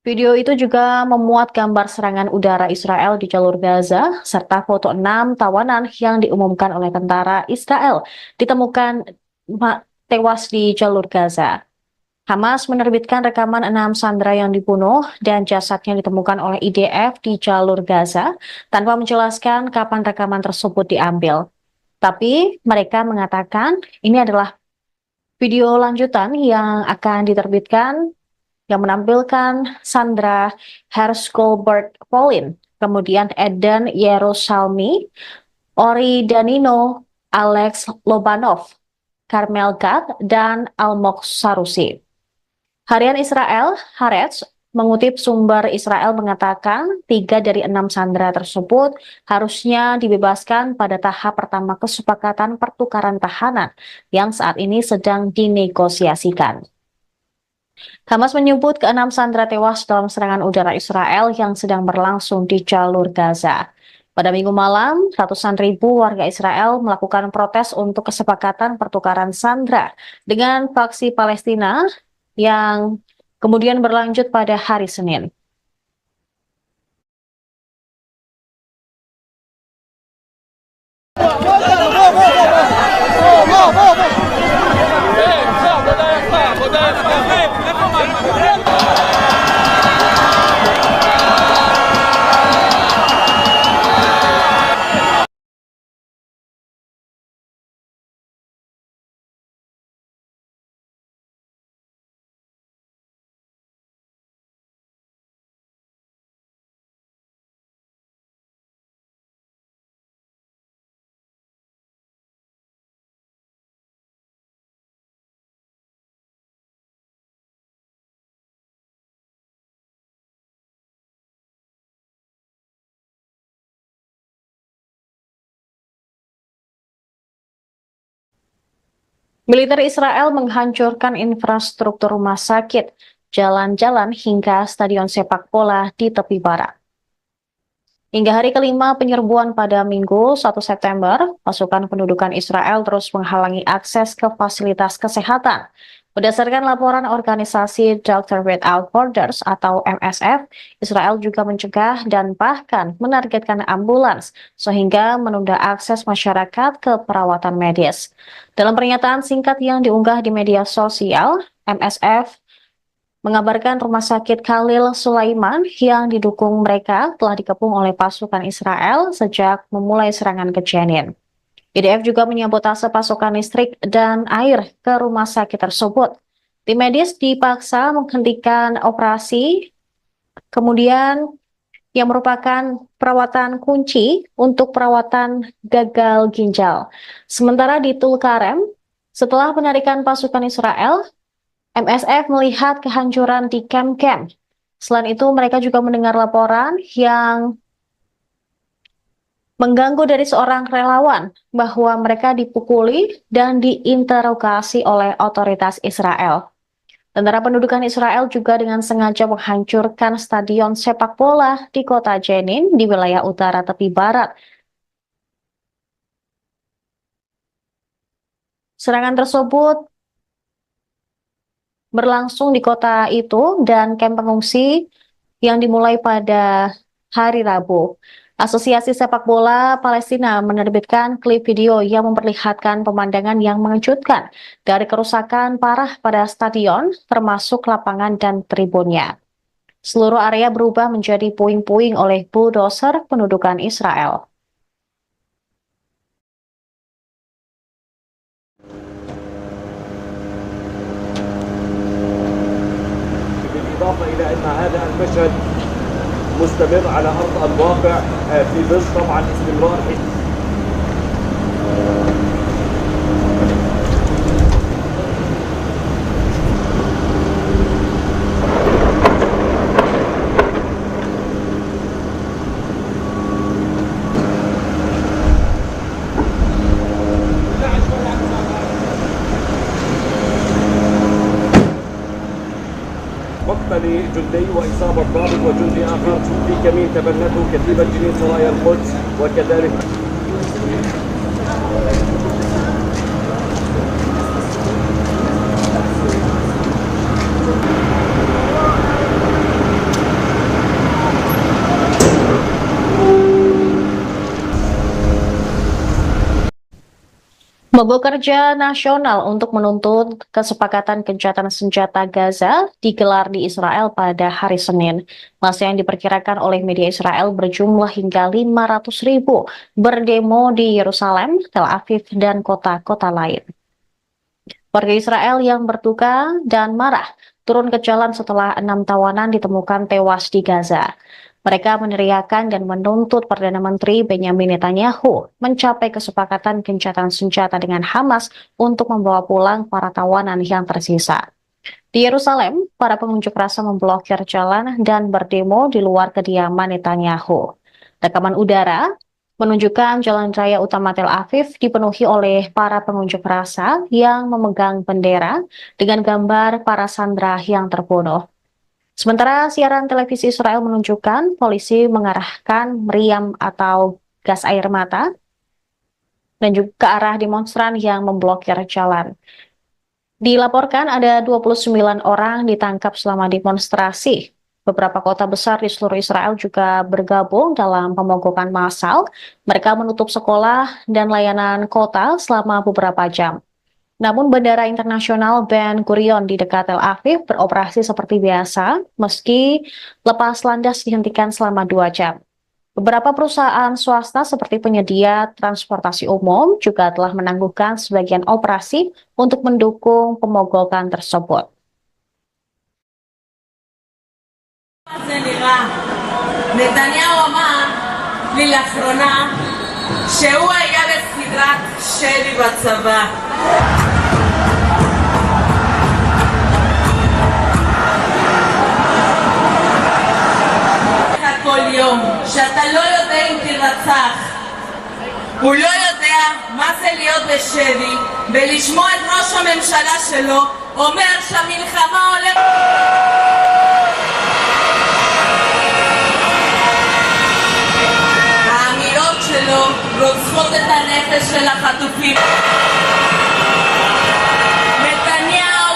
Video itu juga memuat gambar serangan udara Israel di jalur Gaza, serta foto 6 tawanan yang diumumkan oleh tentara Israel ditemukan tewas di jalur Gaza. Hamas menerbitkan rekaman 6 sandera yang dibunuh dan jasadnya ditemukan oleh IDF di jalur Gaza tanpa menjelaskan kapan rekaman tersebut diambil. Tapi mereka mengatakan ini adalah video lanjutan yang akan diterbitkan yang menampilkan Sandra Hershgolbert Pauline, kemudian Eden Yerusalmi, Ori Danino, Alex Lobanov, Karmel Gad, dan Almog Sarusi. Harian Israel, Haaretz, mengutip sumber Israel mengatakan 3 dari 6 sandera tersebut harusnya dibebaskan pada tahap pertama kesepakatan pertukaran tahanan yang saat ini sedang dinegosiasikan. Hamas menyebut ke-6 sandera tewas dalam serangan udara Israel yang sedang berlangsung di jalur Gaza. Pada Minggu malam, ratusan ribu warga Israel melakukan protes untuk kesepakatan pertukaran sandera dengan faksi Palestina yang kemudian berlanjut pada hari Senin. Militer Israel menghancurkan infrastruktur rumah sakit, jalan-jalan hingga stadion sepak bola di tepi barat. Hingga hari kelima penyerbuan pada Minggu 1 September, pasukan pendudukan Israel terus menghalangi akses ke fasilitas kesehatan. Berdasarkan laporan organisasi Doctors Without Borders atau MSF, Israel juga mencegah dan bahkan menargetkan ambulans sehingga menunda akses masyarakat ke perawatan medis. Dalam pernyataan singkat yang diunggah di media sosial, MSF mengabarkan rumah sakit Khalil Sulaiman yang didukung mereka telah dikepung oleh pasukan Israel sejak memulai serangan ke Jenin. IDF juga menyabotase pasokan listrik dan air ke rumah sakit tersebut. Tim medis dipaksa menghentikan operasi, kemudian yang merupakan perawatan kunci untuk perawatan gagal ginjal. Sementara di Tulkarem, setelah penarikan pasukan Israel, MSF melihat kehancuran di kamp-kamp. Selain itu, mereka juga mendengar laporan yang mengganggu dari seorang relawan bahwa mereka dipukuli dan diinterogasi oleh otoritas Israel. Tentara pendudukan Israel juga dengan sengaja menghancurkan stadion sepak bola di kota Jenin di wilayah utara tepi barat. Serangan tersebut berlangsung di kota itu dan kamp pengungsi yang dimulai pada hari Rabu. Asosiasi Sepak Bola Palestina menerbitkan klip video yang memperlihatkan pemandangan yang mengejutkan dari kerusakan parah pada stadion, termasuk lapangan dan tribunnya. Seluruh area berubah menjadi puing-puing oleh bulldozer pendudukan Israel. بالإضافة إلى أن هذا المشهد مستمر على أرض الواقع في ظل طبعا استمرار مقتل جندي وإصابة ضابط وجندي آخر في كمين تبنته كتيبة جنين سرايا القدس وكذلك Mogok kerja nasional untuk menuntut kesepakatan gencatan senjata Gaza digelar di Israel pada hari Senin. Masa yang diperkirakan oleh media Israel berjumlah hingga 500.000 berdemo di Yerusalem, Tel Aviv, dan kota-kota lain. Warga Israel yang berduka dan marah turun ke jalan setelah 6 tawanan ditemukan tewas di Gaza. Mereka meneriakan dan menuntut Perdana Menteri Benyamin Netanyahu mencapai kesepakatan gencatan senjata dengan Hamas untuk membawa pulang para tawanan yang tersisa. Di Yerusalem, para pengunjuk rasa memblokir jalan dan berdemo di luar kediaman Netanyahu. Rekaman udara menunjukkan jalan raya utama Tel Aviv dipenuhi oleh para pengunjuk rasa yang memegang bendera dengan gambar para sandera yang terbunuh. Sementara siaran televisi Israel menunjukkan polisi mengarahkan meriam atau gas air mata dan juga ke arah demonstran yang memblokir jalan. Dilaporkan ada 29 orang ditangkap selama demonstrasi. Beberapa kota besar di seluruh Israel juga bergabung dalam pemogokan massal. Mereka menutup sekolah dan layanan kota selama beberapa jam. Namun Bandara Internasional Ben Gurion di dekat Tel Aviv beroperasi seperti biasa, meski lepas landas dihentikan selama 2 jam. Beberapa perusahaan swasta seperti penyedia transportasi umum juga telah menangguhkan sebagian operasi untuk mendukung pemogokan tersebut. נתניהו אמר לי לאחרונה שהוא היה בסדרת שבי בצבא. כל יום שאתה לא יודע אם תירצח, הוא לא יודע מה זה להיות בשבי ולשמוע את ראש הממשלה שלו אומר שהמלחמה הולכת. האמירות שלו רוצחות את הנפש של החטופים. נתניהו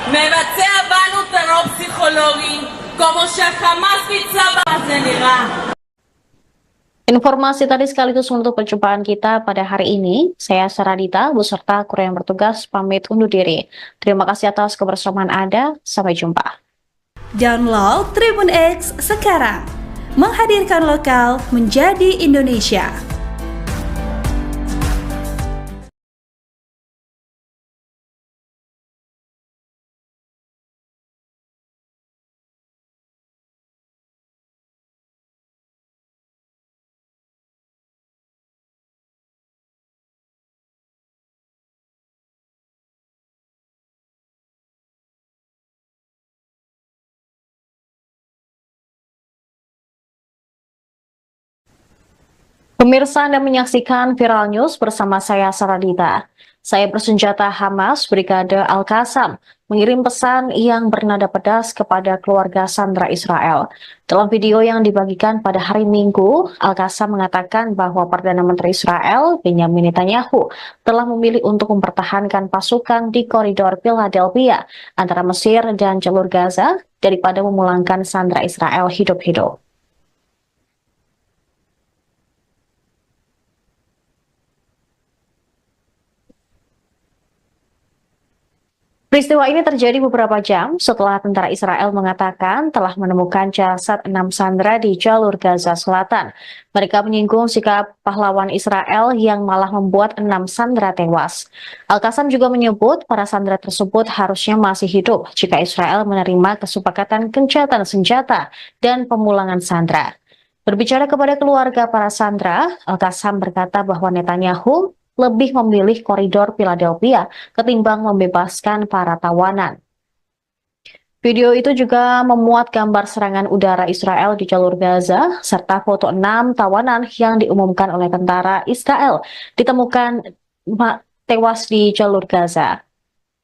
מבצע בנו טרור פסיכולוגי כמו שהחמאס ביצע בזה נראה. Informasi tadi sekaligus menutup perjumpaan kita pada hari ini. Saya Saradita, beserta kru yang bertugas pamit undur diri. Terima kasih atas kebersamaan Anda. Sampai jumpa. Download Tribun X sekarang. Menghadirkan lokal menjadi Indonesia. Pemirsa, Anda menyaksikan Viral News bersama saya Saradita. Saya bersenjata Hamas Brigade Al-Qassam mengirim pesan yang bernada pedas kepada keluarga sandera Israel. Dalam video yang dibagikan pada hari Minggu, Al-Qassam mengatakan bahwa Perdana Menteri Israel Benyamin Netanyahu telah memilih untuk mempertahankan pasukan di koridor Philadelphia antara Mesir dan jalur Gaza daripada memulangkan sandera Israel hidup-hidup. Peristiwa ini terjadi beberapa jam setelah tentara Israel mengatakan telah menemukan jasad 6 sandera di jalur Gaza Selatan. Mereka menyinggung sikap pahlawan Israel yang malah membuat 6 sandera tewas. Al-Qassam juga menyebut para sandera tersebut harusnya masih hidup jika Israel menerima kesepakatan gencatan senjata dan pemulangan sandera. Berbicara kepada keluarga para sandera, Al-Qassam berkata bahwa Netanyahu lebih memilih koridor Philadelphia ketimbang membebaskan para tawanan. Video itu juga memuat gambar serangan udara Israel di jalur Gaza, serta foto 6 tawanan yang diumumkan oleh tentara Israel ditemukan tewas di jalur Gaza.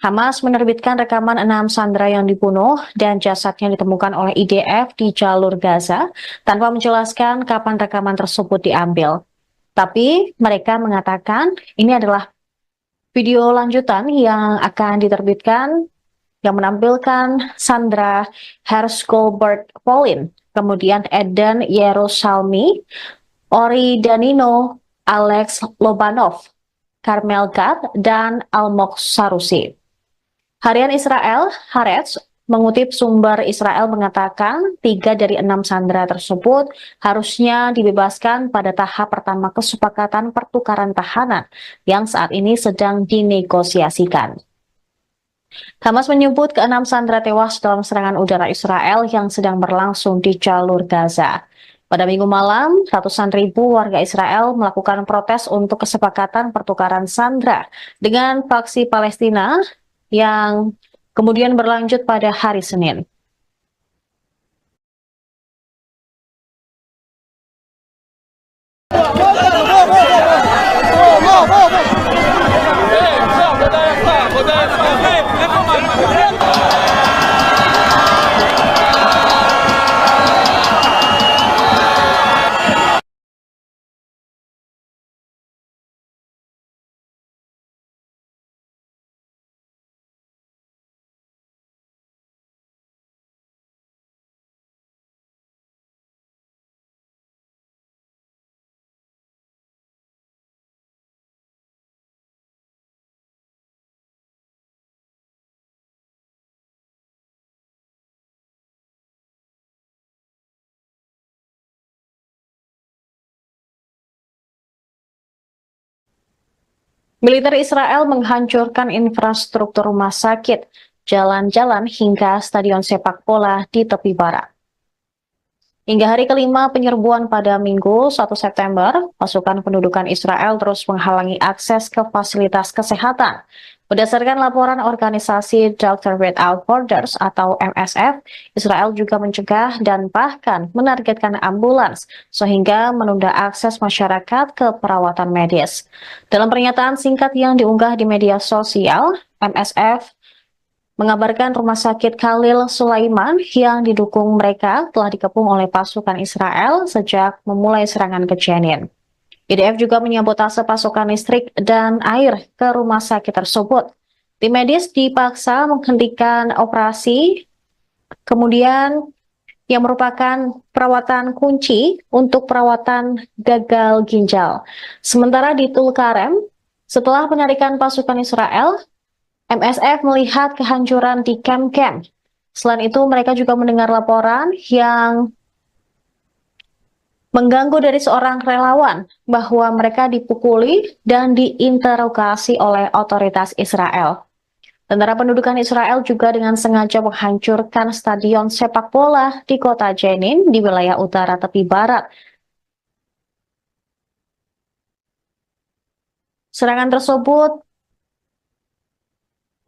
Hamas menerbitkan rekaman 6 sandera yang dibunuh dan jasadnya ditemukan oleh IDF di jalur Gaza tanpa menjelaskan kapan rekaman tersebut diambil. Tapi mereka mengatakan ini adalah video lanjutan yang akan diterbitkan yang menampilkan Sandra Hersh-Goldberg Polin, kemudian Eden Yerusalmi, Ori Danino, Alex Lobanov, Karmel Gad, dan Al-Moqsarusi. Harian Israel, Haaretz, mengutip sumber Israel mengatakan 3 dari 6 sandera tersebut harusnya dibebaskan pada tahap pertama kesepakatan pertukaran tahanan yang saat ini sedang dinegosiasikan. Hamas menyebut ke-6 sandera tewas dalam serangan udara Israel yang sedang berlangsung di jalur Gaza. Pada Minggu malam, ratusan ribu warga Israel melakukan protes untuk kesepakatan pertukaran sandera dengan faksi Palestina yang kemudian berlanjut pada hari Senin. Militer Israel menghancurkan infrastruktur rumah sakit, jalan-jalan hingga stadion sepak bola di tepi barat. Hingga hari kelima penyerbuan pada Minggu 1 September, pasukan pendudukan Israel terus menghalangi akses ke fasilitas kesehatan. Berdasarkan laporan organisasi Doctors Without Borders atau MSF, Israel juga mencegah dan bahkan menargetkan ambulans sehingga menunda akses masyarakat ke perawatan medis. Dalam pernyataan singkat yang diunggah di media sosial, MSF mengabarkan rumah sakit Khalil Sulaiman yang didukung mereka telah dikepung oleh pasukan Israel sejak memulai serangan ke Jenin. IDF juga menyabotase pasokan listrik dan air ke rumah sakit tersebut. Tim medis dipaksa menghentikan operasi, kemudian yang merupakan perawatan kunci untuk perawatan gagal ginjal. Sementara di Tulkarem, setelah penarikan pasukan Israel, MSF melihat kehancuran di kamp-kamp. Selain itu, mereka juga mendengar laporan yang mengganggu dari seorang relawan bahwa mereka dipukuli dan diinterogasi oleh otoritas Israel. Tentara pendudukan Israel juga dengan sengaja menghancurkan stadion sepak bola di kota Jenin di wilayah utara tepi barat. Serangan tersebut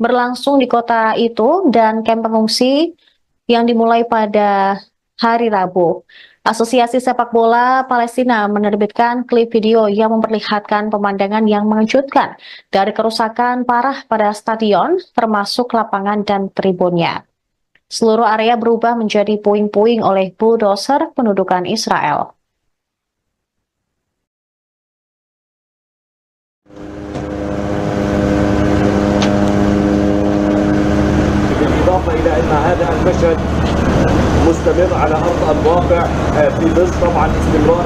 berlangsung di kota itu dan kamp pengungsi yang dimulai pada hari Rabu. Asosiasi Sepak Bola Palestina menerbitkan klip video yang memperlihatkan pemandangan yang mengejutkan dari kerusakan parah pada stadion, termasuk lapangan dan tribunnya. Seluruh area berubah menjadi puing-puing oleh bulldozer pendudukan Israel. بالإضافة إلى أن هذا المشهد مستمر على أرض الواقع في ظل طبعا استمرار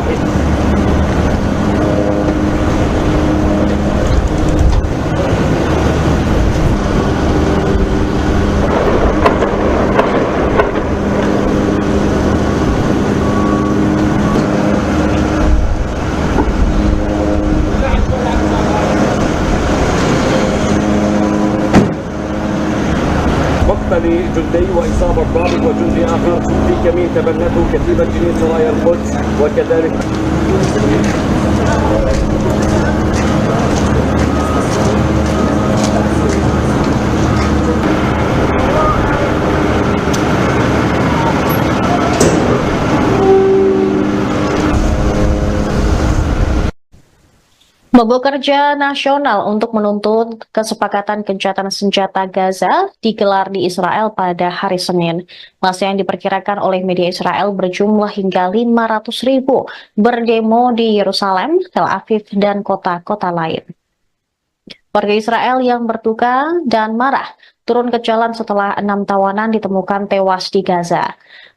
مقتل جندي وإصابة ضابط وجندي آخر في كمين تبنته كتيبة جنين سرايا القدس وكذلك Mogok kerja nasional untuk menuntut kesepakatan gencatan senjata Gaza digelar di Israel pada hari Senin. Massa yang diperkirakan oleh media Israel berjumlah hingga 500.000 berdemo di Yerusalem, Tel Aviv, dan kota-kota lain. Warga Israel yang berduka dan marah turun ke jalan setelah 6 tawanan ditemukan tewas di Gaza.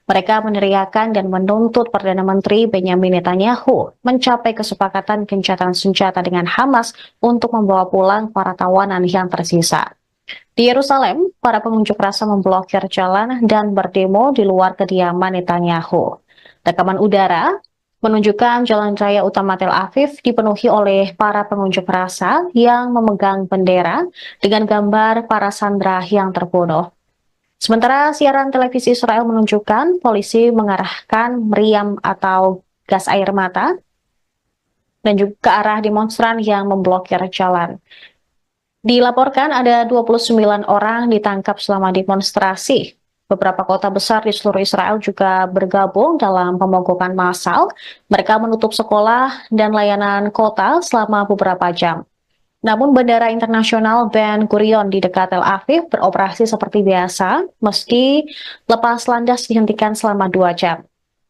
Mereka meneriakan dan menuntut Perdana Menteri Benyamin Netanyahu mencapai kesepakatan gencatan senjata dengan Hamas untuk membawa pulang para tawanan yang tersisa. Di Yerusalem, para pengunjuk rasa memblokir jalan dan berdemo di luar kediaman Netanyahu. Rekaman udara menunjukkan jalan raya utama Tel Aviv dipenuhi oleh para pengunjuk rasa yang memegang bendera dengan gambar para sandera yang terbunuh. Sementara siaran televisi Israel menunjukkan polisi mengarahkan meriam atau gas air mata dan juga ke arah demonstran yang memblokir jalan. Dilaporkan ada 29 orang ditangkap selama demonstrasi. Beberapa kota besar di seluruh Israel juga bergabung dalam pemogokan massal. Mereka menutup sekolah dan layanan kota selama beberapa jam. Namun Bandara Internasional Ben Gurion di dekat Tel Aviv beroperasi seperti biasa, meski lepas landas dihentikan selama 2 jam.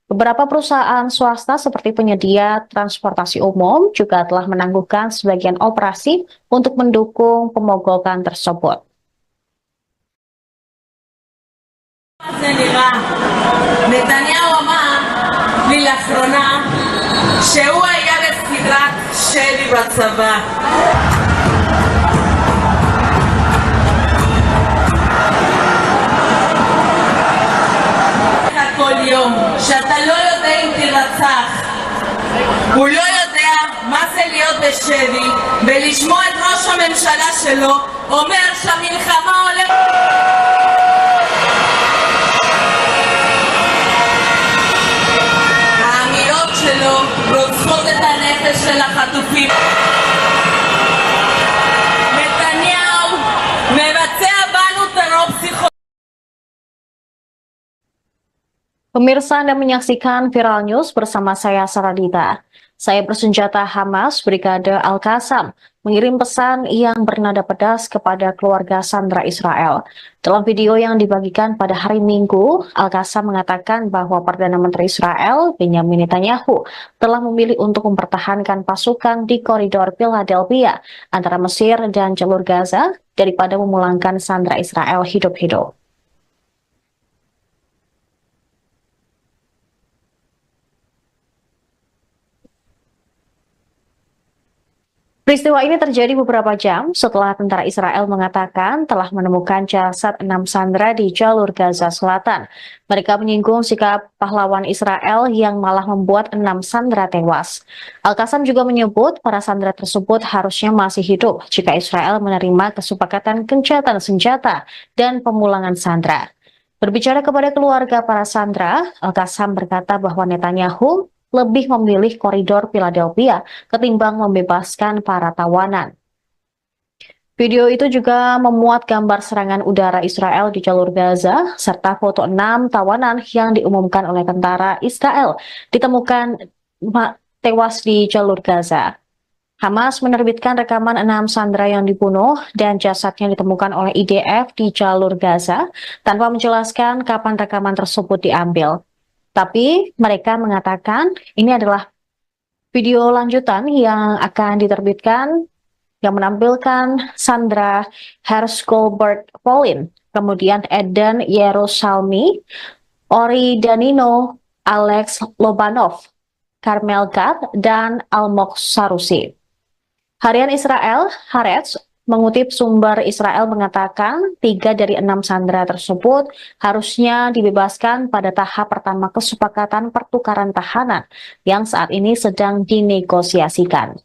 Beberapa perusahaan swasta seperti penyedia transportasi umum juga telah menangguhkan sebagian operasi untuk mendukung pemogokan tersebut. זה נראה. נתניהו אמר לי לאחרונה שהוא היה בסדרת שלי בצבא. כל יום שאתה לא יודע אם תירצח, הוא לא יודע מה זה להיות בשבי ולשמוע את ראש הממשלה שלו אומר שהמלחמה הולכת. האמירות שלו רוצחות את הנפש של החטופים. נתניהו מבצע בנו טרור פסיכולוגי. Pemirsa Anda menyaksikan Viral News bersama saya Saradita. Saya bersenjata Hamas Brigade Al-Qassam mengirim pesan yang bernada pedas kepada keluarga sandera Israel. Dalam video yang dibagikan pada hari Minggu, Al-Qassam mengatakan bahwa Perdana Menteri Israel Benyamin Netanyahu telah memilih untuk mempertahankan pasukan di koridor Philadelphia antara Mesir dan jalur Gaza daripada memulangkan sandera Israel hidup-hidup. Peristiwa ini terjadi beberapa jam setelah tentara Israel mengatakan telah menemukan jasad 6 sandera di jalur Gaza Selatan. Mereka menyinggung sikap pahlawan Israel yang malah membuat 6 sandera tewas. Al-Qassam juga menyebut para sandera tersebut harusnya masih hidup jika Israel menerima kesepakatan gencatan senjata dan pemulangan sandera. Berbicara kepada keluarga para sandera, Al-Qassam berkata bahwa Netanyahu lebih memilih koridor Philadelphia ketimbang membebaskan para tawanan. Video itu juga memuat gambar serangan udara Israel di jalur Gaza, serta foto 6 tawanan yang diumumkan oleh tentara Israel ditemukan tewas di jalur Gaza. Hamas menerbitkan rekaman 6 sandera yang dibunuh dan jasadnya ditemukan oleh IDF di jalur Gaza tanpa menjelaskan kapan rekaman tersebut diambil. Tapi mereka mengatakan ini adalah video lanjutan yang akan diterbitkan yang menampilkan Sandra Hersh-Goldberg Pauline, kemudian Eden Yerusalmi, Ori Danino, Alex Lobanov, Carmel Gad, dan Almog Sarusi. Harian Israel, Haaretz, mengutip sumber Israel mengatakan 3 dari 6 sandera tersebut harusnya dibebaskan pada tahap pertama kesepakatan pertukaran tahanan yang saat ini sedang dinegosiasikan.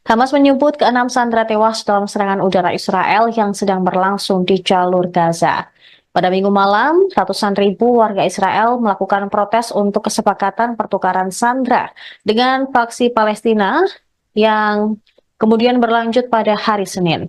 Hamas menyebut ke-6 sandera tewas dalam serangan udara Israel yang sedang berlangsung di jalur Gaza. Pada Minggu malam, ratusan ribu warga Israel melakukan protes untuk kesepakatan pertukaran sandera dengan faksi Palestina yang kemudian berlanjut pada hari Senin.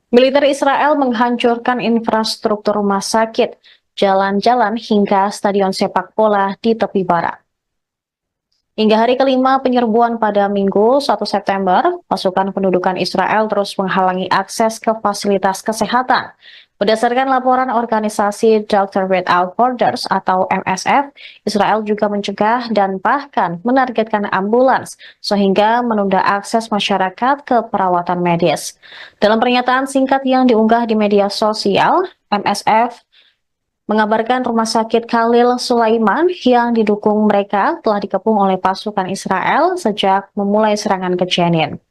Militer Israel menghancurkan infrastruktur rumah sakit, jalan-jalan hingga stadion sepak bola di tepi barat. Hingga hari kelima penyerbuan pada Minggu 1 September, pasukan pendudukan Israel terus menghalangi akses ke fasilitas kesehatan. Berdasarkan laporan organisasi Doctors Without Borders atau MSF, Israel juga mencegah dan bahkan menargetkan ambulans sehingga menunda akses masyarakat ke perawatan medis. Dalam pernyataan singkat yang diunggah di media sosial, MSF mengabarkan rumah sakit Khalil Sulaiman yang didukung mereka telah dikepung oleh pasukan Israel sejak memulai serangan ke Jenin.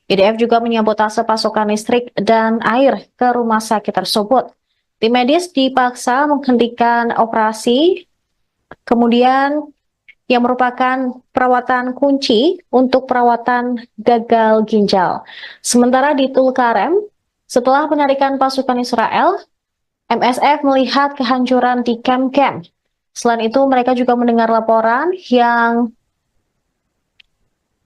IDF juga menyabotase pasokan listrik dan air ke rumah sakit tersebut. Tim medis dipaksa menghentikan operasi, kemudian yang merupakan perawatan kunci untuk perawatan gagal ginjal. Sementara di Tulkarem, setelah penarikan pasukan Israel, MSF melihat kehancuran di kamp-kamp. Selain itu, mereka juga mendengar laporan yang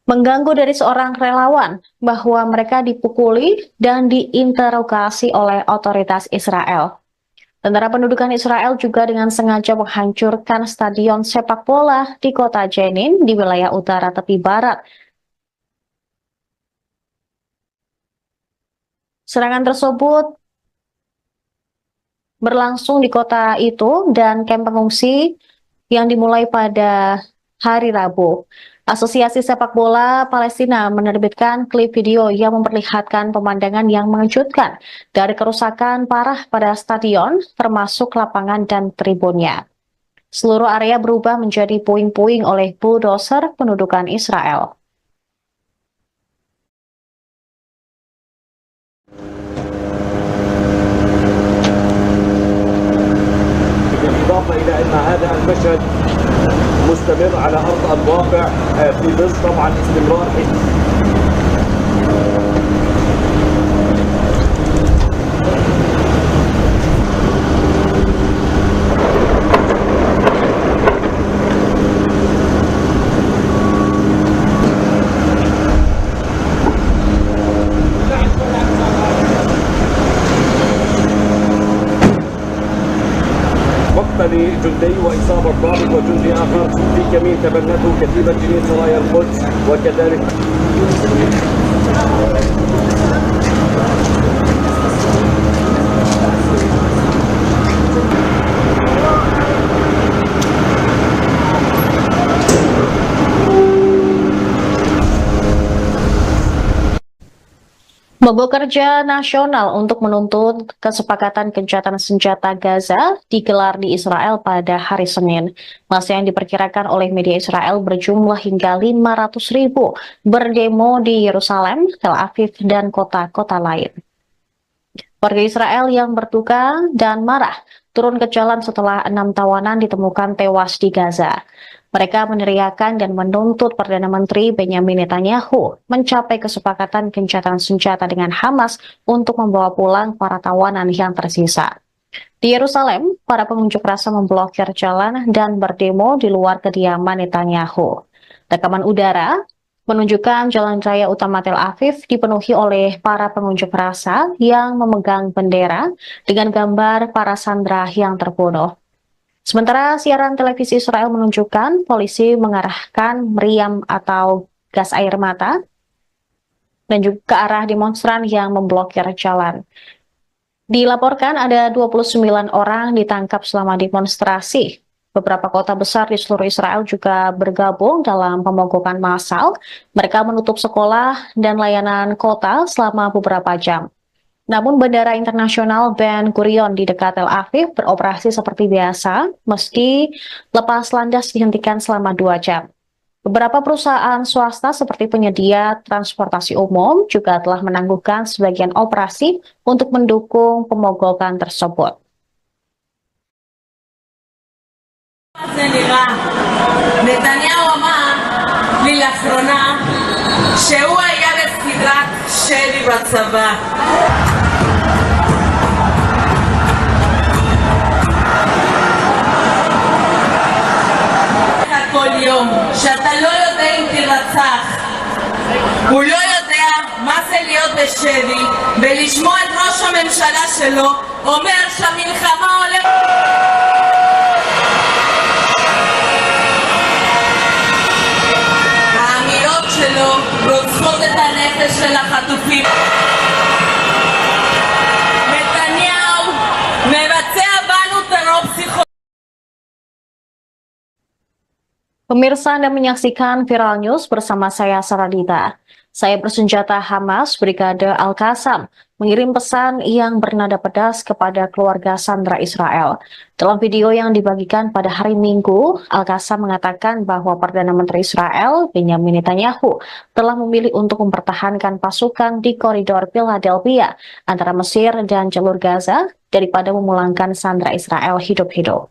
mengganggu dari seorang relawan bahwa mereka dipukuli dan diinterogasi oleh otoritas Israel. Tentara pendudukan Israel juga dengan sengaja menghancurkan stadion sepak bola di kota Jenin di wilayah utara tepi barat. Serangan tersebut berlangsung di kota itu dan kamp pengungsi yang dimulai pada hari Rabu. Asosiasi Sepak Bola Palestina menerbitkan klip video yang memperlihatkan pemandangan yang mengejutkan dari kerusakan parah pada stadion, termasuk lapangan dan tribunnya. Seluruh area berubah menjadi puing-puing oleh bulldozer pendudukan Israel. بالإضافة إلى أن هذا المشهد مستمر على أرض الواقع في ظل طبعا استمرار مقتل جندي وإصابة ضابط وجندي آخر في كمين تبنته كتيبة جنين سرايا القدس وكذلك Mogok kerja nasional untuk menuntut kesepakatan gencatan senjata Gaza digelar di Israel pada hari Senin. Masa yang diperkirakan oleh media Israel berjumlah hingga 500.000 berdemo di Yerusalem, Tel Aviv, dan kota-kota lain. Warga Israel yang berduka dan marah turun ke jalan setelah 6 tawanan ditemukan tewas di Gaza. Mereka meneriakan dan menuntut Perdana Menteri Benjamin Netanyahu mencapai kesepakatan gencatan senjata dengan Hamas untuk membawa pulang para tawanan yang tersisa. Di Yerusalem, para pengunjuk rasa memblokir jalan dan berdemo di luar kediaman Netanyahu. Rekaman udara menunjukkan jalan raya utama Tel Aviv dipenuhi oleh para pengunjuk rasa yang memegang bendera dengan gambar para sandera yang terbunuh. Sementara siaran televisi Israel menunjukkan polisi mengarahkan meriam atau gas air mata dan juga ke arah demonstran yang memblokir jalan. Dilaporkan ada 29 orang ditangkap selama demonstrasi. Beberapa kota besar di seluruh Israel juga bergabung dalam pemogokan massal. Mereka menutup sekolah dan layanan kota selama beberapa jam. Namun Bandara Internasional Ben Gurion di dekat Tel Aviv beroperasi seperti biasa, meski lepas landas dihentikan selama 2 jam. Beberapa perusahaan swasta seperti penyedia transportasi umum juga telah menangguhkan sebagian operasi untuk mendukung pemogokan tersebut. נתניהו אמר לי לאחרונה שהוא היה בסדרת שלי בצבא. כל יום שאתה לא יודע אם תרצח, הוא לא יודע מה זה להיות בשבי ולשמוע את ראש הממשלה שלו אומר שהמלחמה הולכת... האמירות שלו רוצחות את הנפש של החטופים. נתניהו מבצע בנו טרור פסיכולוגי. Pemirsa, Anda menyaksikan Viral News bersama saya Saradita. Saya bersenjata Hamas Brigade Al-Qassam mengirim pesan yang bernada pedas kepada keluarga sandera Israel. Dalam video yang dibagikan pada hari Minggu, Al-Qassam mengatakan bahwa Perdana Menteri Israel, Benjamin Netanyahu, telah memilih untuk mempertahankan pasukan di koridor Philadelphia antara Mesir dan jalur Gaza daripada memulangkan sandera Israel hidup-hidup.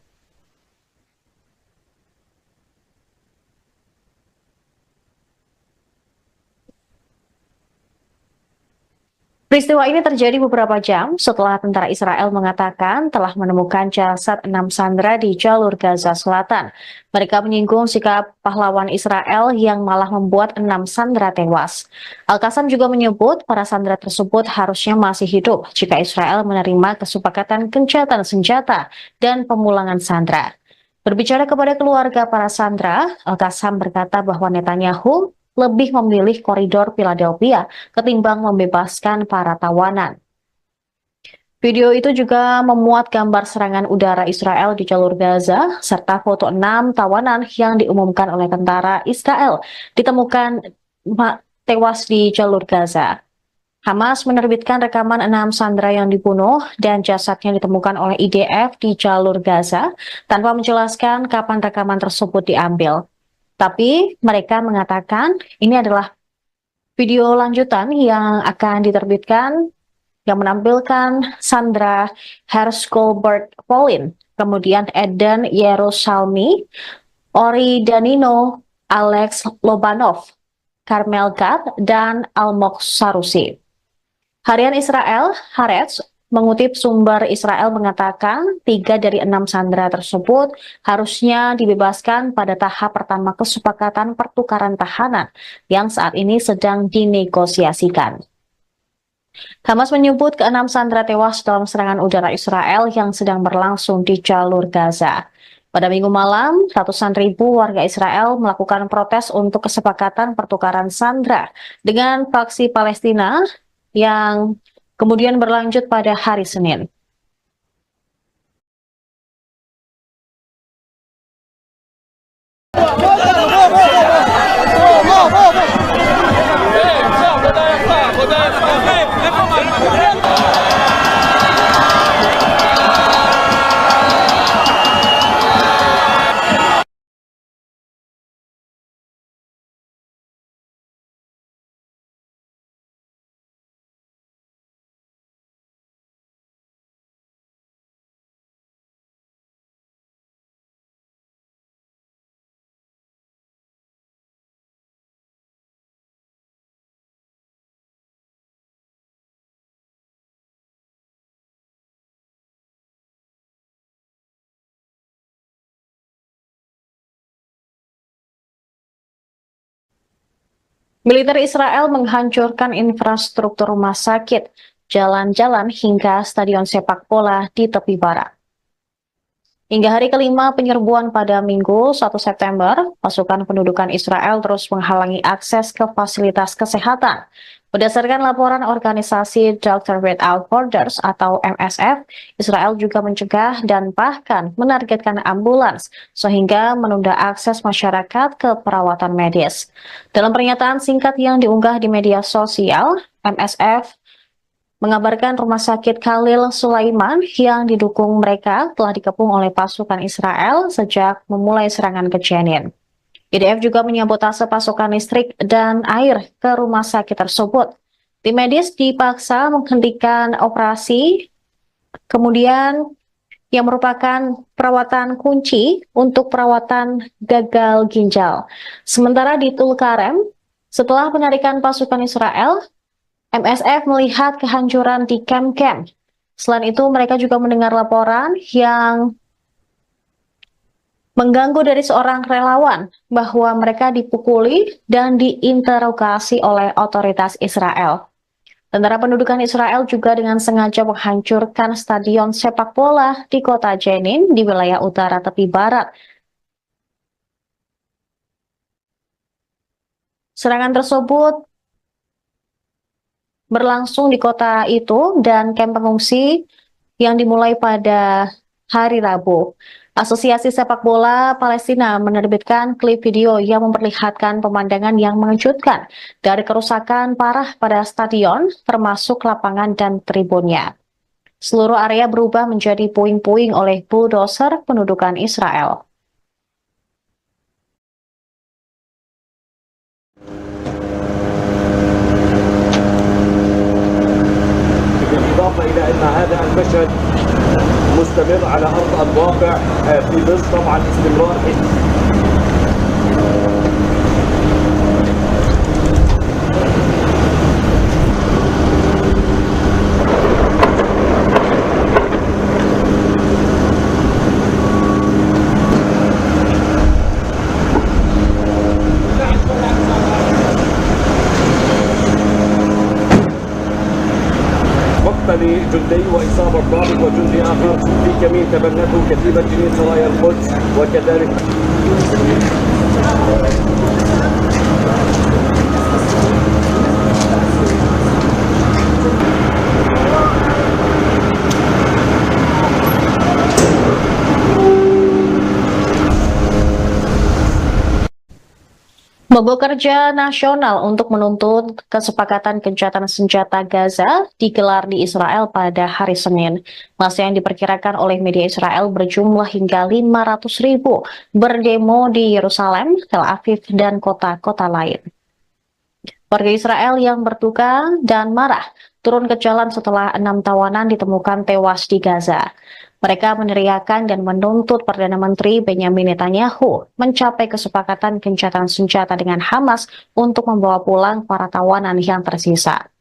Peristiwa ini terjadi beberapa jam setelah tentara Israel mengatakan telah menemukan jasad 6 sandera di jalur Gaza Selatan. Mereka menyinggung sikap pahlawan Israel yang malah membuat 6 sandera tewas. Al-Qassam juga menyebut para sandera tersebut harusnya masih hidup jika Israel menerima kesepakatan gencatan senjata dan pemulangan sandera. Berbicara kepada keluarga para sandera, Al-Qassam berkata bahwa Netanyahu lebih memilih koridor Philadelphia ketimbang membebaskan para tawanan. Video itu juga memuat gambar serangan udara Israel di jalur Gaza, serta foto 6 tawanan yang diumumkan oleh tentara Israel ditemukan tewas di jalur Gaza. Hamas menerbitkan rekaman 6 sandera yang dibunuh dan jasadnya ditemukan oleh IDF di jalur Gaza tanpa menjelaskan kapan rekaman tersebut diambil. Tapi mereka mengatakan ini adalah video lanjutan yang akan diterbitkan yang menampilkan Sandra Hershgolbert Polin, kemudian Eden Yerusalmi, Ori Danino, Alex Lobanov, Carmel Gad, dan Almog Sarusi. Harian Israel, Haaretz, mengutip sumber Israel mengatakan 3 dari 6 sandera tersebut harusnya dibebaskan pada tahap pertama kesepakatan pertukaran tahanan yang saat ini sedang dinegosiasikan. Hamas menyebut ke-6 sandera tewas dalam serangan udara Israel yang sedang berlangsung di jalur Gaza. Pada Minggu malam, ratusan ribu warga Israel melakukan protes untuk kesepakatan pertukaran sandera dengan faksi Palestina yang kemudian berlanjut pada hari Senin. Militer Israel menghancurkan infrastruktur rumah sakit, jalan-jalan hingga stadion sepak bola di tepi barat. Hingga hari kelima penyerbuan pada Minggu 1 September, pasukan pendudukan Israel terus menghalangi akses ke fasilitas kesehatan. Berdasarkan laporan organisasi Doctors Without Borders atau MSF, Israel juga mencegah dan bahkan menargetkan ambulans sehingga menunda akses masyarakat ke perawatan medis. Dalam pernyataan singkat yang diunggah di media sosial, MSF mengabarkan rumah sakit Khalil Sulaiman yang didukung mereka telah dikepung oleh pasukan Israel sejak memulai serangan ke Jenin. IDF juga menyabotase pasokan listrik dan air ke rumah sakit tersebut. Tim medis dipaksa menghentikan operasi, kemudian yang merupakan perawatan kunci untuk perawatan gagal ginjal. Sementara di Tulkarem, setelah penarikan pasukan Israel, MSF melihat kehancuran di kamp-kamp. Selain itu, mereka juga mendengar laporan yang mengganggu dari seorang relawan bahwa mereka dipukuli dan diinterogasi oleh otoritas Israel. Tentara pendudukan Israel juga dengan sengaja menghancurkan stadion sepak bola di kota Jenin di wilayah utara tepi barat. Serangan tersebut berlangsung di kota itu dan kamp pengungsi yang dimulai pada hari Rabu. Asosiasi Sepak Bola Palestina menerbitkan klip video yang memperlihatkan pemandangan yang mengejutkan dari kerusakan parah pada stadion, termasuk lapangan dan tribunnya. Seluruh area berubah menjadi puing-puing oleh bulldozer pendudukan Israel. بالإضافة إلى أن هذا المشهد مستمر على أرض الواقع في ظل طبعا استمرار مقتل جندي وإصابة ضابط وجندي آخر في كمين تبنته كتيبة جنين سرايا القدس وكذلك Mogok kerja nasional untuk menuntut kesepakatan gencatan senjata Gaza digelar di Israel pada hari Senin. Masa yang diperkirakan oleh media Israel berjumlah hingga 500.000 berdemo di Yerusalem, Tel Aviv, dan kota-kota lain. Warga Israel yang berduka dan marah turun ke jalan setelah 6 tawanan ditemukan tewas di Gaza. Mereka meneriakan dan menuntut Perdana Menteri Benyamin Netanyahu mencapai kesepakatan gencatan senjata dengan Hamas untuk membawa pulang para tawanan yang tersisa.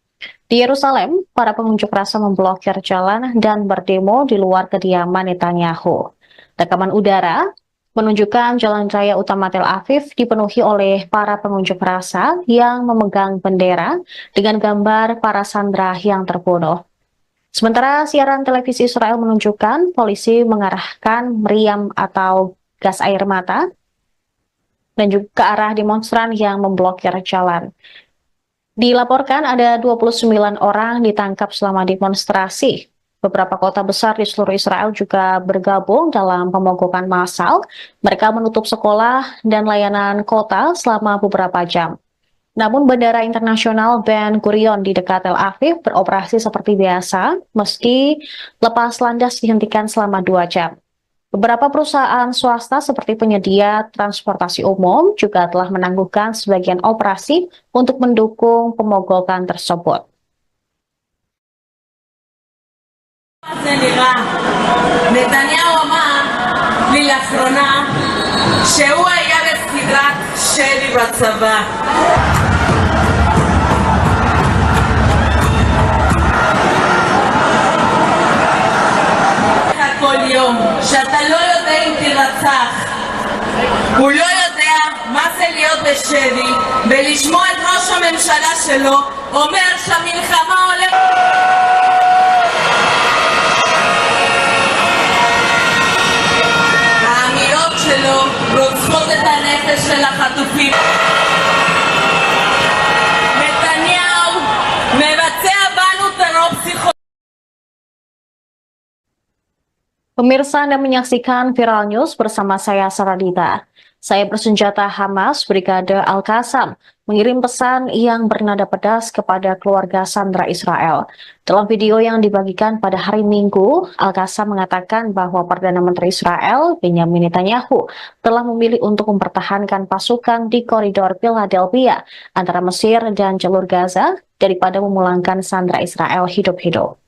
Di Yerusalem, para pengunjuk rasa memblokir jalan dan berdemo di luar kediaman Netanyahu. Rekaman udara menunjukkan jalan raya utama Tel Aviv dipenuhi oleh para pengunjuk rasa yang memegang bendera dengan gambar para sandera yang terbunuh. Sementara siaran televisi Israel menunjukkan polisi mengarahkan meriam atau gas air mata dan juga ke arah demonstran yang memblokir jalan. Dilaporkan ada 29 orang ditangkap selama demonstrasi. Beberapa kota besar di seluruh Israel juga bergabung dalam pemogokan massal. Mereka menutup sekolah dan layanan kota selama beberapa jam. Namun Bandara Internasional Ben Gurion di dekat Tel Aviv beroperasi seperti biasa, meski lepas landas dihentikan selama 2 jam. Beberapa perusahaan swasta seperti penyedia transportasi umum juga telah menangguhkan sebagian operasi untuk mendukung pemogokan tersebut. נתניהו אמר לי לאחרונה שהוא היה בסדרת שלי בצבא. כל יום שאתה לא יודע אם תירצח, הוא לא יודע מה זה להיות בשבי ולשמוע את ראש הממשלה שלו אומר שהמלחמה הולכת. האמירות שלו רוצחות את הנפש של החטופים. נתניהו מבצע בנו טרור פסיכולוגי. Pemirsa Anda menyaksikan Viral News bersama saya Saradita. Saya bersenjata Hamas Brigade Al-Qassam mengirim pesan yang bernada pedas kepada keluarga sandera Israel. Dalam video yang dibagikan pada hari Minggu, Al-Qassam mengatakan bahwa Perdana Menteri Israel Benyamin Netanyahu telah memilih untuk mempertahankan pasukan di koridor Philadelphia antara Mesir dan jalur Gaza daripada memulangkan sandera Israel hidup-hidup.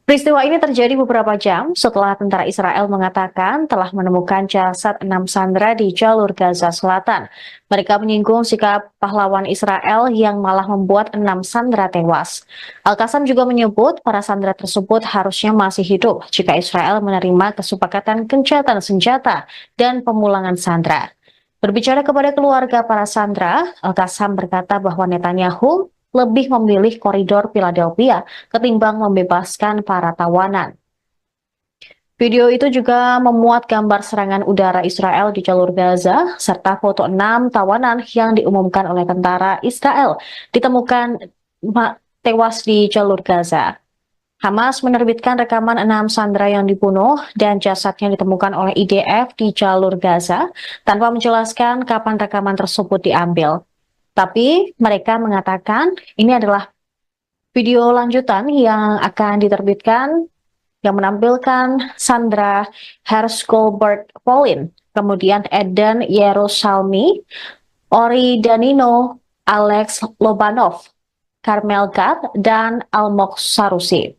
Peristiwa ini terjadi beberapa jam setelah tentara Israel mengatakan telah menemukan jasad 6 sandera di jalur Gaza Selatan. Mereka menyinggung sikap pahlawan Israel yang malah membuat 6 sandera tewas. Al-Qassam juga menyebut para sandera tersebut harusnya masih hidup jika Israel menerima kesepakatan gencatan senjata dan pemulangan sandera. Berbicara kepada keluarga para sandera, Al-Qassam berkata bahwa Netanyahu lebih memilih koridor Philadelphia ketimbang membebaskan para tawanan. Video itu juga memuat gambar serangan udara Israel di jalur Gaza, serta foto 6 tawanan yang diumumkan oleh tentara Israel ditemukan tewas di jalur Gaza. Hamas menerbitkan rekaman 6 sandera yang dibunuh dan jasadnya ditemukan oleh IDF di jalur Gaza tanpa menjelaskan kapan rekaman tersebut diambil. Tapi mereka mengatakan ini adalah video lanjutan yang akan diterbitkan yang menampilkan Sandra Hersh-Goldberg Pauline, kemudian Eden Yerusalmi, Ori Danino, Alex Lobanov, Carmel Gad, dan Almog Sarusi.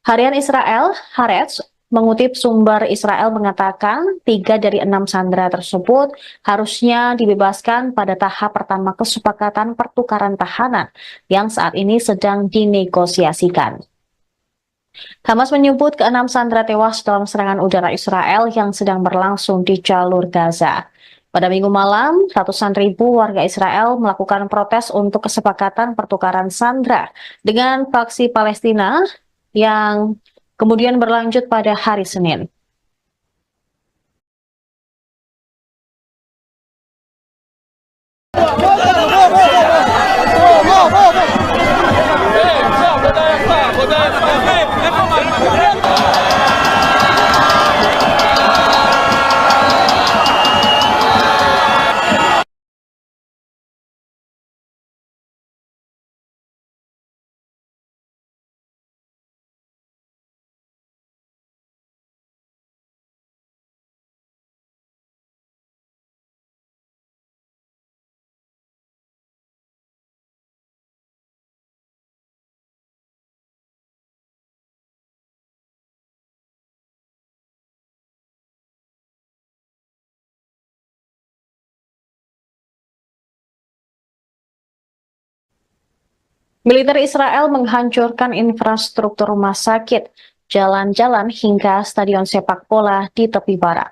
Harian Israel, Haaretz, mengutip sumber Israel mengatakan 3 dari 6 sandera tersebut harusnya dibebaskan pada tahap pertama kesepakatan pertukaran tahanan yang saat ini sedang dinegosiasikan. Hamas menyebut ke-6 sandera tewas dalam serangan udara Israel yang sedang berlangsung di jalur Gaza. Pada Minggu malam, ratusan ribu warga Israel melakukan protes untuk kesepakatan pertukaran sandera dengan faksi Palestina yang kemudian berlanjut pada hari Senin. Militer Israel menghancurkan infrastruktur rumah sakit, jalan-jalan hingga stadion sepak bola di tepi barat.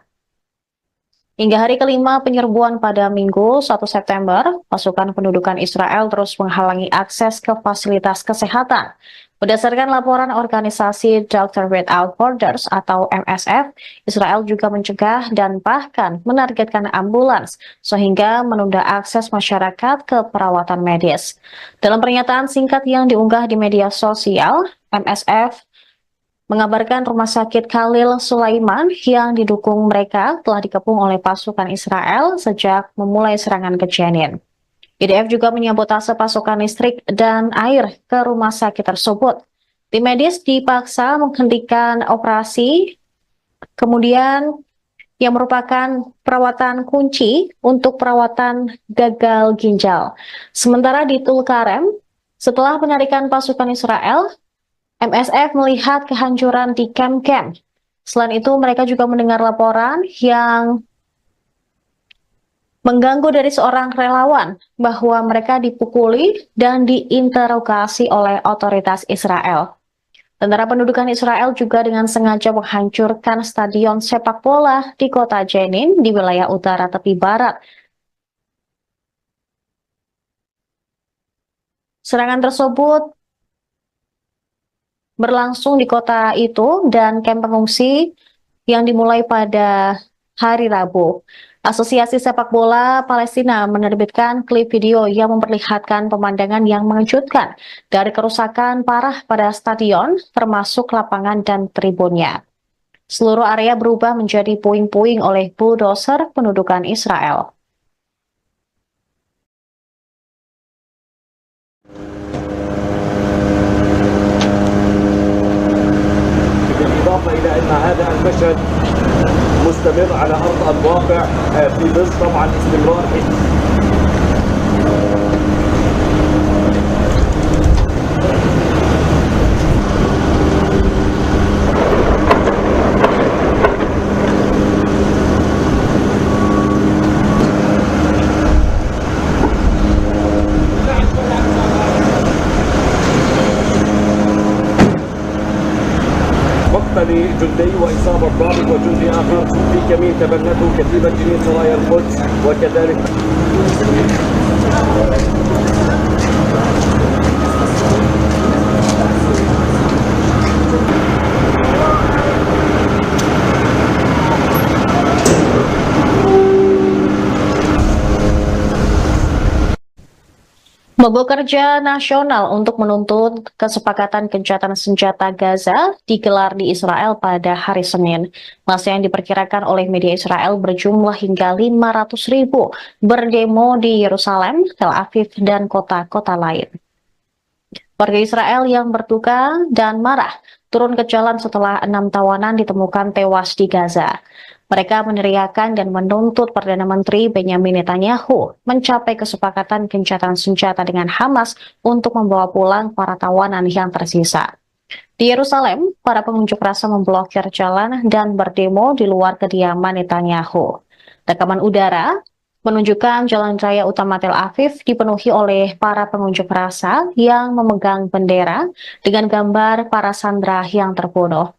Hingga hari kelima penyerbuan pada Minggu 1 September, pasukan pendudukan Israel terus menghalangi akses ke fasilitas kesehatan. Berdasarkan laporan organisasi Doctors Without Borders atau MSF, Israel juga mencegah dan bahkan menargetkan ambulans sehingga menunda akses masyarakat ke perawatan medis. Dalam pernyataan singkat yang diunggah di media sosial, MSF mengabarkan rumah sakit Khalil Sulaiman yang didukung mereka telah dikepung oleh pasukan Israel sejak memulai serangan ke Jenin. IDF juga menyabotase pasokan listrik dan air ke rumah sakit tersebut. Tim medis dipaksa menghentikan operasi, kemudian yang merupakan perawatan kunci untuk perawatan gagal ginjal. Sementara di Tulkarem, setelah penarikan pasukan Israel, MSF melihat kehancuran di kamp-kamp. Selain itu, mereka juga mendengar laporan yang mengganggu dari seorang relawan bahwa mereka dipukuli dan diinterogasi oleh otoritas Israel. Tentara pendudukan Israel juga dengan sengaja menghancurkan stadion sepak bola di kota Jenin di wilayah utara tepi barat. Serangan tersebut berlangsung di kota itu dan kamp pengungsi yang dimulai pada hari Rabu. Asosiasi Sepak Bola Palestina menerbitkan klip video yang memperlihatkan pemandangan yang mengejutkan dari kerusakan parah pada stadion, termasuk lapangan dan tribunnya. Seluruh area berubah menjadi puing-puing oleh bulldozer pendudukan Israel. بالإضافة إلى أن هذا المشهد مستمر على أرض الواقع في ظل طبعا استمرار مقتل جندي وإصابة ضابط وجندي آخر في كمين تبنته كتيبة جنين سرايا القدس وكذلك Mogok kerja nasional untuk menuntut kesepakatan gencatan senjata Gaza digelar di Israel pada hari Senin. Masa yang diperkirakan oleh media Israel berjumlah hingga 500.000 berdemo di Yerusalem, Tel Aviv, dan kota-kota lain. Warga Israel yang berduka dan marah turun ke jalan setelah 6 tawanan ditemukan tewas di Gaza. Mereka meneriakan dan menuntut Perdana Menteri Benyamin Netanyahu mencapai kesepakatan gencatan senjata dengan Hamas untuk membawa pulang para tawanan yang tersisa. Di Yerusalem, para pengunjuk rasa memblokir jalan dan berdemo di luar kediaman Netanyahu. Rekaman udara menunjukkan jalan raya utama Tel Aviv dipenuhi oleh para pengunjuk rasa yang memegang bendera dengan gambar para sandera yang terbunuh.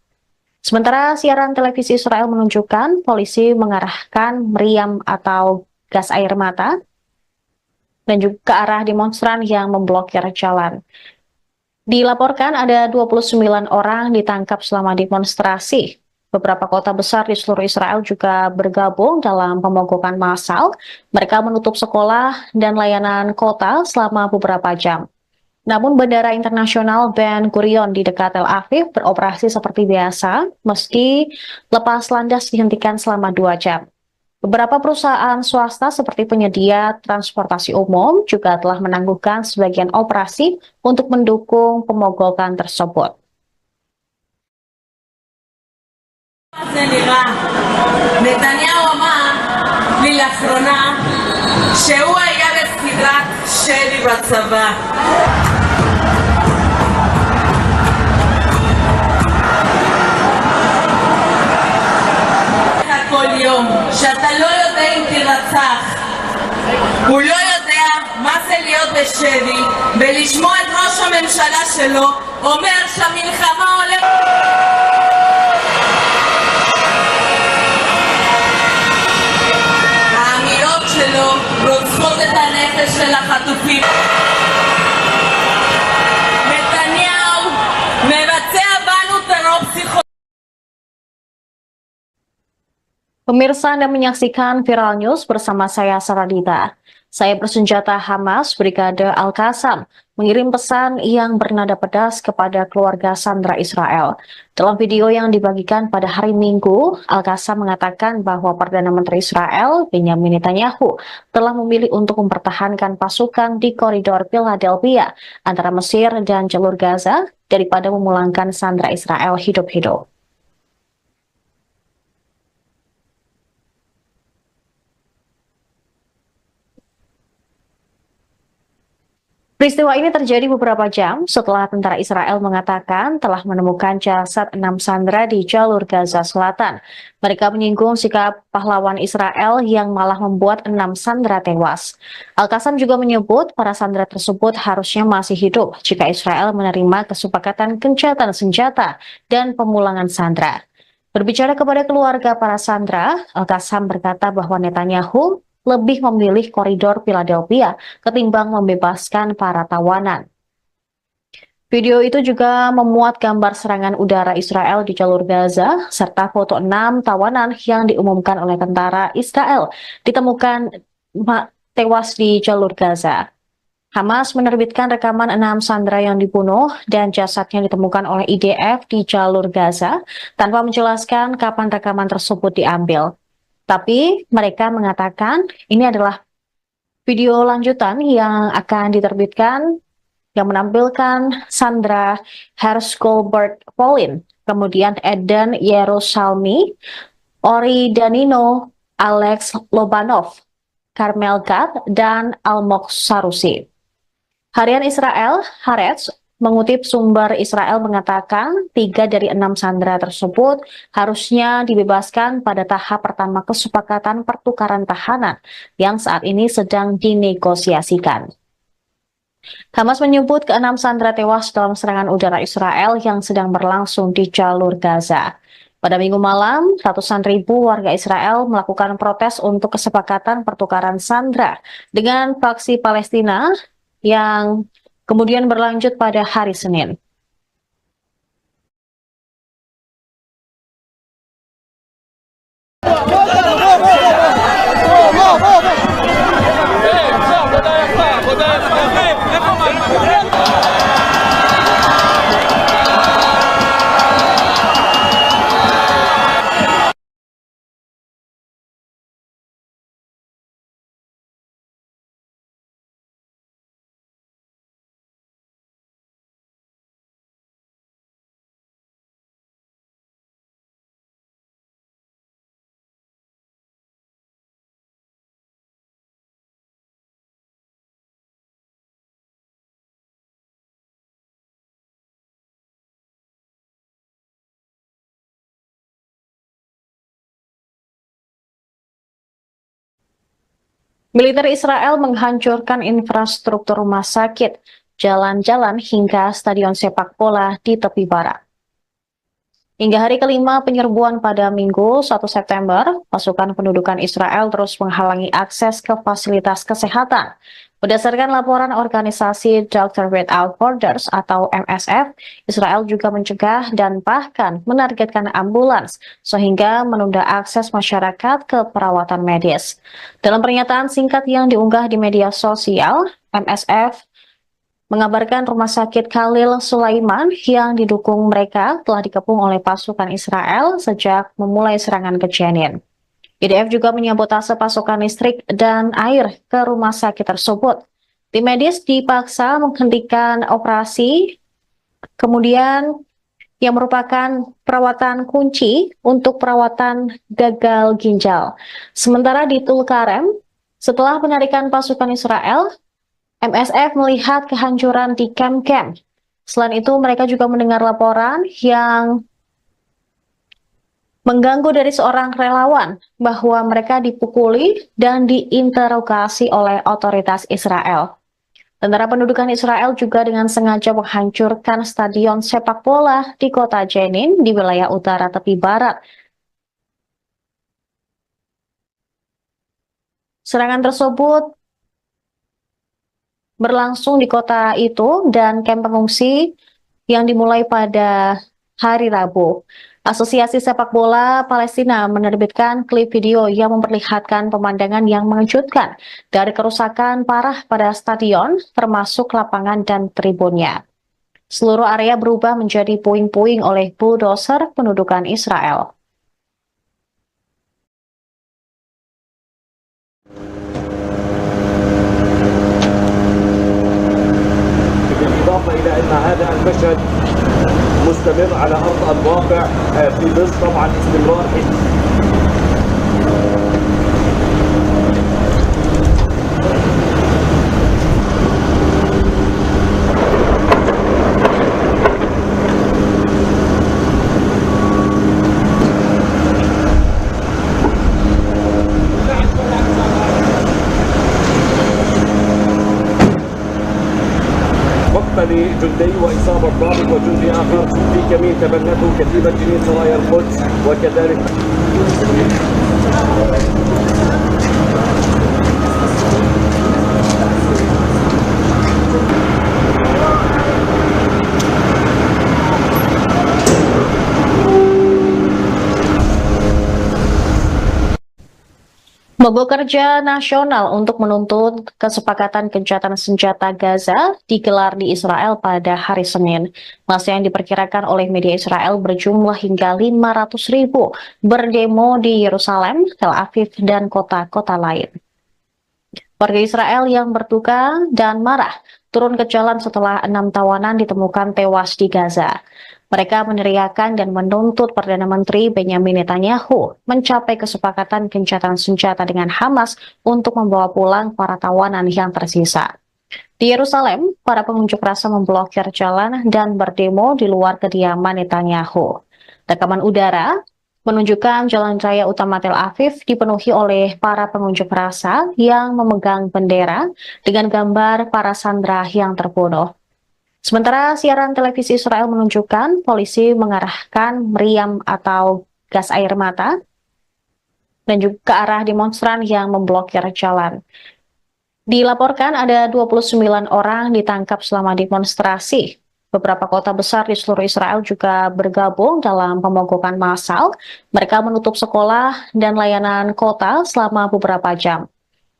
Sementara siaran televisi Israel menunjukkan polisi mengarahkan meriam atau gas air mata dan juga ke arah demonstran yang memblokir jalan. Dilaporkan ada 29 orang ditangkap selama demonstrasi. Beberapa kota besar di seluruh Israel juga bergabung dalam pemogokan massal. Mereka menutup sekolah dan layanan kota selama beberapa jam. Namun Bandara Internasional Ben Gurion di dekat Tel Aviv beroperasi seperti biasa, meski lepas landas dihentikan selama 2 jam. Beberapa perusahaan swasta seperti penyedia transportasi umum juga telah menangguhkan sebagian operasi untuk mendukung pemogokan tersebut. נתניהו אמר לי לאחרונה שהוא היה בסדרת שלי בצבא. כל יום שאתה לא יודע אם תרצח, הוא לא יודע מה זה להיות בשבי ולשמוע את ראש הממשלה שלו אומר שהמלחמה הולכת. האמירות שלו רוצחות את הנפש של החטופים. נתניהו מבצע בנו טרור פסיכולוגי. Pemirsa Anda menyaksikan Viral News bersama saya Saradita. Saya bersenjata Hamas Brigade Al-Qassam mengirim pesan yang bernada pedas kepada keluarga sandera Israel. Dalam video yang dibagikan pada hari Minggu, Al-Qassam mengatakan bahwa Perdana Menteri Israel Benyamin Netanyahu telah memilih untuk mempertahankan pasukan di koridor Philadelphia antara Mesir dan jalur Gaza daripada memulangkan sandera Israel hidup-hidup. Peristiwa ini terjadi beberapa jam setelah tentara Israel mengatakan telah menemukan jasad 6 sandera di jalur Gaza Selatan. Mereka menyinggung sikap pahlawan Israel yang malah membuat 6 sandera tewas. Al-Qassam juga menyebut para sandera tersebut harusnya masih hidup jika Israel menerima kesepakatan gencatan senjata dan pemulangan sandera. Berbicara kepada keluarga para sandera, Al-Qassam berkata bahwa Netanyahu lebih memilih koridor Philadelphia ketimbang membebaskan para tawanan. Video itu juga memuat gambar serangan udara Israel di jalur Gaza, serta foto 6 tawanan yang diumumkan oleh tentara Israel ditemukan tewas di jalur Gaza. Hamas menerbitkan rekaman 6 sandera yang dibunuh dan jasadnya ditemukan oleh IDF di jalur Gaza tanpa menjelaskan kapan rekaman tersebut diambil. Tapi mereka mengatakan ini adalah video lanjutan yang akan diterbitkan yang menampilkan Sandra Hershgolbert Polin, kemudian Eden Yerusalmi, Ori Danino, Alex Lobanov, Carmel Gad, dan Almog Sarusi. Harian Israel, Haaretz, mengutip sumber Israel mengatakan 3 dari 6 sandera tersebut harusnya dibebaskan pada tahap pertama kesepakatan pertukaran tahanan yang saat ini sedang dinegosiasikan. Hamas menyebut keenam sandera tewas dalam serangan udara Israel yang sedang berlangsung di jalur Gaza. Pada Minggu malam, ratusan ribu warga Israel melakukan protes untuk kesepakatan pertukaran sandera dengan faksi Palestina yang kemudian berlanjut pada hari Senin. Militer Israel menghancurkan infrastruktur rumah sakit, jalan-jalan hingga stadion sepak bola di tepi barat. Hingga hari kelima penyerbuan pada Minggu 1 September, pasukan pendudukan Israel terus menghalangi akses ke fasilitas kesehatan. Berdasarkan laporan organisasi Doctors Without Borders atau MSF, Israel juga mencegah dan bahkan menargetkan ambulans sehingga menunda akses masyarakat ke perawatan medis. Dalam pernyataan singkat yang diunggah di media sosial, MSF mengabarkan rumah sakit Khalil Sulaiman yang didukung mereka telah dikepung oleh pasukan Israel sejak memulai serangan ke Jenin. IDF juga menyabotase pasokan listrik dan air ke rumah sakit tersebut. Tim medis dipaksa menghentikan operasi, kemudian yang merupakan perawatan kunci untuk perawatan gagal ginjal. Sementara di Tulkarem, setelah penarikan pasukan Israel, MSF melihat kehancuran di kamp-kamp. Selain itu, mereka juga mendengar laporan yang mengganggu dari seorang relawan bahwa mereka dipukuli dan diinterogasi oleh otoritas Israel. Tentara pendudukan Israel juga dengan sengaja menghancurkan stadion sepak bola di kota Jenin di wilayah utara tepi barat. Serangan tersebut berlangsung di kota itu dan kamp pengungsi yang dimulai pada hari Rabu. Asosiasi Sepak Bola Palestina menerbitkan klip video yang memperlihatkan pemandangan yang mengejutkan dari kerusakan parah pada stadion, termasuk lapangan dan tribunnya. Seluruh area berubah menjadi puing-puing oleh bulldozer pendudukan Israel. بالإضافة إلى أن هذا المشهد مستمر على أرض الواقع في ظل طبعا استمرار لجندي وإصابة ضابط وجندي آخر في كمين تبنته كتيبة جنين سرايا القدس وكذلك Mogok kerja nasional untuk menuntut kesepakatan gencatan senjata Gaza digelar di Israel pada hari Senin. Massa yang diperkirakan oleh media Israel berjumlah hingga 500.000 berdemo di Yerusalem, Tel Aviv, dan kota-kota lain. Warga Israel yang berduka dan marah turun ke jalan setelah 6 tawanan ditemukan tewas di Gaza. Mereka meneriakan dan menuntut Perdana Menteri Benjamin Netanyahu mencapai kesepakatan gencatan senjata dengan Hamas untuk membawa pulang para tawanan yang tersisa. Di Yerusalem, para pengunjuk rasa memblokir jalan dan berdemo di luar kediaman Netanyahu. Rekaman udara menunjukkan jalan raya utama Tel Aviv dipenuhi oleh para pengunjuk rasa yang memegang bendera dengan gambar para sandera yang terbunuh. Sementara siaran televisi Israel menunjukkan polisi mengarahkan meriam atau gas air mata dan juga ke arah demonstran yang memblokir jalan. Dilaporkan ada 29 orang ditangkap selama demonstrasi. Beberapa kota besar di seluruh Israel juga bergabung dalam pemogokan massal. Mereka menutup sekolah dan layanan kota selama beberapa jam.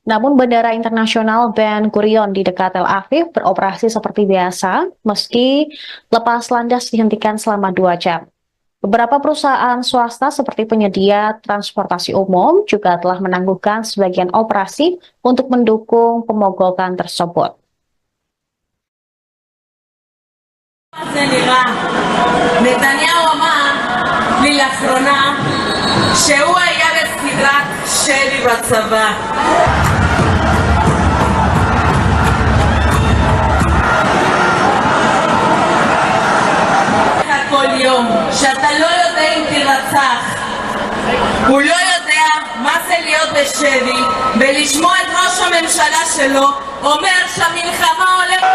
Namun Bandara Internasional Ben Gurion di dekat Tel Aviv beroperasi seperti biasa, meski lepas landas dihentikan selama 2 jam. Beberapa perusahaan swasta seperti penyedia transportasi umum juga telah menangguhkan sebagian operasi untuk mendukung pemogokan tersebut. זה נראה. נתניהו אמר לי לאחרונה שהוא היה בסדרת שלי בצבא. כל יום שאתה לא יודע אם תירצח, הוא לא יודע מה זה להיות בשבי ולשמוע את ראש הממשלה שלו אומר שהמלחמה הולכת.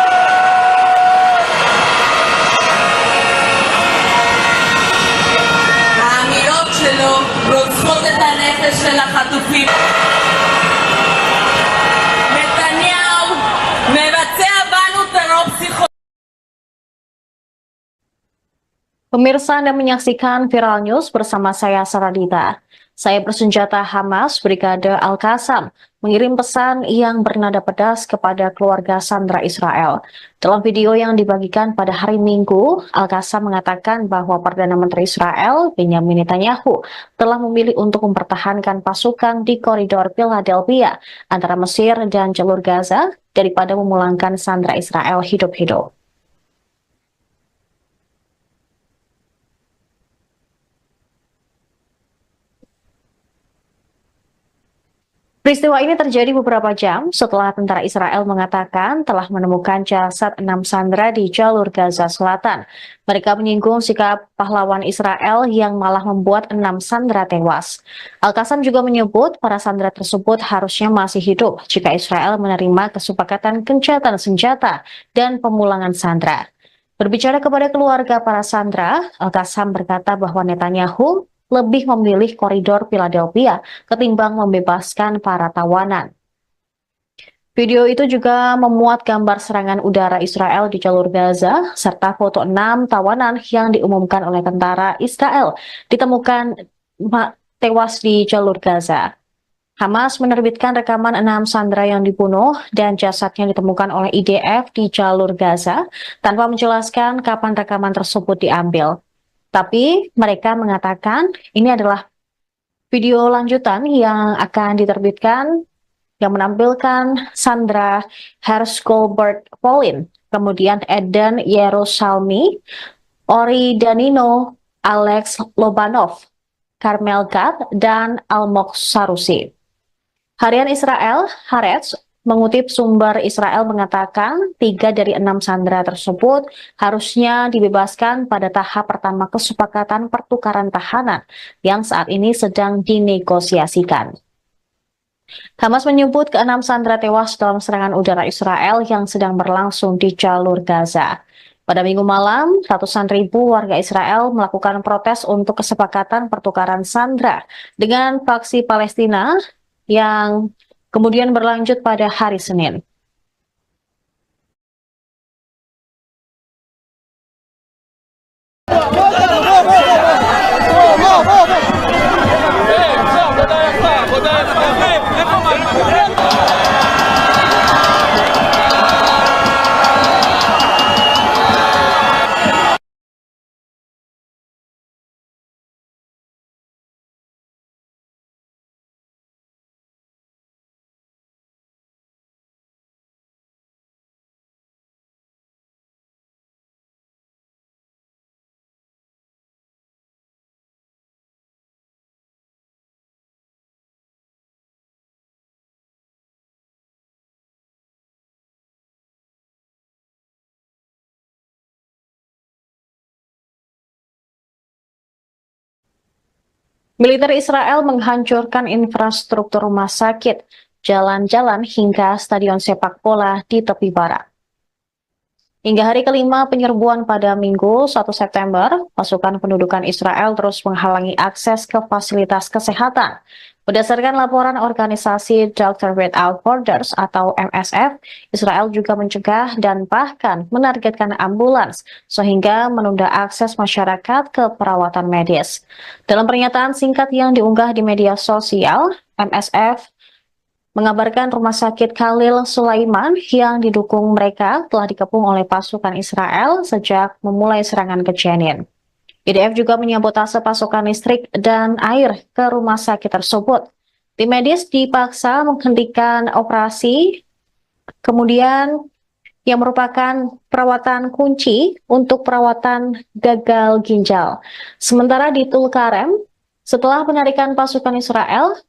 האמירות שלו רוצחות את הנפש של החטופים. נתניהו מבצע בנו טרור פסיכולוגי. Pemirsa Anda menyaksikan Viral News bersama saya Saradita. Saya bersenjata Hamas Brigade Al-Qassam mengirim pesan yang bernada pedas kepada keluarga sandera Israel. Dalam video yang dibagikan pada hari Minggu, Al-Qassam mengatakan bahwa Perdana Menteri Israel, Benjamin Netanyahu, telah memilih untuk mempertahankan pasukan di koridor Philadelphia antara Mesir dan jalur Gaza daripada memulangkan sandera Israel hidup-hidup. Peristiwa ini terjadi beberapa jam setelah tentara Israel mengatakan telah menemukan jasad 6 sandera di jalur Gaza Selatan. Mereka menyinggung sikap pahlawan Israel yang malah membuat 6 sandera tewas. Al-Qassam juga menyebut para sandera tersebut harusnya masih hidup jika Israel menerima kesepakatan gencatan senjata dan pemulangan sandera. Berbicara kepada keluarga para sandera, Al-Qassam berkata bahwa Netanyahu lebih memilih koridor Philadelphia ketimbang membebaskan para tawanan. Video itu juga memuat gambar serangan udara Israel di jalur Gaza, serta foto 6 tawanan yang diumumkan oleh tentara Israel ditemukan tewas di jalur Gaza. Hamas menerbitkan rekaman 6 sandera yang dibunuh dan jasadnya ditemukan oleh IDF di jalur Gaza tanpa menjelaskan kapan rekaman tersebut diambil. Tapi mereka mengatakan ini adalah video lanjutan yang akan diterbitkan yang menampilkan Sandra Hersh-Goldberg Polin, kemudian Eden Yerusalmi, Ori Danino, Alex Lobanov, Carmel Gad, dan Almog Sarusi. Harian Israel, Haaretz, mengutip sumber Israel mengatakan 3 dari 6 sandera tersebut harusnya dibebaskan pada tahap pertama kesepakatan pertukaran tahanan yang saat ini sedang dinegosiasikan. Hamas menyebut ke-6 sandera tewas dalam serangan udara Israel yang sedang berlangsung di jalur Gaza. Pada Minggu malam, ratusan ribu warga Israel melakukan protes untuk kesepakatan pertukaran sandera dengan faksi Palestina yang kemudian berlanjut pada hari Senin. Militer Israel menghancurkan infrastruktur rumah sakit, jalan-jalan hingga stadion sepak bola di tepi barat. Hingga hari kelima penyerbuan pada Minggu 1 September, pasukan pendudukan Israel terus menghalangi akses ke fasilitas kesehatan. Berdasarkan laporan organisasi Doctors Without Borders atau MSF, Israel juga mencegah dan bahkan menargetkan ambulans sehingga menunda akses masyarakat ke perawatan medis. Dalam pernyataan singkat yang diunggah di media sosial, MSF mengabarkan rumah sakit Khalil Sulaiman yang didukung mereka telah dikepung oleh pasukan Israel sejak memulai serangan ke Jenin. IDF juga menyabotase pasokan listrik dan air ke rumah sakit tersebut. Tim medis dipaksa menghentikan operasi, kemudian yang merupakan perawatan kunci untuk perawatan gagal ginjal. Sementara di Tulkarem, setelah penarikan pasukan Israel,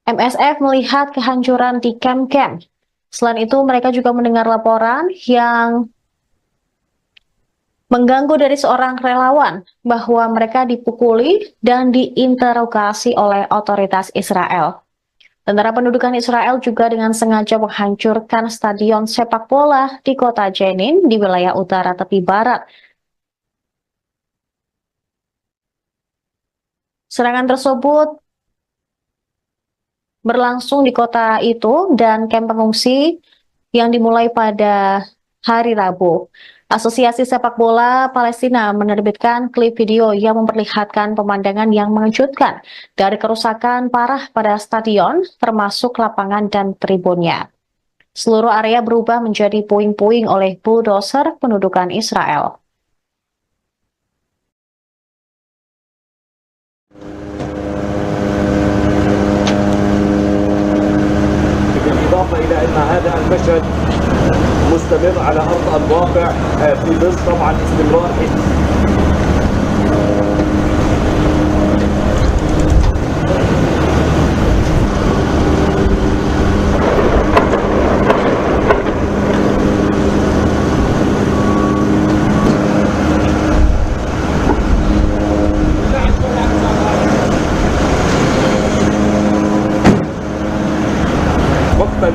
MSF melihat kehancuran di kamp-kamp. Selain itu, mereka juga mendengar laporan yang mengganggu dari seorang relawan bahwa mereka dipukuli dan diinterogasi oleh otoritas Israel. Tentara pendudukan Israel juga dengan sengaja menghancurkan stadion sepak bola di kota Jenin di wilayah utara tepi barat. Serangan tersebut berlangsung di kota itu dan kamp pengungsi yang dimulai pada hari Rabu. Asosiasi Sepak Bola Palestina menerbitkan klip video yang memperlihatkan pemandangan yang mengejutkan dari kerusakan parah pada stadion, termasuk lapangan dan tribunnya. Seluruh area berubah menjadi puing-puing oleh bulldozer pendudukan Israel. بالإضافة إلى أن هذا المشهد مستمر على أرض الواقع في ظل طبعا استمرار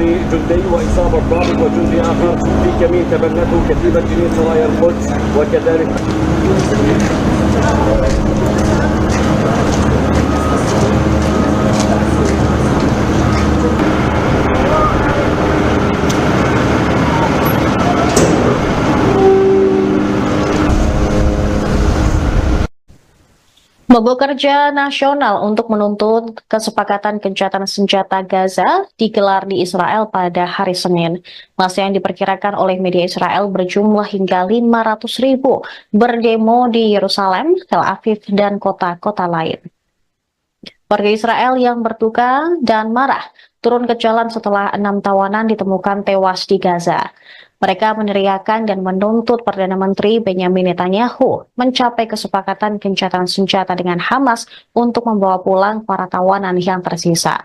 لجندي وإصابة ضابط وجندي آخر في كمين تبنته كتيبة جنين سرايا القدس وكذلك Mogok kerja nasional untuk menuntut kesepakatan gencatan senjata Gaza digelar di Israel pada hari Senin. Massa yang diperkirakan oleh media Israel berjumlah hingga 500.000 berdemo di Yerusalem, Tel Aviv, dan kota-kota lain. Warga Israel yang berduka dan marah turun ke jalan setelah 6 tawanan ditemukan tewas di Gaza. Mereka meneriakan dan menuntut Perdana Menteri Benjamin Netanyahu mencapai kesepakatan gencatan senjata dengan Hamas untuk membawa pulang para tawanan yang tersisa.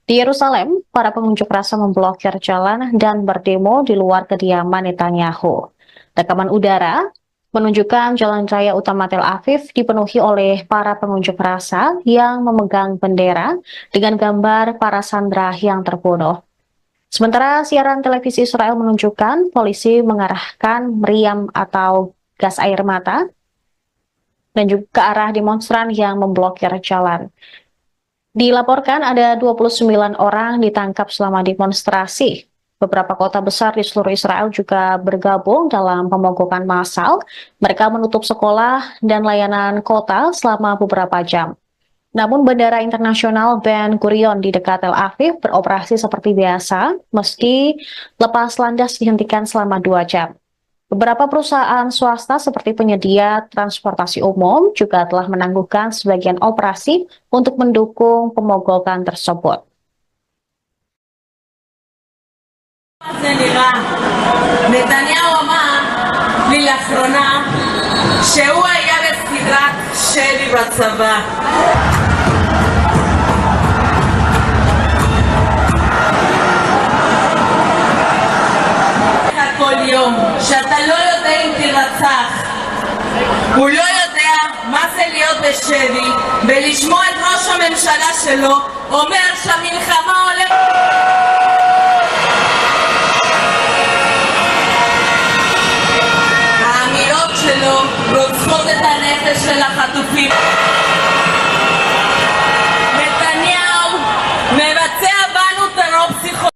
Di Yerusalem, para pengunjuk rasa memblokir jalan dan berdemo di luar kediaman Netanyahu. Rekaman udara menunjukkan jalan raya utama Tel Aviv dipenuhi oleh para pengunjuk rasa yang memegang bendera dengan gambar para sandera yang terbunuh. Sementara siaran televisi Israel menunjukkan polisi mengarahkan meriam atau gas air mata dan juga ke arah demonstran yang memblokir jalan. Dilaporkan ada 29 orang ditangkap selama demonstrasi. Beberapa kota besar di seluruh Israel juga bergabung dalam pemogokan massal. Mereka menutup sekolah dan layanan kota selama beberapa jam. Namun Bandara Internasional Ben Gurion di dekat Tel Aviv beroperasi seperti biasa, meski lepas landas dihentikan selama 2 jam. Beberapa perusahaan swasta seperti penyedia transportasi umum juga telah menangguhkan sebagian operasi untuk mendukung pemogokan tersebut. נתניהו אמר לי לאחרונה שהוא היה בסדרת שלי בצבא. כל יום שאתה לא יודע אם תרצח, הוא לא יודע מה זה להיות בשבי ולשמוע את ראש הממשלה שלו אומר שהמלחמה הולכת... האמירות שלו רוצחות את הנפש של החטופים. נתניהו מבצע בנו טרור פסיכולוגי.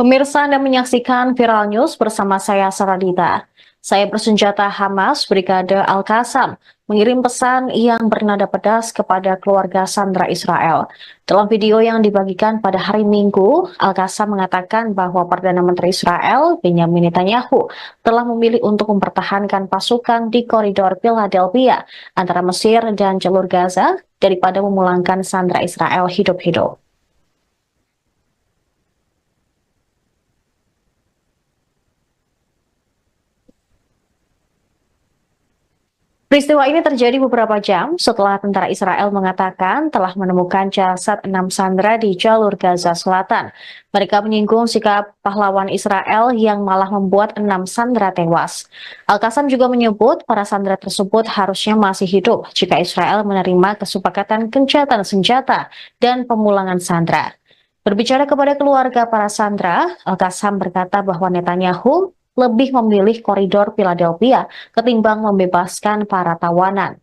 Pemirsa, Anda menyaksikan Viral News bersama saya Saradita. Saya bersenjata Hamas Brigade Al-Qassam mengirim pesan yang bernada pedas kepada keluarga sandera Israel. Dalam video yang dibagikan pada hari Minggu, Al-Qassam mengatakan bahwa Perdana Menteri Israel, Benjamin Netanyahu, telah memilih untuk mempertahankan pasukan di koridor Philadelphia antara Mesir dan jalur Gaza daripada memulangkan sandera Israel hidup-hidup. Peristiwa ini terjadi beberapa jam setelah tentara Israel mengatakan telah menemukan jasad 6 sandera di jalur Gaza Selatan. Mereka menyinggung sikap pahlawan Israel yang malah membuat 6 sandera tewas. Al-Qassam juga menyebut para sandera tersebut harusnya masih hidup jika Israel menerima kesepakatan gencatan senjata dan pemulangan sandera. Berbicara kepada keluarga para sandera, Al-Qassam berkata bahwa Netanyahu lebih memilih koridor Philadelphia ketimbang membebaskan para tawanan.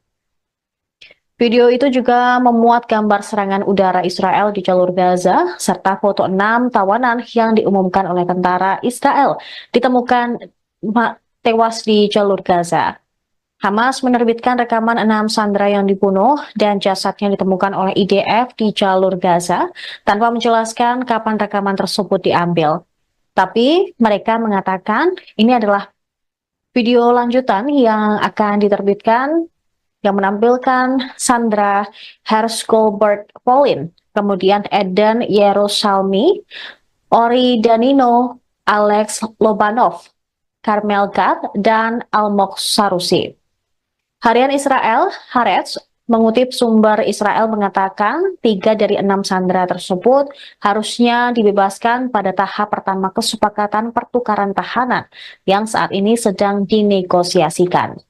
Video itu juga memuat gambar serangan udara Israel di jalur Gaza, serta foto 6 tawanan yang diumumkan oleh tentara Israel ditemukan tewas di jalur Gaza. Hamas menerbitkan rekaman 6 sandera yang dibunuh dan jasadnya ditemukan oleh IDF di jalur Gaza tanpa menjelaskan kapan rekaman tersebut diambil. Tapi mereka mengatakan ini adalah video lanjutan yang akan diterbitkan yang menampilkan Sandra Hershgolbert Polin, kemudian Eden Yerusalmi, Ori Danino, Alex Lobanov, Carmel Gad, dan Almog Sarusi. Harian Israel, Haaretz, mengutip sumber Israel mengatakan 3 dari 6 sandera tersebut harusnya dibebaskan pada tahap pertama kesepakatan pertukaran tahanan yang saat ini sedang dinegosiasikan.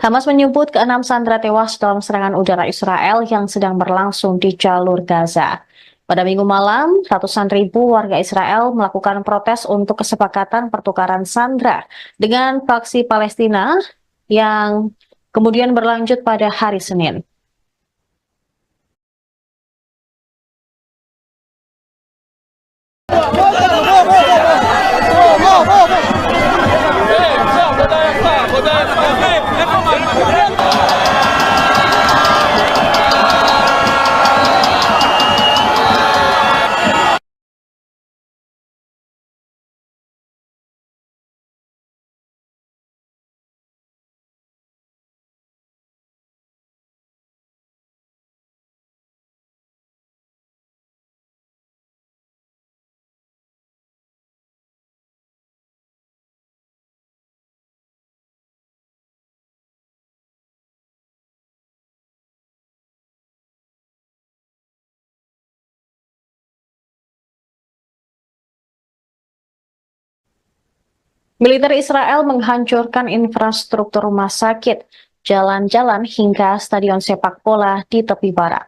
Hamas menyebut ke-6 sandera tewas dalam serangan udara Israel yang sedang berlangsung di jalur Gaza. Pada Minggu malam, ratusan ribu warga Israel melakukan protes untuk kesepakatan pertukaran sandera dengan faksi Palestina yang kemudian berlanjut pada hari Senin. Militer Israel menghancurkan infrastruktur rumah sakit, jalan-jalan hingga stadion sepak bola di tepi barat.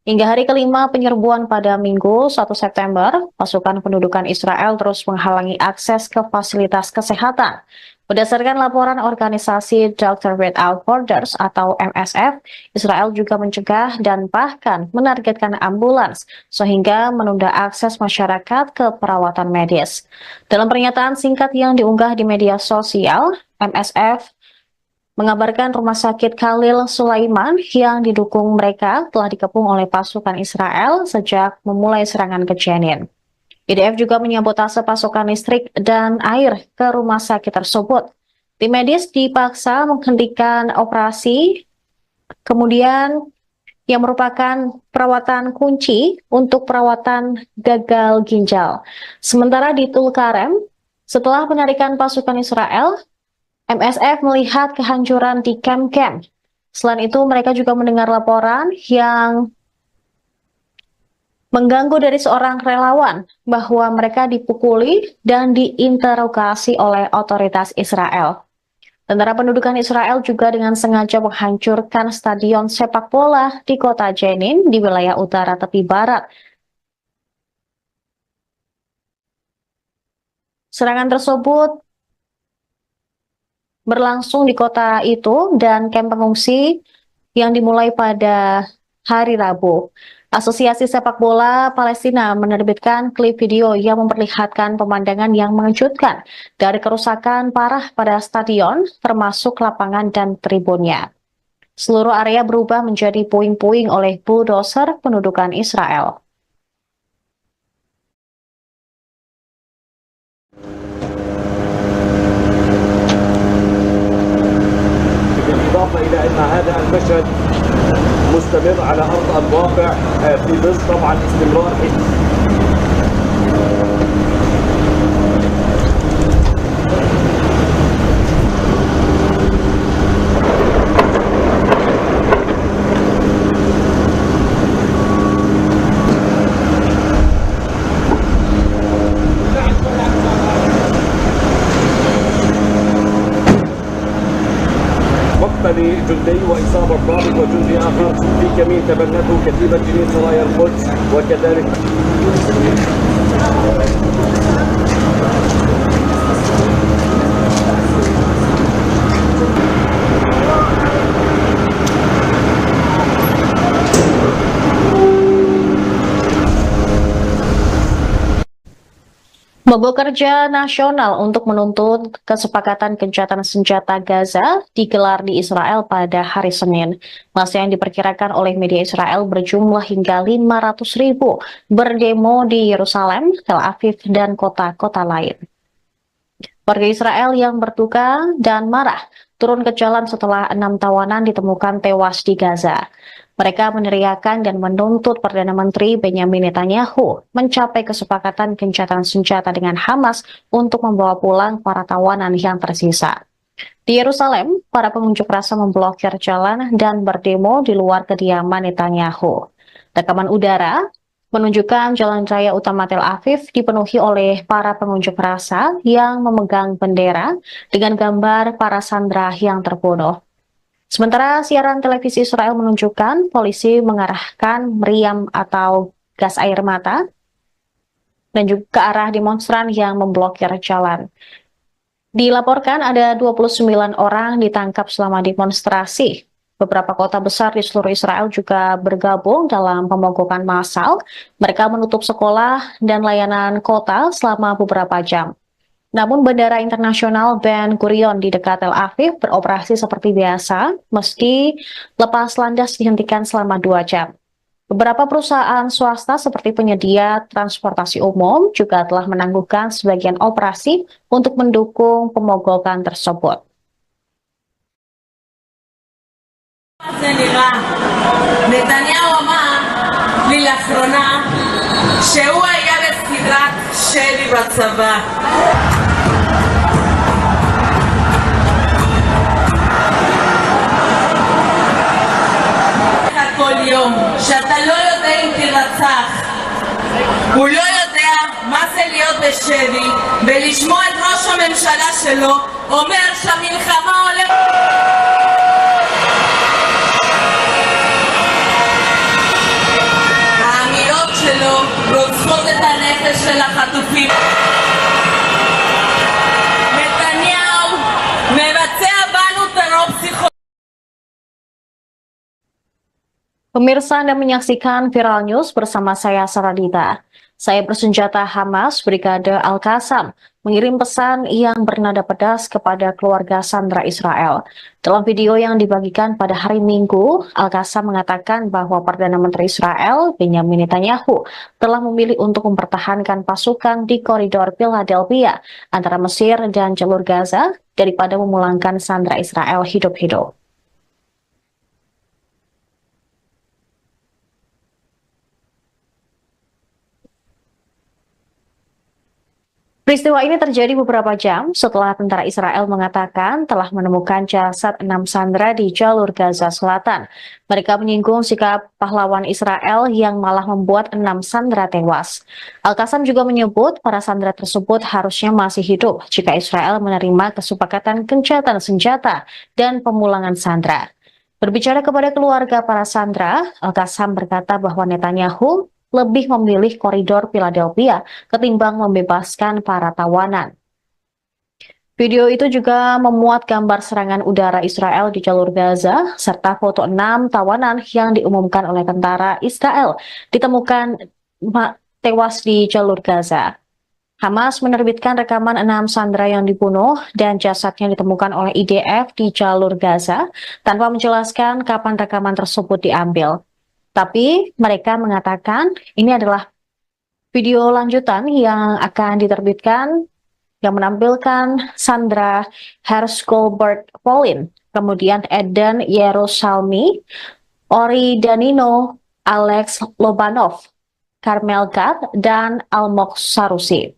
Hingga hari kelima penyerbuan pada Minggu 1 September, pasukan pendudukan Israel terus menghalangi akses ke fasilitas kesehatan. Berdasarkan laporan organisasi Doctors Without Borders atau MSF, Israel juga mencegah dan bahkan menargetkan ambulans sehingga menunda akses masyarakat ke perawatan medis. Dalam pernyataan singkat yang diunggah di media sosial, MSF mengabarkan rumah sakit Khalil Sulaiman yang didukung mereka telah dikepung oleh pasukan Israel sejak memulai serangan ke Jenin. IDF juga menyabotase pasokan listrik dan air ke rumah sakit tersebut. Tim medis dipaksa menghentikan operasi, kemudian yang merupakan perawatan kunci untuk perawatan gagal ginjal. Sementara di Tulkarem, setelah penarikan pasukan Israel, MSF melihat kehancuran di kamp-kamp. Selain itu, mereka juga mendengar laporan yang mengganggu dari seorang relawan bahwa mereka dipukuli dan diinterogasi oleh otoritas Israel. Tentara pendudukan Israel juga dengan sengaja menghancurkan stadion sepak bola di kota Jenin di wilayah utara tepi barat. Serangan tersebut berlangsung di kota itu dan kamp pengungsi yang dimulai pada hari Rabu. Asosiasi Sepak Bola Palestina menerbitkan klip video yang memperlihatkan pemandangan yang mengejutkan dari kerusakan parah pada stadion, termasuk lapangan dan tribunnya. Seluruh area berubah menjadi puing-puing oleh bulldozer pendudukan Israel. بالإضافة إلى أن هذا المشهد مستمر على أرض الواقع في ظل طبعا استمرار مقتل جندي وإصابة ضابط وجندي آخر في كمين تبنته كتيبة جنين سرايا القدس وكذلك Mogok kerja nasional untuk menuntut kesepakatan gencatan senjata Gaza digelar di Israel pada hari Senin. Masa yang diperkirakan oleh media Israel berjumlah hingga 500.000 berdemo di Yerusalem, Tel Aviv, dan kota-kota lain. Warga Israel yang berduka dan marah turun ke jalan setelah 6 tawanan ditemukan tewas di Gaza. Mereka meneriakan dan menuntut Perdana Menteri Benyamin Netanyahu mencapai kesepakatan gencatan senjata dengan Hamas untuk membawa pulang para tawanan yang tersisa. Di Yerusalem, para pengunjuk rasa memblokir jalan dan berdemo di luar kediaman Netanyahu. Rekaman udara menunjukkan jalan raya utama Tel Aviv dipenuhi oleh para pengunjuk rasa yang memegang bendera dengan gambar para sandera yang terbunuh. Sementara siaran televisi Israel menunjukkan polisi mengarahkan meriam atau gas air mata dan juga ke arah demonstran yang memblokir jalan. Dilaporkan ada 29 orang ditangkap selama demonstrasi. Beberapa kota besar di seluruh Israel juga bergabung dalam pemogokan massal. Mereka menutup sekolah dan layanan kota selama beberapa jam. Namun Bandara Internasional Ben Gurion di dekat Tel Aviv beroperasi seperti biasa, meski lepas landas dihentikan selama 2 jam. Beberapa perusahaan swasta seperti penyedia transportasi umum juga telah menangguhkan sebagian operasi untuk mendukung pemogokan tersebut. נתניהו אמר לי לאחרונה שהוא היה בסדרת שלי בצבא. כל יום שאתה לא יודע אם תירצח, הוא לא יודע מה זה להיות בשבי ולשמוע את ראש הממשלה שלו אומר שהמלחמה הולכת. האמירות שלו רוצחות את הנפש של החטופים. נתניהו מבצע בנו טרור פסיכולוגי. Pemirsa Anda menyaksikan Viral News bersama saya Saradita. Saya bersenjata Hamas Brigade Al-Qassam mengirim pesan yang bernada pedas kepada keluarga sandera Israel. Dalam video yang dibagikan pada hari Minggu, Al-Qassam mengatakan bahwa Perdana Menteri Israel Benyamin Netanyahu telah memilih untuk mempertahankan pasukan di koridor Philadelphia antara Mesir dan jalur Gaza daripada memulangkan sandera Israel hidup-hidup. Peristiwa ini terjadi beberapa jam setelah tentara Israel mengatakan telah menemukan jasad 6 sandera di jalur Gaza Selatan. Mereka menyinggung sikap pahlawan Israel yang malah membuat 6 sandera tewas. Al-Qassam juga menyebut para sandera tersebut harusnya masih hidup jika Israel menerima kesepakatan gencatan senjata dan pemulangan sandera. Berbicara kepada keluarga para sandera, Al-Qassam berkata bahwa Netanyahu lebih memilih koridor Philadelphia ketimbang membebaskan para tawanan. Video itu juga memuat gambar serangan udara Israel di jalur Gaza, serta foto 6 tawanan yang diumumkan oleh tentara Israel ditemukan tewas di jalur Gaza. Hamas menerbitkan rekaman 6 sandera yang dibunuh dan jasadnya ditemukan oleh IDF di jalur Gaza tanpa menjelaskan kapan rekaman tersebut diambil. Tapi mereka mengatakan ini adalah video lanjutan yang akan diterbitkan yang menampilkan Sandra Hersh-Goldberg Polin, kemudian Eden Yerusalmi, Ori Danino, Alex Lobanov, Carmel Gad, dan Almog Sarusi.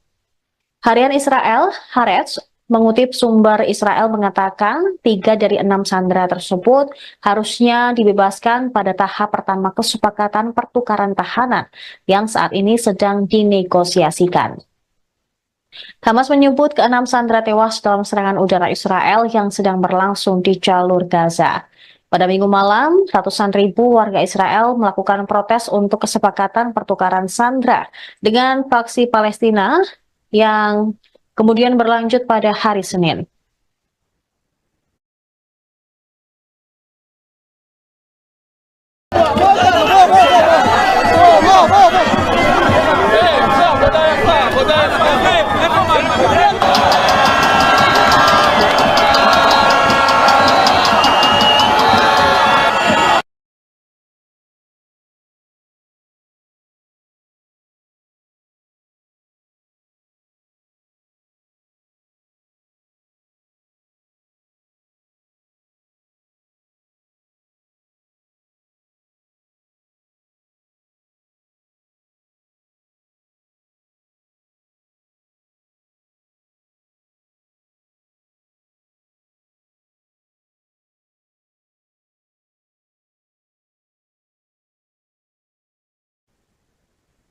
Harian Israel, Haaretz, mengutip sumber Israel mengatakan 3 dari 6 sandera tersebut harusnya dibebaskan pada tahap pertama kesepakatan pertukaran tahanan yang saat ini sedang dinegosiasikan. Hamas menyebut ke-6 sandera tewas dalam serangan udara Israel yang sedang berlangsung di jalur Gaza. Pada Minggu malam, ratusan ribu warga Israel melakukan protes untuk kesepakatan pertukaran sandera dengan faksi Palestina yang kemudian berlanjut pada hari Senin.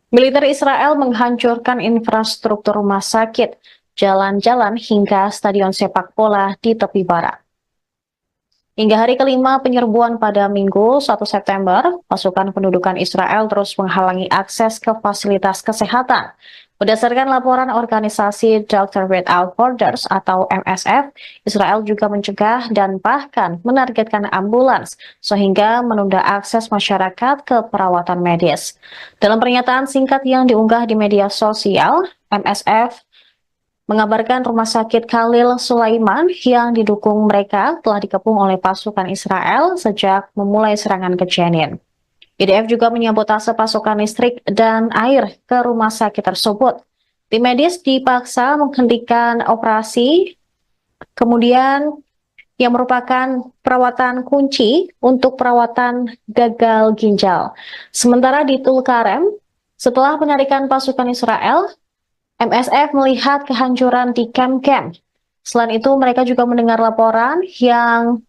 Militer Israel menghancurkan infrastruktur rumah sakit, jalan-jalan hingga stadion sepak bola di tepi barat. Hingga hari kelima penyerbuan pada Minggu 1 September, pasukan pendudukan Israel terus menghalangi akses ke fasilitas kesehatan. Berdasarkan laporan organisasi Doctors Without Borders atau MSF, Israel juga mencegah dan bahkan menargetkan ambulans sehingga menunda akses masyarakat ke perawatan medis. Dalam pernyataan singkat yang diunggah di media sosial, MSF mengabarkan rumah sakit Khalil Sulaiman yang didukung mereka telah dikepung oleh pasukan Israel sejak memulai serangan ke Jenin. IDF juga menyabotase pasokan listrik dan air ke rumah sakit tersebut. Tim medis dipaksa menghentikan operasi, kemudian yang merupakan perawatan kunci untuk perawatan gagal ginjal. Sementara di Tulkarem, setelah penarikan pasukan Israel, MSF melihat kehancuran di kamp-kamp. Selain itu, mereka juga mendengar laporan yang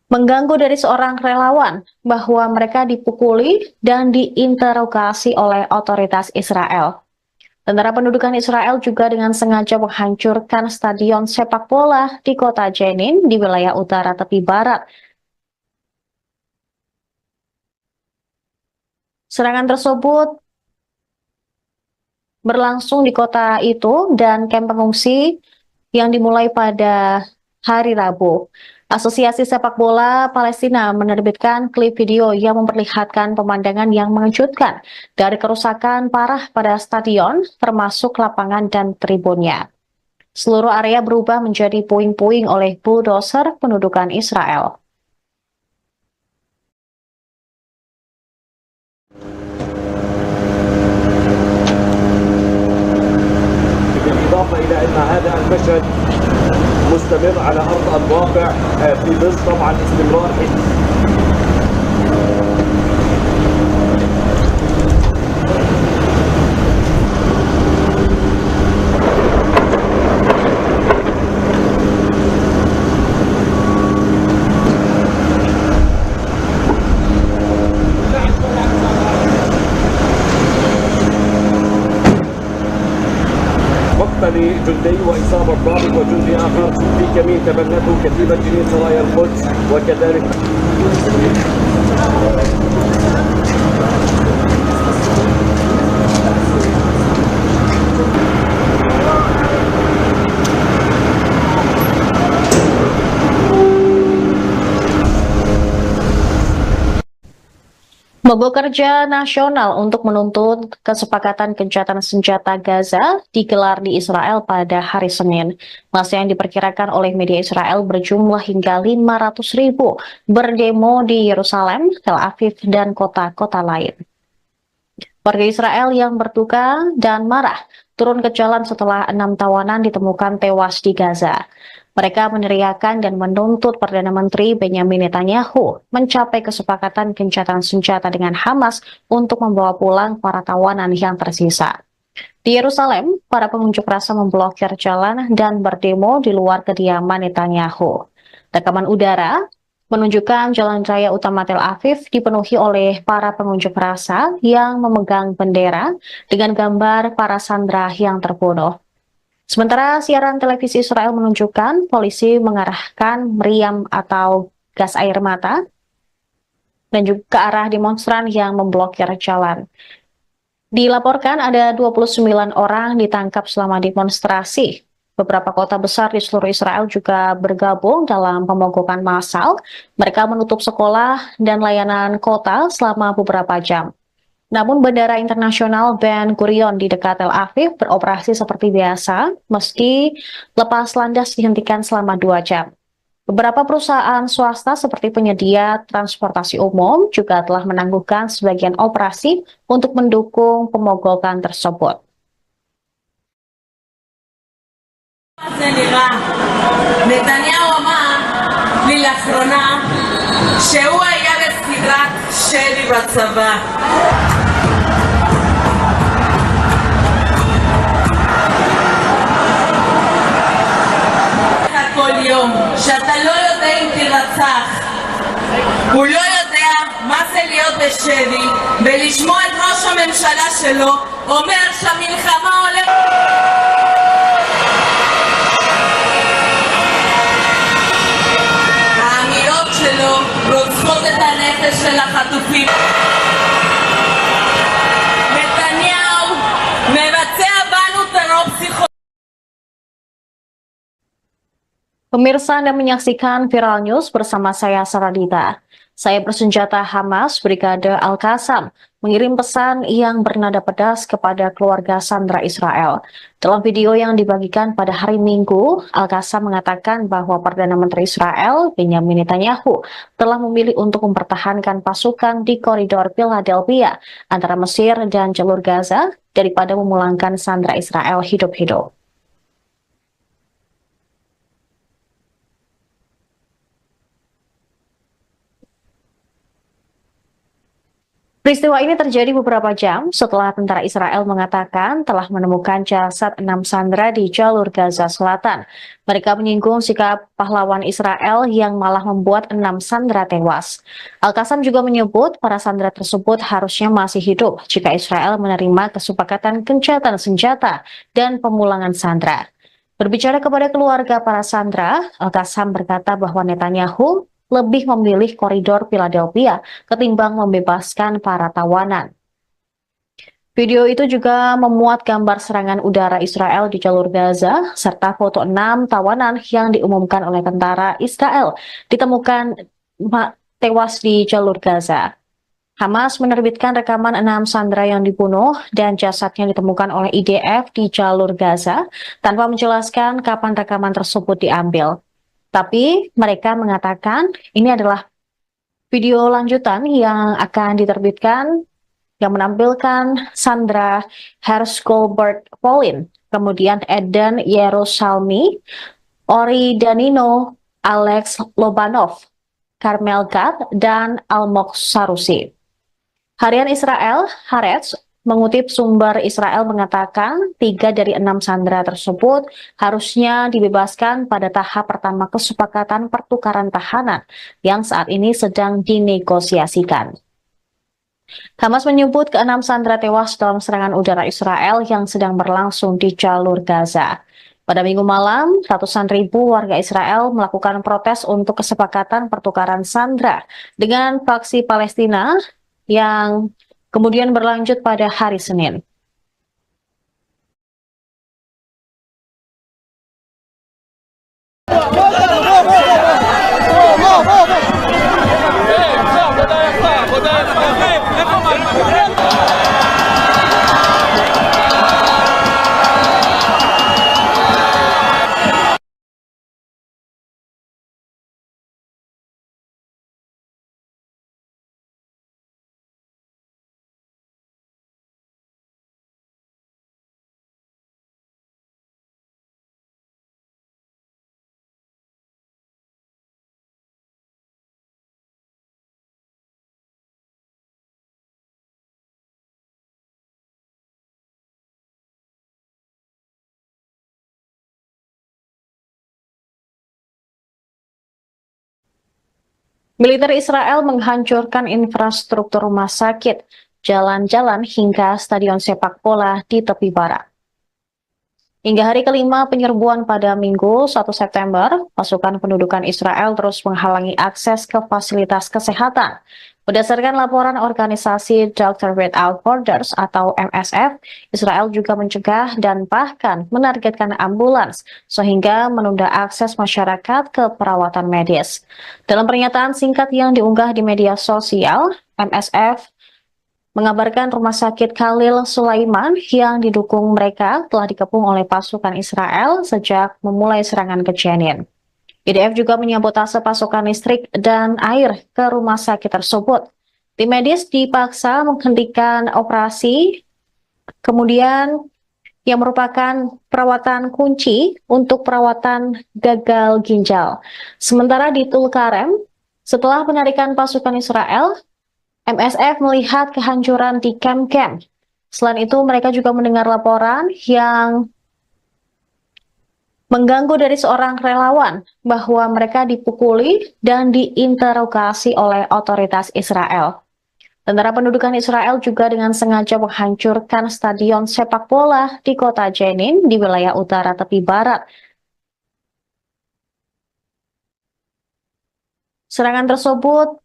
mengganggu dari seorang relawan bahwa mereka dipukuli dan diinterogasi oleh otoritas Israel. Tentara pendudukan Israel juga dengan sengaja menghancurkan stadion sepak bola di kota Jenin di wilayah utara tepi barat. Serangan tersebut berlangsung di kota itu dan kamp pengungsi yang dimulai pada hari Rabu. Asosiasi Sepak Bola Palestina menerbitkan klip video yang memperlihatkan pemandangan yang mengejutkan dari kerusakan parah pada stadion, termasuk lapangan dan tribunnya. Seluruh area berubah menjadi puing-puing oleh bulldozer pendudukan Israel. بالإضافة إلى أن هذا المشهد مستمر على أرض الواقع في ظل طبعا استمرار جندي وإصابة ضابط وجندي آخر في كمين تبنته كتيبة جنين سرايا القدس وكذلك Mogok kerja nasional untuk menuntut kesepakatan gencatan senjata Gaza digelar di Israel pada hari Senin. Masa yang diperkirakan oleh media Israel berjumlah hingga 500.000 berdemo di Yerusalem, Tel Aviv, dan kota-kota lain. Warga Israel yang berduka dan marah turun ke jalan setelah 6 tawanan ditemukan tewas di Gaza. Mereka meneriakan dan menuntut Perdana Menteri Benyamin Netanyahu mencapai kesepakatan gencatan senjata dengan Hamas untuk membawa pulang para tawanan yang tersisa. Di Yerusalem, para pengunjuk rasa memblokir jalan dan berdemo di luar kediaman Netanyahu. Rekaman udara menunjukkan jalan raya utama Tel Aviv dipenuhi oleh para pengunjuk rasa yang memegang bendera dengan gambar para sandera yang terbunuh. Sementara siaran televisi Israel menunjukkan polisi mengarahkan meriam atau gas air mata dan juga ke arah demonstran yang memblokir jalan. Dilaporkan ada 29 orang ditangkap selama demonstrasi. Beberapa kota besar di seluruh Israel juga bergabung dalam pemogokan massal. Mereka menutup sekolah dan layanan kota selama beberapa jam. Namun Bandara Internasional Ben Gurion di dekat Tel Aviv beroperasi seperti biasa, meski lepas landas dihentikan selama 2 jam. Beberapa perusahaan swasta seperti penyedia transportasi umum juga telah menangguhkan sebagian operasi untuk mendukung pemogokan tersebut. נתניהו אמר לי לאחרונה שהוא היה בסדרת שלי בצבא. כל יום שאתה לא יודע אם תרצח, הוא לא יודע מה זה להיות בשבי ולשמוע את ראש הממשלה שלו אומר שהמלחמה הולכת. האמירות שלו רוצחות את הנפש של החטופים. נתניהו מבצע בנו טרור פסיכולוגי. Pemirsa Anda menyaksikan Viral News bersama saya Saradita. Saya bersenjata Hamas Brigade Al-Qassam mengirim pesan yang bernada pedas kepada keluarga sandera Israel. Dalam video yang dibagikan pada hari Minggu, Al-Qassam mengatakan bahwa Perdana Menteri Israel Benyamin Netanyahu telah memilih untuk mempertahankan pasukan di koridor Philadelphia antara Mesir dan jalur Gaza daripada memulangkan sandera Israel hidup-hidup. Peristiwa ini terjadi beberapa jam setelah tentara Israel mengatakan telah menemukan jasad 6 sandera di jalur Gaza Selatan. Mereka menyinggung sikap pahlawan Israel yang malah membuat 6 sandera tewas. Al-Qassam juga menyebut para sandera tersebut harusnya masih hidup jika Israel menerima kesepakatan gencatan senjata dan pemulangan sandera. Berbicara kepada keluarga para sandera, Al-Qassam berkata bahwa Netanyahu lebih memilih koridor Philadelphia ketimbang membebaskan para tawanan. Video itu juga memuat gambar serangan udara Israel di jalur Gaza, serta foto 6 tawanan yang diumumkan oleh tentara Israel ditemukan tewas di jalur Gaza. Hamas menerbitkan rekaman 6 sandera yang dibunuh dan jasadnya ditemukan oleh IDF di jalur Gaza tanpa menjelaskan kapan rekaman tersebut diambil. Tapi mereka mengatakan ini adalah video lanjutan yang akan diterbitkan yang menampilkan Sandra Hershgolbert Polin, kemudian Eden Yerusalmi, Ori Danino, Alex Lobanov, Carmel Gad, dan Almog Sarusi. Harian Israel, Haaretz, mengutip sumber Israel mengatakan 3 dari 6 sandera tersebut harusnya dibebaskan pada tahap pertama kesepakatan pertukaran tahanan yang saat ini sedang dinegosiasikan. Hamas menyebut ke-6 sandera tewas dalam serangan udara Israel yang sedang berlangsung di jalur Gaza. Pada Minggu malam, ratusan ribu warga Israel melakukan protes untuk kesepakatan pertukaran sandera dengan faksi Palestina yang kemudian berlanjut pada hari Senin. Militer Israel menghancurkan infrastruktur rumah sakit, jalan-jalan hingga stadion sepak bola di tepi barat. Hingga hari kelima penyerbuan pada Minggu 1 September, pasukan pendudukan Israel terus menghalangi akses ke fasilitas kesehatan. Berdasarkan laporan organisasi Doctors Without Borders atau MSF, Israel juga mencegah dan bahkan menargetkan ambulans sehingga menunda akses masyarakat ke perawatan medis. Dalam pernyataan singkat yang diunggah di media sosial, MSF mengabarkan rumah sakit Khalil Sulaiman yang didukung mereka telah dikepung oleh pasukan Israel sejak memulai serangan ke Jenin. IDF juga menyabotase pasokan listrik dan air ke rumah sakit tersebut. Tim medis dipaksa menghentikan operasi, kemudian yang merupakan perawatan kunci untuk perawatan gagal ginjal. Sementara di Tulkarem, setelah penarikan pasukan Israel, MSF melihat kehancuran di kamp-kamp. Selain itu, mereka juga mendengar laporan yang mengganggu dari seorang relawan bahwa mereka dipukuli dan diinterogasi oleh otoritas Israel. Tentara pendudukan Israel juga dengan sengaja menghancurkan stadion sepak bola di kota Jenin di wilayah utara tepi barat. Serangan tersebut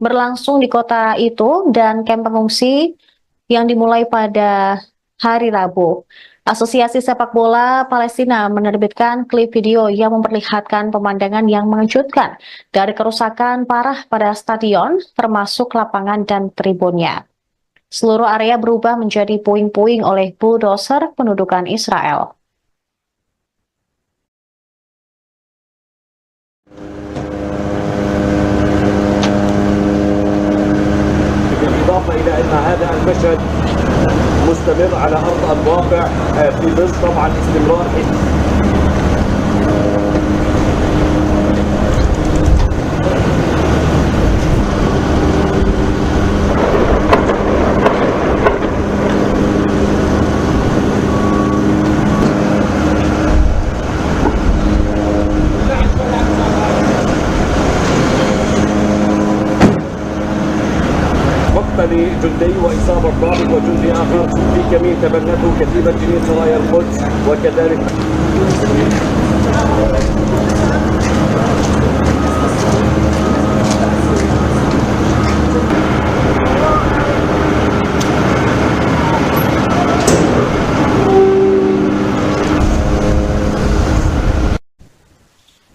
berlangsung di kota itu dan kamp pengungsi yang dimulai pada hari Rabu. Asosiasi Sepak Bola Palestina menerbitkan klip video yang memperlihatkan pemandangan yang mengejutkan dari kerusakan parah pada stadion, termasuk lapangan dan tribunnya. Seluruh area berubah menjadi puing-puing oleh bulldozer pendudukan Israel. بالإضافة إلى أن هذا المشهد مستمر على أرض الواقع في ظل طبعا استمرار مقتل جندي وإصابة ضابط وجندي آخر في كمين تبنته كتيبة جنين سرايا القدس وكذلك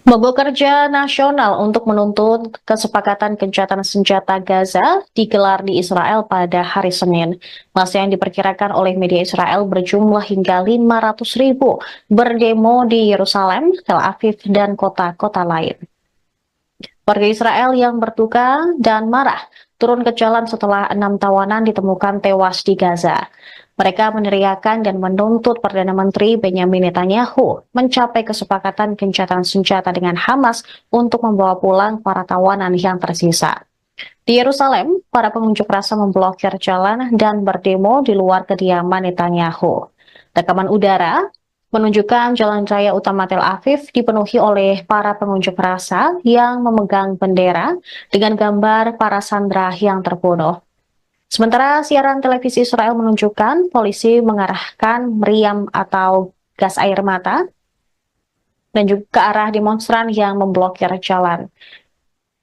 Mogok kerja nasional untuk menuntut kesepakatan gencatan senjata Gaza digelar di Israel pada hari Senin. Massa yang diperkirakan oleh media Israel berjumlah hingga 500.000 berdemo di Yerusalem, Tel Aviv, dan kota-kota lain. Warga Israel yang berduka dan marah turun ke jalan setelah 6 tawanan ditemukan tewas di Gaza. Mereka meneriakan dan menuntut Perdana Menteri Benjamin Netanyahu mencapai kesepakatan gencatan senjata dengan Hamas untuk membawa pulang para tawanan yang tersisa. Di Yerusalem, para pengunjuk rasa memblokir jalan dan berdemo di luar kediaman Netanyahu. Rekaman udara menunjukkan jalan raya utama Tel Aviv dipenuhi oleh para pengunjuk rasa yang memegang bendera dengan gambar para sandera yang terbunuh. Sementara siaran televisi Israel menunjukkan polisi mengarahkan meriam atau gas air mata, dan juga ke arah demonstran yang memblokir jalan.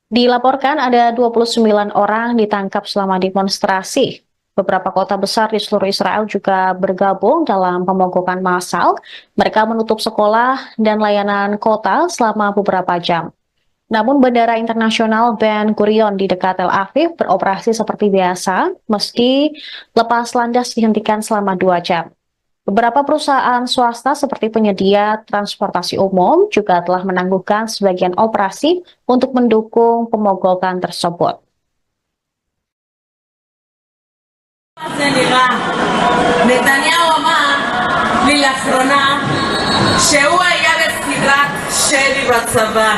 Dilaporkan ada 29 orang ditangkap selama demonstrasi. Beberapa kota besar di seluruh Israel juga bergabung dalam pemogokan massal. Mereka menutup sekolah dan layanan kota selama beberapa jam. Namun Bandara Internasional Ben Gurion di dekat Tel Aviv beroperasi seperti biasa, meski lepas landas dihentikan selama 2 jam. Beberapa perusahaan swasta seperti penyedia transportasi umum juga telah menangguhkan sebagian operasi untuk mendukung pemogokan tersebut. זה נראה. נתניהו אמר לי לאחרונה שהוא היה בסדרת שלי בצבא.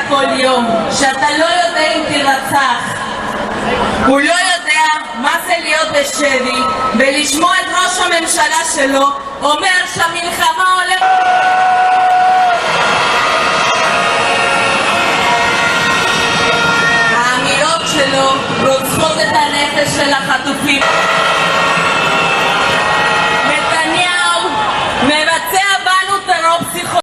כל יום שאתה לא יודע אם תרצח, הוא לא יודע מה זה להיות בשבי ולשמוע את ראש הממשלה שלו אומר שהמלחמה הולכת. האמירות שלו רוצחות את הנפש של החטופים. נתניהו מבצע בנו טרור פסיכולוגי.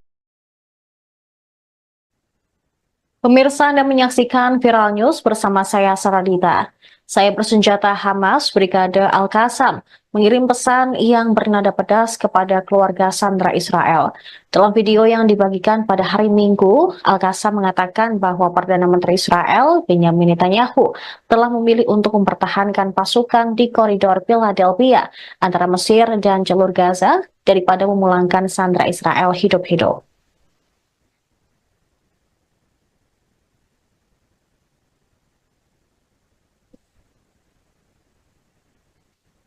Pemirsa Anda menyaksikan Viral News bersama saya Saradita. Saya bersenjata Hamas Brigade Al-Qassam mengirim pesan yang bernada pedas kepada keluarga sandera Israel. Dalam video yang dibagikan pada hari Minggu, Al-Qassam mengatakan bahwa Perdana Menteri Israel, Benjamin Netanyahu, telah memilih untuk mempertahankan pasukan di koridor Philadelphia antara Mesir dan jalur Gaza daripada memulangkan sandera Israel hidup-hidup.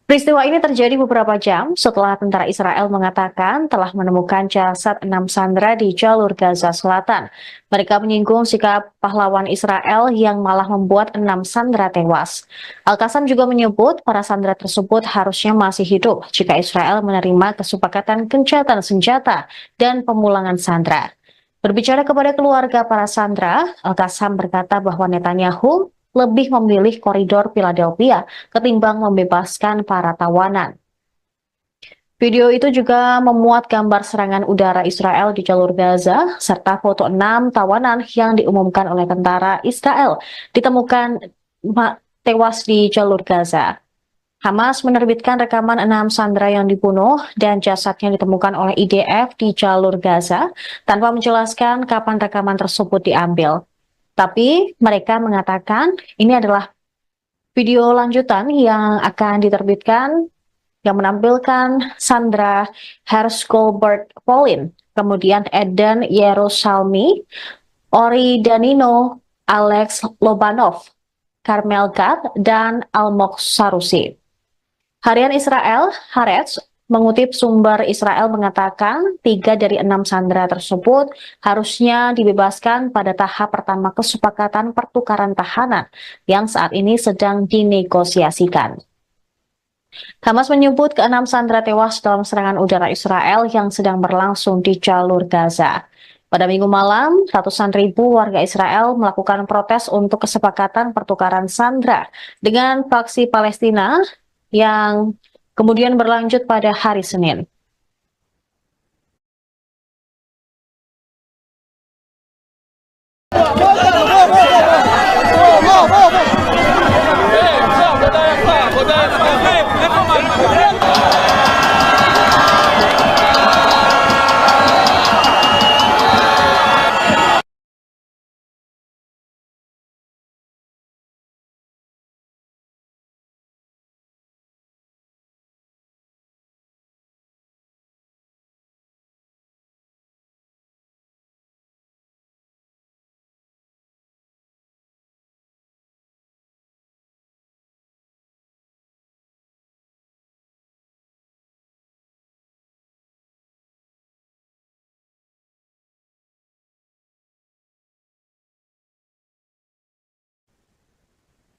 Peristiwa ini terjadi beberapa jam setelah tentara Israel mengatakan telah menemukan jasad 6 sandera di jalur Gaza Selatan. Mereka menyinggung sikap pahlawan Israel yang malah membuat 6 sandera tewas. Al-Qassam juga menyebut para sandera tersebut harusnya masih hidup jika Israel menerima kesepakatan gencatan senjata dan pemulangan sandera. Berbicara kepada keluarga para sandera, Al-Qassam berkata bahwa Netanyahu lebih memilih koridor Philadelphia ketimbang membebaskan para tawanan. Video itu juga memuat gambar serangan udara Israel di jalur Gaza, serta foto 6 tawanan yang diumumkan oleh tentara Israel ditemukan tewas di jalur Gaza. Hamas menerbitkan rekaman 6 sandera yang dibunuh dan jasadnya ditemukan oleh IDF di jalur Gaza tanpa menjelaskan kapan rekaman tersebut diambil. Tapi mereka mengatakan ini adalah video lanjutan yang akan diterbitkan yang menampilkan Sandra Hershgolbert Polin, kemudian Eden Yerusalmi, Ori Danino, Alex Lobanov, Carmel Gad, dan Almog Sarusi. Harian Israel, Haaretz, mengutip sumber Israel mengatakan 3 dari 6 sandera tersebut harusnya dibebaskan pada tahap pertama kesepakatan pertukaran tahanan yang saat ini sedang dinegosiasikan. Hamas menyebut ke-6 sandera tewas dalam serangan udara Israel yang sedang berlangsung di jalur Gaza. Pada Minggu malam, ratusan ribu warga Israel melakukan protes untuk kesepakatan pertukaran sandera dengan faksi Palestina yang kemudian berlanjut pada hari Senin.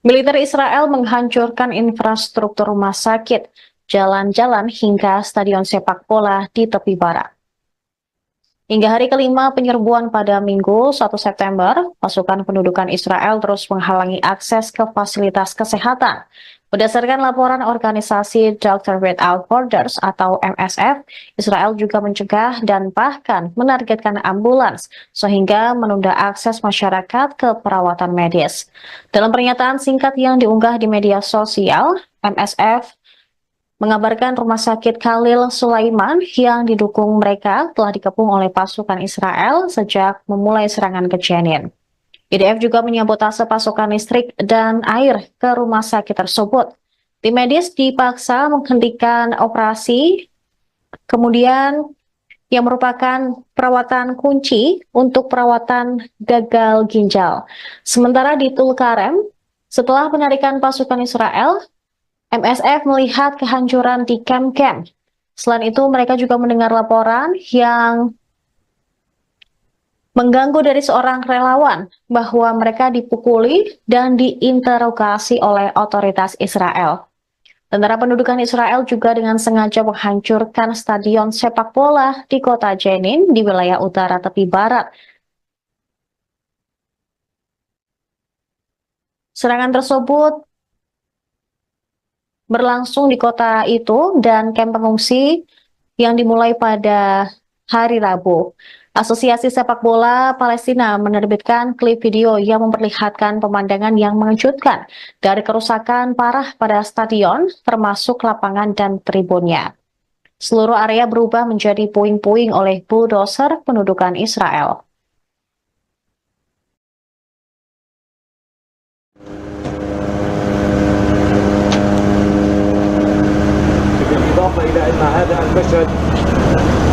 Militer Israel menghancurkan infrastruktur rumah sakit, jalan-jalan hingga stadion sepak bola di tepi barat. Hingga hari kelima penyerbuan pada Minggu 1 September, pasukan pendudukan Israel terus menghalangi akses ke fasilitas kesehatan. Berdasarkan laporan organisasi Doctors Without Borders atau MSF, Israel juga mencegah dan bahkan menargetkan ambulans sehingga menunda akses masyarakat ke perawatan medis. Dalam pernyataan singkat yang diunggah di media sosial, MSF mengabarkan rumah sakit Khalil Sulaiman yang didukung mereka telah dikepung oleh pasukan Israel sejak memulai serangan ke Jenin. IDF juga menyabotase pasokan listrik dan air ke rumah sakit tersebut. Tim medis dipaksa menghentikan operasi, kemudian yang merupakan perawatan kunci untuk perawatan gagal ginjal. Sementara di Tulkarem, setelah penarikan pasukan Israel, MSF melihat kehancuran di kamp-kamp. Selain itu, mereka juga mendengar laporan yang mengganggu dari seorang relawan bahwa mereka dipukuli dan diinterogasi oleh otoritas Israel. Tentara pendudukan Israel juga dengan sengaja menghancurkan stadion sepak bola di kota Jenin di wilayah utara tepi barat. Serangan tersebut berlangsung di kota itu dan kamp pengungsi yang dimulai pada hari Rabu. Asosiasi Sepak Bola Palestina menerbitkan klip video yang memperlihatkan pemandangan yang mengejutkan dari kerusakan parah pada stadion, termasuk lapangan dan tribunnya. Seluruh area berubah menjadi puing-puing oleh bulldozer pendudukan Israel. بالإضافة إلى أن هذا المشهد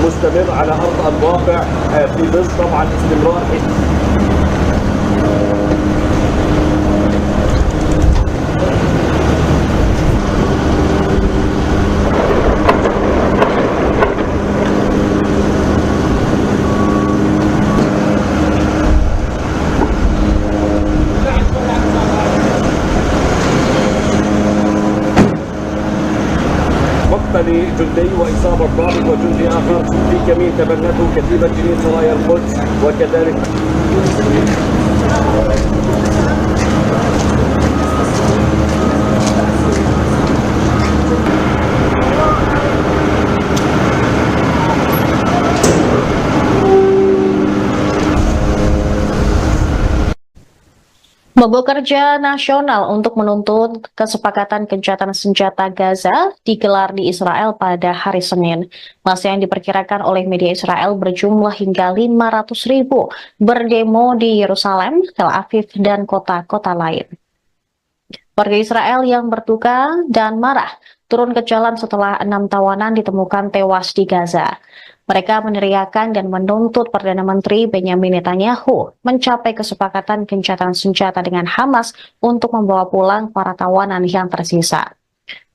مستمر على أرض الواقع في ظل طبعا استمرار لجندي وإصابة ضابط وجندي آخر في كمين تبنته كتيبة جنين سرايا القدس وكذلك Mogok kerja nasional untuk menuntut kesepakatan gencatan senjata Gaza digelar di Israel pada hari Senin. Massa yang diperkirakan oleh media Israel berjumlah hingga 500.000 berdemo di Yerusalem, Tel Aviv, dan kota-kota lain. Warga Israel yang berduka dan marah turun ke jalan setelah 6 tawanan ditemukan tewas di Gaza. Mereka meneriakan dan menuntut Perdana Menteri Benjamin Netanyahu mencapai kesepakatan gencatan senjata dengan Hamas untuk membawa pulang para tawanan yang tersisa.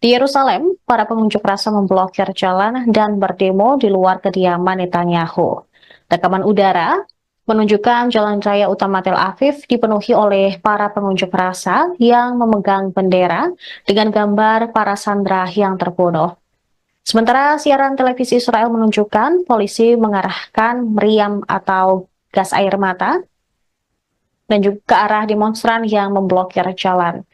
Di Yerusalem, para pengunjuk rasa memblokir jalan dan berdemo di luar kediaman Netanyahu. Rekaman udara menunjukkan jalan raya utama Tel Aviv dipenuhi oleh para pengunjuk rasa yang memegang bendera dengan gambar para sandera yang terbunuh. Sementara siaran televisi Israel menunjukkan polisi mengarahkan meriam atau gas air mata dan juga ke arah demonstran yang memblokir jalan.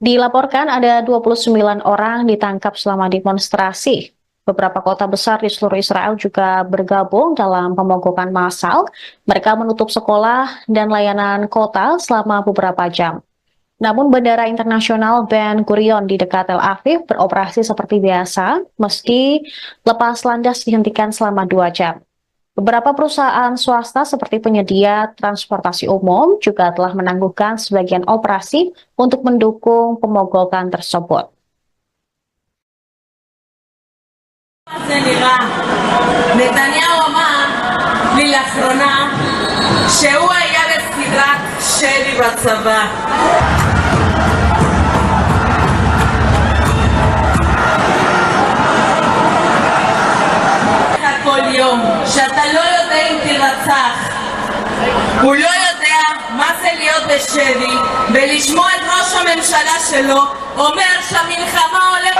Dilaporkan ada 29 orang ditangkap selama demonstrasi. Beberapa kota besar di seluruh Israel juga bergabung dalam pemogokan massal. Mereka menutup sekolah dan layanan kota selama beberapa jam. Namun Bandara Internasional Ben Gurion di dekat Tel Aviv beroperasi seperti biasa, meski lepas landas dihentikan selama 2 jam. Beberapa perusahaan swasta seperti penyedia transportasi umum juga telah menangguhkan sebagian operasi untuk mendukung pemogokan tersebut. נתניהו אמר לי לאחרונה שהוא היה בסדרת שלי בצבא. כל יום שאתה לא יודע אם תרצח, הוא לא יודע מה זה להיות בשבי ולשמוע את ראש הממשלה שלו אומר שהמלחמה הולכת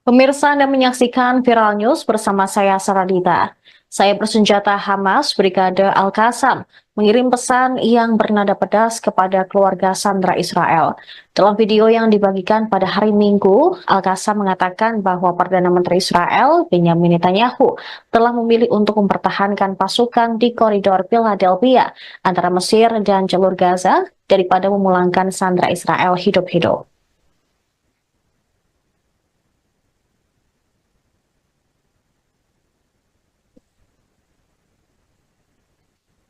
Pemirsa, Anda menyaksikan Viral News bersama saya Saradita. Saya bersenjata Hamas Brigade Al-Qassam mengirim pesan yang bernada pedas kepada keluarga sandera Israel. Dalam video yang dibagikan pada hari Minggu, Al-Qassam mengatakan bahwa Perdana Menteri Israel, Benjamin Netanyahu, telah memilih untuk mempertahankan pasukan di koridor Philadelphia antara Mesir dan jalur Gaza daripada memulangkan sandera Israel hidup-hidup.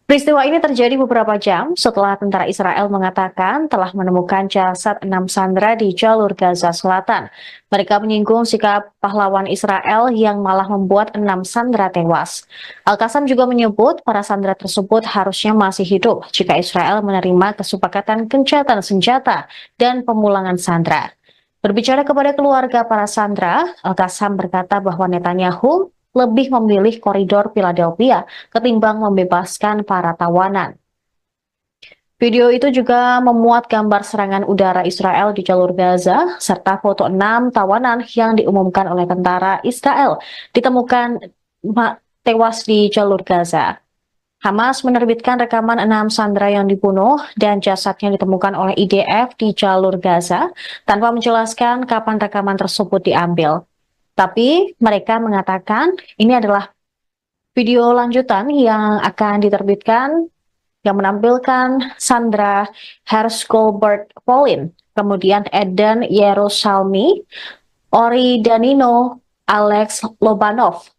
Peristiwa ini terjadi beberapa jam setelah tentara Israel mengatakan telah menemukan jasad 6 sandera di jalur Gaza Selatan. Mereka menyinggung sikap pahlawan Israel yang malah membuat 6 sandera tewas. Al-Qassam juga menyebut para sandera tersebut harusnya masih hidup jika Israel menerima kesepakatan gencatan senjata dan pemulangan sandera. Berbicara kepada keluarga para sandera, Al-Qassam berkata bahwa Netanyahu lebih memilih koridor Philadelphia ketimbang membebaskan para tawanan. Video itu juga memuat gambar serangan udara Israel di jalur Gaza, serta foto 6 tawanan yang diumumkan oleh tentara Israel ditemukan tewas di jalur Gaza. Hamas menerbitkan rekaman 6 sandera yang dibunuh dan jasadnya ditemukan oleh IDF di jalur Gaza tanpa menjelaskan kapan rekaman tersebut diambil. Tapi mereka mengatakan ini adalah video lanjutan yang akan diterbitkan yang menampilkan Sandra Hershgolbert Pauline, kemudian Eden Yerusalmi, Ori Danino, Alex Lobanov,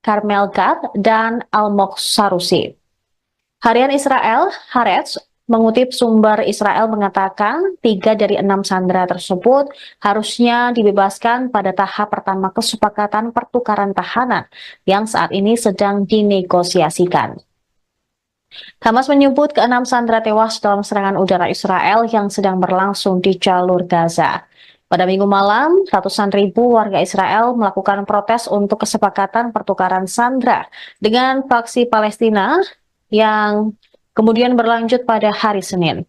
Carmel Gad, dan Almog Sarusi. Harian Israel, Haaretz, mengutip sumber Israel mengatakan 3 dari 6 sandera tersebut harusnya dibebaskan pada tahap pertama kesepakatan pertukaran tahanan yang saat ini sedang dinegosiasikan. Hamas menyebut ke-6 sandera tewas dalam serangan udara Israel yang sedang berlangsung di jalur Gaza. Pada Minggu malam, ratusan ribu warga Israel melakukan protes untuk kesepakatan pertukaran sandera dengan faksi Palestina yang kemudian berlanjut pada hari Senin.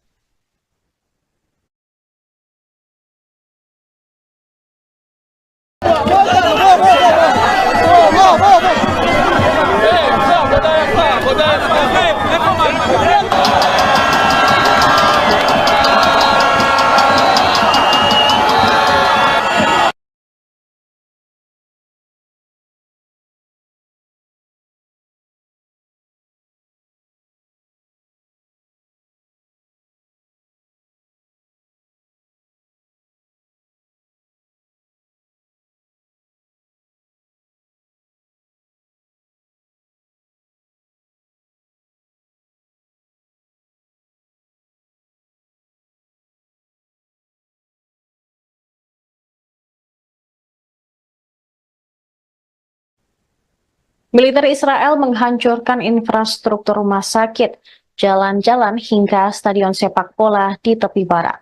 Militer Israel menghancurkan infrastruktur rumah sakit, jalan-jalan hingga stadion sepak bola di tepi barat.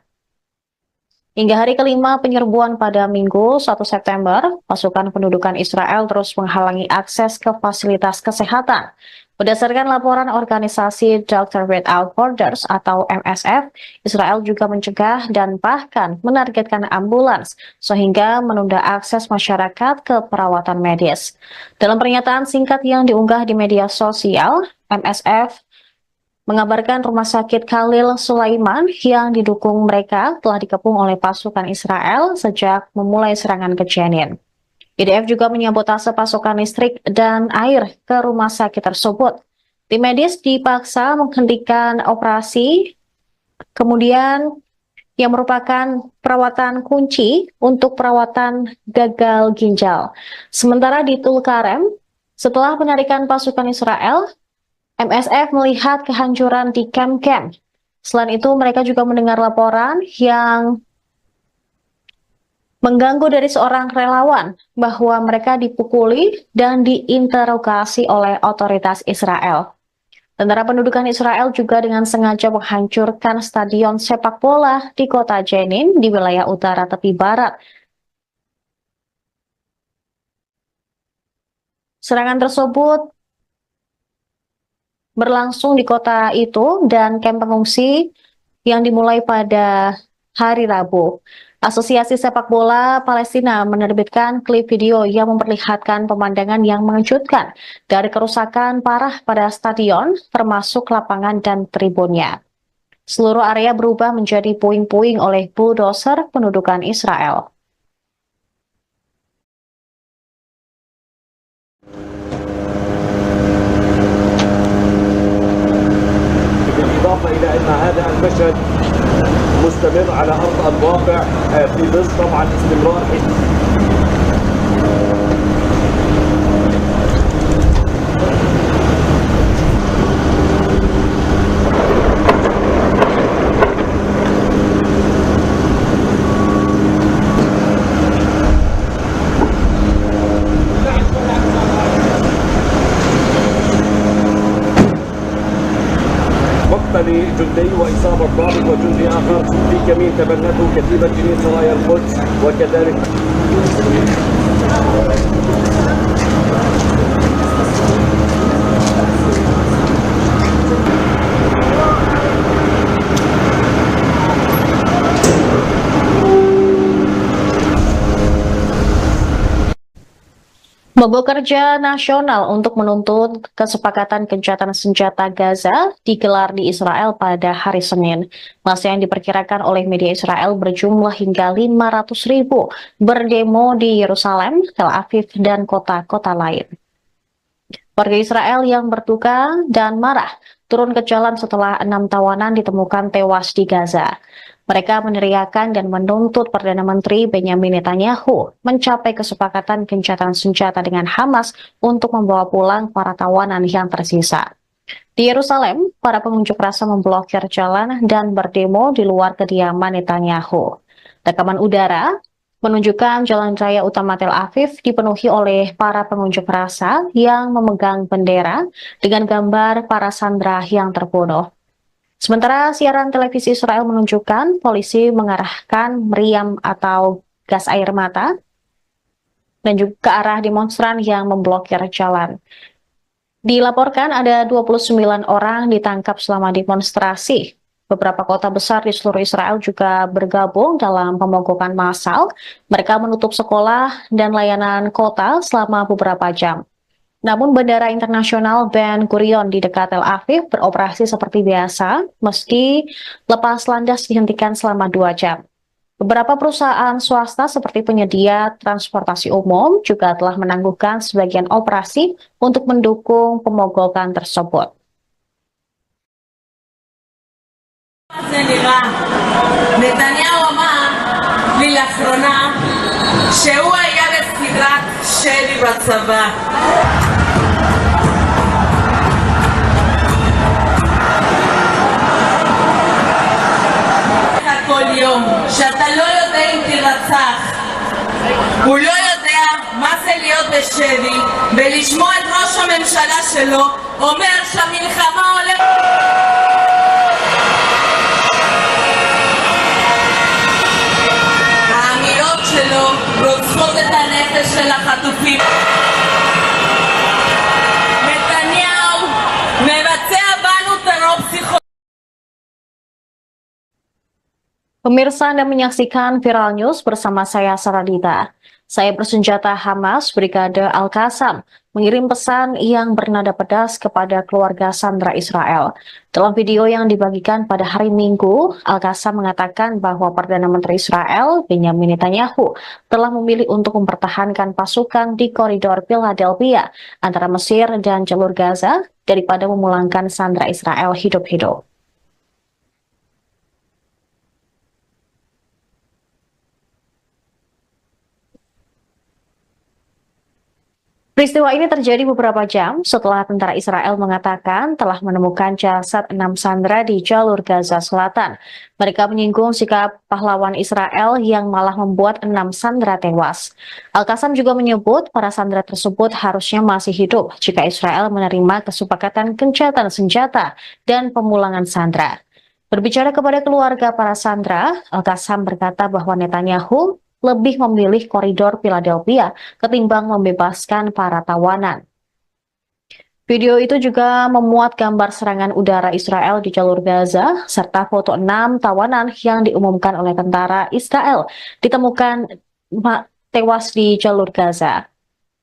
Hingga hari kelima penyerbuan pada Minggu 1 September, pasukan pendudukan Israel terus menghalangi akses ke fasilitas kesehatan. Berdasarkan laporan organisasi Doctors Without Borders atau MSF, Israel juga mencegah dan bahkan menargetkan ambulans sehingga menunda akses masyarakat ke perawatan medis. Dalam pernyataan singkat yang diunggah di media sosial, MSF mengabarkan rumah sakit Khalil Sulaiman yang didukung mereka telah dikepung oleh pasukan Israel sejak memulai serangan ke Jenin. IDF juga menyabotase pasokan listrik dan air ke rumah sakit tersebut. Tim medis dipaksa menghentikan operasi, kemudian yang merupakan perawatan kunci untuk perawatan gagal ginjal. Sementara di Tulkarem, setelah penarikan pasukan Israel, MSF melihat kehancuran di kamp-kamp. Selain itu, mereka juga mendengar laporan yang mengganggu dari seorang relawan bahwa mereka dipukuli dan diinterogasi oleh otoritas Israel. Tentara pendudukan Israel juga dengan sengaja menghancurkan stadion sepak bola di kota Jenin di wilayah utara tepi barat. Serangan tersebut berlangsung di kota itu dan kamp pengungsi yang dimulai pada hari Rabu. Asosiasi Sepak Bola Palestina menerbitkan klip video yang memperlihatkan pemandangan yang mengejutkan dari kerusakan parah pada stadion, termasuk lapangan dan tribunnya. Seluruh area berubah menjadi puing-puing oleh bulldozer pendudukan Israel. بالإضافة إلى أن هذا المشهد مستمر على أرض الواقع في ظل طبعا استمرار مقتل جندي وإصابة ضابط وجندي آخر في كمين تبنته كتيبة جنين سرايا القدس وكذلك Mogok kerja nasional untuk menuntut kesepakatan gencatan senjata Gaza digelar di Israel pada hari Senin. Masa yang diperkirakan oleh media Israel berjumlah hingga 500.000 berdemo di Yerusalem, Tel Aviv, dan kota-kota lain. Warga Israel yang berduka dan marah turun ke jalan setelah 6 tawanan ditemukan tewas di Gaza. Mereka meneriakan dan menuntut Perdana Menteri Benyamin Netanyahu mencapai kesepakatan gencatan senjata dengan Hamas untuk membawa pulang para tawanan yang tersisa. Di Yerusalem, para pengunjuk rasa memblokir jalan dan berdemo di luar kediaman Netanyahu. Rekaman udara menunjukkan jalan raya utama Tel Aviv dipenuhi oleh para pengunjuk rasa yang memegang bendera dengan gambar para sandera yang terbunuh. Sementara siaran televisi Israel menunjukkan polisi mengarahkan meriam atau gas air mata dan juga ke arah demonstran yang memblokir jalan. Dilaporkan ada 29 orang ditangkap selama demonstrasi. Beberapa kota besar di seluruh Israel juga bergabung dalam pemogokan massal. Mereka menutup sekolah dan layanan kota selama beberapa jam. Namun Bandara Internasional Ben Gurion di dekat Tel Aviv beroperasi seperti biasa, meski lepas landas dihentikan selama 2 jam. Beberapa perusahaan swasta seperti penyedia transportasi umum juga telah menangguhkan sebagian operasi untuk mendukung pemogokan tersebut. נתניהו אמר לי לאחרונה שהוא היה בסדרת שלי בצבא. כל יום שאתה לא יודע אם תירצח, הוא לא יודע מה זה להיות בשבי ולשמוע את ראש הממשלה שלו אומר שהמלחמה הולכת. האמירות שלו רוצחות את הנפש של החטופים. נתניהו מבצע בנו טרור פסיכולוגי. Pemirsa Anda menyaksikan Viral News bersama saya Saradita. Saya bersenjata Hamas Brigade Al-Qassam mengirim pesan yang bernada pedas kepada keluarga sandera Israel. Dalam video yang dibagikan pada hari Minggu, Al-Qassam mengatakan bahwa Perdana Menteri Israel Benyamin Netanyahu telah memilih untuk mempertahankan pasukan di koridor Philadelphia antara Mesir dan jalur Gaza daripada memulangkan sandera Israel hidup-hidup. Peristiwa ini terjadi beberapa jam setelah tentara Israel mengatakan telah menemukan jasad 6 sandera di jalur Gaza Selatan. Mereka menyinggung sikap pahlawan Israel yang malah membuat 6 sandera tewas. Al-Qassam juga menyebut para sandera tersebut harusnya masih hidup jika Israel menerima kesepakatan gencatan senjata dan pemulangan sandera. Berbicara kepada keluarga para sandera, Al-Qassam berkata bahwa Netanyahu lebih memilih koridor Philadelphia ketimbang membebaskan para tawanan. Video itu juga memuat gambar serangan udara Israel di jalur Gaza, serta foto 6 tawanan yang diumumkan oleh tentara Israel ditemukan tewas di jalur Gaza.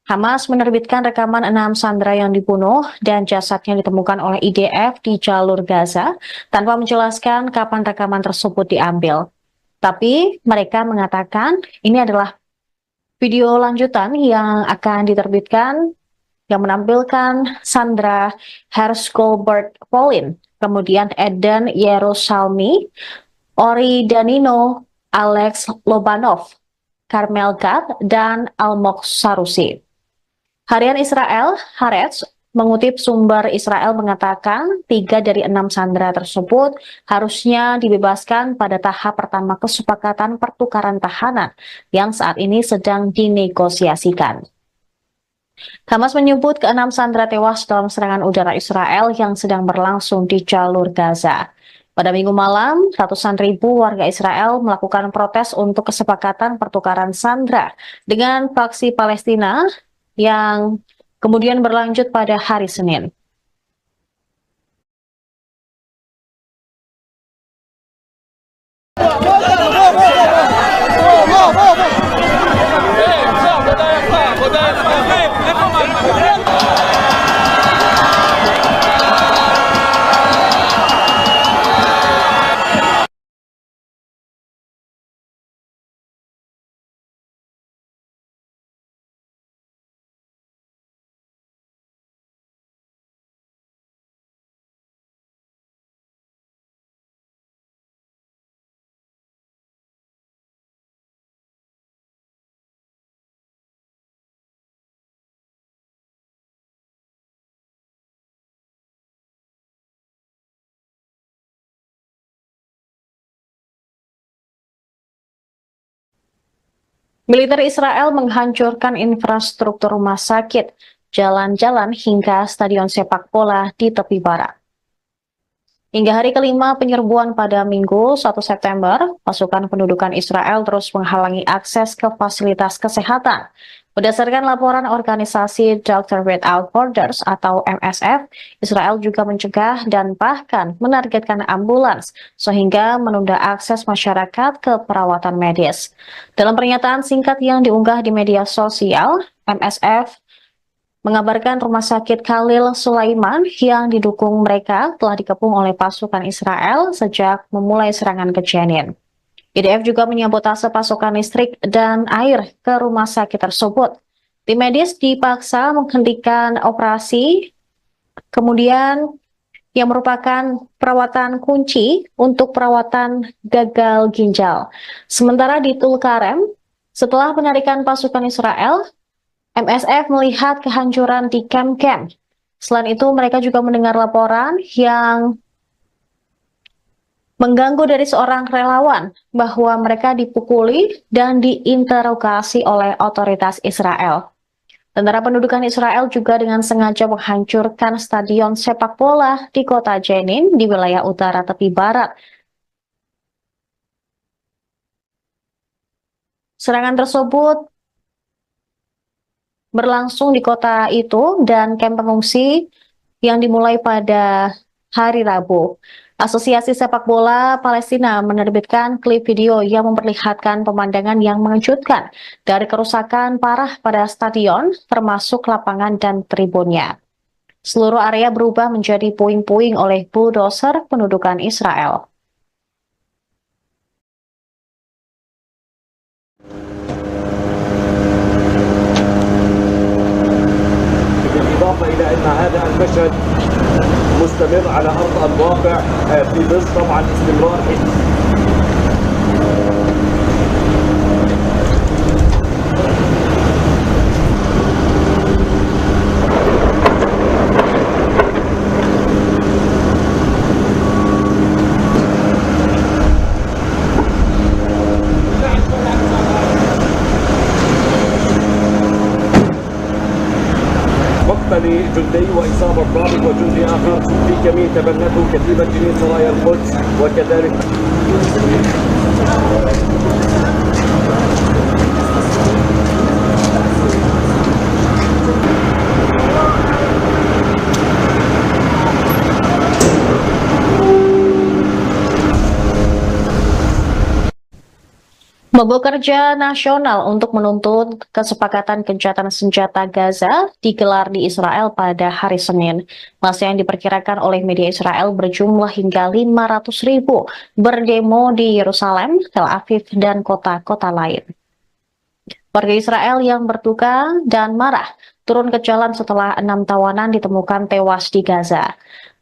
Hamas menerbitkan rekaman 6 sandera yang dibunuh dan jasadnya ditemukan oleh IDF di jalur Gaza tanpa menjelaskan kapan rekaman tersebut diambil. Tapi mereka mengatakan ini adalah video lanjutan yang akan diterbitkan yang menampilkan Sandra Hershgolbert Pauline, kemudian Eden Yerusalmi, Ori Danino, Alex Lobanov, Carmel Gad, dan Almog Sarusi. Harian Israel, Haaretz, mengutip sumber Israel mengatakan 3 dari 6 sandera tersebut harusnya dibebaskan pada tahap pertama kesepakatan pertukaran tahanan yang saat ini sedang dinegosiasikan. Hamas menyebut ke-6 sandera tewas dalam serangan udara Israel yang sedang berlangsung di jalur Gaza. Pada Minggu malam, ratusan ribu warga Israel melakukan protes untuk kesepakatan pertukaran sandera dengan faksi Palestina yang kemudian berlanjut pada hari Senin. Militer Israel menghancurkan infrastruktur rumah sakit, jalan-jalan hingga stadion sepak bola di tepi barat. Hingga hari kelima penyerbuan pada Minggu 1 September, pasukan pendudukan Israel terus menghalangi akses ke fasilitas kesehatan. Berdasarkan laporan organisasi Doctors Without Borders atau MSF, Israel juga mencegah dan bahkan menargetkan ambulans sehingga menunda akses masyarakat ke perawatan medis. Dalam pernyataan singkat yang diunggah di media sosial, MSF mengabarkan rumah sakit Khalil Sulaiman yang didukung mereka telah dikepung oleh pasukan Israel sejak memulai serangan ke Jenin. IDF juga menyabotase pasokan listrik dan air ke rumah sakit tersebut. Tim medis dipaksa menghentikan operasi, kemudian yang merupakan perawatan kunci untuk perawatan gagal ginjal. Sementara di Tulkarem, setelah penarikan pasukan Israel, MSF melihat kehancuran di kamp-kamp. Selain itu, mereka juga mendengar laporan yang mengganggu dari seorang relawan bahwa mereka dipukuli dan diinterogasi oleh otoritas Israel. Tentara pendudukan Israel juga dengan sengaja menghancurkan stadion sepak bola di kota Jenin di wilayah utara tepi barat. Serangan tersebut berlangsung di kota itu dan kamp pengungsi yang dimulai pada hari Rabu. Asosiasi Sepak Bola Palestina menerbitkan klip video yang memperlihatkan pemandangan yang mengejutkan dari kerusakan parah pada stadion, termasuk lapangan dan tribunnya. Seluruh area berubah menjadi puing-puing oleh bulldozer pendudukan Israel. بالإضافة إلى أن هذا المشهد مستمر على أرض الواقع في ظل طبعا استمرار لجندي وإصابة ضابط وجندي آخر في كمين تبنته كتيبة جنين سرايا القدس وكذلك Mogok kerja nasional untuk menuntut kesepakatan gencatan senjata Gaza digelar di Israel pada hari Senin. Masa yang diperkirakan oleh media Israel berjumlah hingga 500.000 berdemo di Yerusalem, Tel Aviv, dan kota-kota lain. Warga Israel yang berduka dan marah turun ke jalan setelah 6 tawanan ditemukan tewas di Gaza.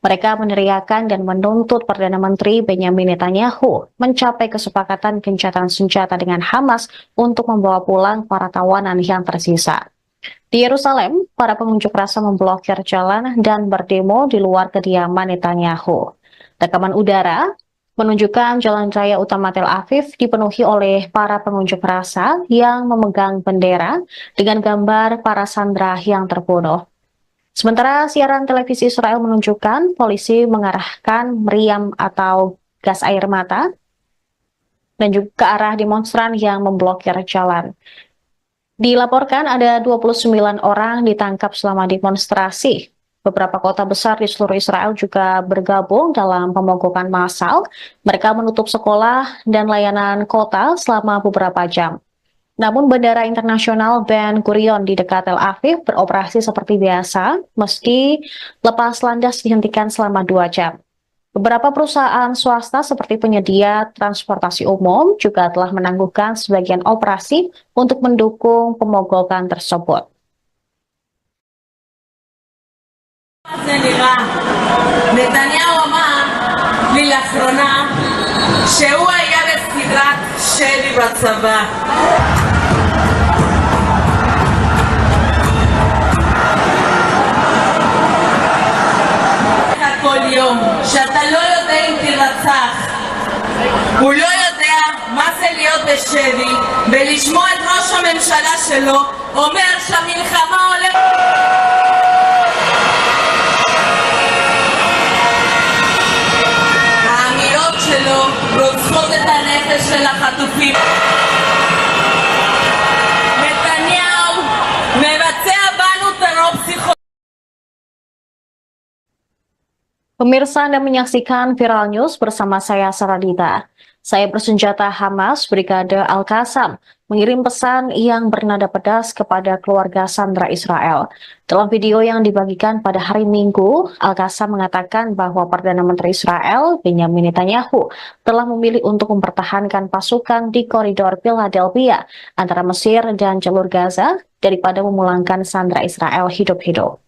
Mereka meneriakan dan menuntut Perdana Menteri Benyamin Netanyahu mencapai kesepakatan gencatan senjata dengan Hamas untuk membawa pulang para tawanan yang tersisa. Di Yerusalem, para pengunjuk rasa memblokir jalan dan berdemo di luar kediaman Netanyahu. Rekaman udara menunjukkan jalan raya utama Tel Aviv dipenuhi oleh para pengunjuk rasa yang memegang bendera dengan gambar para sandera yang terbunuh. Sementara siaran televisi Israel menunjukkan polisi mengarahkan meriam atau gas air mata dan juga ke arah demonstran yang memblokir jalan. Dilaporkan ada 29 orang ditangkap selama demonstrasi. Beberapa kota besar di seluruh Israel juga bergabung dalam pemogokan massal. Mereka menutup sekolah dan layanan kota selama beberapa jam. Namun Bandara Internasional Ben Gurion di dekat Tel Aviv beroperasi seperti biasa, meski lepas landas dihentikan selama 2 jam. Beberapa perusahaan swasta seperti penyedia transportasi umum juga telah menangguhkan sebagian operasi untuk mendukung pemogokan tersebut. נתניהו אמר לי לאחרונה שהוא היה בסדרת שלי בצבא. כל יום שאתה לא יודע אם תרצח, הוא לא יודע מה זה להיות בשבי ולשמוע את ראש הממשלה שלו אומר שהמלחמה הולכת. האמירות שלו רוצחות את הנפש של החטופים. נתניהו מבצע בנו טרור פסיכולוגי. Pemirsa Anda menyaksikan Viral News bersama saya Saradita. Saya bersenjata Hamas Brigade Al-Qassam mengirim pesan yang bernada pedas kepada keluarga sandera Israel. Dalam video yang dibagikan pada hari Minggu, Al-Qassam mengatakan bahwa Perdana Menteri Israel Benyamin Netanyahu telah memilih untuk mempertahankan pasukan di koridor Philadelphia antara Mesir dan jalur Gaza daripada memulangkan sandera Israel hidup-hidup.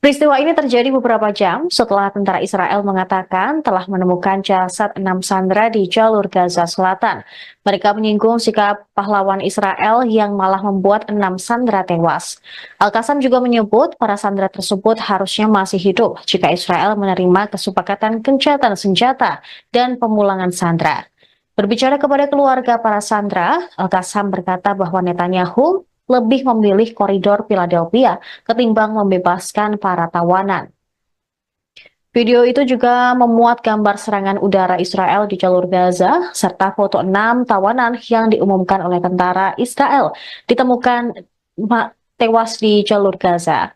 Peristiwa ini terjadi beberapa jam setelah tentara Israel mengatakan telah menemukan jasad 6 sandera di jalur Gaza Selatan. Mereka menyinggung sikap pahlawan Israel yang malah membuat 6 sandera tewas. Al-Qassam juga menyebut para sandera tersebut harusnya masih hidup jika Israel menerima kesepakatan gencatan senjata dan pemulangan sandera. Berbicara kepada keluarga para sandera, Al-Qassam berkata bahwa Netanyahu lebih memilih koridor Philadelphia ketimbang membebaskan para tawanan. Video itu juga memuat gambar serangan udara Israel di jalur Gaza, serta foto 6 tawanan yang diumumkan oleh tentara Israel ditemukan tewas di jalur Gaza.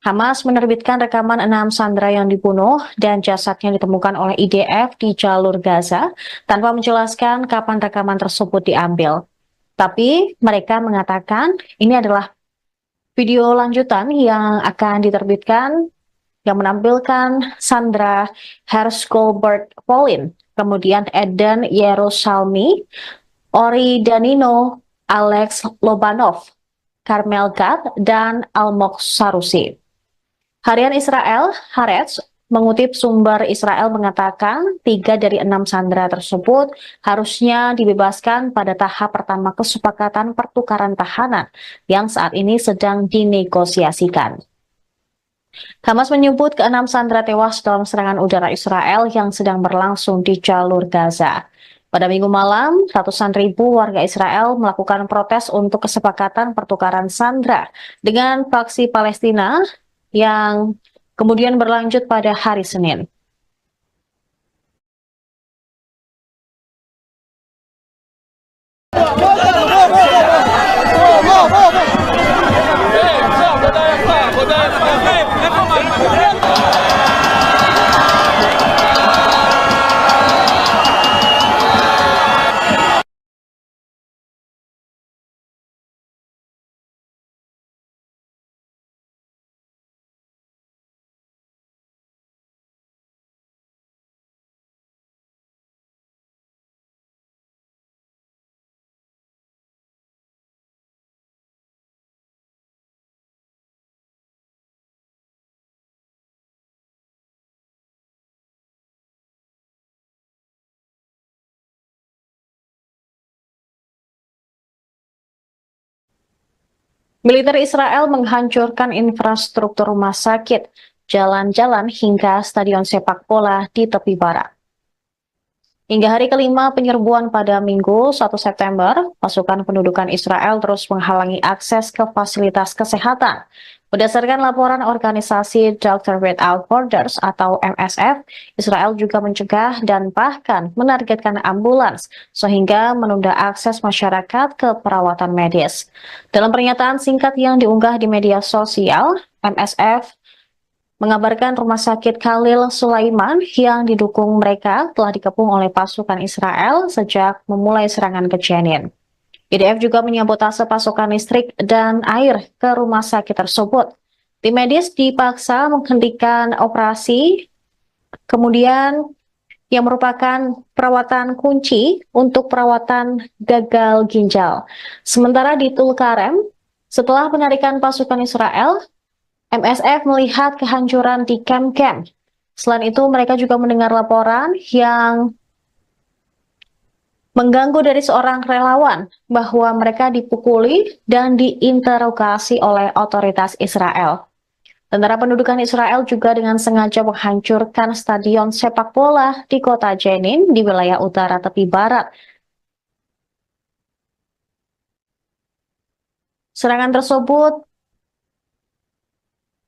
Hamas menerbitkan rekaman 6 sandera yang dibunuh dan jasadnya ditemukan oleh IDF di jalur Gaza tanpa menjelaskan kapan rekaman tersebut diambil. Tapi mereka mengatakan ini adalah video lanjutan yang akan diterbitkan yang menampilkan Sandra Hershgolbert Polin, kemudian Eden Yerusalmi, Ori Danino, Alex Lobanov, Carmel Gad, dan Almog Sarusi. Harian Israel, Haaretz, mengutip sumber Israel mengatakan 3 dari 6 sandera tersebut harusnya dibebaskan pada tahap pertama kesepakatan pertukaran tahanan yang saat ini sedang dinegosiasikan. Hamas menyebut ke-6 sandera tewas dalam serangan udara Israel yang sedang berlangsung di jalur Gaza. Pada Minggu malam, ratusan ribu warga Israel melakukan protes untuk kesepakatan pertukaran sandera dengan faksi Palestina yang kemudian berlanjut pada hari Senin. Militer Israel menghancurkan infrastruktur rumah sakit, jalan-jalan hingga stadion sepak bola di tepi barat. Hingga hari kelima penyerbuan pada Minggu 1 September, pasukan pendudukan Israel terus menghalangi akses ke fasilitas kesehatan. Berdasarkan laporan organisasi Doctors Without Borders atau MSF, Israel juga mencegah dan bahkan menargetkan ambulans sehingga menunda akses masyarakat ke perawatan medis. Dalam pernyataan singkat yang diunggah di media sosial, MSF mengabarkan rumah sakit Khalil Sulaiman yang didukung mereka telah dikepung oleh pasukan Israel sejak memulai serangan ke Jenin. IDF juga menyabotase pasokan listrik dan air ke rumah sakit tersebut. Tim medis dipaksa menghentikan operasi, kemudian yang merupakan perawatan kunci untuk perawatan gagal ginjal. Sementara di Tulkarem, setelah penarikan pasukan Israel, MSF melihat kehancuran di kamp-kamp. Selain itu, mereka juga mendengar laporan yang mengganggu dari seorang relawan bahwa mereka dipukuli dan diinterogasi oleh otoritas Israel. Tentara pendudukan Israel juga dengan sengaja menghancurkan stadion sepak bola di kota Jenin di wilayah utara tepi barat. Serangan tersebut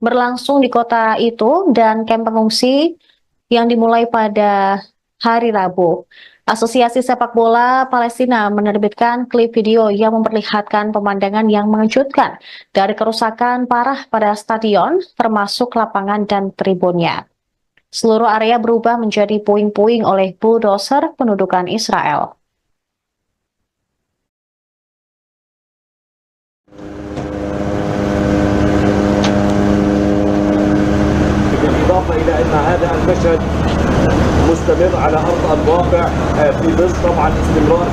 berlangsung di kota itu dan kamp pengungsi yang dimulai pada hari Rabu. Asosiasi Sepak Bola Palestina menerbitkan klip video yang memperlihatkan pemandangan yang mengejutkan dari kerusakan parah pada stadion, termasuk lapangan dan tribunnya. Seluruh area berubah menjadi puing-puing oleh bulldozer pendudukan Israel. بالإضافة إلى أن هذا المشهد مستمر على أرض الواقع في ظل طبعا استمرار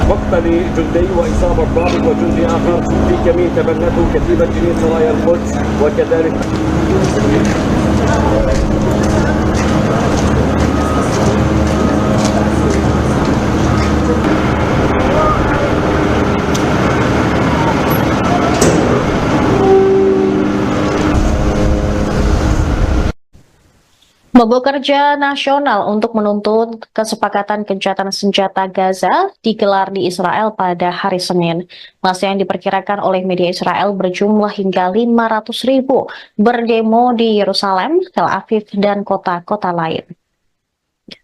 مقتل جندي وإصابة ضابط وجندي آخر في كمين تبنته كتيبة جنين سرايا القدس وكذلك Mogok kerja nasional untuk menuntut kesepakatan gencatan senjata Gaza digelar di Israel pada hari Senin. Massa yang diperkirakan oleh media Israel berjumlah hingga 500.000 berdemo di Yerusalem, Tel Aviv, dan kota-kota lain.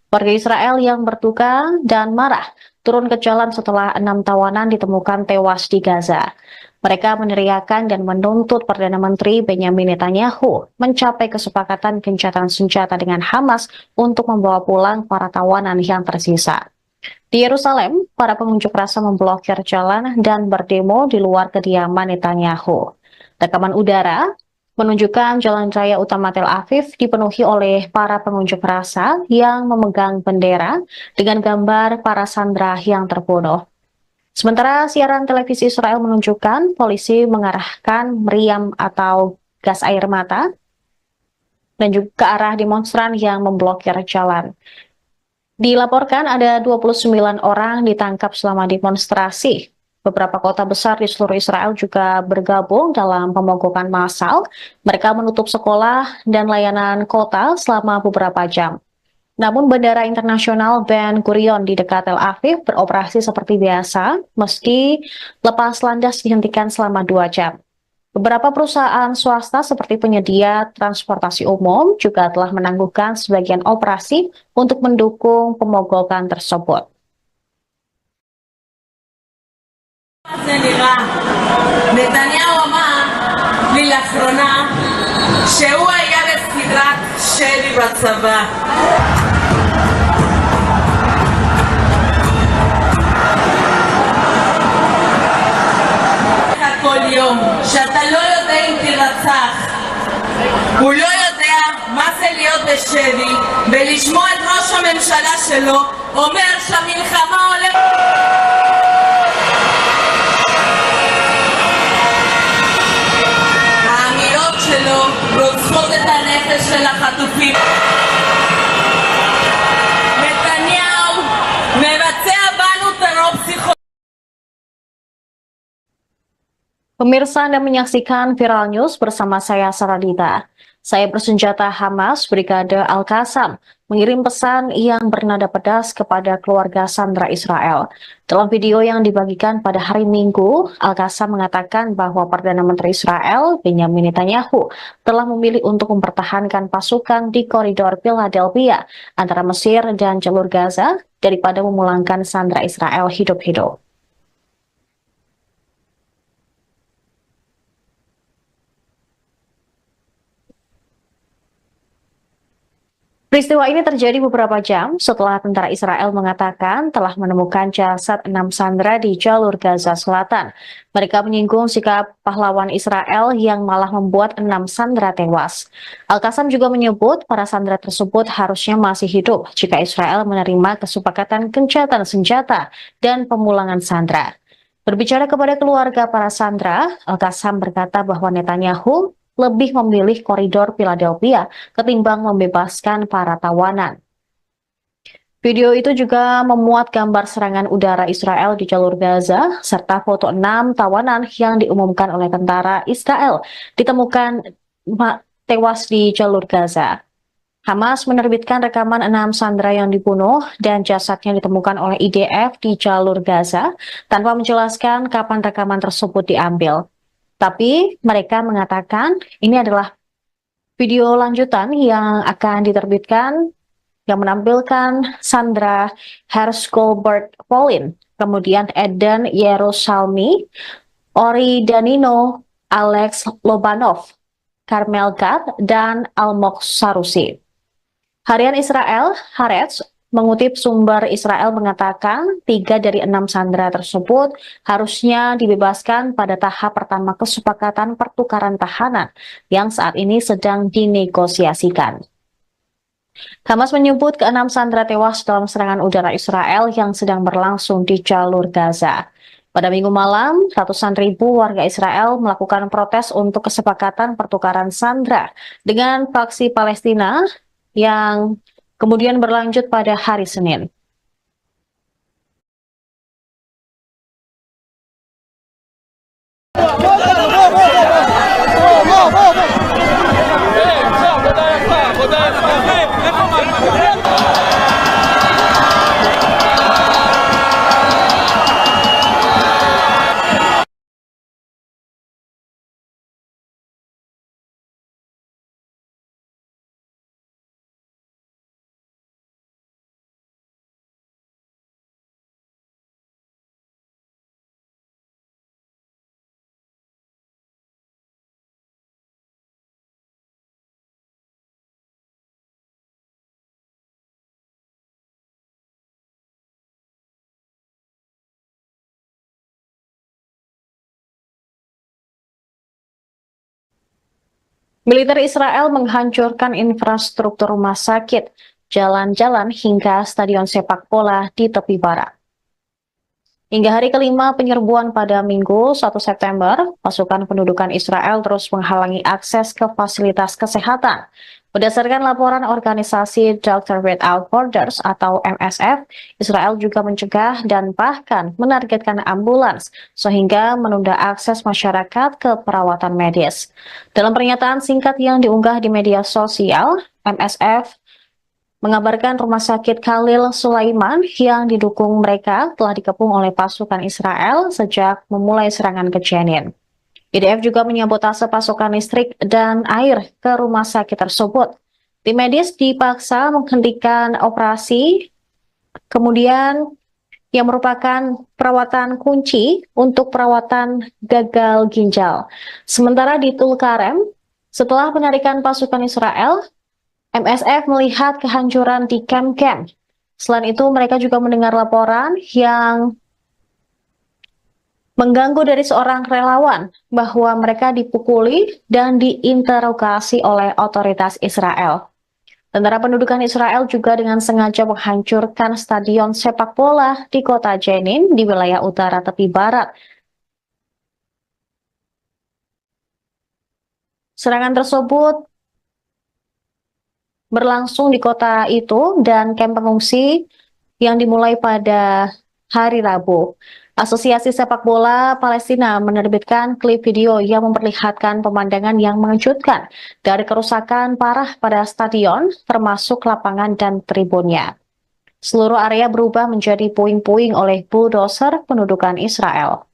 Warga Israel yang berduka dan marah turun ke jalan setelah 6 tawanan ditemukan tewas di Gaza. Mereka meneriakan dan menuntut Perdana Menteri Benjamin Netanyahu mencapai kesepakatan gencatan senjata dengan Hamas untuk membawa pulang para tawanan yang tersisa. Di Yerusalem, para pengunjuk rasa memblokir jalan dan berdemo di luar kediaman Netanyahu. Rekaman udara menunjukkan jalan raya utama Tel Aviv dipenuhi oleh para pengunjuk rasa yang memegang bendera dengan gambar para sandera yang terbunuh. Sementara siaran televisi Israel menunjukkan polisi mengarahkan meriam atau gas air mata dan juga ke arah demonstran yang memblokir jalan. Dilaporkan ada 29 orang ditangkap selama demonstrasi. Beberapa kota besar di seluruh Israel juga bergabung dalam pemogokan massal. Mereka menutup sekolah dan layanan kota selama beberapa jam. Namun Bandara Internasional Ben Gurion di dekat Tel Aviv beroperasi seperti biasa, meski lepas landas dihentikan selama 2 jam. Beberapa perusahaan swasta seperti penyedia transportasi umum juga telah menangguhkan sebagian operasi untuk mendukung pemogokan tersebut. נתניהו אמר לי לאחרונה שהוא היה בסדרת שלי בצבא. כל יום שאתה לא יודע אם תרצח, הוא לא יודע מה זה להיות בשבי ולשמוע את ראש ראש הממשלה שלו אומר שהמלחמה הולכת... האמירות שלו רוצחות את הנפש של החטופים. נתניהו מבצע בנו טרור פסיכולוגי. Pemirsa, Anda menyaksikan Viral News bersama saya Saradita. Saya bersenjata Hamas Brigade Al-Qassam mengirim pesan yang bernada pedas kepada keluarga sandera Israel. Dalam video yang dibagikan pada hari Minggu, Al-Qassam mengatakan bahwa Perdana Menteri Israel, Benjamin Netanyahu, telah memilih untuk mempertahankan pasukan di koridor Philadelphia antara Mesir dan jalur Gaza daripada memulangkan sandera Israel hidup-hidup. Peristiwa ini terjadi beberapa jam setelah tentara Israel mengatakan telah menemukan jasad 6 sandera di jalur Gaza Selatan. Mereka menyinggung sikap pahlawan Israel yang malah membuat 6 sandera tewas. Al-Qassam juga menyebut para sandera tersebut harusnya masih hidup jika Israel menerima kesepakatan gencatan senjata dan pemulangan sandera. Berbicara kepada keluarga para sandera, Al-Qassam berkata bahwa Netanyahu lebih memilih koridor Philadelphia ketimbang membebaskan para tawanan. Video itu juga memuat gambar serangan udara Israel di jalur Gaza, serta foto 6 tawanan yang diumumkan oleh tentara Israel ditemukan tewas di jalur Gaza. Hamas menerbitkan rekaman 6 sandera yang dibunuh dan jasadnya ditemukan oleh IDF di jalur Gaza tanpa menjelaskan kapan rekaman tersebut diambil. Tapi mereka mengatakan ini adalah video lanjutan yang akan diterbitkan yang menampilkan Sandra Hershgolbert Polin, kemudian Eden Yerusalmi, Ori Danino, Alex Lobanov, Carmel Gad, dan Almog Sarusi. Harian Israel, Haaretz, mengutip sumber Israel mengatakan 3 dari 6 sandera tersebut harusnya dibebaskan pada tahap pertama kesepakatan pertukaran tahanan yang saat ini sedang dinegosiasikan. Hamas menyebut ke-6 sandera tewas dalam serangan udara Israel yang sedang berlangsung di jalur Gaza. Pada Minggu malam, ratusan ribu warga Israel melakukan protes untuk kesepakatan pertukaran sandera dengan faksi Palestina yang kemudian berlanjut pada hari Senin. Militer Israel menghancurkan infrastruktur rumah sakit, jalan-jalan hingga stadion sepak bola di tepi barat. Hingga hari kelima penyerbuan pada Minggu 1 September, pasukan pendudukan Israel terus menghalangi akses ke fasilitas kesehatan. Berdasarkan laporan organisasi Doctors Without Borders atau MSF, Israel juga mencegah dan bahkan menargetkan ambulans sehingga menunda akses masyarakat ke perawatan medis. Dalam pernyataan singkat yang diunggah di media sosial, MSF mengabarkan rumah sakit Khalil Sulaiman yang didukung mereka telah dikepung oleh pasukan Israel sejak memulai serangan ke Jenin. IDF juga menyabotase pasokan listrik dan air ke rumah sakit tersebut. Tim medis dipaksa menghentikan operasi, kemudian yang merupakan perawatan kunci untuk perawatan gagal ginjal. Sementara di Tulkarem, setelah penarikan pasukan Israel, MSF melihat kehancuran di kamp-kamp. Selain itu, mereka juga mendengar laporan yang mengganggu dari seorang relawan bahwa mereka dipukuli dan diinterogasi oleh otoritas Israel. Tentara pendudukan Israel juga dengan sengaja menghancurkan stadion sepak bola di kota Jenin di wilayah utara tepi barat. Serangan tersebut berlangsung di kota itu dan kamp pengungsi yang dimulai pada hari Rabu. Asosiasi Sepak Bola Palestina menerbitkan klip video yang memperlihatkan pemandangan yang mengejutkan dari kerusakan parah pada stadion, termasuk lapangan dan tribunnya. Seluruh area berubah menjadi puing-puing oleh bulldozer pendudukan Israel.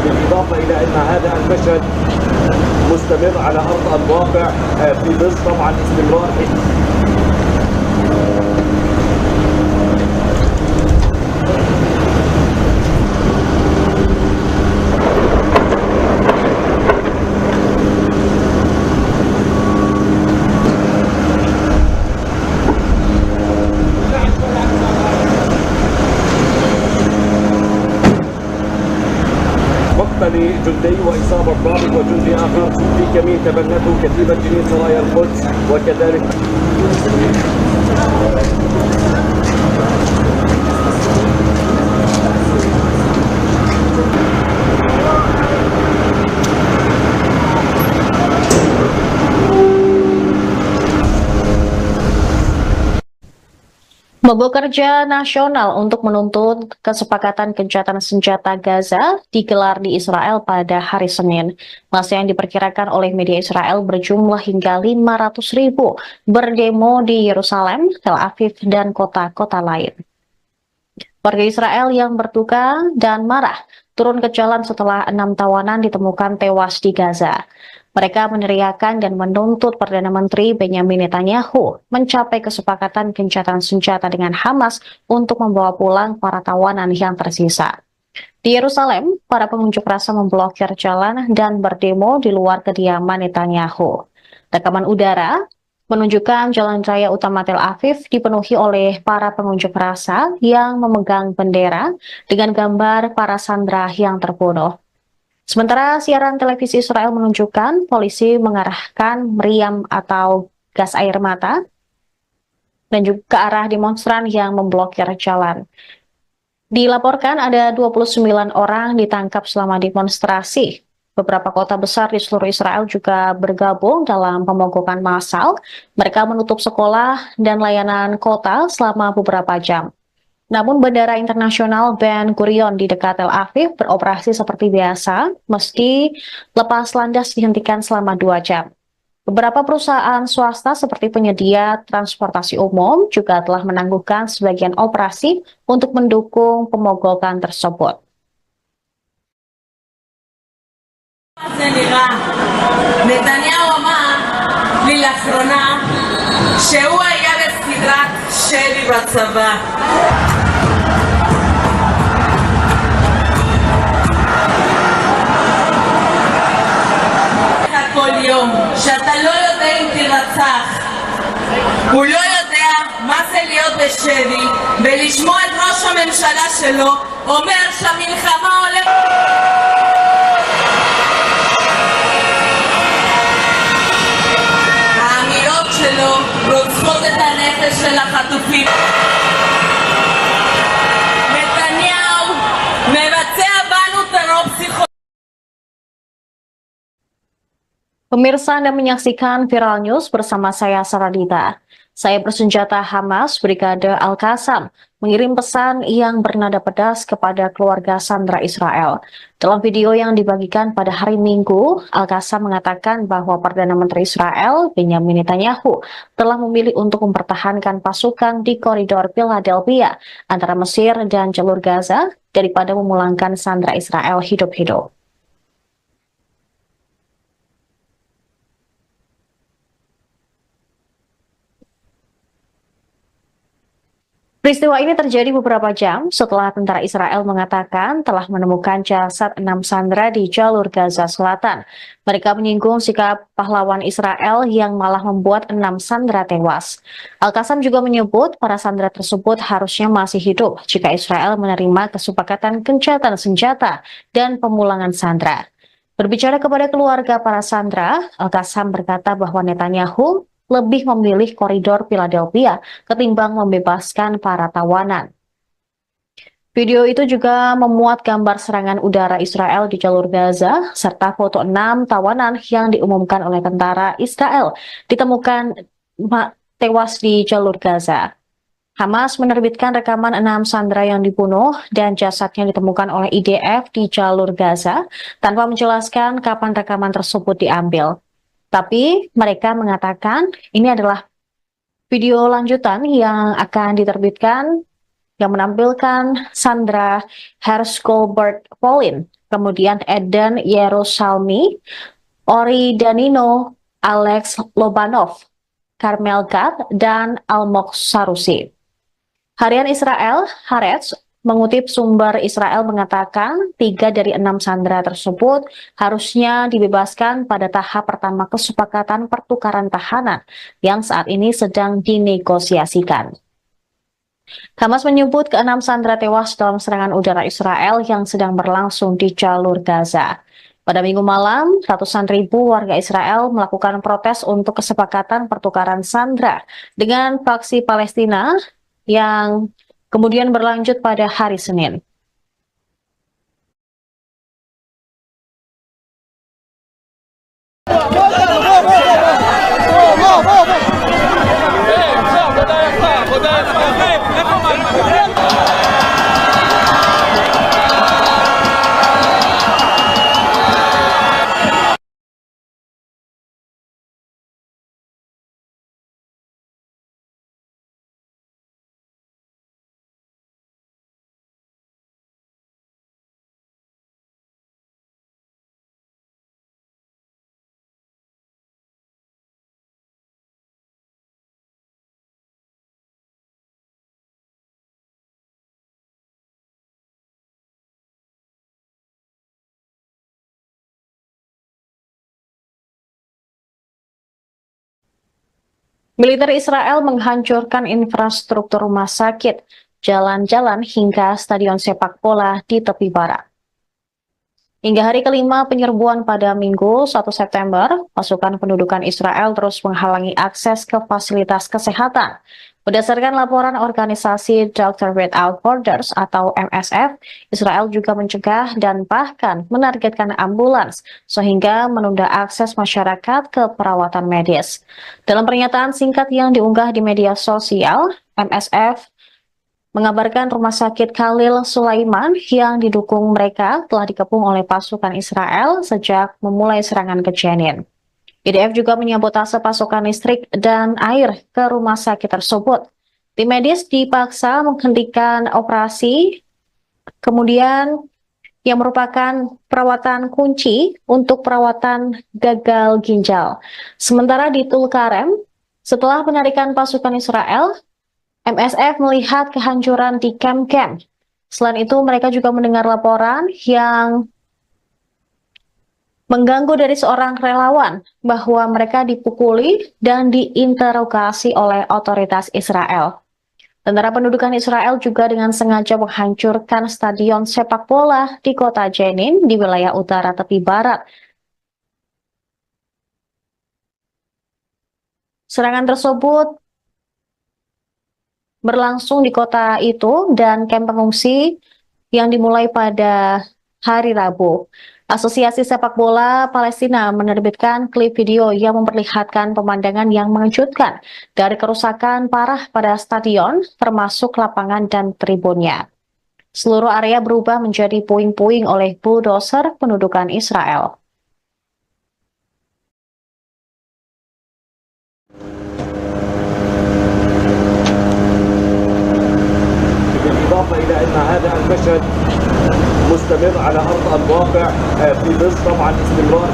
بالإضافة إلى أن هذا المشهد مستمر على أرض الواقع في ظل طبعا استمرار مقتل جندي وإصابة ضابط وجندي آخر في كمين تبنته كتيبة جنين سرايا القدس وكذلك Mogok kerja nasional untuk menuntut kesepakatan gencatan senjata Gaza digelar di Israel pada hari Senin. Masa yang diperkirakan oleh media Israel berjumlah hingga 500.000 berdemo di Yerusalem, Tel Aviv, dan kota-kota lain. Warga Israel yang berduka dan marah turun ke jalan setelah 6 tawanan ditemukan tewas di Gaza. Mereka meneriakan dan menuntut Perdana Menteri Benyamin Netanyahu mencapai kesepakatan gencatan senjata dengan Hamas untuk membawa pulang para tawanan yang tersisa. Di Yerusalem, para pengunjuk rasa memblokir jalan dan berdemo di luar kediaman Netanyahu. Rekaman udara menunjukkan jalan raya utama Tel Aviv dipenuhi oleh para pengunjuk rasa yang memegang bendera dengan gambar para sandera yang terbunuh. Sementara siaran televisi Israel menunjukkan polisi mengarahkan meriam atau gas air mata dan juga ke arah demonstran yang memblokir jalan. Dilaporkan ada 29 orang ditangkap selama demonstrasi. Beberapa kota besar di seluruh Israel juga bergabung dalam pemogokan massal. Mereka menutup sekolah dan layanan kota selama beberapa jam. Namun Bandara Internasional Ben Gurion di dekat Tel Aviv beroperasi seperti biasa, meski lepas landas dihentikan selama 2 jam. Beberapa perusahaan swasta seperti penyedia transportasi umum juga telah menangguhkan sebagian operasi untuk mendukung pemogokan tersebut. נתניהו אמר לי לאחרונה שהוא היה בסדרת שלי בצבא. כל יום שאתה לא יודע אם תירצח, הוא לא יודע מה זה להיות בשבי ולשמוע את ראש הממשלה שלו אומר שהמלחמה הולכת. האמירות שלו רוצחות את הנפש של החטופים. נתניהו מבצע בנו טרור פסיכולוגי. Pemirsa Anda menyaksikan Viral News bersama saya Saradita. Saya bersenjata Hamas Brigade Al-Qassam mengirim pesan yang bernada pedas kepada keluarga sandera Israel. Dalam video yang dibagikan pada hari Minggu, Al-Qassam mengatakan bahwa Perdana Menteri Israel Benyamin Netanyahu telah memilih untuk mempertahankan pasukan di koridor Philadelphia antara Mesir dan jalur Gaza daripada memulangkan sandera Israel hidup-hidup. Peristiwa ini terjadi beberapa jam setelah tentara Israel mengatakan telah menemukan jasad 6 sandera di jalur Gaza Selatan. Mereka menyinggung sikap pahlawan Israel yang malah membuat 6 sandera tewas. Al-Qassam juga menyebut para sandera tersebut harusnya masih hidup jika Israel menerima kesepakatan gencatan senjata dan pemulangan sandera. Berbicara kepada keluarga para sandera, Al-Qassam berkata bahwa Netanyahu lebih memilih koridor Philadelphia ketimbang membebaskan para tawanan. Video itu juga memuat gambar serangan udara Israel di jalur Gaza, serta foto 6 tawanan yang diumumkan oleh tentara Israel ditemukan tewas di jalur Gaza. Hamas menerbitkan rekaman 6 sandera yang dibunuh dan jasadnya ditemukan oleh IDF di jalur Gaza tanpa menjelaskan kapan rekaman tersebut diambil. Tapi mereka mengatakan ini adalah video lanjutan yang akan diterbitkan yang menampilkan Sandra Hershgolbert Pauline, kemudian Eden Yerusalmi, Ori Danino, Alex Lobanov, Carmel Gad, dan Almog Sarusi. Harian Israel, Haaretz, mengutip sumber Israel mengatakan 3 dari 6 sandera tersebut harusnya dibebaskan pada tahap pertama kesepakatan pertukaran tahanan yang saat ini sedang dinegosiasikan. Hamas menyebut ke-6 sandera tewas dalam serangan udara Israel yang sedang berlangsung di jalur Gaza. Pada Minggu malam, ratusan ribu warga Israel melakukan protes untuk kesepakatan pertukaran sandera dengan faksi Palestina yang kemudian berlanjut pada hari Senin. Militer Israel menghancurkan infrastruktur rumah sakit, jalan-jalan hingga stadion sepak bola di tepi barat. Hingga hari kelima penyerbuan pada Minggu 1 September, pasukan pendudukan Israel terus menghalangi akses ke fasilitas kesehatan. Berdasarkan laporan organisasi Doctors Without Borders atau MSF, Israel juga mencegah dan bahkan menargetkan ambulans sehingga menunda akses masyarakat ke perawatan medis. Dalam pernyataan singkat yang diunggah di media sosial, MSF mengabarkan rumah sakit Khalil Sulaiman yang didukung mereka telah dikepung oleh pasukan Israel sejak memulai serangan ke Jenin. IDF juga menyabotase pasokan listrik dan air ke rumah sakit tersebut. Tim medis dipaksa menghentikan operasi, kemudian yang merupakan perawatan kunci untuk perawatan gagal ginjal. Sementara di Tulkarem, setelah penarikan pasukan Israel, MSF melihat kehancuran di kamp-kamp. Selain itu, mereka juga mendengar laporan yang mengganggu dari seorang relawan bahwa mereka dipukuli dan diinterogasi oleh otoritas Israel. Tentara pendudukan Israel juga dengan sengaja menghancurkan stadion sepak bola di kota Jenin di wilayah utara tepi barat. Serangan tersebut berlangsung di kota itu dan kamp pengungsi yang dimulai pada hari Rabu. Asosiasi Sepak Bola Palestina menerbitkan klip video yang memperlihatkan pemandangan yang mengejutkan dari kerusakan parah pada stadion, termasuk lapangan dan tribunnya. Seluruh area berubah menjadi puing-puing oleh bulldozer pendudukan Israel. بالإضافة إلى أن هذا المشهد مستمر على أرض الواقع في ظل طبعا استمرار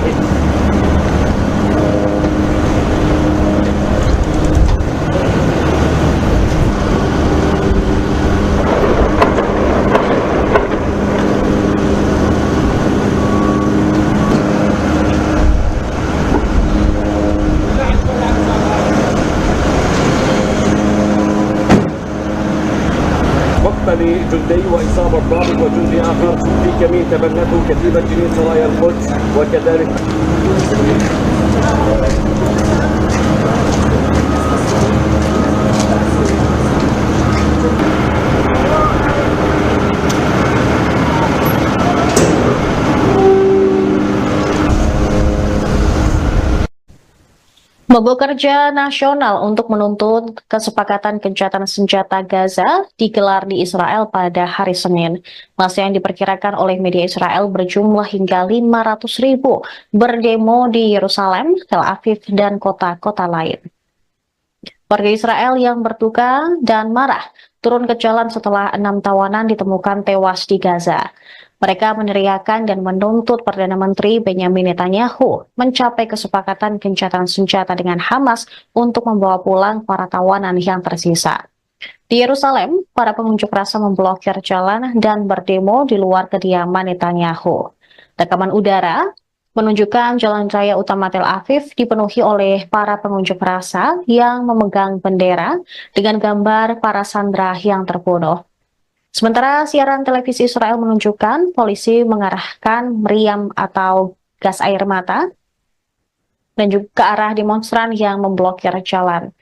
اقتتال جندي وإصابة ضابط وجندي آخر في كمين تبنته كتيبة جنين سرايا القدس وكذلك Mogok kerja nasional untuk menuntut kesepakatan gencatan senjata Gaza digelar di Israel pada hari Senin. Masa yang diperkirakan oleh media Israel berjumlah hingga 500.000 berdemo di Yerusalem, Tel Aviv, dan kota-kota lain. Warga Israel yang berduka dan marah turun ke jalan setelah 6 tawanan ditemukan tewas di Gaza. Mereka meneriakan dan menuntut Perdana Menteri Benyamin Netanyahu mencapai kesepakatan gencatan senjata dengan Hamas untuk membawa pulang para tawanan yang tersisa. Di Yerusalem, para pengunjuk rasa memblokir jalan dan berdemo di luar kediaman Netanyahu. Rekaman udara menunjukkan jalan raya utama Tel Aviv dipenuhi oleh para pengunjuk rasa yang memegang bendera dengan gambar para sandera yang terbunuh. Sementara siaran televisi Israel menunjukkan polisi mengarahkan meriam atau gas air mata dan juga ke arah demonstran yang memblokir jalan.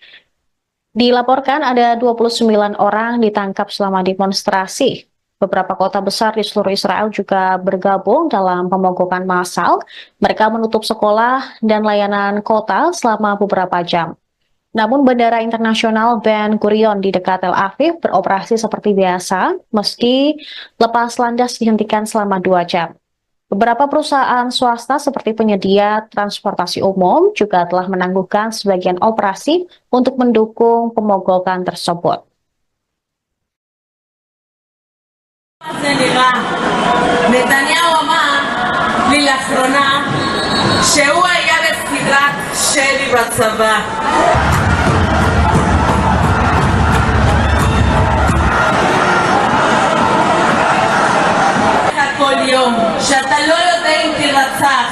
Dilaporkan ada 29 orang ditangkap selama demonstrasi. Beberapa kota besar di seluruh Israel juga bergabung dalam pemogokan massal. Mereka menutup sekolah dan layanan kota selama beberapa jam. Namun Bandara Internasional Ben Gurion di dekat Tel Aviv beroperasi seperti biasa, meski lepas landas dihentikan selama 2 jam. Beberapa perusahaan swasta seperti penyedia transportasi umum juga telah menangguhkan sebagian operasi untuk mendukung pemogokan tersebut. נתניהו אמר לי לאחרונה שהוא היה בסדרת שלי בצבא. כל יום שאתה לא יודע אם תירצח,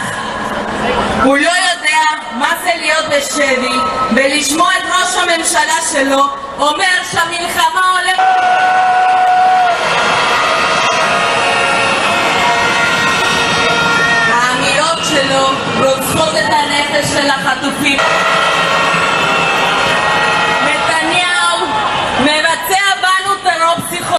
הוא לא יודע מה זה להיות בשבי ולשמוע את ראש הממשלה שלו אומר שהמלחמה הולכת. האמירות שלו רוצחות את הנפש של החטופים. נתניהו מבצע בנו טרור פסיכולוגי.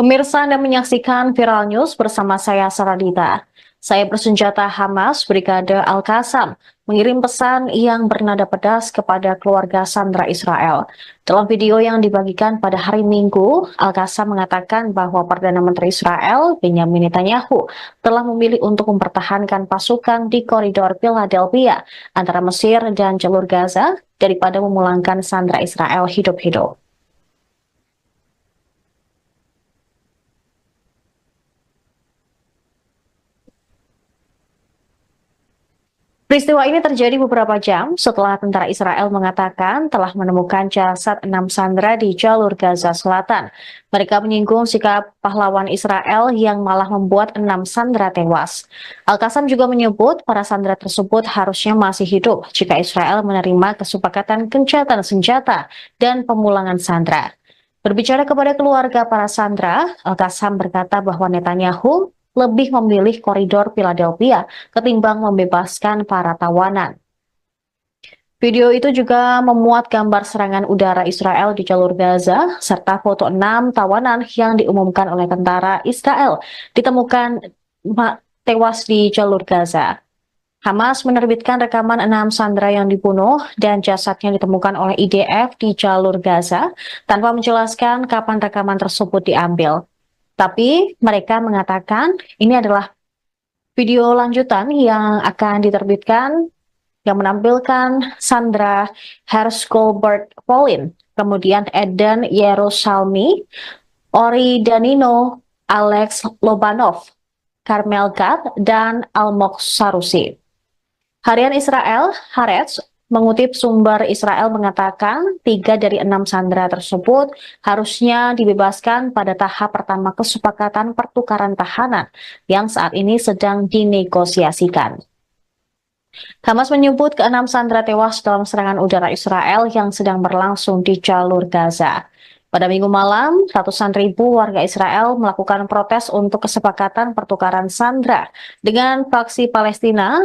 Pemirsa Anda menyaksikan Viral News bersama saya Saradita. Saya bersenjata Hamas Brigade Al-Qassam mengirim pesan yang bernada pedas kepada keluarga sandera Israel. Dalam video yang dibagikan pada hari Minggu, Al-Qassam mengatakan bahwa Perdana Menteri Israel Benyamin Netanyahu telah memilih untuk mempertahankan pasukan di koridor Philadelphia antara Mesir dan jalur Gaza daripada memulangkan sandera Israel hidup-hidup. Peristiwa ini terjadi beberapa jam setelah tentara Israel mengatakan telah menemukan jasad 6 sandera di jalur Gaza Selatan. Mereka menyinggung sikap pahlawan Israel yang malah membuat 6 sandera tewas. Al-Qassam juga menyebut para sandera tersebut harusnya masih hidup jika Israel menerima kesepakatan gencatan senjata dan pemulangan sandera. Berbicara kepada keluarga para sandera, Al-Qassam berkata bahwa Netanyahu lebih memilih koridor Philadelphia ketimbang membebaskan para tawanan. Video itu juga memuat gambar serangan udara Israel di jalur Gaza, serta foto 6 tawanan yang diumumkan oleh tentara Israel ditemukan tewas di jalur Gaza. Hamas menerbitkan rekaman 6 sandera yang dibunuh dan jasadnya ditemukan oleh IDF di jalur Gaza tanpa menjelaskan kapan rekaman tersebut diambil. Tapi mereka mengatakan ini adalah video lanjutan yang akan diterbitkan yang menampilkan Sandra Hershgolbert Polin, kemudian Eden Yerusalmi, Ori Danino, Alex Lobanov, Carmel Gad, dan Almog Sarusi. Harian Israel, Haaretz, mengutip sumber Israel mengatakan 3 dari 6 sandera tersebut harusnya dibebaskan pada tahap pertama kesepakatan pertukaran tahanan yang saat ini sedang dinegosiasikan. Hamas menyebut keenam sandera tewas dalam serangan udara Israel yang sedang berlangsung di jalur Gaza. Pada minggu malam, ratusan ribu warga Israel melakukan protes untuk kesepakatan pertukaran sandera dengan faksi Palestina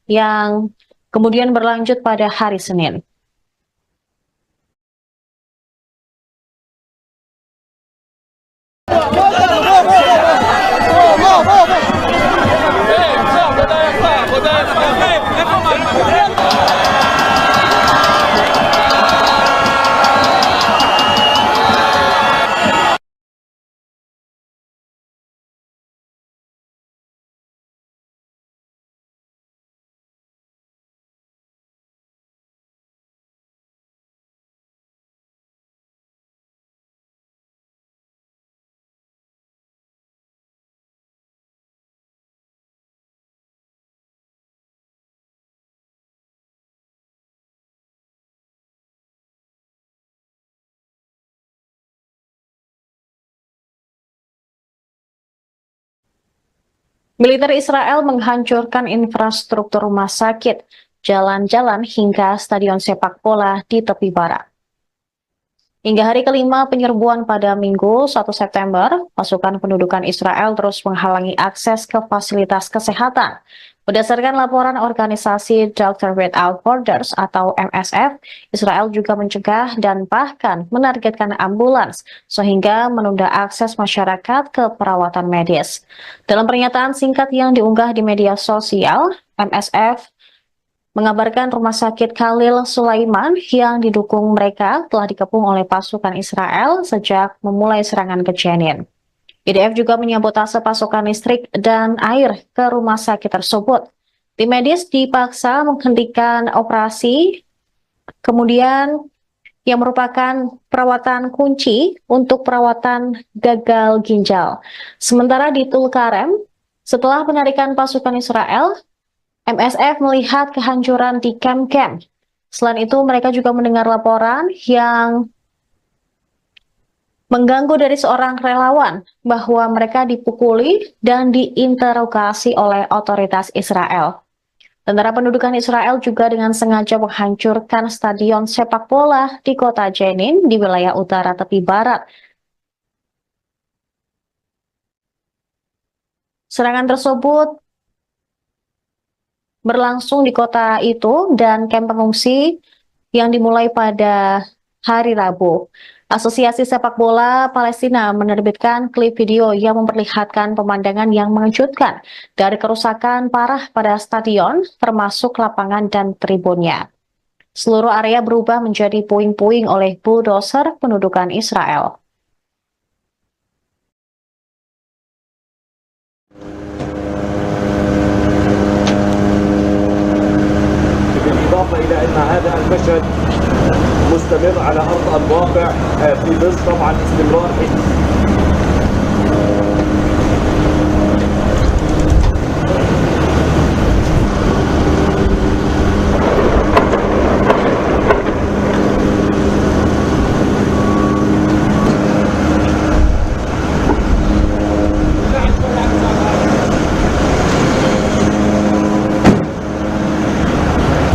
yang kemudian berlanjut pada hari Senin. Militer Israel menghancurkan infrastruktur rumah sakit, jalan-jalan hingga stadion sepak bola di tepi barat. Hingga hari kelima penyerbuan pada Minggu 1 September, pasukan pendudukan Israel terus menghalangi akses ke fasilitas kesehatan. Berdasarkan laporan organisasi Doctors Without Borders atau MSF, Israel juga mencegah dan bahkan menargetkan ambulans sehingga menunda akses masyarakat ke perawatan medis. Dalam pernyataan singkat yang diunggah di media sosial, MSF mengabarkan rumah sakit Khalil Sulaiman yang didukung mereka telah dikepung oleh pasukan Israel sejak memulai serangan ke Jenin. IDF juga menyabotase pasokan listrik dan air ke rumah sakit tersebut. Tim medis dipaksa menghentikan operasi, kemudian yang merupakan perawatan kunci untuk perawatan gagal ginjal. Sementara di Tulkarem, setelah penarikan pasukan Israel, MSF melihat kehancuran di kamp-kamp. Selain itu, mereka juga mendengar laporan yang mengganggu dari seorang relawan bahwa mereka dipukuli dan diinterogasi oleh otoritas Israel. Tentara pendudukan Israel juga dengan sengaja menghancurkan stadion sepak bola di kota Jenin di wilayah utara tepi barat. Serangan tersebut berlangsung di kota itu dan kamp pengungsi yang dimulai pada hari Rabu. Asosiasi Sepak Bola Palestina menerbitkan klip video yang memperlihatkan pemandangan yang mengejutkan dari kerusakan parah pada stadion, termasuk lapangan dan tribunnya. Seluruh area berubah menjadi puing-puing oleh bulldozer pendudukan Israel. بالإضافة إلى أن هذا المشهد مستمر على أرض الواقع في ظل طبعا استمرار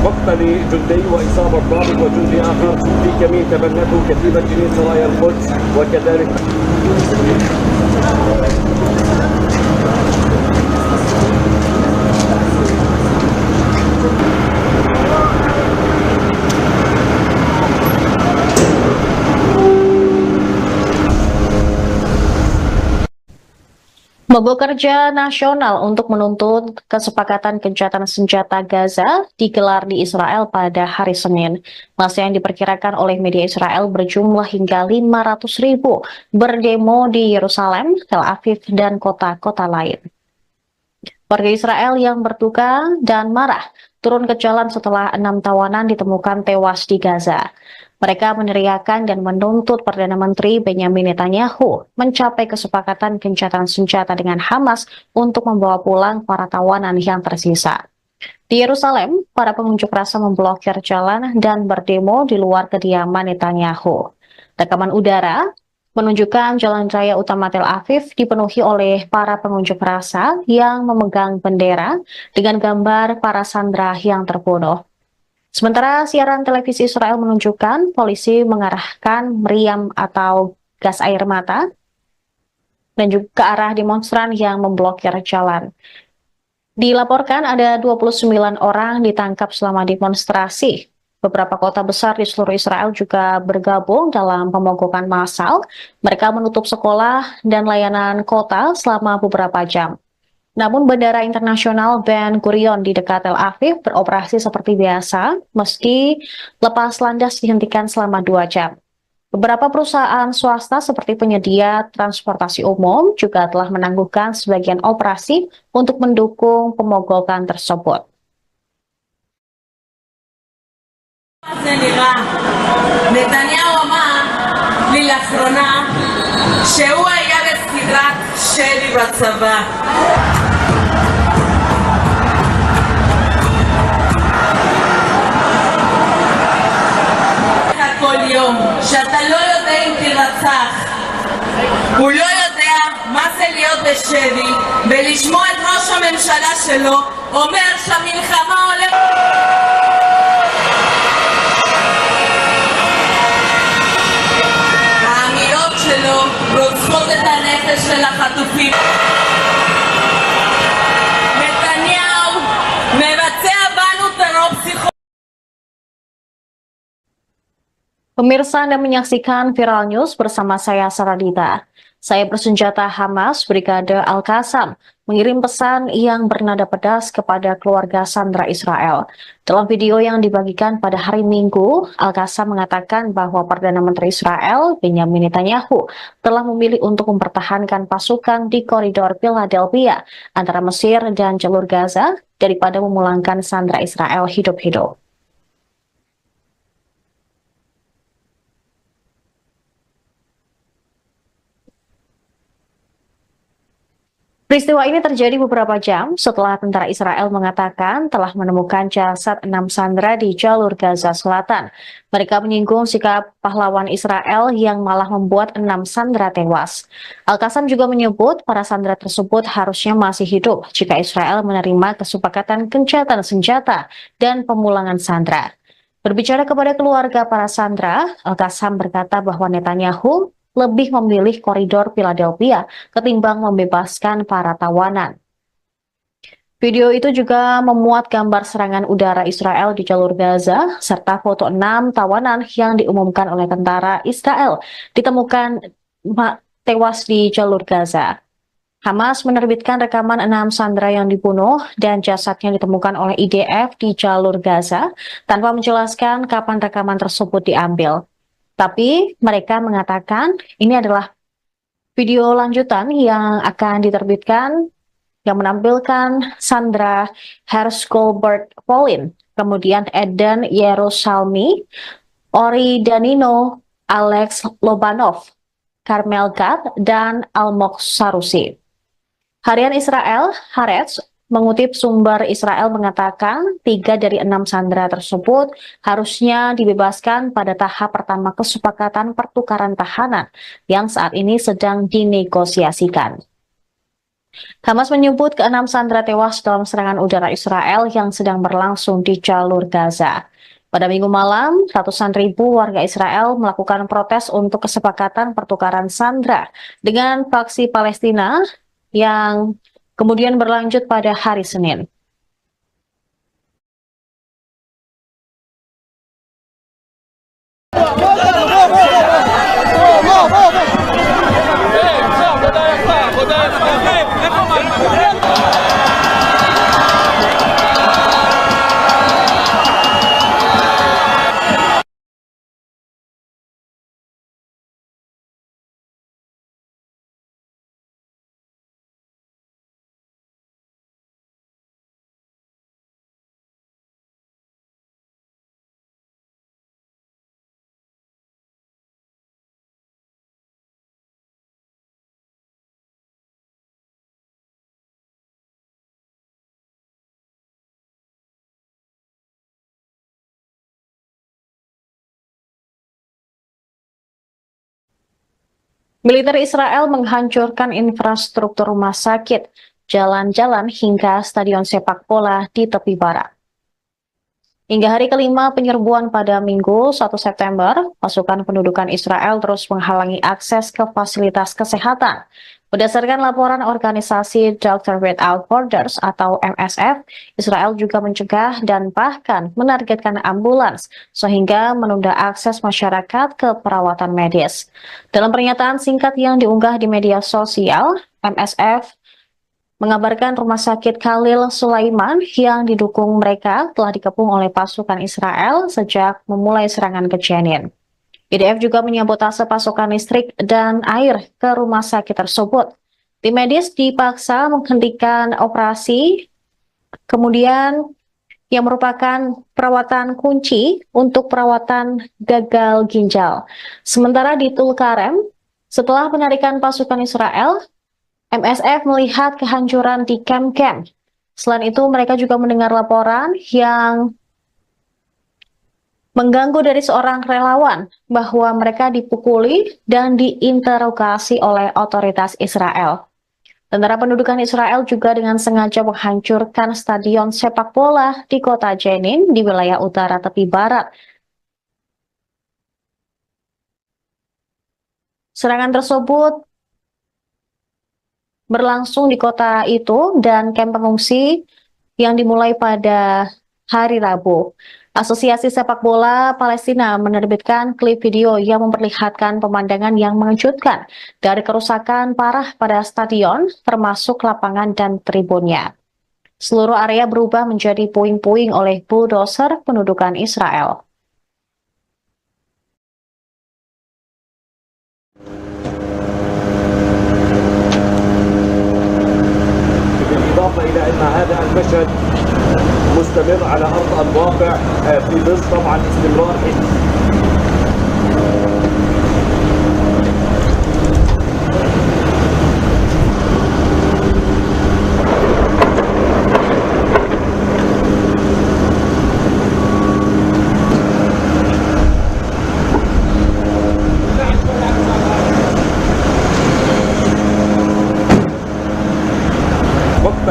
مقتل جندي وإصابة ضابط وجندي آخر في كمين تبنته كتيبة جنين سرايا القدس وكذلك Mogok kerja nasional untuk menuntut kesepakatan gencatan senjata Gaza digelar di Israel pada hari Senin. Massa yang diperkirakan oleh media Israel berjumlah hingga 500.000 berdemo di Yerusalem, Tel Aviv, dan kota-kota lain. Warga Israel yang berduka dan marah turun ke jalan setelah 6 tawanan ditemukan tewas di Gaza. Mereka meneriakan dan menuntut Perdana Menteri Benyamin Netanyahu mencapai kesepakatan gencatan senjata dengan Hamas untuk membawa pulang para tawanan yang tersisa. Di Yerusalem, para pengunjuk rasa memblokir jalan dan berdemo di luar kediaman Netanyahu. Rekaman udara menunjukkan jalan raya utama Tel Aviv dipenuhi oleh para pengunjuk rasa yang memegang bendera dengan gambar para sandera yang terbunuh. Sementara siaran televisi Israel menunjukkan polisi mengarahkan meriam atau gas air mata dan juga ke arah demonstran yang memblokir jalan. Dilaporkan ada 29 orang ditangkap selama demonstrasi. Beberapa kota besar di seluruh Israel juga bergabung dalam pemogokan massal. Mereka menutup sekolah dan layanan kota selama beberapa jam. Namun Bandara Internasional Ben Gurion di dekat Tel Aviv beroperasi seperti biasa, meski lepas landas dihentikan selama 2 jam. Beberapa perusahaan swasta seperti penyedia transportasi umum juga telah menangguhkan sebagian operasi untuk mendukung pemogokan tersebut. זה נראה. נתניהו אמר לי לאחרונה שהוא היה בסדרת שלי בצבא. כל יום שאתה לא יודע אם תירצח, הוא לא יודע מה זה להיות בשבי ולשמוע את ראש הממשלה שלו אומר שהמלחמה הולכת. האמירות שלו רוצחות את הנפש של החטופים. נתניהו מבצע בנו טרור פסיכולוגי. Pemirsa Anda menyaksikan Viral News bersama saya Saradita. Saya bersenjata Hamas Brigade Al-Qassam mengirim pesan yang bernada pedas kepada keluarga sandera Israel. Dalam video yang dibagikan pada hari Minggu, Al-Qassam mengatakan bahwa Perdana Menteri Israel Benjamin Netanyahu telah memilih untuk mempertahankan pasukan di koridor Philadelphia antara Mesir dan jalur Gaza daripada memulangkan sandera Israel hidup-hidup. Peristiwa ini terjadi beberapa jam setelah tentara Israel mengatakan telah menemukan jasad 6 sandera di jalur Gaza Selatan. Mereka menyinggung sikap pahlawan Israel yang malah membuat 6 sandera tewas. Al-Qassam juga menyebut para sandera tersebut harusnya masih hidup jika Israel menerima kesepakatan gencatan senjata dan pemulangan sandera. Berbicara kepada keluarga para sandera, Al-Qassam berkata bahwa Netanyahu lebih memilih koridor Philadelphia ketimbang membebaskan para tawanan. Video itu juga memuat gambar serangan udara Israel di jalur Gaza, serta foto 6 tawanan yang diumumkan oleh tentara Israel ditemukan tewas di jalur Gaza. Hamas menerbitkan rekaman 6 sandera yang dibunuh dan jasadnya ditemukan oleh IDF di jalur Gaza tanpa menjelaskan kapan rekaman tersebut diambil. Tapi mereka mengatakan ini adalah video lanjutan yang akan diterbitkan yang menampilkan Sandra Hersh-Goldberg Polin, kemudian Eden Yerusalmi, Ori Danino, Alex Lobanov, Carmel Gad, dan Almog Sarusi. Harian Israel, Haaretz, mengutip sumber Israel mengatakan 3 dari 6 sandera tersebut harusnya dibebaskan pada tahap pertama kesepakatan pertukaran tahanan yang saat ini sedang dinegosiasikan. Hamas menyebut ke-6 sandera tewas dalam serangan udara Israel yang sedang berlangsung di jalur Gaza. Pada Minggu malam, ratusan ribu warga Israel melakukan protes untuk kesepakatan pertukaran sandera dengan faksi Palestina yang kemudian berlanjut pada hari Senin. Militer Israel menghancurkan infrastruktur rumah sakit, jalan-jalan hingga stadion sepak bola di tepi barat. Hingga hari kelima penyerbuan pada Minggu 1 September, pasukan pendudukan Israel terus menghalangi akses ke fasilitas kesehatan. Berdasarkan laporan organisasi Doctors Without Borders atau MSF, Israel juga mencegah dan bahkan menargetkan ambulans sehingga menunda akses masyarakat ke perawatan medis. Dalam pernyataan singkat yang diunggah di media sosial, MSF mengabarkan rumah sakit Khalil Sulaiman yang didukung mereka telah dikepung oleh pasukan Israel sejak memulai serangan ke Jenin. IDF juga menyabotase pasokan listrik dan air ke rumah sakit tersebut. Tim medis dipaksa menghentikan operasi, kemudian yang merupakan perawatan kunci untuk perawatan gagal ginjal. Sementara di Tulkarem, setelah penarikan pasukan Israel, MSF melihat kehancuran di kamp-kamp. Selain itu, mereka juga mendengar laporan yang mengganggu dari seorang relawan bahwa mereka dipukuli dan diinterogasi oleh otoritas Israel. Tentara pendudukan Israel juga dengan sengaja menghancurkan stadion sepak bola di kota Jenin di wilayah utara tepi barat. Serangan tersebut berlangsung di kota itu dan kamp pengungsi yang dimulai pada hari Rabu. Asosiasi Sepak Bola Palestina menerbitkan klip video yang memperlihatkan pemandangan yang mengejutkan dari kerusakan parah pada stadion, termasuk lapangan dan tribunnya. Seluruh area berubah menjadi puing-puing oleh bulldozer pendudukan Israel. بالإضافة إلى أن هذا المشهد مستمر على أرض الواقع في ظل طبعا استمرار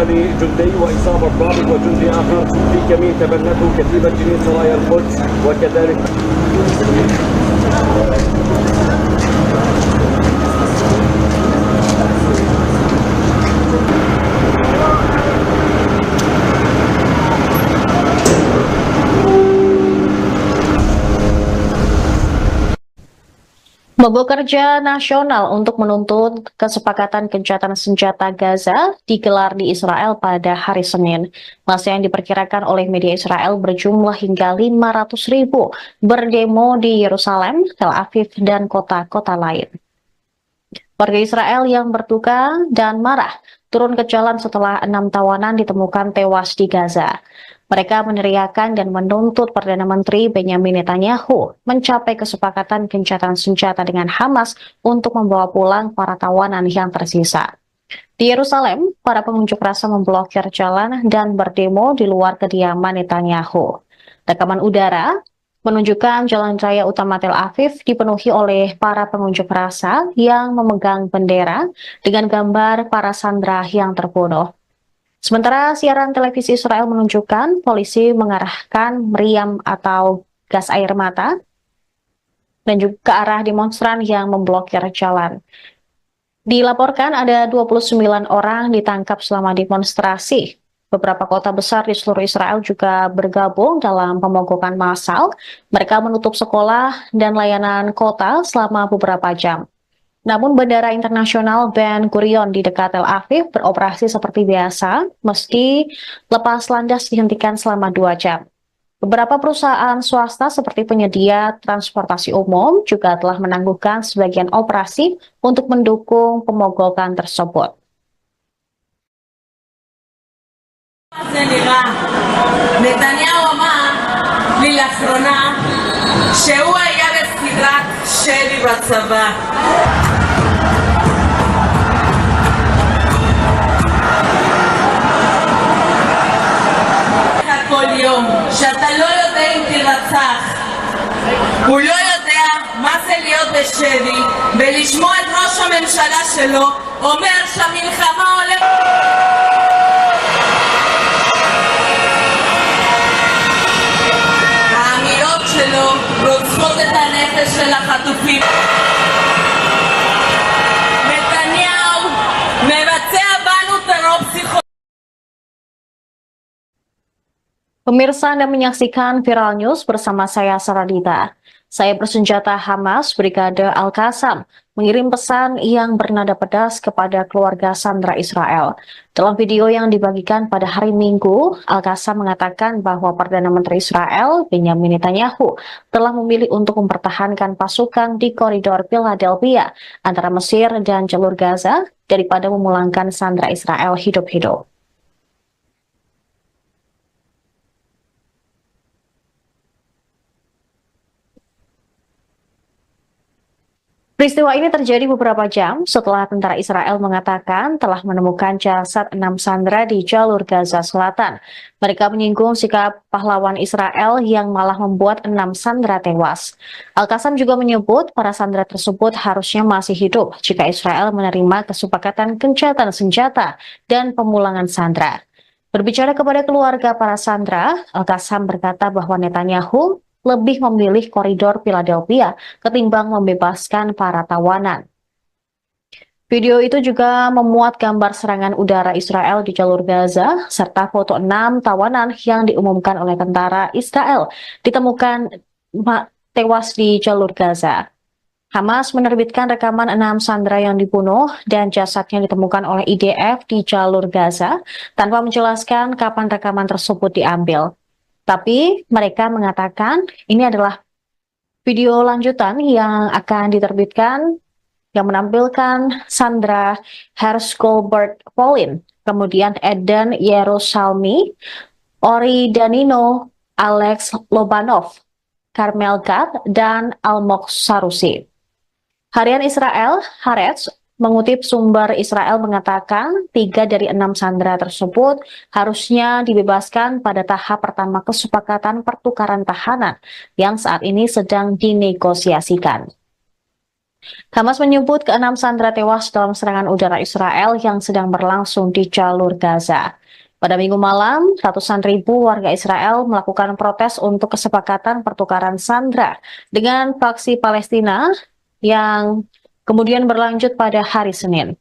لجندي وإصابة ضابط وجندي آخر في كمين تبنته كتيبة جنين سرايا القدس وكذلك Mogok kerja nasional untuk menuntut kesepakatan gencatan senjata Gaza digelar di Israel pada hari Senin. Massa yang diperkirakan oleh media Israel berjumlah hingga 500.000 berdemo di Yerusalem, Tel Aviv, dan kota-kota lain. Warga Israel yang berduka dan marah turun ke jalan setelah 6 tawanan ditemukan tewas di Gaza. Mereka meneriakan dan menuntut Perdana Menteri Benjamin Netanyahu mencapai kesepakatan gencatan senjata dengan Hamas untuk membawa pulang para tawanan yang tersisa. Di Yerusalem, para pengunjuk rasa memblokir jalan dan berdemo di luar kediaman Netanyahu. Rekaman udara menunjukkan jalan raya utama Tel Aviv dipenuhi oleh para pengunjuk rasa yang memegang bendera dengan gambar para sandera yang terbunuh. Sementara siaran televisi Israel menunjukkan polisi mengarahkan meriam atau gas air mata dan juga ke arah demonstran yang memblokir jalan. Dilaporkan ada 29 orang ditangkap selama demonstrasi. Beberapa kota besar di seluruh Israel juga bergabung dalam pemogokan massal. Mereka menutup sekolah dan layanan kota selama beberapa jam. Namun Bandara Internasional Ben Gurion di dekat Tel Aviv beroperasi seperti biasa, meski lepas landas dihentikan selama 2 jam. Beberapa perusahaan swasta seperti penyedia transportasi umum juga telah menangguhkan sebagian operasi untuk mendukung pemogokan tersebut. נתניהו אמר לי לאחרונה שהוא היה בסדרת שלי בצבא. כל יום שאתה לא יודע אם תרצח, הוא לא יודע מה זה להיות בשבי ולשמוע את ראש הממשלה שלו אומר שהמלחמה הולכת... האמירות שלו רוצחות את הנפש של החטופים. נתניהו מבצע בנו טרור פסיכולוגי. Pemirsa, Anda menyaksikan Viral News bersama saya Saradita. Saya bersenjata Hamas Brigade Al-Qassam mengirim pesan yang bernada pedas kepada keluarga sandera Israel. Dalam video yang dibagikan pada hari Minggu, Al-Qassam mengatakan bahwa Perdana Menteri Israel, Benjamin Netanyahu, telah memilih untuk mempertahankan pasukan di koridor Philadelphia antara Mesir dan jalur Gaza daripada memulangkan sandera Israel hidup-hidup. Peristiwa ini terjadi beberapa jam setelah tentara Israel mengatakan telah menemukan jasad 6 sandera di jalur Gaza Selatan. Mereka menyinggung sikap pahlawan Israel yang malah membuat 6 sandera tewas. Al-Qassam juga menyebut para sandera tersebut harusnya masih hidup jika Israel menerima kesepakatan gencatan senjata dan pemulangan sandera. Berbicara kepada keluarga para sandera, Al-Qassam berkata bahwa Netanyahu lebih memilih koridor Philadelphia ketimbang membebaskan para tawanan. Video itu juga memuat gambar serangan udara Israel di jalur Gaza, serta foto 6 tawanan yang diumumkan oleh tentara Israel ditemukan tewas di jalur Gaza. Hamas menerbitkan rekaman 6 sandera yang dibunuh dan jasadnya ditemukan oleh IDF di jalur Gaza tanpa menjelaskan kapan rekaman tersebut diambil. Tapi mereka mengatakan ini adalah video lanjutan yang akan diterbitkan yang menampilkan Sandra Hershgolbert Polin, kemudian Eden Yerusalmi, Ori Danino, Alex Lobanov, Carmel Gad, dan Almog Sarusi. Harian Israel, Haaretz, mengutip sumber Israel mengatakan 3 dari 6 sandera tersebut harusnya dibebaskan pada tahap pertama kesepakatan pertukaran tahanan yang saat ini sedang dinegosiasikan. Hamas menyebut ke-6 sandera tewas dalam serangan udara Israel yang sedang berlangsung di jalur Gaza. Pada Minggu malam, ratusan ribu warga Israel melakukan protes untuk kesepakatan pertukaran sandera dengan faksi Palestina yang kemudian berlanjut pada hari Senin.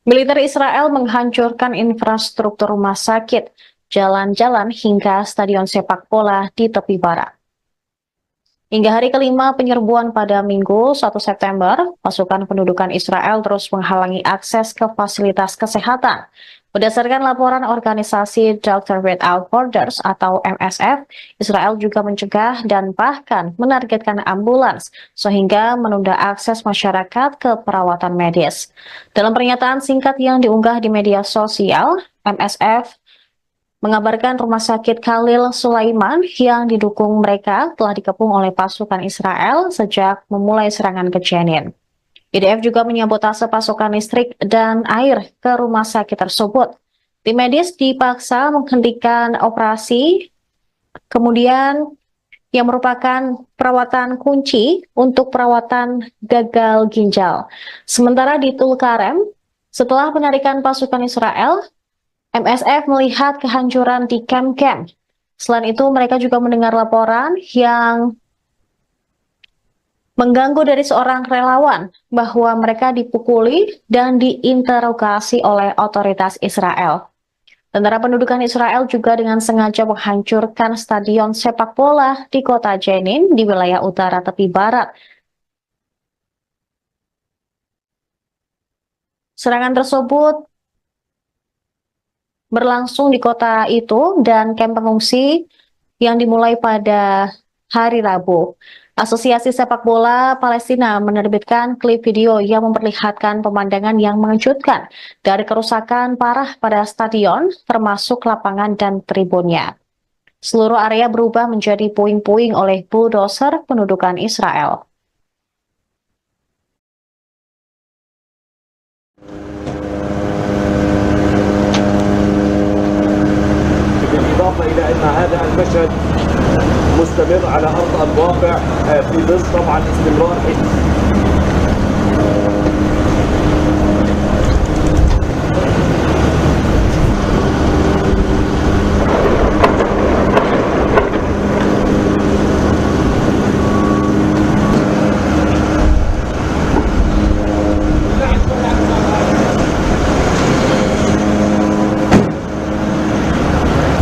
Militer Israel menghancurkan infrastruktur rumah sakit, jalan-jalan hingga stadion sepak bola di tepi barat. Hingga hari kelima penyerbuan pada Minggu 1 September, pasukan pendudukan Israel terus menghalangi akses ke fasilitas kesehatan. Berdasarkan laporan organisasi Doctors Without Borders atau MSF, Israel juga mencegah dan bahkan menargetkan ambulans sehingga menunda akses masyarakat ke perawatan medis. Dalam pernyataan singkat yang diunggah di media sosial, MSF mengabarkan rumah sakit Khalil Sulaiman yang didukung mereka telah dikepung oleh pasukan Israel sejak memulai serangan ke Jenin. IDF juga menyabotase pasokan listrik dan air ke rumah sakit tersebut. Tim medis dipaksa menghentikan operasi, kemudian yang merupakan perawatan kunci untuk perawatan gagal ginjal. Sementara di Tulkarem, setelah penarikan pasukan Israel, MSF melihat kehancuran di kamp-kamp. Selain itu, mereka juga mendengar laporan yang mengganggu dari seorang relawan bahwa mereka dipukuli dan diinterogasi oleh otoritas Israel. Tentara pendudukan Israel juga dengan sengaja menghancurkan stadion sepak bola di kota Jenin di wilayah utara tepi barat. Serangan tersebut berlangsung di kota itu dan kamp pengungsi yang dimulai pada hari Rabu. Asosiasi Sepak Bola Palestina menerbitkan klip video yang memperlihatkan pemandangan yang mengejutkan dari kerusakan parah pada stadion, termasuk lapangan dan tribunnya. Seluruh area berubah menjadi puing-puing oleh bulldozer pendudukan Israel. بالإضافة إلى أن هذا المشهد مستمر على أرض الواقع في ظل طبعا استمرار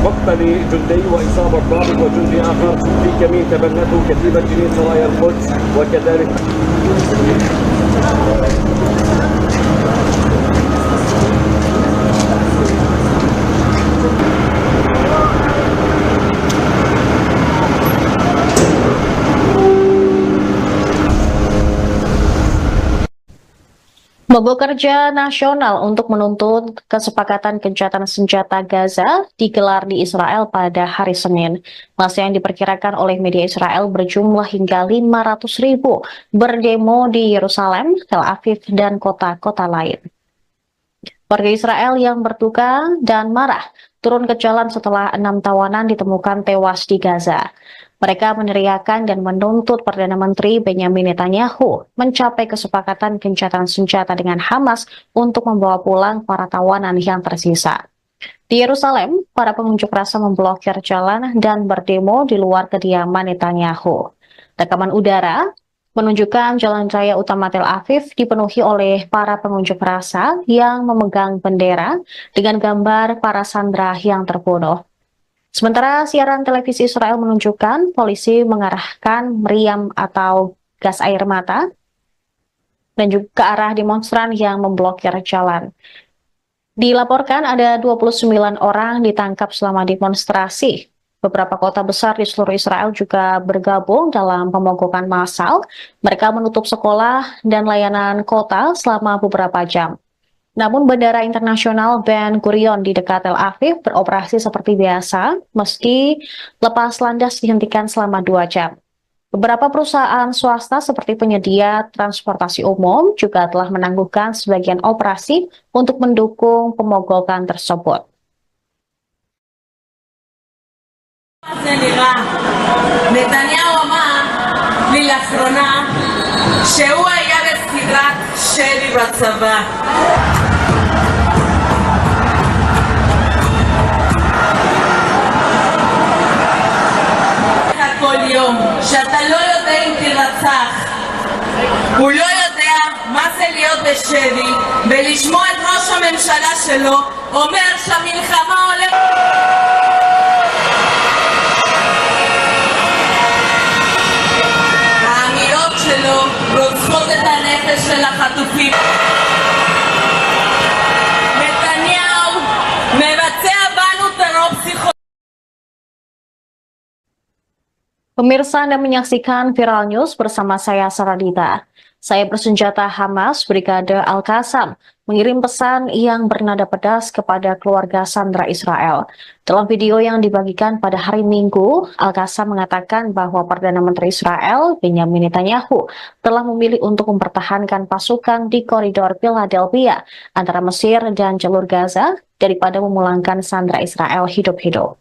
مقتل جندي وإصابة ضابط وجندي آخر في كمين تبنته كتيبة جنين سرايا القدس وكذلك Mogok kerja nasional untuk menuntut kesepakatan gencatan senjata Gaza digelar di Israel pada hari Senin. Masa yang diperkirakan oleh media Israel berjumlah hingga 500.000 berdemo di Yerusalem, Tel Aviv, dan kota-kota lain. Warga Israel yang berduka dan marah turun ke jalan setelah 6 tawanan ditemukan tewas di Gaza. Mereka meneriakan dan menuntut Perdana Menteri Benyamin Netanyahu mencapai kesepakatan gencatan senjata dengan Hamas untuk membawa pulang para tawanan yang tersisa. Di Yerusalem, para pengunjuk rasa memblokir jalan dan berdemo di luar kediaman Netanyahu. Rekaman udara menunjukkan jalan raya utama Tel Aviv dipenuhi oleh para pengunjuk rasa yang memegang bendera dengan gambar para sandera yang terbunuh. Sementara siaran televisi Israel menunjukkan polisi mengarahkan meriam atau gas air mata dan juga ke arah demonstran yang memblokir jalan. Dilaporkan ada 29 orang ditangkap selama demonstrasi. Beberapa kota besar di seluruh Israel juga bergabung dalam pemogokan massal. Mereka menutup sekolah dan layanan kota selama beberapa jam. Namun Bandara Internasional Ben Gurion di dekat Tel Aviv beroperasi seperti biasa, meski lepas landas dihentikan selama 2 jam. Beberapa perusahaan swasta seperti penyedia transportasi umum juga telah menangguhkan sebagian operasi untuk mendukung pemogokan tersebut. נתניהו אמר לי לאחרונה שהוא היה בסדרת שלי בצבא. כל יום שאתה לא יודע אם תרצח, הוא לא יודע מה זה להיות בשבי ולשמוע את ראש הממשלה שלו אומר שהמלחמה הולכת. האמירות שלו רוצחות את הנפש של החטופים. נתניהו מבצע בנו טרור פסיכולוגי. Pemirsa Anda menyaksikan Viral News bersama saya Saradita. Saya bersenjata Hamas Brigade Al-Qassam mengirim pesan yang bernada pedas kepada keluarga sandera Israel. Dalam video yang dibagikan pada hari Minggu, Al-Qassam mengatakan bahwa Perdana Menteri Israel Benyamin Netanyahu telah memilih untuk mempertahankan pasukan di koridor Philadelphia antara Mesir dan jalur Gaza daripada memulangkan sandera Israel hidup-hidup.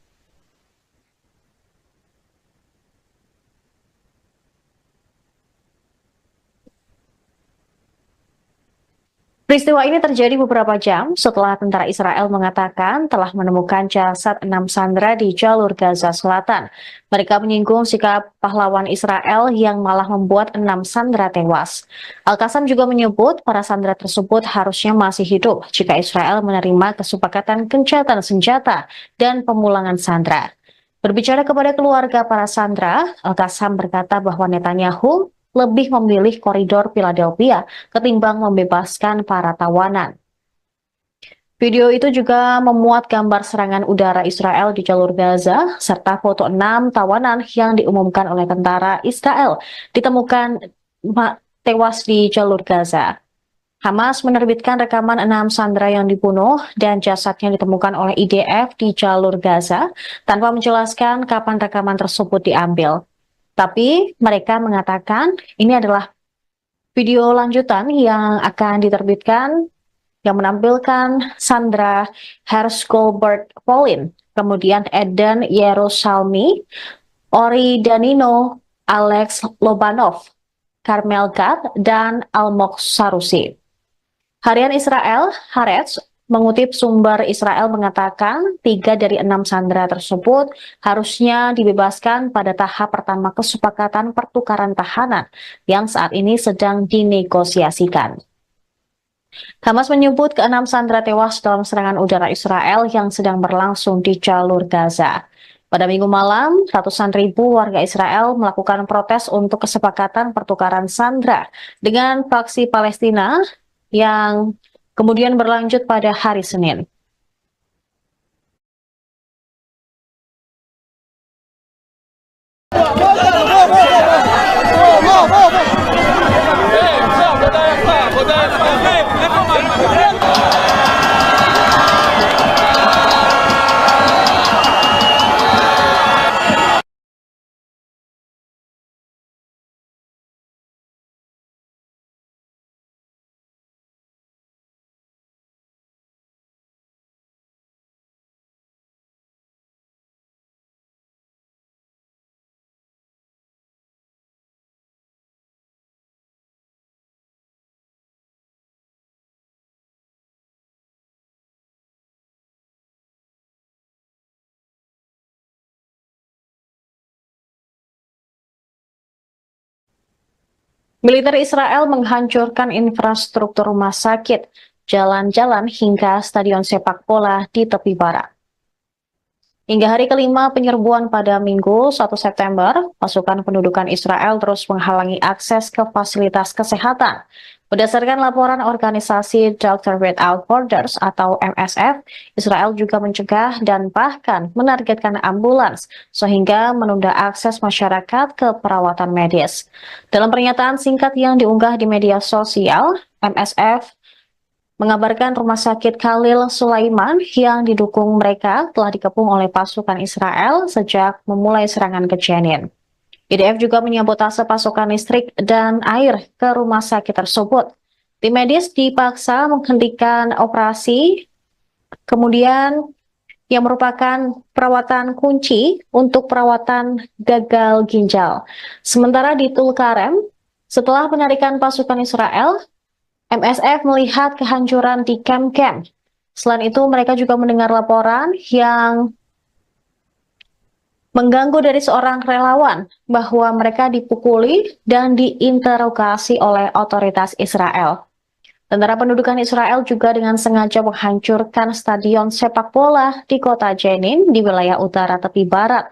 Peristiwa ini terjadi beberapa jam setelah tentara Israel mengatakan telah menemukan jasad 6 sandera di jalur Gaza Selatan. Mereka menyinggung sikap pahlawan Israel yang malah membuat 6 sandera tewas. Al-Qassam juga menyebut para sandera tersebut harusnya masih hidup jika Israel menerima kesepakatan gencatan senjata dan pemulangan sandera. Berbicara kepada keluarga para sandera, Al-Qassam berkata bahwa Netanyahu lebih memilih koridor Philadelphia ketimbang membebaskan para tawanan. Video itu juga memuat gambar serangan udara Israel di jalur Gaza, serta foto 6 tawanan yang diumumkan oleh tentara Israel ditemukan tewas di jalur Gaza. Hamas menerbitkan rekaman 6 sandera yang dibunuh dan jasadnya ditemukan oleh IDF di jalur Gaza tanpa menjelaskan kapan rekaman tersebut diambil. Tapi mereka mengatakan ini adalah video lanjutan yang akan diterbitkan yang menampilkan Sandra Hersh-Goldberg Polin, kemudian Eden Yerusalmi, Ori Danino, Alex Lobanov, Carmel Gad, dan Almog Sarusi. Harian Israel, Haaretz, mengutip sumber Israel mengatakan 3 dari 6 sandera tersebut harusnya dibebaskan pada tahap pertama kesepakatan pertukaran tahanan yang saat ini sedang dinegosiasikan. Hamas menyebut ke-6 sandera tewas dalam serangan udara Israel yang sedang berlangsung di jalur Gaza. Pada Minggu malam, ratusan ribu warga Israel melakukan protes untuk kesepakatan pertukaran sandera dengan faksi Palestina yang kemudian berlanjut pada hari Senin. Militer Israel menghancurkan infrastruktur rumah sakit, jalan-jalan hingga stadion sepak bola di tepi barat. Hingga hari kelima penyerbuan pada Minggu 1 September, pasukan pendudukan Israel terus menghalangi akses ke fasilitas kesehatan. Berdasarkan laporan organisasi Doctors Without Borders atau MSF, Israel juga mencegah dan bahkan menargetkan ambulans sehingga menunda akses masyarakat ke perawatan medis. Dalam pernyataan singkat yang diunggah di media sosial, MSF mengabarkan rumah sakit Khalil Sulaiman yang didukung mereka telah dikepung oleh pasukan Israel sejak memulai serangan ke Jenin. IDF juga menyabotase pasokan listrik dan air ke rumah sakit tersebut. Tim medis dipaksa menghentikan operasi, kemudian yang merupakan perawatan kunci untuk perawatan gagal ginjal. Sementara di Tulkarem, setelah penarikan pasukan Israel, MSF melihat kehancuran di kamp-kamp. Selain itu, mereka juga mendengar laporan yang mengganggu dari seorang relawan bahwa mereka dipukuli dan diinterogasi oleh otoritas Israel. Tentara pendudukan Israel juga dengan sengaja menghancurkan stadion sepak bola di kota Jenin di wilayah utara tepi barat.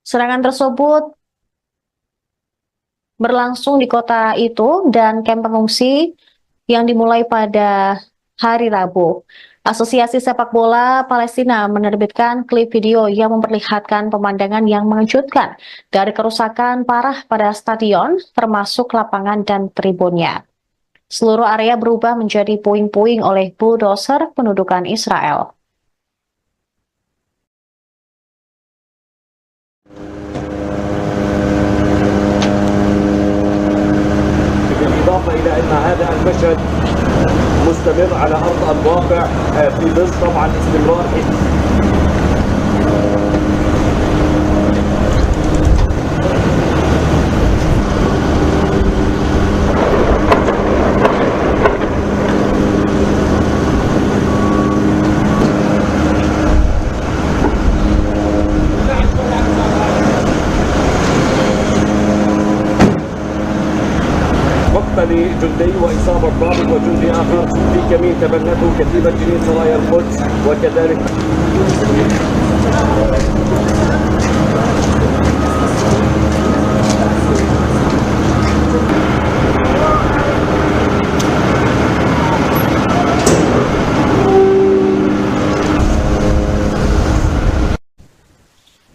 Serangan tersebut berlangsung di kota itu dan kamp pengungsi yang dimulai pada hari Rabu. Asosiasi Sepak Bola Palestina menerbitkan klip video yang memperlihatkan pemandangan yang mengejutkan dari kerusakan parah pada stadion, termasuk lapangan dan tribunnya. Seluruh area berubah menjadi puing-puing oleh bulldozer pendudukan Israel. بالإضافة إلى أن هذا المشهد مستمر على أرض الواقع في ظل طبعا استمرار مقتل جندي وإصابة ضابط وجندي آخر في كمين تبنته كتيبة جنين سرايا القدس وكذلك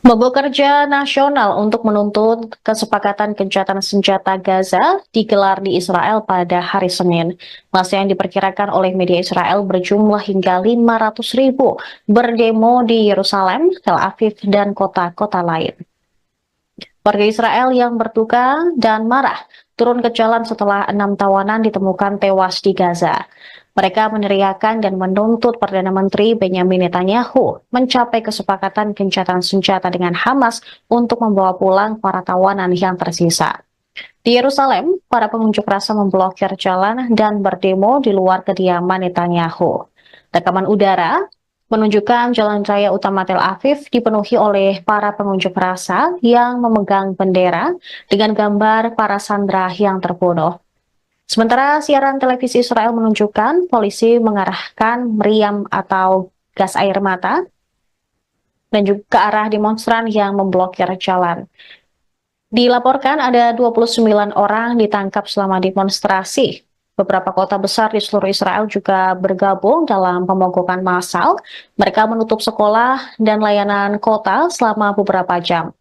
Mogok kerja nasional untuk menuntut kesepakatan gencatan senjata Gaza digelar di Israel pada hari Senin. Masa yang diperkirakan oleh media Israel berjumlah hingga 500.000 berdemo di Yerusalem, Tel Aviv, dan kota-kota lain. Warga Israel yang berduka dan marah turun ke jalan setelah 6 tawanan ditemukan tewas di Gaza. Mereka meneriakan dan menuntut Perdana Menteri Benyamin Netanyahu mencapai kesepakatan gencatan senjata dengan Hamas untuk membawa pulang para tawanan yang tersisa. Di Yerusalem, para pengunjuk rasa memblokir jalan dan berdemo di luar kediaman Netanyahu. Rekaman udara menunjukkan jalan raya utama Tel Aviv dipenuhi oleh para pengunjuk rasa yang memegang bendera dengan gambar para sandera yang terbunuh. Sementara siaran televisi Israel menunjukkan polisi mengarahkan meriam atau gas air mata dan juga ke arah demonstran yang memblokir jalan. Dilaporkan ada 29 orang ditangkap selama demonstrasi. Beberapa kota besar di seluruh Israel juga bergabung dalam pemogokan massal. Mereka menutup sekolah dan layanan kota selama beberapa jam.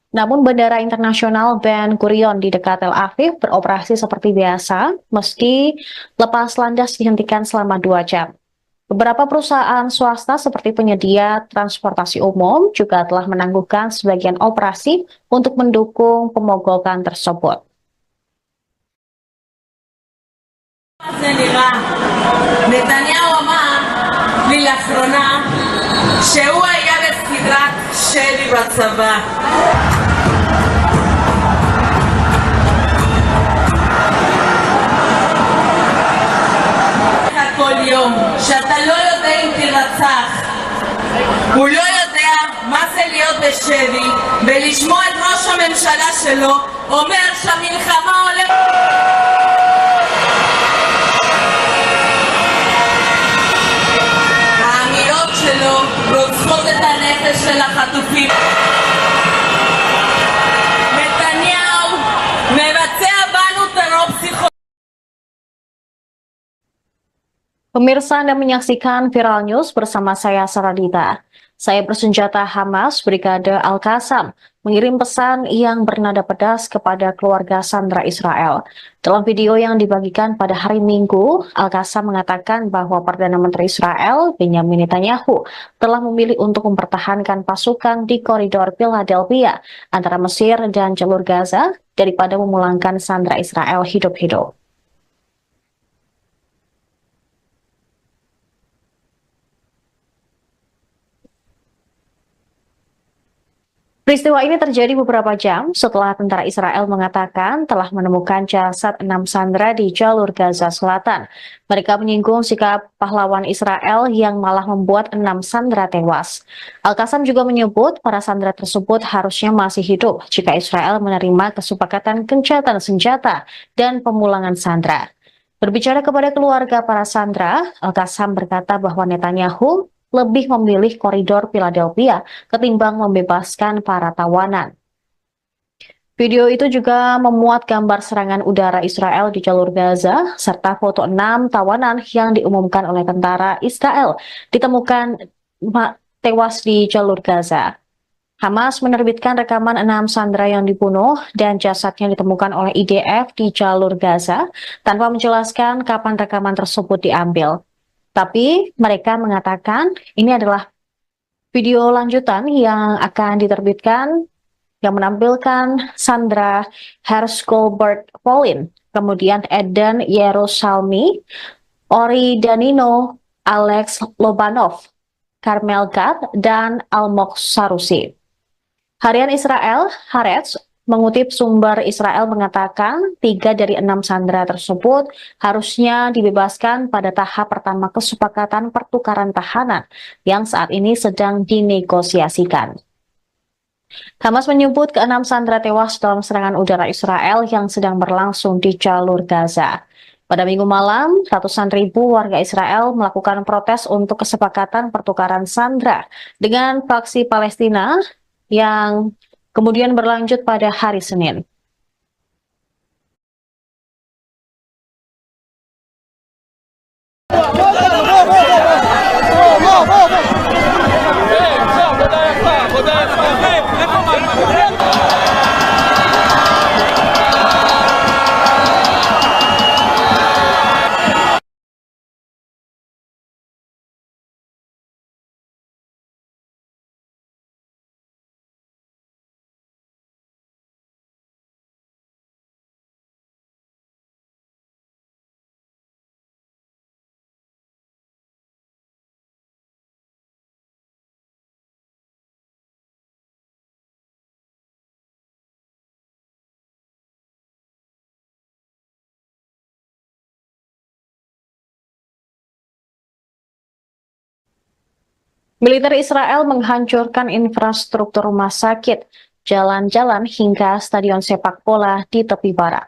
Namun Bandara Internasional Ben Gurion di dekat Tel Aviv beroperasi seperti biasa, meski lepas landas dihentikan selama 2 jam. Beberapa perusahaan swasta seperti penyedia transportasi umum juga telah menangguhkan sebagian operasi untuk mendukung pemogokan tersebut. נתניהו אמר לי לאחרונה שהוא היה בסדרת שלי בצבא. כל יום שאתה לא יודע אם תרצח, הוא לא יודע מה זה להיות בשבי ולשמוע את ראש הממשלה שלו אומר שהמלחמה הולכת. האמירות שלו רוצחות את הנפש של החטופים. נתניהו מבצע בנו טרור פסיכולוגי. Pemirsa Anda menyaksikan Viral News bersama saya Saradita. Saya bersenjata Hamas Brigade Al-Qassam mengirim pesan yang bernada pedas kepada keluarga sandera Israel. Dalam video yang dibagikan pada hari Minggu, Al-Qassam mengatakan bahwa Perdana Menteri Israel Benyamin Netanyahu telah memilih untuk mempertahankan pasukan di koridor Philadelphia antara Mesir dan jalur Gaza daripada memulangkan sandera Israel hidup-hidup. Peristiwa ini terjadi beberapa jam setelah tentara Israel mengatakan telah menemukan jasad 6 sandera di jalur Gaza Selatan. Mereka menyinggung sikap pahlawan Israel yang malah membuat 6 sandera tewas. Al-Qassam juga menyebut para sandera tersebut harusnya masih hidup jika Israel menerima kesepakatan gencatan senjata dan pemulangan sandera. Berbicara kepada keluarga para sandera, Al-Qassam berkata bahwa Netanyahu lebih memilih koridor Philadelphia ketimbang membebaskan para tawanan. Video itu juga memuat gambar serangan udara Israel di jalur Gaza, serta foto 6 tawanan yang diumumkan oleh tentara Israel ditemukan tewas di jalur Gaza. Hamas menerbitkan rekaman 6 sandera yang dibunuh dan jasadnya ditemukan oleh IDF di jalur Gaza tanpa menjelaskan kapan rekaman tersebut diambil. Tapi mereka mengatakan ini adalah video lanjutan yang akan diterbitkan yang menampilkan Sandra Hershgolbert Polin, kemudian Eden Yerusalmi, Ori Danino, Alex Lobanov, Carmel Gad, dan Almog Sarusi. Harian Israel, Haaretz, mengutip sumber Israel mengatakan 3 dari 6 sandera tersebut harusnya dibebaskan pada tahap pertama kesepakatan pertukaran tahanan yang saat ini sedang dinegosiasikan. Hamas menyebut keenam sandera tewas dalam serangan udara Israel yang sedang berlangsung di jalur Gaza. Pada minggu malam, ratusan ribu warga Israel melakukan protes untuk kesepakatan pertukaran sandera dengan faksi Palestina yang kemudian berlanjut pada hari Senin. Militer Israel menghancurkan infrastruktur rumah sakit, jalan-jalan hingga stadion sepak bola di tepi barat.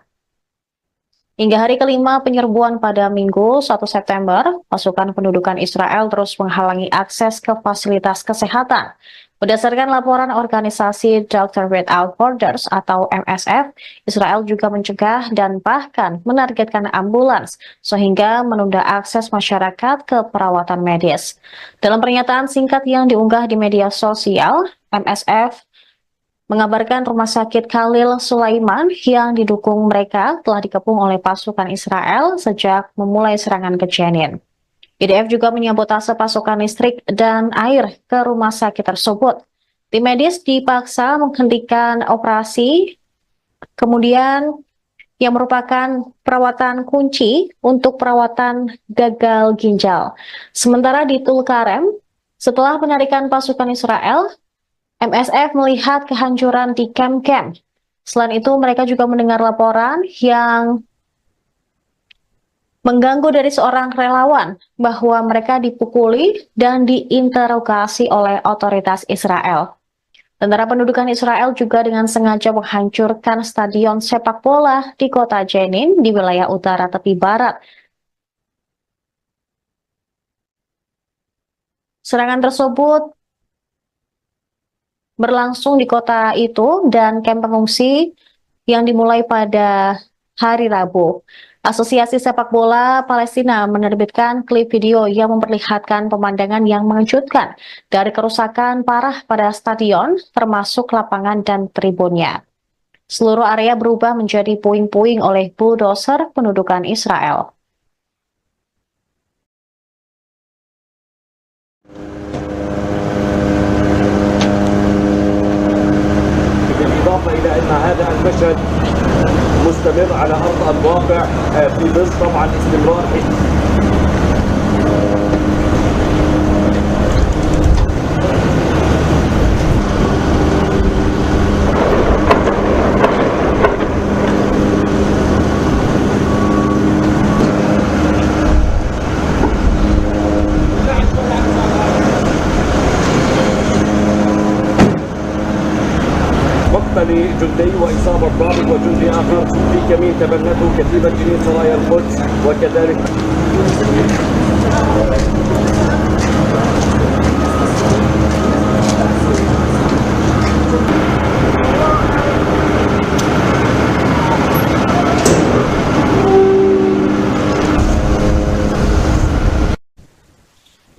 Hingga hari kelima penyerbuan pada Minggu 1 September, pasukan pendudukan Israel terus menghalangi akses ke fasilitas kesehatan. Berdasarkan laporan organisasi Doctors Without Borders atau MSF, Israel juga mencegah dan bahkan menargetkan ambulans sehingga menunda akses masyarakat ke perawatan medis. Dalam pernyataan singkat yang diunggah di media sosial, MSF mengabarkan rumah sakit Khalil Sulaiman yang didukung mereka telah dikepung oleh pasukan Israel sejak memulai serangan ke Jenin. IDF juga menyabotase pasokan listrik dan air ke rumah sakit tersebut. Tim medis dipaksa menghentikan operasi, kemudian yang merupakan perawatan kunci untuk perawatan gagal ginjal. Sementara di Tulkarem, setelah penarikan pasukan Israel, MSF melihat kehancuran di kamp-kamp. Selain itu, mereka juga mendengar laporan yang mengganggu dari seorang relawan bahwa mereka dipukuli dan diinterogasi oleh otoritas Israel. Tentara pendudukan Israel juga dengan sengaja menghancurkan stadion sepak bola di kota Jenin di wilayah utara tepi barat. Serangan tersebut berlangsung di kota itu dan kamp pengungsi yang dimulai pada hari Rabu. Asosiasi Sepak Bola Palestina menerbitkan klip video yang memperlihatkan pemandangan yang mengejutkan dari kerusakan parah pada stadion, termasuk lapangan dan tribunnya. Seluruh area berubah menjadi puing-puing oleh bulldozer pendudukan Israel. بالإضافة إلى أن هذا المشهد مستمر على أرض الواقع في ظل طبعا استمرار مقتل جندي وإصابة ضابط وجندي آخر في كمين تبنته كتيبة جنين سرايا القدس وكذلك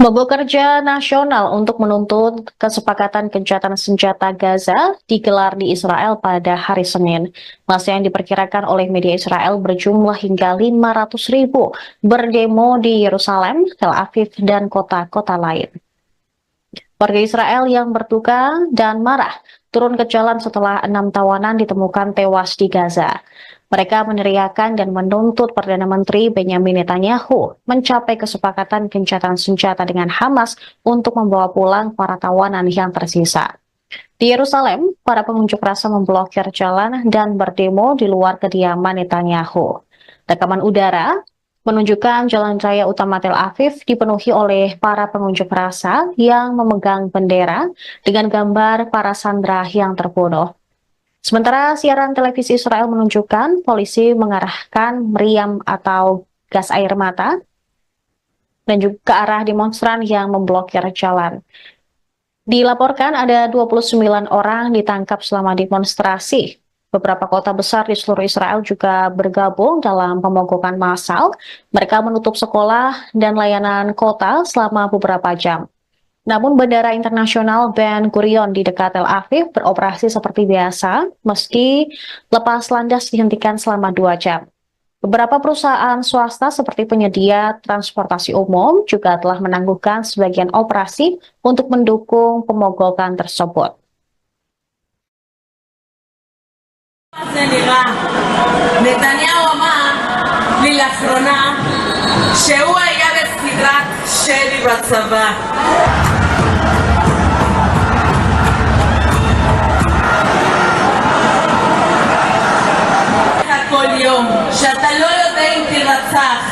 Mogok kerja nasional untuk menuntut kesepakatan gencatan senjata Gaza digelar di Israel pada hari Senin. Massa yang diperkirakan oleh media Israel berjumlah hingga 500.000 berdemo di Yerusalem, Tel Aviv, dan kota-kota lain. Warga Israel yang berduka dan marah turun ke jalan setelah 6 tawanan ditemukan tewas di Gaza. Mereka meneriakan dan menuntut Perdana Menteri Benyamin Netanyahu mencapai kesepakatan gencatan senjata dengan Hamas untuk membawa pulang para tawanan yang tersisa. Di Yerusalem, para pengunjuk rasa memblokir jalan dan berdemo di luar kediaman Netanyahu. Rekaman udara menunjukkan jalan raya utama Tel Aviv dipenuhi oleh para pengunjuk rasa yang memegang bendera dengan gambar para sandera yang terbunuh. Sementara siaran televisi Israel menunjukkan polisi mengarahkan meriam atau gas air mata dan juga ke arah demonstran yang memblokir jalan. Dilaporkan ada 29 orang ditangkap selama demonstrasi. Beberapa kota besar di seluruh Israel juga bergabung dalam pemogokan massal. Mereka menutup sekolah dan layanan kota selama beberapa jam. Namun Bandara Internasional Ben Gurion di dekat Tel Aviv beroperasi seperti biasa, meski lepas landas dihentikan selama 2 jam. Beberapa perusahaan swasta seperti penyedia transportasi umum juga telah menangguhkan sebagian operasi untuk mendukung pemogokan tersebut. זה נראה. נתניהו אמר לי לאחרונה שהוא היה בסדרת שלי בצבא. כל יום שאתה לא יודע אם תירצח,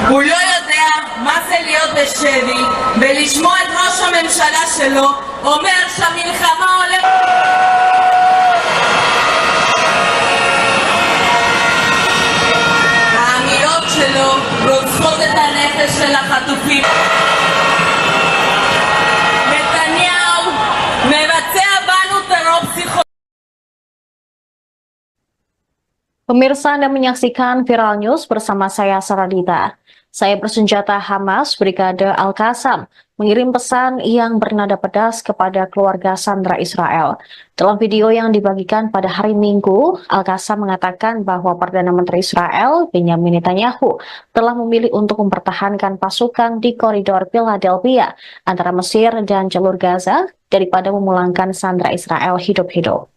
הוא לא יודע מה זה להיות בשבי ולשמוע את ראש הממשלה שלו אומר שהמלחמה הולכת. האמירות שלו רוצחות את הנפש של החטופים. נתניהו מבצע בנו טרור פסיכולוגי. Pemirsa Anda menyaksikan Viral News bersama saya Saradita. Saya bersenjata Hamas Brigade Al-Qassam mengirim pesan yang bernada pedas kepada keluarga sandera Israel. Dalam video yang dibagikan pada hari Minggu, Al-Qassam mengatakan bahwa Perdana Menteri Israel, Benjamin Netanyahu, telah memilih untuk mempertahankan pasukan di koridor Philadelphia antara Mesir dan jalur Gaza daripada memulangkan sandera Israel hidup-hidup.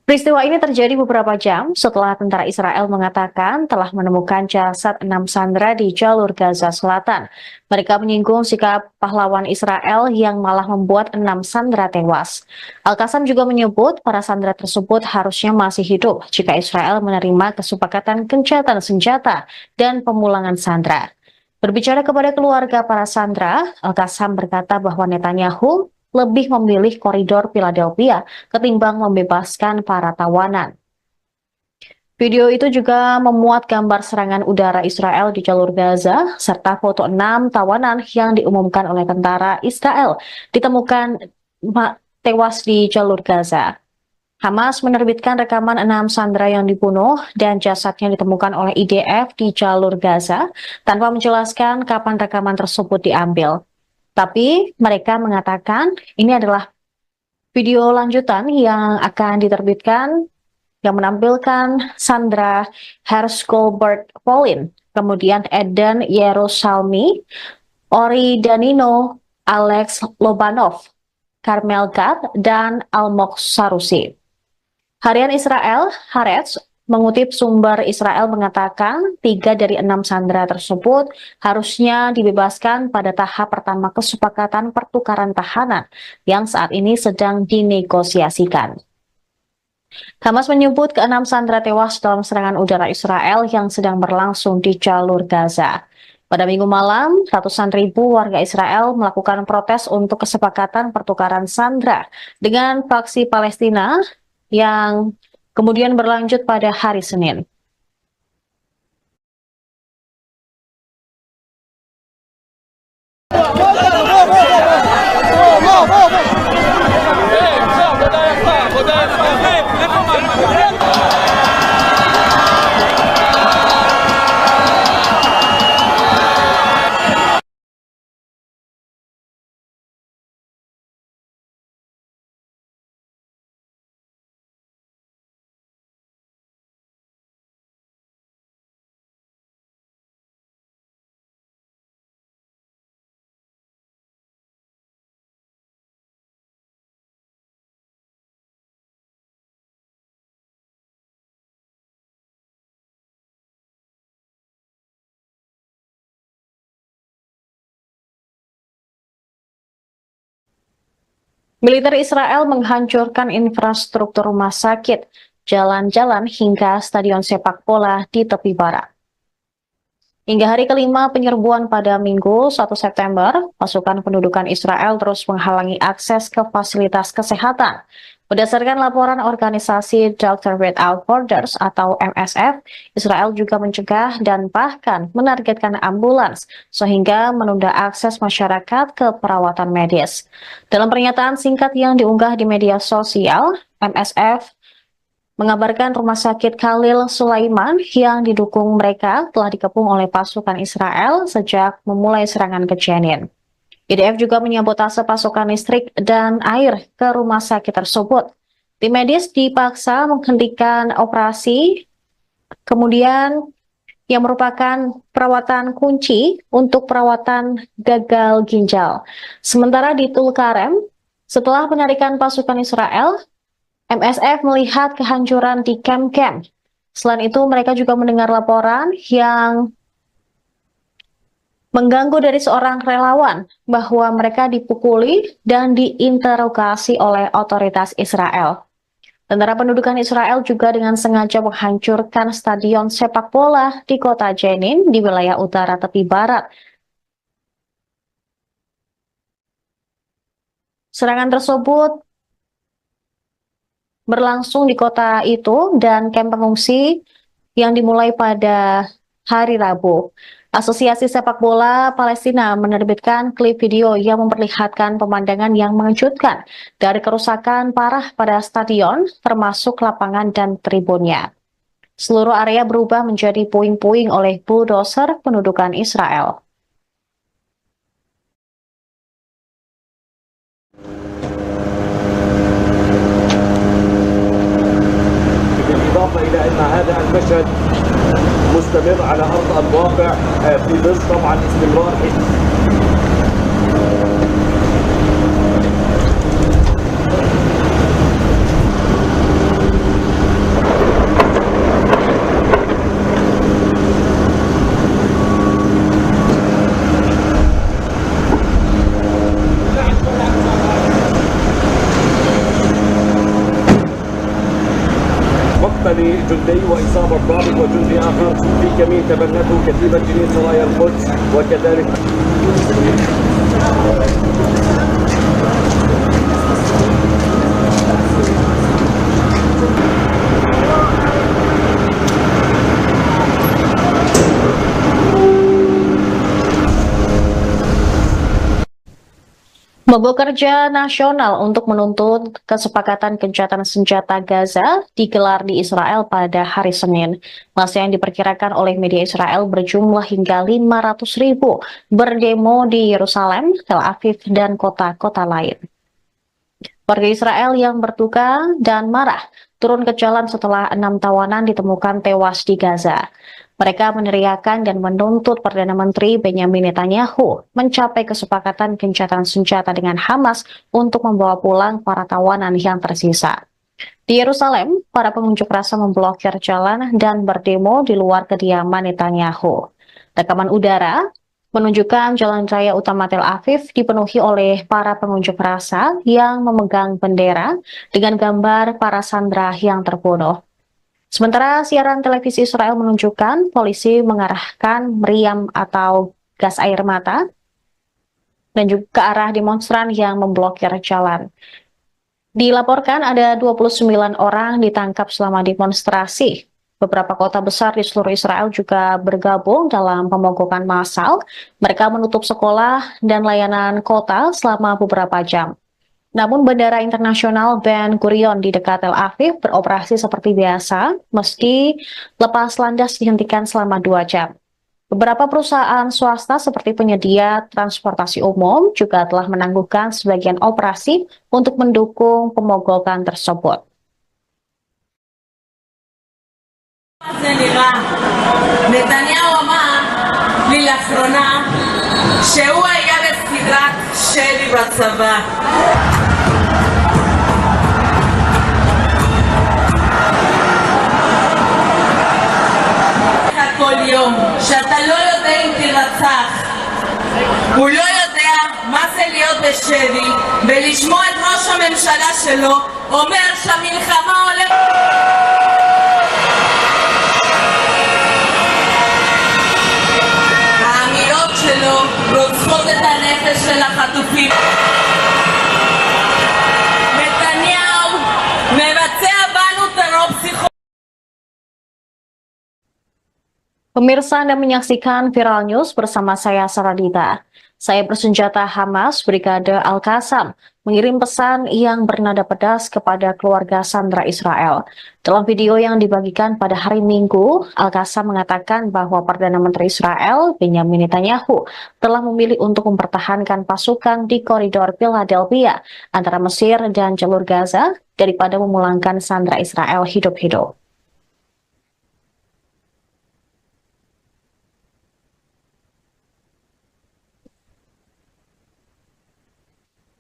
Peristiwa ini terjadi beberapa jam setelah tentara Israel mengatakan telah menemukan jasad 6 sandera di jalur Gaza Selatan. Mereka menyinggung sikap pahlawan Israel yang malah membuat 6 sandera tewas. Al-Qassam juga menyebut para sandera tersebut harusnya masih hidup jika Israel menerima kesepakatan gencatan senjata dan pemulangan sandera. Berbicara kepada keluarga para sandera, Al-Qassam berkata bahwa Netanyahu lebih memilih koridor Philadelphia ketimbang membebaskan para tawanan. Video itu juga memuat gambar serangan udara Israel di jalur Gaza, serta foto 6 tawanan yang diumumkan oleh tentara Israel ditemukan tewas di jalur Gaza. Hamas menerbitkan rekaman 6 sandera yang dibunuh dan jasadnya ditemukan oleh IDF di jalur Gaza tanpa menjelaskan kapan rekaman tersebut diambil. Tapi mereka mengatakan ini adalah video lanjutan yang akan diterbitkan yang menampilkan Sandra Hershgolbert Polin, kemudian Eden Yerusalmi, Ori Danino, Alex Lobanov, Carmel Gad, dan Almog Sarusi. Harian Israel, Haaretz, mengutip sumber Israel mengatakan 3 dari 6 sandera tersebut harusnya dibebaskan pada tahap pertama kesepakatan pertukaran tahanan yang saat ini sedang dinegosiasikan. Hamas menyebut ke-6 sandera tewas dalam serangan udara Israel yang sedang berlangsung di jalur Gaza. Pada Minggu malam, ratusan ribu warga Israel melakukan protes untuk kesepakatan pertukaran sandera dengan faksi Palestina yang kemudian berlanjut pada hari Senin. Militer Israel menghancurkan infrastruktur rumah sakit, jalan-jalan hingga stadion sepak bola di tepi barat. Hingga hari kelima penyerbuan pada Minggu 1 September, pasukan pendudukan Israel terus menghalangi akses ke fasilitas kesehatan. Berdasarkan laporan organisasi Doctors Without Borders atau MSF, Israel juga mencegah dan bahkan menargetkan ambulans sehingga menunda akses masyarakat ke perawatan medis. Dalam pernyataan singkat yang diunggah di media sosial, MSF mengabarkan rumah sakit Khalil Sulaiman yang didukung mereka telah dikepung oleh pasukan Israel sejak memulai serangan ke Jenin. IDF juga menyabotase pasokan listrik dan air ke rumah sakit tersebut. Tim medis dipaksa menghentikan operasi, kemudian yang merupakan perawatan kunci untuk perawatan gagal ginjal. Sementara di Tulkarem, setelah penarikan pasukan Israel, MSF melihat kehancuran di kamp-kamp. Selain itu, mereka juga mendengar laporan yang mengganggu dari seorang relawan bahwa mereka dipukuli dan diinterogasi oleh otoritas Israel. Tentara pendudukan Israel juga dengan sengaja menghancurkan stadion sepak bola di kota Jenin di wilayah utara tepi barat. Serangan tersebut berlangsung di kota itu dan kamp pengungsi yang dimulai pada hari Rabu. Asosiasi Sepak Bola Palestina menerbitkan klip video yang memperlihatkan pemandangan yang mengejutkan dari kerusakan parah pada stadion, termasuk lapangan dan tribunnya. Seluruh area berubah menjadi puing-puing oleh bulldozer pendudukan Israel. بالإضافة إلى أن هذا المشهد مستمر على أرض الواقع في ظل طبعا استمرار مقتل جندي وإصابة ضابط وجندي آخر في كمين تبنته كتيبة جنين سرايا القدس وكذلك Mogok kerja nasional untuk menuntut kesepakatan gencatan senjata Gaza digelar di Israel pada hari Senin. Massa yang diperkirakan oleh media Israel berjumlah hingga 500.000 berdemo di Yerusalem, Tel Aviv, dan kota-kota lain. Warga Israel yang berduka dan marah turun ke jalan setelah 6 tawanan ditemukan tewas di Gaza. Mereka meneriakan dan menuntut Perdana Menteri Benjamin Netanyahu mencapai kesepakatan gencatan senjata dengan Hamas untuk membawa pulang para tawanan yang tersisa. Di Yerusalem, para pengunjuk rasa memblokir jalan dan berdemo di luar kediaman Netanyahu. Rekaman udara menunjukkan jalan raya utama Tel Aviv dipenuhi oleh para pengunjuk rasa yang memegang bendera dengan gambar para sandera yang terbunuh. Sementara siaran televisi Israel menunjukkan polisi mengarahkan meriam atau gas air mata dan juga ke arah demonstran yang memblokir jalan. Dilaporkan ada 29 orang ditangkap selama demonstrasi. Beberapa kota besar di seluruh Israel juga bergabung dalam pemogokan massal. Mereka menutup sekolah dan layanan kota selama beberapa jam. Namun Bandara Internasional Ben Gurion di dekat Tel Aviv beroperasi seperti biasa, meski lepas landas dihentikan selama 2 jam. Beberapa perusahaan swasta seperti penyedia transportasi umum juga telah menangguhkan sebagian operasi untuk mendukung pemogokan tersebut. נתניהו אמר לי לאחרונה שהוא היה בסדרת שלי בצבא. כל יום שאתה לא יודע אם תרצח, הוא לא יודע מה זה להיות בשבי ולשמוע את ראש הממשלה שלו אומר שהמלחמה הולכת... האמירות שלו רוצחות את הנפש של החטופים. נתניהו מבצע בנו טרור פסיכולוגי. Pemirsa, Anda menyaksikan Viral News bersama saya Saradita. Saya bersenjata Hamas Brigade Al-Qassam mengirim pesan yang bernada pedas kepada keluarga sandera Israel. Dalam video yang dibagikan pada hari Minggu, Al-Qassam mengatakan bahwa Perdana Menteri Israel, Benjamin Netanyahu, telah memilih untuk mempertahankan pasukan di koridor Philadelphia antara Mesir dan jalur Gaza daripada memulangkan sandera Israel hidup-hidup.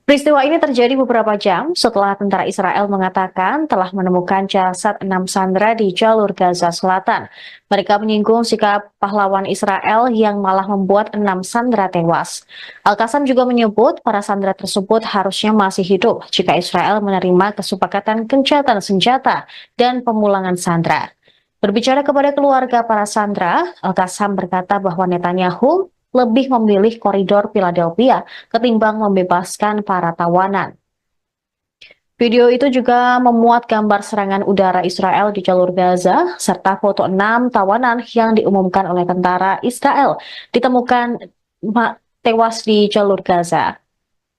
Peristiwa ini terjadi beberapa jam setelah tentara Israel mengatakan telah menemukan jasad 6 sandera di jalur Gaza Selatan. Mereka menyinggung sikap pahlawan Israel yang malah membuat 6 sandera tewas. Al-Qassam juga menyebut para sandera tersebut harusnya masih hidup jika Israel menerima kesepakatan gencatan senjata dan pemulangan sandera. Berbicara kepada keluarga para sandera, Al-Qassam berkata bahwa Netanyahu lebih memilih koridor Philadelphia ketimbang membebaskan para tawanan. Video itu juga memuat gambar serangan udara Israel di jalur Gaza, serta foto 6 tawanan yang diumumkan oleh tentara Israel ditemukan tewas di jalur Gaza.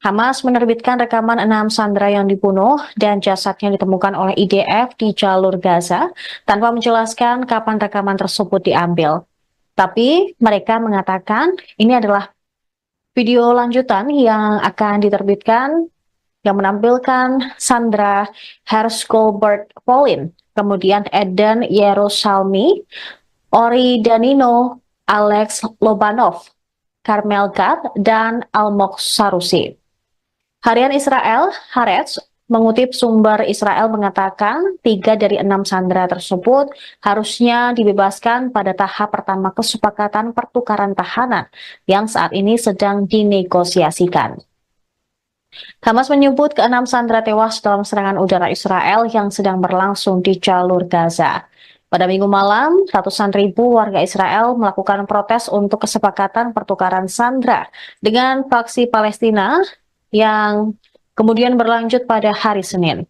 Hamas menerbitkan rekaman 6 sandera yang dibunuh dan jasadnya ditemukan oleh IDF di jalur Gaza tanpa menjelaskan kapan rekaman tersebut diambil. Tapi mereka mengatakan ini adalah video lanjutan yang akan diterbitkan yang menampilkan Sandra Hershgolbert Polin, kemudian Eden Yerusalmi, Ori Danino, Alex Lobanov, Carmel Gad, dan Almog Sarusi. Harian Israel, Haaretz, mengutip sumber Israel mengatakan 3 dari 6 sandera tersebut harusnya dibebaskan pada tahap pertama kesepakatan pertukaran tahanan yang saat ini sedang dinegosiasikan. Hamas menyebut ke-6 sandera tewas dalam serangan udara Israel yang sedang berlangsung di jalur Gaza. Pada Minggu malam, ratusan ribu warga Israel melakukan protes untuk kesepakatan pertukaran sandera dengan faksi Palestina yang kemudian berlanjut pada hari Senin.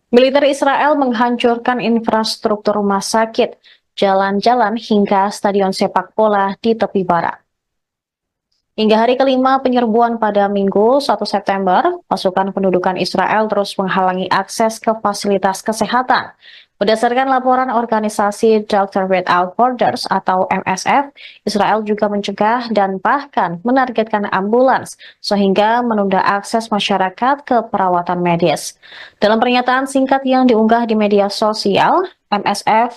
Militer Israel menghancurkan infrastruktur rumah sakit, jalan-jalan hingga stadion sepak bola di tepi barat. Hingga hari kelima penyerbuan pada Minggu 1 September, pasukan pendudukan Israel terus menghalangi akses ke fasilitas kesehatan. Berdasarkan laporan organisasi Doctors Without Borders atau MSF, Israel juga mencegah dan bahkan menargetkan ambulans sehingga menunda akses masyarakat ke perawatan medis. Dalam pernyataan singkat yang diunggah di media sosial, MSF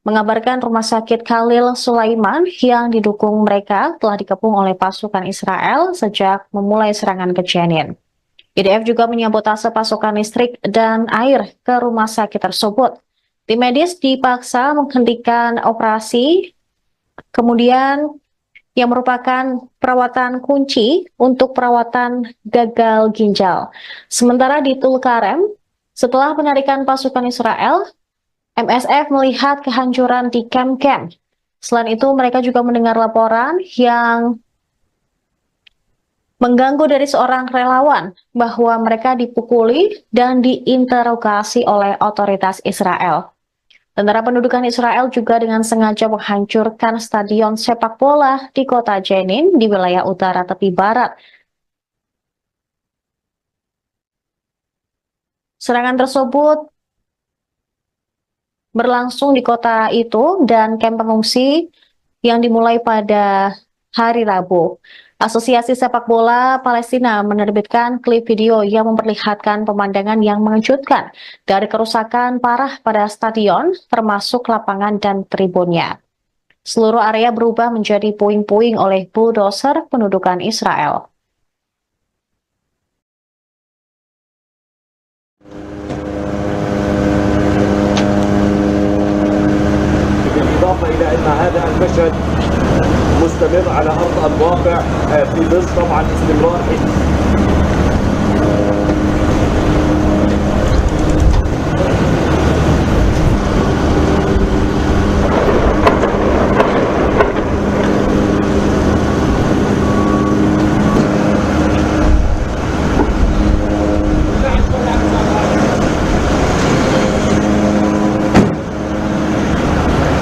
mengabarkan rumah sakit Khalil Sulaiman yang didukung mereka telah dikepung oleh pasukan Israel sejak memulai serangan ke Jenin. IDF juga menyabotase pasokan listrik dan air ke rumah sakit tersebut. Tim medis dipaksa menghentikan operasi, kemudian yang merupakan perawatan kunci untuk perawatan gagal ginjal. Sementara di Tulkarem, setelah penarikan pasukan Israel, MSF melihat kehancuran di kamp-kamp. Selain itu, mereka juga mendengar laporan yang mengganggu dari seorang relawan bahwa mereka dipukuli dan diinterogasi oleh otoritas Israel. Tentara pendudukan Israel juga dengan sengaja menghancurkan stadion sepak bola di kota Jenin di wilayah utara tepi barat. Serangan tersebut berlangsung di kota itu dan kamp pengungsi yang dimulai pada hari Rabu. Asosiasi Sepak Bola Palestina menerbitkan klip video yang memperlihatkan pemandangan yang mengejutkan dari kerusakan parah pada stadion, termasuk lapangan dan tribunnya. Seluruh area berubah menjadi puing-puing oleh bulldozer pendudukan Israel. بالإضافة إلى أن هذا المشهد مستمر على أرض الواقع في ظل طبعا استمرار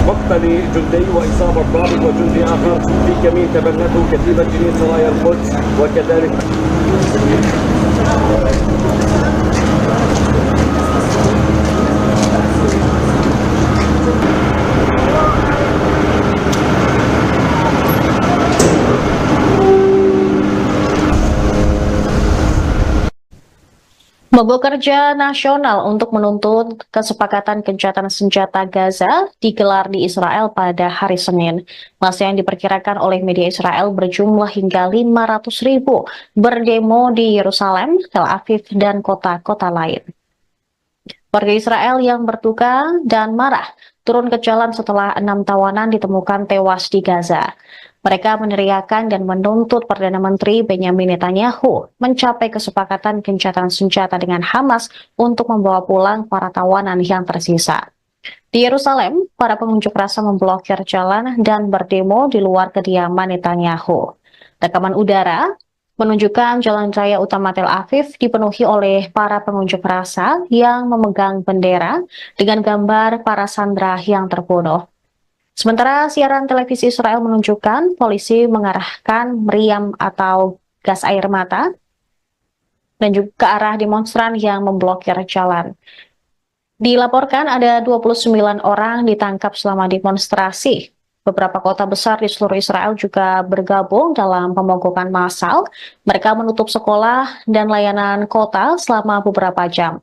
مقتل جندي وإصابة ضابط وجندي آخر في كمين تبنته كتيبة جنين سرايا القدس وكذلك Mogok kerja nasional untuk menuntut kesepakatan gencatan senjata Gaza digelar di Israel pada hari Senin. Masa yang diperkirakan oleh media Israel berjumlah hingga 500.000 berdemo di Yerusalem, Tel Aviv, dan kota-kota lain. Warga Israel yang berduka dan marah turun ke jalan setelah 6 tawanan ditemukan tewas di Gaza. Mereka meneriakan dan menuntut Perdana Menteri Benyamin Netanyahu mencapai kesepakatan gencatan senjata dengan Hamas untuk membawa pulang para tawanan yang tersisa. Di Yerusalem, para pengunjuk rasa memblokir jalan dan berdemo di luar kediaman Netanyahu. Rekaman udara menunjukkan jalan raya utama Tel Aviv dipenuhi oleh para pengunjuk rasa yang memegang bendera dengan gambar para sandera yang terbunuh. Sementara siaran televisi Israel menunjukkan polisi mengarahkan meriam atau gas air mata dan juga ke arah demonstran yang memblokir jalan. Dilaporkan ada 29 orang ditangkap selama demonstrasi. Beberapa kota besar di seluruh Israel juga bergabung dalam pemogokan massal. Mereka menutup sekolah dan layanan kota selama beberapa jam.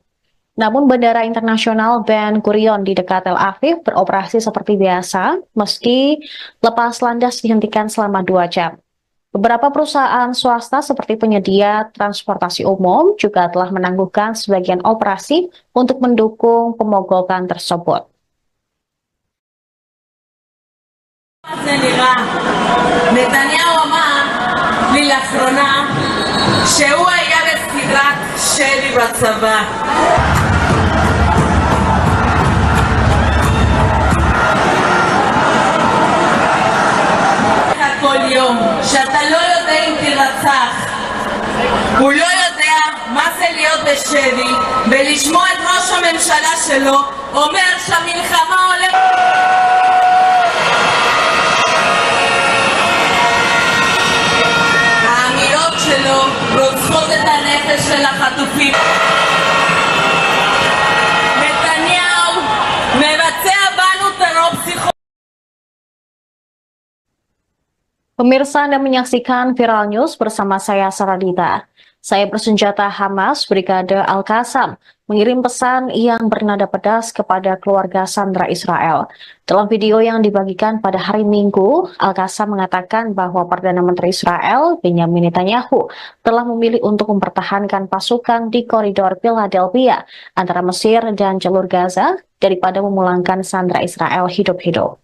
Namun Bandara Internasional Ben Gurion di dekat Tel Aviv beroperasi seperti biasa, meski lepas landas dihentikan selama 2 jam. Beberapa perusahaan swasta seperti penyedia transportasi umum juga telah menangguhkan sebagian operasi untuk mendukung pemogokan tersebut. נתניהו אמר לי לאחרונה שהוא היה בסדרת שלי בצבא. כל יום שאתה לא יודע אם תרצח, הוא לא יודע מה זה להיות בשבי ולשמוע את ראש הממשלה שלו אומר שהמלחמה הולכת. האמירות שלו רוצחות את הנפש של החטופים. נתניהו מבצע בנו טרור פסיכולוגי. Pemirsa Anda menyaksikan Viral News bersama saya Saradita. Saya bersenjata Hamas Brigade Al-Qassam mengirim pesan yang bernada pedas kepada keluarga sandera Israel. Dalam video yang dibagikan pada hari Minggu, Al-Qassam mengatakan bahwa Perdana Menteri Israel Benyamin Netanyahu telah memilih untuk mempertahankan pasukan di koridor Philadelphia antara Mesir dan jalur Gaza daripada memulangkan sandera Israel hidup-hidup.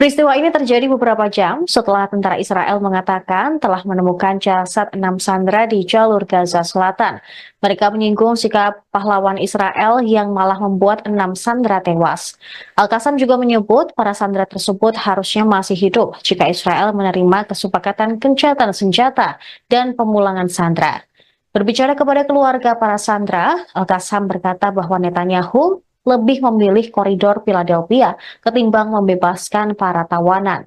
Peristiwa ini terjadi beberapa jam setelah tentara Israel mengatakan telah menemukan jasad 6 sandera di jalur Gaza Selatan. Mereka menyinggung sikap pahlawan Israel yang malah membuat 6 sandera tewas. Al-Qassam juga menyebut para sandera tersebut harusnya masih hidup jika Israel menerima kesepakatan gencatan senjata dan pemulangan sandera. Berbicara kepada keluarga para sandera, Al-Qassam berkata bahwa Netanyahu lebih memilih koridor Philadelphia ketimbang membebaskan para tawanan.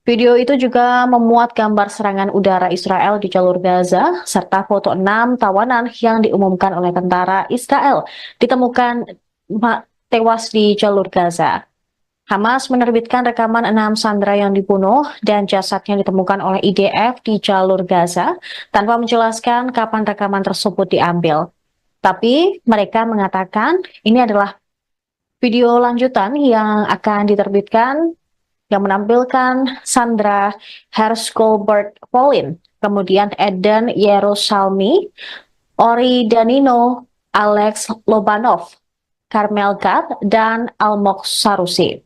Video itu juga memuat gambar serangan udara Israel di jalur Gaza, serta foto 6 tawanan yang diumumkan oleh tentara Israel ditemukan tewas di jalur Gaza. Hamas menerbitkan rekaman 6 sandera yang dibunuh dan jasadnya ditemukan oleh IDF di jalur Gaza tanpa menjelaskan kapan rekaman tersebut diambil. Tapi mereka mengatakan ini adalah video lanjutan yang akan diterbitkan yang menampilkan Sandra Hershgolbert Polin, kemudian Eden Yerusalmi, Ori Danino, Alex Lobanov, Carmel Gad, dan Almog Sarusi.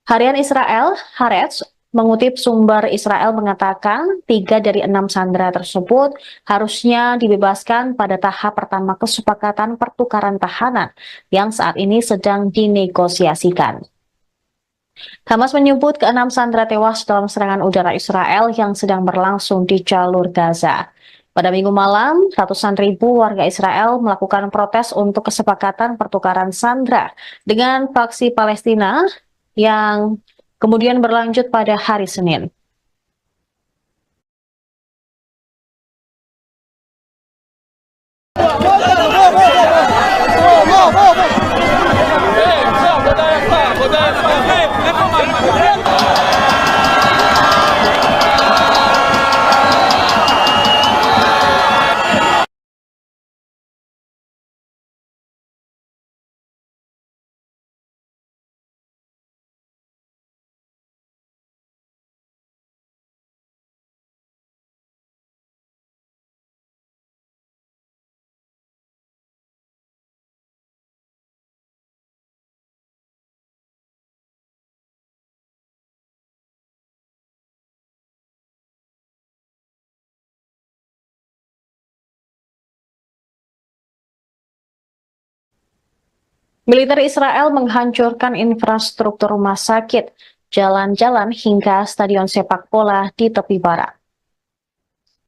Harian Israel, Haaretz, mengutip sumber Israel mengatakan 3 dari 6 sandera tersebut harusnya dibebaskan pada tahap pertama kesepakatan pertukaran tahanan yang saat ini sedang dinegosiasikan. Hamas menyebut ke-6 sandera tewas dalam serangan udara Israel yang sedang berlangsung di jalur Gaza. Pada Minggu malam, ratusan ribu warga Israel melakukan protes untuk kesepakatan pertukaran sandera dengan faksi Palestina yang kemudian berlanjut pada hari Senin. Militer Israel menghancurkan infrastruktur rumah sakit, jalan-jalan hingga stadion sepak bola di tepi barat.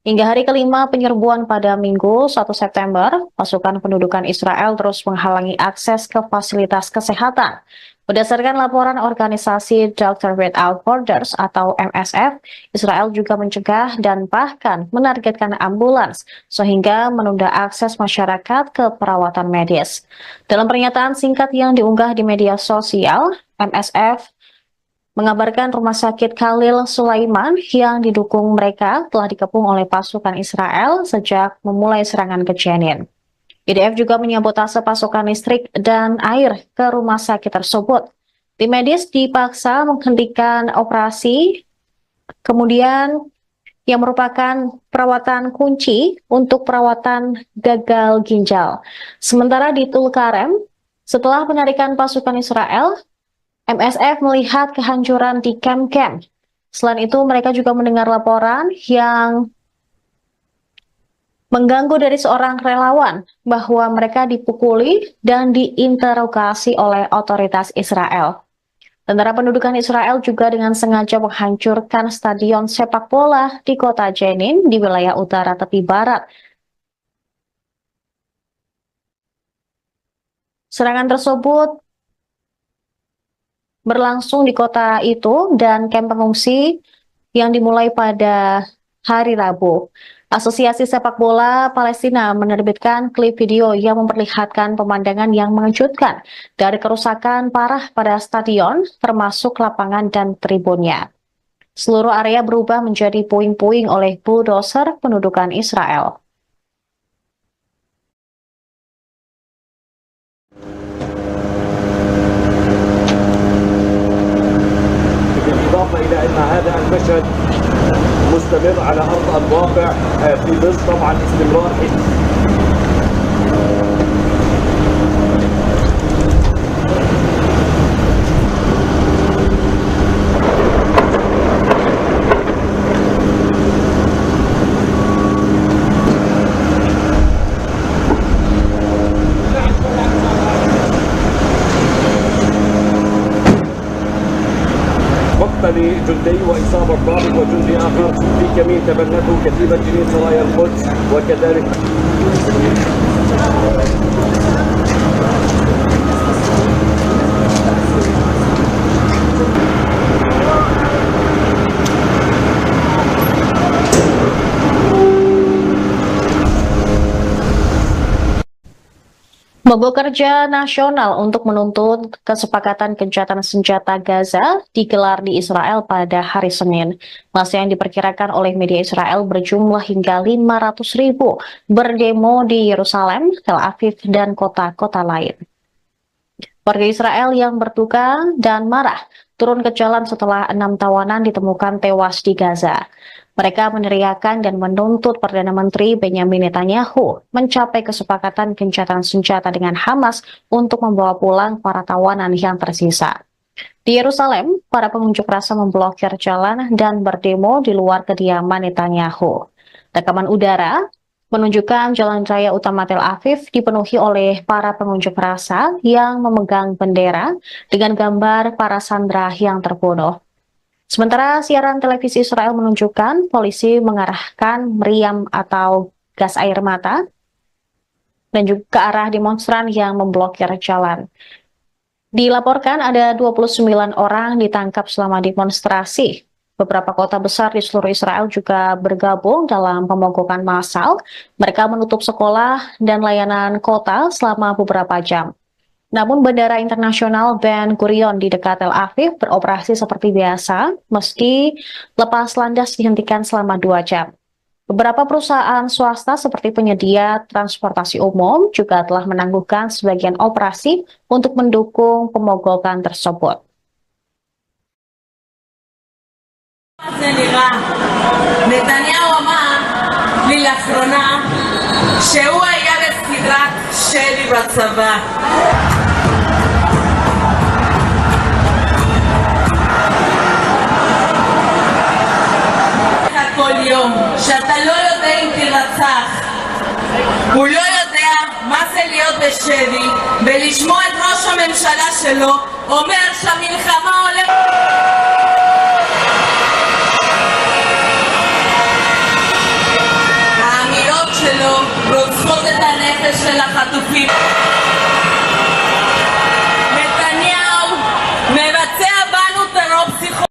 Hingga hari kelima penyerbuan pada Minggu 1 September, pasukan pendudukan Israel terus menghalangi akses ke fasilitas kesehatan. Berdasarkan laporan organisasi Doctors Without Borders atau MSF, Israel juga mencegah dan bahkan menargetkan ambulans sehingga menunda akses masyarakat ke perawatan medis. Dalam pernyataan singkat yang diunggah di media sosial, MSF mengabarkan rumah sakit Khalil Sulaiman yang didukung mereka telah dikepung oleh pasukan Israel sejak memulai serangan ke Jenin. IDF juga menyabotase pasokan listrik dan air ke rumah sakit tersebut. Tim medis dipaksa menghentikan operasi, kemudian yang merupakan perawatan kunci untuk perawatan gagal ginjal. Sementara di Tulkarem, setelah penarikan pasukan Israel, MSF melihat kehancuran di kamp-kamp. Selain itu, mereka juga mendengar laporan yang mengganggu dari seorang relawan bahwa mereka dipukuli dan diinterogasi oleh otoritas Israel. Tentara pendudukan Israel juga dengan sengaja menghancurkan stadion sepak bola di kota Jenin di wilayah utara tepi barat. Serangan tersebut berlangsung di kota itu dan kamp pengungsi yang dimulai pada hari Rabu. Asosiasi Sepak Bola Palestina menerbitkan klip video yang memperlihatkan pemandangan yang mengejutkan dari kerusakan parah pada stadion, termasuk lapangan dan tribunnya. Seluruh area berubah menjadi puing-puing oleh bulldozer pendudukan Israel. بالإضافة إلى أن هذا المشهد مستمر على أرض الواقع في ظل طبعا استمرار جندي وإصابة ضابط وجندي آخر في كمين تبنته كتيبة جنين سرايا القدس وكذلك Mogok kerja nasional untuk menuntut kesepakatan gencatan senjata Gaza digelar di Israel pada hari Senin. Masa yang diperkirakan oleh media Israel berjumlah hingga 500.000 berdemo di Yerusalem, Tel Aviv, dan kota-kota lain. Warga Israel yang berduka dan marah turun ke jalan setelah 6 tawanan ditemukan tewas di Gaza. Mereka meneriakan dan menuntut Perdana Menteri Benyamin Netanyahu mencapai kesepakatan gencatan senjata dengan Hamas untuk membawa pulang para tawanan yang tersisa. Di Yerusalem, para pengunjuk rasa memblokir jalan dan berdemo di luar kediaman Netanyahu. Rekaman udara menunjukkan jalan raya utama Tel Aviv dipenuhi oleh para pengunjuk rasa yang memegang bendera dengan gambar para sandera yang terbunuh. Sementara siaran televisi Israel menunjukkan polisi mengarahkan meriam atau gas air mata dan juga ke arah demonstran yang memblokir jalan. Dilaporkan ada 29 orang ditangkap selama demonstrasi. Beberapa kota besar di seluruh Israel juga bergabung dalam pemogokan massal. Mereka menutup sekolah dan layanan kota selama beberapa jam. Namun Bandara Internasional Ben Gurion di dekat Tel Aviv beroperasi seperti biasa, meski lepas landas dihentikan selama 2 jam. Beberapa perusahaan swasta seperti penyedia transportasi umum juga telah menangguhkan sebagian operasi untuk mendukung pemogokan tersebut. נתניהו אמר לי לאחרונה שהוא היה בסדרת שלי בצבא. כל יום שאתה לא יודע אם תרצח, הוא לא יודע מה זה להיות בשבי ולשמוע את ראש הממשלה שלו אומר שהמלחמה הולכת. האמירות שלו רוצחות את הנפש של החטופים. נתניהו מבצע בנו טרור פסיכולוגי.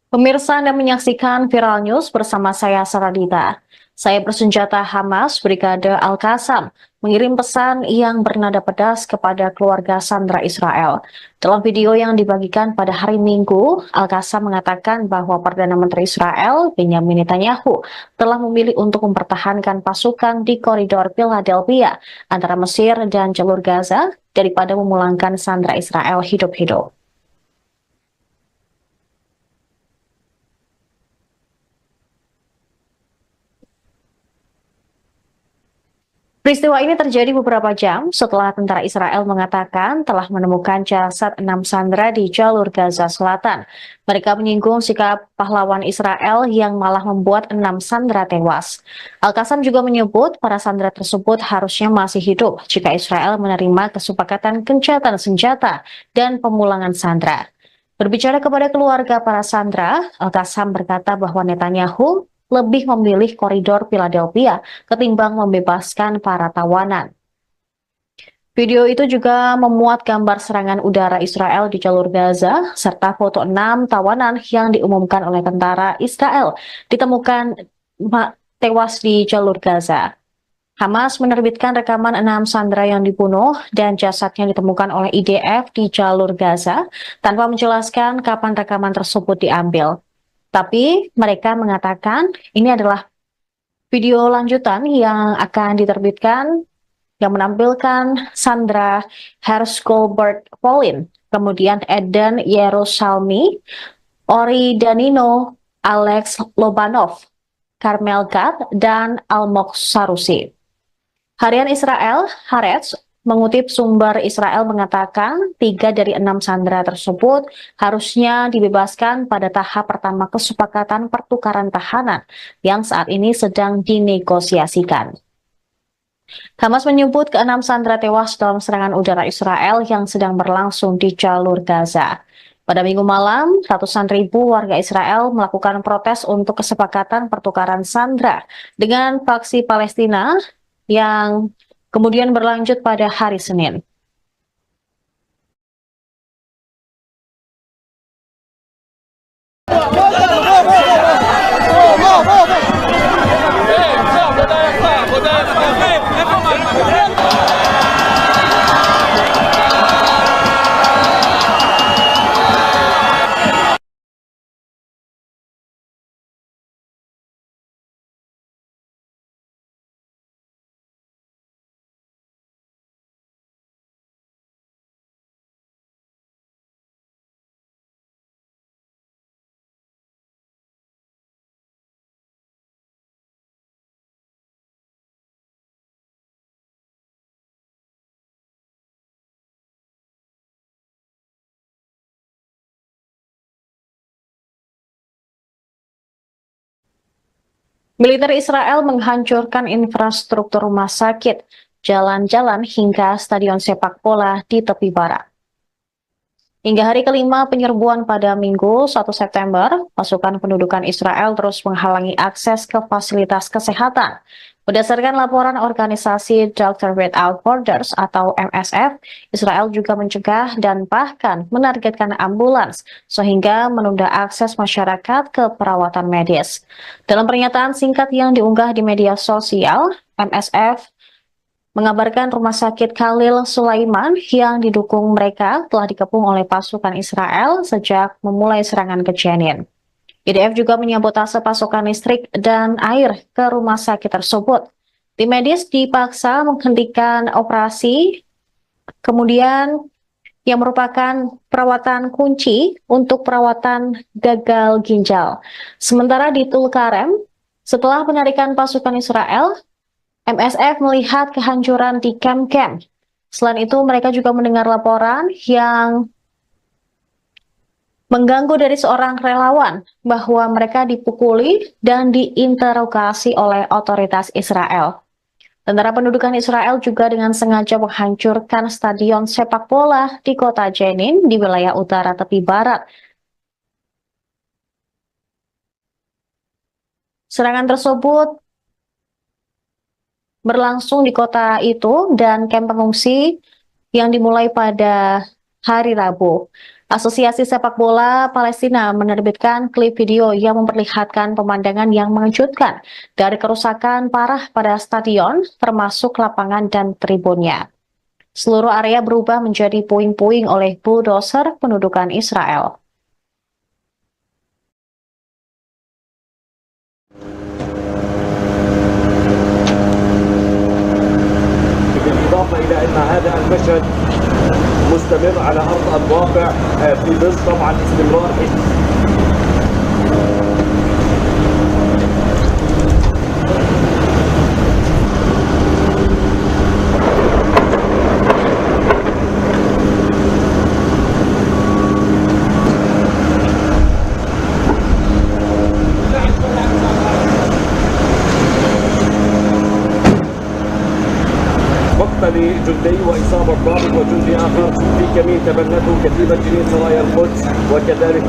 Pemirsa, Anda menyaksikan Viral News bersama saya Saradita. Saya bersenjata Hamas Brigade Al-Qassam mengirim pesan yang bernada pedas kepada keluarga sandera Israel. Dalam video yang dibagikan pada hari Minggu, Al-Qassam mengatakan bahwa Perdana Menteri Israel Benyamin Netanyahu telah memilih untuk mempertahankan pasukan di koridor Philadelphia antara Mesir dan jalur Gaza daripada memulangkan sandera Israel hidup-hidup. Peristiwa ini terjadi beberapa jam setelah tentara Israel mengatakan telah menemukan jasad 6 sandera di jalur Gaza Selatan. Mereka menyinggung sikap pahlawan Israel yang malah membuat 6 sandera tewas. Al-Qassam juga menyebut para sandera tersebut harusnya masih hidup jika Israel menerima kesepakatan gencatan senjata dan pemulangan sandera. Berbicara kepada keluarga para sandera, Al-Qassam berkata bahwa Netanyahu lebih memilih koridor Philadelphia ketimbang membebaskan para tawanan. Video itu juga memuat gambar serangan udara Israel di jalur Gaza, serta foto 6 tawanan yang diumumkan oleh tentara Israel ditemukan tewas di jalur Gaza. Hamas menerbitkan rekaman 6 sandera yang dibunuh dan jasadnya ditemukan oleh IDF di jalur Gaza tanpa menjelaskan kapan rekaman tersebut diambil. Tapi mereka mengatakan ini adalah video lanjutan yang akan diterbitkan yang menampilkan Sandra Hersh-Goldberg Polin, kemudian Eden Yerusalmi, Ori Danino, Alex Lobanov, Carmel Gad, dan Almog Sarusi. Harian Israel, Haaretz, mengutip sumber Israel mengatakan 3 dari 6 sandera tersebut harusnya dibebaskan pada tahap pertama kesepakatan pertukaran tahanan yang saat ini sedang dinegosiasikan. Hamas menyebut ke-6 sandera tewas dalam serangan udara Israel yang sedang berlangsung di jalur Gaza. Pada Minggu malam, ratusan ribu warga Israel melakukan protes untuk kesepakatan pertukaran sandera dengan faksi Palestina yang kemudian berlanjut pada hari Senin. Militer Israel menghancurkan infrastruktur rumah sakit, jalan-jalan hingga stadion sepak bola di tepi barat. Hingga hari kelima penyerbuan pada Minggu 1 September, pasukan pendudukan Israel terus menghalangi akses ke fasilitas kesehatan. Berdasarkan laporan organisasi Doctors Without Borders atau MSF, Israel juga mencegah dan bahkan menargetkan ambulans sehingga menunda akses masyarakat ke perawatan medis. Dalam pernyataan singkat yang diunggah di media sosial, MSF mengabarkan rumah sakit Khalil Sulaiman yang didukung mereka telah dikepung oleh pasukan Israel sejak memulai serangan ke Jenin. IDF juga menyabotase pasokan listrik dan air ke rumah sakit tersebut. Tim medis dipaksa menghentikan operasi, kemudian yang merupakan perawatan kunci untuk perawatan gagal ginjal. Sementara di Tulkarem, setelah penarikan pasukan Israel, MSF melihat kehancuran di kamp-kamp. Selain itu, mereka juga mendengar laporan yang mengganggu dari seorang relawan bahwa mereka dipukuli dan diinterogasi oleh otoritas Israel. Tentara pendudukan Israel juga dengan sengaja menghancurkan stadion sepak bola di kota Jenin di wilayah utara tepi barat. Serangan tersebut berlangsung di kota itu dan kamp pengungsi yang dimulai pada hari Rabu. Asosiasi Sepak Bola Palestina menerbitkan klip video yang memperlihatkan pemandangan yang mengejutkan dari kerusakan parah pada stadion, termasuk lapangan dan tribunnya. Seluruh area berubah menjadi puing-puing oleh bulldozer pendudukan Israel. بالإضافة إلى أن هذا المشهد مستمر على أرض الواقع في ظل طبعا استمرار مقتل جندي وإصابة ضابط وجندي آخر في كمين تبنته كتيبة جنين سرايا القدس وكذلك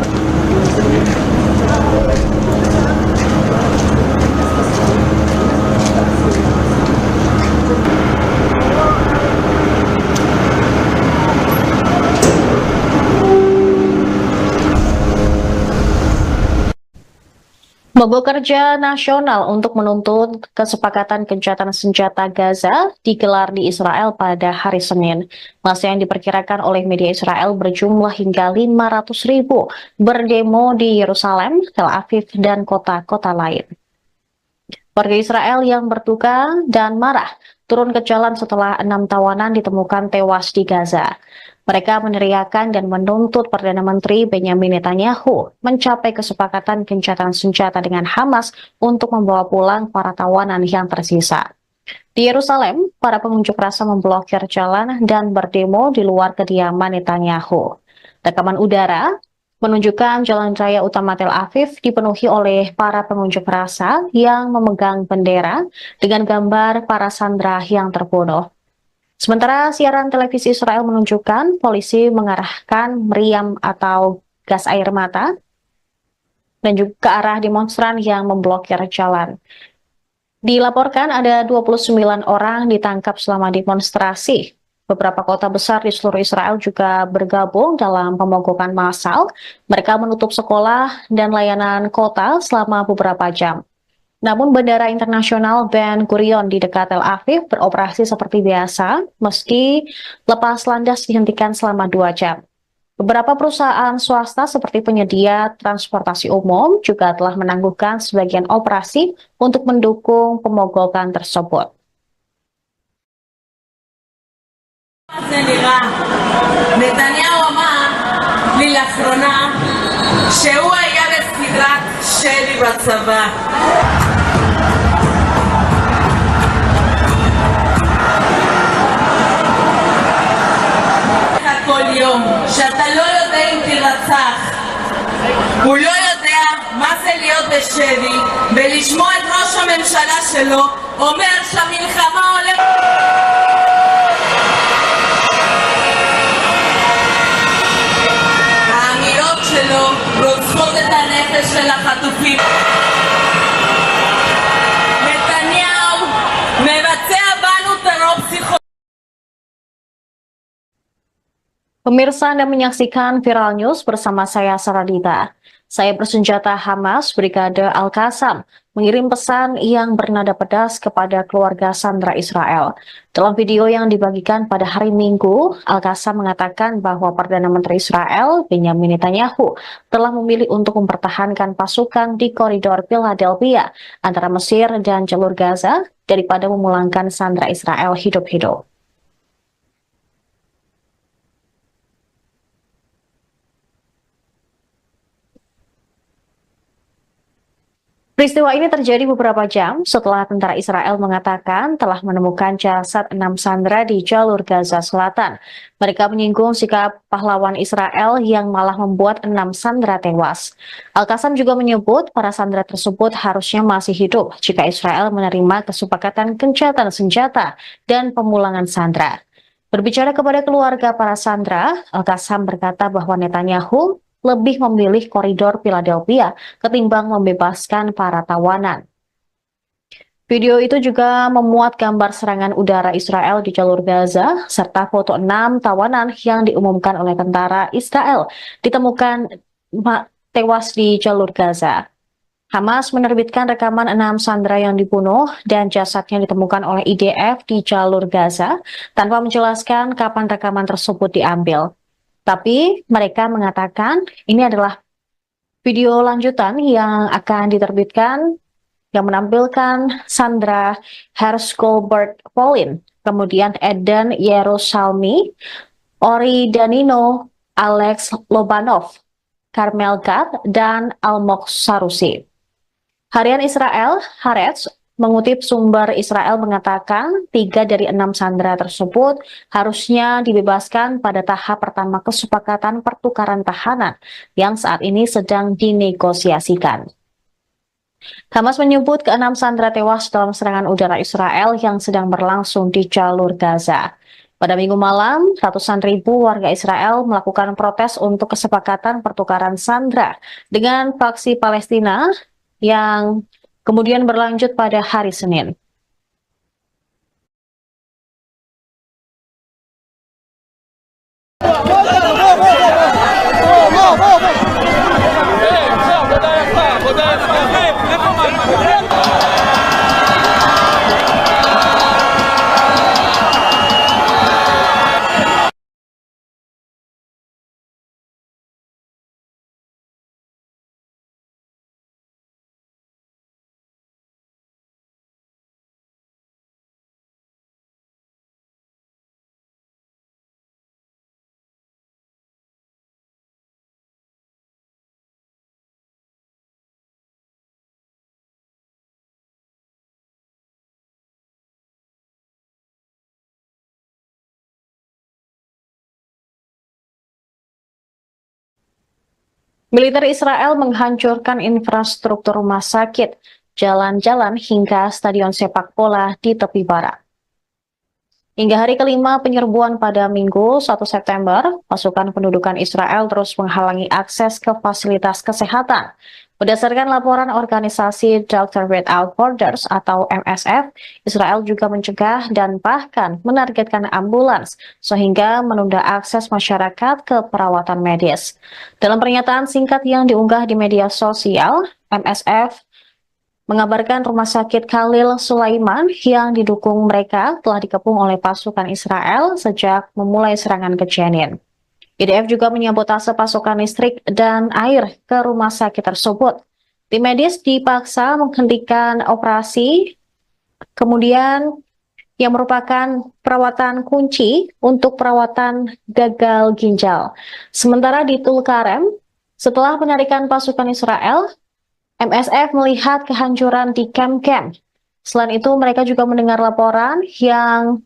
Mogok kerja nasional untuk menuntut kesepakatan gencatan senjata Gaza digelar di Israel pada hari Senin. Masa yang diperkirakan oleh media Israel berjumlah hingga 500.000 berdemo di Yerusalem, Tel Aviv, dan kota-kota lain. Warga Israel yang berduka dan marah turun ke jalan setelah 6 tawanan ditemukan tewas di Gaza. Mereka meneriakan dan menuntut Perdana Menteri Benjamin Netanyahu mencapai kesepakatan gencatan senjata dengan Hamas untuk membawa pulang para tawanan yang tersisa. Di Yerusalem, para pengunjuk rasa memblokir jalan dan berdemo di luar kediaman Netanyahu. Rekaman udara menunjukkan jalan raya utama Tel Aviv dipenuhi oleh para pengunjuk rasa yang memegang bendera dengan gambar para sandera yang terbunuh. Sementara siaran televisi Israel menunjukkan polisi mengarahkan meriam atau gas air mata dan juga ke arah demonstran yang memblokir jalan. Dilaporkan ada 29 orang ditangkap selama demonstrasi. Beberapa kota besar di seluruh Israel juga bergabung dalam pemogokan massal. Mereka menutup sekolah dan layanan kota selama beberapa jam. Namun Bandara Internasional Ben Gurion di dekat Tel Aviv beroperasi seperti biasa, meski lepas landas dihentikan selama 2 jam. Beberapa perusahaan swasta seperti penyedia transportasi umum juga telah menangguhkan sebagian operasi untuk mendukung pemogokan tersebut. זה נראה. נתניהו אמר לי לאחרונה שהוא היה בסדרת שלי בצבא. כל יום שאתה לא יודע אם תירצח, הוא לא יודע מה זה להיות בשבי ולשמוע את ראש הממשלה שלו אומר שהמלחמה הולכת. האמירות שלו רוצחות את הנפש של החטופים. נתניהו מבצע בנו טרור פסיכולוגי. Pemirsa Anda menyaksikan Viral News bersama saya Saradita. Saya bersenjata Hamas Brigade Al-Qassam mengirim pesan yang bernada pedas kepada keluarga sandera Israel. Dalam video yang dibagikan pada hari Minggu, Al-Qassam mengatakan bahwa Perdana Menteri Israel, Benjamin Netanyahu, telah memilih untuk mempertahankan pasukan di koridor Philadelphia antara Mesir dan jalur Gaza daripada memulangkan sandera Israel hidup-hidup. Peristiwa ini terjadi beberapa jam setelah tentara Israel mengatakan telah menemukan jasad 6 sandera di jalur Gaza Selatan. Mereka menyinggung sikap pahlawan Israel yang malah membuat 6 sandera tewas. Al-Qassam juga menyebut para sandera tersebut harusnya masih hidup jika Israel menerima kesepakatan gencatan senjata dan pemulangan sandera. Berbicara kepada keluarga para sandera, Al-Qassam berkata bahwa Netanyahu lebih memilih koridor Philadelphia ketimbang membebaskan para tawanan. Video itu juga memuat gambar serangan udara Israel di jalur Gaza, serta foto 6 tawanan yang diumumkan oleh tentara Israel ditemukan tewas di jalur Gaza. Hamas menerbitkan rekaman 6 sandera yang dibunuh dan jasadnya ditemukan oleh IDF di jalur Gaza tanpa menjelaskan kapan rekaman tersebut diambil. Tapi mereka mengatakan ini adalah video lanjutan yang akan diterbitkan yang menampilkan Sandra Hershgolbert Polin, kemudian Eden Yerusalmi, Ori Danino, Alex Lobanov, Carmel Gad, dan Almog Sarusi. Harian Israel, Haaretz, mengutip sumber Israel mengatakan 3 dari 6 sandera tersebut harusnya dibebaskan pada tahap pertama kesepakatan pertukaran tahanan yang saat ini sedang dinegosiasikan. Hamas menyebut ke-6 sandera tewas dalam serangan udara Israel yang sedang berlangsung di jalur Gaza. Pada Minggu malam, ratusan ribu warga Israel melakukan protes untuk kesepakatan pertukaran sandera dengan faksi Palestina yang kemudian berlanjut pada hari Senin. Militer Israel menghancurkan infrastruktur rumah sakit, jalan-jalan hingga stadion sepak bola di tepi barat. Hingga hari kelima penyerbuan pada Minggu 1 September, pasukan pendudukan Israel terus menghalangi akses ke fasilitas kesehatan. Berdasarkan laporan organisasi Doctors Without Borders atau MSF, Israel juga mencegah dan bahkan menargetkan ambulans sehingga menunda akses masyarakat ke perawatan medis. Dalam pernyataan singkat yang diunggah di media sosial, MSF mengabarkan rumah sakit Khalil Sulaiman yang didukung mereka telah dikepung oleh pasukan Israel sejak memulai serangan ke Jenin. IDF juga menyabotase pasokan listrik dan air ke rumah sakit tersebut. Tim medis dipaksa menghentikan operasi, kemudian yang merupakan perawatan kunci untuk perawatan gagal ginjal. Sementara di Tulkarem, setelah penarikan pasukan Israel, MSF melihat kehancuran di kamp-kamp. Selain itu, mereka juga mendengar laporan yang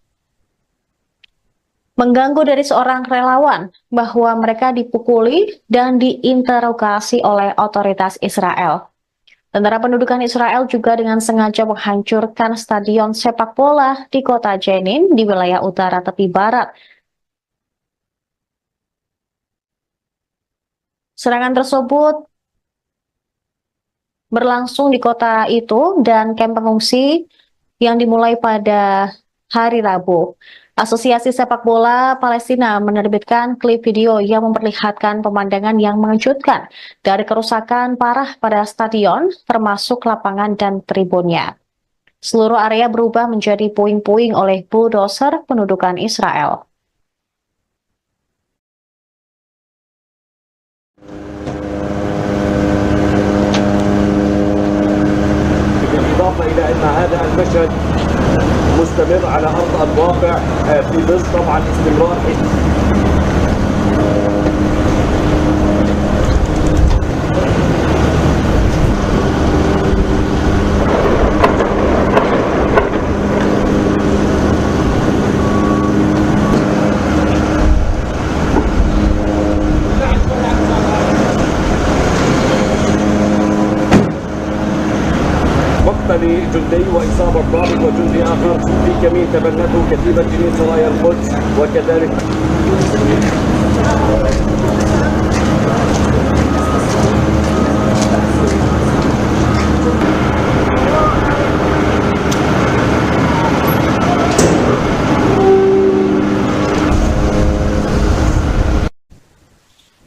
mengganggu dari seorang relawan bahwa mereka dipukuli dan diinterogasi oleh otoritas Israel. Tentara pendudukan Israel juga dengan sengaja menghancurkan stadion sepak bola di kota Jenin di wilayah utara tepi barat. Serangan tersebut berlangsung di kota itu dan kamp pengungsi yang dimulai pada hari Rabu. Asosiasi Sepak Bola Palestina menerbitkan klip video yang memperlihatkan pemandangan yang mengejutkan dari kerusakan parah pada stadion, termasuk lapangan dan tribunnya. Seluruh area berubah menjadi puing-puing oleh bulldozer pendudukan Israel. بالإضافة إلى أن هذا المشهد مستمر على أرض الواقع في ظل طبعا استمرار مقتل جندي وإصابة ضابط وجندي آخر في كمين تبنته كتيبة جنين سرايا القدس وكذلك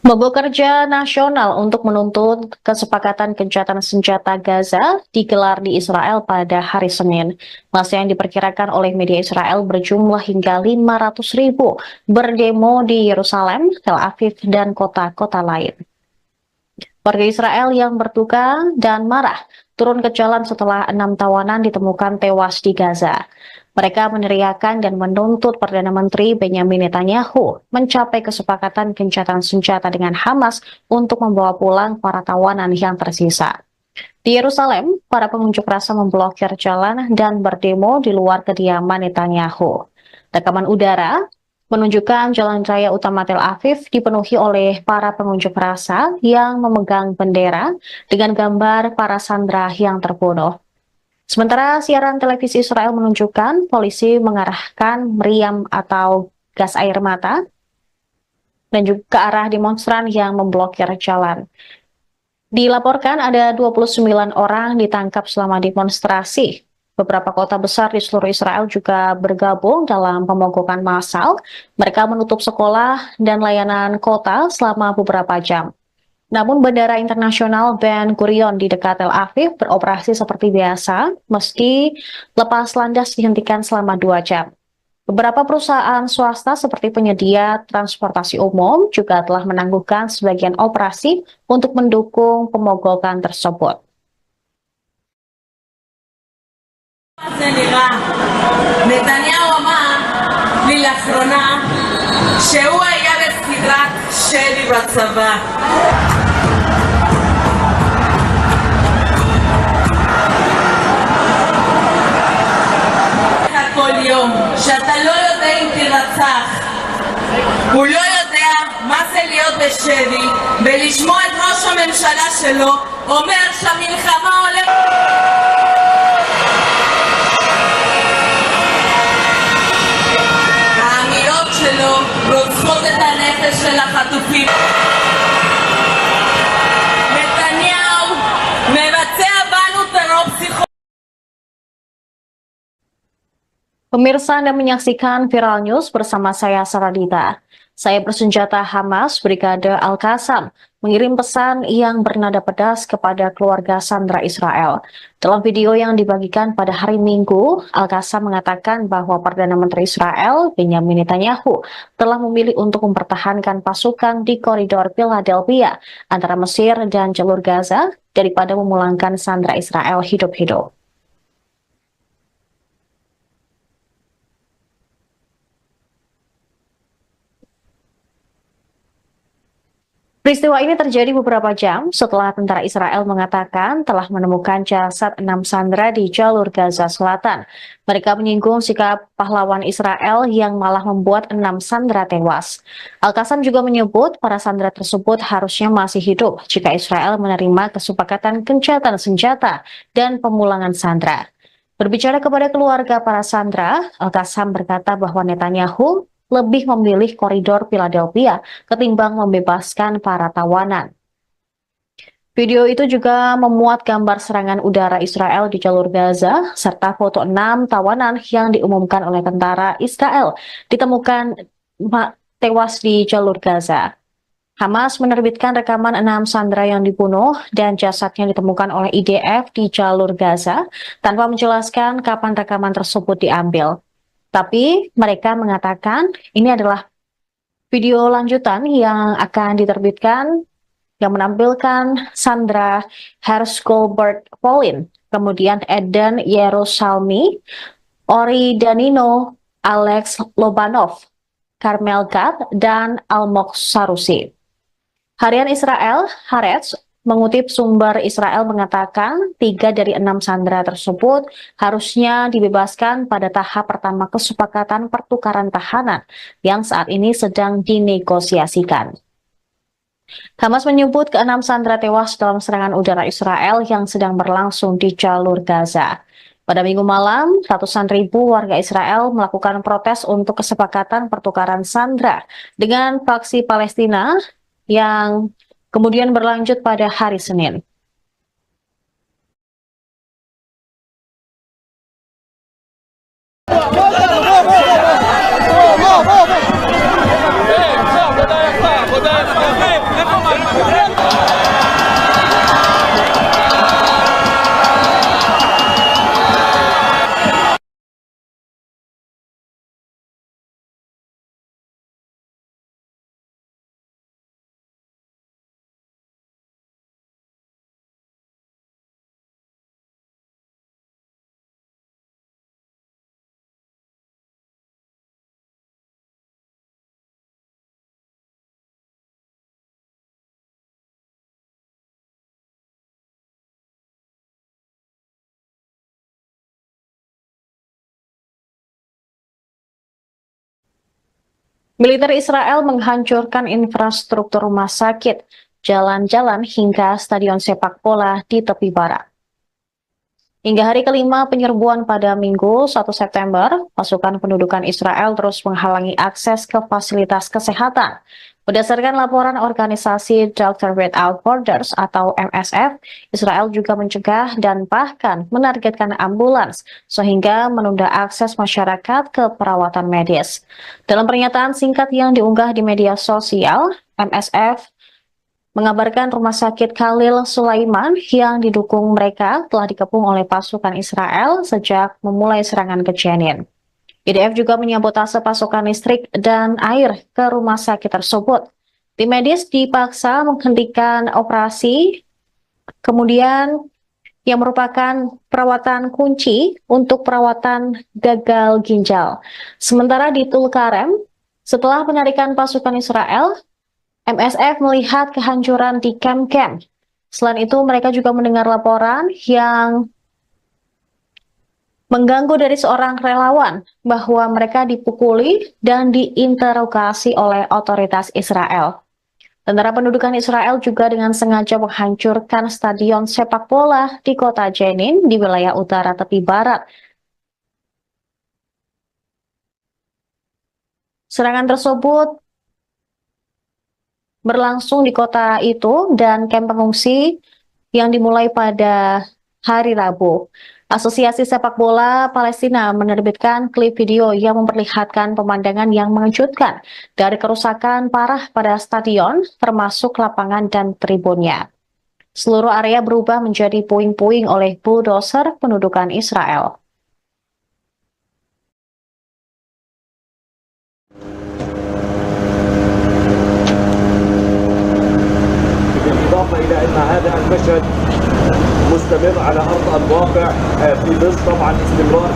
Mogok kerja nasional untuk menuntut kesepakatan gencatan senjata Gaza digelar di Israel pada hari Senin. Massa yang diperkirakan oleh media Israel berjumlah hingga 500.000 berdemo di Yerusalem, Tel Aviv, dan kota-kota lain. Warga Israel yang berduka dan marah turun ke jalan setelah 6 tawanan ditemukan tewas di Gaza. Mereka meneriakan dan menuntut Perdana Menteri Benjamin Netanyahu mencapai kesepakatan gencatan senjata dengan Hamas untuk membawa pulang para tawanan yang tersisa. Di Yerusalem, para pengunjuk rasa memblokir jalan dan berdemo di luar kediaman Netanyahu. Rekaman udara menunjukkan jalan raya utama Tel Aviv dipenuhi oleh para pengunjuk rasa yang memegang bendera dengan gambar para sandera yang terbunuh. Sementara siaran televisi Israel menunjukkan polisi mengarahkan meriam atau gas air mata dan juga ke arah demonstran yang memblokir jalan. Dilaporkan ada 29 orang ditangkap selama demonstrasi. Beberapa kota besar di seluruh Israel juga bergabung dalam pemogokan massal. Mereka menutup sekolah dan layanan kota selama beberapa jam. Namun Bandara Internasional Ben Gurion di dekat Tel Aviv beroperasi seperti biasa, meski lepas landas dihentikan selama 2 jam. Beberapa perusahaan swasta seperti penyedia transportasi umum juga telah menangguhkan sebagian operasi untuk mendukung pemogokan tersebut. נתניהו אמר לי לאחרונה שהוא היה בסדרת שלי בצבא. כל יום שאתה לא יודע אם תרצח, הוא לא יודע מה זה להיות בשבי ולשמוע את ראש הממשלה שלו אומר שהמלחמה הולכת Pemirsa Anda menyaksikan Viral News bersama saya Saradita. Saya bersenjata Hamas Brigade Al-Qassam mengirim pesan yang bernada pedas kepada keluarga sandera Israel. Dalam video yang dibagikan pada hari Minggu, Al-Qassam mengatakan bahwa Perdana Menteri Israel, Benjamin Netanyahu, telah memilih untuk mempertahankan pasukan di koridor Philadelphia antara Mesir dan jalur Gaza daripada memulangkan sandera Israel hidup-hidup. Peristiwa ini terjadi beberapa jam setelah tentara Israel mengatakan telah menemukan jasad 6 sandera di jalur Gaza Selatan. Mereka menyinggung sikap pahlawan Israel yang malah membuat 6 sandera tewas. Al-Qassam juga menyebut para sandera tersebut harusnya masih hidup jika Israel menerima kesepakatan gencatan senjata dan pemulangan sandera. Berbicara kepada keluarga para sandera, Al-Qassam berkata bahwa Netanyahu lebih memilih koridor Philadelphia ketimbang membebaskan para tawanan. Video itu juga memuat gambar serangan udara Israel di jalur Gaza, serta foto 6 tawanan yang diumumkan oleh tentara Israel ditemukan tewas di jalur Gaza. Hamas menerbitkan rekaman 6 sandera yang dibunuh dan jasadnya ditemukan oleh IDF di jalur Gaza tanpa menjelaskan kapan rekaman tersebut diambil. Tapi mereka mengatakan ini adalah video lanjutan yang akan diterbitkan yang menampilkan Sandra Hershgolbert Pauline, kemudian Eden Yerusalmi, Ori Danino, Alex Lobanov, Carmel Gad, dan Almog Sarusi. Harian Israel, Haaretz, mengutip sumber Israel mengatakan 3 dari 6 sandera tersebut harusnya dibebaskan pada tahap pertama kesepakatan pertukaran tahanan yang saat ini sedang dinegosiasikan. Hamas menyebut ke-6 sandera tewas dalam serangan udara Israel yang sedang berlangsung di jalur Gaza. Pada Minggu malam, ratusan ribu warga Israel melakukan protes untuk kesepakatan pertukaran sandera dengan faksi Palestina yang kemudian berlanjut pada hari Senin. Militer Israel menghancurkan infrastruktur rumah sakit, jalan-jalan hingga stadion sepak bola di tepi barat. Hingga hari kelima penyerbuan pada Minggu 1 September, pasukan pendudukan Israel terus menghalangi akses ke fasilitas kesehatan. Berdasarkan laporan organisasi Doctors Without Borders atau MSF, Israel juga mencegah dan bahkan menargetkan ambulans sehingga menunda akses masyarakat ke perawatan medis. Dalam pernyataan singkat yang diunggah di media sosial, MSF mengabarkan rumah sakit Khalil Sulaiman yang didukung mereka telah dikepung oleh pasukan Israel sejak memulai serangan ke Jenin. IDF juga menyabotase pasokan listrik dan air ke rumah sakit tersebut. Tim medis dipaksa menghentikan operasi, kemudian yang merupakan perawatan kunci untuk perawatan gagal ginjal. Sementara di Tulkarem, setelah penarikan pasukan Israel, MSF melihat kehancuran di kamp-kamp. Selain itu, mereka juga mendengar laporan yang mengganggu dari seorang relawan bahwa mereka dipukuli dan diinterogasi oleh otoritas Israel. Tentara pendudukan Israel juga dengan sengaja menghancurkan stadion sepak bola di kota Jenin di wilayah utara tepi barat. Serangan tersebut berlangsung di kota itu dan kamp pengungsi yang dimulai pada hari Rabu. Asosiasi Sepak Bola Palestina menerbitkan klip video yang memperlihatkan pemandangan yang mengejutkan dari kerusakan parah pada stadion, termasuk lapangan dan tribunnya. Seluruh area berubah menjadi puing-puing oleh bulldozer pendudukan Israel. بالإضافة إلى أن هذا المشهد مستمر على أرض الواقع في ظل طبعا استمرار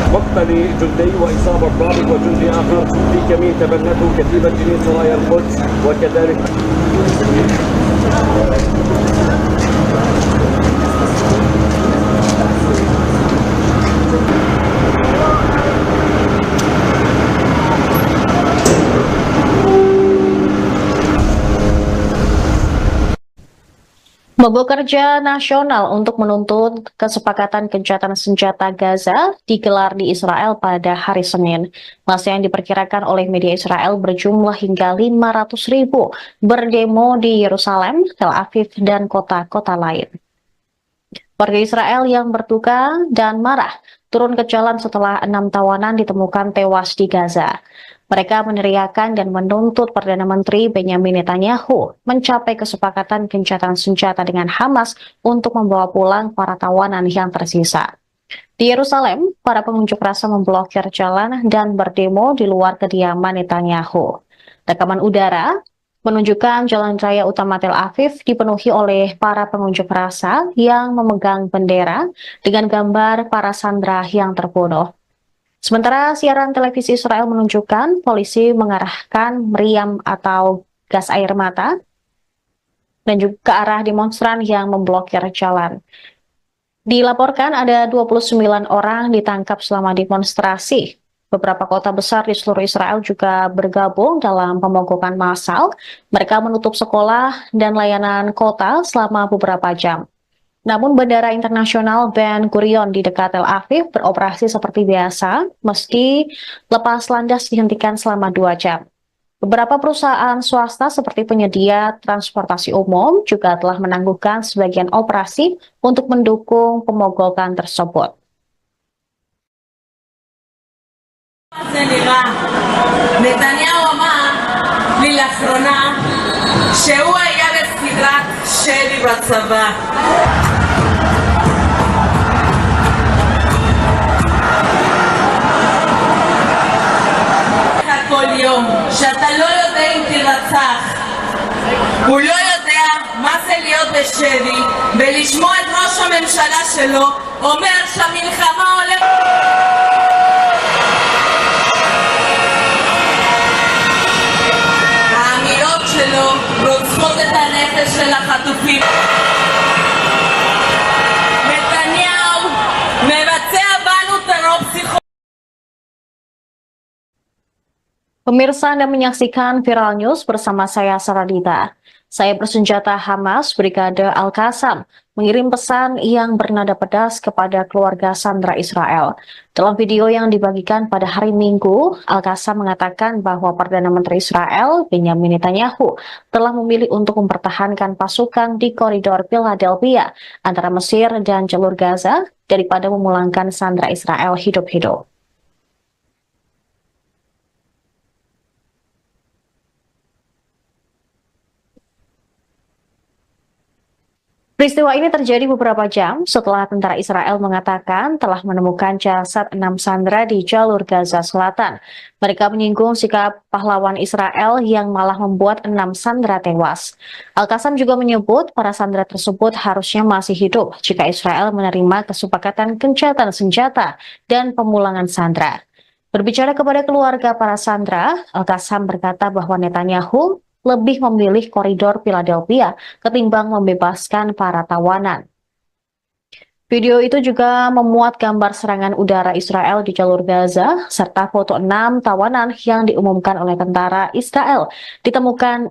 مقتل جندي وإصابة ضابط وجندي آخر في كمين تبنته كتيبة جنين سرايا القدس وكذلك Mogok kerja nasional untuk menuntut kesepakatan gencatan senjata Gaza digelar di Israel pada hari Senin. Masa yang diperkirakan oleh media Israel berjumlah hingga 500.000 berdemo di Yerusalem, Tel Aviv, dan kota-kota lain. Warga Israel yang berduka dan marah turun ke jalan setelah 6 tawanan ditemukan tewas di Gaza. Mereka meneriakan dan menuntut Perdana Menteri Benyamin Netanyahu mencapai kesepakatan gencatan senjata dengan Hamas untuk membawa pulang para tawanan yang tersisa. Di Yerusalem, para pengunjuk rasa memblokir jalan dan berdemo di luar kediaman Netanyahu. Rekaman udara menunjukkan jalan raya utama Tel Aviv dipenuhi oleh para pengunjuk rasa yang memegang bendera dengan gambar para sandera yang terbunuh. Sementara siaran televisi Israel menunjukkan polisi mengarahkan meriam atau gas air mata dan juga ke arah demonstran yang memblokir jalan. Dilaporkan ada 29 orang ditangkap selama demonstrasi. Beberapa kota besar di seluruh Israel juga bergabung dalam pemogokan massal. Mereka menutup sekolah dan layanan kota selama beberapa jam. Namun Bandara Internasional Ben Gurion di dekat Tel Aviv beroperasi seperti biasa, meski lepas landas dihentikan selama 2 jam. Beberapa perusahaan swasta seperti penyedia transportasi umum juga telah menangguhkan sebagian operasi untuk mendukung pemogokan tersebut. נתניהו אמר לי לאחרונה שהוא היה בסדרת שלי בצבא. כל יום שאתה לא יודע אם תירצח, הוא לא יודע מה זה להיות בשבי ולשמוע את ראש הממשלה שלו אומר שהמלחמה הולכת. האמירות שלו רוצחות את הנפש של החטופים. נתניהו מבצע בנו טרור פסיכולוגי. Pemirsa Anda menyaksikan Viral News bersama saya Saradita. Saya bersenjata Hamas Brigade Al-Qassam mengirim pesan yang bernada pedas kepada keluarga sandera Israel. Dalam video yang dibagikan pada hari Minggu, Al-Qassam mengatakan bahwa Perdana Menteri Israel Benyamin Netanyahu telah memilih untuk mempertahankan pasukan di koridor Philadelphia antara Mesir dan jalur Gaza daripada memulangkan sandera Israel hidup-hidup. Peristiwa ini terjadi beberapa jam setelah tentara Israel mengatakan telah menemukan jasad 6 sandera di jalur Gaza Selatan. Mereka menyinggung sikap pahlawan Israel yang malah membuat 6 sandera tewas. Al-Qassam juga menyebut para sandera tersebut harusnya masih hidup jika Israel menerima kesepakatan gencatan senjata dan pemulangan sandera. Berbicara kepada keluarga para sandera, Al-Qassam berkata bahwa Netanyahu lebih memilih koridor Philadelphia ketimbang membebaskan para tawanan. Video itu juga memuat gambar serangan udara Israel di jalur Gaza, serta foto 6 tawanan yang diumumkan oleh tentara Israel ditemukan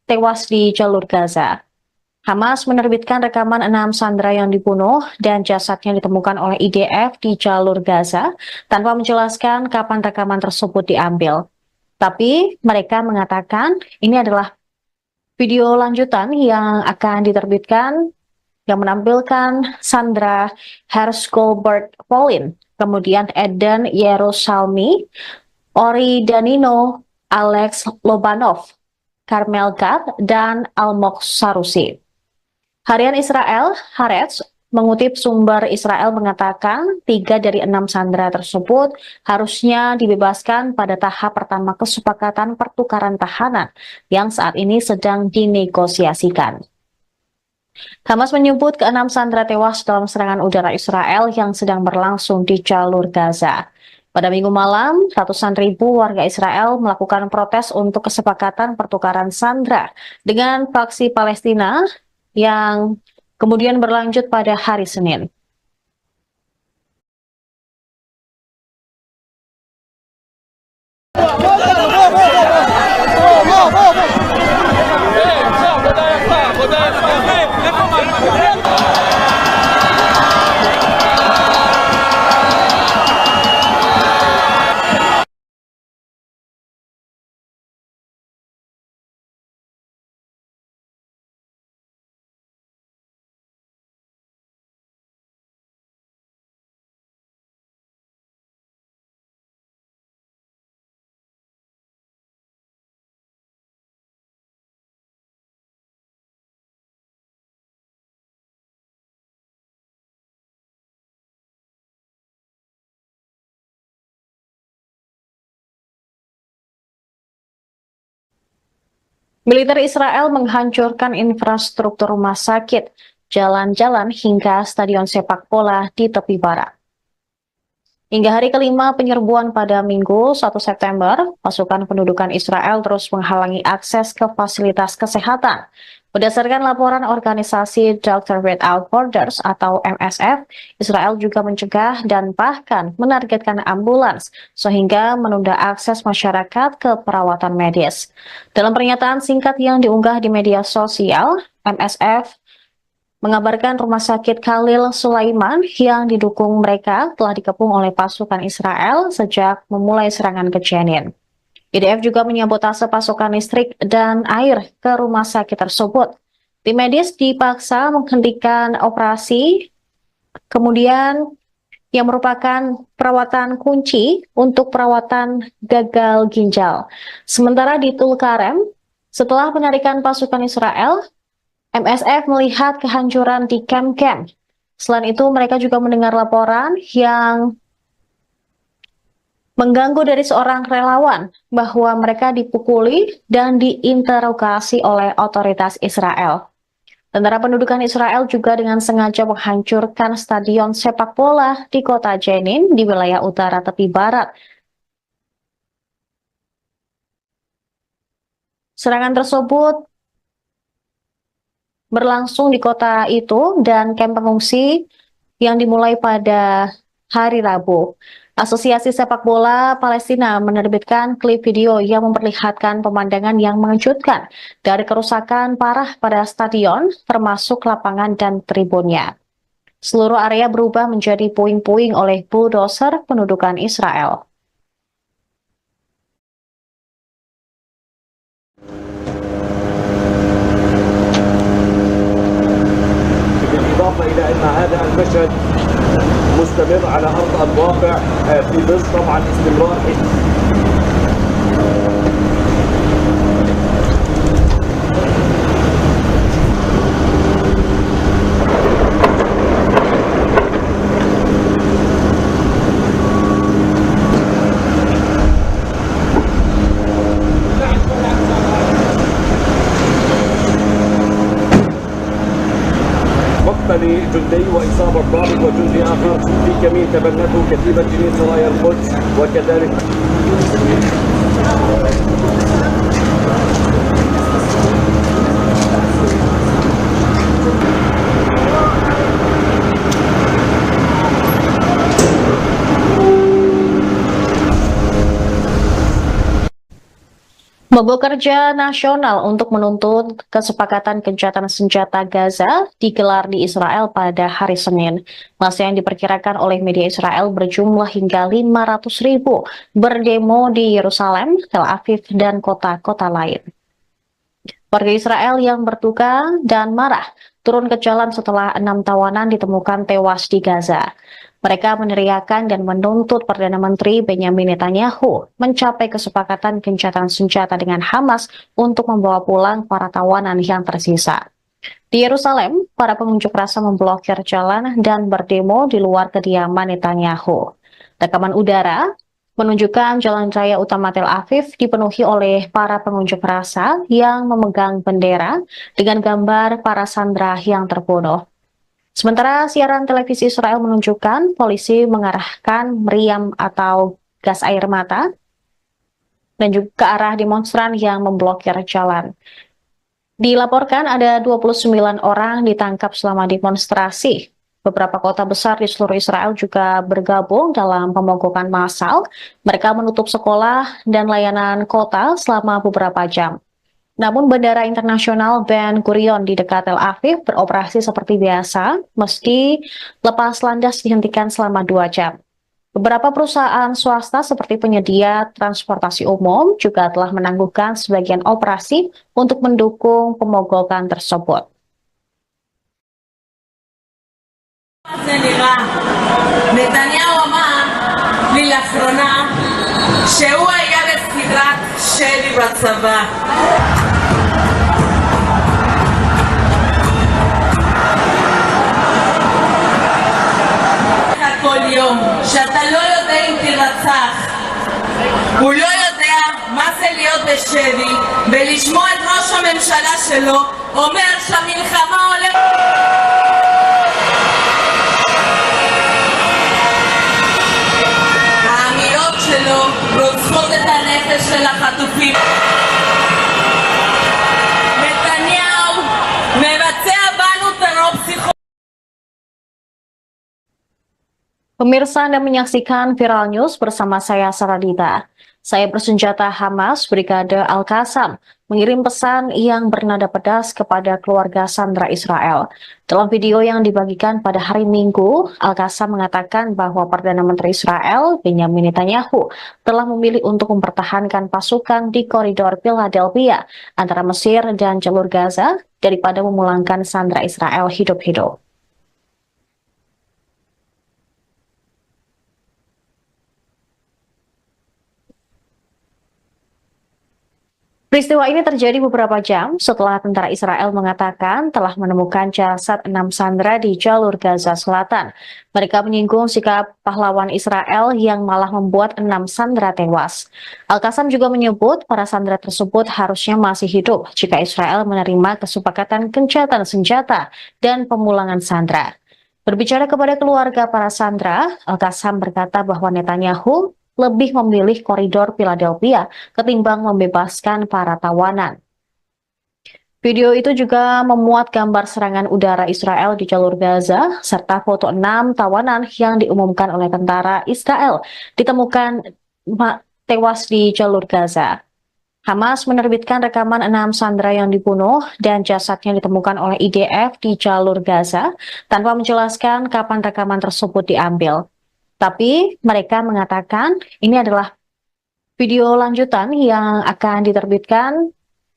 tewas di jalur Gaza. Hamas menerbitkan rekaman 6 sandera yang dibunuh dan jasadnya ditemukan oleh IDF di jalur Gaza tanpa menjelaskan kapan rekaman tersebut diambil. Tapi mereka mengatakan ini adalah video lanjutan yang akan diterbitkan yang menampilkan Sandra Hershgolbert Pauline, kemudian Eden Yerusalmi, Ori Danino, Alex Lobanov, Carmel Gad, dan Almog Sarusi. Harian Israel, Haaretz, mengutip sumber Israel mengatakan 3 dari 6 sandera tersebut harusnya dibebaskan pada tahap pertama kesepakatan pertukaran tahanan yang saat ini sedang dinegosiasikan. Hamas menyebut ke-6 sandera tewas dalam serangan udara Israel yang sedang berlangsung di jalur Gaza. Pada Minggu malam, ratusan ribu warga Israel melakukan protes untuk kesepakatan pertukaran sandera dengan faksi Palestina yang kemudian berlanjut pada hari Senin. Militer Israel menghancurkan infrastruktur rumah sakit, jalan-jalan hingga stadion sepak bola di tepi barat. Hingga hari kelima penyerbuan pada Minggu 1 September, pasukan pendudukan Israel terus menghalangi akses ke fasilitas kesehatan. Berdasarkan laporan organisasi Doctors Without Borders atau MSF, Israel juga mencegah dan bahkan menargetkan ambulans sehingga menunda akses masyarakat ke perawatan medis. Dalam pernyataan singkat yang diunggah di media sosial, MSF mengabarkan rumah sakit Khalil Sulaiman yang didukung mereka telah dikepung oleh pasukan Israel sejak memulai serangan ke Jenin. IDF juga menyabotase pasokan listrik dan air ke rumah sakit tersebut. Tim medis dipaksa menghentikan operasi, kemudian yang merupakan perawatan kunci untuk perawatan gagal ginjal. Sementara di Tulkarem, setelah penarikan pasukan Israel, MSF melihat kehancuran di kamp-kamp. Selain itu, mereka juga mendengar laporan yang mengganggu dari seorang relawan bahwa mereka dipukuli dan diinterogasi oleh otoritas Israel. Tentara pendudukan Israel juga dengan sengaja menghancurkan stadion sepak bola di kota Jenin di wilayah utara tepi barat. Serangan tersebut berlangsung di kota itu dan kamp pengungsi yang dimulai pada hari Rabu. Asosiasi Sepak Bola Palestina menerbitkan klip video yang memperlihatkan pemandangan yang mengejutkan dari kerusakan parah pada stadion, termasuk lapangan dan tribunnya. Seluruh area berubah menjadi puing-puing oleh bulldozer pendudukan Israel. بالإضافة إلى أن هذا المشهد مستمر على أرض الواقع في ظل طبعا استمرار لجندي وإصابة ضابط وجندي آخر في كمين تبنته كتيبة جنين سرايا القدس وكذلك Mogok kerja nasional untuk menuntut kesepakatan gencatan senjata Gaza digelar di Israel pada hari Senin. Masa yang diperkirakan oleh media Israel berjumlah hingga 500.000 berdemo di Yerusalem, Tel Aviv, dan kota-kota lain. Warga Israel yang berduka dan marah turun ke jalan setelah 6 tawanan ditemukan tewas di Gaza. Mereka meneriakan dan menuntut Perdana Menteri Benyamin Netanyahu mencapai kesepakatan gencatan senjata dengan Hamas untuk membawa pulang para tawanan yang tersisa. Di Yerusalem, para pengunjuk rasa memblokir jalan dan berdemo di luar kediaman Netanyahu. Rekaman udara menunjukkan jalan raya utama Tel Aviv dipenuhi oleh para pengunjuk rasa yang memegang bendera dengan gambar para sandera yang terbunuh. Sementara siaran televisi Israel menunjukkan polisi mengarahkan meriam atau gas air mata dan juga ke arah demonstran yang memblokir jalan. Dilaporkan ada 29 orang ditangkap selama demonstrasi. Beberapa kota besar di seluruh Israel juga bergabung dalam pemogokan massal. Mereka menutup sekolah dan layanan kota selama beberapa jam. Namun Bandara Internasional Ben Gurion di dekat Tel Aviv beroperasi seperti biasa, meski lepas landas dihentikan selama 2 jam. Beberapa perusahaan swasta seperti penyedia transportasi umum juga telah menangguhkan sebagian operasi untuk mendukung pemogokan tersebut. נתניהו אמר לי לאחרונה שהוא היה בסדרת שלי בצבא. כל יום שאתה לא יודע אם תרצח, הוא לא יודע מה זה להיות בשבי ולשמוע את ראש הממשלה שלו אומר שהמלחמה הולכת. האמירות שלו רוצחות את הנפש של החטופים. נתניהו מבצע בנו טרור פסיכולוגי. Pemirsa Anda menyaksikan Viral News bersama saya Saradita. Saya bersenjata Hamas Brigade Al-Qassam mengirim pesan yang bernada pedas kepada keluarga sandera Israel. Dalam video yang dibagikan pada hari Minggu, Al-Qassam mengatakan bahwa Perdana Menteri Israel Benyamin Netanyahu telah memilih untuk mempertahankan pasukan di koridor Philadelphia antara Mesir dan jalur Gaza daripada memulangkan sandera Israel hidup-hidup. Peristiwa ini terjadi beberapa jam setelah tentara Israel mengatakan telah menemukan jasad 6 sandera di jalur Gaza Selatan. Mereka menyinggung sikap pahlawan Israel yang malah membuat 6 sandera tewas. Al-Qassam juga menyebut para sandera tersebut harusnya masih hidup jika Israel menerima kesepakatan gencatan senjata dan pemulangan sandera. Berbicara kepada keluarga para sandera, Al-Qassam berkata bahwa Netanyahu lebih memilih koridor Philadelphia ketimbang membebaskan para tawanan. Video itu juga memuat gambar serangan udara Israel di jalur Gaza, serta foto 6 tawanan yang diumumkan oleh tentara Israel ditemukan tewas di jalur Gaza. Hamas menerbitkan rekaman 6 sandera yang dibunuh dan jasadnya ditemukan oleh IDF di jalur Gaza tanpa menjelaskan kapan rekaman tersebut diambil. Tapi mereka mengatakan ini adalah video lanjutan yang akan diterbitkan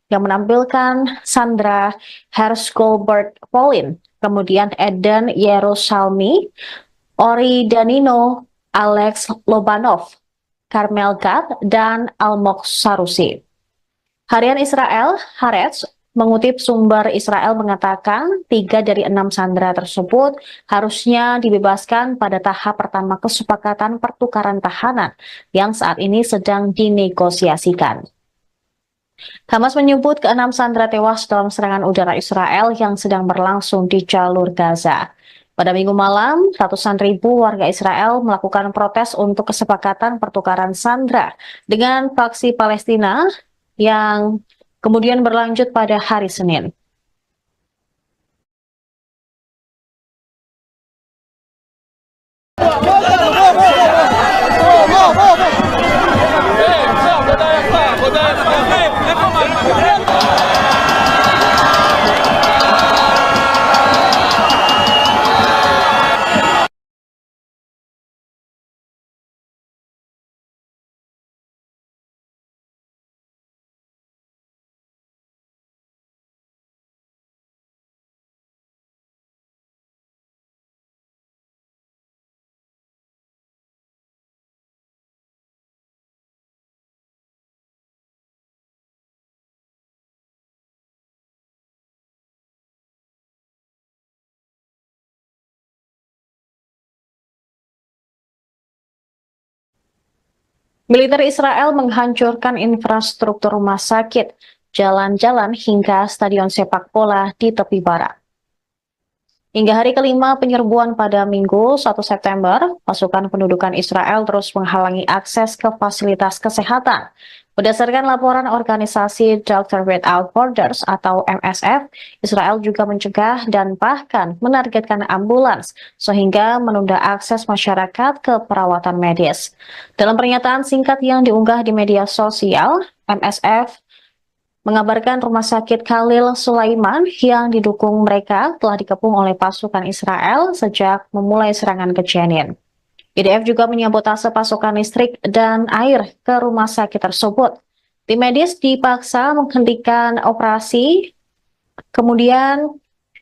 yang menampilkan Sandra Hersh-Goldberg Polin, kemudian Eden Yerusalmi, Ori Danino, Alex Lobanov, Carmel Gad, dan Almog Sarusi. Harian Israel, Haaretz, mengutip sumber Israel mengatakan 3 dari 6 sandera tersebut harusnya dibebaskan pada tahap pertama kesepakatan pertukaran tahanan yang saat ini sedang dinegosiasikan. Hamas menyebut ke-6 sandera tewas dalam serangan udara Israel yang sedang berlangsung di jalur Gaza. Pada Minggu malam, ratusan ribu warga Israel melakukan protes untuk kesepakatan pertukaran sandera dengan faksi Palestina yang kemudian berlanjut pada hari Senin. Militer Israel menghancurkan infrastruktur rumah sakit, jalan-jalan hingga stadion sepak bola di tepi barat. Hingga hari kelima penyerbuan pada Minggu 1 September, pasukan pendudukan Israel terus menghalangi akses ke fasilitas kesehatan. Berdasarkan laporan organisasi Doctors Without Borders atau MSF, Israel juga mencegah dan bahkan menargetkan ambulans sehingga menunda akses masyarakat ke perawatan medis. Dalam pernyataan singkat yang diunggah di media sosial, MSF mengabarkan rumah sakit Khalil Sulaiman yang didukung mereka telah dikepung oleh pasukan Israel sejak memulai serangan ke Jenin. IDF juga menyabotase pasokan listrik dan air ke rumah sakit tersebut. Tim medis dipaksa menghentikan operasi, kemudian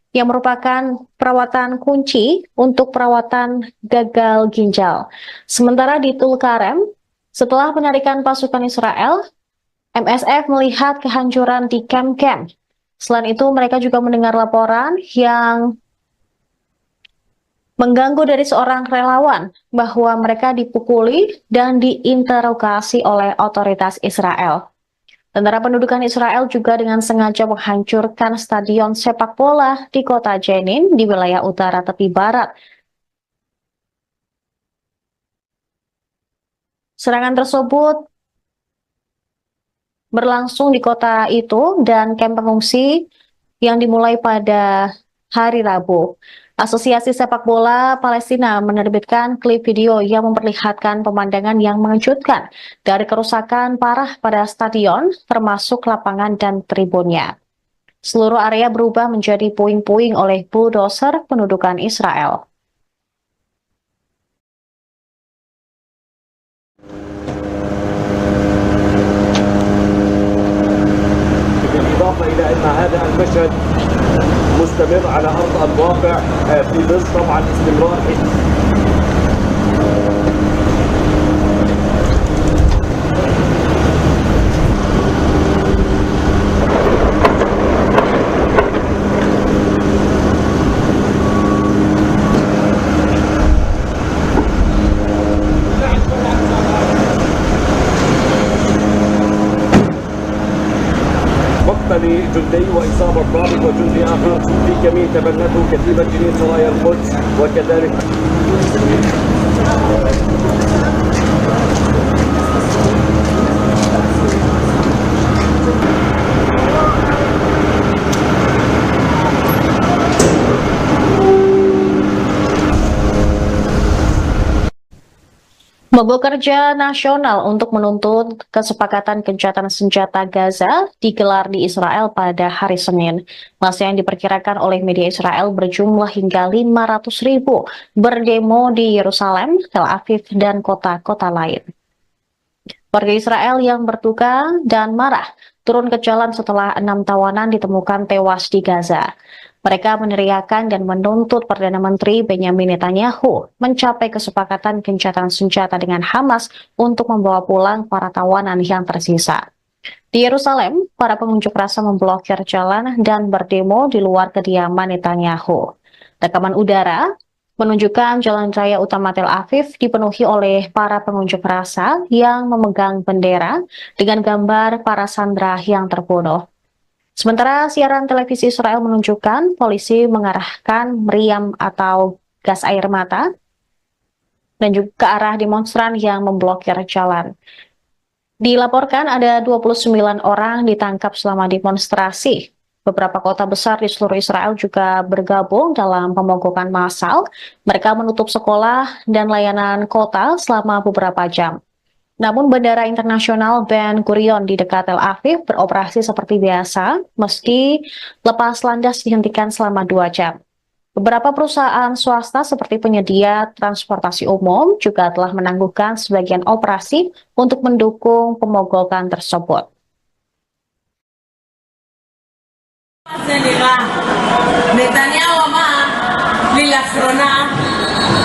yang merupakan perawatan kunci untuk perawatan gagal ginjal. Sementara di Tulkarem, setelah penarikan pasukan Israel, MSF melihat kehancuran di kamp-kamp. Selain itu, mereka juga mendengar laporan yang mengganggu dari seorang relawan bahwa mereka dipukuli dan diinterogasi oleh otoritas Israel. Tentara pendudukan Israel juga dengan sengaja menghancurkan stadion sepak bola di kota Jenin di wilayah utara tepi barat. Serangan tersebut berlangsung di kota itu dan kamp pengungsi yang dimulai pada hari Rabu. Asosiasi Sepak Bola Palestina menerbitkan klip video yang memperlihatkan pemandangan yang mengejutkan dari kerusakan parah pada stadion, termasuk lapangan dan tribunnya. Seluruh area berubah menjadi puing-puing oleh bulldozer pendudukan Israel. بالإضافة إلى أن هذا المشهد مستمر على أرض الواقع في ظل طبعا استمرار لجندي وإصابة ضابط وجندي آخر في كمين تبنته كتيبة جنين سرايا القدس وكذلك Mogok kerja nasional untuk menuntut kesepakatan gencatan senjata Gaza digelar di Israel pada hari Senin. Massa yang diperkirakan oleh media Israel berjumlah hingga 500.000 berdemo di Yerusalem, Tel Aviv, dan kota-kota lain. Warga Israel yang berduka dan marah turun ke jalan setelah 6 tawanan ditemukan tewas di Gaza. Mereka meneriakan dan menuntut Perdana Menteri Benjamin Netanyahu mencapai kesepakatan gencatan senjata dengan Hamas untuk membawa pulang para tawanan yang tersisa. Di Yerusalem, para pengunjuk rasa memblokir jalan dan berdemo di luar kediaman Netanyahu. Rekaman udara menunjukkan jalan raya utama Tel Aviv dipenuhi oleh para pengunjuk rasa yang memegang bendera dengan gambar para sandera yang terbunuh. Sementara siaran televisi Israel menunjukkan polisi mengarahkan meriam atau gas air mata dan juga ke arah demonstran yang memblokir jalan. Dilaporkan ada 29 orang ditangkap selama demonstrasi. Beberapa kota besar di seluruh Israel juga bergabung dalam pemogokan massal. Mereka menutup sekolah dan layanan kota selama beberapa jam. Namun Bandara Internasional Ben Gurion di dekat Tel Aviv beroperasi seperti biasa, meski lepas landas dihentikan selama 2 jam. Beberapa perusahaan swasta seperti penyedia transportasi umum juga telah menangguhkan sebagian operasi untuk mendukung pemogokan tersebut. נתניהו אמר לי לאחרונה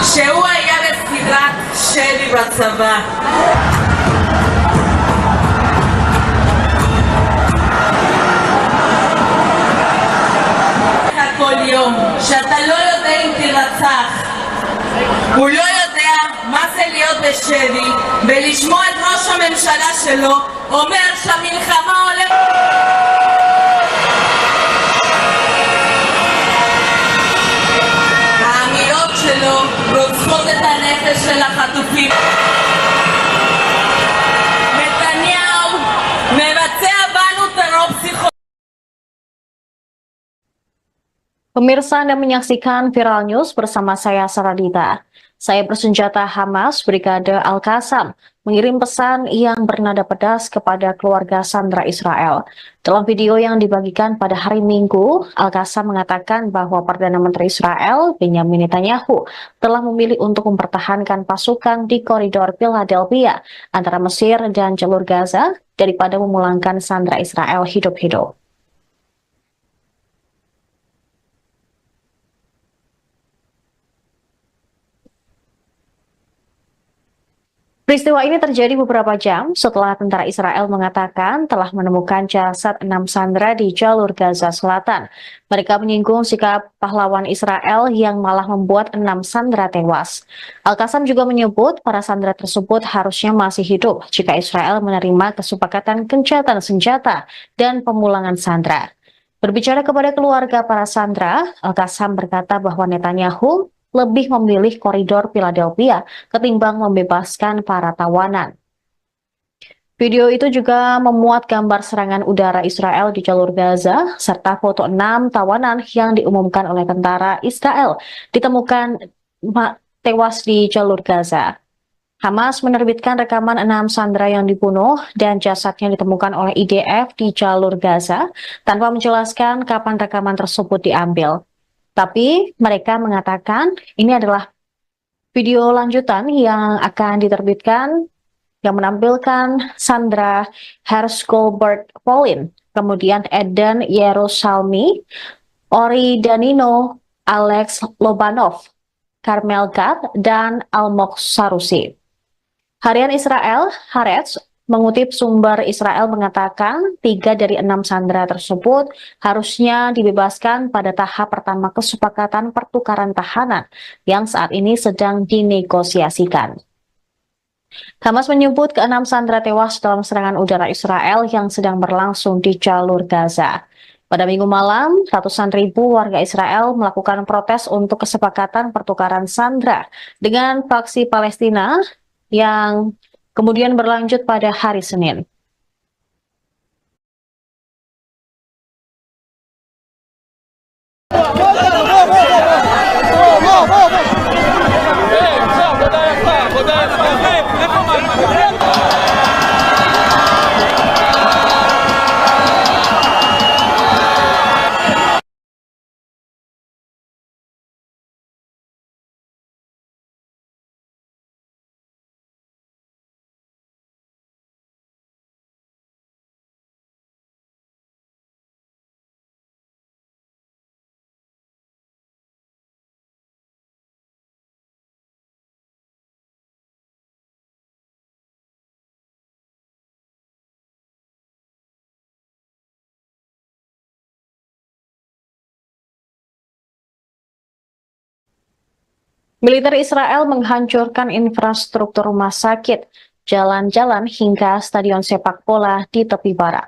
שהוא היה בסדרת שלי בצבא. כל יום שאתה לא יודע אם תירצח, הוא לא יודע מה זה להיות בשבי ולשמוע את ראש ראש הממשלה שלו אומר שהמלחמה הולכת... האמירות שלו רוצחות את הנפש של החטופים. נתניהו מבצע בנו טרור פסיכולוגי. Pemirsa, Anda menyaksikan Viral News bersama saya Saradita. Saya bersenjata Hamas Brigade Al-Qassam mengirim pesan yang bernada pedas kepada keluarga sandera Israel. Dalam video yang dibagikan pada hari Minggu, Al-Qassam mengatakan bahwa Perdana Menteri Israel, Benjamin Netanyahu, telah memilih untuk mempertahankan pasukan di koridor Philadelphia antara Mesir dan jalur Gaza daripada memulangkan sandera Israel hidup-hidup. Peristiwa ini terjadi beberapa jam setelah tentara Israel mengatakan telah menemukan jasad 6 sandera di jalur Gaza Selatan. Mereka menyinggung sikap pahlawan Israel yang malah membuat 6 sandera tewas. Al-Qassam juga menyebut para sandera tersebut harusnya masih hidup jika Israel menerima kesepakatan gencatan senjata dan pemulangan sandera. Berbicara kepada keluarga para sandera, Al-Qassam berkata bahwa Netanyahu lebih memilih koridor Philadelphia ketimbang membebaskan para tawanan. Video itu juga memuat gambar serangan udara Israel di jalur Gaza, serta foto 6 tawanan yang diumumkan oleh tentara Israel ditemukan tewas di jalur Gaza. Hamas menerbitkan rekaman 6 sandera yang dibunuh dan jasadnya ditemukan oleh IDF di jalur Gaza tanpa menjelaskan kapan rekaman tersebut diambil. Tapi mereka mengatakan ini adalah video lanjutan yang akan diterbitkan yang menampilkan Sandra Hershgolbert Polin, kemudian Eden Yerusalmi, Ori Danino, Alex Lobanov, Carmel Gad, dan Almog Sarusi. Harian Israel, Haaretz, mengutip sumber Israel mengatakan 3 dari 6 sandera tersebut harusnya dibebaskan pada tahap pertama kesepakatan pertukaran tahanan yang saat ini sedang dinegosiasikan. Hamas menyebut ke-6 sandera tewas dalam serangan udara Israel yang sedang berlangsung di jalur Gaza. Pada Minggu malam, ratusan ribu warga Israel melakukan protes untuk kesepakatan pertukaran sandera dengan faksi Palestina yang kemudian berlanjut pada hari Senin. Militer Israel menghancurkan infrastruktur rumah sakit, jalan-jalan hingga stadion sepak bola di tepi barat.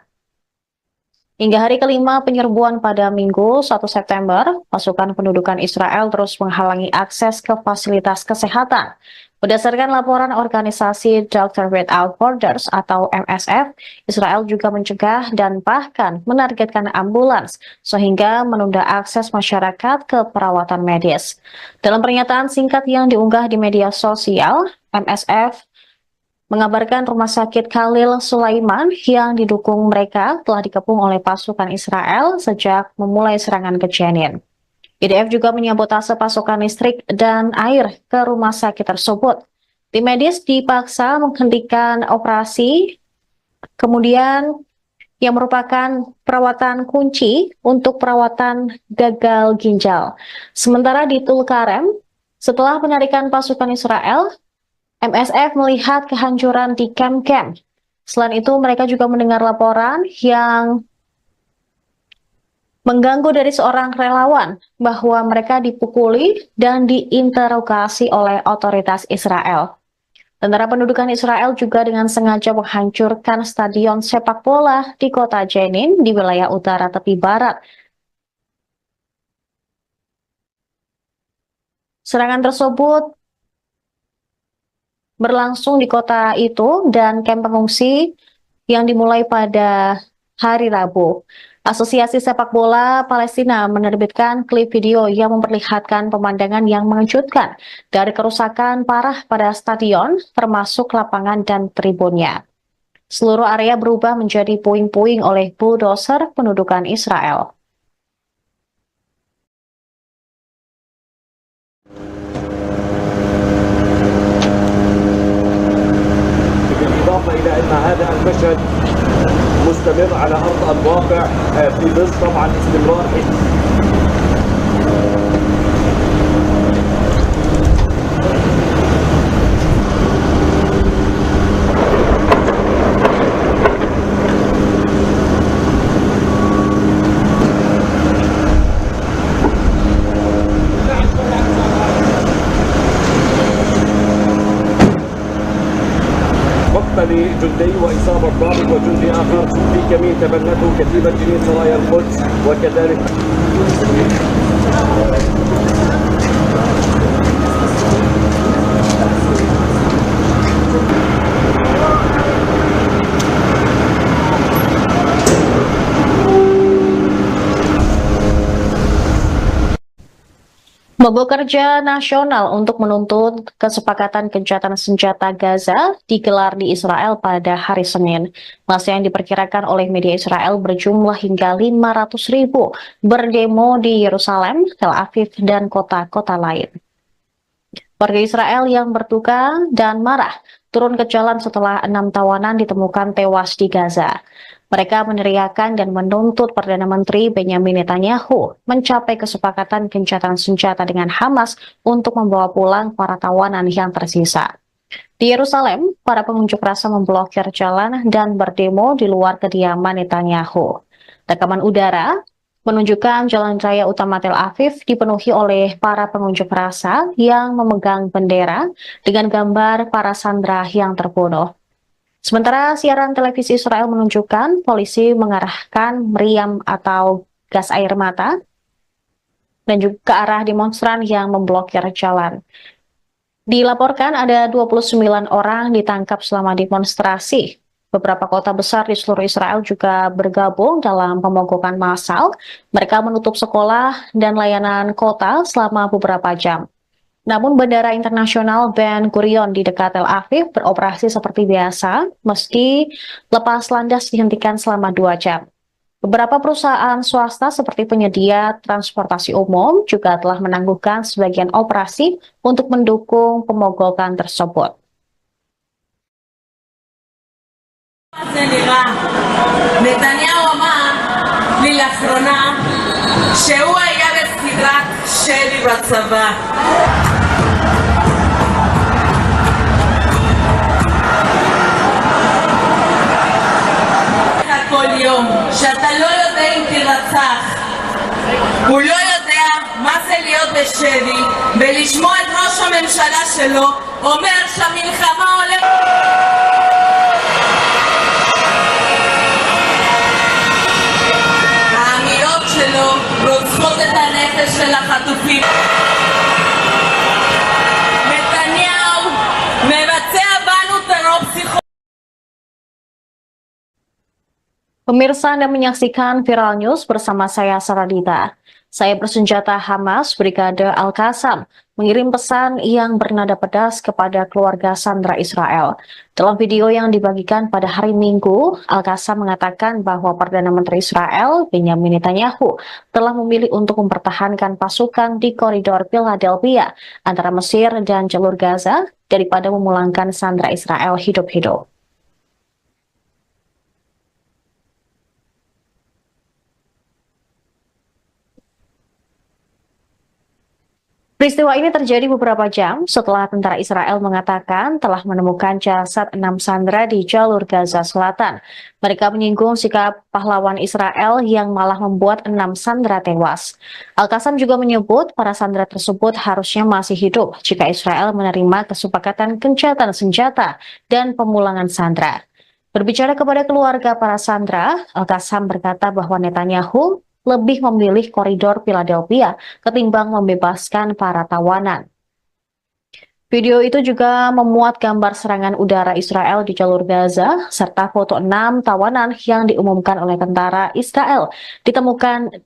Hingga hari kelima penyerbuan pada Minggu 1 September, pasukan pendudukan Israel terus menghalangi akses ke fasilitas kesehatan. Berdasarkan laporan organisasi Doctors Without Borders atau MSF, Israel juga mencegah dan bahkan menargetkan ambulans sehingga menunda akses masyarakat ke perawatan medis. Dalam pernyataan singkat yang diunggah di media sosial, MSF mengabarkan rumah sakit Khalil Sulaiman yang didukung mereka telah dikepung oleh pasukan Israel sejak memulai serangan ke Jenin. IDF juga menyabotase pasokan listrik dan air ke rumah sakit tersebut. Tim medis dipaksa menghentikan operasi, kemudian yang merupakan perawatan kunci untuk perawatan gagal ginjal. Sementara di Tulkarem, setelah penarikan pasukan Israel, MSF melihat kehancuran di kamp-kamp. Selain itu, mereka juga mendengar laporan yang mengganggu dari seorang relawan bahwa mereka dipukuli dan diinterogasi oleh otoritas Israel. Tentara pendudukan Israel juga dengan sengaja menghancurkan stadion sepak bola di kota Jenin di wilayah utara tepi barat. Serangan tersebut berlangsung di kota itu dan kamp pengungsi yang dimulai pada hari Rabu. Asosiasi Sepak Bola Palestina menerbitkan klip video yang memperlihatkan pemandangan yang mengejutkan dari kerusakan parah pada stadion, termasuk lapangan dan tribunnya. Seluruh area berubah menjadi puing-puing oleh bulldozer pendudukan Israel. بالإضافة إلى أن هذا المشهد مستمر على أرض الواقع في ظل طبعا استمرار مقتل جندي وإصابة ضابط وجندي آخر في كمين تبنته كتيبة جنين سرايا القدس وكذلك Mogok kerja nasional untuk menuntut kesepakatan gencatan senjata Gaza digelar di Israel pada hari Senin. Masa yang diperkirakan oleh media Israel berjumlah hingga 500.000 berdemo di Yerusalem, Tel Aviv, dan kota-kota lain. Warga Israel yang berduka dan marah turun ke jalan setelah 6 tawanan ditemukan tewas di Gaza. Mereka meneriakan dan menuntut Perdana Menteri Benyamin Netanyahu mencapai kesepakatan gencatan senjata dengan Hamas untuk membawa pulang para tawanan yang tersisa. Di Yerusalem, para pengunjuk rasa memblokir jalan dan berdemo di luar kediaman Netanyahu. Rekaman udara menunjukkan jalan raya utama Tel Aviv dipenuhi oleh para pengunjuk rasa yang memegang bendera dengan gambar para sandera yang terbunuh. Sementara siaran televisi Israel menunjukkan polisi mengarahkan meriam atau gas air mata dan juga ke arah demonstran yang memblokir jalan. Dilaporkan ada 29 orang ditangkap selama demonstrasi. Beberapa kota besar di seluruh Israel juga bergabung dalam pemogokan massal. Mereka menutup sekolah dan layanan kota selama beberapa jam. Namun Bandara Internasional Ben Gurion di dekat Tel Aviv beroperasi seperti biasa, meski lepas landas dihentikan selama 2 jam. Beberapa perusahaan swasta seperti penyedia transportasi umum juga telah menangguhkan sebagian operasi untuk mendukung pemogokan tersebut. נתניהו אמר לי לאחרונה שהוא היה בסדרת שלי בצבא. כל יום שאתה לא יודע אם תירצח, הוא לא יודע מה זה להיות בשבי ולשמוע את ראש הממשלה שלו אומר שהמלחמה הולכת. האמירות שלו רוצחות את הנפש של החטופים. נתניהו מבצע בנו טרור פסיכולוגי. Pemirsa Anda menyaksikan Viral News bersama saya Saradita. Saya bersenjata Hamas Brigade Al-Qassam mengirim pesan yang bernada pedas kepada keluarga sandera Israel. Dalam video yang dibagikan pada hari Minggu, Al-Qassam mengatakan bahwa Perdana Menteri Israel Benyamin Netanyahu telah memilih untuk mempertahankan pasukan di koridor Philadelphia antara Mesir dan jalur Gaza daripada memulangkan sandera Israel hidup-hidup. Peristiwa ini terjadi beberapa jam setelah tentara Israel mengatakan telah menemukan jasad 6 sandera di jalur Gaza Selatan. Mereka menyinggung sikap pahlawan Israel yang malah membuat 6 sandera tewas. Al-Qassam juga menyebut para sandera tersebut harusnya masih hidup jika Israel menerima kesepakatan gencatan senjata dan pemulangan sandera. Berbicara kepada keluarga para sandera, Al-Qassam berkata bahwa Netanyahu lebih memilih koridor Philadelphia ketimbang membebaskan para tawanan. Video itu juga memuat gambar serangan udara Israel di jalur Gaza, serta foto 6 tawanan yang diumumkan oleh tentara Israel ditemukan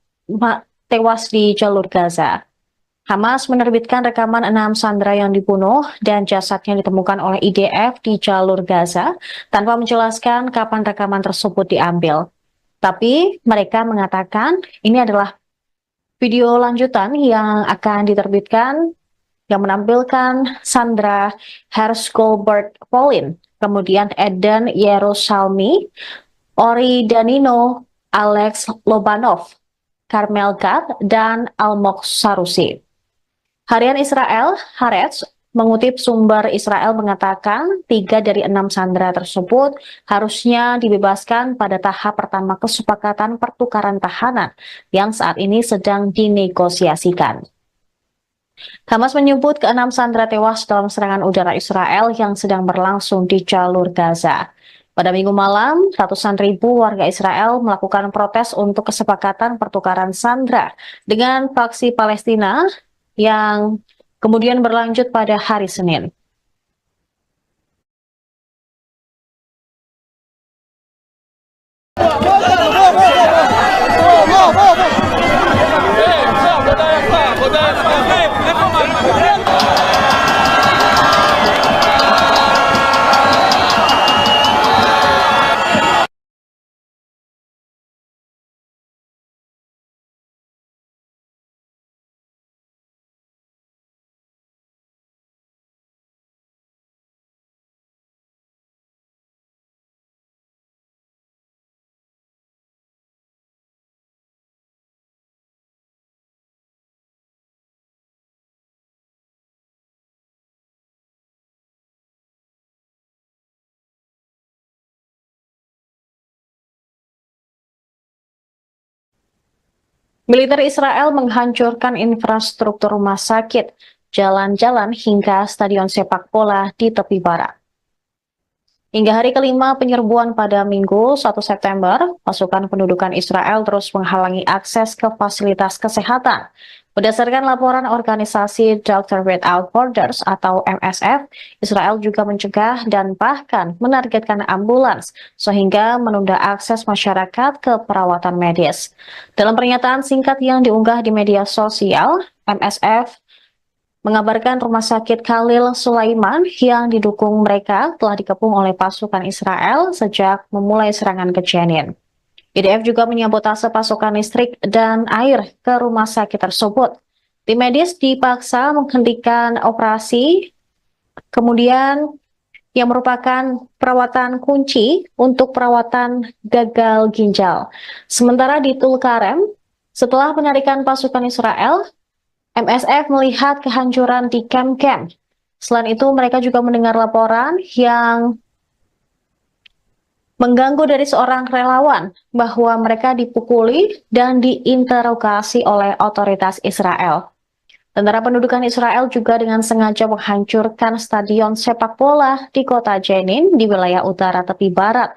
tewas di jalur Gaza. Hamas menerbitkan rekaman 6 sandera yang dibunuh dan jasadnya ditemukan oleh IDF di jalur Gaza tanpa menjelaskan kapan rekaman tersebut diambil. Tapi mereka mengatakan ini adalah video lanjutan yang akan diterbitkan yang menampilkan Sandra Hersh-Goldberg Polin, kemudian Eden Yerusalmi, Ori Danino, Alex Lobanov, Carmel Gad, dan Almog Sarusi. Harian Israel, Haaretz, mengutip sumber Israel mengatakan 3 dari 6 sandera tersebut harusnya dibebaskan pada tahap pertama kesepakatan pertukaran tahanan yang saat ini sedang dinegosiasikan. Hamas menyebut ke-6 sandera tewas dalam serangan udara Israel yang sedang berlangsung di jalur Gaza. Pada Minggu malam, ratusan ribu warga Israel melakukan protes untuk kesepakatan pertukaran sandera dengan faksi Palestina yang kemudian berlanjut pada hari Senin. Militer Israel menghancurkan infrastruktur rumah sakit, jalan-jalan hingga stadion sepak bola di tepi barat. Hingga hari kelima penyerbuan pada Minggu 1 September, pasukan pendudukan Israel terus menghalangi akses ke fasilitas kesehatan. Berdasarkan laporan organisasi Doctors Without Borders atau MSF, Israel juga mencegah dan bahkan menargetkan ambulans sehingga menunda akses masyarakat ke perawatan medis. Dalam pernyataan singkat yang diunggah di media sosial, MSF mengabarkan rumah sakit Khalil Sulaiman yang didukung mereka telah dikepung oleh pasukan Israel sejak memulai serangan ke Jenin. IDF juga menyabotase pasokan listrik dan air ke rumah sakit tersebut. Tim medis dipaksa menghentikan operasi, kemudian yang merupakan perawatan kunci untuk perawatan gagal ginjal. Sementara di Tulkarem, setelah penarikan pasukan Israel, MSF melihat kehancuran di kamp-kamp. Selain itu, mereka juga mendengar laporan yang mengganggu dari seorang relawan bahwa mereka dipukuli dan diinterogasi oleh otoritas Israel. Tentara pendudukan Israel juga dengan sengaja menghancurkan stadion sepak bola di kota Jenin di wilayah utara tepi barat.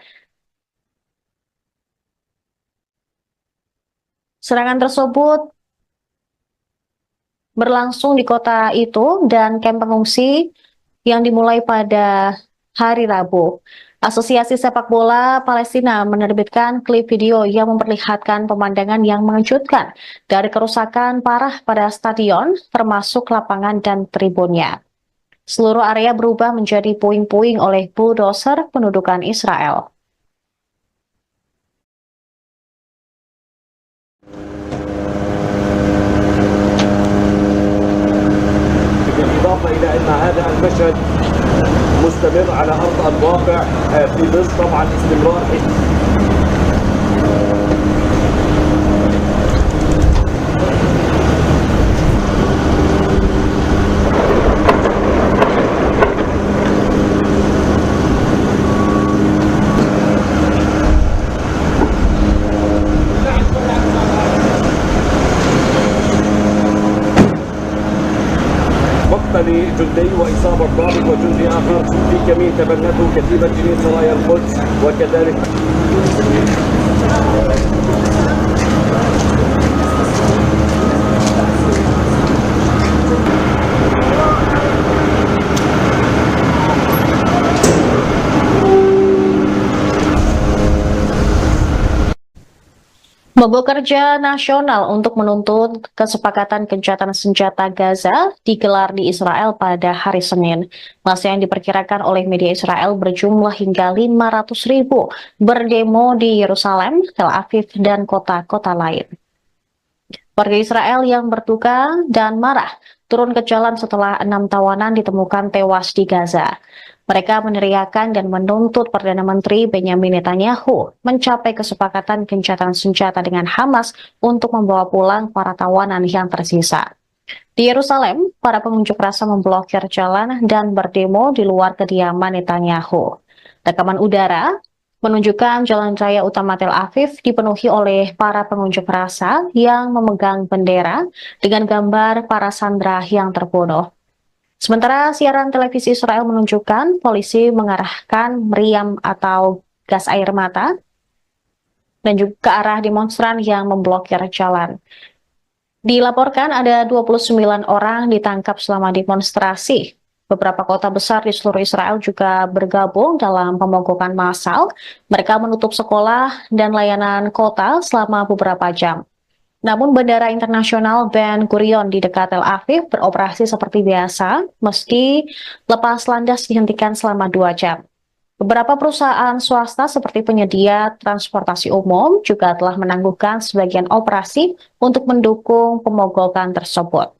Serangan tersebut berlangsung di kota itu dan kamp pengungsi yang dimulai pada hari Rabu. Asosiasi Sepak Bola Palestina menerbitkan klip video yang memperlihatkan pemandangan yang mengejutkan dari kerusakan parah pada stadion, termasuk lapangan dan tribunnya. Seluruh area berubah menjadi puing-puing oleh bulldozer pendudukan Israel. بالإضافة إلى أن هذا المشهد مستمر على أرض الواقع في ظل طبعا استمرار اقتتال جندي وإصابة ضابط وجندي آخر في كمين تبنته كتيبة جنين سرايا القدس وكذلك Mogok kerja nasional untuk menuntut kesepakatan gencatan senjata Gaza digelar di Israel pada hari Senin. Masa yang diperkirakan oleh media Israel berjumlah hingga 500.000 berdemo di Yerusalem, Tel Aviv, dan kota-kota lain. Warga Israel yang berduka dan marah turun ke jalan setelah 6 tawanan ditemukan tewas di Gaza. Mereka meneriakan dan menuntut Perdana Menteri Benyamin Netanyahu mencapai kesepakatan gencatan senjata dengan Hamas untuk membawa pulang para tawanan yang tersisa. Di Yerusalem, para pengunjuk rasa memblokir jalan dan berdemo di luar kediaman Netanyahu. Rekaman udara menunjukkan jalan raya utama Tel Aviv dipenuhi oleh para pengunjuk rasa yang memegang bendera dengan gambar para sandera yang terbunuh. Sementara siaran televisi Israel menunjukkan polisi mengarahkan meriam atau gas air mata dan juga ke arah demonstran yang memblokir jalan. Dilaporkan ada 29 orang ditangkap selama demonstrasi. Beberapa kota besar di seluruh Israel juga bergabung dalam pemogokan massal. Mereka menutup sekolah dan layanan kota selama beberapa jam. Namun Bandara Internasional Ben Gurion di dekat Tel Aviv beroperasi seperti biasa, meski lepas landas dihentikan selama 2 jam. Beberapa perusahaan swasta seperti penyedia transportasi umum juga telah menangguhkan sebagian operasi untuk mendukung pemogokan tersebut.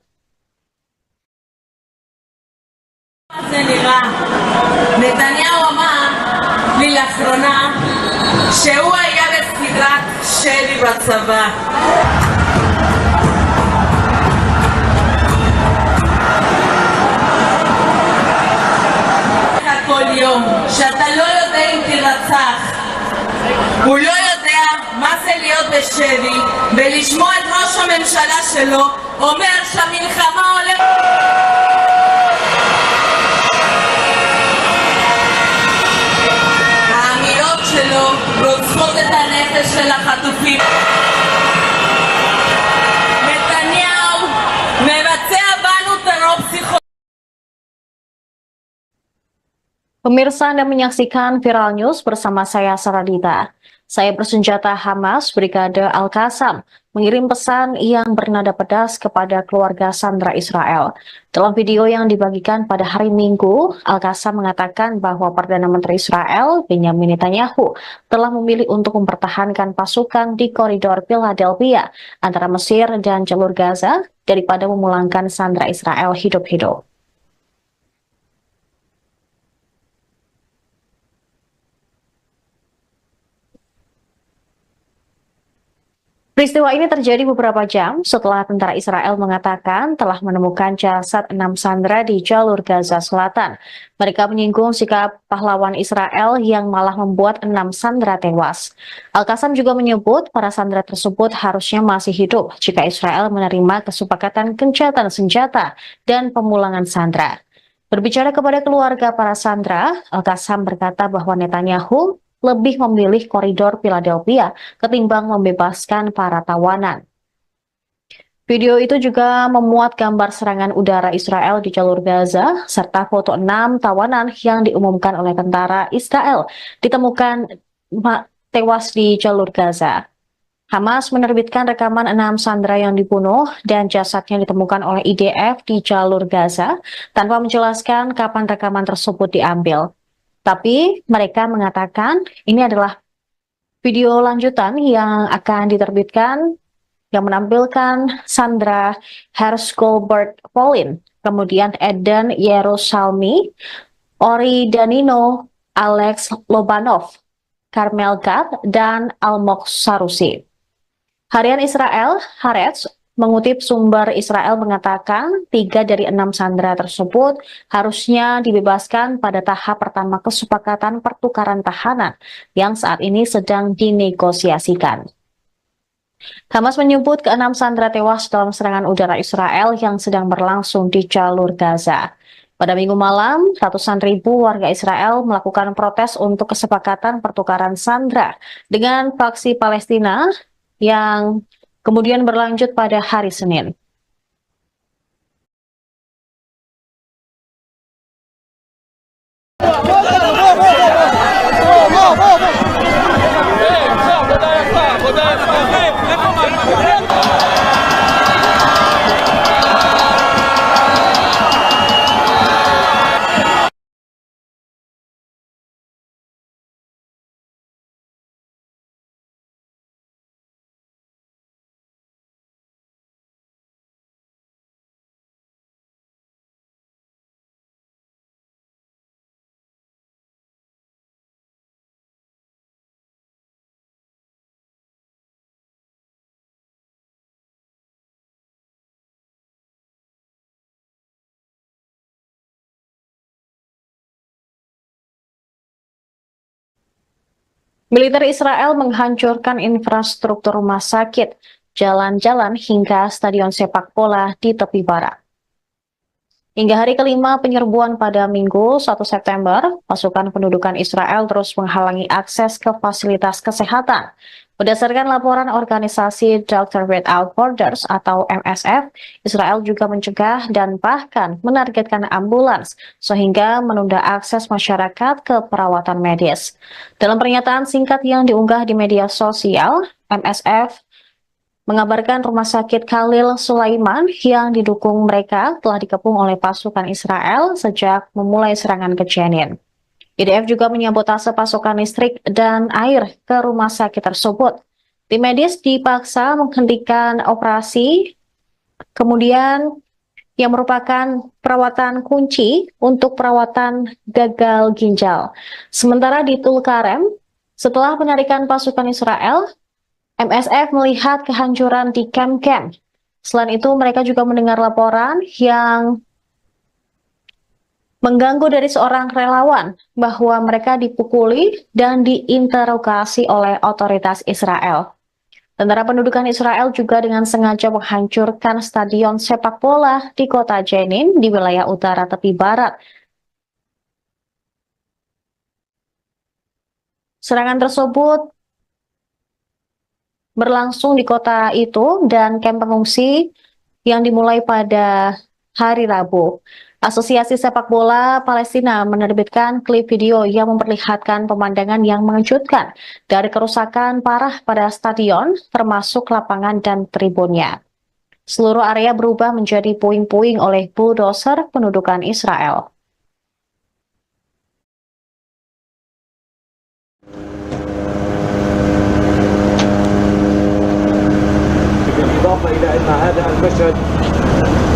נתניהו אמר לי לאחרונה שהוא היה בסדרת שלי בצבא. כל יום שאתה לא יודע אם תירצח, הוא לא יודע מה זה להיות בשבי ולשמוע את ראש הממשלה שלו אומר שהמלחמה הולכת. האמירות שלו רוצחות את הנפש של החטופים. נתניהו מבצע בנו טרור פסיכולוגי. Pemirsa Anda menyaksikan Viral News bersama saya Saradita. Saya bersenjata Hamas Brigade Al-Qassam mengirim pesan yang bernada pedas kepada keluarga sandera Israel. Dalam video yang dibagikan pada hari Minggu, Al-Qassam mengatakan bahwa Perdana Menteri Israel Benyamin Netanyahu telah memilih untuk mempertahankan pasukan di koridor Philadelphia antara Mesir dan jalur Gaza daripada memulangkan sandera Israel hidup-hidup. Peristiwa ini terjadi beberapa jam setelah tentara Israel mengatakan telah menemukan jasad 6 sandera di jalur Gaza Selatan. Mereka menyinggung sikap pahlawan Israel yang malah membuat 6 sandera tewas. Al-Qassam juga menyebut para sandera tersebut harusnya masih hidup jika Israel menerima kesepakatan gencatan senjata dan pemulangan sandera. Berbicara kepada keluarga para sandera, Al-Qassam berkata bahwa Netanyahu lebih memilih koridor Philadelphia ketimbang membebaskan para tawanan. Video itu juga memuat gambar serangan udara Israel di jalur Gaza, serta foto 6 tawanan yang diumumkan oleh tentara Israel ditemukan tewas di jalur Gaza. Hamas menerbitkan rekaman 6 sandera yang dibunuh dan jasadnya ditemukan oleh IDF di jalur Gaza tanpa menjelaskan kapan rekaman tersebut diambil. Tapi mereka mengatakan ini adalah video lanjutan yang akan diterbitkan yang menampilkan Sandra Hersh-Goldberg Polin, kemudian Eden Yerusalmi, Ori Danino, Alex Lobanov, Carmel Gad, dan Almog Sarusi. Harian Israel, Haaretz, mengutip sumber Israel mengatakan 3 dari 6 sandera tersebut harusnya dibebaskan pada tahap pertama kesepakatan pertukaran tahanan yang saat ini sedang dinegosiasikan. Hamas menyebut keenam sandera tewas dalam serangan udara Israel yang sedang berlangsung di jalur Gaza. Pada Minggu malam, ratusan ribu warga Israel melakukan protes untuk kesepakatan pertukaran sandera dengan faksi Palestina yang kemudian berlanjut pada hari Senin. Militer Israel menghancurkan infrastruktur rumah sakit, jalan-jalan hingga stadion sepak bola di tepi barat. Hingga hari kelima penyerbuan pada Minggu 1 September, pasukan pendudukan Israel terus menghalangi akses ke fasilitas kesehatan. Berdasarkan laporan organisasi Doctors Without Borders atau MSF, Israel juga mencegah dan bahkan menargetkan ambulans sehingga menunda akses masyarakat ke perawatan medis. Dalam pernyataan singkat yang diunggah di media sosial, MSF mengabarkan rumah sakit Khalil Sulaiman yang didukung mereka telah dikepung oleh pasukan Israel sejak memulai serangan ke Jenin. IDF juga menyabotase pasokan listrik dan air ke rumah sakit tersebut. Tim medis dipaksa menghentikan operasi, kemudian yang merupakan perawatan kunci untuk perawatan gagal ginjal. Sementara di Tulkarem, setelah penarikan pasukan Israel, MSF melihat kehancuran di kamp-kamp. Selain itu, mereka juga mendengar laporan yang mengganggu dari seorang relawan bahwa mereka dipukuli dan diinterogasi oleh otoritas Israel. Tentara pendudukan Israel juga dengan sengaja menghancurkan stadion sepak bola di kota Jenin di wilayah utara tepi barat. Serangan tersebut berlangsung di kota itu dan kamp pengungsi yang dimulai pada hari Rabu. Asosiasi Sepak Bola Palestina menerbitkan klip video yang memperlihatkan pemandangan yang mengejutkan dari kerusakan parah pada stadion, termasuk lapangan dan tribunnya. Seluruh area berubah menjadi puing-puing oleh bulldozer pendudukan Israel. بالإضافة إلى أن هذا المشهد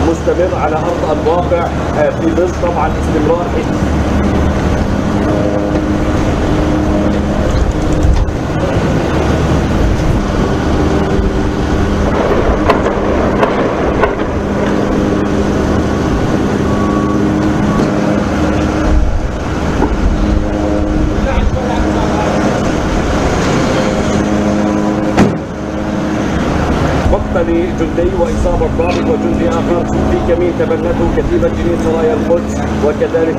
مستمر على أرض الواقع في ظل طبعا استمرار مقتل جندي وإصابة ضابط وجندي آخر في كمين تبنته كتيبة جنين سرايا القدس وكذلك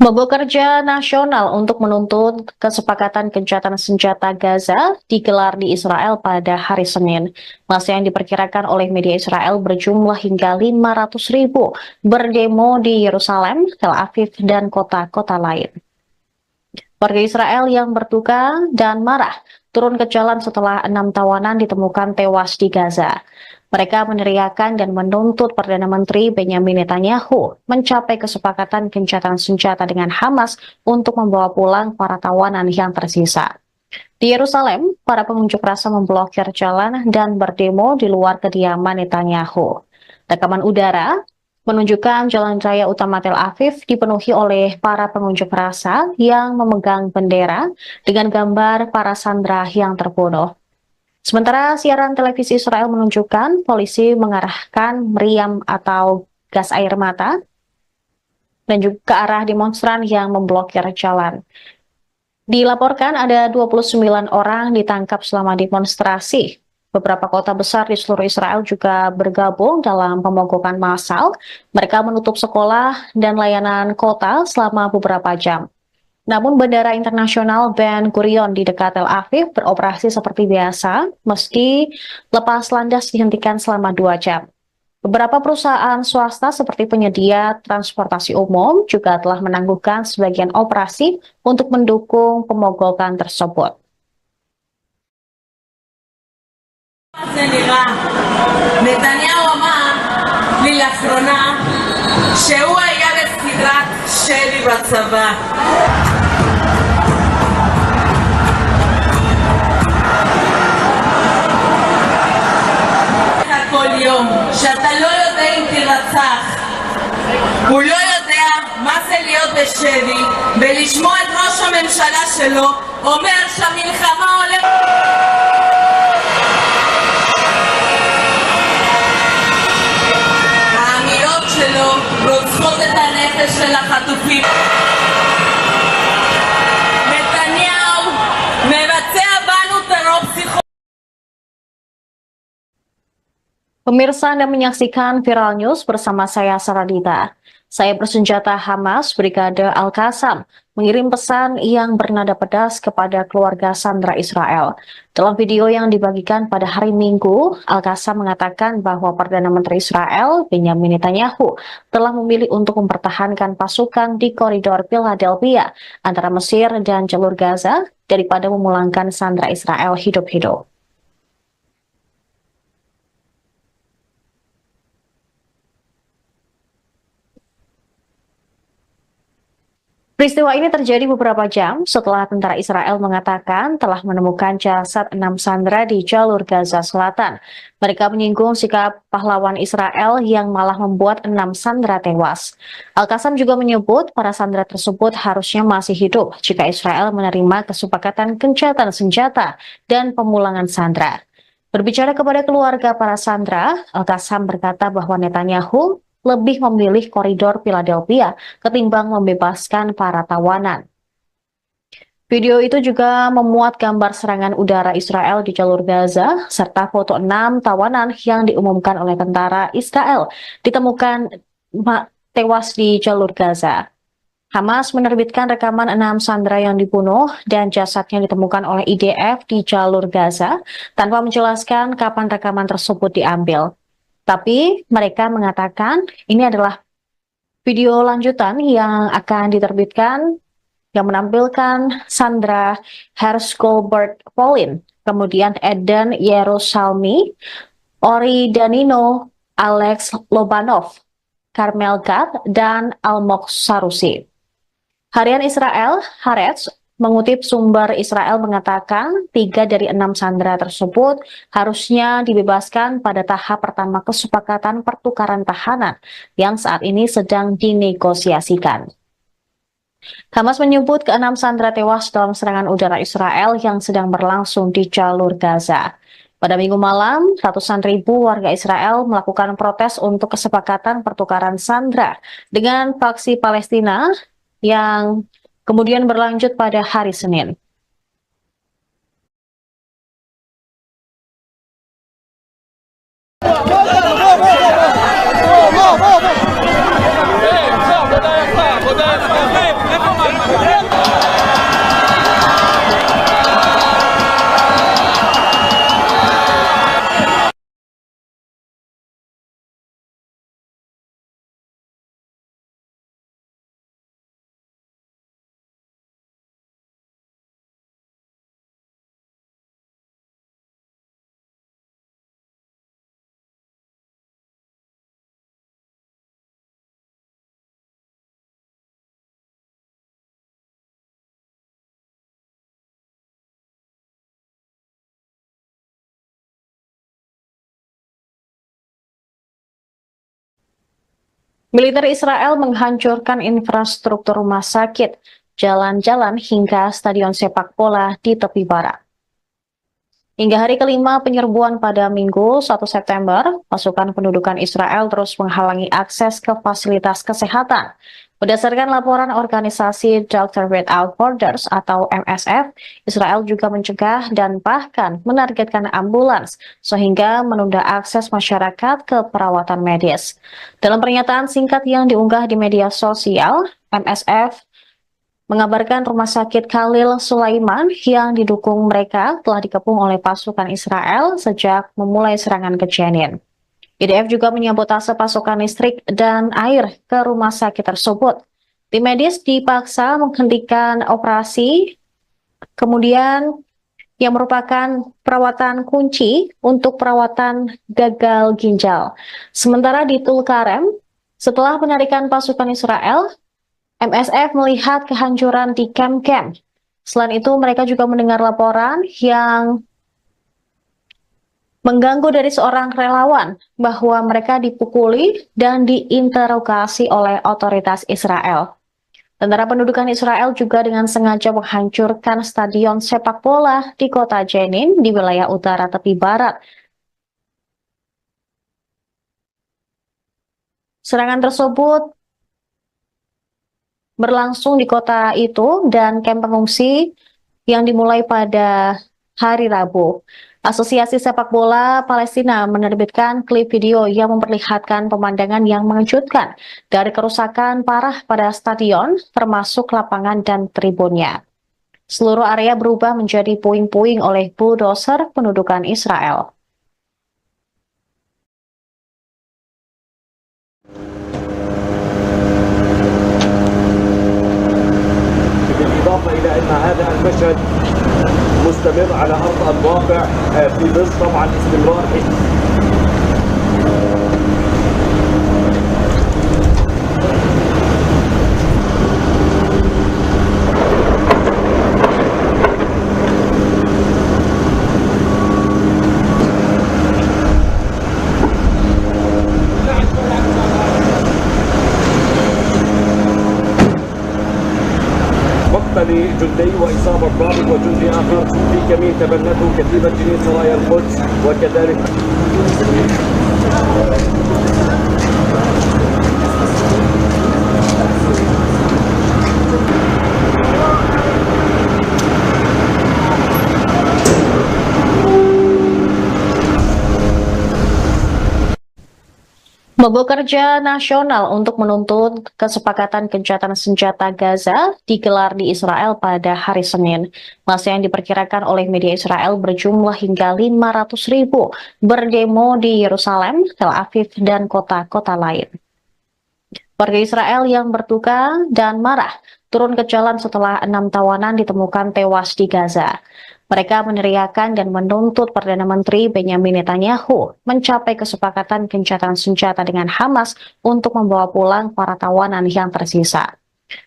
Mogok kerja nasional untuk menuntut kesepakatan gencatan senjata Gaza digelar di Israel pada hari Senin. Masa yang diperkirakan oleh media Israel berjumlah hingga 500.000 berdemo di Yerusalem, Tel Aviv, dan kota-kota lain. Warga Israel yang berduka dan marah turun ke jalan setelah 6 tawanan ditemukan tewas di Gaza. Mereka meneriakan dan menuntut Perdana Menteri Benjamin Netanyahu mencapai kesepakatan gencatan senjata dengan Hamas untuk membawa pulang para tawanan yang tersisa. Di Yerusalem, para pengunjuk rasa memblokir jalan dan berdemo di luar kediaman Netanyahu. Rekaman udara menunjukkan jalan raya utama Tel Aviv dipenuhi oleh para pengunjuk rasa yang memegang bendera dengan gambar para sandera yang terbunuh. Sementara siaran televisi Israel menunjukkan polisi mengarahkan meriam atau gas air mata dan juga ke arah demonstran yang memblokir jalan. Dilaporkan ada 29 orang ditangkap selama demonstrasi. Beberapa kota besar di seluruh Israel juga bergabung dalam pemogokan massal. Mereka menutup sekolah dan layanan kota selama beberapa jam. Namun Bandara Internasional Ben Gurion di dekat Tel Aviv beroperasi seperti biasa, meski lepas landas dihentikan selama 2 jam. Beberapa perusahaan swasta seperti penyedia transportasi umum juga telah menangguhkan sebagian operasi untuk mendukung pemogokan tersebut. זה נראה. נתניהו אמר לי לאחרונה שהוא היה בסדרת שלי בצבא. כל יום שאתה לא יודע אם תירצח. הוא לא יודע מה זה להיות בשבי ולשמוע את ראש הממשלה שלו אומר שהמלחמה הולכת. האמירות שלו רוצחות את הנפש של החטופים. נתניהו מבצע בנו טרור פסיכולוגי. Pemirsa Anda menyaksikan Viral News bersama saya Saradita. Saya bersenjata Hamas Brigade Al-Qassam mengirim pesan yang bernada pedas kepada keluarga sandera Israel. Dalam video yang dibagikan pada hari Minggu, Al-Qassam mengatakan bahwa Perdana Menteri Israel, Benjamin Netanyahu, telah memilih untuk mempertahankan pasukan di koridor Philadelphia antara Mesir dan jalur Gaza daripada memulangkan sandera Israel hidup-hidup. Peristiwa ini terjadi beberapa jam setelah tentara Israel mengatakan telah menemukan jasad 6 sandera di jalur Gaza Selatan. Mereka menyinggung sikap pahlawan Israel yang malah membuat 6 sandera tewas. Al-Qassam juga menyebut para sandera tersebut harusnya masih hidup jika Israel menerima kesepakatan gencatan senjata dan pemulangan sandera. Berbicara kepada keluarga para sandera, Al-Qassam berkata bahwa Netanyahu lebih memilih koridor Philadelphia ketimbang membebaskan para tawanan. Video itu juga memuat gambar serangan udara Israel di jalur Gaza, serta foto 6 tawanan yang diumumkan oleh tentara Israel ditemukan tewas di jalur Gaza. Hamas menerbitkan rekaman 6 sandera yang dibunuh dan jasadnya ditemukan oleh IDF di jalur Gaza tanpa menjelaskan kapan rekaman tersebut diambil. Tapi mereka mengatakan ini adalah video lanjutan yang akan diterbitkan yang menampilkan Sandra Hershgobert Polin, kemudian Eden Yerusalmi, Ori Danino, Alex Lobanov, Carmel Gad, dan Almog Sarusi. Harian Israel, Haaretz, mengutip sumber Israel mengatakan 3 dari 6 sandera tersebut harusnya dibebaskan pada tahap pertama kesepakatan pertukaran tahanan yang saat ini sedang dinegosiasikan. Hamas menyebut ke-6 sandera tewas dalam serangan udara Israel yang sedang berlangsung di jalur Gaza. Pada Minggu malam, ratusan ribu warga Israel melakukan protes untuk kesepakatan pertukaran sandera dengan faksi Palestina yang kemudian berlanjut pada hari Senin. Militer Israel menghancurkan infrastruktur rumah sakit, jalan-jalan hingga stadion sepak bola di tepi barat. Hingga hari kelima penyerbuan pada Minggu 1 September, pasukan pendudukan Israel terus menghalangi akses ke fasilitas kesehatan. Berdasarkan laporan organisasi Doctors Without Borders atau MSF, Israel juga mencegah dan bahkan menargetkan ambulans sehingga menunda akses masyarakat ke perawatan medis. Dalam pernyataan singkat yang diunggah di media sosial, MSF mengabarkan rumah sakit Khalil Sulaiman yang didukung mereka telah dikepung oleh pasukan Israel sejak memulai serangan ke Jenin. IDF juga menyabotase pasokan listrik dan air ke rumah sakit tersebut. Tim medis dipaksa menghentikan operasi, kemudian yang merupakan perawatan kunci untuk perawatan gagal ginjal. Sementara di Tulkarem, setelah penarikan pasukan Israel, MSF melihat kehancuran di kamp-kamp. Selain itu, mereka juga mendengar laporan yang mengganggu dari seorang relawan bahwa mereka dipukuli dan diinterogasi oleh otoritas Israel. Tentara pendudukan Israel juga dengan sengaja menghancurkan stadion sepak bola di kota Jenin di wilayah utara tepi barat. Serangan tersebut berlangsung di kota itu dan kamp pengungsi yang dimulai pada hari Rabu. Asosiasi Sepak Bola Palestina menerbitkan klip video yang memperlihatkan pemandangan yang mengejutkan dari kerusakan parah pada stadion, termasuk lapangan dan tribunnya. Seluruh area berubah menjadi puing-puing oleh bulldozer pendudukan Israel. بالإضافة إلى أن هذا المشهد مستمر على أرض الواقع في ظل طبعا استمرار جندي وإصابة ضابط وجندي آخر في كمين تبنته كتيبة جنين سرايا القدس وكذلك Mogok kerja nasional untuk menuntut kesepakatan gencatan senjata Gaza digelar di Israel pada hari Senin. Masa yang diperkirakan oleh media Israel berjumlah hingga 500.000 berdemo di Yerusalem, Tel Aviv, dan kota-kota lain. Warga Israel yang berduka dan marah turun ke jalan setelah 6 tawanan ditemukan tewas di Gaza. Mereka meneriakan dan menuntut Perdana Menteri Benyamin Netanyahu mencapai kesepakatan gencatan senjata dengan Hamas untuk membawa pulang para tawanan yang tersisa.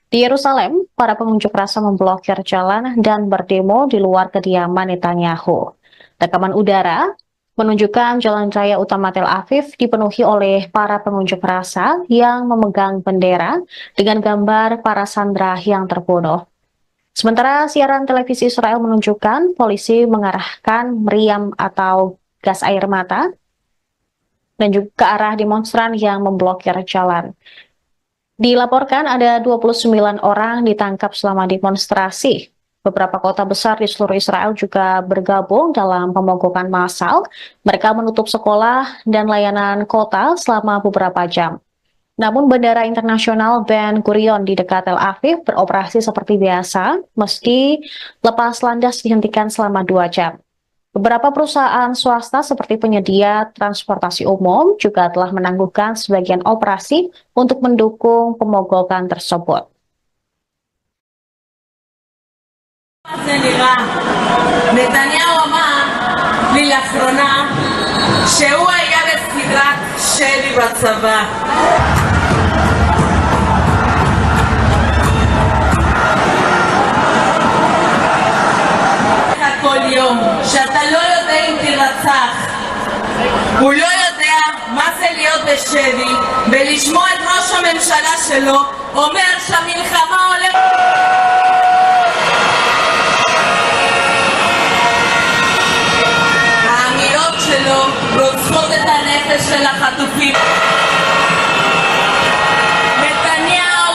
Di Yerusalem, para pengunjuk rasa memblokir jalan dan berdemo di luar kediaman Netanyahu. Rekaman udara menunjukkan jalan raya utama Tel Aviv dipenuhi oleh para pengunjuk rasa yang memegang bendera dengan gambar para sandera yang terbunuh. Sementara siaran televisi Israel menunjukkan polisi mengarahkan meriam atau gas air mata dan juga ke arah demonstran yang memblokir jalan. Dilaporkan ada 29 orang ditangkap selama demonstrasi. Beberapa kota besar di seluruh Israel juga bergabung dalam pemogokan massal. Mereka menutup sekolah dan layanan kota selama beberapa jam. Namun Bandara Internasional Ben Gurion di dekat Tel Aviv beroperasi seperti biasa, meski lepas landas dihentikan selama 2 jam. Beberapa perusahaan swasta seperti penyedia transportasi umum juga telah menangguhkan sebagian operasi untuk mendukung pemogokan tersebut. נתניהו אמר לי לאחרונה שהוא היה בסדרת שלי בצבא. כל יום שאתה לא יודע אם תרצח, הוא לא יודע מה זה להיות בשבי ולשמוע את ראש הממשלה שלו אומר שהמלחמה הולכת... האמירות שלו רוצחות את הנפש של החטופים. נתניהו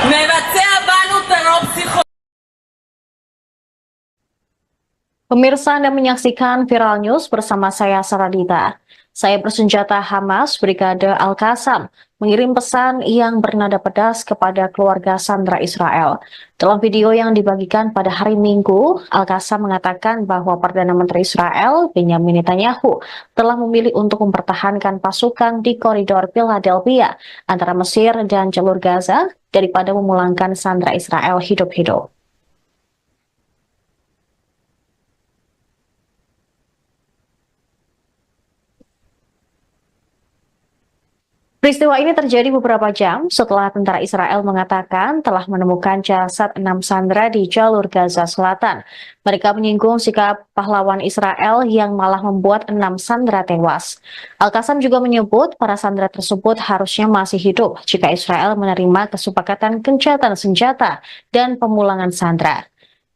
מבצע בנו טרור פסיכולוגי. Pemirsa, Anda menyaksikan Viral News bersama saya Saradita. Saya bersenjata Hamas Brigade Al-Qassam mengirim pesan yang bernada pedas kepada keluarga sandera Israel. Dalam video yang dibagikan pada hari Minggu, Al-Qassam mengatakan bahwa Perdana Menteri Israel, Benjamin Netanyahu, telah memilih untuk mempertahankan pasukan di koridor Philadelphia antara Mesir dan jalur Gaza daripada memulangkan sandera Israel hidup-hidup. Peristiwa ini terjadi beberapa jam setelah tentara Israel mengatakan telah menemukan jasad 6 sandera di jalur Gaza Selatan. Mereka menyinggung sikap pahlawan Israel yang malah membuat 6 sandera tewas. Al-Qassam juga menyebut para sandera tersebut harusnya masih hidup jika Israel menerima kesepakatan gencatan senjata dan pemulangan sandera.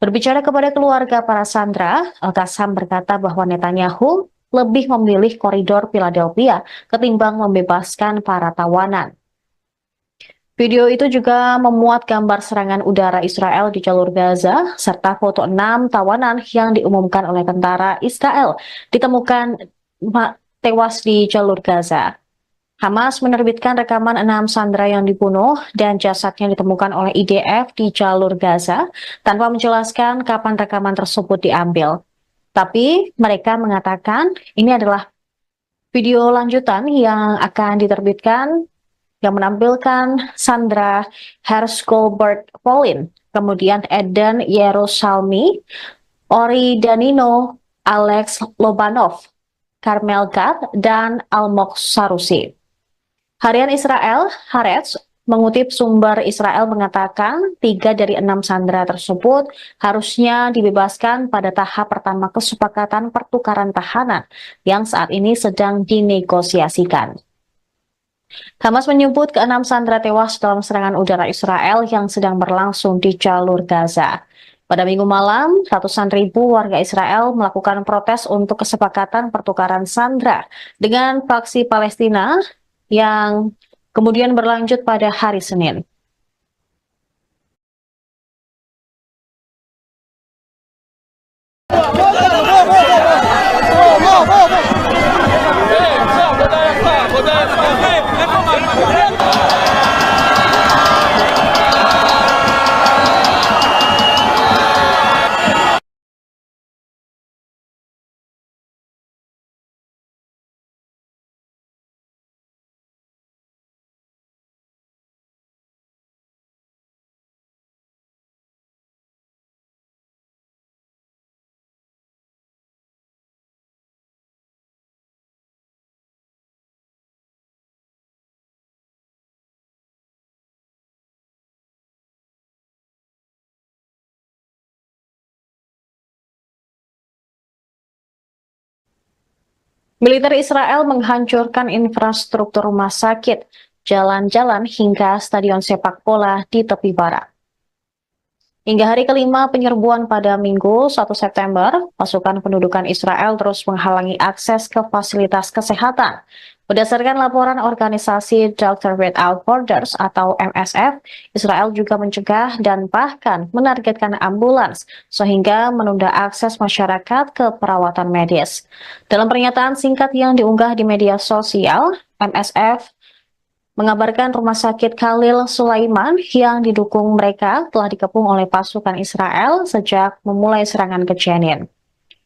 Berbicara kepada keluarga para sandera, Al-Qassam berkata bahwa Netanyahu lebih memilih koridor Philadelphia ketimbang membebaskan para tawanan. Video itu juga memuat gambar serangan udara Israel di jalur Gaza, serta foto 6 tawanan yang diumumkan oleh tentara Israel ditemukan tewas di jalur Gaza. Hamas menerbitkan rekaman 6 sandera yang dibunuh dan jasadnya ditemukan oleh IDF di jalur Gaza tanpa menjelaskan kapan rekaman tersebut diambil. Tapi mereka mengatakan ini adalah video lanjutan yang akan diterbitkan yang menampilkan Sandra Hershgolbert Polin, kemudian Eden Yerusalmi, Ori Danino, Alex Lobanov, Carmel Gad, dan Almog Sarusi. Harian Israel, Haaretz, mengutip sumber Israel mengatakan 3 dari 6 sandera tersebut harusnya dibebaskan pada tahap pertama kesepakatan pertukaran tahanan yang saat ini sedang dinegosiasikan. Hamas menyebut ke-6 sandera tewas dalam serangan udara Israel yang sedang berlangsung di jalur Gaza. Pada Minggu malam, ratusan ribu warga Israel melakukan protes untuk kesepakatan pertukaran sandera dengan faksi Palestina yang kemudian berlanjut pada hari Senin. Militer Israel menghancurkan infrastruktur rumah sakit, jalan-jalan hingga stadion sepak bola di tepi barat. Hingga hari kelima penyerbuan pada Minggu 1 September, pasukan pendudukan Israel terus menghalangi akses ke fasilitas kesehatan. Berdasarkan laporan organisasi Doctors Without Borders atau MSF, Israel juga mencegah dan bahkan menargetkan ambulans sehingga menunda akses masyarakat ke perawatan medis. Dalam pernyataan singkat yang diunggah di media sosial, MSF mengabarkan rumah sakit Khalil Sulaiman yang didukung mereka telah dikepung oleh pasukan Israel sejak memulai serangan ke Jenin.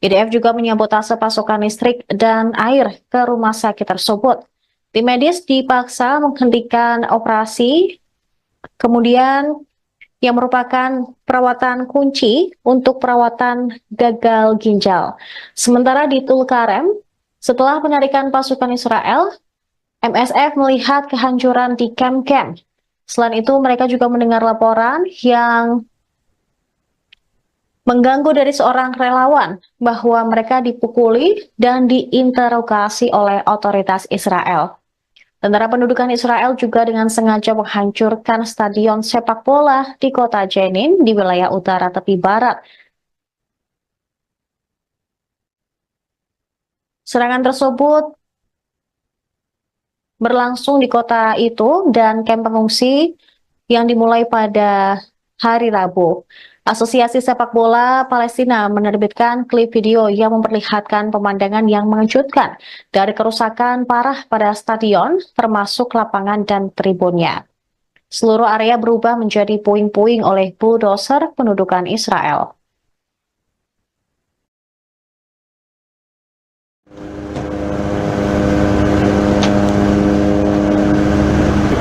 IDF juga menyabotase pasokan listrik dan air ke rumah sakit tersebut. Tim medis dipaksa menghentikan operasi, kemudian yang merupakan perawatan kunci untuk perawatan gagal ginjal. Sementara di Tulkarem, setelah penarikan pasukan Israel, MSF melihat kehancuran di kamp-kamp. Selain itu, mereka juga mendengar laporan yang mengganggu dari seorang relawan bahwa mereka dipukuli dan diinterogasi oleh otoritas Israel. Tentara pendudukan Israel juga dengan sengaja menghancurkan stadion sepak bola di kota Jenin di wilayah utara tepi barat. Serangan tersebut berlangsung di kota itu dan kamp pengungsi yang dimulai pada hari Rabu. Asosiasi Sepak Bola Palestina menerbitkan klip video yang memperlihatkan pemandangan yang mengejutkan dari kerusakan parah pada stadion, termasuk lapangan dan tribunnya. Seluruh area berubah menjadi puing-puing oleh bulldozer pendudukan Israel.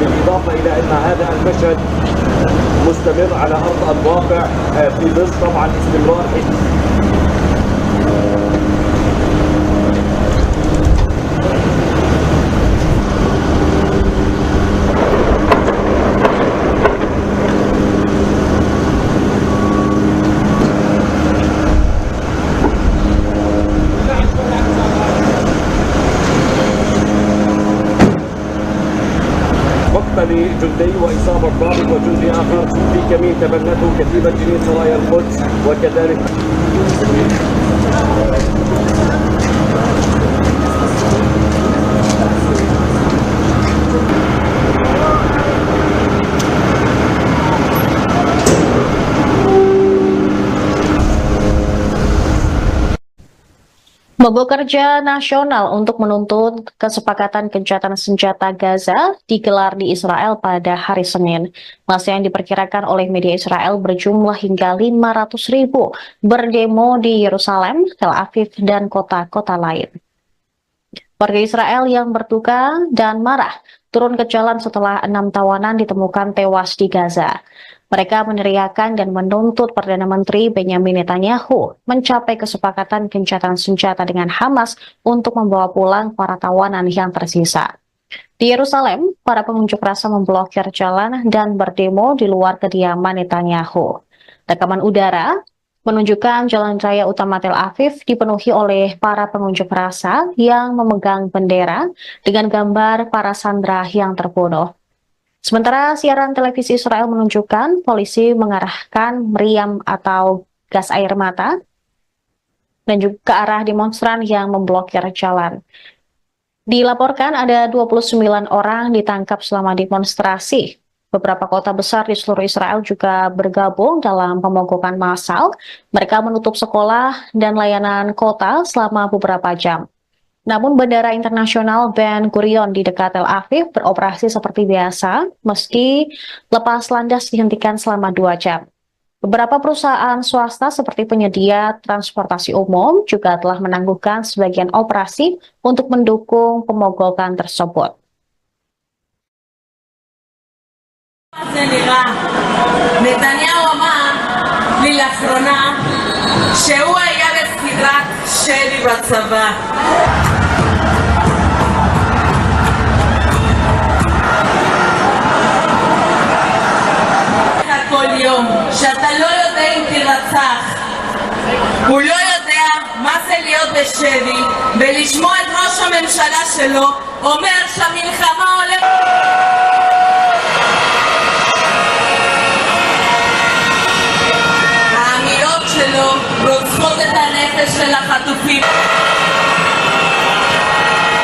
بالإضافة إلى أن هذا المشهد مستمر على أرض الواقع في ظل طبعا استمرار مقتل جندي وإصابة ضابط وجندي آخر في كمين تبنته كتيبة جنين سرايا القدس وكذلك Mogok kerja nasional untuk menuntut kesepakatan gencatan senjata Gaza digelar di Israel pada hari Senin. Masa yang diperkirakan oleh media Israel berjumlah hingga 500.000 berdemo di Yerusalem, Tel Aviv, dan kota-kota lain. Warga Israel yang berduka dan marah turun ke jalan setelah 6 tawanan ditemukan tewas di Gaza. Mereka meneriakan dan menuntut Perdana Menteri Benyamin Netanyahu mencapai kesepakatan gencatan senjata dengan Hamas untuk membawa pulang para tawanan yang tersisa. Di Yerusalem, para pengunjuk rasa memblokir jalan dan berdemo di luar kediaman Netanyahu. Rekaman udara menunjukkan jalan raya utama Tel Aviv dipenuhi oleh para pengunjuk rasa yang memegang bendera dengan gambar para sandera yang terbunuh. Sementara siaran televisi Israel menunjukkan polisi mengarahkan meriam atau gas air mata dan juga ke arah demonstran yang memblokir jalan. Dilaporkan ada 29 orang ditangkap selama demonstrasi. Beberapa kota besar di seluruh Israel juga bergabung dalam pemogokan massal. Mereka menutup sekolah dan layanan kota selama beberapa jam. Namun Bandara Internasional Ben Gurion di dekat Tel Aviv beroperasi seperti biasa, meski lepas landas dihentikan selama 2 jam. Beberapa perusahaan swasta seperti penyedia transportasi umum juga telah menangguhkan sebagian operasi untuk mendukung pemogokan tersebut. נתניהו אמר לי לאחרונה שהוא היה בסדרת שלי בצבא. כל יום שאתה לא יודע אם תירצח, הוא לא יודע מה זה להיות בשבי ולשמוע את ראש הממשלה שלו אומר שהמלחמה הולכת. האמירות שלו רוצחות את הנפש של החטופים.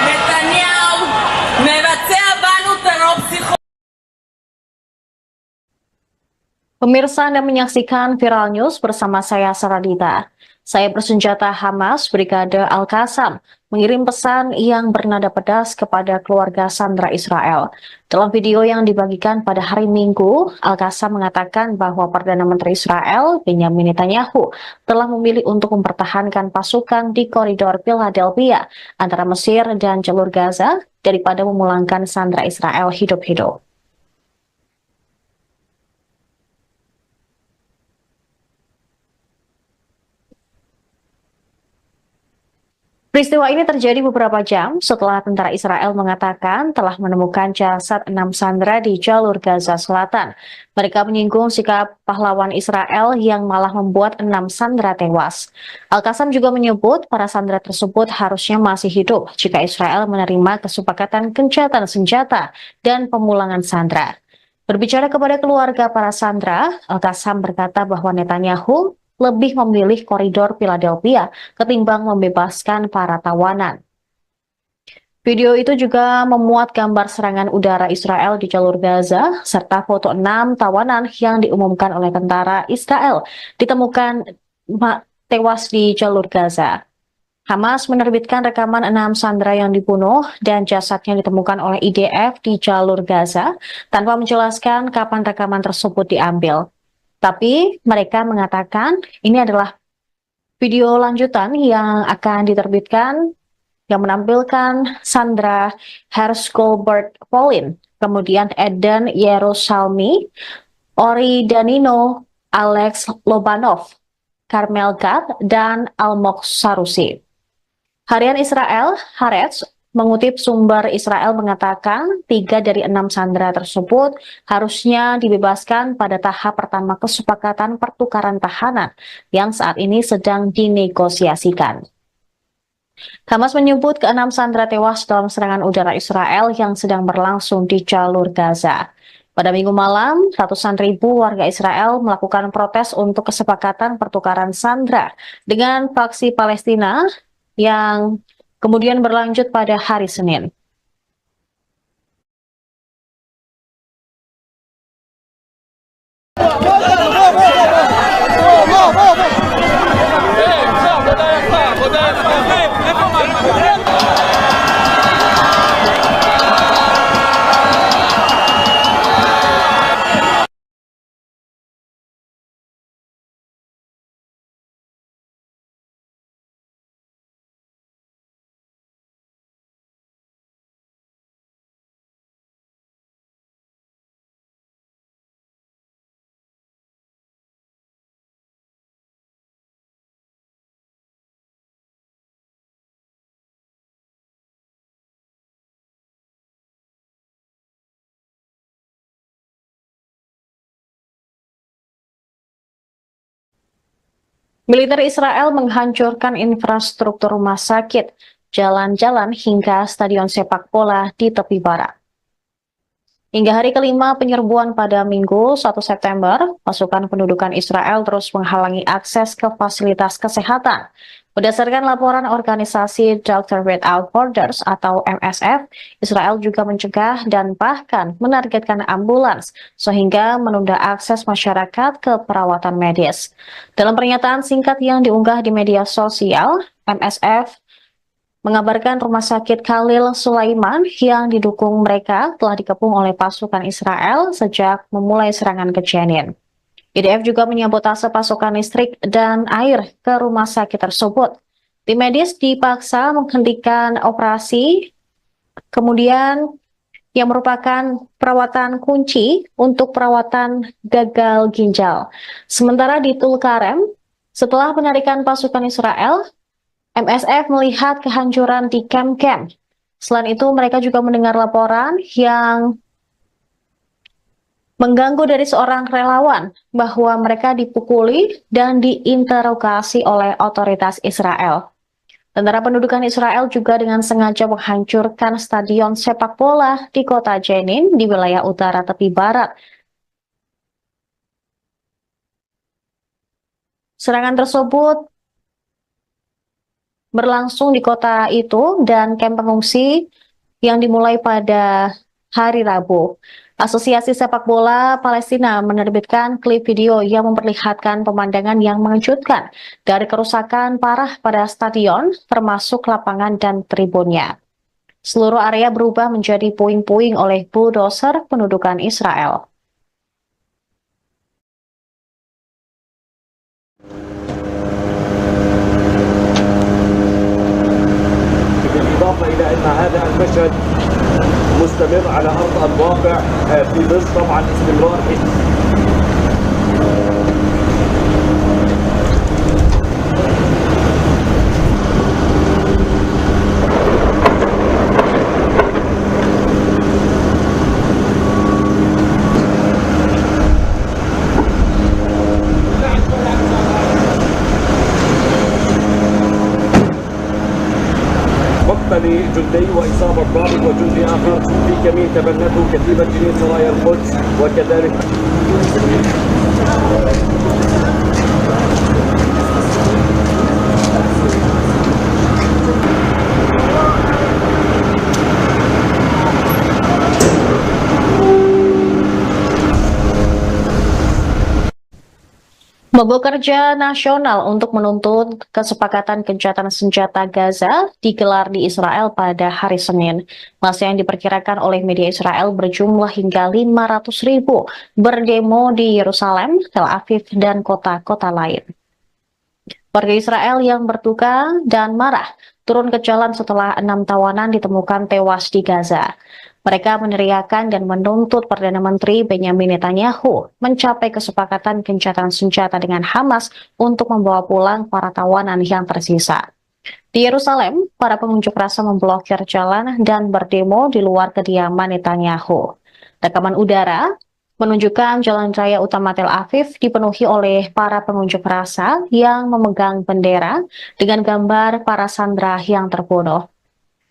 נתניהו מבצע בנו טרור פסיכולוגי. Pemirsa Anda menyaksikan Viral News bersama saya Saradita. Saya bersenjata Hamas Brigade Al-Qassam mengirim pesan yang bernada pedas kepada keluarga sandera Israel. Dalam video yang dibagikan pada hari Minggu, Al-Qassam mengatakan bahwa Perdana Menteri Israel Benyamin Netanyahu telah memilih untuk mempertahankan pasukan di koridor Philadelphia antara Mesir dan jalur Gaza daripada memulangkan sandera Israel hidup-hidup. Peristiwa ini terjadi beberapa jam setelah tentara Israel mengatakan telah menemukan jasad 6 sandera di jalur Gaza Selatan. Mereka menyinggung sikap pahlawan Israel yang malah membuat 6 sandera tewas. Al-Qassam juga menyebut para sandera tersebut harusnya masih hidup jika Israel menerima kesepakatan gencatan senjata dan pemulangan sandera. Berbicara kepada keluarga para sandera, Al-Qassam berkata bahwa Netanyahu lebih memilih koridor Philadelphia ketimbang membebaskan para tawanan. Video itu juga memuat gambar serangan udara Israel di jalur Gaza, serta foto 6 tawanan yang diumumkan oleh tentara Israel ditemukan tewas di jalur Gaza. Hamas menerbitkan rekaman 6 sandera yang dibunuh dan jasadnya ditemukan oleh IDF di jalur Gaza tanpa menjelaskan kapan rekaman tersebut diambil. Tapi mereka mengatakan ini adalah video lanjutan yang akan diterbitkan yang menampilkan Sandra Hersh-Goldberg Polin, kemudian Eden Yerusalmi, Ori Danino, Alex Lobanov, Carmel Gad, dan Almog Sarusi. Harian Israel, Haaretz, mengutip sumber Israel mengatakan 3 dari 6 sandera tersebut harusnya dibebaskan pada tahap pertama kesepakatan pertukaran tahanan yang saat ini sedang dinegosiasikan. Hamas menyebut ke-6 sandera tewas dalam serangan udara Israel yang sedang berlangsung di jalur Gaza. Pada Minggu malam, ratusan ribu warga Israel melakukan protes untuk kesepakatan pertukaran sandera dengan faksi Palestina yang kemudian berlanjut pada hari Senin. Militer Israel menghancurkan infrastruktur rumah sakit, jalan-jalan hingga stadion sepak bola di tepi barat. Hingga hari kelima penyerbuan pada Minggu 1 September, pasukan pendudukan Israel terus menghalangi akses ke fasilitas kesehatan. Berdasarkan laporan organisasi Doctors Without Borders atau MSF, Israel juga mencegah dan bahkan menargetkan ambulans sehingga menunda akses masyarakat ke perawatan medis. Dalam pernyataan singkat yang diunggah di media sosial, MSF mengabarkan rumah sakit Khalil Sulaiman yang didukung mereka telah dikepung oleh pasukan Israel sejak memulai serangan ke Jenin. IDF juga menyabotase pasokan listrik dan air ke rumah sakit tersebut. Tim medis dipaksa menghentikan operasi, kemudian yang merupakan perawatan kunci untuk perawatan gagal ginjal. Sementara di Tulkarem, setelah penarikan pasukan Israel, MSF melihat kehancuran di kamp-kamp. Selain itu, mereka juga mendengar laporan yang mengganggu dari seorang relawan bahwa mereka dipukuli dan diinterogasi oleh otoritas Israel. Tentara pendudukan Israel juga dengan sengaja menghancurkan stadion sepak bola di kota Jenin di wilayah utara tepi barat. Serangan tersebut berlangsung di kota itu dan kamp pengungsi yang dimulai pada hari Rabu. Asosiasi Sepak Bola Palestina menerbitkan klip video yang memperlihatkan pemandangan yang mengejutkan dari kerusakan parah pada stadion, termasuk lapangan dan tribunnya. Seluruh area berubah menjadi puing-puing oleh bulldozer pendudukan Israel. بالإضافة إلى أن هذا المشهد مستمر على أرض الواقع في ظل طبعا استمرار مقتل جندي وإصابة ضابط وجندي آخر في كمين تبنته كتيبة جنين سرايا القدس وكذلك Mogok kerja nasional untuk menuntut kesepakatan gencatan senjata Gaza digelar di Israel pada hari Senin. Masa yang diperkirakan oleh media Israel berjumlah hingga 500.000 berdemo di Yerusalem, Tel Aviv, dan kota-kota lain. Warga Israel yang berduka dan marah turun ke jalan setelah 6 tawanan ditemukan tewas di Gaza. Mereka meneriakan dan menuntut Perdana Menteri Benyamin Netanyahu mencapai kesepakatan gencatan senjata dengan Hamas untuk membawa pulang para tawanan yang tersisa. Di Yerusalem, para pengunjuk rasa memblokir jalan dan berdemo di luar kediaman Netanyahu. Rekaman udara menunjukkan jalan raya utama Tel Aviv dipenuhi oleh para pengunjuk rasa yang memegang bendera dengan gambar para sandera yang terbunuh.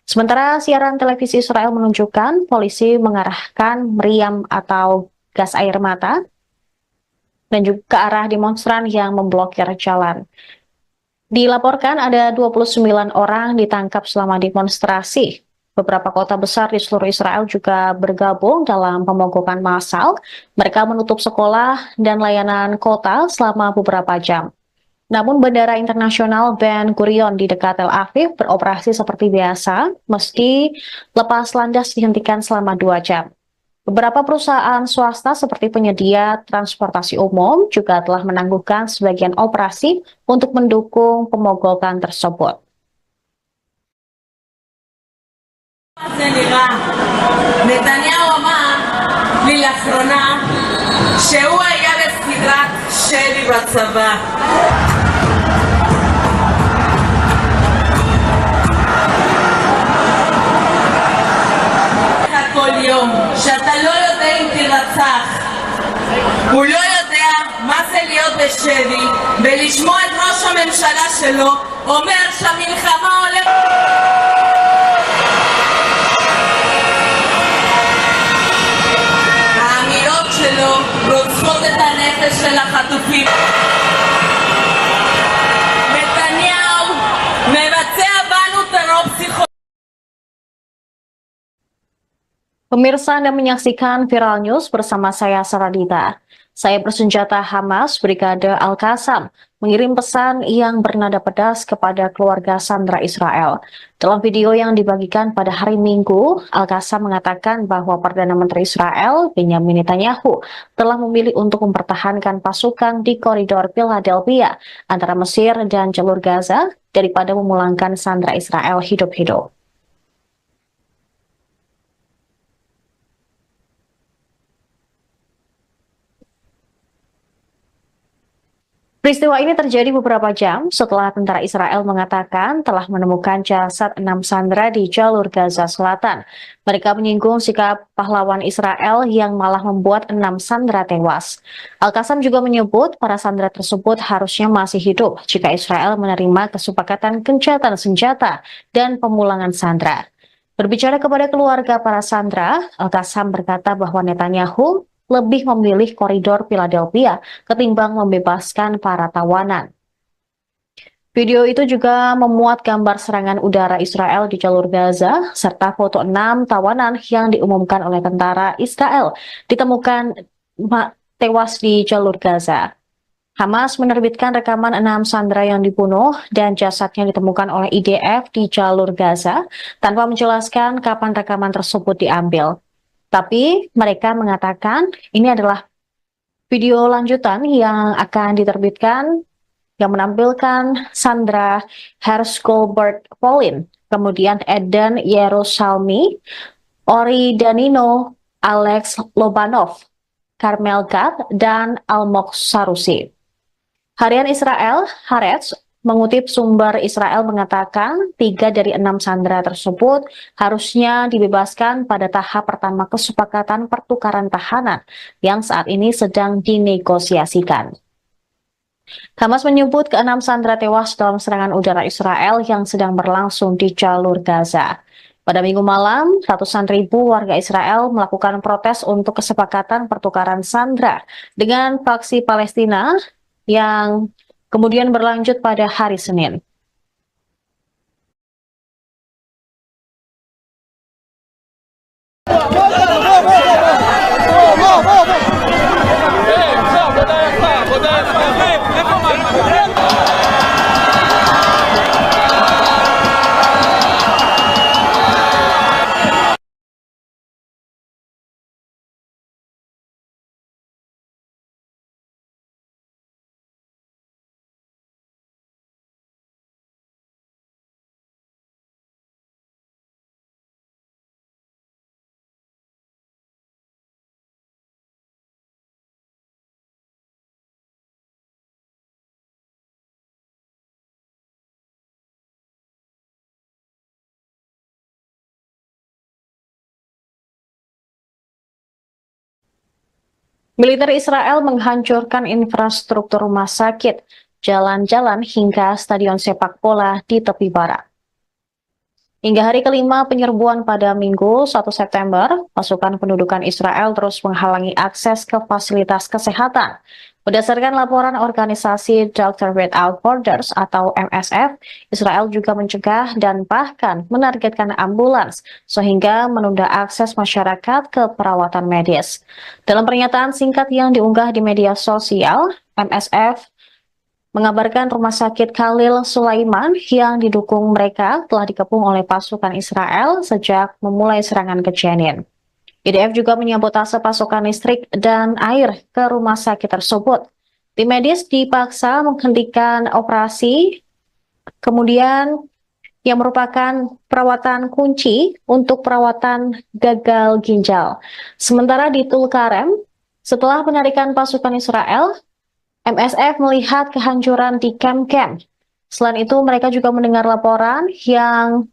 Sementara siaran televisi Israel menunjukkan polisi mengarahkan meriam atau gas air mata dan juga ke arah demonstran yang memblokir jalan. Dilaporkan ada 29 orang ditangkap selama demonstrasi. Beberapa kota besar di seluruh Israel juga bergabung dalam pemogokan massal. Mereka menutup sekolah dan layanan kota selama beberapa jam. Namun Bandara Internasional Ben Gurion di dekat Tel Aviv beroperasi seperti biasa, meski lepas landas dihentikan selama 2 jam. Beberapa perusahaan swasta seperti penyedia transportasi umum juga telah menangguhkan sebagian operasi untuk mendukung pemogokan tersebut. נתניהו אמר לי לאחרונה שהוא היה בסדרת שלי בצבא. כל יום שאתה לא יודע אם תירצח, הוא לא יודע מה זה להיות בשבי ולשמוע את ראש הממשלה שלו אומר שהמלחמה הולכת. האמירות שלו רוצחות את הנפש של החטופים. נתניהו מבצע בנו טרור פסיכולוגי. Pemirsa Anda menyaksikan Viral News bersama saya Saradita. Saya bersenjata Hamas Brigade Al-Qassam mengirim pesan yang bernada pedas kepada keluarga sandera Israel. Dalam video yang dibagikan pada hari Minggu, Al-Qassam mengatakan bahwa Perdana Menteri Israel Benyamin Netanyahu telah memilih untuk mempertahankan pasukan di koridor Philadelphia antara Mesir dan jalur Gaza daripada memulangkan sandera Israel hidup-hidup. Peristiwa ini terjadi beberapa jam setelah tentara Israel mengatakan telah menemukan jasad 6 sandera di jalur Gaza Selatan. Mereka menyinggung sikap pahlawan Israel yang malah membuat 6 sandera tewas. Al-Qassam juga menyebut para sandera tersebut harusnya masih hidup jika Israel menerima kesepakatan gencatan senjata dan pemulangan sandera. Berbicara kepada keluarga para sandera, Al-Qassam berkata bahwa Netanyahu lebih memilih koridor Philadelphia ketimbang membebaskan para tawanan. Video itu juga memuat gambar serangan udara Israel di jalur Gaza, serta foto 6 tawanan yang diumumkan oleh tentara Israel ditemukan tewas di jalur Gaza. Hamas menerbitkan rekaman 6 sandera yang dibunuh dan jasadnya ditemukan oleh IDF di jalur Gaza tanpa menjelaskan kapan rekaman tersebut diambil. Tapi mereka mengatakan ini adalah video lanjutan yang akan diterbitkan yang menampilkan Sandra Hershgolbert Polin, kemudian Eden Yerusalmi, Ori Danino, Alex Lobanov, Carmel Gad, dan Almog Sarusi. Harian Israel, Haaretz, mengutip sumber Israel mengatakan 3 dari 6 sandera tersebut harusnya dibebaskan pada tahap pertama kesepakatan pertukaran tahanan yang saat ini sedang dinegosiasikan. Hamas menyebut ke-6 sandera tewas dalam serangan udara Israel yang sedang berlangsung di jalur Gaza. Pada Minggu malam, ratusan ribu warga Israel melakukan protes untuk kesepakatan pertukaran sandera dengan faksi Palestina yang kemudian berlanjut pada hari Senin. Militer Israel menghancurkan infrastruktur rumah sakit, jalan-jalan hingga stadion sepak bola di tepi barat. Hingga hari kelima penyerbuan pada Minggu 1 September, pasukan pendudukan Israel terus menghalangi akses ke fasilitas kesehatan. Berdasarkan laporan organisasi Doctors Without Borders atau MSF, Israel juga mencegah dan bahkan menargetkan ambulans sehingga menunda akses masyarakat ke perawatan medis. Dalam pernyataan singkat yang diunggah di media sosial, MSF mengabarkan rumah sakit Khalil Sulaiman yang didukung mereka telah dikepung oleh pasukan Israel sejak memulai serangan ke Jenin. IDF juga menyabotase pasokan listrik dan air ke rumah sakit tersebut. Tim medis dipaksa menghentikan operasi, kemudian yang merupakan perawatan kunci untuk perawatan gagal ginjal. Sementara di Tulkarem, setelah penarikan pasukan Israel, MSF melihat kehancuran di kamp-kamp. Selain itu, mereka juga mendengar laporan yang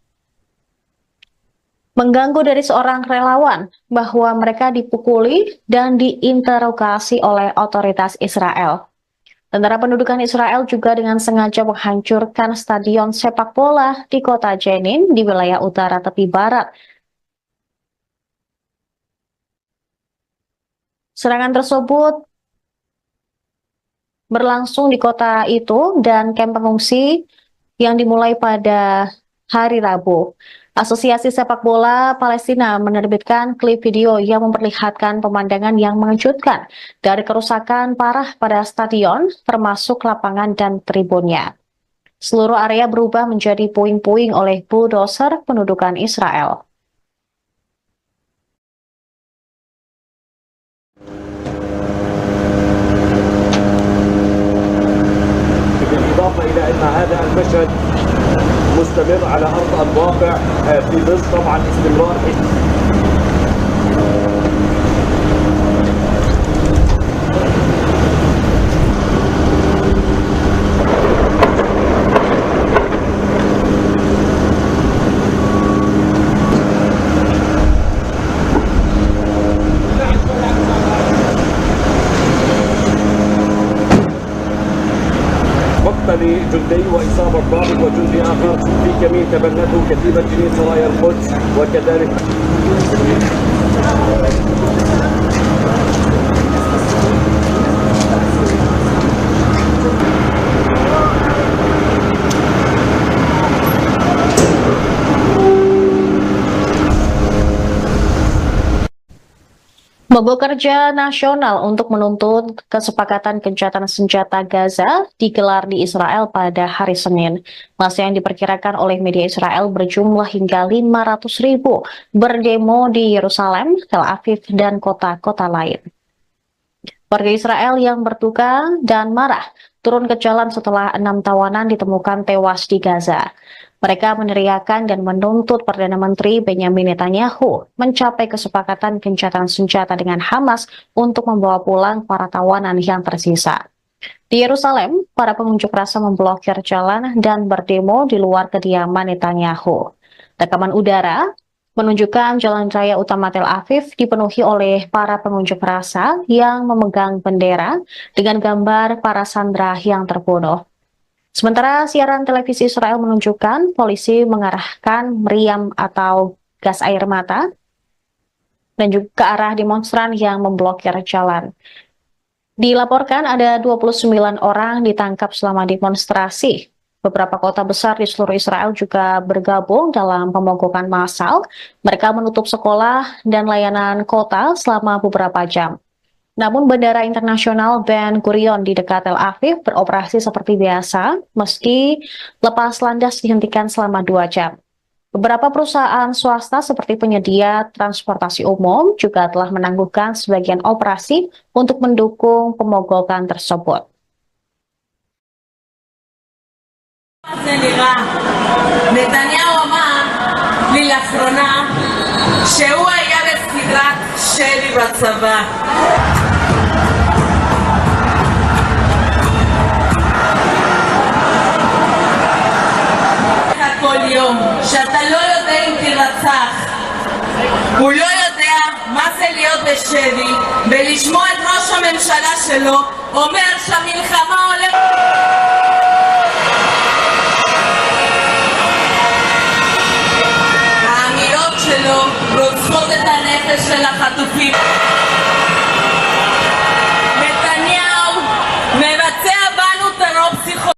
mengganggu dari seorang relawan bahwa mereka dipukuli dan diinterogasi oleh otoritas Israel. Tentara pendudukan Israel juga dengan sengaja menghancurkan stadion sepak bola di kota Jenin di wilayah utara tepi barat. Serangan tersebut berlangsung di kota itu dan kamp pengungsi yang dimulai pada hari Rabu. Asosiasi Sepak Bola Palestina menerbitkan klip video yang memperlihatkan pemandangan yang mengejutkan dari kerusakan parah pada stadion, termasuk lapangan dan tribunnya. Seluruh area berubah menjadi puing-puing oleh bulldozer pendudukan Israel. بالإضافة إلى أن هذا المشهد مستمر على أرض الواقع في ظل طبعا استمرار مقتل جندي وإصابة ضابط وجندي آخر في كمين تبنته كتيبة جنين سرايا القدس وكذلك Mogok kerja nasional untuk menuntut kesepakatan gencatan senjata Gaza digelar di Israel pada hari Senin. Masa yang diperkirakan oleh media Israel berjumlah hingga 500.000 berdemo di Yerusalem, Tel Aviv, dan kota-kota lain. Warga Israel yang berduka dan marah turun ke jalan setelah 6 tawanan ditemukan tewas di Gaza. Mereka meneriakan dan menuntut Perdana Menteri Benyamin Netanyahu mencapai kesepakatan gencatan senjata dengan Hamas untuk membawa pulang para tawanan yang tersisa. Di Yerusalem, para pengunjuk rasa memblokir jalan dan berdemo di luar kediaman Netanyahu. Rekaman udara menunjukkan jalan raya utama Tel Aviv dipenuhi oleh para pengunjuk rasa yang memegang bendera dengan gambar para sandera yang terbunuh. Sementara siaran televisi Israel menunjukkan polisi mengarahkan meriam atau gas air mata dan juga ke arah demonstran yang memblokir jalan. Dilaporkan ada 29 orang ditangkap selama demonstrasi. Beberapa kota besar di seluruh Israel juga bergabung dalam pemogokan massal. Mereka menutup sekolah dan layanan kota selama beberapa jam. Namun Bandara Internasional Ben Gurion di dekat Tel Aviv beroperasi seperti biasa, meski lepas landas dihentikan selama 2 jam. Beberapa perusahaan swasta seperti penyedia transportasi umum juga telah menangguhkan sebagian operasi untuk mendukung pemogokan tersebut. זה נראה. נתניהו אמר לי לאחרונה שהוא היה בסדרת שלי בצבא. כל יום שאתה לא יודע אם תירצח, הוא לא יודע מה זה להיות בשבי ולשמוע את ראש הממשלה שלו אומר שהמלחמה הולכת. האמירות שלו רוצחות את הנפש של החטופים. נתניהו מבצע בנו טרור פסיכולוגי.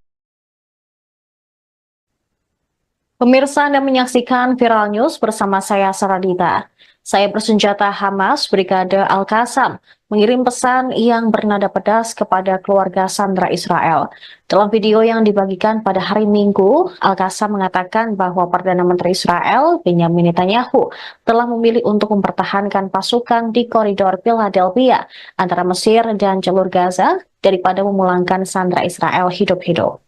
Pemirsa Anda menyaksikan Viral News bersama saya Saradita. Saya bersenjata Hamas Brigade Al-Qassam mengirim pesan yang bernada pedas kepada keluarga sandera Israel. Dalam video yang dibagikan pada hari Minggu, Al-Qassam mengatakan bahwa Perdana Menteri Israel Benjamin Netanyahu telah memilih untuk mempertahankan pasukan di koridor Philadelphia antara Mesir dan jalur Gaza daripada memulangkan sandera Israel hidup-hidup.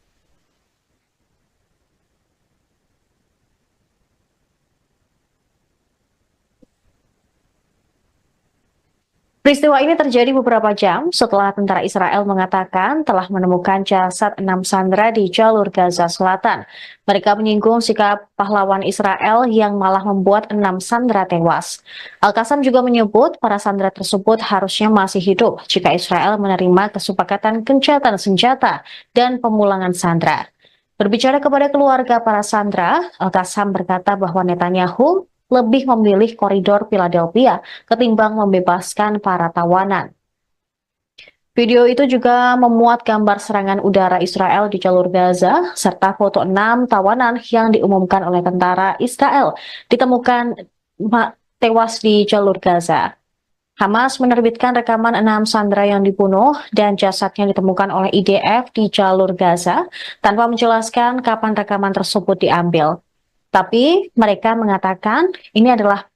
Peristiwa ini terjadi beberapa jam setelah tentara Israel mengatakan telah menemukan jasad 6 sandera di jalur Gaza Selatan. Mereka menyinggung sikap pahlawan Israel yang malah membuat 6 sandera tewas. Al-Qassam juga menyebut para sandera tersebut harusnya masih hidup jika Israel menerima kesepakatan gencatan senjata dan pemulangan sandera. Berbicara kepada keluarga para sandera, Al-Qassam berkata bahwa Netanyahu lebih memilih koridor Philadelphia ketimbang membebaskan para tawanan. Video itu juga memuat gambar serangan udara Israel di jalur Gaza, serta foto 6 tawanan yang diumumkan oleh tentara Israel ditemukan tewas di jalur Gaza. Hamas menerbitkan rekaman 6 sandera yang dibunuh dan jasadnya ditemukan oleh IDF di jalur Gaza tanpa menjelaskan kapan rekaman tersebut diambil. Tapi mereka mengatakan ini adalah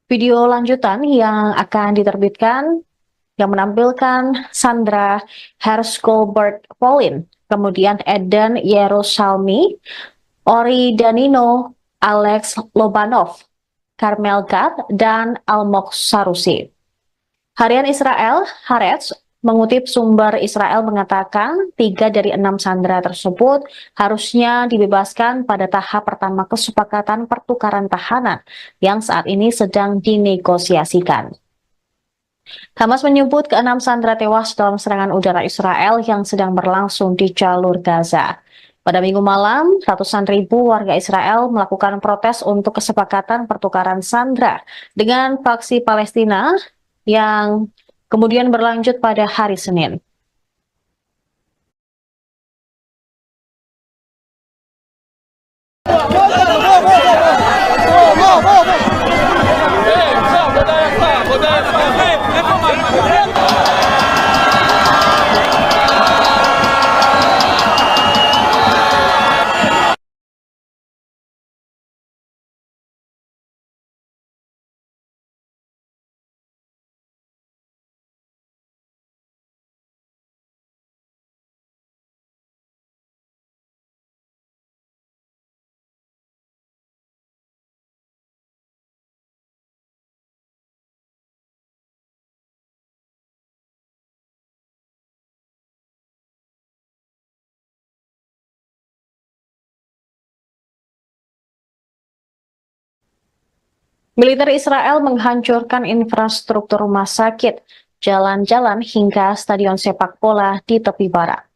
video lanjutan yang akan diterbitkan yang menampilkan Sandra Hershgobert Polin, kemudian Eden Yerusalmi, Ori Danino, Alex Lobanov, Carmel Gad, dan Almog Sarusi. Harian Israel, Haaretz, mengutip sumber Israel mengatakan 3 dari 6 sandera tersebut harusnya dibebaskan pada tahap pertama kesepakatan pertukaran tahanan yang saat ini sedang dinegosiasikan. Hamas menyebut ke-6 sandera tewas dalam serangan udara Israel yang sedang berlangsung di jalur Gaza. Pada Minggu malam, ratusan ribu warga Israel melakukan protes untuk kesepakatan pertukaran sandera dengan faksi Palestina yang kemudian berlanjut pada hari Senin. Militer Israel menghancurkan infrastruktur rumah sakit, jalan-jalan hingga stadion sepak bola di tepi barat.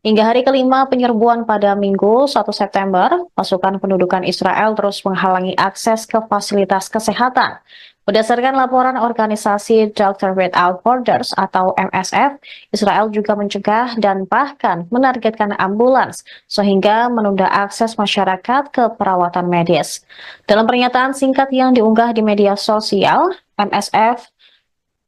Hingga hari kelima penyerbuan pada Minggu 1 September, pasukan pendudukan Israel terus menghalangi akses ke fasilitas kesehatan. Berdasarkan laporan organisasi Doctors Without Borders atau MSF, Israel juga mencegah dan bahkan menargetkan ambulans sehingga menunda akses masyarakat ke perawatan medis. Dalam pernyataan singkat yang diunggah di media sosial, MSF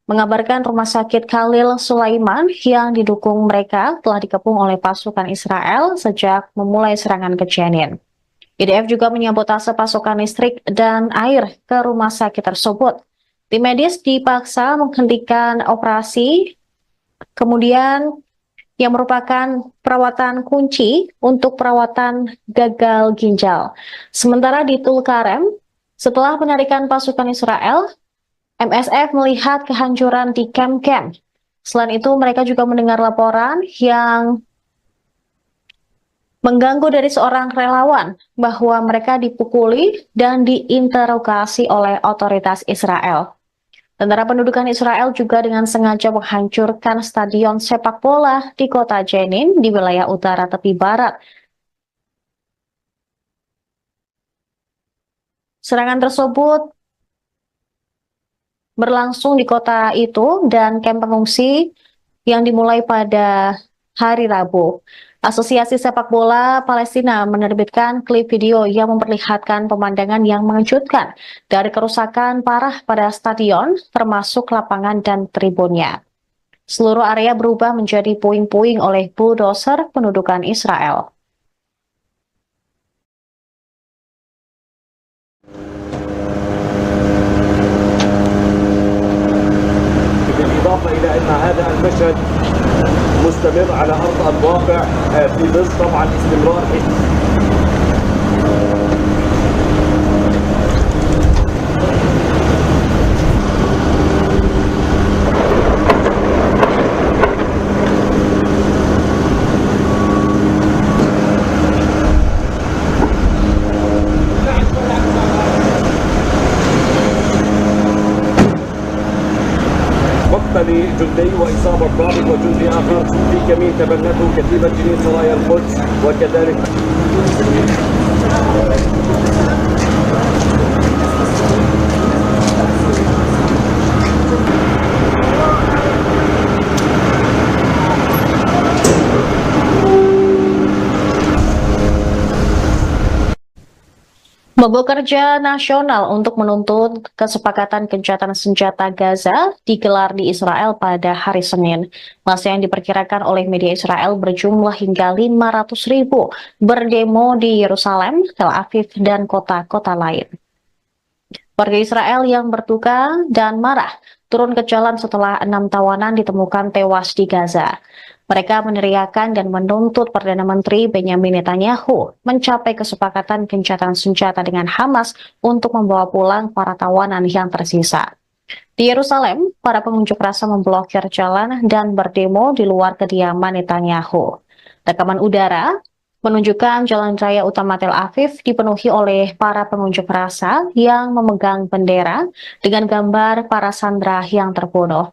mengabarkan rumah sakit Khalil Sulaiman yang didukung mereka telah dikepung oleh pasukan Israel sejak memulai serangan ke Jenin. IDF juga menyabotase pasokan listrik dan air ke rumah sakit tersebut. Tim medis dipaksa menghentikan operasi, kemudian yang merupakan perawatan kunci untuk perawatan gagal ginjal. Sementara di Tulkarem, setelah penarikan pasukan Israel, MSF melihat kehancuran di kamp-kamp. Selain itu, mereka juga mendengar laporan yang mengganggu dari seorang relawan bahwa mereka dipukuli dan diinterogasi oleh otoritas Israel. Tentara pendudukan Israel juga dengan sengaja menghancurkan stadion sepak bola di kota Jenin di wilayah utara tepi barat. Serangan tersebut berlangsung di kota itu dan kamp pengungsi yang dimulai pada hari Rabu. Asosiasi Sepak Bola Palestina menerbitkan klip video yang memperlihatkan pemandangan yang mengejutkan dari kerusakan parah pada stadion, termasuk lapangan dan tribunnya. Seluruh area berubah menjadi puing-puing oleh bulldozer pendudukan Israel. بالإضافة إلى أن هذا المشهد مستمر على أرض الواقع في ظل طبعا استمرار جندي وإصابة ضابط وجندي آخر في كمين تبنته كتيبة جنين سرايا القدس وكذلك Mogok kerja nasional untuk menuntut kesepakatan gencatan senjata Gaza digelar di Israel pada hari Senin. Masa yang diperkirakan oleh media Israel berjumlah hingga 500.000 berdemo di Yerusalem, Tel Aviv, dan kota-kota lain. Warga Israel yang berduka dan marah turun ke jalan setelah 6 tawanan ditemukan tewas di Gaza. Mereka meneriakan dan menuntut Perdana Menteri Benyamin Netanyahu mencapai kesepakatan gencatan senjata dengan Hamas untuk membawa pulang para tawanan yang tersisa. Di Yerusalem, para pengunjuk rasa memblokir jalan dan berdemo di luar kediaman Netanyahu. Rekaman udara menunjukkan jalan raya utama Tel Aviv dipenuhi oleh para pengunjuk rasa yang memegang bendera dengan gambar para sandera yang terbunuh.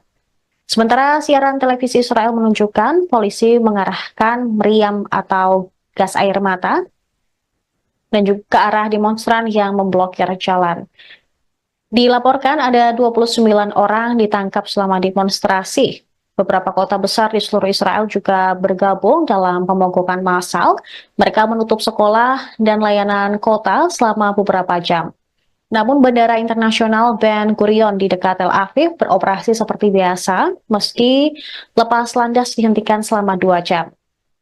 Sementara siaran televisi Israel menunjukkan polisi mengarahkan meriam atau gas air mata dan juga ke arah demonstran yang memblokir jalan. Dilaporkan ada 29 orang ditangkap selama demonstrasi. Beberapa kota besar di seluruh Israel juga bergabung dalam pemogokan massal. Mereka menutup sekolah dan layanan kota selama beberapa jam. Namun Bandara Internasional Ben Gurion di dekat Tel Aviv beroperasi seperti biasa, meski lepas landas dihentikan selama 2 jam.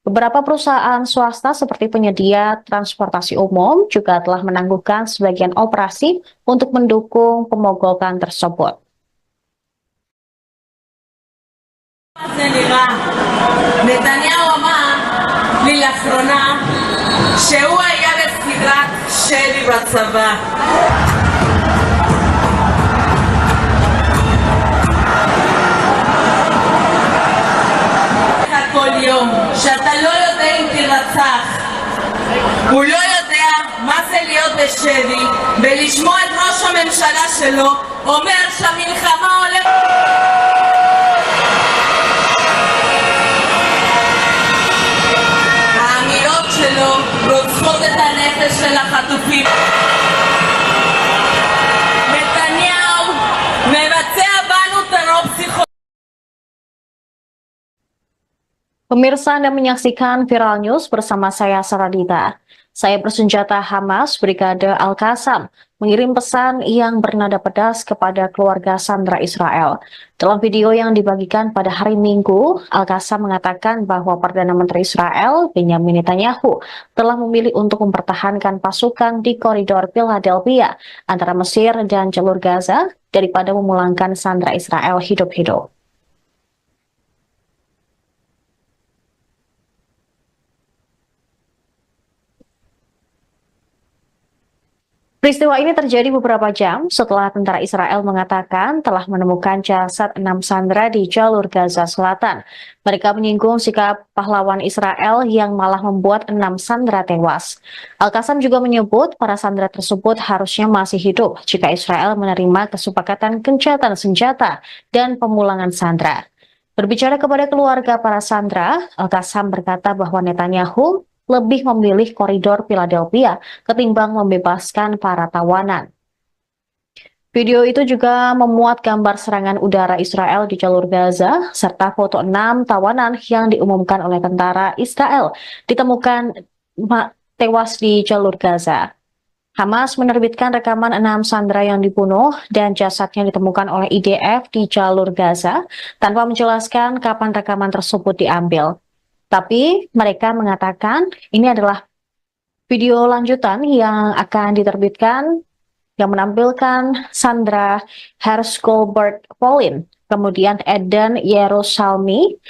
Beberapa perusahaan swasta seperti penyedia transportasi umum juga telah menangguhkan sebagian operasi untuk mendukung pemogokan tersebut. נתניהו אמר לי לאחרונה שהוא היה בסדרת שלי בצבא. כל יום שאתה לא יודע אם תרצח, הוא לא יודע מה זה להיות בשבי ולשמוע את ראש הממשלה שלו אומר שהמלחמה הולכת... האמירות שלו רוצחות את הנפש של החטופים. נתניהו מבצע בנו טרור פסיכולוגי. Pemirsa, Anda menyaksikan Viral News bersama saya Saradita. Saya bersenjata Hamas Brigade Al-Qassam mengirim pesan yang bernada pedas kepada keluarga sandera Israel. Dalam video yang dibagikan pada hari Minggu, Al-Qassam mengatakan bahwa Perdana Menteri Israel, Benjamin Netanyahu, telah memilih untuk mempertahankan pasukan di koridor Philadelphia antara Mesir dan jalur Gaza daripada memulangkan sandera Israel hidup-hidup. Peristiwa ini terjadi beberapa jam setelah tentara Israel mengatakan telah menemukan jasad 6 sandera di jalur Gaza Selatan. Mereka menyinggung sikap pahlawan Israel yang malah membuat 6 sandera tewas. Al-Qassam juga menyebut para sandera tersebut harusnya masih hidup jika Israel menerima kesepakatan gencatan senjata dan pemulangan sandera. Berbicara kepada keluarga para sandera, Al-Qassam berkata bahwa Netanyahu lebih memilih koridor Philadelphia ketimbang membebaskan para tawanan. Video itu juga memuat gambar serangan udara Israel di jalur Gaza, serta foto 6 tawanan yang diumumkan oleh tentara Israel ditemukan tewas di jalur Gaza. Hamas menerbitkan rekaman 6 sandera yang dibunuh dan jasadnya ditemukan oleh IDF di jalur Gaza tanpa menjelaskan kapan rekaman tersebut diambil. Tapi mereka mengatakan ini adalah video lanjutan yang akan diterbitkan yang menampilkan Sandra Hershgolbert Polin, kemudian Eden Yerusalmi,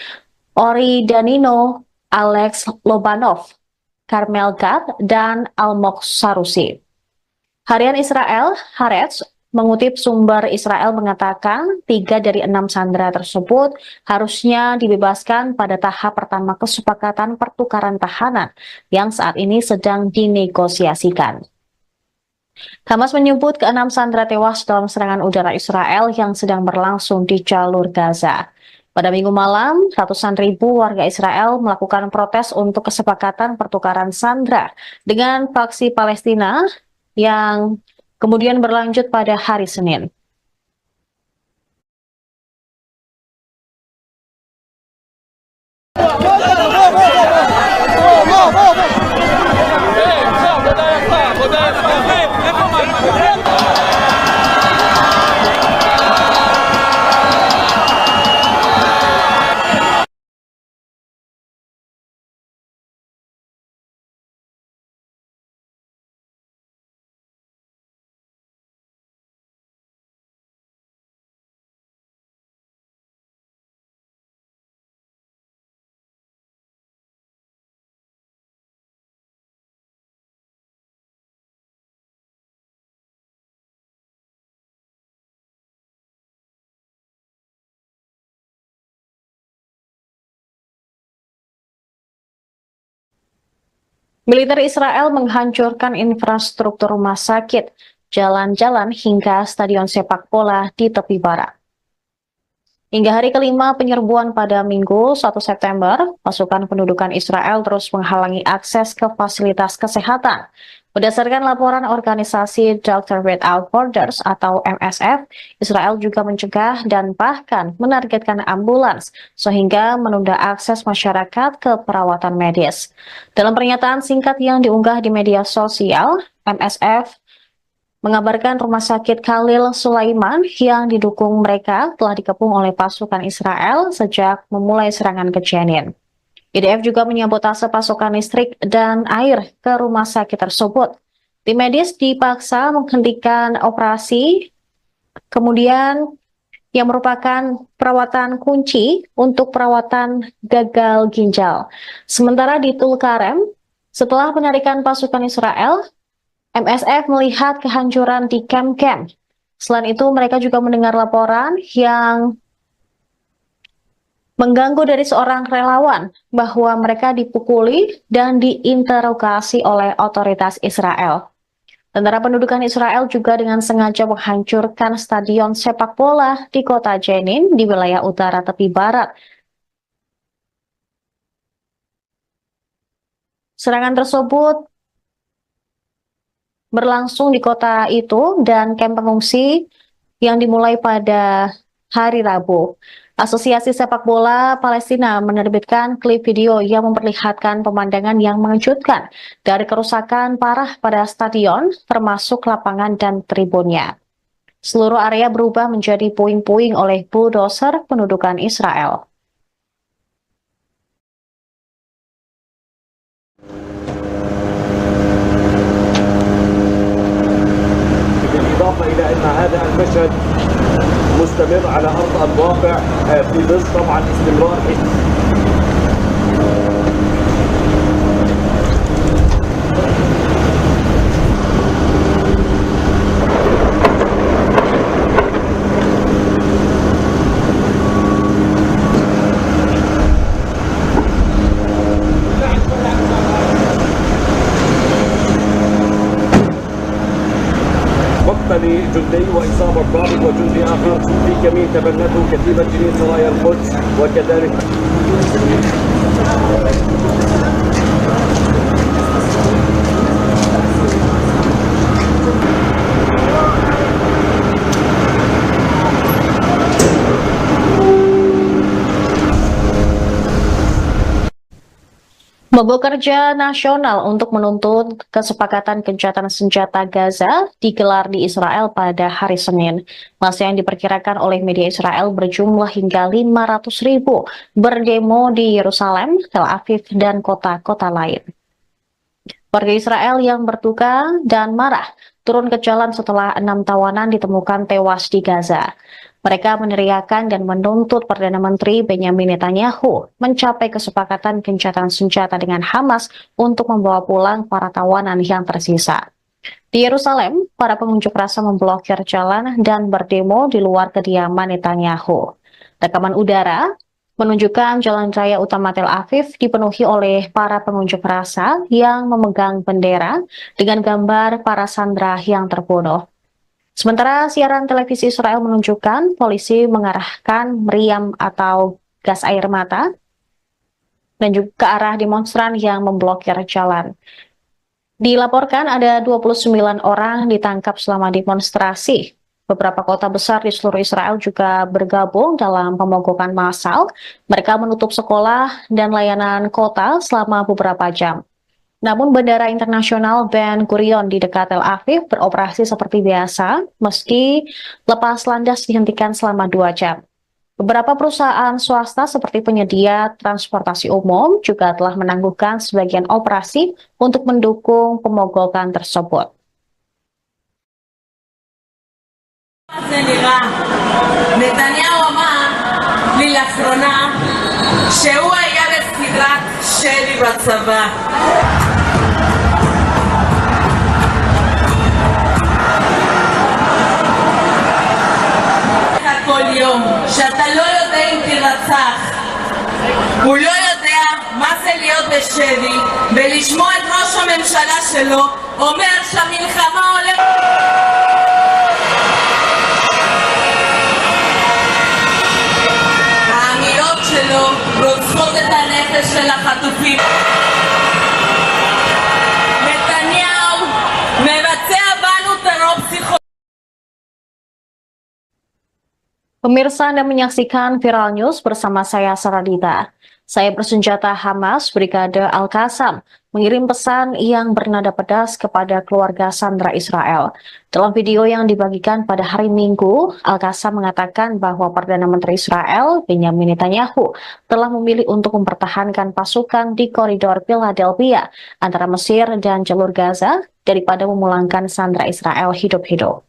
Ori Danino, Alex Lobanov, Carmel Gad, dan Almog Sarusi. Harian Israel, Haaretz, mengutip sumber Israel mengatakan 3 dari 6 sandera tersebut harusnya dibebaskan pada tahap pertama kesepakatan pertukaran tahanan yang saat ini sedang dinegosiasikan. Hamas menyebut ke-6 sandera tewas dalam serangan udara Israel yang sedang berlangsung di jalur Gaza. Pada Minggu malam, ratusan ribu warga Israel melakukan protes untuk kesepakatan pertukaran sandera dengan faksi Palestina yang kemudian berlanjut pada hari Senin. Militer Israel menghancurkan infrastruktur rumah sakit, jalan-jalan hingga stadion sepak bola di tepi barat. Hingga hari kelima penyerbuan pada Minggu 1 September, pasukan pendudukan Israel terus menghalangi akses ke fasilitas kesehatan. Berdasarkan laporan organisasi Doctors Without Borders atau MSF, Israel juga mencegah dan bahkan menargetkan ambulans sehingga menunda akses masyarakat ke perawatan medis. Dalam pernyataan singkat yang diunggah di media sosial, MSF mengabarkan rumah sakit Khalil Sulaiman yang didukung mereka telah dikepung oleh pasukan Israel sejak memulai serangan ke Jenin. IDF juga menyabotase pasokan listrik dan air ke rumah sakit tersebut. Tim medis dipaksa menghentikan operasi, kemudian yang merupakan perawatan kunci untuk perawatan gagal ginjal. Sementara di Tulkarem, setelah penarikan pasukan Israel, MSF melihat kehancuran di kamp-kamp. Selain itu, mereka juga mendengar laporan yang mengganggu dari seorang relawan bahwa mereka dipukuli dan diinterogasi oleh otoritas Israel. Tentara pendudukan Israel juga dengan sengaja menghancurkan stadion sepak bola di kota Jenin di wilayah utara tepi barat. Serangan tersebut berlangsung di kota itu dan kamp pengungsi yang dimulai pada hari Rabu. Asosiasi Sepak Bola Palestina menerbitkan klip video yang memperlihatkan pemandangan yang mengejutkan dari kerusakan parah pada stadion, termasuk lapangan dan tribunnya. Seluruh area berubah menjadi puing-puing oleh bulldozer pendudukan Israel. بالإضافة إلى أن هذا المشهد مستمر على أرض الواقع في ظل طبعا استمرار مقتل جندي وإصابة ضابط وجندي آخر في كمين تبنته كتيبة جنين سرايا القدس وكذلك Mogok kerja nasional untuk menuntut kesepakatan gencatan senjata Gaza digelar di Israel pada hari Senin. Masa yang diperkirakan oleh media Israel berjumlah hingga 500.000 berdemo di Yerusalem, Tel Aviv, dan kota-kota lain. Warga Israel yang berduka dan marah turun ke jalan setelah 6 tawanan ditemukan tewas di Gaza. Mereka meneriakan dan menuntut Perdana Menteri Benyamin Netanyahu mencapai kesepakatan gencatan senjata dengan Hamas untuk membawa pulang para tawanan yang tersisa. Di Yerusalem, para pengunjuk rasa memblokir jalan dan berdemo di luar kediaman Netanyahu. Rekaman udara menunjukkan jalan raya utama Tel Aviv dipenuhi oleh para pengunjuk rasa yang memegang bendera dengan gambar para sandera yang terbunuh. Sementara siaran televisi Israel menunjukkan polisi mengarahkan meriam atau gas air mata dan juga ke arah demonstran yang memblokir jalan. Dilaporkan ada 29 orang ditangkap selama demonstrasi. Beberapa kota besar di seluruh Israel juga bergabung dalam pemogokan massal. Mereka menutup sekolah dan layanan kota selama beberapa jam. Namun Bandara Internasional Ben Gurion di dekat Tel Aviv beroperasi seperti biasa, meski lepas landas dihentikan selama 2 jam. Beberapa perusahaan swasta seperti penyedia transportasi umum juga telah menangguhkan sebagian operasi untuk mendukung pemogokan tersebut. זה נראה. נתניהו אמר לי לאחרונה שהוא היה בסדרת שלי בצבא. כל יום שאתה לא יודע אם תרצח, הוא לא יודע מה זה להיות בשבי ולשמוע את ראש הממשלה שלו אומר שהמלחמה הולכת. האמירות שלו רוצחות את הנפש של החטופים. נתניהו מבצע בנו טרור פסיכולוגי. Pemirsa Anda menyaksikan Viral News bersama saya Saradita. Saya bersenjata Hamas Brigade Al-Qassam mengirim pesan yang bernada pedas kepada keluarga sandera Israel. Dalam video yang dibagikan pada hari Minggu, Al-Qassam mengatakan bahwa Perdana Menteri Israel Benyamin Netanyahu telah memilih untuk mempertahankan pasukan di koridor Philadelphia antara Mesir dan jalur Gaza daripada memulangkan sandera Israel hidup-hidup.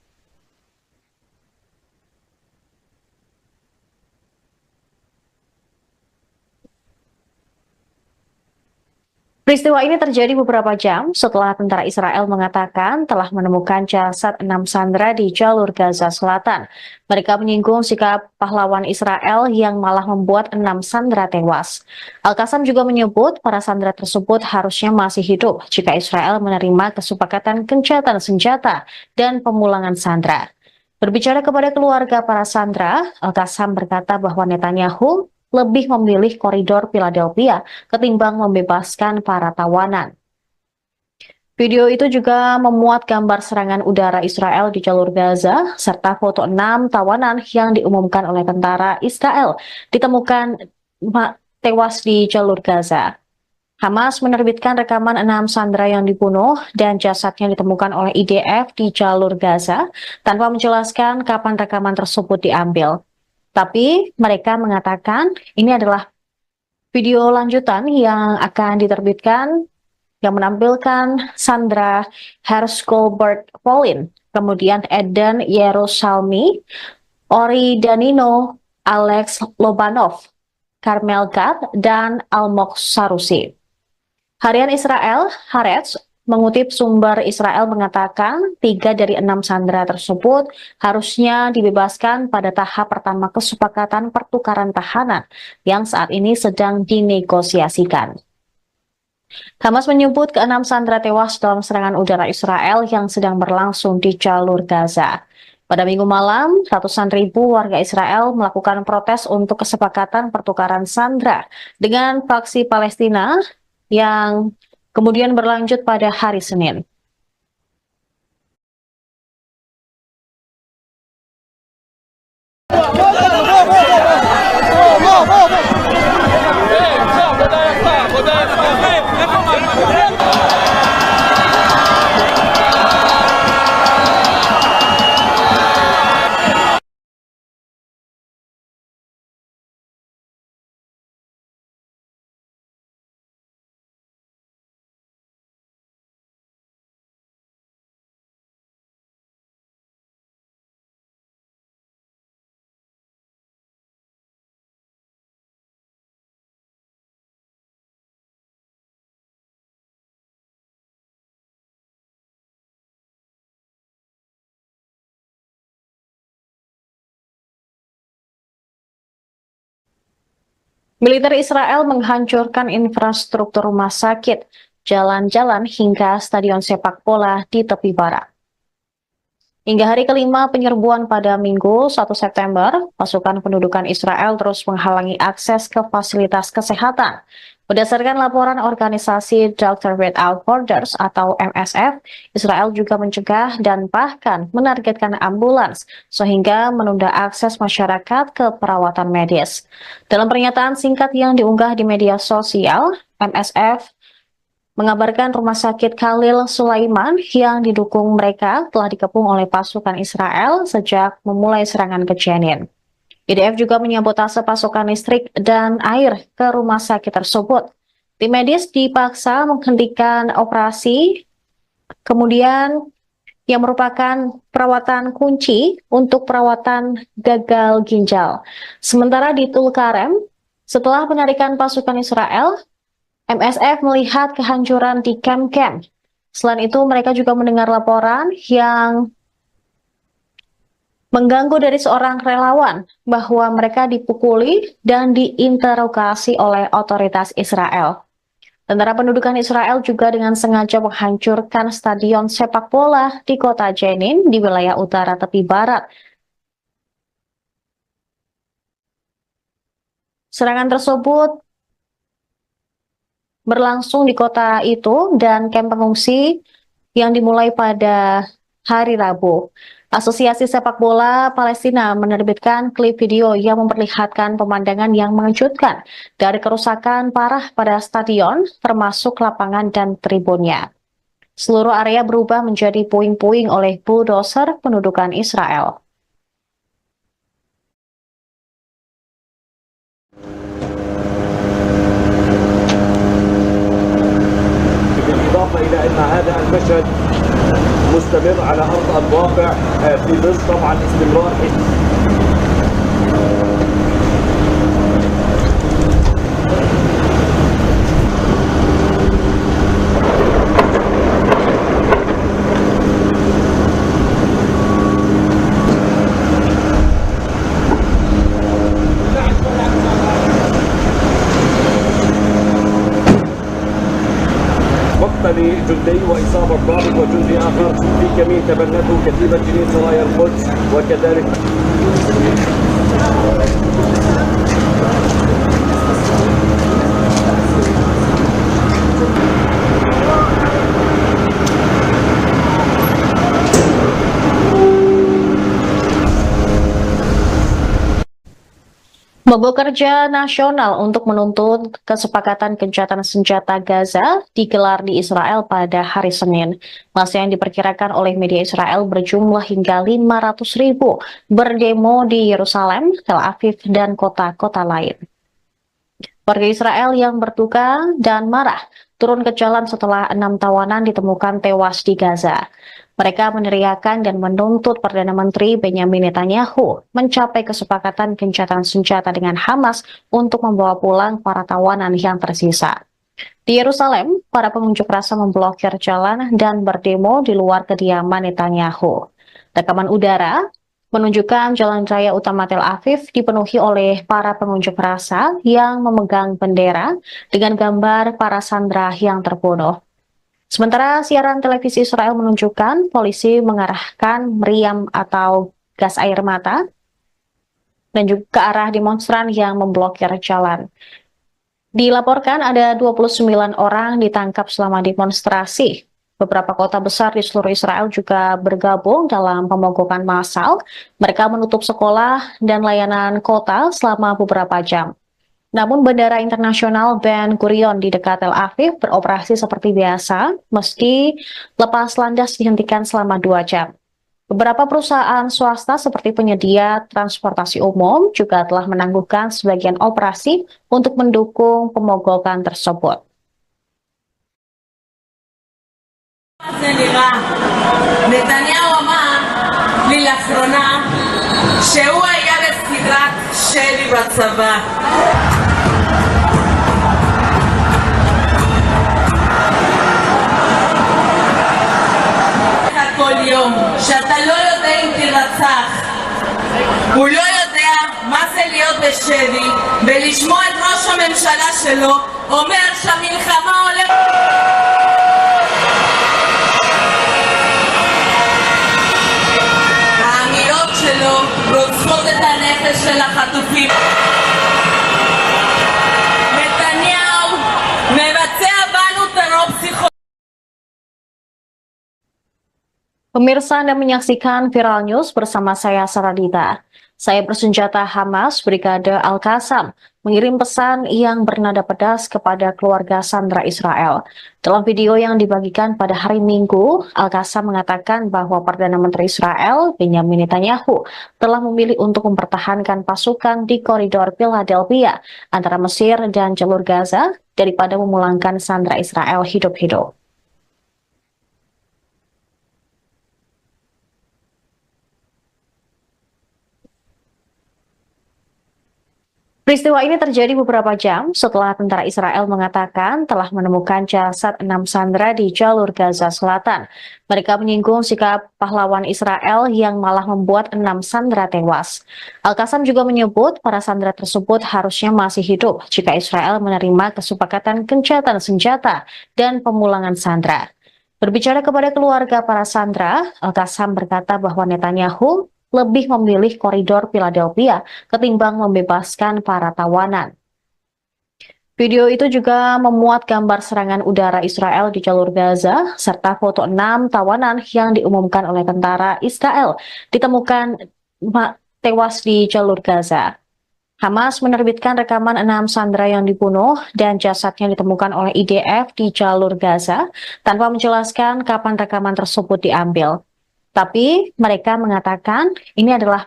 Peristiwa ini terjadi beberapa jam setelah tentara Israel mengatakan telah menemukan jasad 6 sandera di jalur Gaza Selatan. Mereka menyinggung sikap pahlawan Israel yang malah membuat 6 sandera tewas. Al-Qassam juga menyebut para sandera tersebut harusnya masih hidup jika Israel menerima kesepakatan gencatan senjata dan pemulangan sandera. Berbicara kepada keluarga para sandera, Al-Qassam berkata bahwa Netanyahu lebih memilih koridor Philadelphia ketimbang membebaskan para tawanan. Video itu juga memuat gambar serangan udara Israel di jalur Gaza, serta foto 6 tawanan yang diumumkan oleh tentara Israel ditemukan tewas di jalur Gaza. Hamas menerbitkan rekaman 6 sandera yang dibunuh dan jasadnya ditemukan oleh IDF di jalur Gaza tanpa menjelaskan kapan rekaman tersebut diambil. Tapi mereka mengatakan ini adalah video lanjutan yang akan diterbitkan yang menampilkan Sandra Hersh-Goldberg Polin, kemudian Eden Yerusalmi, Ori Danino, Alex Lobanov, Carmel Gad, dan Almog Sarusi. Harian Israel, Haaretz, mengutip sumber Israel mengatakan 3 dari 6 sandera tersebut harusnya dibebaskan pada tahap pertama kesepakatan pertukaran tahanan yang saat ini sedang dinegosiasikan. Hamas menyebut ke-6 sandera tewas dalam serangan udara Israel yang sedang berlangsung di jalur Gaza. Pada Minggu malam, ratusan ribu warga Israel melakukan protes untuk kesepakatan pertukaran sandera dengan faksi Palestina yang kemudian berlanjut pada hari Senin. Militer Israel menghancurkan infrastruktur rumah sakit, jalan-jalan hingga stadion sepak bola di tepi barat. Hingga hari kelima penyerbuan pada Minggu 1 September, pasukan pendudukan Israel terus menghalangi akses ke fasilitas kesehatan. Berdasarkan laporan organisasi Doctors Without Borders atau MSF, Israel juga mencegah dan bahkan menargetkan ambulans sehingga menunda akses masyarakat ke perawatan medis. Dalam pernyataan singkat yang diunggah di media sosial, MSF mengabarkan rumah sakit Khalil Sulaiman yang didukung mereka telah dikepung oleh pasukan Israel sejak memulai serangan ke Jenin. IDF juga menyabotase pasokan listrik dan air ke rumah sakit tersebut. Tim medis dipaksa menghentikan operasi, kemudian yang merupakan perawatan kunci untuk perawatan gagal ginjal. Sementara di Tulkarem, setelah penarikan pasukan Israel, MSF melihat kehancuran di kamp-kamp. Selain itu, mereka juga mendengar laporan yang mengganggu dari seorang relawan bahwa mereka dipukuli dan diinterogasi oleh otoritas Israel. Tentara pendudukan Israel juga dengan sengaja menghancurkan stadion sepak bola di kota Jenin di wilayah utara tepi barat. Serangan tersebut berlangsung di kota itu dan kamp pengungsi yang dimulai pada hari Rabu. Asosiasi Sepak Bola Palestina menerbitkan klip video yang memperlihatkan pemandangan yang mengejutkan dari kerusakan parah pada stadion, termasuk lapangan dan tribunnya. Seluruh area berubah menjadi puing-puing oleh bulldozer pendudukan Israel. بالإضافة إلى أن هذا المشهد مستمر على أرض الواقع في ظل طبعا استمرار قتيل وإصابة ضابط وجندي آخر في كمين تبنته كتيبة جنين سرايا القدس، وكذلك Mogok kerja nasional untuk menuntut kesepakatan gencatan senjata Gaza digelar di Israel pada hari Senin. Masa yang diperkirakan oleh media Israel berjumlah hingga 500.000 berdemo di Yerusalem, Tel Aviv, dan kota-kota lain. Warga Israel yang berduka dan marah turun ke jalan setelah 6 tawanan ditemukan tewas di Gaza. Mereka meneriakan dan menuntut Perdana Menteri Benyamin Netanyahu mencapai kesepakatan gencatan senjata dengan Hamas untuk membawa pulang para tawanan yang tersisa. Di Yerusalem, para pengunjuk rasa memblokir jalan dan berdemo di luar kediaman Netanyahu. Rekaman udara menunjukkan jalan raya utama Tel Aviv dipenuhi oleh para pengunjuk rasa yang memegang bendera dengan gambar para sandera yang terbunuh. Sementara siaran televisi Israel menunjukkan polisi mengarahkan meriam atau gas air mata dan juga ke arah demonstran yang memblokir jalan. Dilaporkan ada 29 orang ditangkap selama demonstrasi. Beberapa kota besar di seluruh Israel juga bergabung dalam pemogokan massal. Mereka menutup sekolah dan layanan kota selama beberapa jam. Namun Bandara Internasional Ben Gurion di dekat Tel Aviv beroperasi seperti biasa, meski lepas landas dihentikan selama 2 jam. Beberapa perusahaan swasta seperti penyedia transportasi umum juga telah menangguhkan sebagian operasi untuk mendukung pemogokan tersebut. נתניהו אמר לי לאחרונה שהוא היה בסדרת שלי בצבא. כל יום שאתה לא יודע אם תרצח, הוא לא יודע מה זה להיות בשבי ולשמוע את ראש הממשלה שלו אומר שהמלחמה הולכת. האמירות שלו רוצחות את הנפש של החטופים. נתניהו מבצע בנו טרור פסיכולוגי. Pemirsa Anda menyaksikan Viral News bersama saya Saradita. Saya bersenjata Hamas Brigade Al-Qassam mengirim pesan yang bernada pedas kepada keluarga sandera Israel. Dalam video yang dibagikan pada hari Minggu, Al-Qassam mengatakan bahwa Perdana Menteri Israel Benyamin Netanyahu telah memilih untuk mempertahankan pasukan di koridor Philadelphia antara Mesir dan jalur Gaza daripada memulangkan sandera Israel hidup-hidup. Peristiwa ini terjadi beberapa jam setelah tentara Israel mengatakan telah menemukan jasad 6 sandera di jalur Gaza Selatan. Mereka menyinggung sikap pahlawan Israel yang malah membuat 6 sandera tewas. Al-Qassam juga menyebut para sandera tersebut harusnya masih hidup jika Israel menerima kesepakatan gencatan senjata dan pemulangan sandera. Berbicara kepada keluarga para sandera, Al-Qassam berkata bahwa Netanyahu lebih memilih koridor Philadelphia ketimbang membebaskan para tawanan. Video itu juga memuat gambar serangan udara Israel di jalur Gaza, serta foto 6 tawanan yang diumumkan oleh tentara Israel ditemukan tewas di jalur Gaza. Hamas menerbitkan rekaman 6 sandera yang dibunuh dan jasadnya ditemukan oleh IDF di jalur Gaza tanpa menjelaskan kapan rekaman tersebut diambil. Tapi mereka mengatakan ini adalah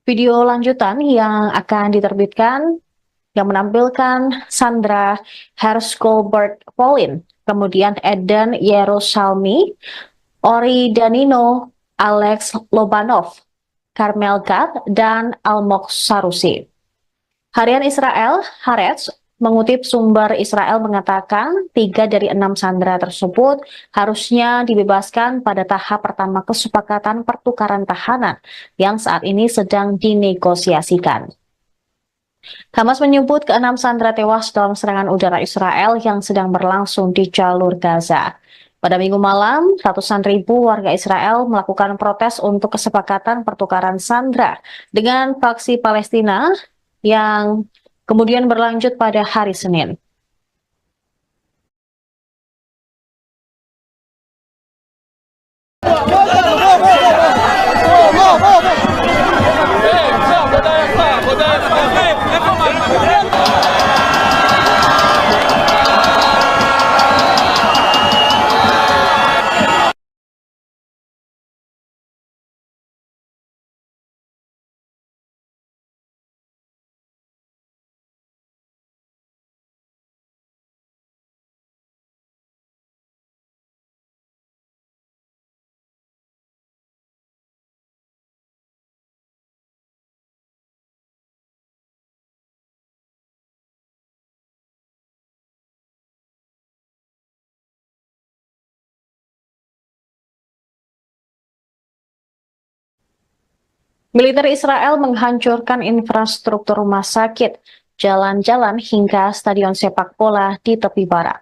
video lanjutan yang akan diterbitkan yang menampilkan Sandra Hersh-Goldberg Polin, kemudian Eden Yerusalmi, Ori Danino, Alex Lobanov, Carmel Gad, dan Almog Sarusi. Harian Israel, Haaretz, mengutip sumber Israel mengatakan 3 dari 6 sandera tersebut harusnya dibebaskan pada tahap pertama kesepakatan pertukaran tahanan yang saat ini sedang dinegosiasikan. Hamas menyebut ke-6 sandera tewas dalam serangan udara Israel yang sedang berlangsung di jalur Gaza. Pada Minggu malam, ratusan ribu warga Israel melakukan protes untuk kesepakatan pertukaran sandera dengan faksi Palestina yang kemudian berlanjut pada hari Senin. Militer Israel menghancurkan infrastruktur rumah sakit, jalan-jalan hingga stadion sepak bola di tepi barat.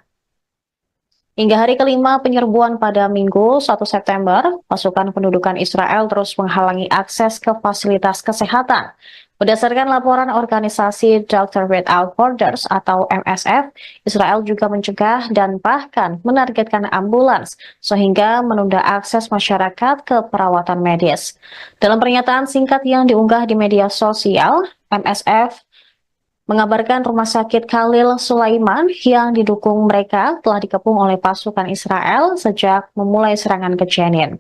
Hingga hari kelima penyerbuan pada Minggu 1 September, pasukan pendudukan Israel terus menghalangi akses ke fasilitas kesehatan. Berdasarkan laporan organisasi Doctors Without Borders atau MSF, Israel juga mencegah dan bahkan menargetkan ambulans sehingga menunda akses masyarakat ke perawatan medis. Dalam pernyataan singkat yang diunggah di media sosial, MSF mengabarkan rumah sakit Khalil Sulaiman yang didukung mereka telah dikepung oleh pasukan Israel sejak memulai serangan ke Jenin.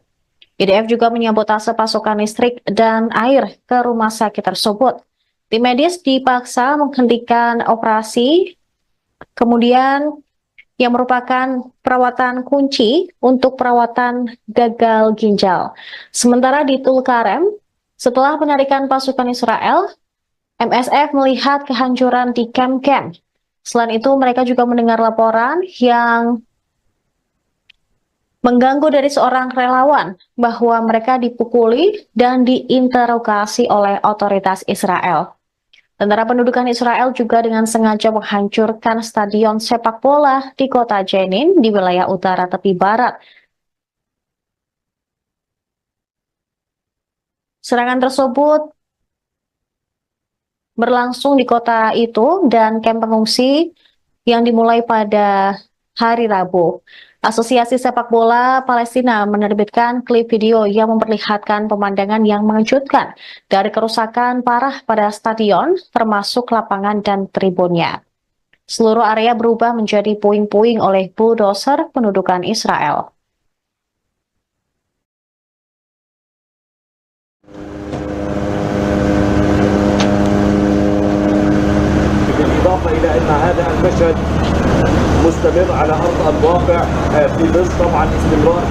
IDF juga menyabotase pasokan listrik dan air ke rumah sakit tersebut. Tim medis dipaksa menghentikan operasi, kemudian yang merupakan perawatan kunci untuk perawatan gagal ginjal. Sementara di Tulkarem, setelah penarikan pasukan Israel, MSF melihat kehancuran di kamp-kamp. Selain itu, mereka juga mendengar laporan yang mengganggu dari seorang relawan bahwa mereka dipukuli dan diinterogasi oleh otoritas Israel. Tentara pendudukan Israel juga dengan sengaja menghancurkan stadion sepak bola di kota Jenin di wilayah utara tepi barat. Serangan tersebut berlangsung di kota itu dan kamp pengungsi yang dimulai pada hari Rabu. Asosiasi Sepak Bola Palestina menerbitkan klip video yang memperlihatkan pemandangan yang mengejutkan dari kerusakan parah pada stadion, termasuk lapangan dan tribunnya. Seluruh area berubah menjadi puing-puing oleh bulldozer pendudukan Israel. بالإضافة إلى أن هذا المشهد مستمر على أرض الواقع في ظل طبعا استمرار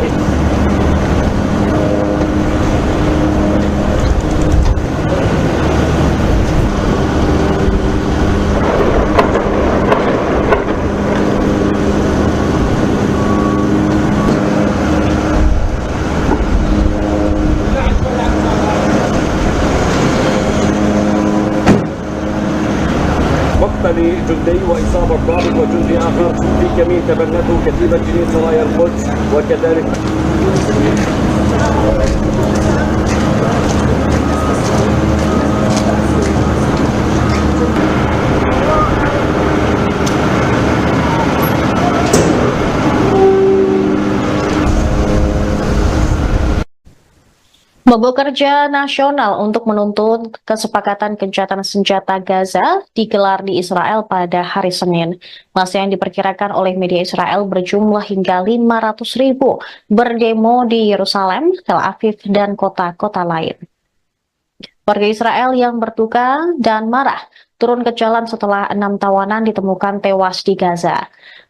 مقتل جندي وإصابة ضابط وجندي آخر في كمين تبنته كتيبة جنين سرايا القدس وكذلك Mogok kerja nasional untuk menuntut kesepakatan gencatan senjata Gaza digelar di Israel pada hari Senin. Massa yang diperkirakan oleh media Israel berjumlah hingga 500.000 berdemo di Yerusalem, Tel Aviv, dan kota-kota lain. Warga Israel yang berduka dan marah turun ke jalan setelah 6 tawanan ditemukan tewas di Gaza.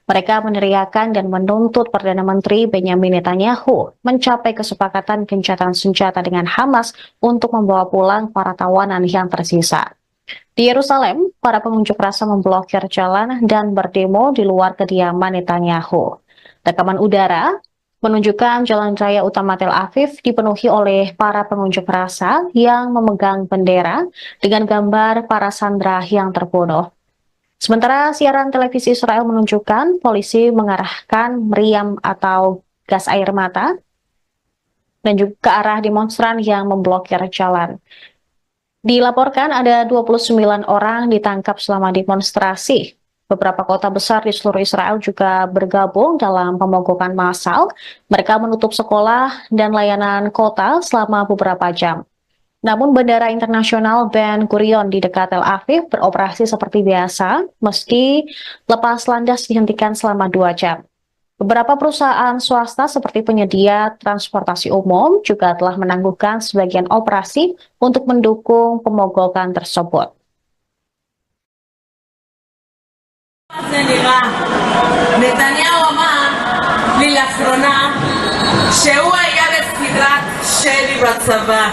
Mereka meneriakan dan menuntut Perdana Menteri Benjamin Netanyahu mencapai kesepakatan gencatan senjata dengan Hamas untuk membawa pulang para tawanan yang tersisa. Di Yerusalem, para pengunjuk rasa memblokir jalan dan berdemo di luar kediaman Netanyahu. Rekaman udara menunjukkan jalan raya utama Tel Aviv dipenuhi oleh para pengunjuk rasa yang memegang bendera dengan gambar para sandera yang terbunuh. Sementara siaran televisi Israel menunjukkan polisi mengarahkan meriam atau gas air mata dan juga ke arah demonstran yang memblokir jalan. Dilaporkan ada 29 orang ditangkap selama demonstrasi. Beberapa kota besar di seluruh Israel juga bergabung dalam pemogokan massal. Mereka menutup sekolah dan layanan kota selama beberapa jam. Namun Bandara Internasional Ben Gurion di dekat Tel Aviv beroperasi seperti biasa, meski lepas landas dihentikan selama 2 jam. Beberapa perusahaan swasta seperti penyedia transportasi umum juga telah menangguhkan sebagian operasi untuk mendukung pemogokan tersebut. זה נראה. נתניהו אמר לי לאחרונה שהוא היה בסדרת שלי בצבא.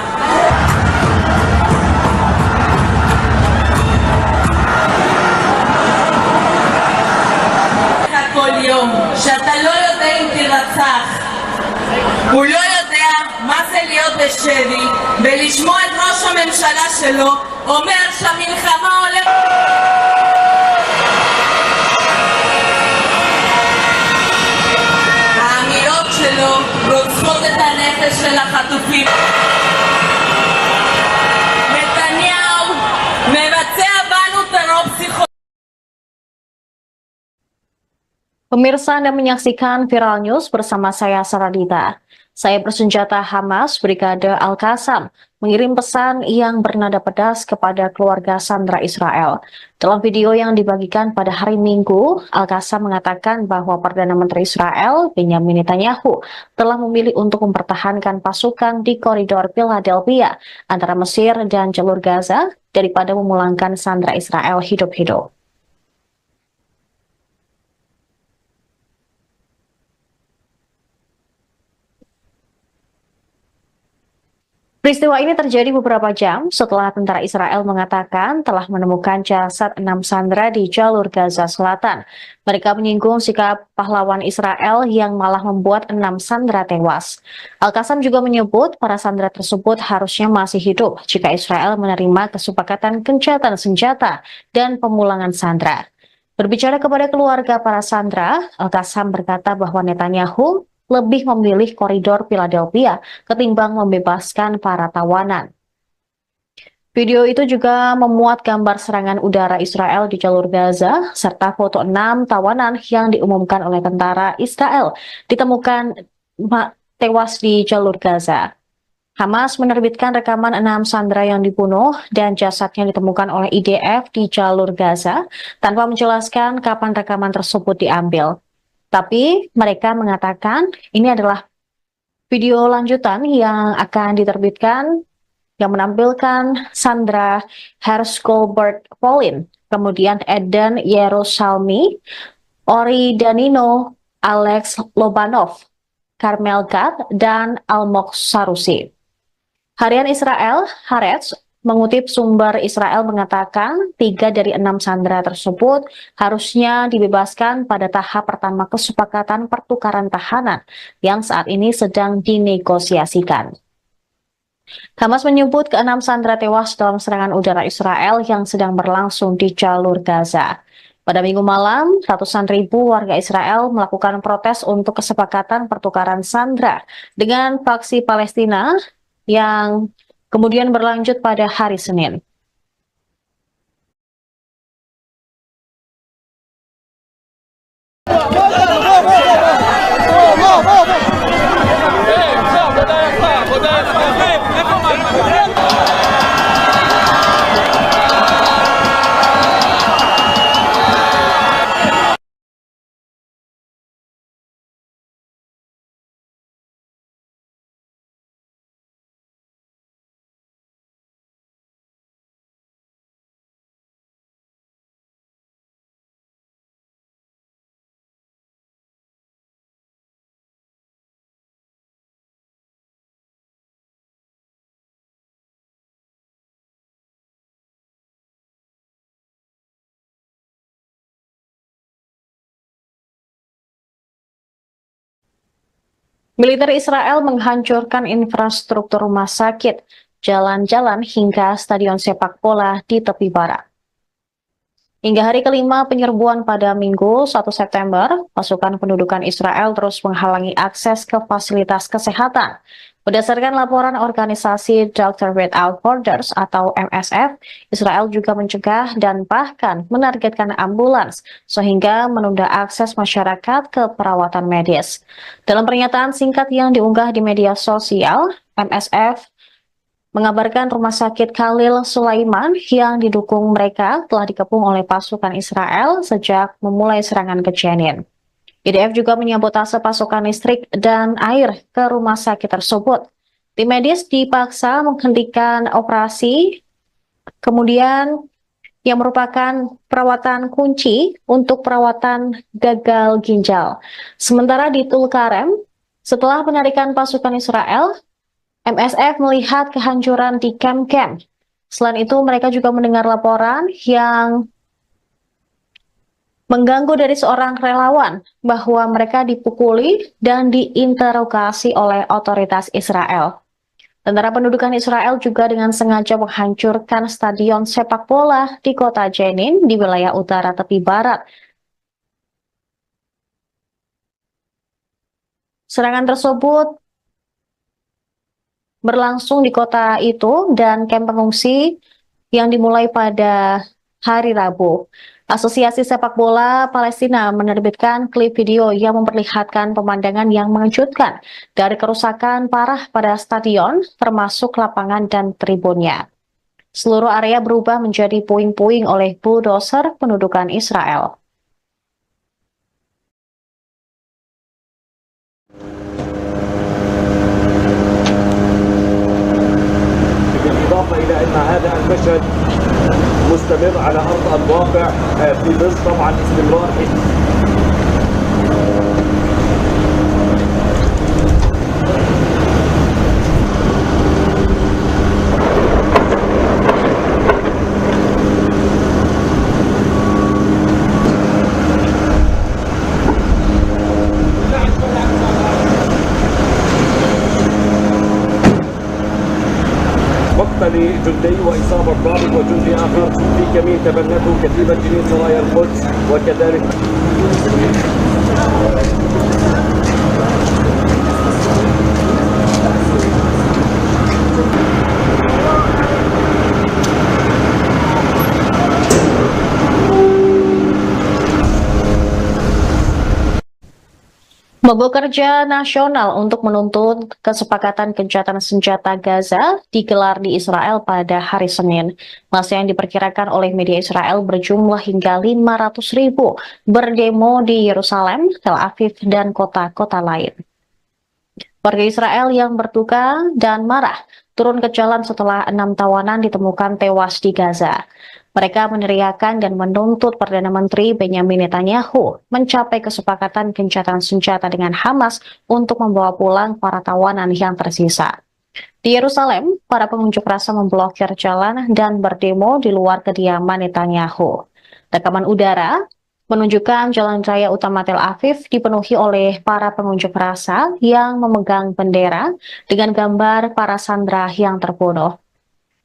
כל יום שאתה לא יודע אם תירצח, הוא לא יודע מה זה להיות בשבי ולשמוע את ראש הממשלה שלו אומר שהמלחמה הולכת. האמירות שלו רוצחות את הנפש של החטופים. נתניהו מבצע בנו טרור פסיכולוגי. Pemirsa Anda menyaksikan Viral News bersama saya Saradita. Saya bersenjata Hamas Brigade Al-Qassam mengirim pesan yang bernada pedas kepada keluarga sandera Israel. Dalam video yang dibagikan pada hari Minggu, Al-Qassam mengatakan bahwa Perdana Menteri Israel, Benjamin Netanyahu, telah memilih untuk mempertahankan pasukan di koridor Philadelphia antara Mesir dan jalur Gaza daripada memulangkan sandera Israel hidup-hidup. Peristiwa ini terjadi beberapa jam setelah tentara Israel mengatakan telah menemukan jasad 6 sandera di jalur Gaza Selatan. Mereka menyinggung sikap pahlawan Israel yang malah membuat 6 sandera tewas. Al-Qassam juga menyebut para sandera tersebut harusnya masih hidup jika Israel menerima kesepakatan gencatan senjata dan pemulangan sandera. Berbicara kepada keluarga para sandera, Al-Qassam berkata bahwa Netanyahu lebih memilih koridor Philadelphia ketimbang membebaskan para tawanan. Video itu juga memuat gambar serangan udara Israel di jalur Gaza, serta foto 6 tawanan yang diumumkan oleh tentara Israel ditemukan tewas di jalur Gaza. Hamas menerbitkan rekaman 6 sandera yang dibunuh dan jasadnya ditemukan oleh IDF di jalur Gaza tanpa menjelaskan kapan rekaman tersebut diambil. Tapi mereka mengatakan ini adalah video lanjutan yang akan diterbitkan yang menampilkan Sandra Hersh-Goldberg Polin, kemudian Eden Yerusalmi, Ori Danino, Alex Lobanov, Carmel Gad, dan Almog Sarusi. Harian Israel, Haaretz, mengutip sumber Israel mengatakan 3 dari 6 sandera tersebut harusnya dibebaskan pada tahap pertama kesepakatan pertukaran tahanan yang saat ini sedang dinegosiasikan. Hamas menyebut ke-6 sandera tewas dalam serangan udara Israel yang sedang berlangsung di jalur Gaza. Pada Minggu malam, ratusan ribu warga Israel melakukan protes untuk kesepakatan pertukaran sandera dengan faksi Palestina yang kemudian berlanjut pada hari Senin. Militer Israel menghancurkan infrastruktur rumah sakit, jalan-jalan hingga stadion sepak bola di tepi barat. Hingga hari kelima penyerbuan pada Minggu 1 September, pasukan pendudukan Israel terus menghalangi akses ke fasilitas kesehatan. Berdasarkan laporan organisasi Doctor Without Borders atau MSF, Israel juga mencegah dan bahkan menargetkan ambulans sehingga menunda akses masyarakat ke perawatan medis. Dalam pernyataan singkat yang diunggah di media sosial, MSF mengabarkan rumah sakit Khalil Sulaiman yang didukung mereka telah dikepung oleh pasukan Israel sejak memulai serangan ke Jenin. IDF juga menyabotase pasokan listrik dan air ke rumah sakit tersebut. Tim medis dipaksa menghentikan operasi, kemudian yang merupakan perawatan kunci untuk perawatan gagal ginjal. Sementara di Tulkarem, setelah penarikan pasukan Israel, MSF melihat kehancuran di kamp-kamp. Selain itu, mereka juga mendengar laporan yang mengganggu dari seorang relawan bahwa mereka dipukuli dan diinterogasi oleh otoritas Israel. Tentara pendudukan Israel juga dengan sengaja menghancurkan stadion sepak bola di kota Jenin di wilayah utara tepi barat. Serangan tersebut berlangsung di kota itu dan kamp pengungsi yang dimulai pada hari Rabu. Asosiasi Sepak Bola Palestina menerbitkan klip video yang memperlihatkan pemandangan yang mengejutkan dari kerusakan parah pada stadion, termasuk lapangan dan tribunnya. Seluruh area berubah menjadi puing-puing oleh bulldozer pendudukan Israel. بالإضافة إلى أن هذا المشهد مستمر على أرض الواقع في ظل طبعا استمرار مقتل جندي وإصابة ضابط وجندي آخر في كمين تبنته كتيبة جنين سرايا القدس وكذلك Mogok kerja nasional untuk menuntut kesepakatan gencatan senjata Gaza digelar di Israel pada hari Senin. Masa yang diperkirakan oleh media Israel berjumlah hingga 500.000 berdemo di Yerusalem, Tel Aviv, dan kota-kota lain. Warga Israel yang berduka dan marah turun ke jalan setelah 6 tawanan ditemukan tewas di Gaza. Mereka meneriakan dan menuntut Perdana Menteri Benjamin Netanyahu mencapai kesepakatan gencatan senjata dengan Hamas untuk membawa pulang para tawanan yang tersisa. Di Yerusalem, para pengunjuk rasa memblokir jalan dan berdemo di luar kediaman Netanyahu. Rekaman udara menunjukkan jalan raya utama Tel Aviv dipenuhi oleh para pengunjuk rasa yang memegang bendera dengan gambar para sandera yang terbunuh.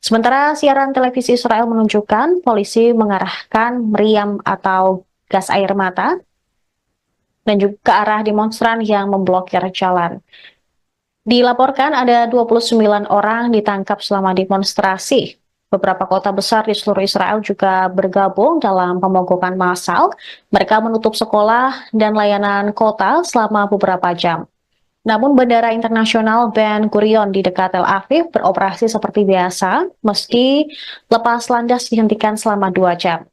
Sementara siaran televisi Israel menunjukkan polisi mengarahkan meriam atau gas air mata dan juga ke arah demonstran yang memblokir jalan. Dilaporkan ada 29 orang ditangkap selama demonstrasi. Beberapa kota besar di seluruh Israel juga bergabung dalam pemogokan massal. Mereka menutup sekolah dan layanan kota selama beberapa jam. Namun Bandara Internasional Ben Gurion di dekat Tel Aviv beroperasi seperti biasa, meski lepas landas dihentikan selama 2 jam.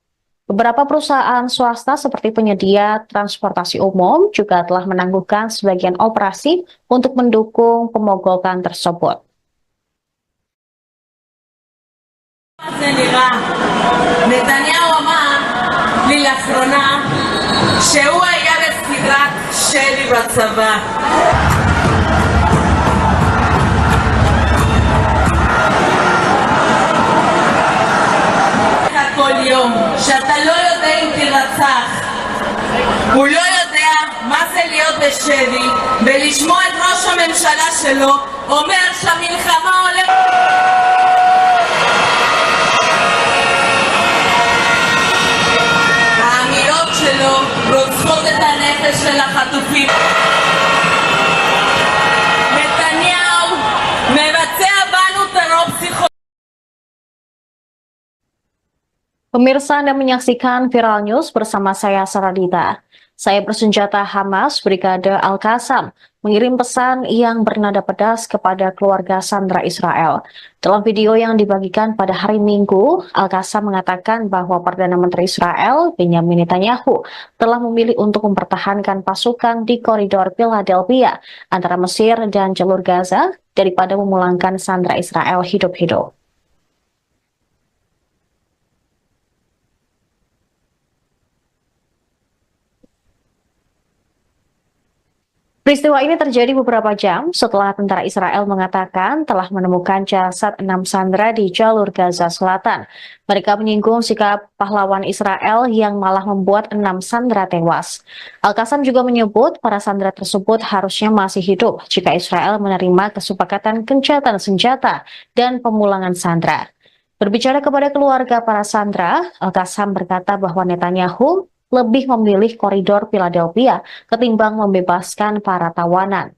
Beberapa perusahaan swasta seperti penyedia transportasi umum juga telah menangguhkan sebagian operasi untuk mendukung pemogokan tersebut. נתניהו אמר לי לאחרונה שהוא היה בסדרת שלי בצבא. כל יום שאתה לא יודע אם תרצח, הוא לא יודע מה זה להיות בשבי ולשמוע את ראש הממשלה שלו אומר שהמלחמה הולכת. Pemirsa, Anda menyaksikan Viral News bersama saya Saradita. Saya bersenjata Hamas Brigade Al-Qassam mengirim pesan yang bernada pedas kepada keluarga sandera Israel. Dalam video yang dibagikan pada hari Minggu, Al-Qassam mengatakan bahwa Perdana Menteri Israel, Benjamin Netanyahu, telah memilih untuk mempertahankan pasukan di koridor Philadelphia antara Mesir dan jalur Gaza daripada memulangkan sandera Israel hidup-hidup. Peristiwa ini terjadi beberapa jam setelah tentara Israel mengatakan telah menemukan jasad 6 sandera di jalur Gaza Selatan. Mereka menyinggung sikap pahlawan Israel yang malah membuat 6 sandera tewas. Al-Qassam juga menyebut para sandera tersebut harusnya masih hidup jika Israel menerima kesepakatan gencatan senjata dan pemulangan sandera. Berbicara kepada keluarga para sandera, Al-Qassam berkata bahwa Netanyahu lebih memilih koridor Philadelphia ketimbang membebaskan para tawanan.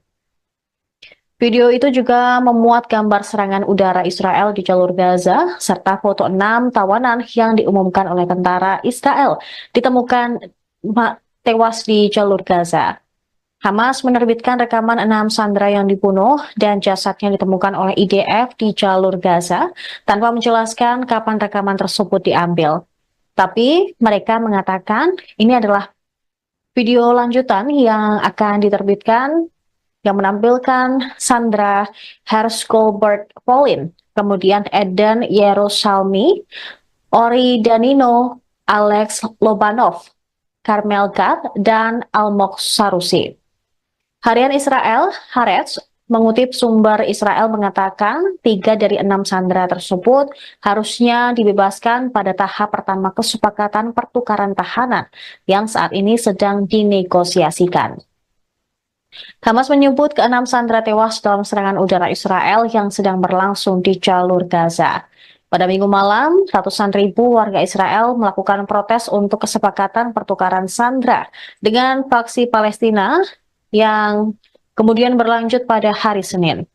Video itu juga memuat gambar serangan udara Israel di jalur Gaza, serta foto 6 tawanan yang diumumkan oleh tentara Israel ditemukan tewas di jalur Gaza. Hamas menerbitkan rekaman 6 sandera yang dibunuh dan jasadnya ditemukan oleh IDF di jalur Gaza tanpa menjelaskan kapan rekaman tersebut diambil. Tapi mereka mengatakan ini adalah video lanjutan yang akan diterbitkan yang menampilkan Sandra Hersh-Goldberg Polin, kemudian Eden Yerusalmi, Ori Danino, Alex Lobanov, Carmel Gad, dan Almog Sarusi. Harian Israel, Haaretz, mengutip sumber Israel mengatakan 3 dari 6 sandera tersebut harusnya dibebaskan pada tahap pertama kesepakatan pertukaran tahanan yang saat ini sedang dinegosiasikan. Hamas menyebut ke-6 sandera tewas dalam serangan udara Israel yang sedang berlangsung di jalur Gaza. Pada Minggu malam, ratusan ribu warga Israel melakukan protes untuk kesepakatan pertukaran sandera dengan faksi Palestina yang kemudian berlanjut pada hari Senin.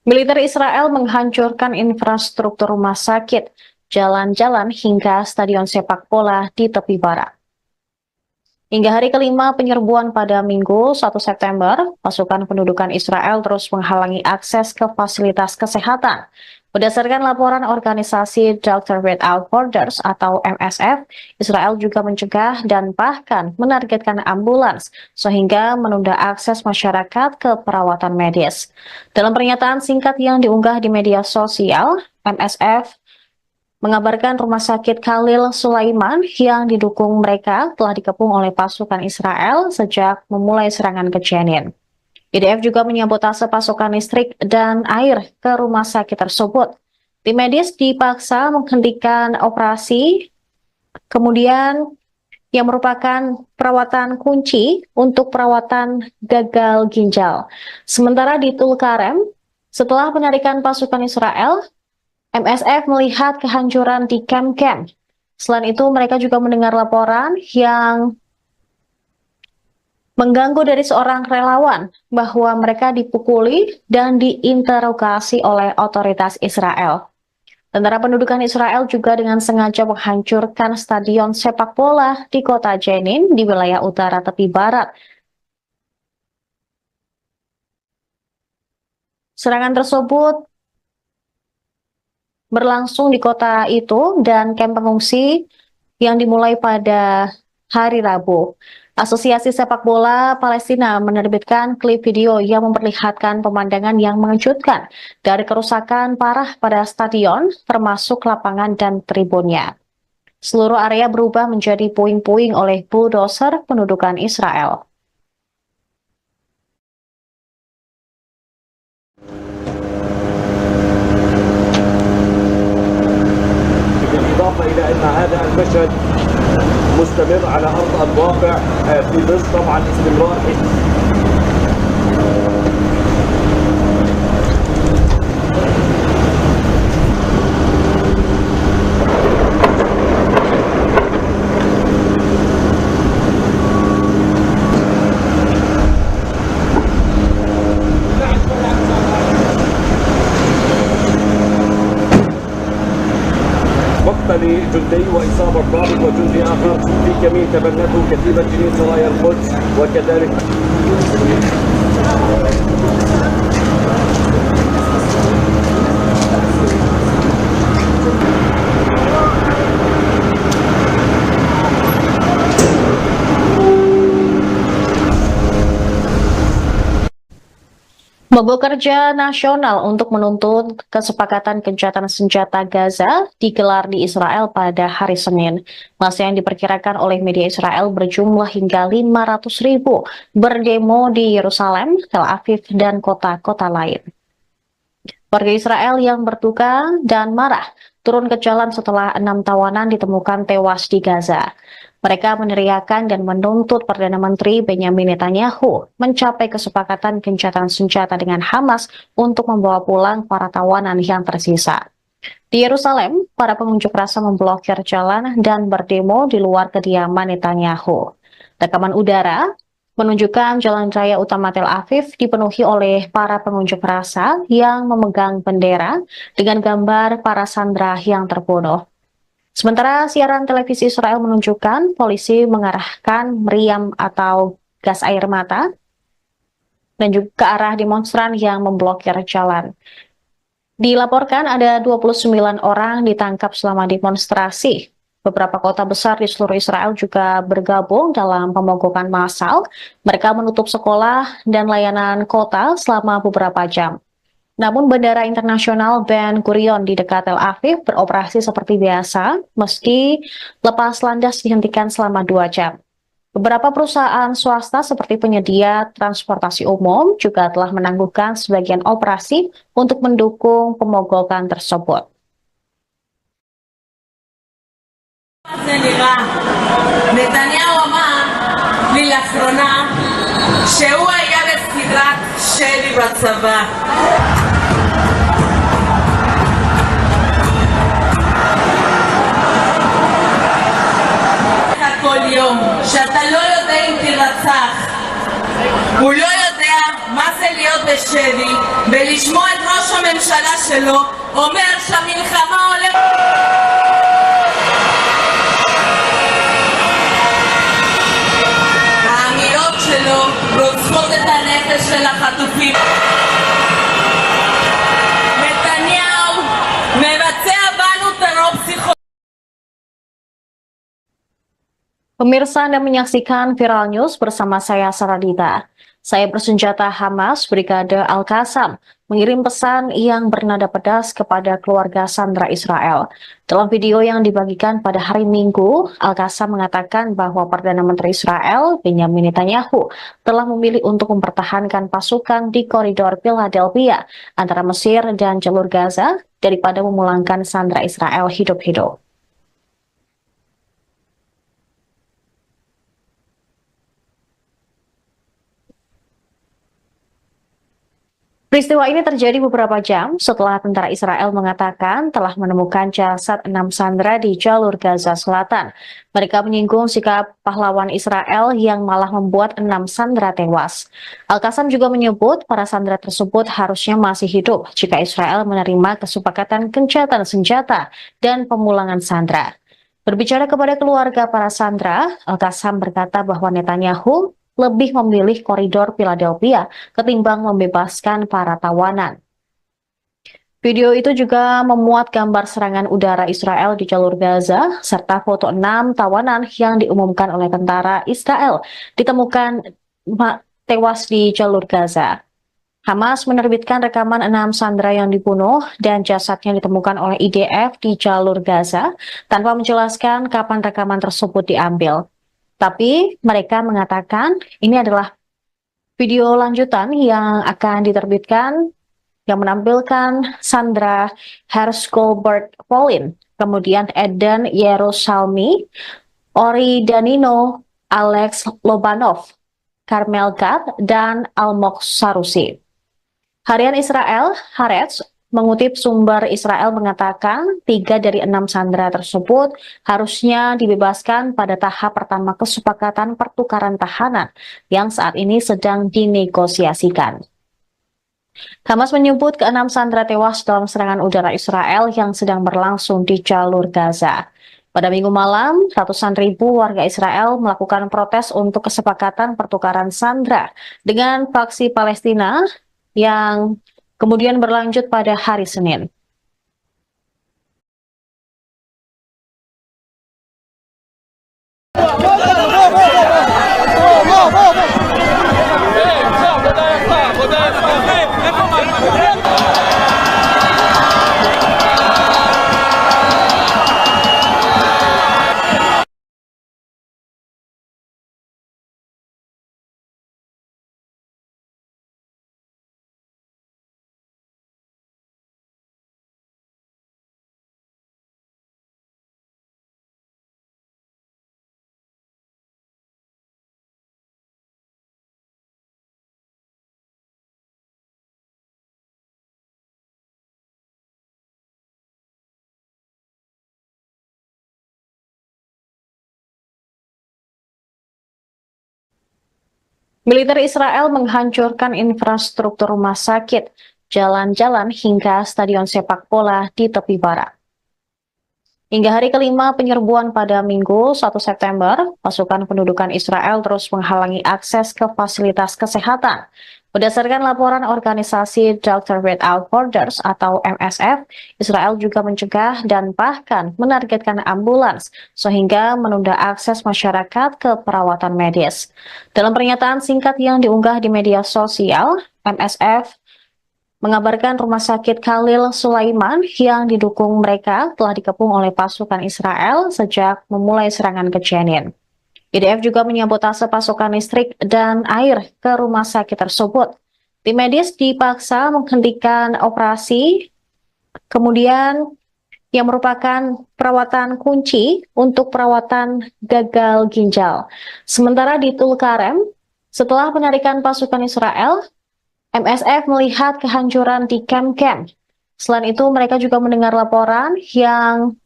Militer Israel menghancurkan infrastruktur rumah sakit, jalan-jalan hingga stadion sepak bola di tepi barat. Hingga hari kelima penyerbuan pada Minggu 1 September, pasukan pendudukan Israel terus menghalangi akses ke fasilitas kesehatan. Berdasarkan laporan organisasi Doctors Without Borders atau MSF, Israel juga mencegah dan bahkan menargetkan ambulans sehingga menunda akses masyarakat ke perawatan medis. Dalam pernyataan singkat yang diunggah di media sosial, MSF mengabarkan rumah sakit Khalil Sulaiman yang didukung mereka telah dikepung oleh pasukan Israel sejak memulai serangan ke Jenin. IDF juga menyabotase pasokan listrik dan air ke rumah sakit tersebut. Tim medis dipaksa menghentikan operasi, kemudian yang merupakan perawatan kunci untuk perawatan gagal ginjal. Sementara di Tulkarem, setelah penarikan pasukan Israel, MSF melihat kehancuran di kamp-kamp. Selain itu, mereka juga mendengar laporan yang mengganggu dari seorang relawan bahwa mereka dipukuli dan diinterogasi oleh otoritas Israel. Tentara pendudukan Israel juga dengan sengaja menghancurkan stadion sepak bola di kota Jenin di wilayah utara tepi barat. Serangan tersebut berlangsung di kota itu dan kamp pengungsi yang dimulai pada hari Rabu. Asosiasi Sepak Bola Palestina menerbitkan klip video yang memperlihatkan pemandangan yang mengejutkan dari kerusakan parah pada stadion, termasuk lapangan dan tribunnya. Seluruh area berubah menjadi puing-puing oleh bulldozer pendudukan Israel. بالإضافة إلى أن هذا المشهد مستمر على أرض الواقع في ظل طبعا استمرار مقتل جندي وإصابة ضابط وجندي آخر في كمين تبنته كتيبة جنين سرايا القدس وكذلك Mogok kerja nasional untuk menuntut kesepakatan gencatan senjata Gaza digelar di Israel pada hari Senin. Masa yang diperkirakan oleh media Israel berjumlah hingga 500.000 berdemo di Yerusalem, Tel Aviv, dan kota-kota lain. Warga Israel yang berduka dan marah turun ke jalan setelah 6 tawanan ditemukan tewas di Gaza. Mereka meneriakan dan menuntut Perdana Menteri Benyamin Netanyahu mencapai kesepakatan gencatan senjata dengan Hamas untuk membawa pulang para tawanan yang tersisa. Di Yerusalem, para pengunjuk rasa memblokir jalan dan berdemo di luar kediaman Netanyahu. Rekaman udara menunjukkan jalan raya utama Tel Aviv dipenuhi oleh para pengunjuk rasa yang memegang bendera dengan gambar para sandera yang terbunuh. Sementara siaran televisi Israel menunjukkan polisi mengarahkan meriam atau gas air mata dan juga ke arah demonstran yang memblokir jalan. Dilaporkan ada 29 orang ditangkap selama demonstrasi. Beberapa kota besar di seluruh Israel juga bergabung dalam pemogokan massal. Mereka menutup sekolah dan layanan kota selama beberapa jam. Namun Bandara Internasional Ben Gurion di dekat Tel Aviv beroperasi seperti biasa, meski lepas landas dihentikan selama 2 jam. Beberapa perusahaan swasta seperti penyedia transportasi umum juga telah menangguhkan sebagian operasi untuk mendukung pemogokan tersebut. נתניהו אמר לי לאחרונה שהוא היה בסדרת שלי בצבא. כל יום שאתה לא יודע אם תירצח, הוא לא יודע מה זה להיות בשבי ולשמוע את ראש הממשלה שלו אומר שהמלחמה הולכת. האמירות שלו רוצחות את הנפש של החטופים. נתניהו מבצע בנו טרור פסיכולוגי. Pemirsa Anda menyaksikan Viral News bersama saya Saradita. Saya bersenjata Hamas Brigade Al-Qassam mengirim pesan yang bernada pedas kepada keluarga sandera Israel. Dalam video yang dibagikan pada hari Minggu, Al-Qassam mengatakan bahwa Perdana Menteri Israel Benyamin Netanyahu telah memilih untuk mempertahankan pasukan di koridor Philadelphia antara Mesir dan jalur Gaza daripada memulangkan sandera Israel hidup-hidup. Peristiwa ini terjadi beberapa jam setelah tentara Israel mengatakan telah menemukan jasad 6 sandera di jalur Gaza Selatan. Mereka menyinggung sikap pahlawan Israel yang malah membuat 6 sandera tewas. Al-Qassam juga menyebut para sandera tersebut harusnya masih hidup jika Israel menerima kesepakatan gencatan senjata dan pemulangan sandera. Berbicara kepada keluarga para sandera, Al-Qassam berkata bahwa Netanyahu lebih memilih koridor Philadelphia ketimbang membebaskan para tawanan. Video itu juga memuat gambar serangan udara Israel di jalur Gaza, serta foto 6 tawanan yang diumumkan oleh tentara Israel ditemukan tewas di jalur Gaza. Hamas menerbitkan rekaman 6 sandera yang dibunuh dan jasadnya ditemukan oleh IDF di jalur Gaza tanpa menjelaskan kapan rekaman tersebut diambil. Tapi mereka mengatakan ini adalah video lanjutan yang akan diterbitkan yang menampilkan Sandra Hersh-Goldberg Pauline, kemudian Eden Yerusalmi, Ori Danino, Alex Lobanov, Carmel Gad, dan Almog Sarusi. Harian Israel, Haaretz, mengutip sumber Israel mengatakan 3 dari 6 sandera tersebut harusnya dibebaskan pada tahap pertama kesepakatan pertukaran tahanan yang saat ini sedang dinegosiasikan. Hamas menyebut ke-6 sandera tewas dalam serangan udara Israel yang sedang berlangsung di jalur Gaza. Pada Minggu malam, ratusan ribu warga Israel melakukan protes untuk kesepakatan pertukaran sandera dengan faksi Palestina yang kemudian berlanjut pada hari Senin. Militer Israel menghancurkan infrastruktur rumah sakit, jalan-jalan hingga stadion sepak bola di tepi barat. Hingga hari kelima penyerbuan pada Minggu 1 September, pasukan pendudukan Israel terus menghalangi akses ke fasilitas kesehatan. Berdasarkan laporan organisasi Doctors Without Borders atau MSF, Israel juga mencegah dan bahkan menargetkan ambulans sehingga menunda akses masyarakat ke perawatan medis. Dalam pernyataan singkat yang diunggah di media sosial, MSF mengabarkan rumah sakit Khalil Sulaiman yang didukung mereka telah dikepung oleh pasukan Israel sejak memulai serangan ke Jenin. IDF juga menyabotase pasokan listrik dan air ke rumah sakit tersebut. Tim medis dipaksa menghentikan operasi, kemudian yang merupakan perawatan kunci untuk perawatan gagal ginjal. Sementara di Tulkarem, setelah penarikan pasukan Israel, MSF melihat kehancuran di kamp-kamp. Selain itu, mereka juga mendengar laporan yang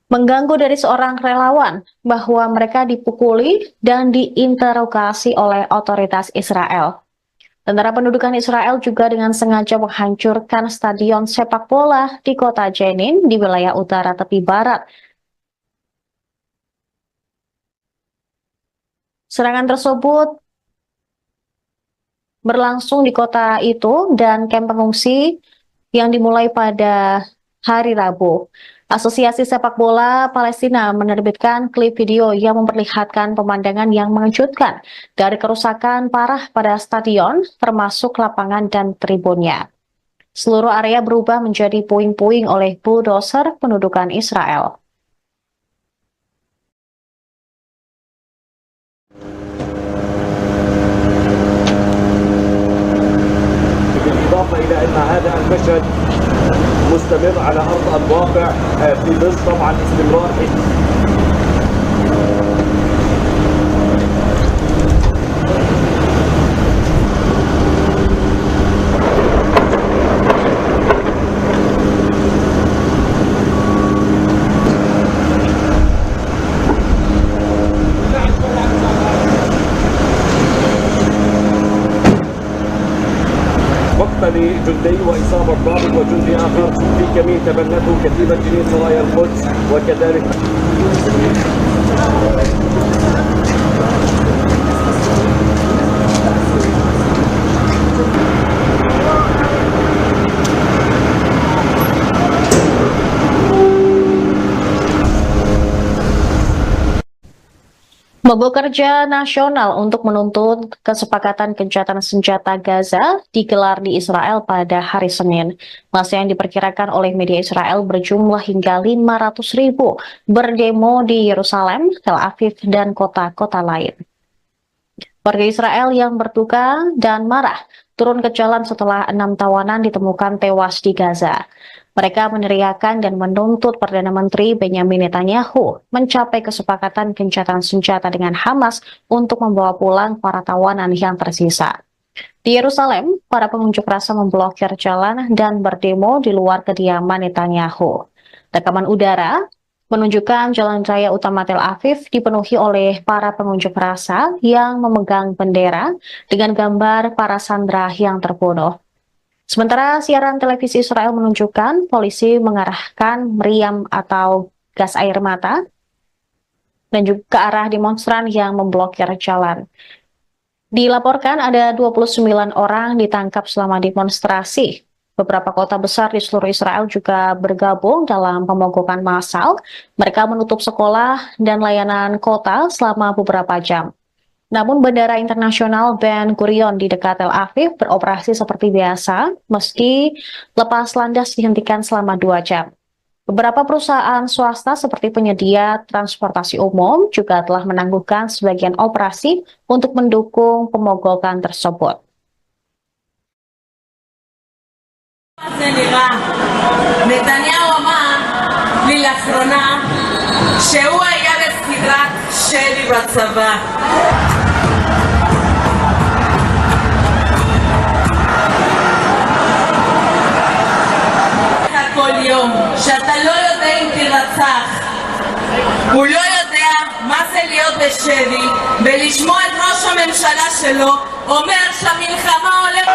mengganggu dari seorang relawan bahwa mereka dipukuli dan diinterogasi oleh otoritas Israel. Tentara pendudukan Israel juga dengan sengaja menghancurkan stadion sepak bola di kota Jenin di wilayah utara tepi barat. Serangan tersebut berlangsung di kota itu dan kamp pengungsi yang dimulai pada hari Rabu. Asosiasi Sepak Bola Palestina menerbitkan klip video yang memperlihatkan pemandangan yang mengejutkan dari kerusakan parah pada stadion, termasuk lapangan dan tribunnya. Seluruh area berubah menjadi puing-puing oleh bulldozer pendudukan Israel. بالإضافة إلى أن هذا المشهد مستمر على أرض الواقع في ظل طبعا استمرار مقتل جندي وإصابة ضابط وجندي آخر في كمين تبنته كتيبة جنين سرايا القدس وكذلك Mogok kerja nasional untuk menuntut kesepakatan gencatan senjata Gaza digelar di Israel pada hari Senin. Masa yang diperkirakan oleh media Israel berjumlah hingga 500.000 berdemo di Yerusalem, Tel Aviv, dan kota-kota lain. Warga Israel yang berduka dan marah turun ke jalan setelah 6 tawanan ditemukan tewas di Gaza. Mereka meneriakan dan menuntut Perdana Menteri Benyamin Netanyahu mencapai kesepakatan gencatan senjata dengan Hamas untuk membawa pulang para tawanan yang tersisa. Di Yerusalem, para pengunjuk rasa memblokir jalan dan berdemo di luar kediaman Netanyahu. Rekaman udara menunjukkan jalan raya utama Tel Aviv dipenuhi oleh para pengunjuk rasa yang memegang bendera dengan gambar para sandera yang terbunuh. Sementara siaran televisi Israel menunjukkan polisi mengarahkan meriam atau gas air mata dan juga ke arah demonstran yang memblokir jalan. Dilaporkan ada 29 orang ditangkap selama demonstrasi. Beberapa kota besar di seluruh Israel juga bergabung dalam pemogokan massal. Mereka menutup sekolah dan layanan kota selama beberapa jam. Namun Bandara Internasional Ben Gurion di dekat Tel Aviv beroperasi seperti biasa, meski lepas landas dihentikan selama 2 jam. Beberapa perusahaan swasta seperti penyedia transportasi umum juga telah menangguhkan sebagian operasi untuk mendukung pemogokan tersebut. זה נראה. נתניהו אמר לי לאחרונה שהוא היה בסדרת שלי בצבא. כל יום שאתה לא יודע אם תרצח. הוא לא יודע מה זה להיות בשבי ולשמוע את ראש הממשלה שלו אומר שהמלחמה הולכת.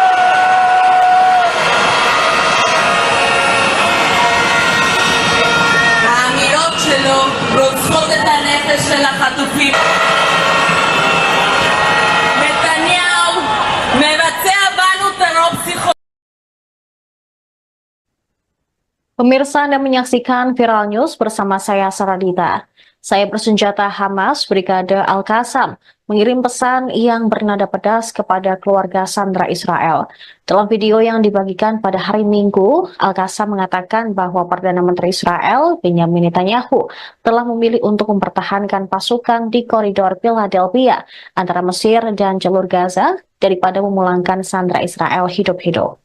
האמירות שלו רוצחות את הנפש של החטופים. נתניהו מבצע בנו טרור פסיכולוגי. Pemirsa Anda menyaksikan Viral News bersama saya Saradita. Saya bersenjata Hamas Brigade Al-Qassam mengirim pesan yang bernada pedas kepada keluarga sandera Israel. Dalam video yang dibagikan pada hari Minggu, Al-Qassam mengatakan bahwa Perdana Menteri Israel Benyamin Netanyahu telah memilih untuk mempertahankan pasukan di koridor Philadelphia antara Mesir dan jalur Gaza daripada memulangkan sandera Israel hidup-hidup.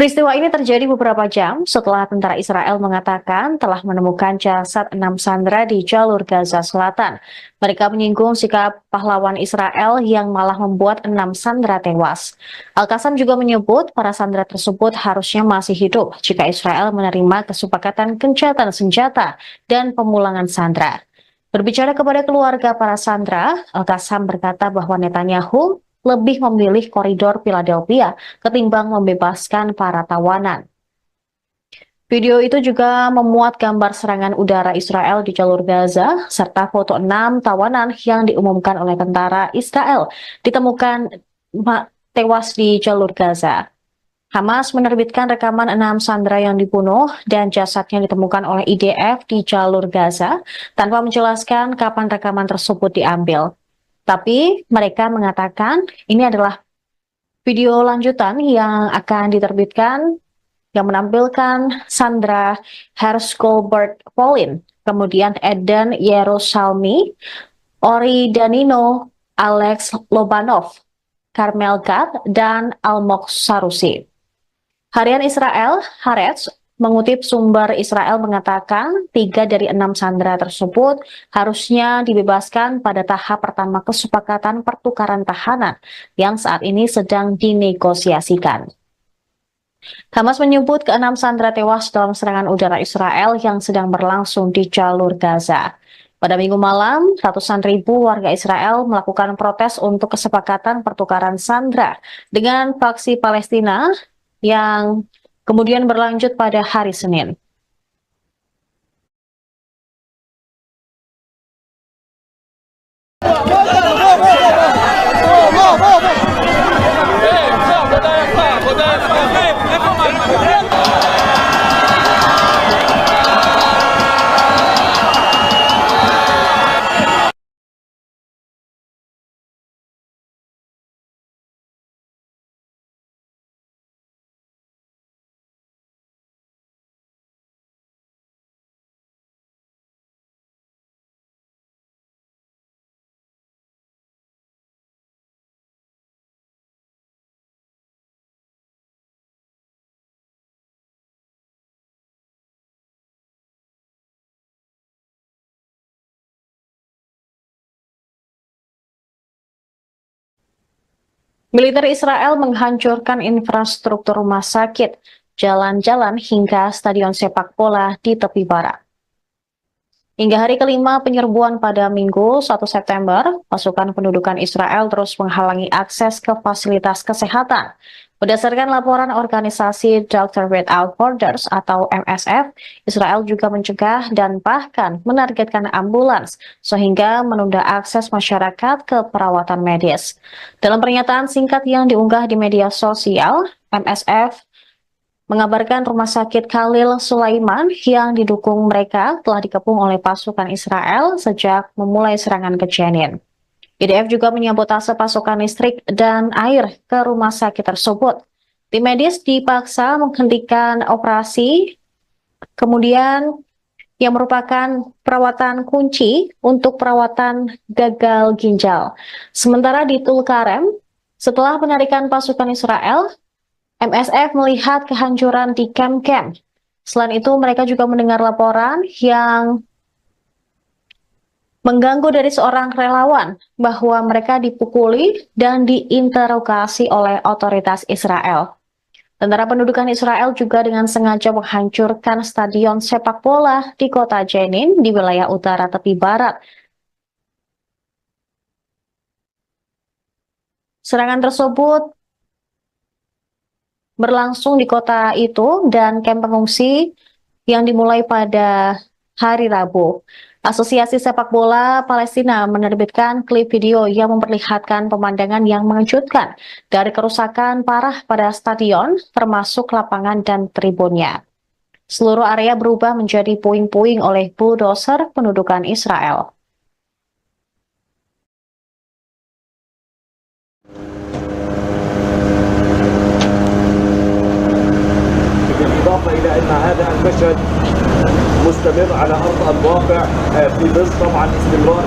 Peristiwa ini terjadi beberapa jam setelah tentara Israel mengatakan telah menemukan jasad 6 sandera di jalur Gaza Selatan. Mereka menyinggung sikap pahlawan Israel yang malah membuat 6 sandera tewas. Al-Qassam juga menyebut para sandera tersebut harusnya masih hidup jika Israel menerima kesepakatan gencatan senjata dan pemulangan sandera. Berbicara kepada keluarga para sandera, Al-Qassam berkata bahwa Netanyahu lebih memilih koridor Philadelphia ketimbang membebaskan para tawanan. Video itu juga memuat gambar serangan udara Israel di jalur Gaza, serta foto 6 tawanan yang diumumkan oleh tentara Israel ditemukan tewas di jalur Gaza. Hamas menerbitkan rekaman 6 sandera yang dibunuh dan jasadnya ditemukan oleh IDF di jalur Gaza tanpa menjelaskan kapan rekaman tersebut diambil. Tapi mereka mengatakan ini adalah video lanjutan yang akan diterbitkan yang menampilkan Sandra Hersh-Goldberg Polin, kemudian Eden Yerusalmi, Ori Danino, Alex Lobanov, Carmel Gad, dan Almog Sarusi. Harian Israel, Haaretz, mengutip sumber Israel mengatakan 3 dari 6 sandera tersebut harusnya dibebaskan pada tahap pertama kesepakatan pertukaran tahanan yang saat ini sedang dinegosiasikan. Hamas menyebut ke-6 sandera tewas dalam serangan udara Israel yang sedang berlangsung di jalur Gaza. Pada Minggu malam, ratusan ribu warga Israel melakukan protes untuk kesepakatan pertukaran sandera dengan faksi Palestina yang kemudian berlanjut pada hari Senin. Militer Israel menghancurkan infrastruktur rumah sakit, jalan-jalan hingga stadion sepak bola di tepi barat. Hingga hari kelima penyerbuan pada Minggu 1 September, pasukan pendudukan Israel terus menghalangi akses ke fasilitas kesehatan. Berdasarkan laporan organisasi Doctors Without Borders atau MSF, Israel juga mencegah dan bahkan menargetkan ambulans sehingga menunda akses masyarakat ke perawatan medis. Dalam pernyataan singkat yang diunggah di media sosial, MSF mengabarkan rumah sakit Khalil Sulaiman yang didukung mereka telah dikepung oleh pasukan Israel sejak memulai serangan ke Jenin. IDF juga menyabotase pasokan listrik dan air ke rumah sakit tersebut. Tim medis dipaksa menghentikan operasi, kemudian yang merupakan perawatan kunci untuk perawatan gagal ginjal. Sementara di Tulkarem, setelah penarikan pasukan Israel, MSF melihat kehancuran di kamp-kamp. Selain itu, mereka juga mendengar laporan yang mengganggu dari seorang relawan bahwa mereka dipukuli dan diinterogasi oleh otoritas Israel. Tentara pendudukan Israel juga dengan sengaja menghancurkan stadion sepak bola di kota Jenin di wilayah utara tepi barat. Serangan tersebut berlangsung di kota itu dan kamp pengungsi yang dimulai pada hari Rabu. Asosiasi Sepak Bola Palestina menerbitkan klip video yang memperlihatkan pemandangan yang mengejutkan dari kerusakan parah pada stadion, termasuk lapangan dan tribunnya. Seluruh area berubah menjadi puing-puing oleh bulldozer pendudukan Israel. بالإضافة إلى أن هذا المشهد مستمر على أرض الواقع في ظل طبعا استمرار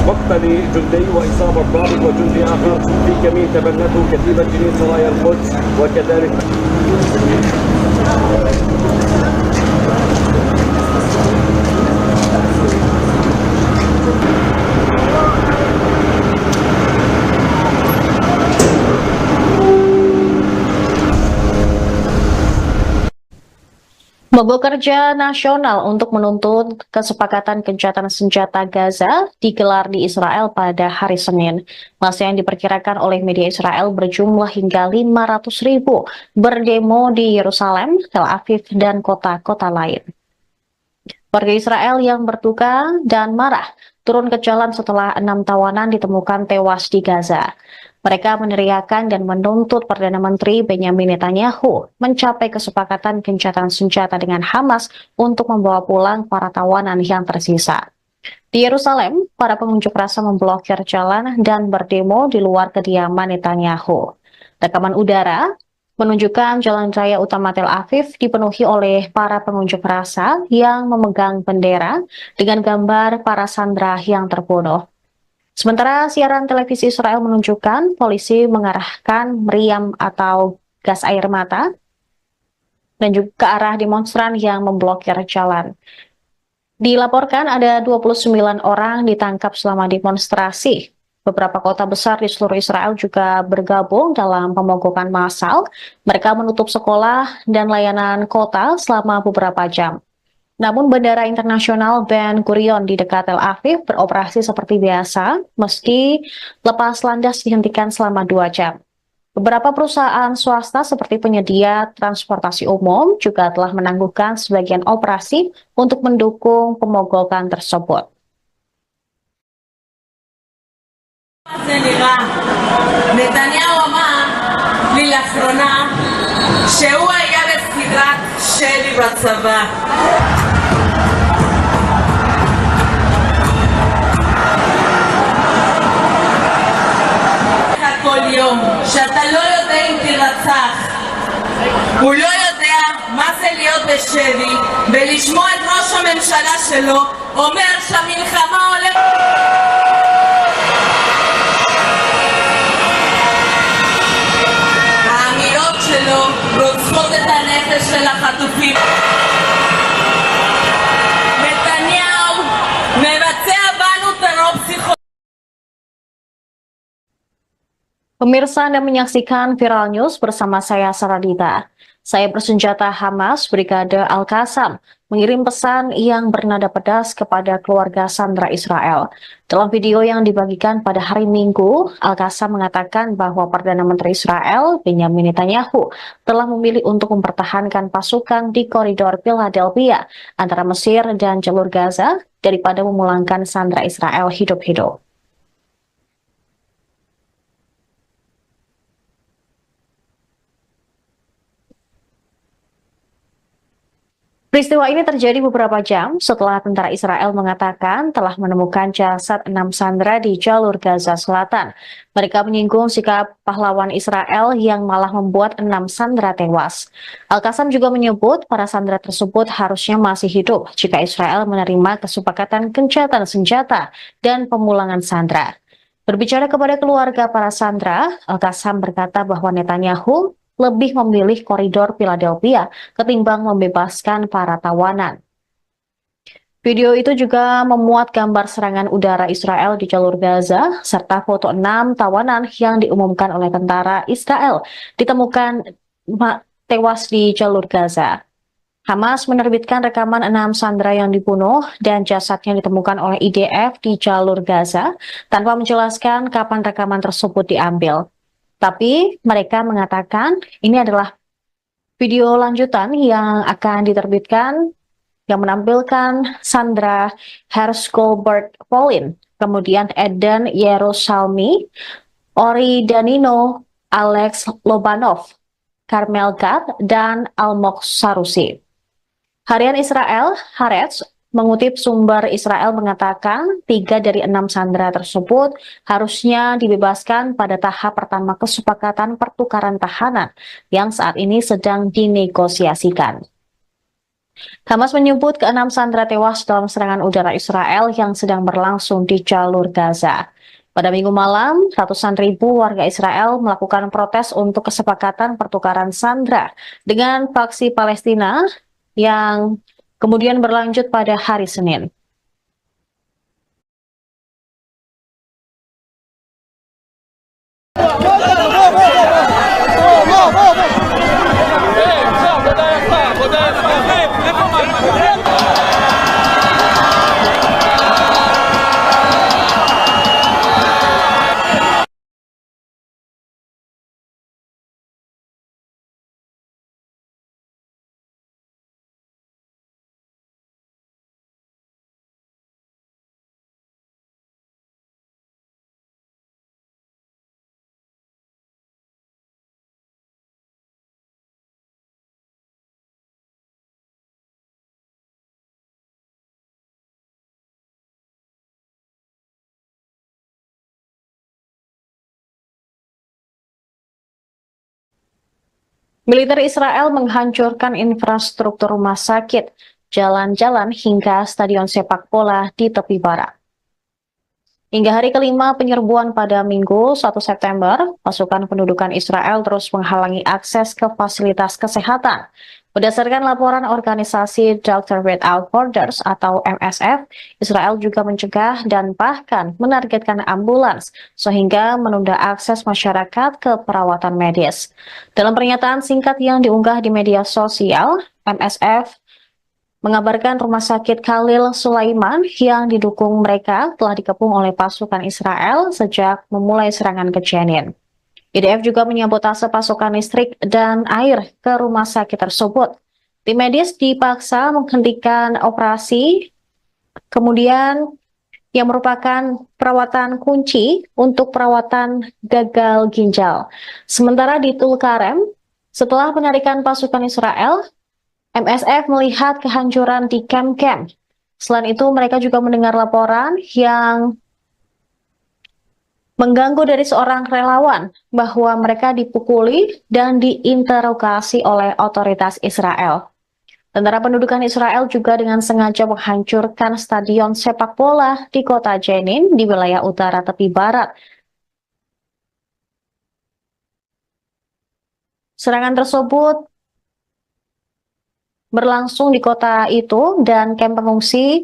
مقتل جندي وإصابة ضابط وجندي آخر في كمين تبنته كتيبة جنين سرايا القدس وكذلك Mogok kerja nasional untuk menuntut kesepakatan gencatan senjata Gaza digelar di Israel pada hari Senin. Masa yang diperkirakan oleh media Israel berjumlah hingga 500.000 berdemo di Yerusalem, Tel Aviv, dan kota-kota lain. Warga Israel yang berduka dan marah turun ke jalan setelah 6 tawanan ditemukan tewas di Gaza. Mereka meneriakan dan menuntut Perdana Menteri Benjamin Netanyahu mencapai kesepakatan gencatan senjata dengan Hamas untuk membawa pulang para tawanan yang tersisa. Di Yerusalem, para pengunjuk rasa memblokir jalan dan berdemo di luar kediaman Netanyahu. Rekaman udara menunjukkan jalan raya utama Tel Aviv dipenuhi oleh para pengunjuk rasa yang memegang bendera dengan gambar para sandera yang terbunuh. Sementara siaran televisi Israel menunjukkan polisi mengarahkan meriam atau gas air mata dan juga ke arah demonstran yang memblokir jalan. Dilaporkan ada 29 orang ditangkap selama demonstrasi. Beberapa kota besar di seluruh Israel juga bergabung dalam pemogokan massal. Mereka menutup sekolah dan layanan kota selama beberapa jam. Namun Bandara Internasional Ben Gurion di dekat Tel Aviv beroperasi seperti biasa, meski lepas landas dihentikan selama 2 jam. Beberapa perusahaan swasta seperti penyedia transportasi umum juga telah menangguhkan sebagian operasi untuk mendukung pemogokan tersebut. נתניהו אמר לי לאחרונה שהוא היה בסדרת שלי בצבא. כל יום שאתה לא יודע אם תירצח, הוא לא יודע מה זה להיות בשבי ולשמוע את ראש ראש הממשלה שלו אומר שהמלחמה הולכת... האמירות שלו רוצחות את הנפש של החטופים. נתניהו מבצע בנו טרור פסיכולוגי. Pemirsa, Anda menyaksikan Viral News bersama saya Saradita. Saya bersenjata Hamas Brigade Al-Qassam mengirim pesan yang bernada pedas kepada keluarga sandera Israel. Dalam video yang dibagikan pada hari Minggu, Al-Qassam mengatakan bahwa Perdana Menteri Israel, Benjamin Netanyahu, telah memilih untuk mempertahankan pasukan di koridor Philadelphia antara Mesir dan jalur Gaza daripada memulangkan sandera Israel hidup-hidup. Peristiwa ini terjadi beberapa jam setelah tentara Israel mengatakan telah menemukan jasad 6 sandera di jalur Gaza Selatan. Mereka menyinggung sikap pahlawan Israel yang malah membuat 6 sandera tewas. Al-Qassam juga menyebut para sandera tersebut harusnya masih hidup jika Israel menerima kesepakatan gencatan senjata dan pemulangan sandera. Berbicara kepada keluarga para sandera, Al-Qassam berkata bahwa Netanyahu lebih memilih koridor Philadelphia ketimbang membebaskan para tawanan. Video itu juga memuat gambar serangan udara Israel di jalur Gaza, serta foto 6 tawanan yang diumumkan oleh tentara Israel ditemukan tewas di jalur Gaza. Hamas menerbitkan rekaman 6 sandera yang dibunuh dan jasadnya ditemukan oleh IDF di jalur Gaza tanpa menjelaskan kapan rekaman tersebut diambil. Tapi mereka mengatakan ini adalah video lanjutan yang akan diterbitkan yang menampilkan Sandra Hersh-Goldberg Polin, kemudian Eden Yerusalmi, Ori Danino, Alex Lobanov, Carmel Gad, dan Almog Sarusi. Harian Israel, Haaretz, mengutip sumber Israel mengatakan 3 dari 6 sandera tersebut harusnya dibebaskan pada tahap pertama kesepakatan pertukaran tahanan yang saat ini sedang dinegosiasikan. Hamas menyebut ke-6 sandera tewas dalam serangan udara Israel yang sedang berlangsung di jalur Gaza. Pada Minggu malam, ratusan ribu warga Israel melakukan protes untuk kesepakatan pertukaran sandera dengan faksi Palestina yang kemudian berlanjut pada hari Senin. Militer Israel menghancurkan infrastruktur rumah sakit, jalan-jalan hingga stadion sepak bola di tepi barat. Hingga hari kelima penyerbuan pada Minggu 1 September, pasukan pendudukan Israel terus menghalangi akses ke fasilitas kesehatan. Berdasarkan laporan organisasi Doctors Without Borders atau MSF, Israel juga mencegah dan bahkan menargetkan ambulans sehingga menunda akses masyarakat ke perawatan medis. Dalam pernyataan singkat yang diunggah di media sosial, MSF mengabarkan rumah sakit Khalil Sulaiman yang didukung mereka telah dikepung oleh pasukan Israel sejak memulai serangan ke Jenin. IDF juga menyabotase pasokan listrik dan air ke rumah sakit tersebut. Tim medis dipaksa menghentikan operasi, kemudian yang merupakan perawatan kunci untuk perawatan gagal ginjal. Sementara di Tulkarem, setelah penarikan pasukan Israel, MSF melihat kehancuran di kamp-kamp. Selain itu, mereka juga mendengar laporan yang mengganggu dari seorang relawan bahwa mereka dipukuli dan diinterogasi oleh otoritas Israel. Tentara pendudukan Israel juga dengan sengaja menghancurkan stadion sepak bola di kota Jenin di wilayah utara tepi barat. Serangan tersebut berlangsung di kota itu dan kamp pengungsi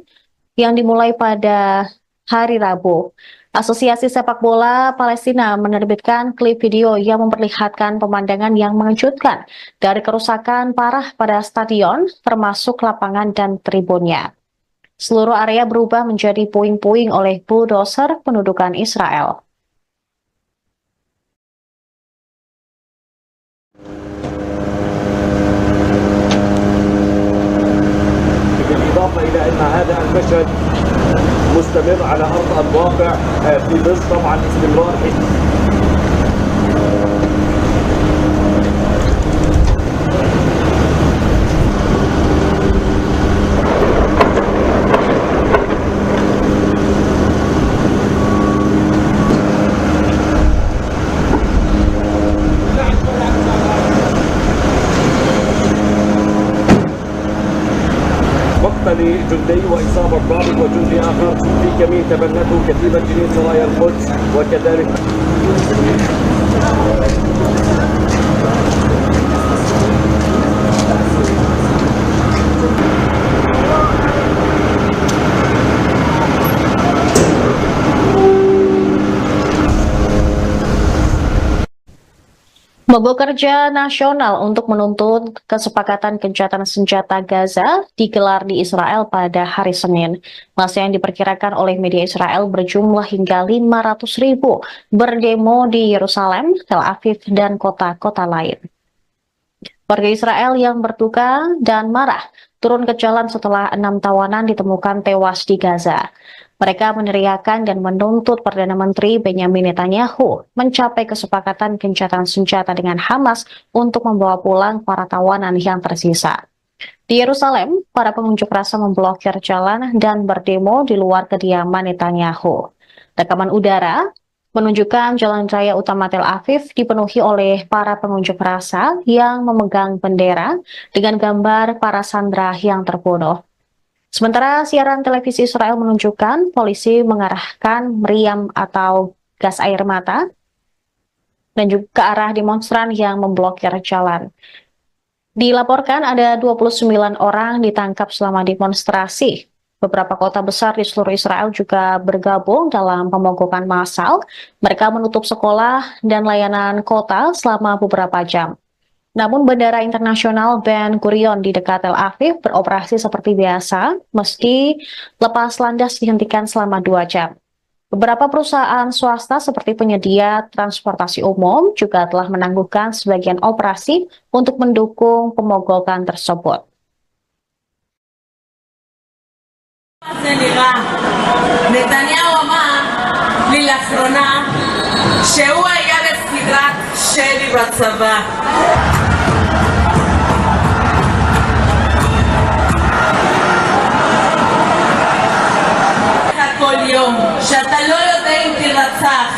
yang dimulai pada hari Rabu. Asosiasi Sepak Bola Palestina menerbitkan klip video yang memperlihatkan pemandangan yang mengejutkan dari kerusakan parah pada stadion, termasuk lapangan dan tribunnya. Seluruh area berubah menjadi puing-puing oleh bulldozer pendudukan Israel. بالإضافة إلى أن هذا المشهد مستمر على أرض الواقع في ظل طبعا استمرار مقتل جندي وإصابة ضابط وجندي آخر في كمين تبنته كتيبة جنين سرايا القدس وكذلك Mogok kerja nasional untuk menuntut kesepakatan gencatan senjata Gaza digelar di Israel pada hari Senin. Masa yang diperkirakan oleh media Israel berjumlah hingga 500.000 berdemo di Yerusalem, Tel Aviv, dan kota-kota lain. Warga Israel yang berduka dan marah turun ke jalan setelah 6 tawanan ditemukan tewas di Gaza. Mereka meneriakan dan menuntut Perdana Menteri Benyamin Netanyahu mencapai kesepakatan gencatan senjata dengan Hamas untuk membawa pulang para tawanan yang tersisa. Di Yerusalem, para pengunjuk rasa memblokir jalan dan berdemo di luar kediaman Netanyahu. Rekaman udara menunjukkan jalan raya utama Tel Aviv dipenuhi oleh para pengunjuk rasa yang memegang bendera dengan gambar para sandera yang terbunuh. Sementara siaran televisi Israel menunjukkan polisi mengarahkan meriam atau gas air mata dan juga ke arah demonstran yang memblokir jalan. Dilaporkan ada 29 orang ditangkap selama demonstrasi. Beberapa kota besar di seluruh Israel juga bergabung dalam pemogokan massal. Mereka menutup sekolah dan layanan kota selama beberapa jam. Namun Bandara Internasional Ben Gurion di dekat Tel Aviv beroperasi seperti biasa, meski lepas landas dihentikan selama 2 jam. Beberapa perusahaan swasta seperti penyedia transportasi umum juga telah menangguhkan sebagian operasi untuk mendukung pemogokan tersebut. זה נראה. נתניהו אמר לי לאחרונה שהוא היה בסדרת שלי בצבא. כל יום שאתה לא יודע אם תרצח,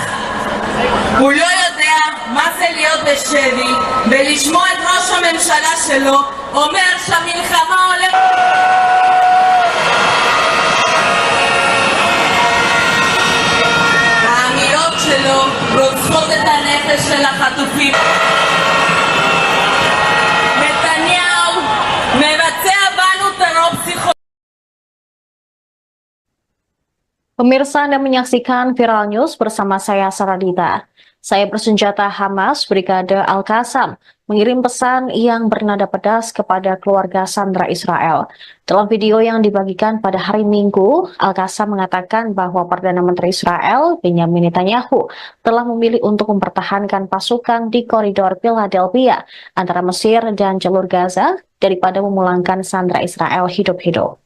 הוא לא יודע מה זה להיות בשבי ולשמוע את ראש הממשלה שלו אומר שהמלחמה הולכת. האמירות שלו רוצחות את הנפש של החטופים. נתניהו מבצע בנו טרור פסיכולוגי. Pemirsa Anda menyaksikan Viral News bersama saya Saradita. Saya bersenjata Hamas Brigade Al-Qassam mengirim pesan yang bernada pedas kepada keluarga sandera Israel. Dalam video yang dibagikan pada hari Minggu, Al-Qassam mengatakan bahwa Perdana Menteri Israel Benyamin Netanyahu telah memilih untuk mempertahankan pasukan di koridor Philadelphia antara Mesir dan jalur Gaza daripada memulangkan sandera Israel hidup-hidup.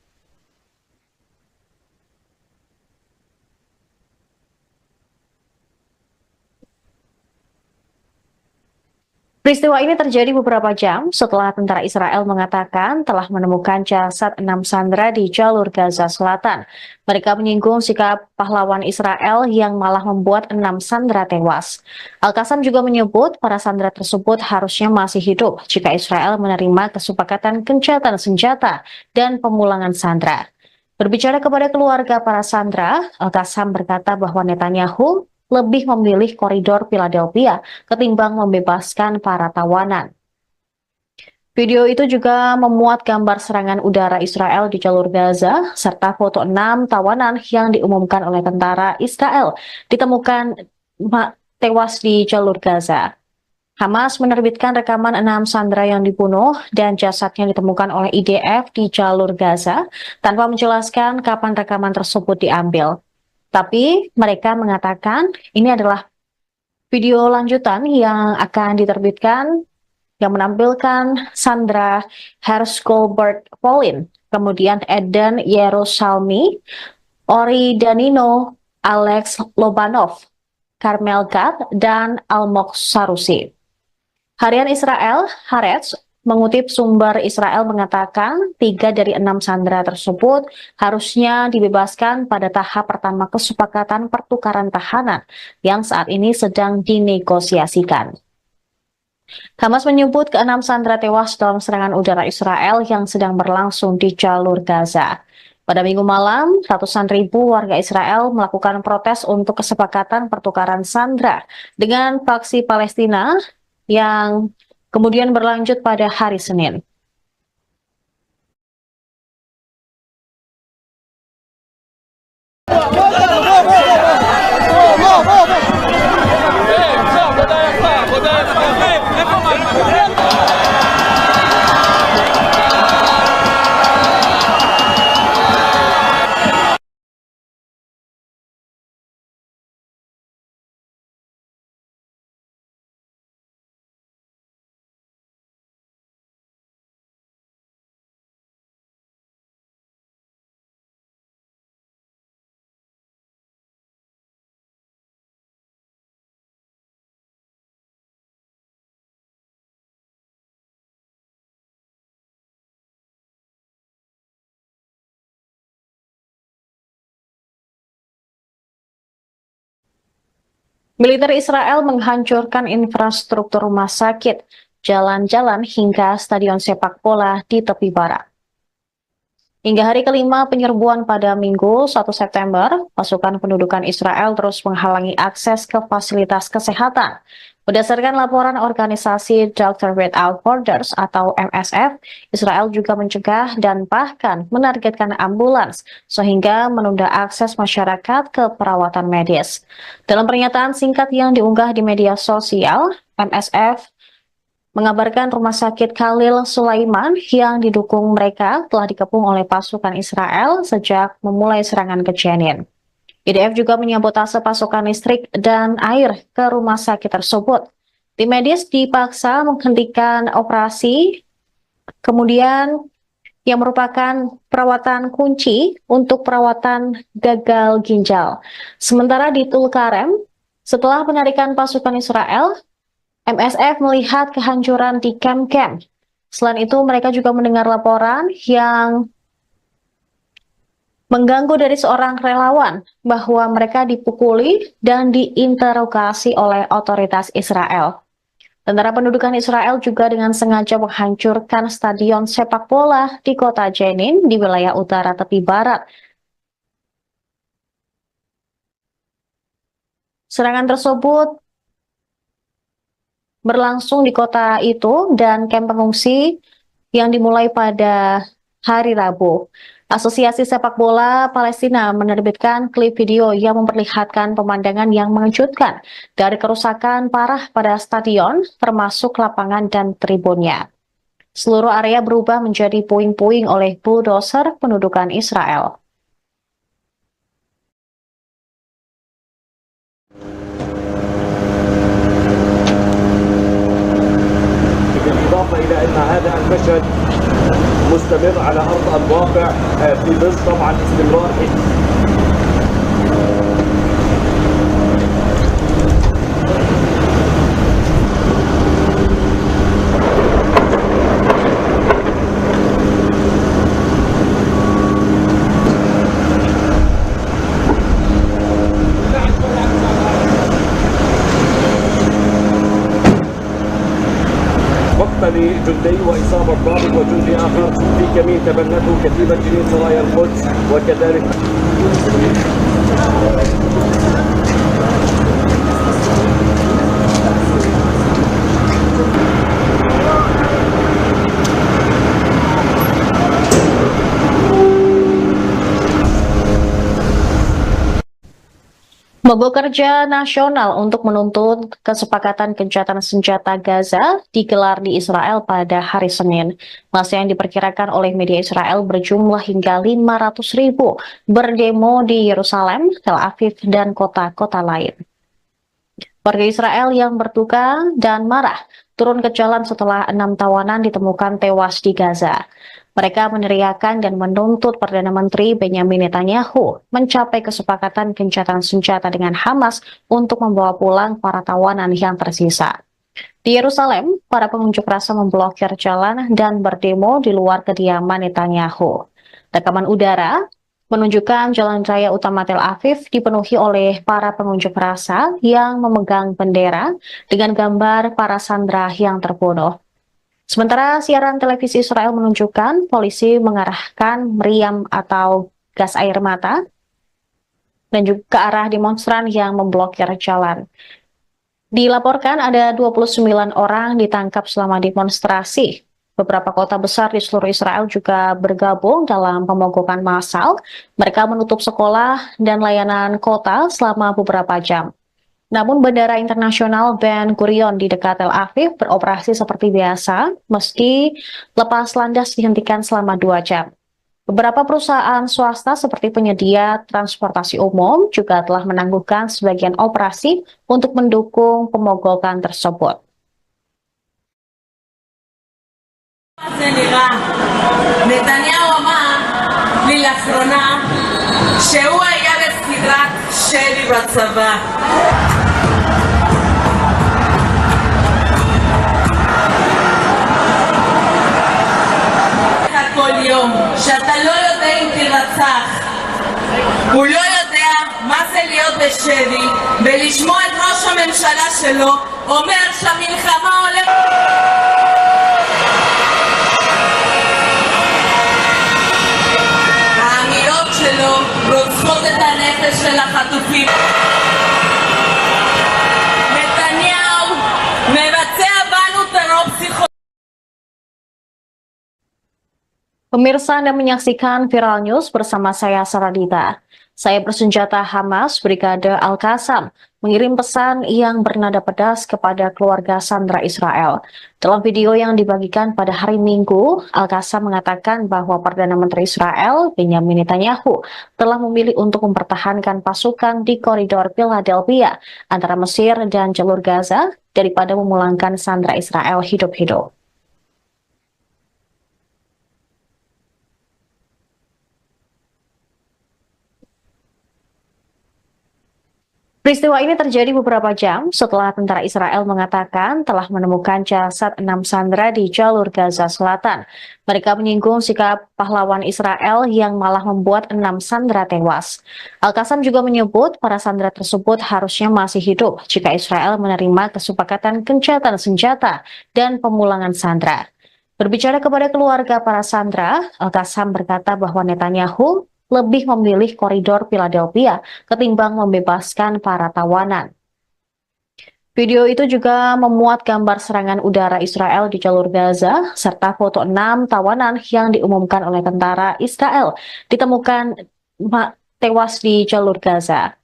Peristiwa ini terjadi beberapa jam setelah tentara Israel mengatakan telah menemukan jasad 6 sandera di jalur Gaza Selatan. Mereka menyinggung sikap pahlawan Israel yang malah membuat 6 sandera tewas. Al-Qassam juga menyebut para sandera tersebut harusnya masih hidup jika Israel menerima kesepakatan gencatan senjata dan pemulangan sandera. Berbicara kepada keluarga para sandera, Al-Qassam berkata bahwa Netanyahu lebih memilih koridor Philadelphia ketimbang membebaskan para tawanan. Video itu juga memuat gambar serangan udara Israel di jalur Gaza, serta foto 6 tawanan yang diumumkan oleh tentara Israel ditemukan tewas di jalur Gaza. Hamas menerbitkan rekaman 6 sandera yang dibunuh dan jasadnya ditemukan oleh IDF di jalur Gaza tanpa menjelaskan kapan rekaman tersebut diambil. Tapi mereka mengatakan ini adalah video lanjutan yang akan diterbitkan yang menampilkan Sandra Hersh-Goldberg Polin, kemudian Eden Yerusalmi, Ori Danino, Alex Lobanov, Carmel Gad, dan Almog Sarusi. Harian Israel, Haaretz, mengutip sumber Israel mengatakan 3 dari 6 sandera tersebut harusnya dibebaskan pada tahap pertama kesepakatan pertukaran tahanan yang saat ini sedang dinegosiasikan. Hamas menyebut ke-6 sandera tewas dalam serangan udara Israel yang sedang berlangsung di jalur Gaza. Pada Minggu malam, ratusan ribu warga Israel melakukan protes untuk kesepakatan pertukaran sandera dengan faksi Palestina yang kemudian berlanjut pada hari Senin. Militer Israel menghancurkan infrastruktur rumah sakit, jalan-jalan hingga stadion sepak bola di tepi barat. Hingga hari kelima penyerbuan pada Minggu 1 September, pasukan pendudukan Israel terus menghalangi akses ke fasilitas kesehatan. Berdasarkan laporan organisasi Doctors Without Borders atau MSF, Israel juga mencegah dan bahkan menargetkan ambulans sehingga menunda akses masyarakat ke perawatan medis. Dalam pernyataan singkat yang diunggah di media sosial, MSF mengabarkan rumah sakit Khalil Sulaiman yang didukung mereka telah dikepung oleh pasukan Israel sejak memulai serangan ke Jenin. IDF juga menyabotase pasokan listrik dan air ke rumah sakit tersebut. Tim medis dipaksa menghentikan operasi, kemudian yang merupakan perawatan kunci untuk perawatan gagal ginjal. Sementara di Tulkarem, setelah penarikan pasukan Israel, MSF melihat kehancuran di kamp-kamp. Selain itu, mereka juga mendengar laporan yang mengganggu dari seorang relawan bahwa mereka dipukuli dan diinterogasi oleh otoritas Israel. Tentara pendudukan Israel juga dengan sengaja menghancurkan stadion sepak bola di kota Jenin di wilayah utara tepi barat. Serangan tersebut berlangsung di kota itu dan kamp pengungsi yang dimulai pada hari Rabu. Asosiasi Sepak Bola Palestina menerbitkan klip video yang memperlihatkan pemandangan yang mengejutkan dari kerusakan parah pada stadion, termasuk lapangan dan tribunnya. Seluruh area berubah menjadi puing-puing oleh bulldozer pendudukan Israel. بالإضافة إلى أن هذا المشهد مستمر على أرض الواقع في ظل طبعا استمرار لجندي وإصابة ضابط وجندي آخر في كمين تبنته كتيبة جنين سرايا القدس وكذلك Mogok kerja nasional untuk menuntut kesepakatan gencatan senjata Gaza digelar di Israel pada hari Senin. Masa yang diperkirakan oleh media Israel berjumlah hingga 500.000 berdemo di Yerusalem, Tel Aviv, dan kota-kota lain. Warga Israel yang berduka dan marah turun ke jalan setelah 6 tawanan ditemukan tewas di Gaza. Mereka meneriakan dan menuntut Perdana Menteri Benyamin Netanyahu mencapai kesepakatan gencatan senjata dengan Hamas untuk membawa pulang para tawanan yang tersisa. Di Yerusalem, para pengunjuk rasa memblokir jalan dan berdemo di luar kediaman Netanyahu. Rekaman udara menunjukkan jalan raya utama Tel Aviv dipenuhi oleh para pengunjuk rasa yang memegang bendera dengan gambar para sandera yang terbunuh. Sementara siaran televisi Israel menunjukkan polisi mengarahkan meriam atau gas air mata dan juga ke arah demonstran yang memblokir jalan. Dilaporkan ada 29 orang ditangkap selama demonstrasi. Beberapa kota besar di seluruh Israel juga bergabung dalam pemogokan massal. Mereka menutup sekolah dan layanan kota selama beberapa jam. Namun Bandara Internasional Ben Gurion di dekat Tel Aviv beroperasi seperti biasa, meski lepas landas dihentikan selama 2 jam. Beberapa perusahaan swasta seperti penyedia transportasi umum juga telah menangguhkan sebagian operasi untuk mendukung pemogokan tersebut. זה נראה. נתניהו אמר לי לאחרונה שהוא היה בסדרת שלי בצבא. כל יום שאתה לא יודע אם תרצח. הוא לא יודע מה זה להיות בשבי ולשמוע את ראש הממשלה שלו אומר שהמלחמה הולכת. האמירות שלו רוצחות את הנפש של החטופים. נתניהו מבצע בנו טרור פסיכולוגי. Pemirsa, Anda menyaksikan Viral News bersama saya Saradita. Saya bersenjata Hamas Brigade Al-Qassam mengirim pesan yang bernada pedas kepada keluarga sandera Israel. Dalam video yang dibagikan pada hari Minggu, Al-Qassam mengatakan bahwa Perdana Menteri Israel Benyamin Netanyahu telah memilih untuk mempertahankan pasukan di koridor Philadelphia antara Mesir dan jalur Gaza daripada memulangkan sandera Israel hidup-hidup. Peristiwa ini terjadi beberapa jam setelah tentara Israel mengatakan telah menemukan jasad 6 sandera di jalur Gaza Selatan. Mereka menyinggung sikap pahlawan Israel yang malah membuat 6 sandera tewas. Al-Qassam juga menyebut para sandera tersebut harusnya masih hidup jika Israel menerima kesepakatan gencatan senjata dan pemulangan sandera. Berbicara kepada keluarga para sandera, Al-Qassam berkata bahwa Netanyahu lebih memilih koridor Philadelphia ketimbang membebaskan para tawanan. Video itu juga memuat gambar serangan udara Israel di jalur Gaza, serta foto 6 tawanan yang diumumkan oleh tentara Israel ditemukan tewas di jalur Gaza.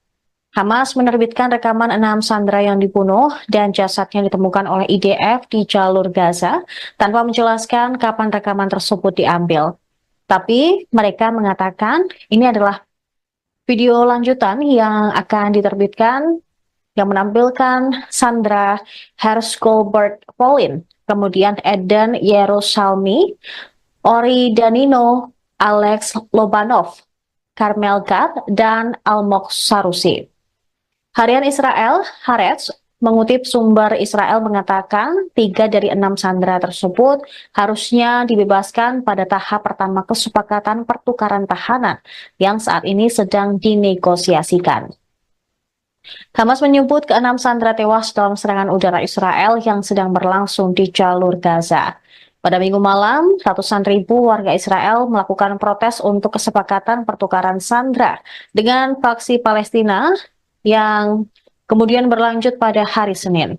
Hamas menerbitkan rekaman 6 sandera yang dibunuh dan jasadnya ditemukan oleh IDF di jalur Gaza tanpa menjelaskan kapan rekaman tersebut diambil. Tapi mereka mengatakan ini adalah video lanjutan yang akan diterbitkan yang menampilkan Sandra Hersh-Goldberg Polin, kemudian Eden Yerusalmi, Ori Danino, Alex Lobanov, Carmel Gad, dan Almog Sarusi. Harian Israel, Haaretz, mengutip sumber Israel mengatakan 3 dari 6 sandera tersebut harusnya dibebaskan pada tahap pertama kesepakatan pertukaran tahanan yang saat ini sedang dinegosiasikan. Hamas menyebut keenam sandera tewas dalam serangan udara Israel yang sedang berlangsung di jalur Gaza. Pada Minggu malam, ratusan ribu warga Israel melakukan protes untuk kesepakatan pertukaran sandera dengan faksi Palestina yang kemudian berlanjut pada hari Senin.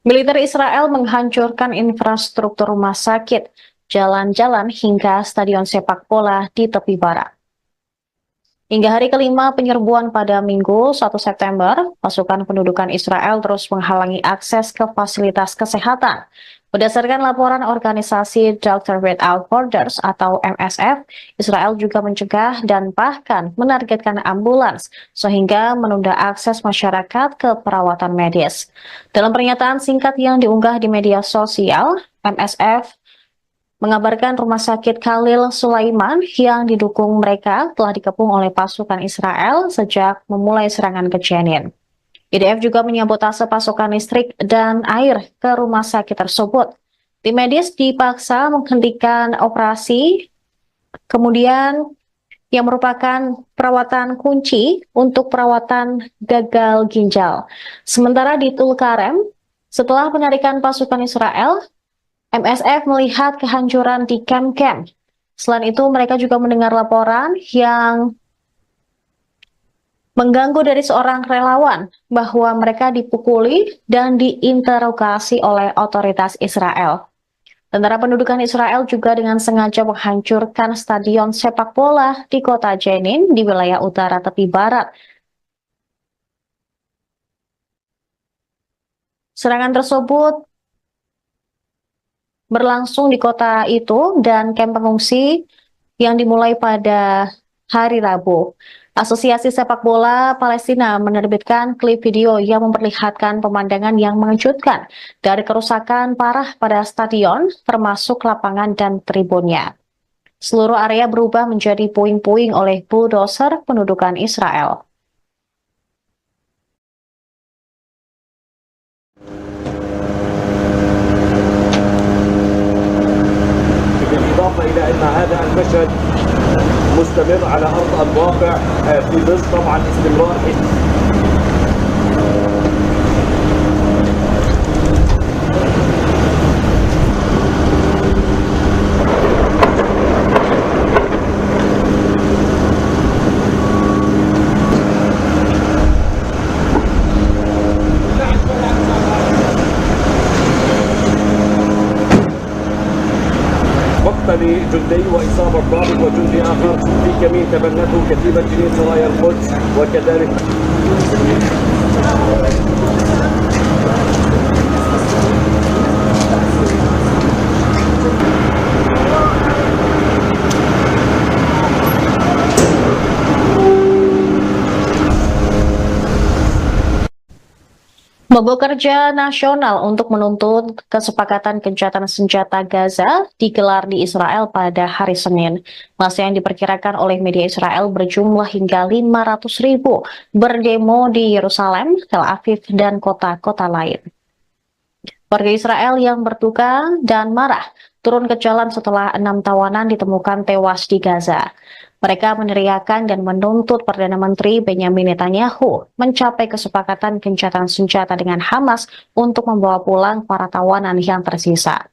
Militer Israel menghancurkan infrastruktur rumah sakit, jalan-jalan hingga stadion sepak bola di tepi barat. Hingga hari kelima penyerbuan pada Minggu 1 September, pasukan pendudukan Israel terus menghalangi akses ke fasilitas kesehatan. Berdasarkan laporan organisasi Doctors Without Borders atau MSF, Israel juga mencegah dan bahkan menargetkan ambulans sehingga menunda akses masyarakat ke perawatan medis. Dalam pernyataan singkat yang diunggah di media sosial, MSF mengabarkan rumah sakit Khalil Sulaiman yang didukung mereka telah dikepung oleh pasukan Israel sejak memulai serangan ke Jenin. IDF juga menyabotase pasokan listrik dan air ke rumah sakit tersebut. Tim medis dipaksa menghentikan operasi, kemudian yang merupakan perawatan kunci untuk perawatan gagal ginjal. Sementara di Tulkarem, setelah penarikan pasukan Israel, MSF melihat kehancuran di kamp-kamp. Selain itu, mereka juga mendengar laporan yang mengganggu dari seorang relawan bahwa mereka dipukuli dan diinterogasi oleh otoritas Israel. Tentara pendudukan Israel juga dengan sengaja menghancurkan stadion sepak bola di kota Jenin di wilayah utara tepi barat. Serangan tersebut berlangsung di kota itu dan kamp pengungsi yang dimulai pada hari Rabu. Asosiasi Sepak Bola Palestina menerbitkan klip video yang memperlihatkan pemandangan yang mengejutkan dari kerusakan parah pada stadion, termasuk lapangan dan tribunnya. Seluruh area berubah menjadi puing-puing oleh bulldozer pendudukan Israel. بالإضافة إلى أن هذا المشهد مستمر على أرض الواقع في ظل طبعا استمرار مقتل جندي وإصابة ضابط وجندي آخر في كمين تبنته كتيبة جنين سرايا القدس وكذلك Mogok kerja nasional untuk menuntut kesepakatan gencatan senjata Gaza digelar di Israel pada hari Senin. Masa yang diperkirakan oleh media Israel berjumlah hingga 500.000 berdemo di Yerusalem, Tel Aviv, dan kota-kota lain. Warga Israel yang berduka dan marah turun ke jalan setelah 6 tawanan ditemukan tewas di Gaza. Mereka meneriakan dan menuntut Perdana Menteri Benjamin Netanyahu mencapai kesepakatan gencatan senjata dengan Hamas untuk membawa pulang para tawanan yang tersisa.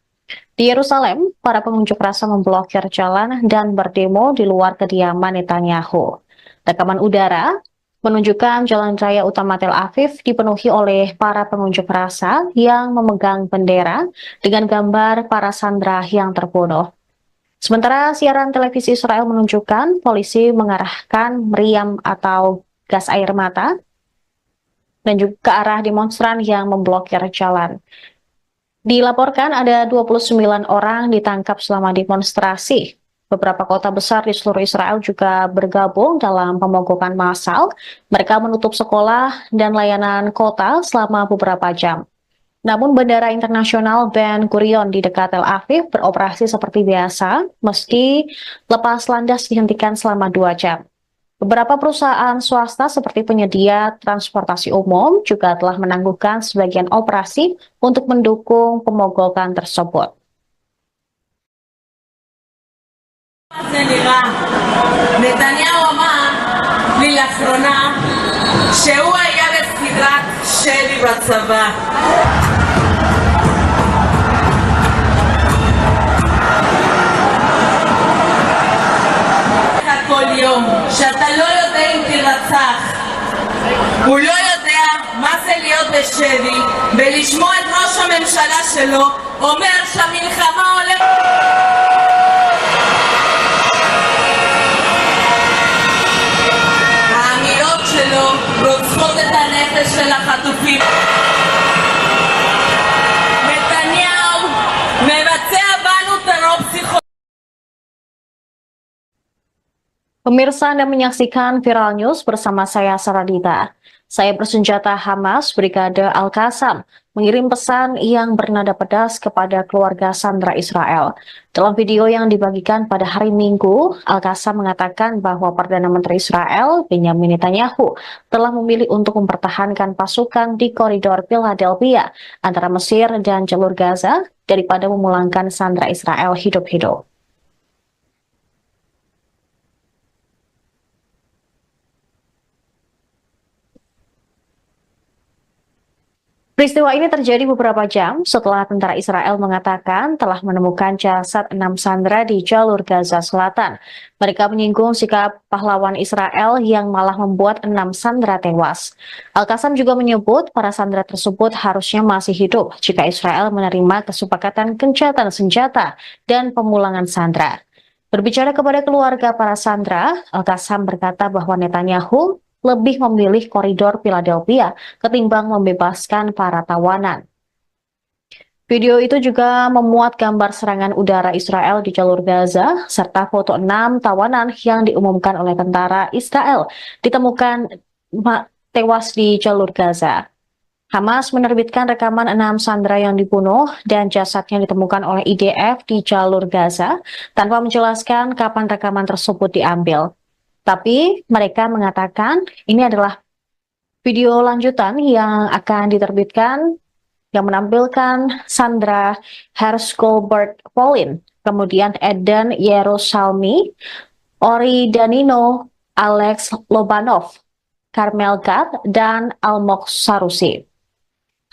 Di Yerusalem, para pengunjuk rasa memblokir jalan dan berdemo di luar kediaman Netanyahu. Rekaman udara menunjukkan jalan raya utama Tel Aviv dipenuhi oleh para pengunjuk rasa yang memegang bendera dengan gambar para sandera yang terbunuh. Sementara siaran televisi Israel menunjukkan polisi mengarahkan meriam atau gas air mata dan juga ke arah demonstran yang memblokir jalan. Dilaporkan ada 29 orang ditangkap selama demonstrasi. Beberapa kota besar di seluruh Israel juga bergabung dalam pemogokan massal. Mereka menutup sekolah dan layanan kota selama beberapa jam. Namun Bandara Internasional Ben Gurion di dekat Tel Aviv beroperasi seperti biasa, meski lepas landas dihentikan selama 2 jam. Beberapa perusahaan swasta seperti penyedia transportasi umum juga telah menangguhkan sebagian operasi untuk mendukung pemogokan tersebut. זה נראה. נתניהו אמר לי לאחרונה שהוא היה בסדרת שלי בצבא. כל יום שאתה לא יודע אם תירצח, הוא לא יודע מה זה להיות בשבי ולשמוע את ראש הממשלה שלו אומר שהמלחמה הולכת. האמירות שלו רוצחות את הנפש של החטופים. נתניהו מבצע בנו טרור פסיכולוגי. Pemirsa Anda menyaksikan Viral News bersama saya Saradita. Saya bersenjata Hamas Brigade Al-Qassam mengirim pesan yang bernada pedas kepada keluarga sandera Israel. Dalam video yang dibagikan pada hari Minggu, Al-Qassam mengatakan bahwa Perdana Menteri Israel, Benjamin Netanyahu, telah memilih untuk mempertahankan pasukan di koridor Philadelphia antara Mesir dan jalur Gaza daripada memulangkan sandera Israel hidup-hidup. Peristiwa ini terjadi beberapa jam setelah tentara Israel mengatakan telah menemukan jasad 6 sandera di jalur Gaza Selatan. Mereka menyinggung sikap pahlawan Israel yang malah membuat 6 sandera tewas. Al-Qassam juga menyebut para sandera tersebut harusnya masih hidup jika Israel menerima kesepakatan gencatan senjata dan pemulangan sandera. Berbicara kepada keluarga para sandera, Al-Qassam berkata bahwa Netanyahu lebih memilih koridor Philadelphia ketimbang membebaskan para tawanan. Video itu juga memuat gambar serangan udara Israel di jalur Gaza, serta foto 6 tawanan yang diumumkan oleh tentara Israel ditemukan tewas di jalur Gaza. Hamas menerbitkan rekaman 6 sandera yang dibunuh dan jasadnya ditemukan oleh IDF di jalur Gaza tanpa menjelaskan kapan rekaman tersebut diambil. Tapi mereka mengatakan ini adalah video lanjutan yang akan diterbitkan yang menampilkan Sandra Hersh-Goldberg Pauline, kemudian Eden Yerusalmi, Ori Danino, Alex Lobanov, Carmel Gad, dan Almog Sarusi.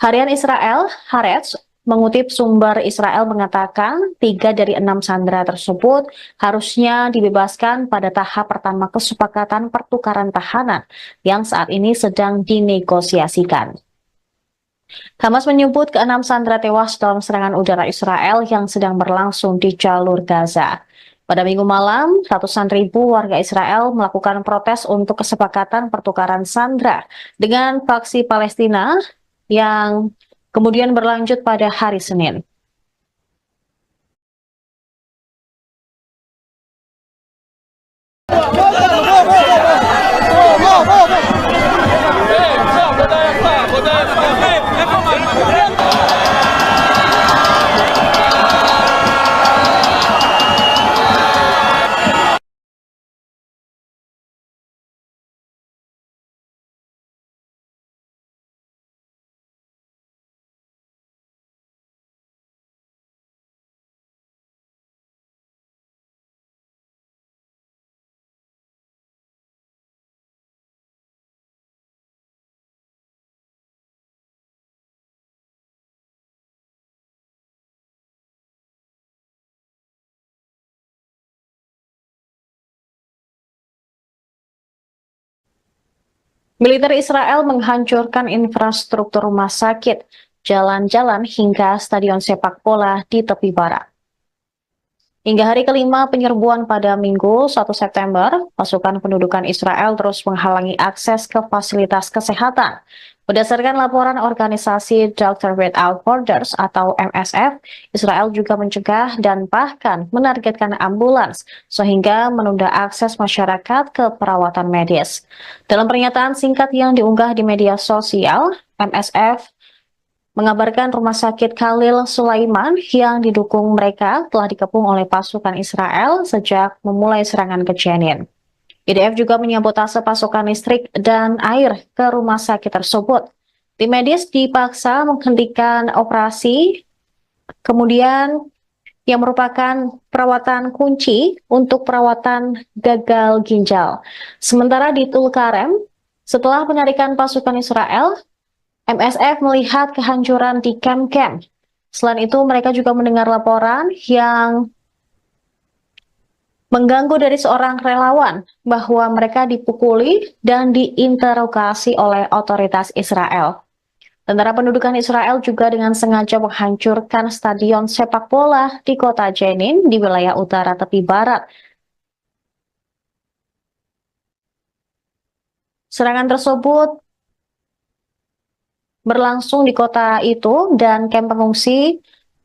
Harian Israel, Haaretz, mengutip sumber Israel mengatakan 3 dari 6 sandera tersebut harusnya dibebaskan pada tahap pertama kesepakatan pertukaran tahanan yang saat ini sedang dinegosiasikan. Hamas menyebut ke-6 sandera tewas dalam serangan udara Israel yang sedang berlangsung di jalur Gaza. Pada Minggu malam, ratusan ribu warga Israel melakukan protes untuk kesepakatan pertukaran sandera dengan faksi Palestina yang kemudian berlanjut pada hari Senin. Militer Israel menghancurkan infrastruktur rumah sakit, jalan-jalan hingga stadion sepak bola di tepi barat. Hingga hari kelima penyerbuan pada Minggu 1 September, pasukan pendudukan Israel terus menghalangi akses ke fasilitas kesehatan. Berdasarkan laporan organisasi Doctors Without Borders atau MSF, Israel juga mencegah dan bahkan menargetkan ambulans sehingga menunda akses masyarakat ke perawatan medis. Dalam pernyataan singkat yang diunggah di media sosial, MSF mengabarkan rumah sakit Khalil Sulaiman yang didukung mereka telah dikepung oleh pasukan Israel sejak memulai serangan ke Jenin. IDF juga menyabotase pasokan listrik dan air ke rumah sakit tersebut. Tim medis dipaksa menghentikan operasi, kemudian yang merupakan perawatan kunci untuk perawatan gagal ginjal. Sementara di Tulkarem, setelah penarikan pasukan Israel, MSF melihat kehancuran di kamp-kamp. Selain itu, mereka juga mendengar laporan yang mengganggu dari seorang relawan bahwa mereka dipukuli dan diinterogasi oleh otoritas Israel. Tentara pendudukan Israel juga dengan sengaja menghancurkan stadion sepak bola di kota Jenin di wilayah utara tepi barat. Serangan tersebut berlangsung di kota itu dan kamp pengungsi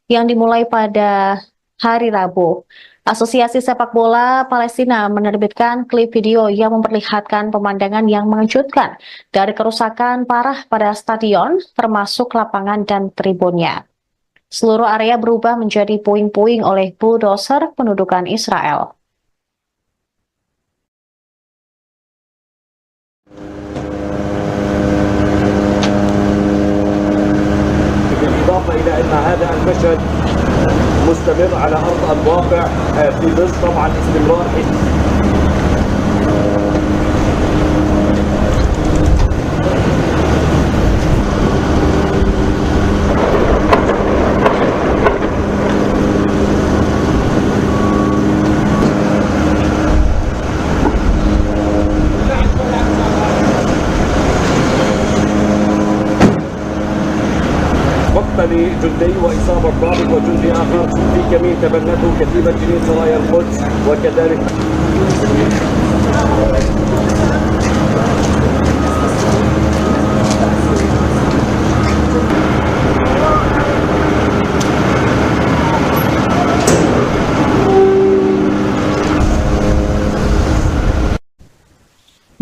yang dimulai pada hari Rabu. Asosiasi Sepak Bola Palestina menerbitkan klip video yang memperlihatkan pemandangan yang mengejutkan dari kerusakan parah pada stadion, termasuk lapangan dan tribunnya. Seluruh area berubah menjadi puing-puing oleh bulldozer pendudukan Israel. بالإضافة إلى أن هذا المشهد مستمر على أرض الواقع في ظل طبعا استمرار لجندي وإصابة ضابط وجندي آخر في كمين تبنته كتيبة جنين سرايا القدس وكذلك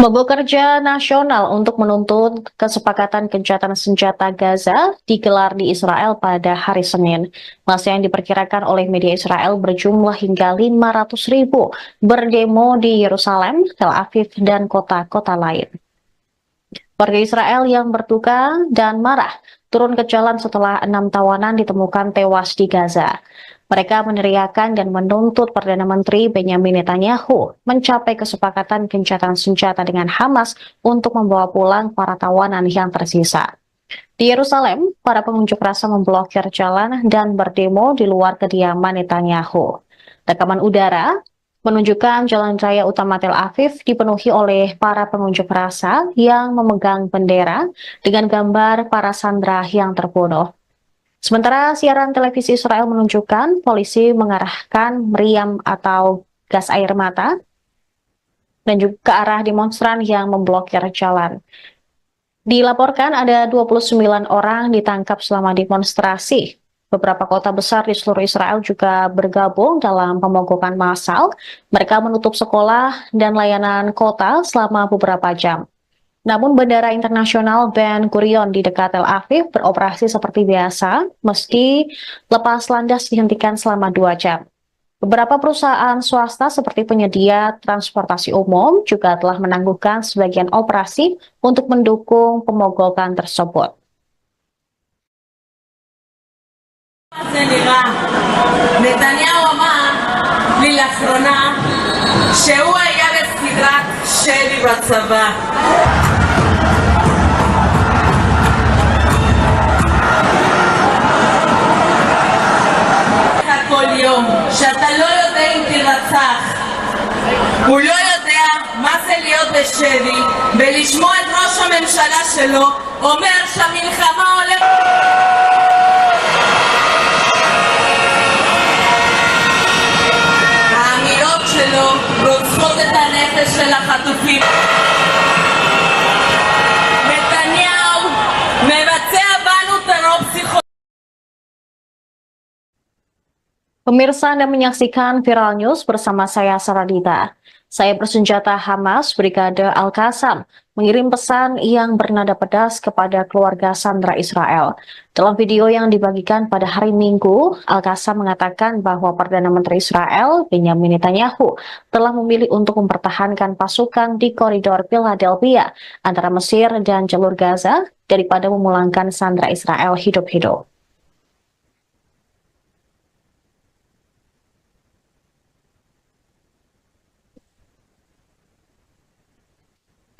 Mogok kerja nasional untuk menuntut kesepakatan gencatan senjata Gaza digelar di Israel pada hari Senin. Masa yang diperkirakan oleh media Israel berjumlah hingga 500.000 berdemo di Yerusalem, Tel Aviv, dan kota-kota lain. Warga Israel yang berduka dan marah turun ke jalan setelah 6 tawanan ditemukan tewas di Gaza. Mereka meneriakan dan menuntut Perdana Menteri Benjamin Netanyahu mencapai kesepakatan gencatan senjata dengan Hamas untuk membawa pulang para tawanan yang tersisa. Di Yerusalem, para pengunjuk rasa memblokir jalan dan berdemo di luar kediaman Netanyahu. Rekaman udara menunjukkan jalan raya utama Tel Aviv dipenuhi oleh para pengunjuk rasa yang memegang bendera dengan gambar para sandera yang terbunuh. Sementara siaran televisi Israel menunjukkan polisi mengarahkan meriam atau gas air mata dan juga ke arah demonstran yang memblokir jalan. Dilaporkan ada 29 orang ditangkap selama demonstrasi. Beberapa kota besar di seluruh Israel juga bergabung dalam pemogokan massal. Mereka menutup sekolah dan layanan kota selama beberapa jam. Namun Bandara Internasional Ben Gurion di dekat Tel Aviv beroperasi seperti biasa, meski lepas landas dihentikan selama 2 jam. Beberapa perusahaan swasta seperti penyedia transportasi umum juga telah menangguhkan sebagian operasi untuk mendukung pemogokan tersebut. נתניהו אמר לי לאחרונה שהוא היה בסדרת שלי בצבא. כל יום שאתה לא יודע אם תרצח, הוא לא יודע מה זה להיות בשבי ולשמוע את ראש הממשלה שלו אומר שהמלחמה הולכת... האמירות שלו רוצחות את הנפש של החטופים. נתניהו מבצע בנו טרור פסיכולוגי. Pemirsa, Anda menyaksikan Viral News bersama saya Saradita. Saya bersenjata Hamas Brigade Al-Qassam mengirim pesan yang bernada pedas kepada keluarga sandera Israel. Dalam video yang dibagikan pada hari Minggu, Al-Qassam mengatakan bahwa Perdana Menteri Israel, Benjamin Netanyahu, telah memilih untuk mempertahankan pasukan di koridor Philadelphia antara Mesir dan jalur Gaza daripada memulangkan sandera Israel hidup-hidup.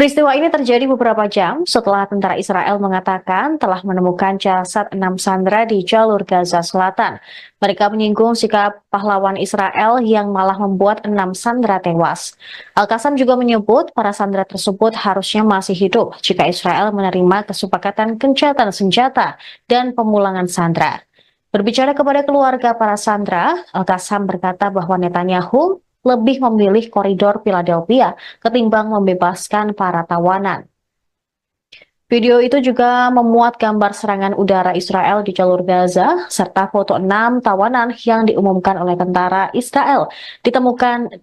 Peristiwa ini terjadi beberapa jam setelah tentara Israel mengatakan telah menemukan jasad 6 sandera di jalur Gaza Selatan. Mereka menyinggung sikap pahlawan Israel yang malah membuat 6 sandera tewas. Al-Qassam juga menyebut para sandera tersebut harusnya masih hidup jika Israel menerima kesepakatan gencatan senjata dan pemulangan sandera. Berbicara kepada keluarga para sandera, Al-Qassam berkata bahwa Netanyahu lebih memilih koridor Philadelphia ketimbang membebaskan para tawanan. Video itu juga memuat gambar serangan udara Israel di jalur Gaza, serta foto 6 tawanan yang diumumkan oleh tentara Israel ditemukan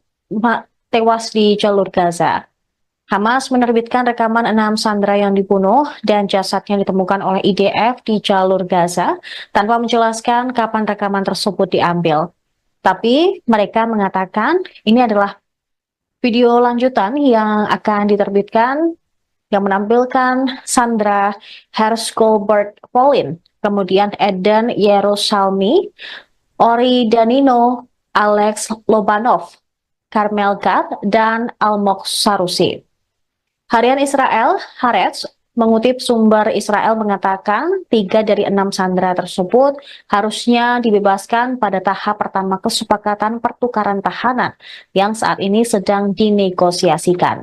tewas di jalur Gaza. Hamas menerbitkan rekaman 6 sandera yang dibunuh dan jasadnya ditemukan oleh IDF di jalur Gaza tanpa menjelaskan kapan rekaman tersebut diambil. Tapi mereka mengatakan ini adalah video lanjutan yang akan diterbitkan yang menampilkan Sandra Hersh-Goldberg Polin, kemudian Eden Yerusalmi, Ori Danino, Alex Lobanov, Carmel Gad, dan Almog Sarusi. Harian Israel, Haaretz, mengutip sumber Israel mengatakan 3 dari 6 sandera tersebut harusnya dibebaskan pada tahap pertama kesepakatan pertukaran tahanan yang saat ini sedang dinegosiasikan.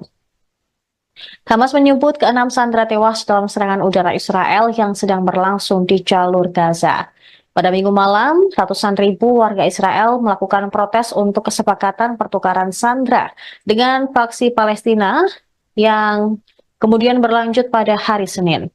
Hamas menyebut ke-6 sandera tewas dalam serangan udara Israel yang sedang berlangsung di jalur Gaza. Pada Minggu malam, ratusan ribu warga Israel melakukan protes untuk kesepakatan pertukaran sandera dengan faksi Palestina yang kemudian berlanjut pada hari Senin.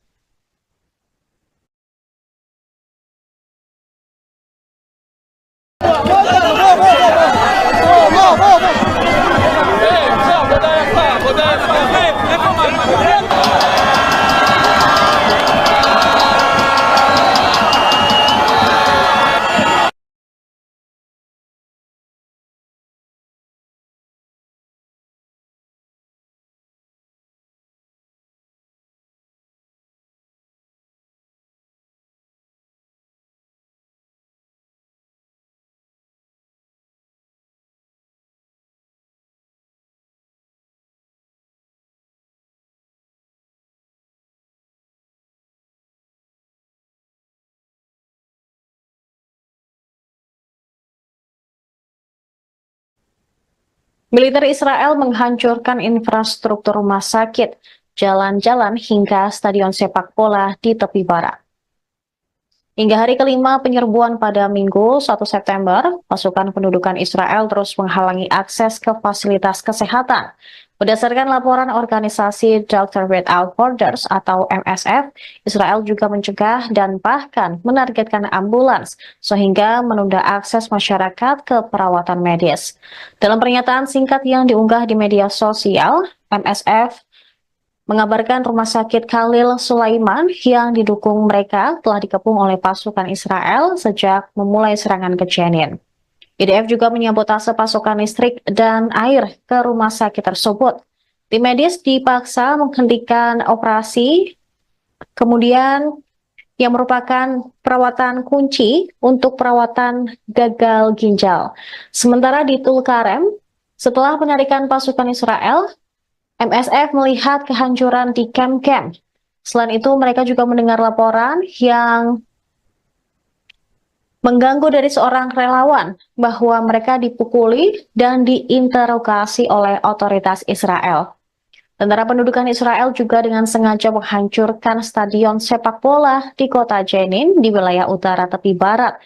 Militer Israel menghancurkan infrastruktur rumah sakit, jalan-jalan hingga stadion sepak bola di tepi barat. Hingga hari kelima penyerbuan pada Minggu 1 September, pasukan pendudukan Israel terus menghalangi akses ke fasilitas kesehatan. Berdasarkan laporan organisasi Doctors Without Borders atau MSF, Israel juga mencegah dan bahkan menargetkan ambulans sehingga menunda akses masyarakat ke perawatan medis. Dalam pernyataan singkat yang diunggah di media sosial, MSF mengabarkan rumah sakit Khalil Sulaiman yang didukung mereka telah dikepung oleh pasukan Israel sejak memulai serangan ke Jenin. IDF juga menyabotase pasokan listrik dan air ke rumah sakit tersebut. Tim medis dipaksa menghentikan operasi, kemudian yang merupakan perawatan kunci untuk perawatan gagal ginjal. Sementara di Tulkarem, setelah penarikan pasukan Israel, MSF melihat kehancuran di kamp-kamp. Selain itu, mereka juga mendengar laporan yang mengganggu dari seorang relawan bahwa mereka dipukuli dan diinterogasi oleh otoritas Israel. Tentara pendudukan Israel juga dengan sengaja menghancurkan stadion sepak bola di kota Jenin di wilayah utara tepi barat.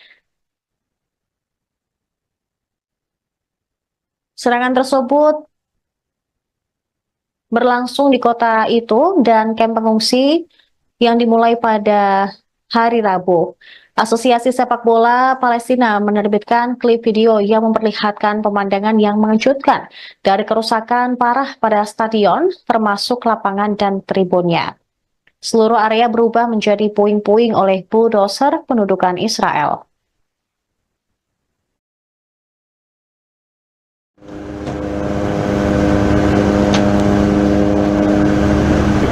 Serangan tersebut berlangsung di kota itu dan kamp pengungsi yang dimulai pada hari Rabu. Asosiasi Sepak Bola Palestina menerbitkan klip video yang memperlihatkan pemandangan yang mengejutkan dari kerusakan parah pada stadion, termasuk lapangan dan tribunnya. Seluruh area berubah menjadi puing-puing oleh bulldozer pendudukan Israel.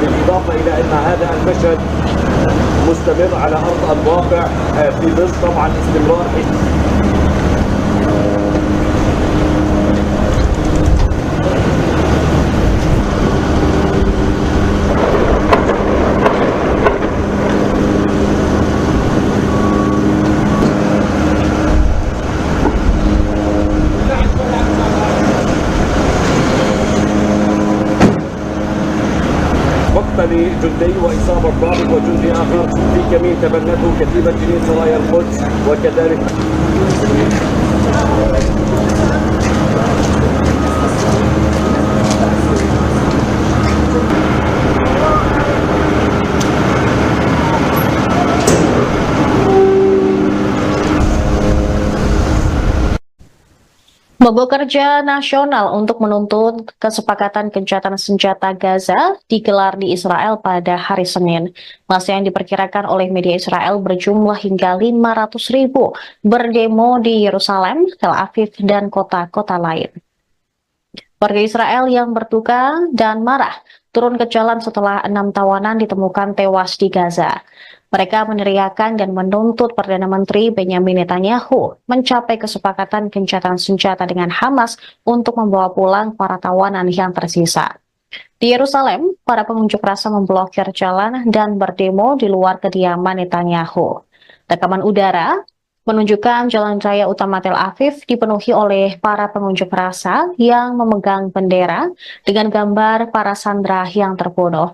بالإضافة إلى أن هذا المشهد مستمر على أرض الواقع في ظل طبعا استمرار مقتل جندي وإصابة ضابط وجندي آخر في كمين تبنته كتيبة جنين سرايا القدس وكذلك Mogok kerja nasional untuk menuntut kesepakatan gencatan senjata Gaza digelar di Israel pada hari Senin. Masa yang diperkirakan oleh media Israel berjumlah hingga 500.000 berdemo di Yerusalem, Tel Aviv, dan kota-kota lain. Warga Israel yang berduka dan marah turun ke jalan setelah 6 tawanan ditemukan tewas di Gaza. Mereka meneriakan dan menuntut Perdana Menteri Benyamin Netanyahu mencapai kesepakatan gencatan senjata dengan Hamas untuk membawa pulang para tawanan yang tersisa. Di Yerusalem, para pengunjuk rasa memblokir jalan dan berdemo di luar kediaman Netanyahu. Rekaman udara menunjukkan jalan raya utama Tel Aviv dipenuhi oleh para pengunjuk rasa yang memegang bendera dengan gambar para sandera yang terbunuh.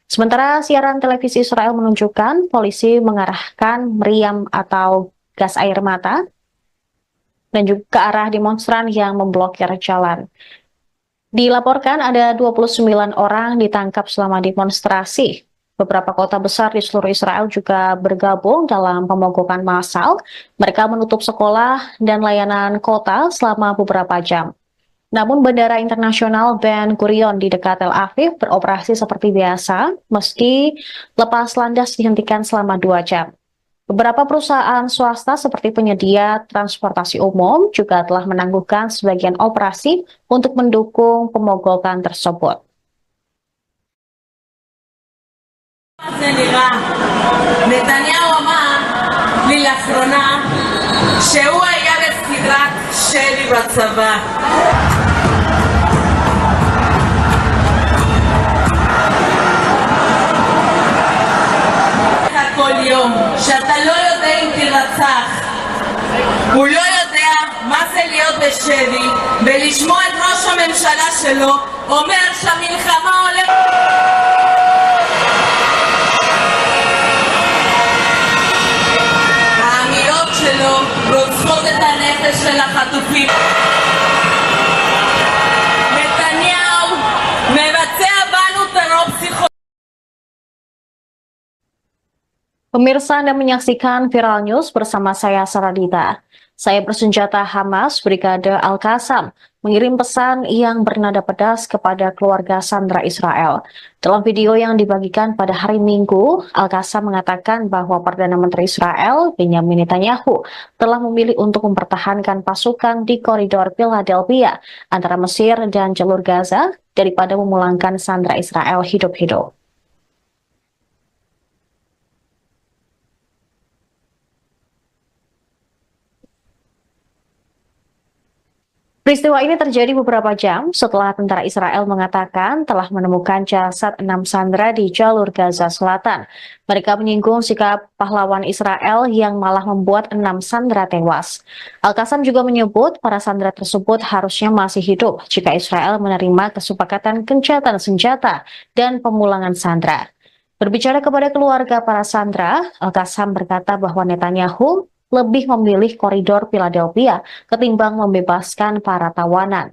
Sementara siaran televisi Israel menunjukkan polisi mengarahkan meriam atau gas air mata dan juga ke arah demonstran yang memblokir jalan. Dilaporkan ada 29 orang ditangkap selama demonstrasi. Beberapa kota besar di seluruh Israel juga bergabung dalam pemogokan massal. Mereka menutup sekolah dan layanan kota selama beberapa jam. Namun Bandara Internasional Ben Gurion di dekat Tel Aviv beroperasi seperti biasa, meski lepas landas dihentikan selama 2 jam. Beberapa perusahaan swasta seperti penyedia transportasi umum juga telah menangguhkan sebagian operasi untuk mendukung pemogokan tersebut. זה נראה. נתניהו אמר לי לאחרונה שהוא היה בסדרת שלי בצבא. כל יום שאתה לא יודע אם תרצח. הוא לא יודע מה זה להיות בשבי ולשמוע את ראש הממשלה שלו אומר שהמלחמה הולכת. האמירות שלו רוצחות את הנפש של החטופים. נתניהו מבצע בנו טרור פסיכולוגי. Pemirsa Anda menyaksikan Viral News bersama saya Saradita. Saya bersenjata Hamas Brigade Al-Qassam mengirim pesan yang bernada pedas kepada keluarga sandera Israel. Dalam video yang dibagikan pada hari Minggu, Al-Qassam mengatakan bahwa Perdana Menteri Israel Benyamin Netanyahu telah memilih untuk mempertahankan pasukan di koridor Philadelphia antara Mesir dan jalur Gaza daripada memulangkan sandera Israel hidup-hidup. Peristiwa ini terjadi beberapa jam setelah tentara Israel mengatakan telah menemukan jasad 6 sandera di jalur Gaza Selatan. Mereka menyinggung sikap pahlawan Israel yang malah membuat 6 sandera tewas. Al-Qassam juga menyebut para sandera tersebut harusnya masih hidup jika Israel menerima kesepakatan gencatan senjata dan pemulangan sandera. Berbicara kepada keluarga para sandera, Al-Qassam berkata bahwa Netanyahu lebih memilih koridor Philadelphia ketimbang membebaskan para tawanan.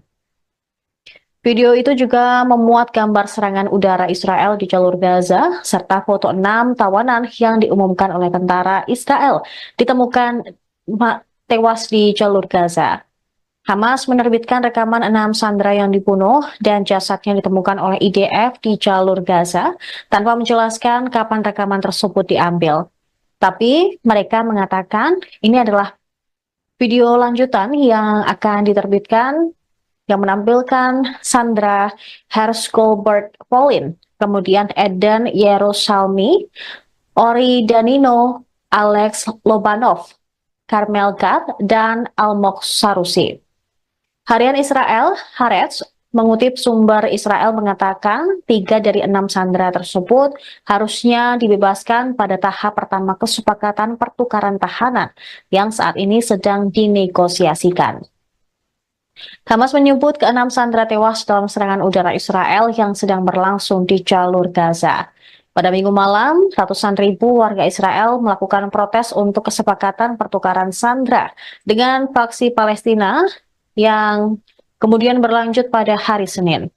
Video itu juga memuat gambar serangan udara Israel di jalur Gaza, serta foto 6 tawanan yang diumumkan oleh tentara Israel ditemukan tewas di jalur Gaza. Hamas menerbitkan rekaman 6 sandera yang dibunuh dan jasadnya ditemukan oleh IDF di jalur Gaza tanpa menjelaskan kapan rekaman tersebut diambil. Tapi mereka mengatakan ini adalah video lanjutan yang akan diterbitkan yang menampilkan Sandra Hersh-Goldberg Polin, kemudian Eden Yerusalmi, Ori Danino, Alex Lobanov, Carmel Gad, dan Almog Sarusi. Harian Israel, Haaretz, mengutip sumber Israel mengatakan 3 dari 6 sandera tersebut harusnya dibebaskan pada tahap pertama kesepakatan pertukaran tahanan yang saat ini sedang dinegosiasikan. Hamas menyebut ke-6 sandera tewas dalam serangan udara Israel yang sedang berlangsung di jalur Gaza. Pada Minggu malam, ratusan ribu warga Israel melakukan protes untuk kesepakatan pertukaran sandera dengan faksi Palestina yang kemudian berlanjut pada hari Senin.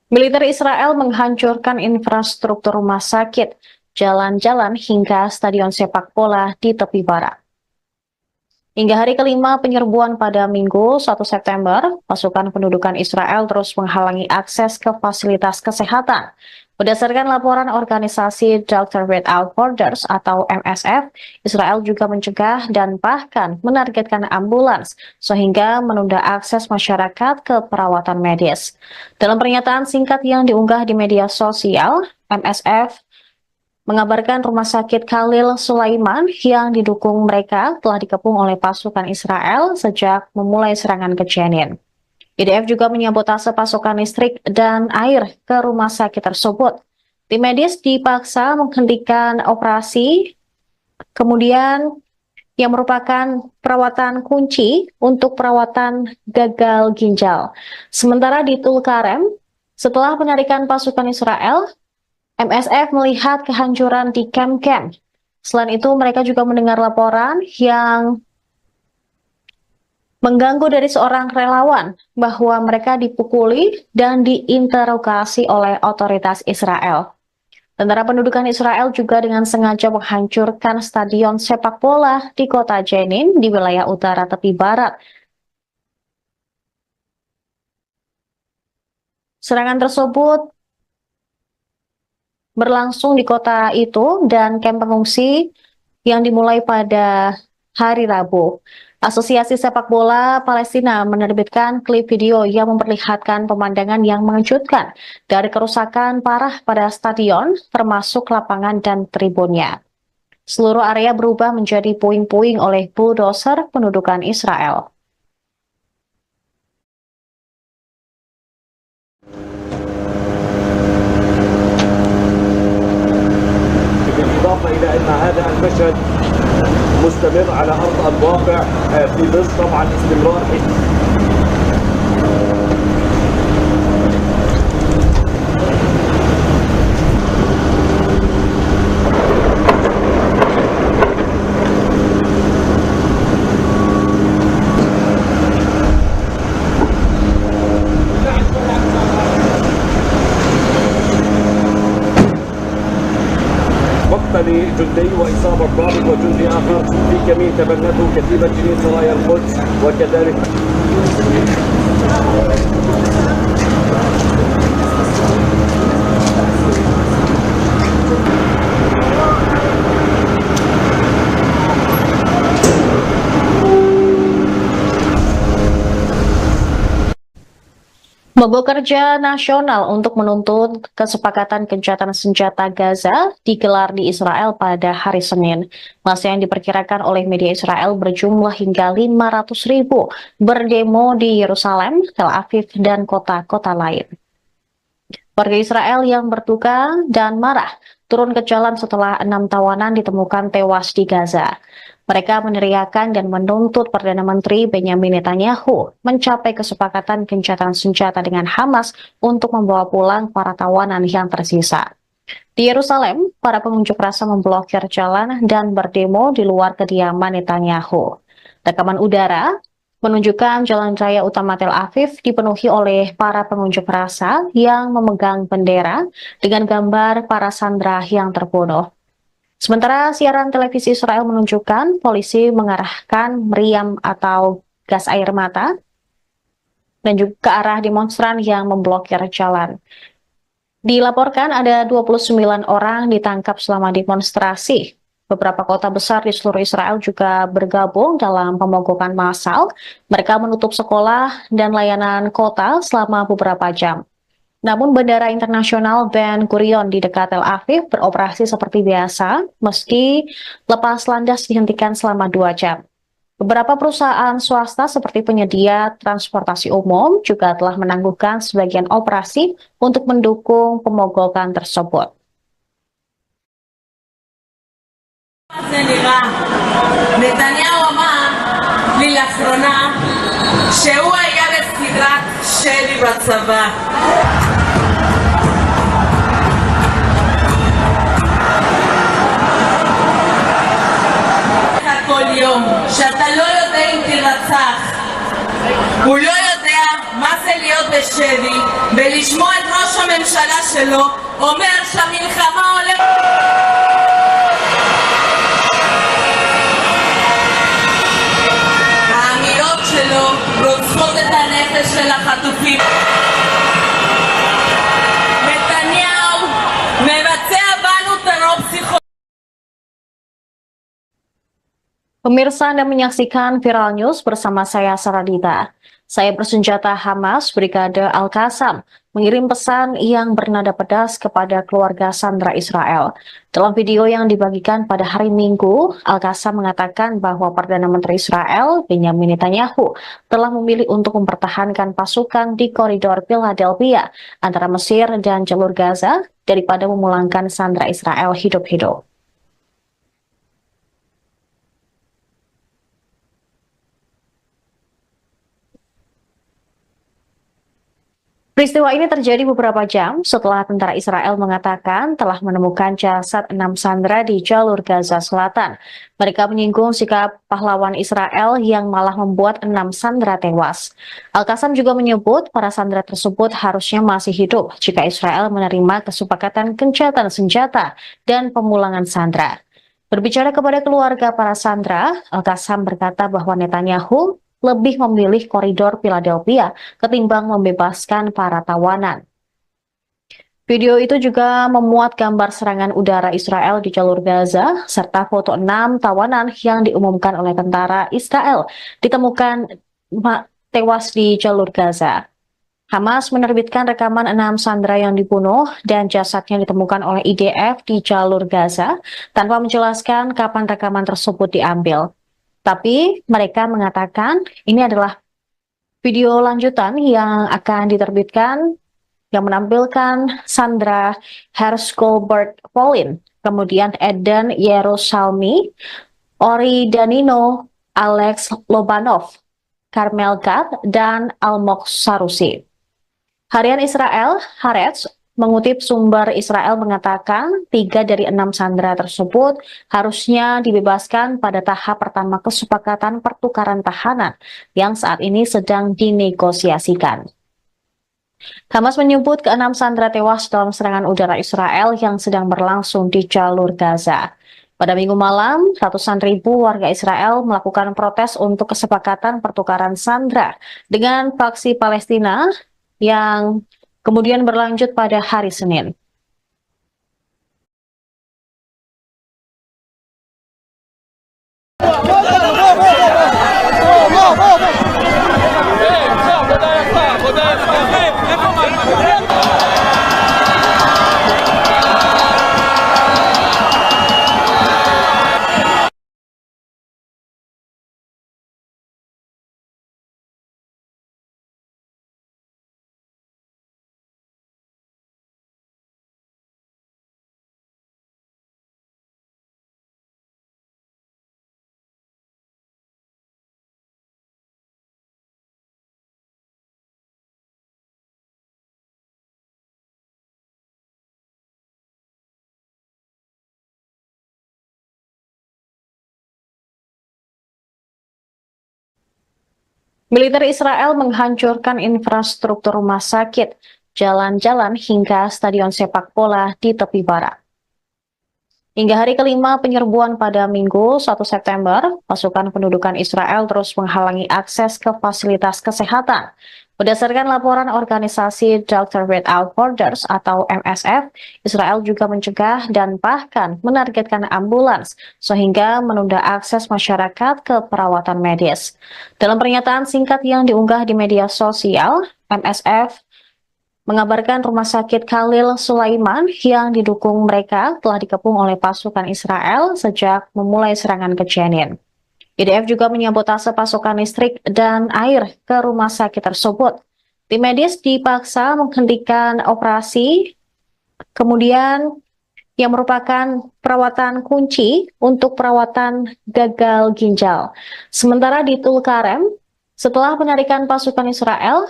Militer Israel menghancurkan infrastruktur rumah sakit, jalan-jalan hingga stadion sepak bola di tepi barat. Hingga hari kelima penyerbuan pada Minggu 1 September, pasukan pendudukan Israel terus menghalangi akses ke fasilitas kesehatan. Berdasarkan laporan organisasi Doctors Without Borders atau MSF, Israel juga mencegah dan bahkan menargetkan ambulans sehingga menunda akses masyarakat ke perawatan medis. Dalam pernyataan singkat yang diunggah di media sosial, MSF mengabarkan rumah sakit Khalil Sulaiman yang didukung mereka telah dikepung oleh pasukan Israel sejak memulai serangan ke Jenin. IDF juga menyabotase pasokan listrik dan air ke rumah sakit tersebut. Tim medis dipaksa menghentikan operasi, kemudian yang merupakan perawatan kunci untuk perawatan gagal ginjal. Sementara di Tulkarem, setelah penarikan pasukan Israel, MSF melihat kehancuran di kamp-kamp. Selain itu, mereka juga mendengar laporan yang mengganggu dari seorang relawan bahwa mereka dipukuli dan diinterogasi oleh otoritas Israel. Tentara pendudukan Israel juga dengan sengaja menghancurkan stadion sepak bola di kota Jenin di wilayah utara tepi barat. Serangan tersebut berlangsung di kota itu dan kamp pengungsi yang dimulai pada hari Rabu. Asosiasi Sepak Bola Palestina menerbitkan klip video yang memperlihatkan pemandangan yang mengejutkan dari kerusakan parah pada stadion, termasuk lapangan dan tribunnya. Seluruh area berubah menjadi puing-puing oleh bulldozer pendudukan Israel. بالإضافة إلى أن هذا المشهد مستمر على أرض الواقع في ظل طبعا استمرار قتل جندي وإصابة ضابط وجندي آخر في كمين تبنته كتيبة جنين سرايا القدس وكذلك Mogok kerja nasional untuk menuntut kesepakatan gencatan senjata Gaza digelar di Israel pada hari Senin. Masa yang diperkirakan oleh media Israel berjumlah hingga 500.000 berdemo di Yerusalem, Tel Aviv, dan kota-kota lain. Warga Israel yang berduka dan marah turun ke jalan setelah 6 tawanan ditemukan tewas di Gaza. Mereka meneriakan dan menuntut Perdana Menteri Benyamin Netanyahu mencapai kesepakatan gencatan senjata dengan Hamas untuk membawa pulang para tawanan yang tersisa. Di Yerusalem, para pengunjuk rasa memblokir jalan dan berdemo di luar kediaman Netanyahu. Rekaman udara menunjukkan jalan raya utama Tel Aviv dipenuhi oleh para pengunjuk rasa yang memegang bendera dengan gambar para sandera yang terbunuh. Sementara siaran televisi Israel menunjukkan polisi mengarahkan meriam atau gas air mata dan juga ke arah demonstran yang memblokir jalan. Dilaporkan ada 29 orang ditangkap selama demonstrasi. Beberapa kota besar di seluruh Israel juga bergabung dalam pemogokan massal. Mereka menutup sekolah dan layanan kota selama beberapa jam. Namun Bandara Internasional Ben Gurion di dekat Tel Aviv beroperasi seperti biasa, meski lepas landas dihentikan selama 2 jam. Beberapa perusahaan swasta seperti penyedia transportasi umum juga telah menangguhkan sebagian operasi untuk mendukung pemogokan tersebut. זה נראה. נתניהו אמר לי לאחרונה שהוא היה בסדרת שלי בצבא. כל יום שאתה לא יודע אם תרצח, הוא לא יודע מה זה להיות בשבי ולשמוע את ראש הממשלה שלו אומר שהמלחמה הולכת. האמירות שלו רוצחות את הנפש של החטופים. נתניהו מבצע בנו טרור פסיכולוגי. Pemirsa, Anda menyaksikan Viral News bersama saya Saradita. Saya bersenjata Hamas Brigade Al-Qassam mengirim pesan yang bernada pedas kepada keluarga sandera Israel. Dalam video yang dibagikan pada hari Minggu, Al-Qassam mengatakan bahwa Perdana Menteri Israel Benyamin Netanyahu telah memilih untuk mempertahankan pasukan di koridor Philadelphia antara Mesir dan jalur Gaza daripada memulangkan sandera Israel hidup-hidup. Peristiwa ini terjadi beberapa jam setelah tentara Israel mengatakan telah menemukan jasad 6 sandera di jalur Gaza Selatan. Mereka menyinggung sikap pahlawan Israel yang malah membuat 6 sandera tewas. Al-Qassam juga menyebut para sandera tersebut harusnya masih hidup jika Israel menerima kesepakatan gencatan senjata dan pemulangan sandera. Berbicara kepada keluarga para sandera, Al-Qassam berkata bahwa Netanyahu lebih memilih koridor Philadelphia ketimbang membebaskan para tawanan. Video itu juga memuat gambar serangan udara Israel di jalur Gaza, serta foto 6 tawanan yang diumumkan oleh tentara Israel ditemukan tewas di jalur Gaza. Hamas menerbitkan rekaman 6 sandera yang dibunuh dan jasadnya ditemukan oleh IDF di jalur Gaza tanpa menjelaskan kapan rekaman tersebut diambil. Tapi mereka mengatakan ini adalah video lanjutan yang akan diterbitkan yang menampilkan Sandra Hersh-Goldberg Polin, kemudian Eden Yerusalmi, Ori Danino, Alex Lobanov, Carmel Gad, dan Almog Sarusi. Harian Israel, Haaretz, mengutip sumber Israel mengatakan 3 dari 6 sandera tersebut harusnya dibebaskan pada tahap pertama kesepakatan pertukaran tahanan yang saat ini sedang dinegosiasikan. Hamas menyebut keenam sandera tewas dalam serangan udara Israel yang sedang berlangsung di jalur Gaza. Pada Minggu malam, ratusan ribu warga Israel melakukan protes untuk kesepakatan pertukaran sandera dengan faksi Palestina yang kemudian berlanjut pada hari Senin. Militer Israel menghancurkan infrastruktur rumah sakit, jalan-jalan hingga stadion sepak bola di tepi barat. Hingga hari kelima penyerbuan pada Minggu 1 September, pasukan pendudukan Israel terus menghalangi akses ke fasilitas kesehatan. Berdasarkan laporan organisasi Doctors Without Borders atau MSF, Israel juga mencegah dan bahkan menargetkan ambulans sehingga menunda akses masyarakat ke perawatan medis. Dalam pernyataan singkat yang diunggah di media sosial, MSF mengabarkan rumah sakit Khalil Sulaiman yang didukung mereka telah dikepung oleh pasukan Israel sejak memulai serangan ke Jenin. IDF juga menyabotase pasokan listrik dan air ke rumah sakit tersebut. Tim medis dipaksa menghentikan operasi, kemudian yang merupakan perawatan kunci untuk perawatan gagal ginjal. Sementara di Tulkarem, setelah penarikan pasukan Israel,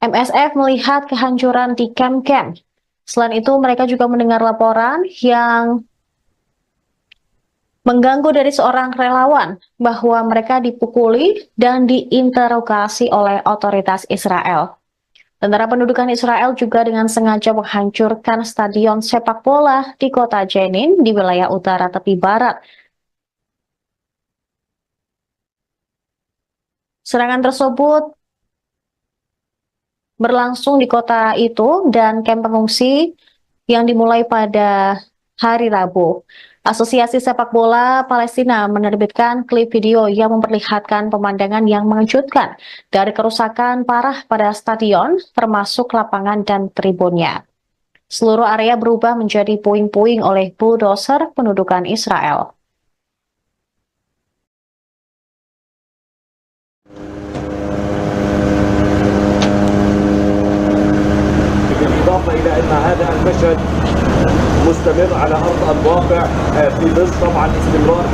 MSF melihat kehancuran di kamp-kamp. Selain itu, mereka juga mendengar laporan yang mengganggu dari seorang relawan bahwa mereka dipukuli dan diinterogasi oleh otoritas Israel. Tentara pendudukan Israel juga dengan sengaja menghancurkan stadion sepak bola di kota Jenin di wilayah utara tepi barat. Serangan tersebut berlangsung di kota itu dan kamp pengungsi yang dimulai pada hari Rabu. Asosiasi Sepak Bola Palestina menerbitkan klip video yang memperlihatkan pemandangan yang mengejutkan dari kerusakan parah pada stadion, termasuk lapangan dan tribunnya. Seluruh area berubah menjadi puing-puing oleh bulldozer pendudukan Israel. بالإضافة إلى أن هذا المشهد مستمر على أرض الواقع في ظل طبعا استمرار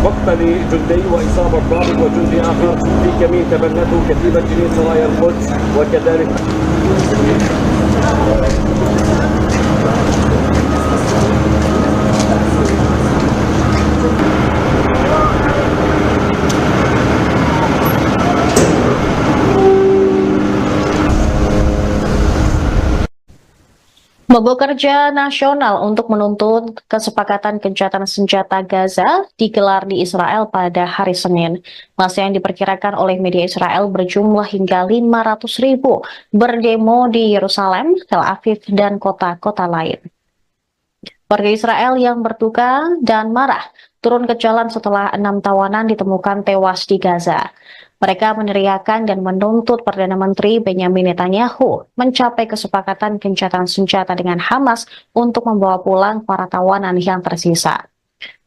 مقتل جندي وإصابة ضابط وجندي آخر في كمين تبنته كتيبة جنين سرايا القدس وكذلك Mogok kerja nasional untuk menuntut kesepakatan gencatan senjata Gaza digelar di Israel pada hari Senin. Masa yang diperkirakan oleh media Israel berjumlah hingga 500.000 berdemo di Yerusalem, Tel Aviv, dan kota-kota lain. Warga Israel yang berduka dan marah turun ke jalan setelah 6 tawanan ditemukan tewas di Gaza. Mereka meneriakan dan menuntut Perdana Menteri Benjamin Netanyahu mencapai kesepakatan gencatan senjata dengan Hamas untuk membawa pulang para tawanan yang tersisa.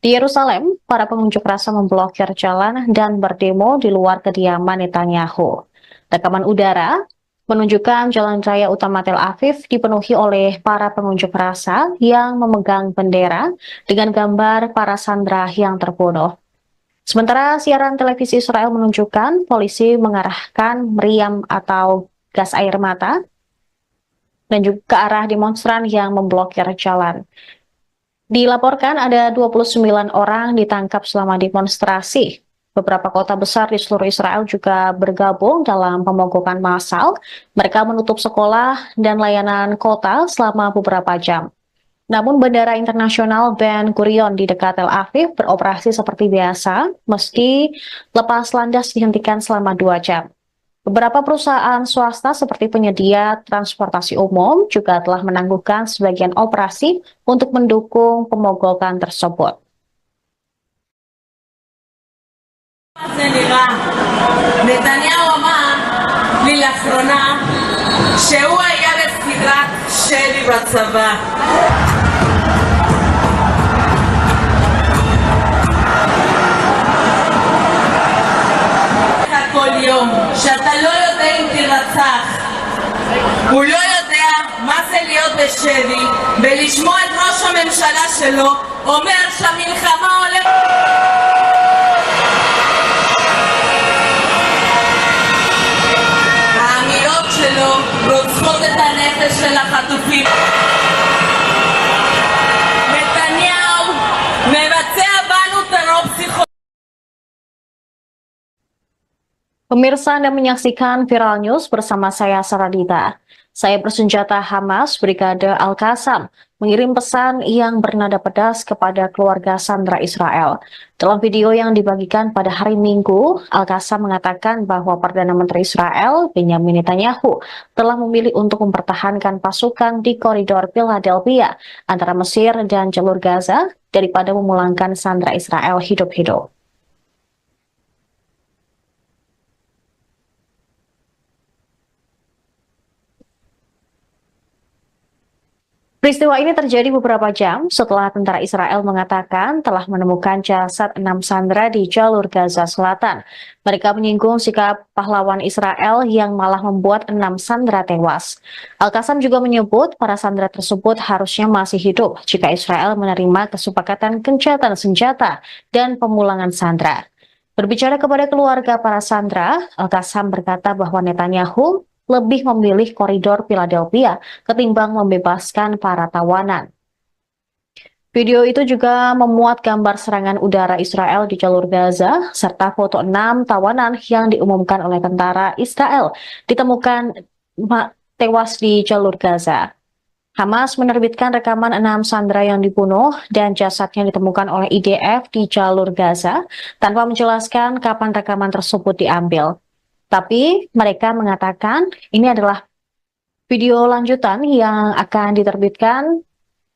Di Yerusalem, para pengunjuk rasa memblokir jalan dan berdemo di luar kediaman Netanyahu. Rekaman udara menunjukkan jalan raya utama Tel Aviv dipenuhi oleh para pengunjuk rasa yang memegang bendera dengan gambar para sandera yang terbunuh. Sementara siaran televisi Israel menunjukkan polisi mengarahkan meriam atau gas air mata dan juga ke arah demonstran yang memblokir jalan. Dilaporkan ada 29 orang ditangkap selama demonstrasi. Beberapa kota besar di seluruh Israel juga bergabung dalam pemogokan massal. Mereka menutup sekolah dan layanan kota selama beberapa jam. Namun Bandara Internasional Ben Gurion di dekat Tel Aviv beroperasi seperti biasa, meski lepas landas dihentikan selama 2 jam. Beberapa perusahaan swasta seperti penyedia transportasi umum juga telah menangguhkan sebagian operasi untuk mendukung pemogokan tersebut. זה נראה. נתניהו אמר לי לאחרונה שהוא היה בסדרת שלי בצבא. כל יום שאתה לא יודע אם תירצח, הוא לא יודע מה זה להיות בשבי ולשמוע את ראש הממשלה שלו אומר שהמלחמה הולכת. האמירות שלו רוצחות את הנפש של החטופים. נתניהו מבצע בנו טרור פסיכולוגי. Pemirsa Anda menyaksikan Viral News bersama saya Saradita. Saya bersenjata Hamas Brigade Al-Qassam mengirim pesan yang bernada pedas kepada keluarga sandera Israel. Dalam video yang dibagikan pada hari Minggu, Al-Qassam mengatakan bahwa Perdana Menteri Israel, Benjamin Netanyahu, telah memilih untuk mempertahankan pasukan di koridor Philadelphia antara Mesir dan jalur Gaza daripada memulangkan sandera Israel hidup-hidup. Peristiwa ini terjadi beberapa jam setelah tentara Israel mengatakan telah menemukan jasad 6 sandera di jalur Gaza Selatan. Mereka menyinggung sikap pahlawan Israel yang malah membuat 6 sandera tewas. Al-Qassam juga menyebut para sandera tersebut harusnya masih hidup jika Israel menerima kesepakatan gencatan senjata dan pemulangan sandera. Berbicara kepada keluarga para sandera, Al-Qassam berkata bahwa Netanyahu lebih memilih koridor Philadelphia ketimbang membebaskan para tawanan. Video itu juga memuat gambar serangan udara Israel di jalur Gaza, serta foto 6 tawanan yang diumumkan oleh tentara Israel ditemukan tewas di jalur Gaza. Hamas menerbitkan rekaman 6 sandera yang dibunuh dan jasadnya ditemukan oleh IDF di jalur Gaza tanpa menjelaskan kapan rekaman tersebut diambil. Tapi mereka mengatakan ini adalah video lanjutan yang akan diterbitkan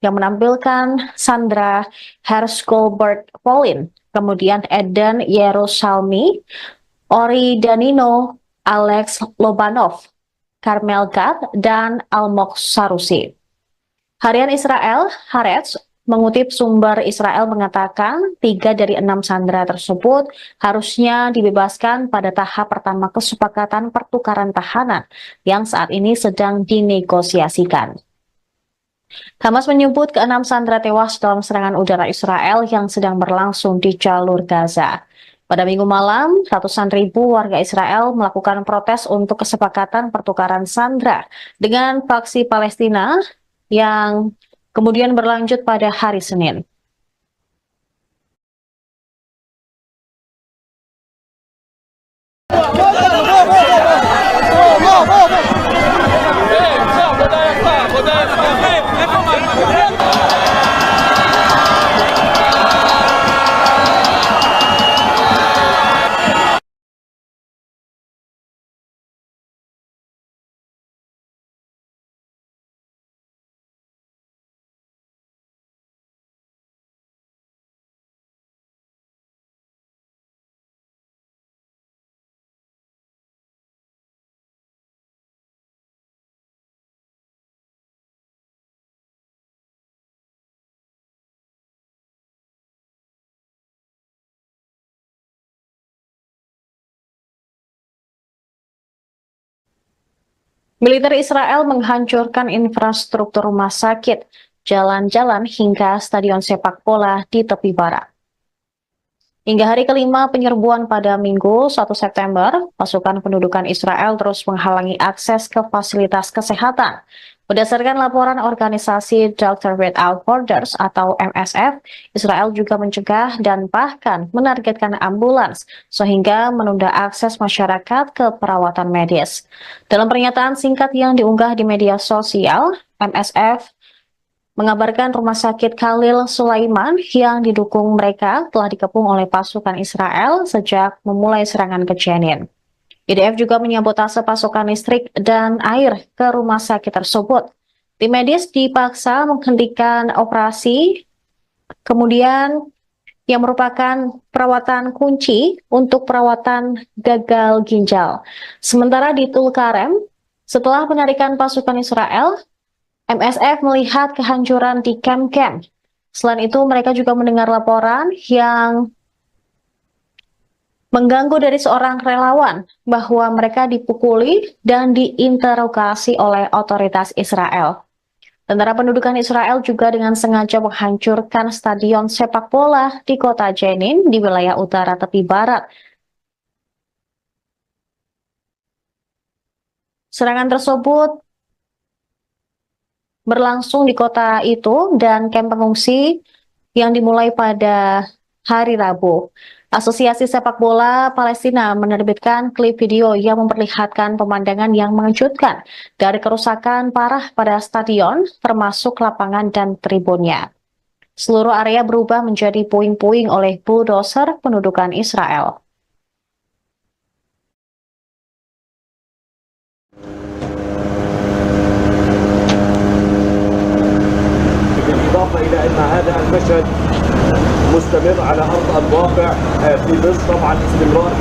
yang menampilkan Sandra Hersh-Goldberg Polin, kemudian Eden Yerusalmi, Ori Danino, Alex Lobanov, Carmel Gad, dan Almog Sarusi. Harian Israel, Haaretz, mengutip sumber Israel mengatakan 3 dari 6 sandera tersebut harusnya dibebaskan pada tahap pertama kesepakatan pertukaran tahanan yang saat ini sedang dinegosiasikan. Hamas menyebut ke-6 sandera tewas dalam serangan udara Israel yang sedang berlangsung di jalur Gaza. Pada Minggu malam, ratusan ribu warga Israel melakukan protes untuk kesepakatan pertukaran sandera dengan faksi Palestina yang kemudian berlanjut pada hari Senin. Militer Israel menghancurkan infrastruktur rumah sakit, jalan-jalan hingga stadion sepak bola di tepi barat. Hingga hari kelima penyerbuan pada Minggu 1 September, pasukan pendudukan Israel terus menghalangi akses ke fasilitas kesehatan. Berdasarkan laporan organisasi Doctors Without Borders atau MSF, Israel juga mencegah dan bahkan menargetkan ambulans sehingga menunda akses masyarakat ke perawatan medis. Dalam pernyataan singkat yang diunggah di media sosial, MSF mengabarkan rumah sakit Khalil Sulaiman yang didukung mereka telah dikepung oleh pasukan Israel sejak memulai serangan ke Jenin. IDF juga menyabotase pasokan listrik dan air ke rumah sakit tersebut. Tim medis dipaksa menghentikan operasi, kemudian yang merupakan perawatan kunci untuk perawatan gagal ginjal. Sementara di Tulkarem, setelah penarikan pasukan Israel, MSF melihat kehancuran di kamp-kamp. Selain itu, mereka juga mendengar laporan yang mengganggu dari seorang relawan bahwa mereka dipukuli dan diinterogasi oleh otoritas Israel. Tentara pendudukan Israel juga dengan sengaja menghancurkan stadion sepak bola di kota Jenin di wilayah utara tepi barat. Serangan tersebut berlangsung di kota itu dan kamp pengungsi yang dimulai pada hari Rabu. Asosiasi Sepak Bola Palestina menerbitkan klip video yang memperlihatkan pemandangan yang mengejutkan dari kerusakan parah pada stadion, termasuk lapangan dan tribunnya. Seluruh area berubah menjadi puing-puing oleh bulldozer pendudukan Israel. بالإضافة إلى أن هذا المشهد مستمر على أرض الواقع في مصر طبعا استمرار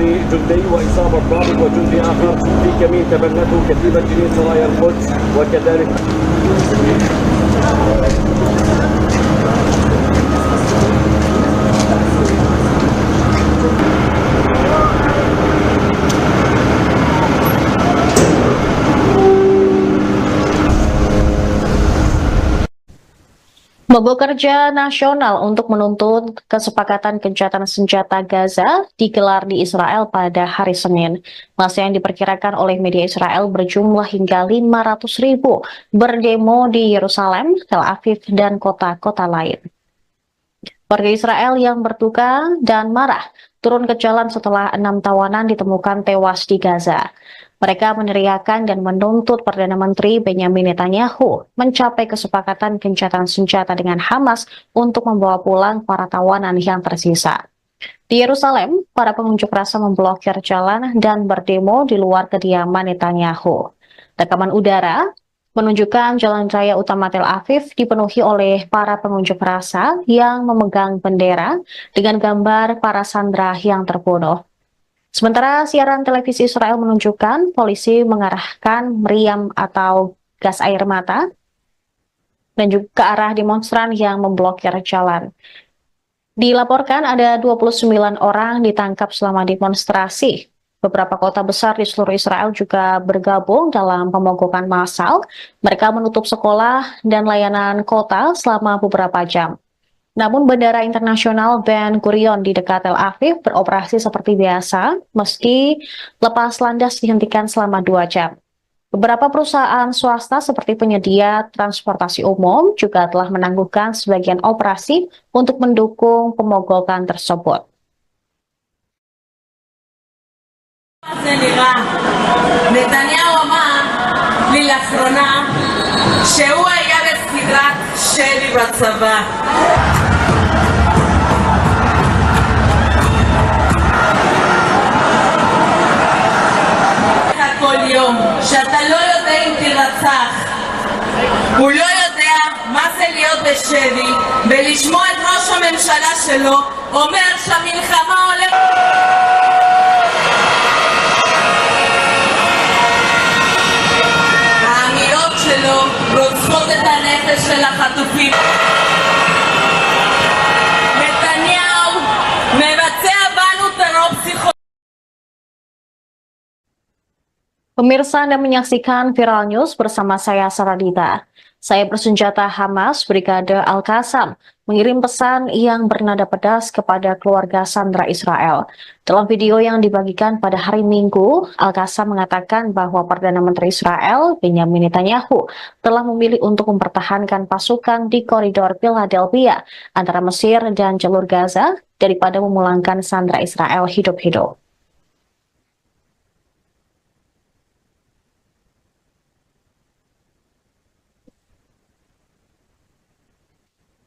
لجندي وإصابة ضابط وجندي آخر في كمين تبنته كتيبة جنين سرايا القدس وكذلك Mogok kerja nasional untuk menuntut kesepakatan gencatan senjata Gaza digelar di Israel pada hari Senin. Massa yang diperkirakan oleh media Israel berjumlah hingga 500.000 berdemo di Yerusalem, Tel Aviv, dan kota-kota lain. Warga Israel yang berduka dan marah turun ke jalan setelah 6 tawanan ditemukan tewas di Gaza. Mereka meneriakan dan menuntut Perdana Menteri Benjamin Netanyahu mencapai kesepakatan gencatan senjata dengan Hamas untuk membawa pulang para tawanan yang tersisa. Di Yerusalem, para pengunjuk rasa memblokir jalan dan berdemo di luar kediaman Netanyahu. Rekaman udara menunjukkan jalan raya utama Tel Aviv dipenuhi oleh para pengunjuk rasa yang memegang bendera dengan gambar para sandera yang terbunuh. Sementara siaran televisi Israel menunjukkan polisi mengarahkan meriam atau gas air mata dan juga ke arah demonstran yang memblokir jalan. Dilaporkan ada 29 orang ditangkap selama demonstrasi. Beberapa kota besar di seluruh Israel juga bergabung dalam pemogokan massal. Mereka menutup sekolah dan layanan kota selama beberapa jam. Namun Bandara Internasional Ben Gurion di dekat Tel Aviv beroperasi seperti biasa, meski lepas landas dihentikan selama 2 jam. Beberapa perusahaan swasta seperti penyedia transportasi umum juga telah menangguhkan sebagian operasi untuk mendukung pemogokan tersebut. נתניהו אמר לי לאחרונה שהוא היה בסדרת שלי בצבא. כל יום שאתה לא יודע אם תרצח, הוא לא יודע מה זה להיות בשבי ולשמוע את ראש הממשלה שלו אומר שהמלחמה הולכת... האמירות שלו רוצחות את הנפש של החטופים. נתניהו מבצע בנו טרור פסיכולוגי. Pemirsa, Anda menyaksikan Viral News bersama saya Saradita. Saya bersenjata Hamas Brigade Al-Qassam mengirim pesan yang bernada pedas kepada keluarga sandera Israel. Dalam video yang dibagikan pada hari Minggu, Al-Qassam mengatakan bahwa Perdana Menteri Israel, Benjamin Netanyahu, telah memilih untuk mempertahankan pasukan di koridor Philadelphia antara Mesir dan jalur Gaza daripada memulangkan sandera Israel hidup-hidup.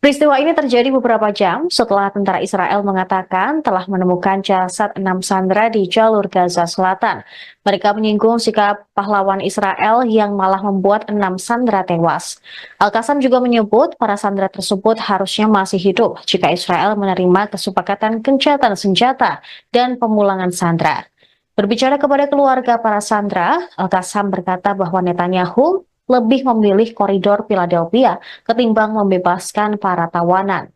Peristiwa ini terjadi beberapa jam setelah tentara Israel mengatakan telah menemukan jasad 6 sandera di jalur Gaza Selatan. Mereka menyinggung sikap pahlawan Israel yang malah membuat 6 sandera tewas. Al-Qassam juga menyebut para sandera tersebut harusnya masih hidup jika Israel menerima kesepakatan gencatan senjata dan pemulangan sandera. Berbicara kepada keluarga para sandera, Al-Qassam berkata bahwa Netanyahu lebih memilih koridor Philadelphia ketimbang membebaskan para tawanan.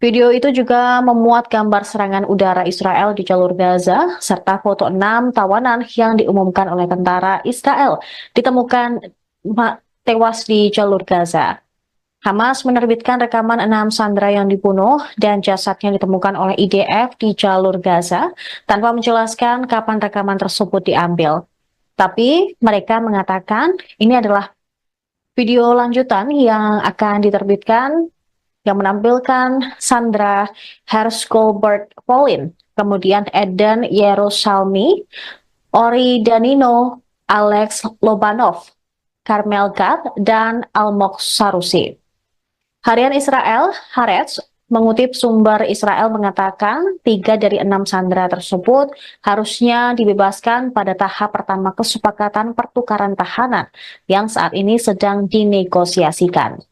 Video itu juga memuat gambar serangan udara Israel di jalur Gaza, serta foto 6 tawanan yang diumumkan oleh tentara Israel ditemukan tewas di jalur Gaza. Hamas menerbitkan rekaman 6 sandera yang dibunuh dan jasadnya ditemukan oleh IDF di jalur Gaza tanpa menjelaskan kapan rekaman tersebut diambil. Tapi mereka mengatakan ini adalah video lanjutan yang akan diterbitkan yang menampilkan Sandra Hershgolbert Polin, kemudian Eden Yerusalmi, Ori Danino, Alex Lobanov, Carmel Gad, dan Almog Sarusi. Harian Israel, Haaretz, mengutip sumber Israel mengatakan 3 dari 6 sandera tersebut harusnya dibebaskan pada tahap pertama kesepakatan pertukaran tahanan yang saat ini sedang dinegosiasikan.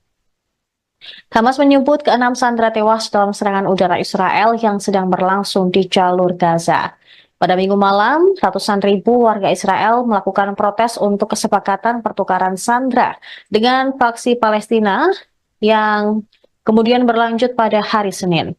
Hamas menyebut ke-6 sandera tewas dalam serangan udara Israel yang sedang berlangsung di jalur Gaza. Pada Minggu malam, ratusan ribu warga Israel melakukan protes untuk kesepakatan pertukaran sandera dengan faksi Palestina yang kemudian berlanjut pada hari Senin.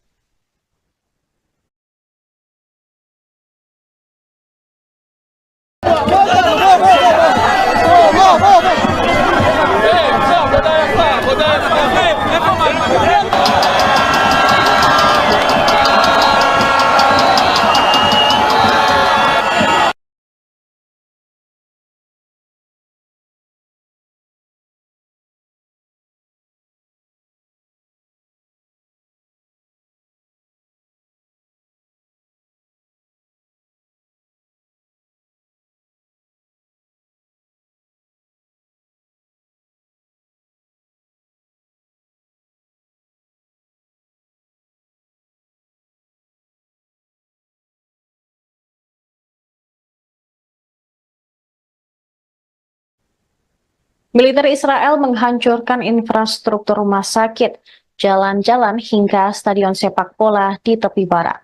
Militer Israel menghancurkan infrastruktur rumah sakit, jalan-jalan hingga stadion sepak bola di tepi barat.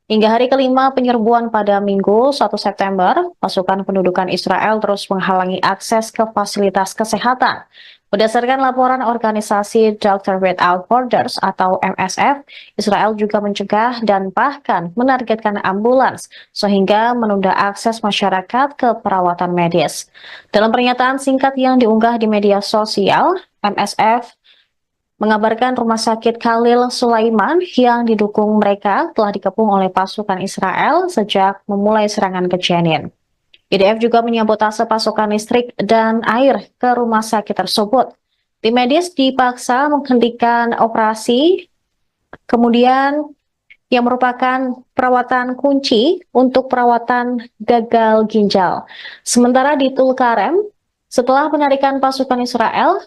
Hingga hari kelima penyerbuan pada Minggu 1 September, pasukan pendudukan Israel terus menghalangi akses ke fasilitas kesehatan. Berdasarkan laporan organisasi Doctors Without Borders atau MSF, Israel juga mencegah dan bahkan menargetkan ambulans sehingga menunda akses masyarakat ke perawatan medis. Dalam pernyataan singkat yang diunggah di media sosial, MSF mengabarkan rumah sakit Khalil Sulaiman yang didukung mereka telah dikepung oleh pasukan Israel sejak memulai serangan ke Jenin. IDF juga menyabotase pasokan listrik dan air ke rumah sakit tersebut. Tim medis dipaksa menghentikan operasi, kemudian yang merupakan perawatan kunci untuk perawatan gagal ginjal. Sementara di Tulkarem, setelah penarikan pasukan Israel,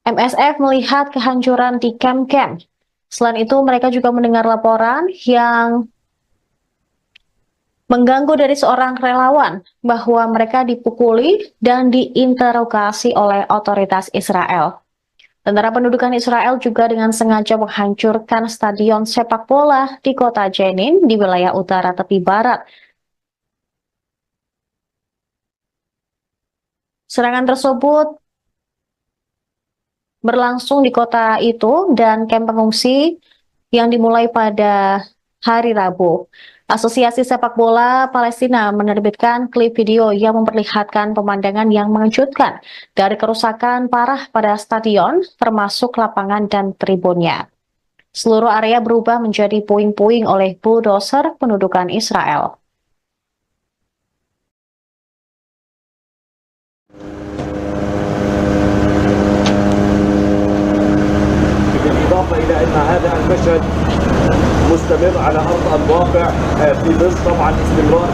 MSF melihat kehancuran di kamp-kamp. Selain itu, mereka juga mendengar laporan yang mengganggu dari seorang relawan bahwa mereka dipukuli dan diinterogasi oleh otoritas Israel. Tentara pendudukan Israel juga dengan sengaja menghancurkan stadion sepak bola di kota Jenin di wilayah utara tepi barat. Serangan tersebut berlangsung di kota itu dan kamp pengungsi yang dimulai pada hari Rabu. Asosiasi Sepak Bola Palestina menerbitkan klip video yang memperlihatkan pemandangan yang mengejutkan dari kerusakan parah pada stadion, termasuk lapangan dan tribunnya. Seluruh area berubah menjadi puing-puing oleh bulldozer pendudukan Israel. بالإضافة إلى أن هذا المشهد مستمر على أرض الواقع في ظل طبعا استمرار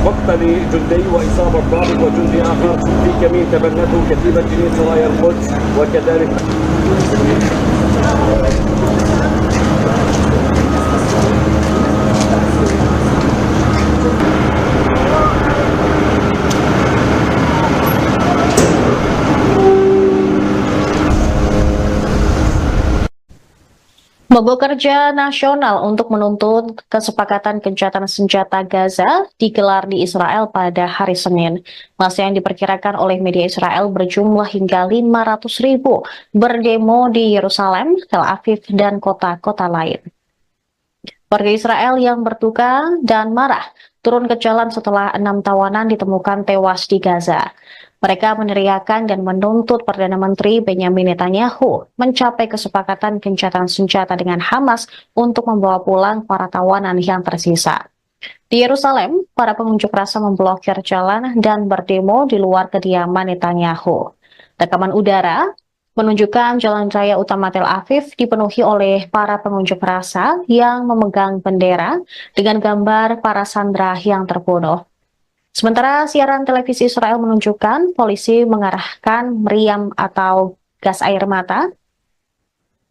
مقتل جندي وإصابة ضابط وجندي آخر في كمين تبنته كتيبة جنين سرايا القدس وكذلك Mogok kerja nasional untuk menuntut kesepakatan gencatan senjata Gaza digelar di Israel pada hari Senin. Masa yang diperkirakan oleh media Israel berjumlah hingga 500.000 berdemo di Yerusalem, Tel Aviv, dan kota-kota lain. Warga Israel yang berduka dan marah turun ke jalan setelah 6 tawanan ditemukan tewas di Gaza. Mereka meneriakan dan menuntut Perdana Menteri Benyamin Netanyahu mencapai kesepakatan gencatan senjata dengan Hamas untuk membawa pulang para tawanan yang tersisa. Di Yerusalem, para pengunjuk rasa memblokir jalan dan berdemo di luar kediaman Netanyahu. Rekaman udara menunjukkan jalan raya utama Tel Aviv dipenuhi oleh para pengunjuk rasa yang memegang bendera dengan gambar para sandera yang terbunuh. Sementara siaran televisi Israel menunjukkan polisi mengarahkan meriam atau gas air mata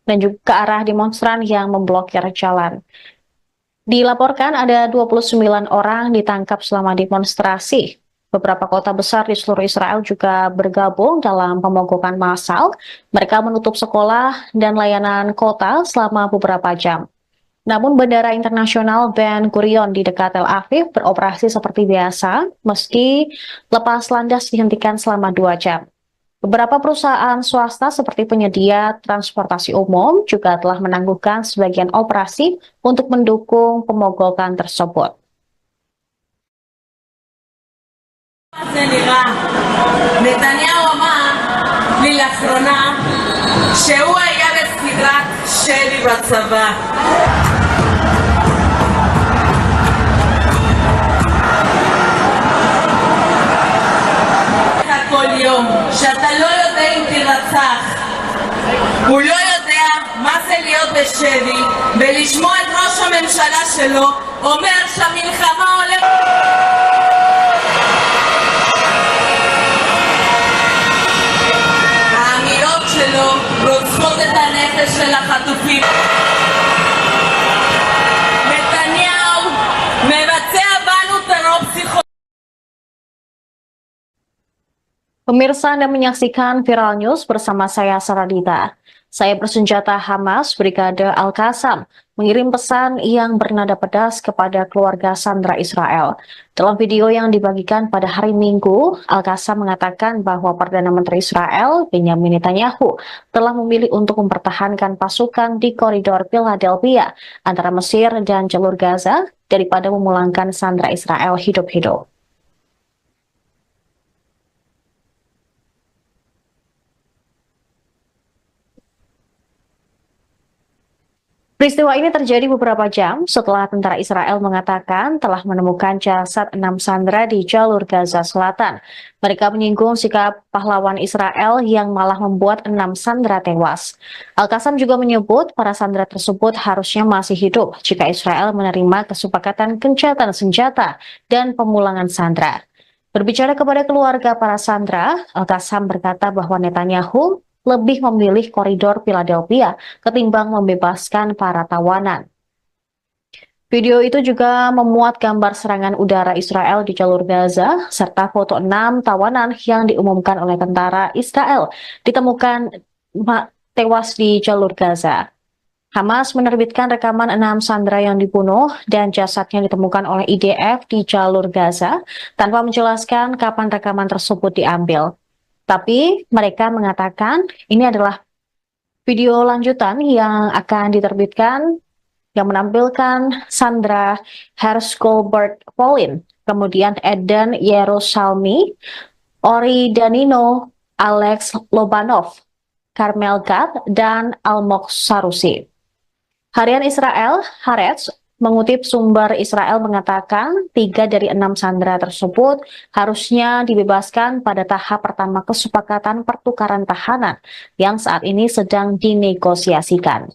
dan juga ke arah demonstran yang memblokir jalan. Dilaporkan ada 29 orang ditangkap selama demonstrasi. Beberapa kota besar di seluruh Israel juga bergabung dalam pemogokan massal. Mereka menutup sekolah dan layanan kota selama beberapa jam. Namun Bandara Internasional Ben Gurion di dekat Tel Aviv beroperasi seperti biasa, meski lepas landas dihentikan selama 2 jam. Beberapa perusahaan swasta seperti penyedia transportasi umum juga telah menangguhkan sebagian operasi untuk mendukung pemogokan tersebut. זה נראה. נתניהו אמר לי לאחרונה שהוא היה בסדרת שלי בצבא. כל יום שאתה לא יודע אם תרצח. הוא לא יודע מה זה להיות בשבי ולשמוע את ראש הממשלה שלו אומר שהמלחמה הולכת. האמירות שלו רוצחות את הנפש של החטופים. נתניהו מבצע בנו טרור פסיכולוגי. Pemirsa Anda menyaksikan Viral News bersama saya Saradita. Saya bersenjata Hamas Brigade Al-Qassam mengirim pesan yang bernada pedas kepada keluarga sandera Israel. Dalam video yang dibagikan pada hari Minggu, Al-Qassam mengatakan bahwa Perdana Menteri Israel Benyamin Netanyahu telah memilih untuk mempertahankan pasukan di koridor Philadelphia antara Mesir dan jalur Gaza daripada memulangkan sandera Israel hidup-hidup. Peristiwa ini terjadi beberapa jam setelah tentara Israel mengatakan telah menemukan jasad 6 sandera di jalur Gaza Selatan. Mereka menyinggung sikap pahlawan Israel yang malah membuat 6 sandera tewas. Al-Qassam juga menyebut para sandera tersebut harusnya masih hidup jika Israel menerima kesepakatan gencatan senjata dan pemulangan sandera. Berbicara kepada keluarga para sandera, Al-Qassam berkata bahwa Netanyahu lebih memilih koridor Philadelphia ketimbang membebaskan para tawanan. Video itu juga memuat gambar serangan udara Israel di jalur Gaza, serta foto 6 tawanan yang diumumkan oleh tentara Israel ditemukan tewas di jalur Gaza. Hamas menerbitkan rekaman 6 sandera yang dibunuh dan jasadnya ditemukan oleh IDF di jalur Gaza tanpa menjelaskan kapan rekaman tersebut diambil. Tapi mereka mengatakan ini adalah video lanjutan yang akan diterbitkan yang menampilkan Sandra Hersh-Goldberg Pauline, kemudian Eden Yerusalmi, Ori Danino, Alex Lobanov, Carmel Gad, dan Almog Sarusi. Harian Israel, Haaretz, mengutip sumber Israel mengatakan 3 dari 6 sandera tersebut harusnya dibebaskan pada tahap pertama kesepakatan pertukaran tahanan yang saat ini sedang dinegosiasikan.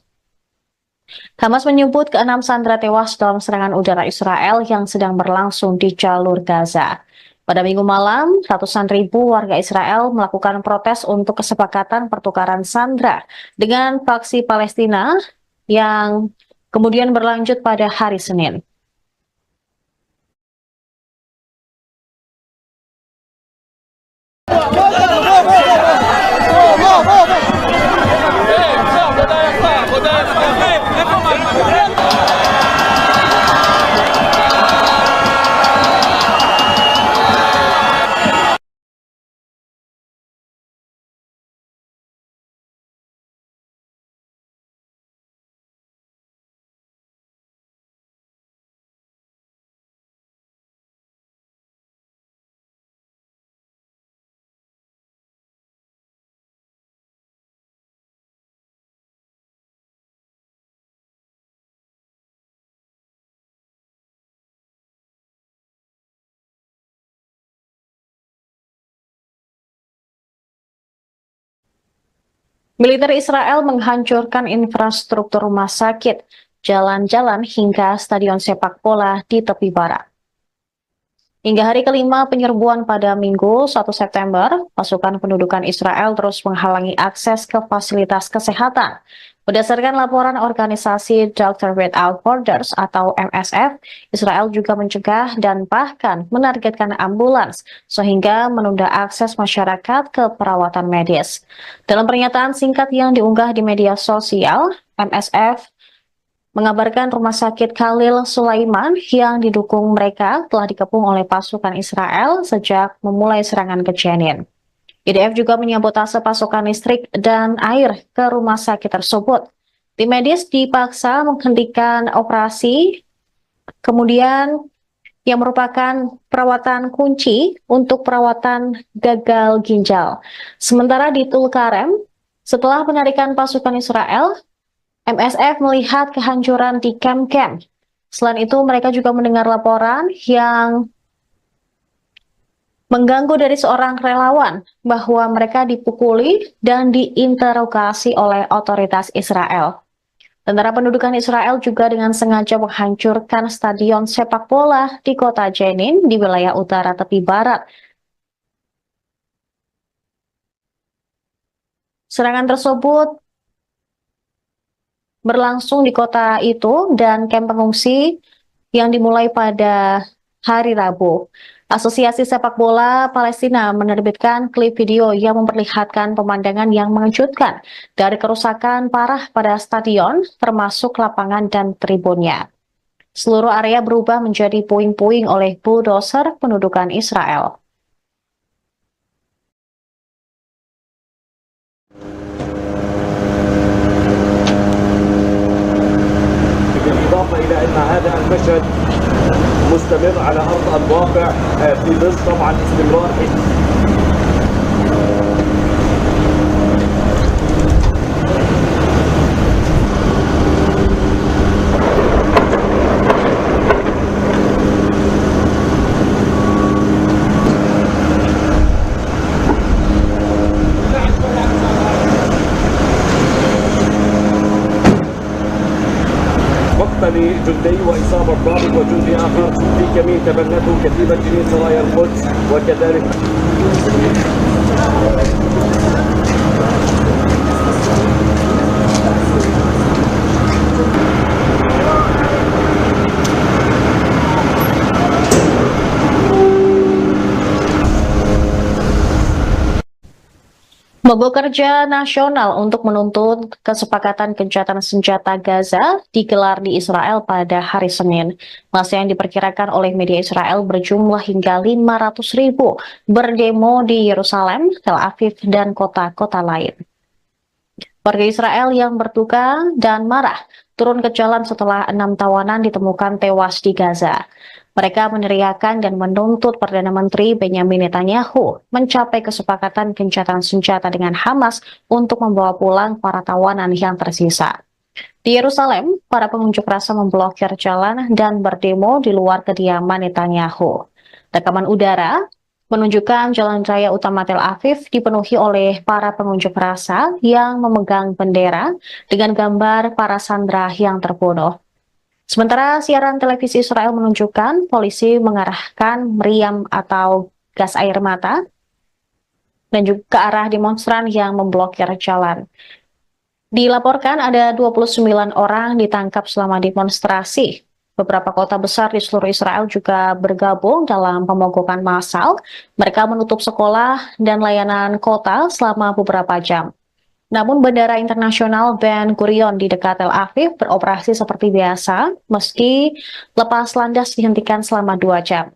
Hamas menyebut ke-6 sandera tewas dalam serangan udara Israel yang sedang berlangsung di jalur Gaza. Pada Minggu malam, ratusan ribu warga Israel melakukan protes untuk kesepakatan pertukaran sandera dengan faksi Palestina yang kemudian berlanjut pada hari Senin. Militer Israel menghancurkan infrastruktur rumah sakit, jalan-jalan hingga stadion sepak bola di tepi barat. Hingga hari kelima penyerbuan pada Minggu 1 September, pasukan pendudukan Israel terus menghalangi akses ke fasilitas kesehatan. Berdasarkan laporan organisasi Doctors Without Borders atau MSF, Israel juga mencegah dan bahkan menargetkan ambulans sehingga menunda akses masyarakat ke perawatan medis. Dalam pernyataan singkat yang diunggah di media sosial, MSF mengabarkan rumah sakit Khalil Sulaiman yang didukung mereka telah dikepung oleh pasukan Israel sejak memulai serangan ke Jenin. IDF juga menyabotase pasokan listrik dan air ke rumah sakit tersebut. Tim medis dipaksa menghentikan operasi, kemudian yang merupakan perawatan kunci untuk perawatan gagal ginjal. Sementara di Tulkarem, setelah penarikan pasukan Israel, MSF melihat kehancuran di kamp-kamp. Selain itu, mereka juga mendengar laporan yang mengganggu dari seorang relawan bahwa mereka dipukuli dan diinterogasi oleh otoritas Israel. Tentara pendudukan Israel juga dengan sengaja menghancurkan stadion sepak bola di kota Jenin di wilayah utara tepi barat. Serangan tersebut berlangsung di kota itu dan kamp pengungsi yang dimulai pada hari Rabu. Asosiasi Sepak Bola Palestina menerbitkan klip video yang memperlihatkan pemandangan yang mengejutkan dari kerusakan parah pada stadion, termasuk lapangan dan tribunnya. Seluruh area berubah menjadi puing-puing oleh bulldozer pendudukan Israel. بالإضافة إلى أن هذا المشهد مستمر على أرض الواقع في ظل طبعا استمرار تجري سرايا القدس وكذلك Mogok kerja nasional untuk menuntut kesepakatan gencatan senjata Gaza digelar di Israel pada hari Senin. Masa yang diperkirakan oleh media Israel berjumlah hingga 500.000 berdemo di Yerusalem, Tel Aviv, dan kota-kota lain. Warga Israel yang berduka dan marah turun ke jalan setelah 6 tawanan ditemukan tewas di Gaza. Mereka meneriakan dan menuntut Perdana Menteri Benyamin Netanyahu mencapai kesepakatan gencatan senjata dengan Hamas untuk membawa pulang para tawanan yang tersisa. Di Yerusalem, para pengunjuk rasa memblokir jalan dan berdemo di luar kediaman Netanyahu. Rekaman udara menunjukkan jalan raya utama Tel Aviv dipenuhi oleh para pengunjuk rasa yang memegang bendera dengan gambar para sandera yang terbunuh. Sementara siaran televisi Israel menunjukkan polisi mengarahkan meriam atau gas air mata dan juga ke arah demonstran yang memblokir jalan. Dilaporkan ada 29 orang ditangkap selama demonstrasi. Beberapa kota besar di seluruh Israel juga bergabung dalam pemogokan massal. Mereka menutup sekolah dan layanan kota selama beberapa jam. Namun Bandara Internasional Ben Gurion di dekat Tel Aviv beroperasi seperti biasa, meski lepas landas dihentikan selama 2 jam.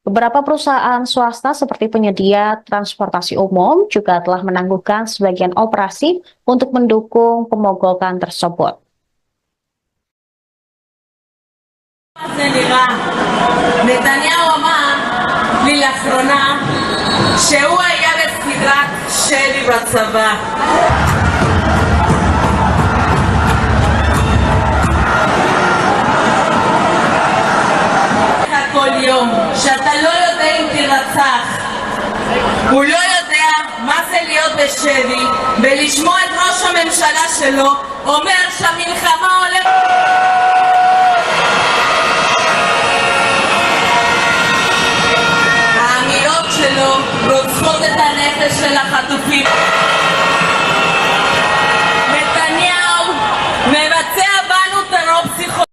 Beberapa perusahaan swasta seperti penyedia transportasi umum juga telah menangguhkan sebagian operasi untuk mendukung pemogokan tersebut. זה נראה. נתניהו אמר לי לאחרונה שהוא היה בסדרת שלי בצבא. כל יום שאתה לא יודע אם תרצח. הוא לא יודע מה זה להיות בשבי ולשמוע את ראש הממשלה שלו אומר שהמלחמה הולכת. האמירות שלו רוצחות את הנפש של החטופים. נתניהו מבצע בנו טרור פסיכולוגי.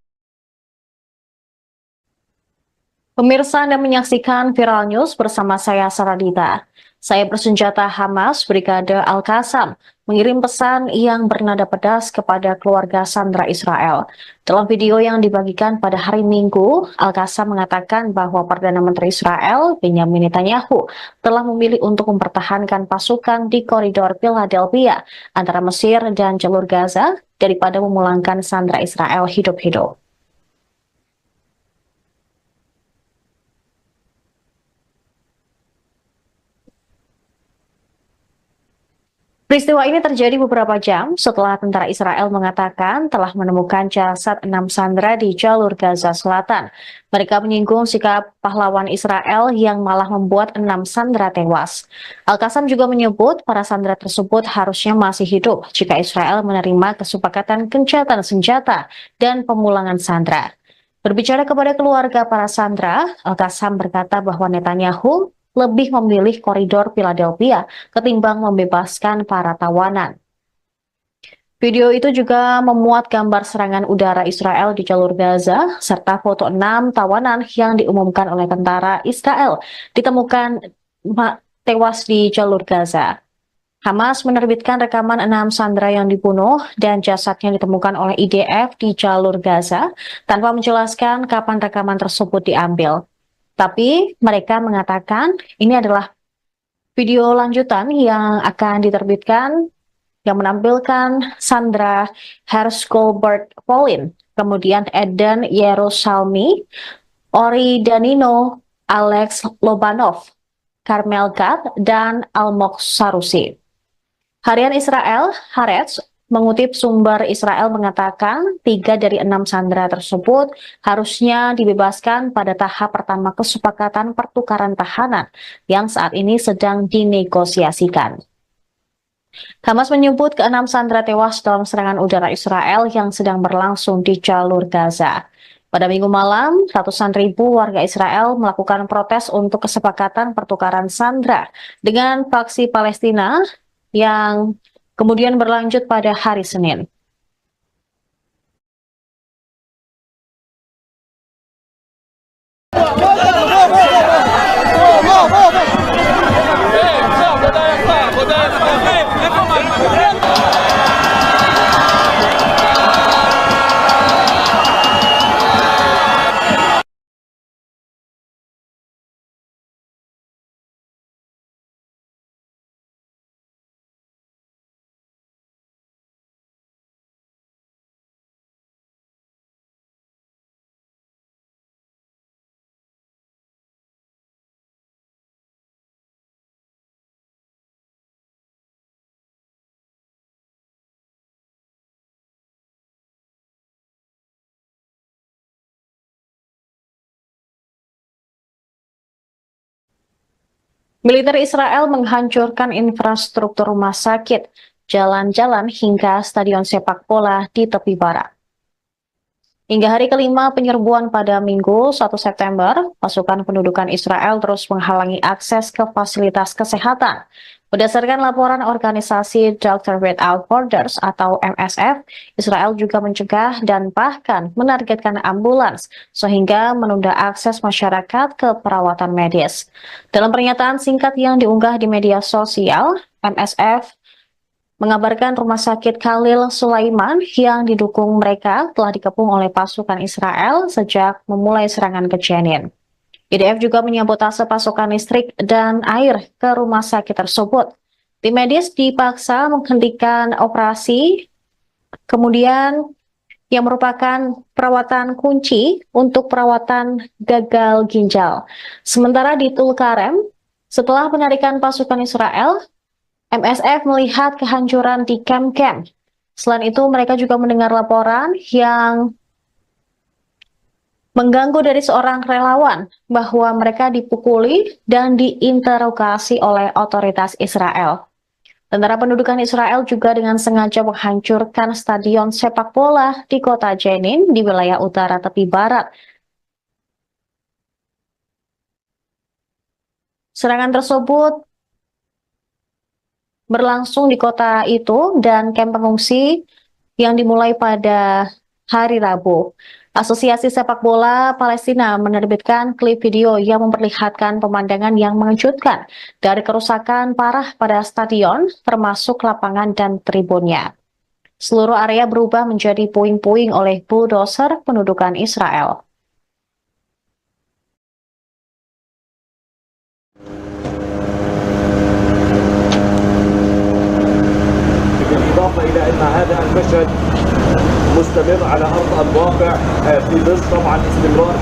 Pemirsa Anda menyaksikan Viral News bersama saya Saradita. Saya bersenjata Hamas Brigade Al-Qassam mengirim pesan yang bernada pedas kepada keluarga sandera Israel. Dalam video yang dibagikan pada hari Minggu, Al-Qassam mengatakan bahwa Perdana Menteri Israel Benyamin Netanyahu telah memilih untuk mempertahankan pasukan di koridor Philadelphia antara Mesir dan jalur Gaza daripada memulangkan sandera Israel hidup-hidup. Peristiwa ini terjadi beberapa jam setelah tentara Israel mengatakan telah menemukan jasad 6 sandera di jalur Gaza Selatan. Mereka menyinggung sikap pahlawan Israel yang malah membuat 6 sandera tewas. Al-Qassam juga menyebut para sandera tersebut harusnya masih hidup jika Israel menerima kesepakatan gencatan senjata dan pemulangan sandera. Berbicara kepada keluarga para sandera, Al-Qassam berkata bahwa Netanyahu lebih memilih koridor Philadelphia ketimbang membebaskan para tawanan. Video itu juga memuat gambar serangan udara Israel di jalur Gaza, serta foto 6 tawanan yang diumumkan oleh tentara Israel ditemukan tewas di jalur Gaza. Hamas menerbitkan rekaman 6 sandera yang dibunuh dan jasadnya ditemukan oleh IDF di jalur Gaza tanpa menjelaskan kapan rekaman tersebut diambil. Tapi mereka mengatakan ini adalah video lanjutan yang akan diterbitkan yang menampilkan Sandra Hersh-Goldberg Polin, kemudian Eden Yerusalmi, Ori Danino, Alex Lobanov, Carmel Gad, dan Almog Sarusi. Harian Israel, Haaretz, mengutip sumber Israel mengatakan 3 dari 6 sandera tersebut harusnya dibebaskan pada tahap pertama kesepakatan pertukaran tahanan yang saat ini sedang dinegosiasikan. Hamas menyebut ke-6 sandera tewas dalam serangan udara Israel yang sedang berlangsung di jalur Gaza. Pada Minggu malam, ratusan ribu warga Israel melakukan protes untuk kesepakatan pertukaran sandera dengan faksi Palestina yang kemudian berlanjut pada hari Senin. Militer Israel menghancurkan infrastruktur rumah sakit, jalan-jalan hingga stadion sepak bola di tepi barat. Hingga hari kelima penyerbuan pada Minggu 1 September, pasukan pendudukan Israel terus menghalangi akses ke fasilitas kesehatan. Berdasarkan laporan organisasi Doctors Without Borders atau MSF, Israel juga mencegah dan bahkan menargetkan ambulans sehingga menunda akses masyarakat ke perawatan medis. Dalam pernyataan singkat yang diunggah di media sosial, MSF mengabarkan rumah sakit Khalil Sulaiman yang didukung mereka telah dikepung oleh pasukan Israel sejak memulai serangan ke Jenin. IDF juga menyabotase pasokan listrik dan air ke rumah sakit tersebut. Tim medis dipaksa menghentikan operasi, kemudian yang merupakan perawatan kunci untuk perawatan gagal ginjal. Sementara di Tulkarem, setelah penarikan pasukan Israel, MSF melihat kehancuran di kamp-kamp. Selain itu, mereka juga mendengar laporan yang mengganggu dari seorang relawan bahwa mereka dipukuli dan diinterogasi oleh otoritas Israel. Tentara pendudukan Israel juga dengan sengaja menghancurkan stadion sepak bola di kota Jenin di wilayah utara tepi barat. Serangan tersebut berlangsung di kota itu dan kamp pengungsi yang dimulai pada hari Rabu. Asosiasi Sepak Bola Palestina menerbitkan klip video yang memperlihatkan pemandangan yang mengejutkan dari kerusakan parah pada stadion, termasuk lapangan dan tribunnya. Seluruh area berubah menjadi puing-puing oleh bulldozer pendudukan Israel. بالإضافة إلى أن هذا المشهد مستمر على أرض الواقع في ظل طبعا استمرار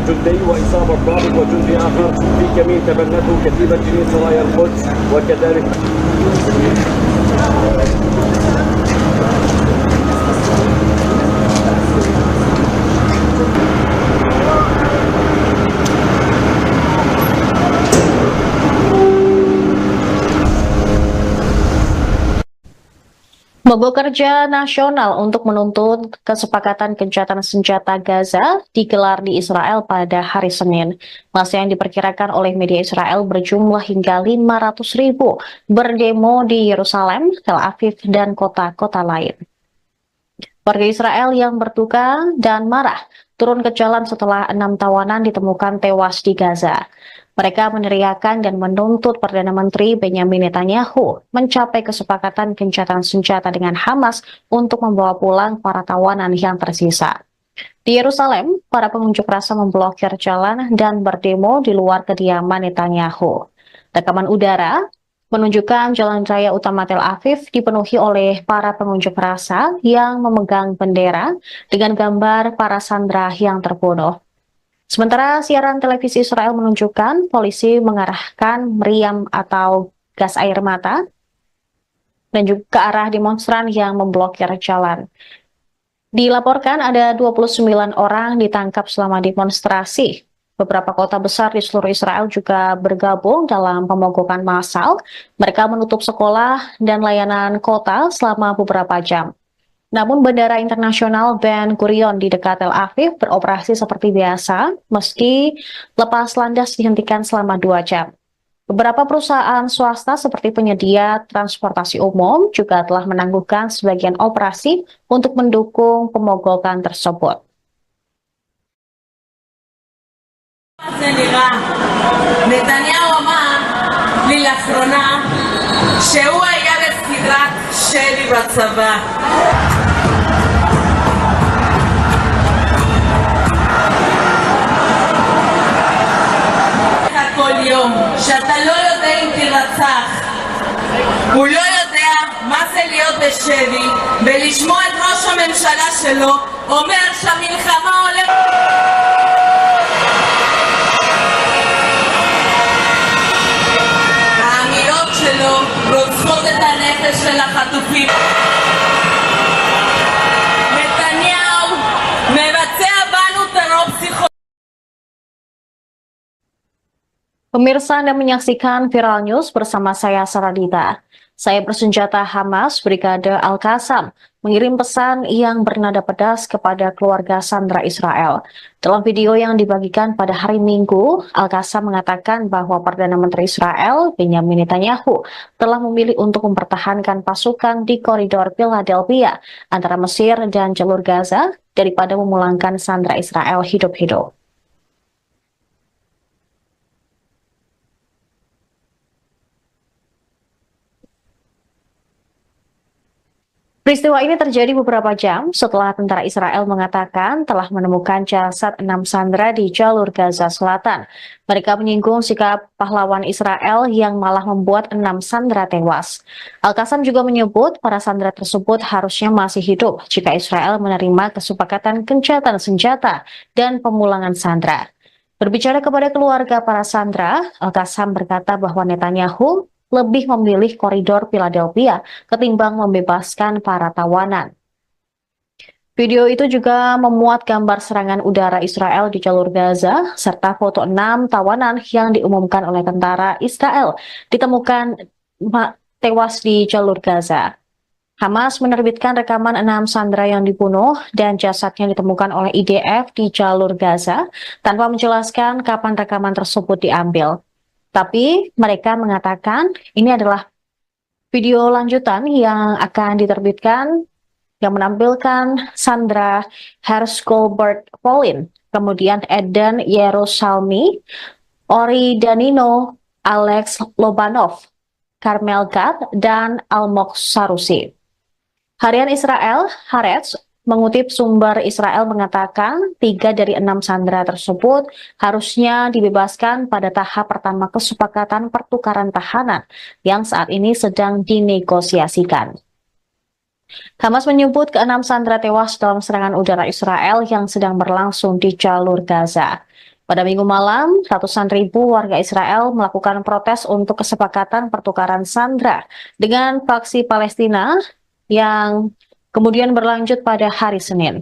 جندي وإصابة ضابط وجندي آخر في كمين تبنته كتيبة جنين سرايا القدس وكذلك Mogok kerja nasional untuk menuntut kesepakatan gencatan senjata Gaza digelar di Israel pada hari Senin. Massa yang diperkirakan oleh media Israel berjumlah hingga 500.000 berdemo di Yerusalem, Tel Aviv, dan kota-kota lain. Warga Israel yang berduka dan marah turun ke jalan setelah 6 tawanan ditemukan tewas di Gaza. Mereka meneriakan dan menuntut Perdana Menteri Benjamin Netanyahu mencapai kesepakatan gencatan senjata dengan Hamas untuk membawa pulang para tawanan yang tersisa. Di Yerusalem, para pengunjuk rasa memblokir jalan dan berdemo di luar kediaman Netanyahu. Rekaman udara menunjukkan jalan raya utama Tel Aviv dipenuhi oleh para pengunjuk rasa yang memegang bendera dengan gambar para sandera yang terbunuh. Sementara siaran televisi Israel menunjukkan polisi mengarahkan meriam atau gas air mata dan juga ke arah demonstran yang memblokir jalan. Dilaporkan ada 29 orang ditangkap selama demonstrasi. Beberapa kota besar di seluruh Israel juga bergabung dalam pemogokan massal. Mereka menutup sekolah dan layanan kota selama beberapa jam. Namun Bandara Internasional Ben Gurion di dekat Tel Aviv beroperasi seperti biasa, meski lepas landas dihentikan selama 2 jam. Beberapa perusahaan swasta seperti penyedia transportasi umum juga telah menangguhkan sebagian operasi untuk mendukung pemogokan tersebut. זה נראה. נתניהו אמר לי לאחרונה שהוא היה בסדרת שלי בצבא. כל יום שאתה לא יודע אם תרצח, הוא לא יודע מה זה להיות בשבי ולשמוע את ראש הממשלה שלו אומר שהמלחמה הולכת. האמירות שלו רוצחות את הנפש של החטופים. נתניהו מבצע בנו טרור פסיכולוגי. Pemirsa, Anda menyaksikan Viral News bersama saya Saradita. Saya bersenjata Hamas Brigade Al-Qassam mengirim pesan yang bernada pedas kepada keluarga sandera Israel. Dalam video yang dibagikan pada hari Minggu, Al-Qassam mengatakan bahwa Perdana Menteri Israel, Benjamin Netanyahu, telah memilih untuk mempertahankan pasukan di koridor Philadelphia antara Mesir dan jalur Gaza daripada memulangkan sandera Israel hidup-hidup. Peristiwa ini terjadi beberapa jam setelah tentara Israel mengatakan telah menemukan jasad 6 sandera di jalur Gaza Selatan. Mereka menyinggung sikap pahlawan Israel yang malah membuat 6 sandera tewas. Al-Qassam juga menyebut para sandera tersebut harusnya masih hidup jika Israel menerima kesepakatan gencatan senjata dan pemulangan sandera. Berbicara kepada keluarga para sandera, Al-Qassam berkata bahwa Netanyahu lebih memilih koridor Philadelphia ketimbang membebaskan para tawanan. Video itu juga memuat gambar serangan udara Israel di jalur Gaza, serta foto 6 tawanan yang diumumkan oleh tentara Israel ditemukan tewas di jalur Gaza. Hamas menerbitkan rekaman 6 sandera yang dibunuh dan jasadnya ditemukan oleh IDF di jalur Gaza tanpa menjelaskan kapan rekaman tersebut diambil. Tapi mereka mengatakan ini adalah video lanjutan yang akan diterbitkan yang menampilkan Sandra Hersh-Goldberg Polin, kemudian Eden Yerusalmi, Ori Danino, Alex Lobanov, Carmel Gad, dan Almog Sarusi. Harian Israel, Haaretz, mengutip sumber Israel mengatakan 3 dari 6 sandera tersebut harusnya dibebaskan pada tahap pertama kesepakatan pertukaran tahanan yang saat ini sedang dinegosiasikan. Hamas menyebut ke-6 sandera tewas dalam serangan udara Israel yang sedang berlangsung di jalur Gaza. Pada Minggu malam, ratusan ribu warga Israel melakukan protes untuk kesepakatan pertukaran sandera dengan faksi Palestina yang kemudian berlanjut pada hari Senin.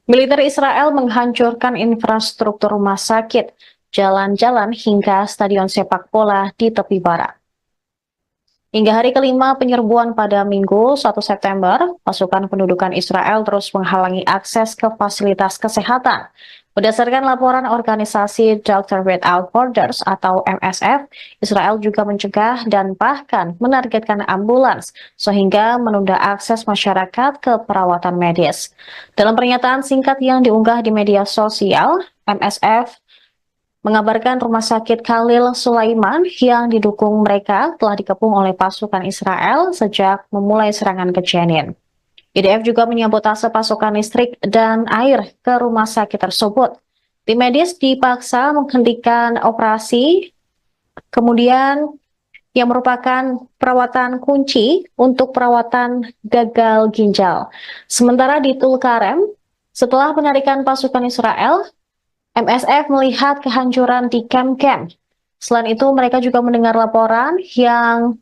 Militer Israel menghancurkan infrastruktur rumah sakit, jalan-jalan hingga stadion sepak bola di tepi barat. Hingga hari kelima penyerbuan pada Minggu 1 September, pasukan pendudukan Israel terus menghalangi akses ke fasilitas kesehatan. Berdasarkan laporan organisasi Doctor Without Borders atau MSF, Israel juga mencegah dan bahkan menargetkan ambulans sehingga menunda akses masyarakat ke perawatan medis. Dalam pernyataan singkat yang diunggah di media sosial, MSF mengabarkan rumah sakit Khalil Sulaiman yang didukung mereka telah dikepung oleh pasukan Israel sejak memulai serangan ke Jenin. IDF juga menyabotase pasokan listrik dan air ke rumah sakit tersebut. Tim medis dipaksa menghentikan operasi, kemudian yang merupakan perawatan kunci untuk perawatan gagal ginjal. Sementara di Tulkarem, setelah penarikan pasukan Israel, MSF melihat kehancuran di kamp-kamp. Selain itu, mereka juga mendengar laporan yang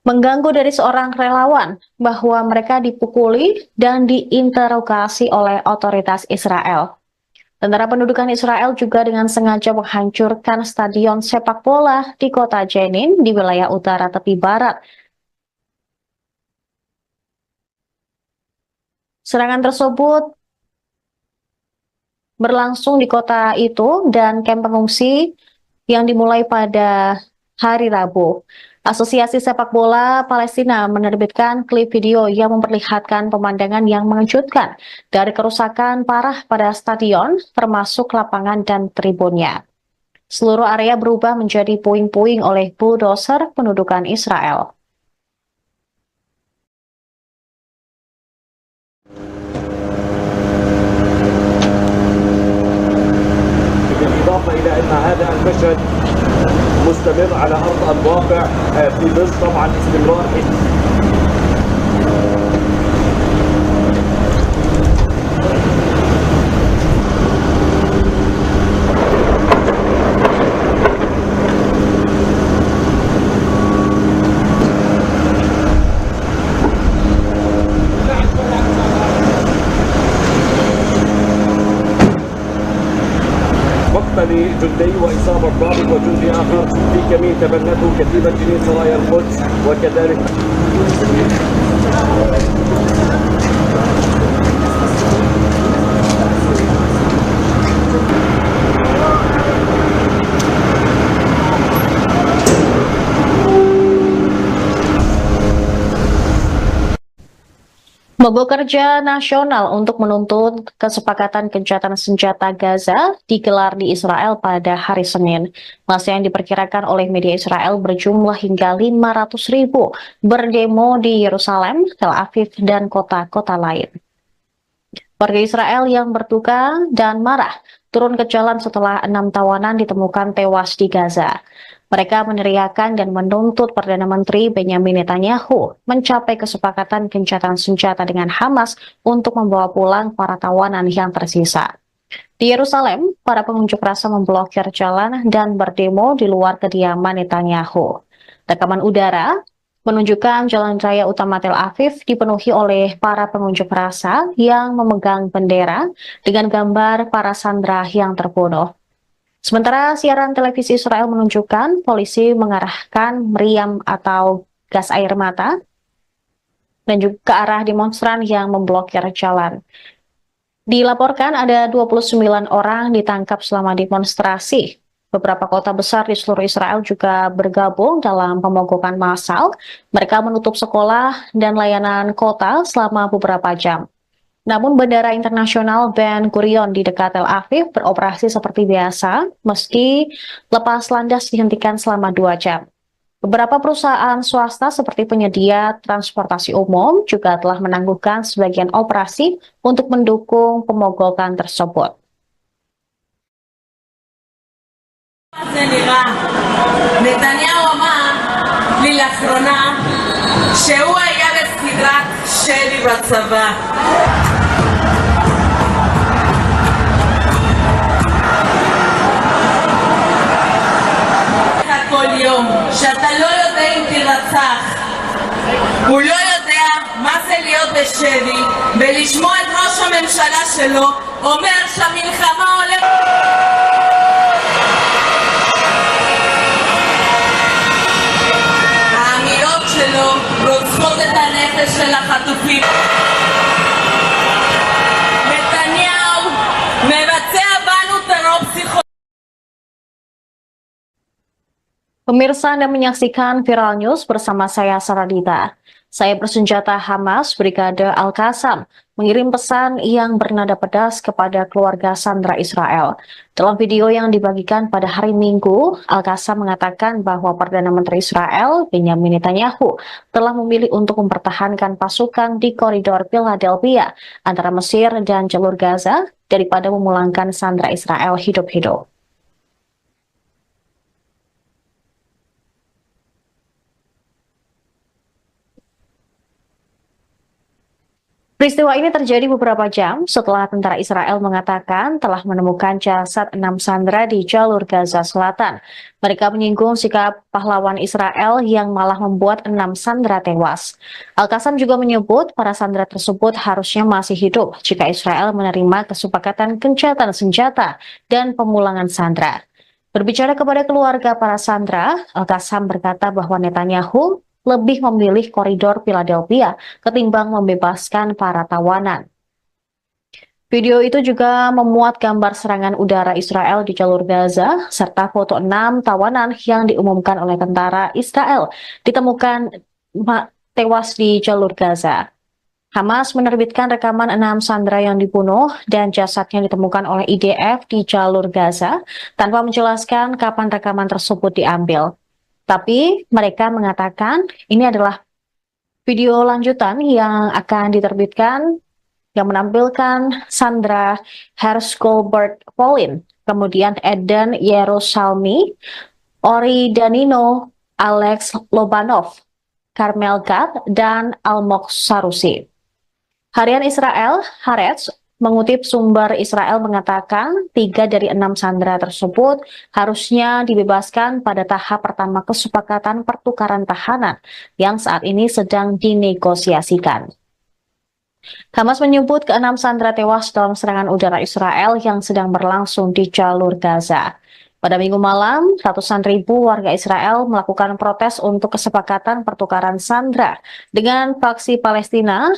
mengganggu dari seorang relawan bahwa mereka dipukuli dan diinterogasi oleh otoritas Israel. Tentara pendudukan Israel juga dengan sengaja menghancurkan stadion sepak bola di kota Jenin di wilayah utara tepi barat. Serangan tersebut berlangsung di kota itu dan kamp pengungsi yang dimulai pada hari Rabu. Asosiasi Sepak Bola Palestina menerbitkan klip video yang memperlihatkan pemandangan yang mengejutkan dari kerusakan parah pada stadion, termasuk lapangan dan tribunnya. Seluruh area berubah menjadi puing-puing oleh bulldozer pendudukan Israel. بالإضافة إلى أن هذا المشهد مستمر على أرض الواقع في ظل طبعا استمرار مقتل جندي وإصابة ضابط وجندي آخر في كمين تبنته كتيبة جنين سرايا القدس وكذلك Mogok kerja nasional untuk menuntut kesepakatan gencatan senjata Gaza digelar di Israel pada hari Senin. Massa yang diperkirakan oleh media Israel berjumlah hingga 500.000 berdemo di Yerusalem, Tel Aviv, dan kota-kota lain. Warga Israel yang berduka dan marah turun ke jalan setelah 6 tawanan ditemukan tewas di Gaza. Mereka meneriakan dan menuntut Perdana Menteri Benjamin Netanyahu mencapai kesepakatan gencatan senjata dengan Hamas untuk membawa pulang para tawanan yang tersisa. Di Yerusalem, para pengunjuk rasa memblokir jalan dan berdemo di luar kediaman Netanyahu. Rekaman udara menunjukkan jalan raya utama Tel Aviv dipenuhi oleh para pengunjuk rasa yang memegang bendera dengan gambar para sandera yang terbunuh. Sementara siaran televisi Israel menunjukkan polisi mengarahkan meriam atau gas air mata dan juga ke arah demonstran yang memblokir jalan. Dilaporkan ada 29 orang ditangkap selama demonstrasi. Beberapa kota besar di seluruh Israel juga bergabung dalam pemogokan massal. Mereka menutup sekolah dan layanan kota selama beberapa jam. Namun Bandara Internasional Ben Gurion di dekat Tel Aviv beroperasi seperti biasa, meski lepas landas dihentikan selama 2 jam. Beberapa perusahaan swasta seperti penyedia transportasi umum juga telah menangguhkan sebagian operasi untuk mendukung pemogokan tersebut. נתניהו אמר לי לאחרונה שהוא היה בסדרת שלי בצבא. כל יום שאתה לא יודע אם תירצח, הוא לא יודע מה זה להיות בשבי ולשמוע את ראש הממשלה שלו אומר שהמלחמה הולכת. Pemirsa, Anda menyaksikan Viral News bersama saya Saradita. Saya bersenjata Hamas Brigade Al-Qassam mengirim pesan yang bernada pedas kepada keluarga sandera Israel. Dalam video yang dibagikan pada hari Minggu, Al-Qassam mengatakan bahwa Perdana Menteri Israel, Benjamin Netanyahu, telah memilih untuk mempertahankan pasukan di koridor Philadelphia antara Mesir dan jalur Gaza daripada memulangkan sandera Israel hidup-hidup. Peristiwa ini terjadi beberapa jam setelah tentara Israel mengatakan telah menemukan jasad 6 sandera di jalur Gaza Selatan. Mereka menyinggung sikap pahlawan Israel yang malah membuat 6 sandera tewas. Al-Qassam juga menyebut para sandera tersebut harusnya masih hidup jika Israel menerima kesepakatan gencatan senjata dan pemulangan sandera. Berbicara kepada keluarga para sandera, Al-Qassam berkata bahwa Netanyahu lebih memilih koridor Philadelphia ketimbang membebaskan para tawanan. Video itu juga memuat gambar serangan udara Israel di jalur Gaza, serta foto 6 tawanan yang diumumkan oleh tentara Israel ditemukan tewas di jalur Gaza. Hamas menerbitkan rekaman 6 sandera yang dibunuh dan jasadnya ditemukan oleh IDF di jalur Gaza tanpa menjelaskan kapan rekaman tersebut diambil. Tapi mereka mengatakan ini adalah video lanjutan yang akan diterbitkan yang menampilkan Sandra Hersh-Goldberg Pauline, kemudian Eden Yerusalmi, Ori Danino, Alex Lobanov, Carmel Gad, dan Almog Sarusi. Harian Israel, Haaretz, mengutip sumber Israel mengatakan 3 dari 6 sandera tersebut harusnya dibebaskan pada tahap pertama kesepakatan pertukaran tahanan yang saat ini sedang dinegosiasikan. Hamas menyebut ke-6 sandera tewas dalam serangan udara Israel yang sedang berlangsung di jalur Gaza. Pada Minggu malam, ratusan ribu warga Israel melakukan protes untuk kesepakatan pertukaran sandera dengan faksi Palestina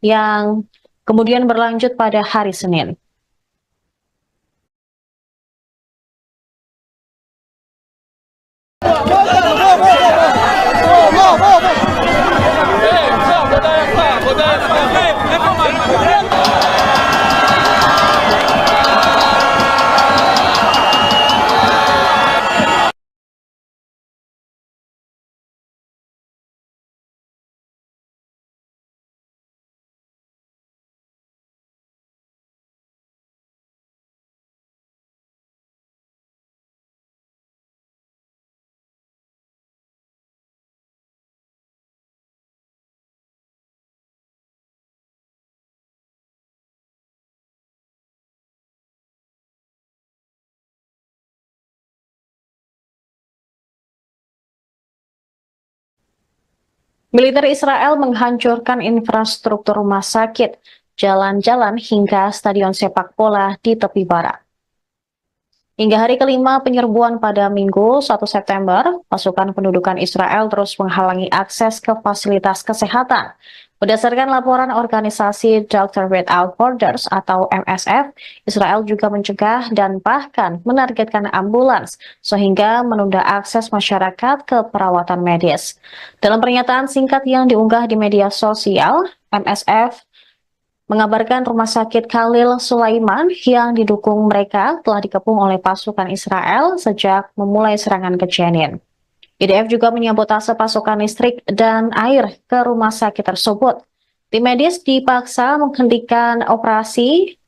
yang kemudian berlanjut pada hari Senin. Militer Israel menghancurkan infrastruktur rumah sakit, jalan-jalan hingga stadion sepak bola di tepi barat. Hingga hari kelima penyerbuan pada Minggu 1 September, pasukan pendudukan Israel terus menghalangi akses ke fasilitas kesehatan. Berdasarkan laporan organisasi Doctors Without Borders atau MSF, Israel juga mencegah dan bahkan menargetkan ambulans sehingga menunda akses masyarakat ke perawatan medis. Dalam pernyataan singkat yang diunggah di media sosial, MSF mengabarkan rumah sakit Khalil Sulaiman yang didukung mereka telah dikepung oleh pasukan Israel sejak memulai serangan ke Jenin. IDF juga menyabotase pasokan listrik dan air ke rumah sakit tersebut. Tim medis dipaksa menghentikan operasi,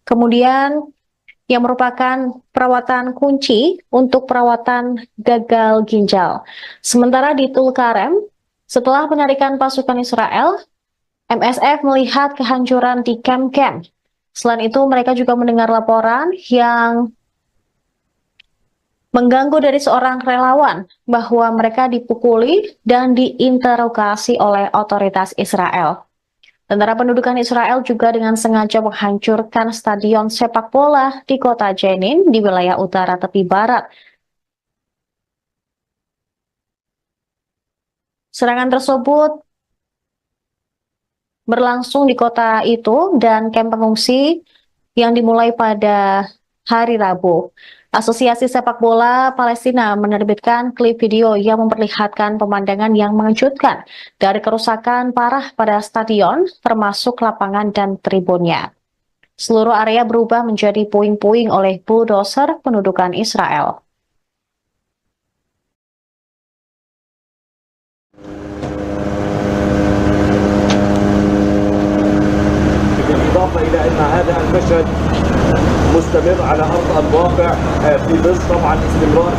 kemudian yang merupakan perawatan kunci untuk perawatan gagal ginjal. Sementara di Tulkarem, setelah penarikan pasukan Israel, MSF melihat kehancuran di kamp-kamp. Selain itu, mereka juga mendengar laporan yang mengganggu dari seorang relawan bahwa mereka dipukuli dan diinterogasi oleh otoritas Israel. Tentara pendudukan Israel juga dengan sengaja menghancurkan stadion sepak bola di kota Jenin di wilayah utara tepi barat. Serangan tersebut berlangsung di kota itu dan kamp pengungsi yang dimulai pada hari Rabu. Asosiasi Sepak Bola Palestina menerbitkan klip video yang memperlihatkan pemandangan yang mengejutkan dari kerusakan parah pada stadion, termasuk lapangan dan tribunnya. Seluruh area berubah menjadi puing-puing oleh bulldozer pendudukan Israel. بالإضافة إلى أن هذا المشهد مستمر على أرض الواقع في ظل طبعا استمرار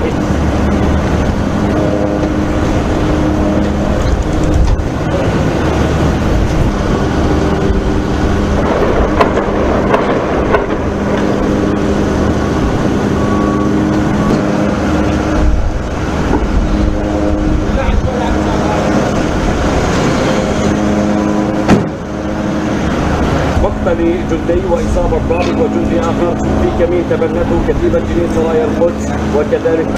لجندي وإصابة ضابط وجندي آخر في كمين تبنته كتيبة جنين سرايا القدس وكذلك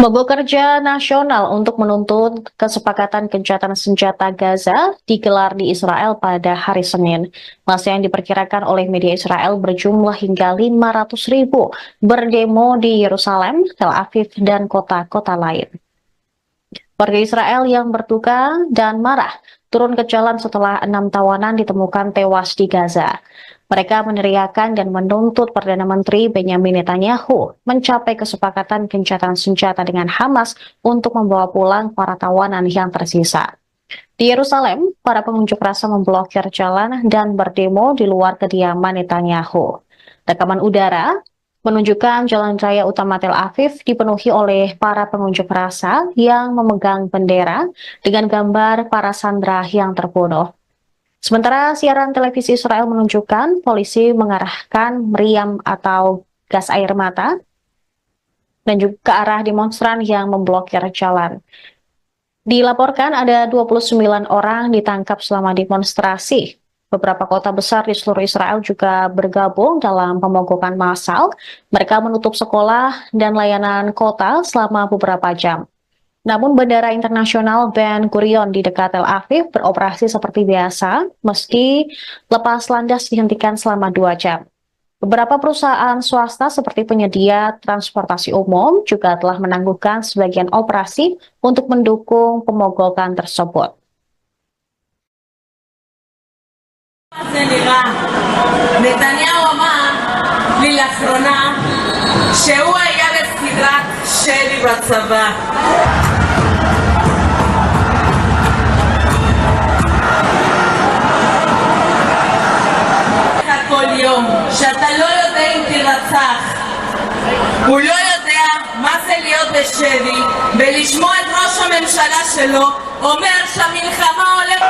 Mogok kerja nasional untuk menuntut kesepakatan gencatan senjata Gaza digelar di Israel pada hari Senin. Masa yang diperkirakan oleh media Israel berjumlah hingga 500.000 berdemo di Yerusalem, Tel Aviv, dan kota-kota lain. Warga Israel yang berduka dan marah turun ke jalan setelah 6 tawanan ditemukan tewas di Gaza. Mereka meneriakan dan menuntut Perdana Menteri Benyamin Netanyahu mencapai kesepakatan gencatan senjata dengan Hamas untuk membawa pulang para tawanan yang tersisa. Di Yerusalem, para pengunjuk rasa memblokir jalan dan berdemo di luar kediaman Netanyahu. Rekaman udara menunjukkan jalan raya utama Tel Aviv dipenuhi oleh para pengunjuk rasa yang memegang bendera dengan gambar para sandera yang terbunuh. Sementara siaran televisi Israel menunjukkan polisi mengarahkan meriam atau gas air mata dan juga ke arah demonstran yang memblokir jalan. Dilaporkan ada 29 orang ditangkap selama demonstrasi. Beberapa kota besar di seluruh Israel juga bergabung dalam pemogokan massal. Mereka menutup sekolah dan layanan kota selama beberapa jam. Namun Bandara Internasional Ben Gurion di dekat Tel Aviv beroperasi seperti biasa, meski lepas landas dihentikan selama 2 jam. Beberapa perusahaan swasta seperti penyedia transportasi umum juga telah menangguhkan sebagian operasi untuk mendukung pemogokan tersebut. נתניהו אמר לי לאחרונה שהוא היה בסדרת שלי בצבא. כל יום שאתה לא יודע אם תרצח, הוא לא יודע מה זה להיות בשבי ולשמוע את ראש הממשלה שלו אומר שהמלחמה הולכת.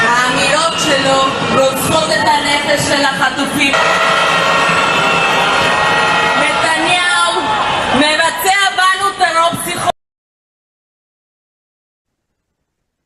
האמירות שלו רוצחות את הנפש של החטופים. נתניהו מבצע בנו טרור פסיכולוגי.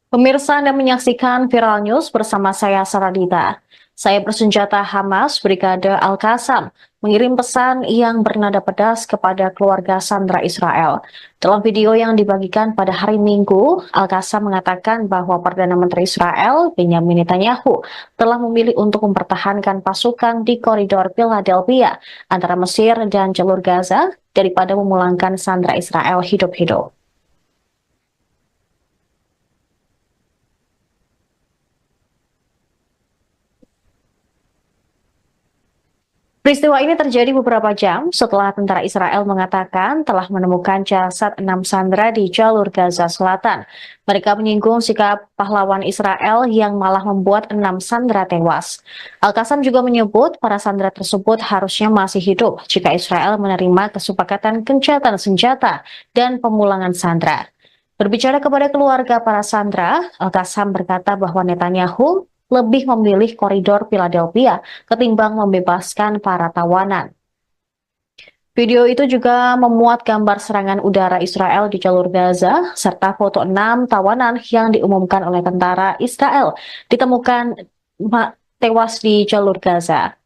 Pemirsa, Anda menyaksikan Viral News bersama saya Saradita. Saya bersenjata Hamas Brigade Al-Qassam mengirim pesan yang bernada pedas kepada keluarga sandera Israel. Dalam video yang dibagikan pada hari Minggu, Al-Qassam mengatakan bahwa Perdana Menteri Israel Benyamin Netanyahu telah memilih untuk mempertahankan pasukan di koridor Philadelphia antara Mesir dan jalur Gaza daripada memulangkan sandera Israel hidup-hidup. Peristiwa ini terjadi beberapa jam setelah tentara Israel mengatakan telah menemukan jasad 6 sandera di jalur Gaza Selatan. Mereka menyinggung sikap pahlawan Israel yang malah membuat 6 sandera tewas. Al-Qassam juga menyebut para sandera tersebut harusnya masih hidup jika Israel menerima kesepakatan gencatan senjata dan pemulangan sandera. Berbicara kepada keluarga para sandera, Al-Qassam berkata bahwa Netanyahu lebih memilih koridor Philadelphia ketimbang membebaskan para tawanan. Video itu juga memuat gambar serangan udara Israel di jalur Gaza, serta foto 6 tawanan yang diumumkan oleh tentara Israel ditemukan tewas di jalur Gaza.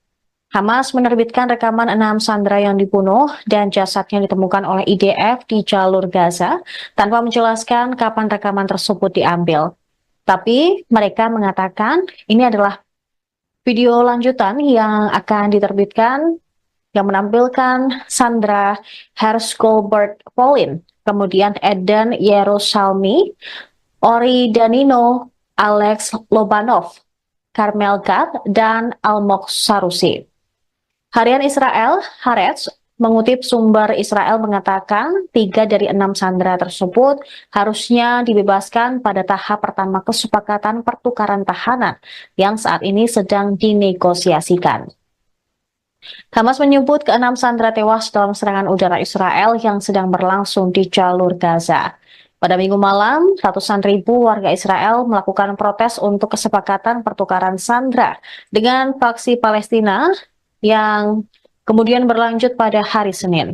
Hamas menerbitkan rekaman 6 sandera yang dibunuh dan jasadnya ditemukan oleh IDF di jalur Gaza tanpa menjelaskan kapan rekaman tersebut diambil. Tapi mereka mengatakan ini adalah video lanjutan yang akan diterbitkan yang menampilkan Sandra Hersh-Goldberg Pauline, kemudian Eden Yerusalmi, Ori Danino, Alex Lobanov, Carmel Gad, dan Almog Sarusi. Harian Israel, Haaretz, mengutip sumber Israel mengatakan 3 dari 6 sandera tersebut harusnya dibebaskan pada tahap pertama kesepakatan pertukaran tahanan yang saat ini sedang dinegosiasikan. Hamas menyebut ke-6 sandera tewas dalam serangan udara Israel yang sedang berlangsung di jalur Gaza. Pada Minggu malam, ratusan ribu warga Israel melakukan protes untuk kesepakatan pertukaran sandera dengan faksi Palestina yang kemudian berlanjut pada hari Senin.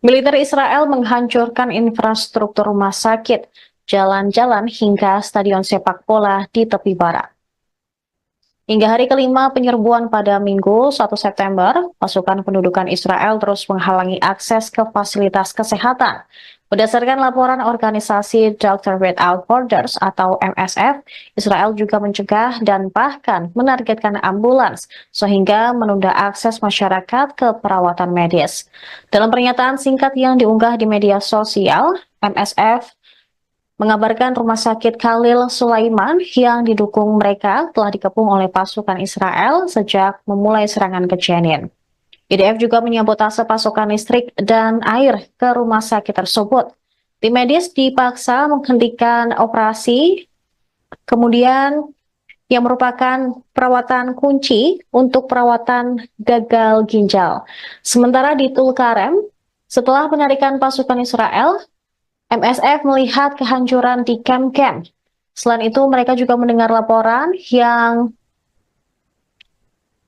Militer Israel menghancurkan infrastruktur rumah sakit, jalan-jalan hingga stadion sepak bola di tepi barat. Hingga hari kelima penyerbuan pada Minggu 1 September, pasukan pendudukan Israel terus menghalangi akses ke fasilitas kesehatan. Berdasarkan laporan organisasi Doctors Without Borders atau MSF, Israel juga mencegah dan bahkan menargetkan ambulans sehingga menunda akses masyarakat ke perawatan medis. Dalam pernyataan singkat yang diunggah di media sosial, MSF mengabarkan rumah sakit Khalil Sulaiman yang didukung mereka telah dikepung oleh pasukan Israel sejak memulai serangan ke Jenin. IDF juga menyabotase pasokan listrik dan air ke rumah sakit tersebut. Tim medis dipaksa menghentikan operasi, kemudian yang merupakan perawatan kunci untuk perawatan gagal ginjal. Sementara di Tulkarem, setelah penarikan pasukan Israel, MSF melihat kehancuran di kamp-kamp. Selain itu, mereka juga mendengar laporan yang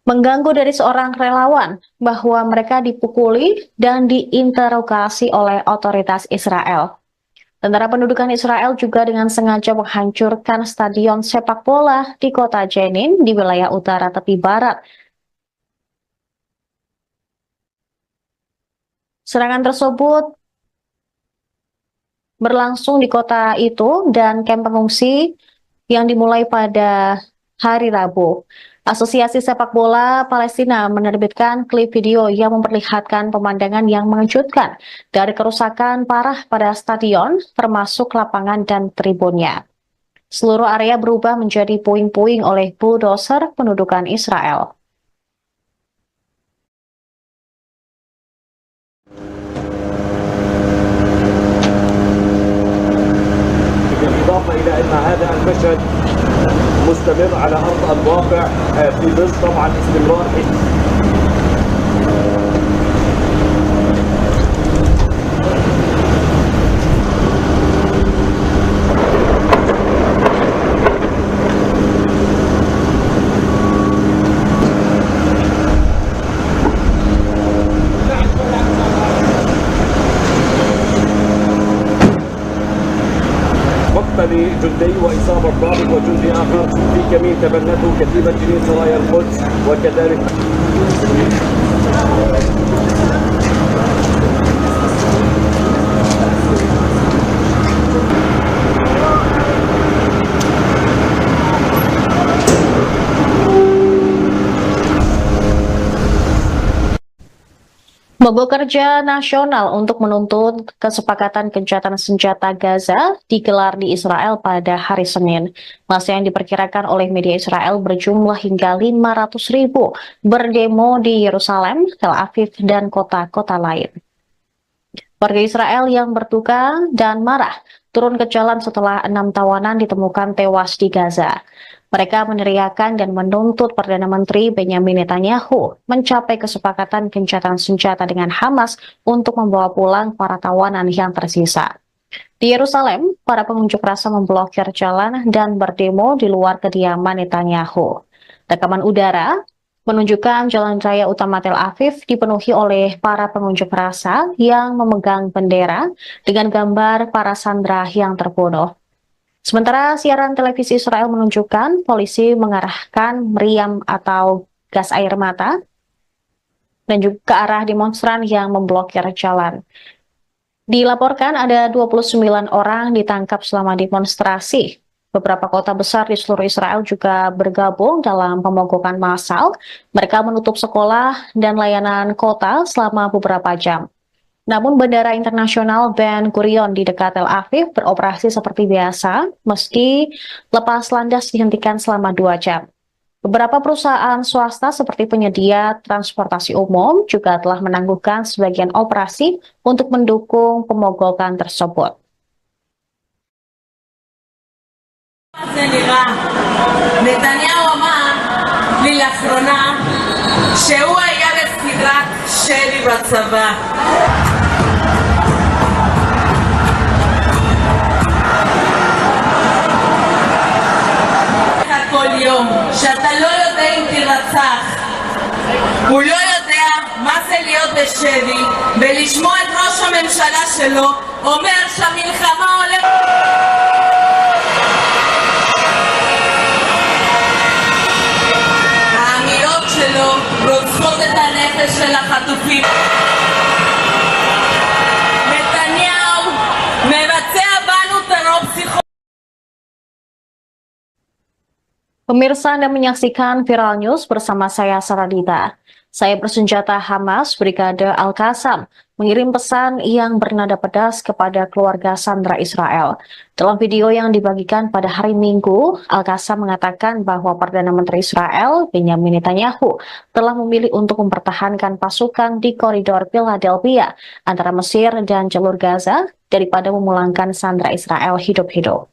mengganggu dari seorang relawan bahwa mereka dipukuli dan diinterogasi oleh otoritas Israel. Tentara pendudukan Israel juga dengan sengaja menghancurkan stadion sepak bola di kota Jenin di wilayah utara tepi barat. Serangan tersebut berlangsung di kota itu dan kamp pengungsi yang dimulai pada hari Rabu. Asosiasi Sepak Bola Palestina menerbitkan klip video yang memperlihatkan pemandangan yang mengejutkan dari kerusakan parah pada stadion, termasuk lapangan dan tribunnya. Seluruh area berubah menjadi puing-puing oleh bulldozer pendudukan Israel. بالإضافة إلى أن هذا المشهد مستمر على أرض الواقع في ظل طبعا استمرار جندي وإصابة ضابط وجندي آخر في كمين تبنته كتيبة جنين سرايا القدس وكذلك Mogok kerja nasional untuk menuntut kesepakatan gencatan senjata Gaza digelar di Israel pada hari Senin. Masa yang diperkirakan oleh media Israel berjumlah hingga 500.000 berdemo di Yerusalem, Tel Aviv, dan kota-kota lain. Warga Israel yang berduka dan marah turun ke jalan setelah 6 tawanan ditemukan tewas di Gaza. Mereka meneriakan dan menuntut Perdana Menteri Benyamin Netanyahu mencapai kesepakatan gencatan senjata dengan Hamas untuk membawa pulang para tawanan yang tersisa. Di Yerusalem, para pengunjuk rasa memblokir jalan dan berdemo di luar kediaman Netanyahu. Rekaman udara menunjukkan jalan raya utama Tel Aviv dipenuhi oleh para pengunjuk rasa yang memegang bendera dengan gambar para sandera yang terbunuh. Sementara siaran televisi Israel menunjukkan polisi mengarahkan meriam atau gas air mata dan juga ke arah demonstran yang memblokir jalan. Dilaporkan ada 29 orang ditangkap selama demonstrasi. Beberapa kota besar di seluruh Israel juga bergabung dalam pemogokan massal. Mereka menutup sekolah dan layanan kota selama beberapa jam. Namun Bandara Internasional Ben Gurion di dekat Tel Aviv beroperasi seperti biasa, meski lepas landas dihentikan selama 2 jam. Beberapa perusahaan swasta seperti penyedia transportasi umum juga telah menangguhkan sebagian operasi untuk mendukung pemogokan tersebut. זה נראה. נתניהו אמר לי לאחרונה שהוא היה בסדרת שלי בצבא. כל יום שאתה לא יודע אם תירצח. הוא לא יודע מה זה להיות בשבי ולשמוע את ראש הממשלה שלו אומר שהמלחמה הולכת. האמירות שלו רוצחות את הנפש של החטופים. נתניהו מבצע בנו טרור פסיכולוגי. Pemirsa Anda menyaksikan Viral News bersama saya Saradita. Saya bersenjata Hamas Brigade Al-Qassam mengirim pesan yang bernada pedas kepada keluarga sandera Israel. Dalam video yang dibagikan pada hari Minggu, Al-Qassam mengatakan bahwa Perdana Menteri Israel Benyamin Netanyahu telah memilih untuk mempertahankan pasukan di koridor Philadelphia antara Mesir dan jalur Gaza daripada memulangkan sandera Israel hidup-hidup.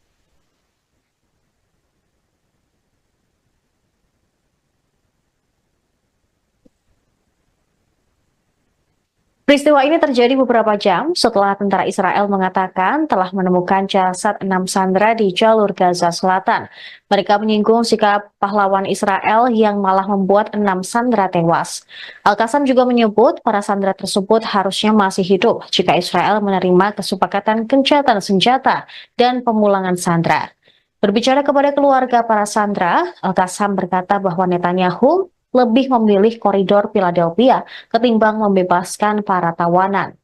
Peristiwa ini terjadi beberapa jam setelah tentara Israel mengatakan telah menemukan jasad 6 sandera di jalur Gaza Selatan. Mereka menyinggung sikap pahlawan Israel yang malah membuat 6 sandera tewas. Al-Qassam juga menyebut para sandera tersebut harusnya masih hidup jika Israel menerima kesepakatan gencatan senjata dan pemulangan sandera. Berbicara kepada keluarga para sandera, Al-Qassam berkata bahwa Netanyahu lebih memilih koridor Philadelphia ketimbang membebaskan para tawanan.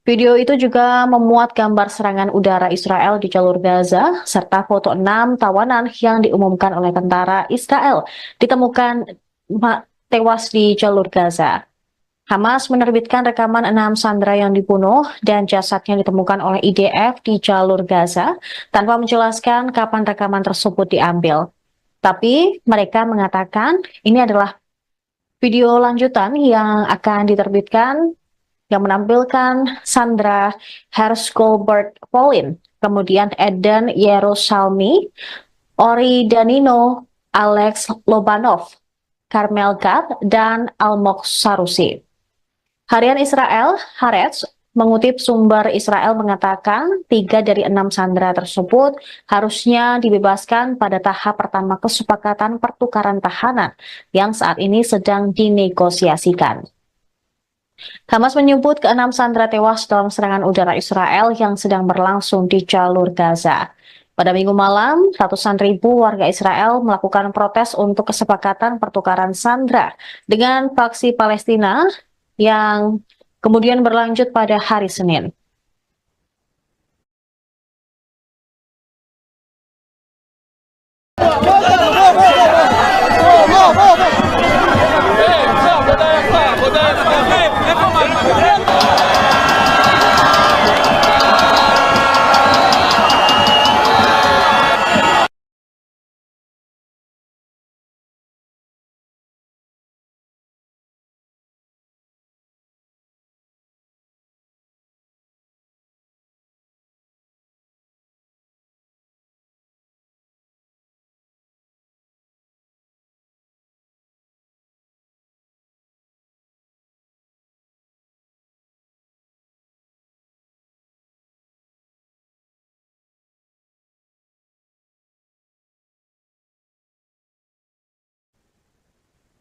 Video itu juga memuat gambar serangan udara Israel di jalur Gaza, serta foto 6 tawanan yang diumumkan oleh tentara Israel ditemukan tewas di jalur Gaza. Hamas menerbitkan rekaman 6 sandera yang dibunuh dan jasadnya ditemukan oleh IDF di jalur Gaza tanpa menjelaskan kapan rekaman tersebut diambil. Tapi mereka mengatakan ini adalah video lanjutan yang akan diterbitkan yang menampilkan Sandra Hersh-Goldberg Polin, kemudian Eden Yerusalmi, Ori Danino, Alex Lobanov, Carmel Gad, dan Almog Sarusi. Harian Israel, Haaretz, mengutip sumber Israel mengatakan 3 dari 6 sandera tersebut harusnya dibebaskan pada tahap pertama kesepakatan pertukaran tahanan yang saat ini sedang dinegosiasikan. Hamas menyebut ke-6 sandera tewas dalam serangan udara Israel yang sedang berlangsung di jalur Gaza. Pada Minggu malam, ratusan ribu warga Israel melakukan protes untuk kesepakatan pertukaran sandera dengan faksi Palestina yang kemudian berlanjut pada hari Senin.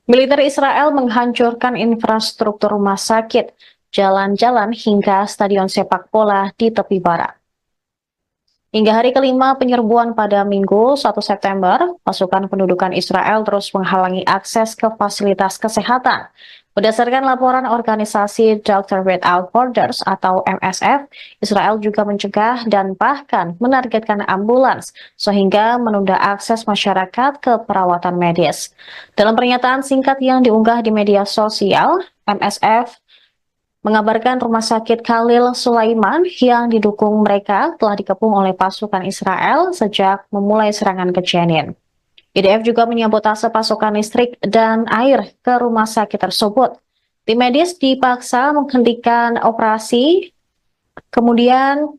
Militer Israel menghancurkan infrastruktur rumah sakit, jalan-jalan hingga stadion sepak bola di tepi barat. Hingga hari kelima penyerbuan pada Minggu 1 September, pasukan pendudukan Israel terus menghalangi akses ke fasilitas kesehatan. Berdasarkan laporan organisasi Doctors Without Borders atau MSF, Israel juga mencegah dan bahkan menargetkan ambulans sehingga menunda akses masyarakat ke perawatan medis. Dalam pernyataan singkat yang diunggah di media sosial, MSF mengabarkan rumah sakit Khalil Sulaiman yang didukung mereka telah dikepung oleh pasukan Israel sejak memulai serangan ke Jenin. IDF juga menyabotase pasokan listrik dan air ke rumah sakit tersebut. Tim medis dipaksa menghentikan operasi, kemudian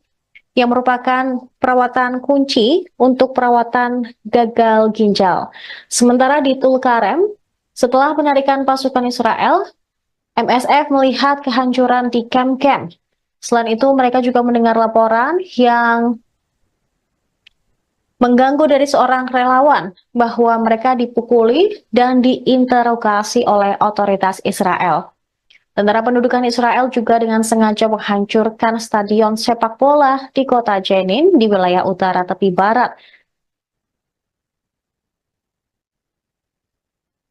yang merupakan perawatan kunci untuk perawatan gagal ginjal. Sementara di Tulkarem, setelah penarikan pasukan Israel, MSF melihat kehancuran di kamp-kamp. Selain itu, mereka juga mendengar laporan yang mengganggu dari seorang relawan bahwa mereka dipukuli dan diinterogasi oleh otoritas Israel. Tentara pendudukan Israel juga dengan sengaja menghancurkan stadion sepak bola di kota Jenin di wilayah utara tepi barat.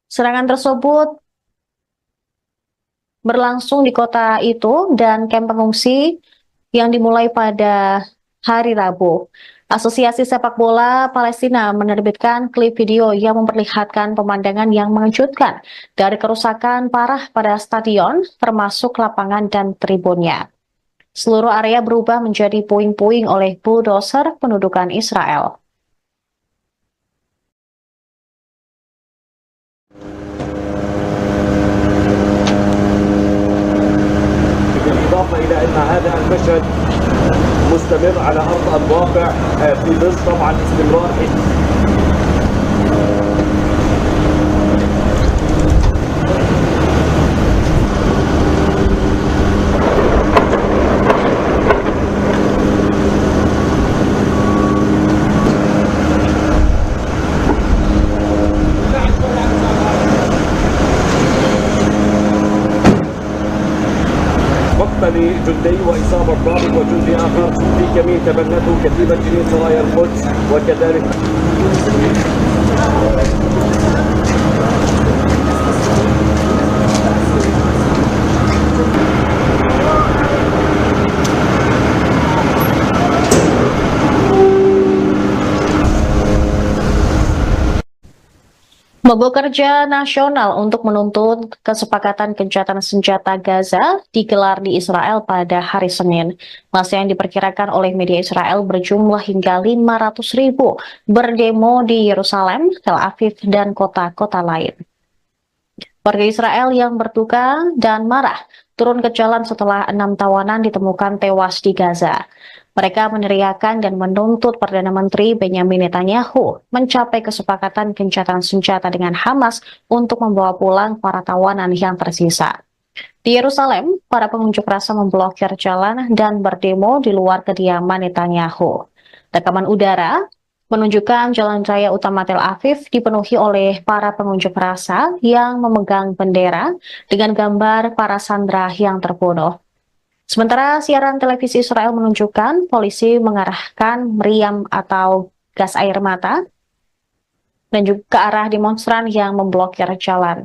Serangan tersebut berlangsung di kota itu dan kamp pengungsi yang dimulai pada hari Rabu. Asosiasi Sepak Bola Palestina menerbitkan klip video yang memperlihatkan pemandangan yang mengejutkan dari kerusakan parah pada stadion, termasuk lapangan dan tribunnya. Seluruh area berubah menjadi puing-puing oleh bulldozer pendudukan Israel. بالإضافة إلى أن هذا المشهد مستمر على أرض الواقع في ظل طبعا استمرار جندي وإصابة ضابط وجندي آخر في كمين تبنته كتيبة جنين سرايا القدس وكذلك Mogok kerja nasional untuk menuntut kesepakatan gencatan senjata Gaza digelar di Israel pada hari Senin. Masa yang diperkirakan oleh media Israel berjumlah hingga 500.000 berdemo di Yerusalem, Tel Aviv, dan kota-kota lain. Warga Israel yang berduka dan marah turun ke jalan setelah 6 tawanan ditemukan tewas di Gaza. Mereka meneriakan dan menuntut Perdana Menteri Benjamin Netanyahu mencapai kesepakatan gencatan senjata dengan Hamas untuk membawa pulang para tawanan yang tersisa. Di Yerusalem, para pengunjuk rasa memblokir jalan dan berdemo di luar kediaman Netanyahu. Rekaman udara menunjukkan jalan raya utama Tel Aviv dipenuhi oleh para pengunjuk rasa yang memegang bendera dengan gambar para sandera yang terbunuh. Sementara siaran televisi Israel menunjukkan polisi mengarahkan meriam atau gas air mata dan juga ke arah demonstran yang memblokir jalan.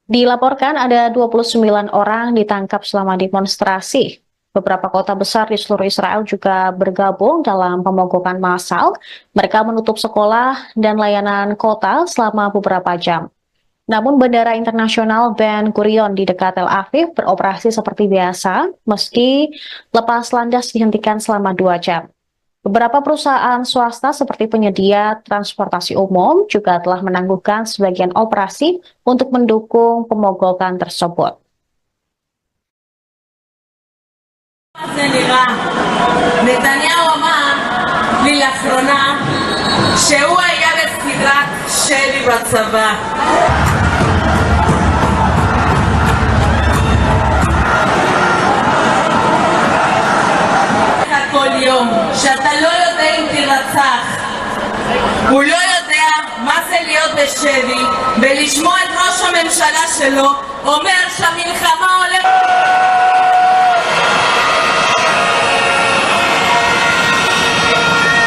Dilaporkan ada 29 orang ditangkap selama demonstrasi. Beberapa kota besar di seluruh Israel juga bergabung dalam pemogokan massal. Mereka menutup sekolah dan layanan kota selama beberapa jam. Namun Bandara Internasional Ben Gurion di dekat Tel Aviv beroperasi seperti biasa, meski lepas landas dihentikan selama 2 jam. Beberapa perusahaan swasta seperti penyedia transportasi umum juga telah menangguhkan sebagian operasi untuk mendukung pemogokan tersebut. נתניהו אמר לי לאחרונה שהוא היה בסדרת שלי בצבא. כל יום שאתה לא יודע אם תירצח, הוא לא יודע מה זה להיות בשבי ולשמוע את ראש ראש הממשלה שלו אומר שהמלחמה הולכת...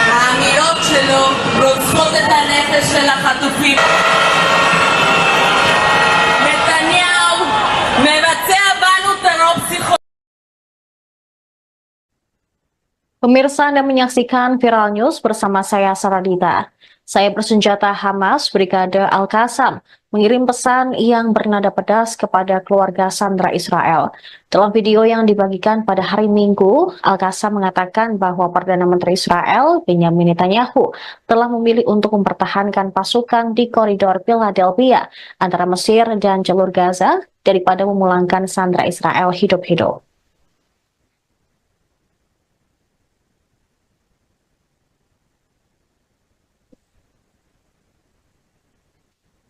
האמירות שלו רוצחות את הנפש של החטופים. נתניהו מבצע בנו טרור פסיכולוגי. Pemirsa, Anda menyaksikan Viral News bersama saya Saradita. Saya bersenjata Hamas Brigade Al-Qassam mengirim pesan yang bernada pedas kepada keluarga sandera Israel. Dalam video yang dibagikan pada hari Minggu, Al-Qassam mengatakan bahwa Perdana Menteri Israel, Benjamin Netanyahu, telah memilih untuk mempertahankan pasukan di koridor Philadelphia antara Mesir dan jalur Gaza daripada memulangkan sandera Israel hidup-hidup.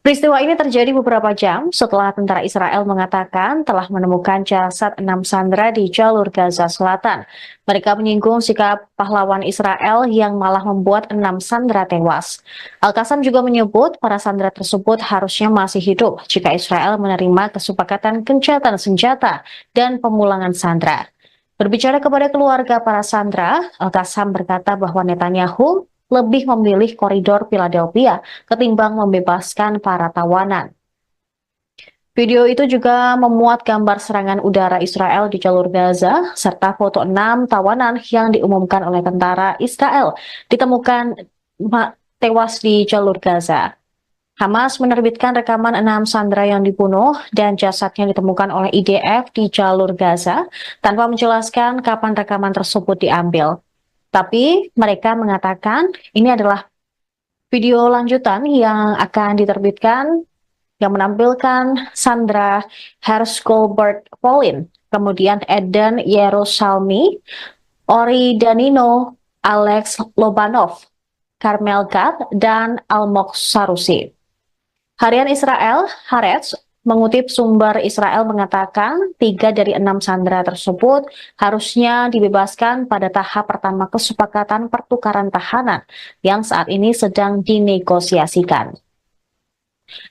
Peristiwa ini terjadi beberapa jam setelah tentara Israel mengatakan telah menemukan jasad 6 sandera di jalur Gaza Selatan. Mereka menyinggung sikap pahlawan Israel yang malah membuat 6 sandera tewas. Al-Qassam juga menyebut para sandera tersebut harusnya masih hidup jika Israel menerima kesepakatan gencatan senjata dan pemulangan sandera. Berbicara kepada keluarga para sandera, Al-Qassam berkata bahwa Netanyahu lebih memilih koridor Philadelphia ketimbang membebaskan para tawanan. Video itu juga memuat gambar serangan udara Israel di jalur Gaza, serta foto 6 tawanan yang diumumkan oleh tentara Israel ditemukan tewas di jalur Gaza. Hamas menerbitkan rekaman 6 sandera yang dibunuh dan jasadnya ditemukan oleh IDF di jalur Gaza tanpa menjelaskan kapan rekaman tersebut diambil. Tapi mereka mengatakan ini adalah video lanjutan yang akan diterbitkan yang menampilkan Sandra Hersh-Goldberg Polin, kemudian Eden Yerusalmi, Ori Danino, Alex Lobanov, Carmel Gad, dan Almog Sarusi. Harian Israel, Haaretz, mengutip sumber Israel mengatakan 3 dari 6 sandera tersebut harusnya dibebaskan pada tahap pertama kesepakatan pertukaran tahanan yang saat ini sedang dinegosiasikan.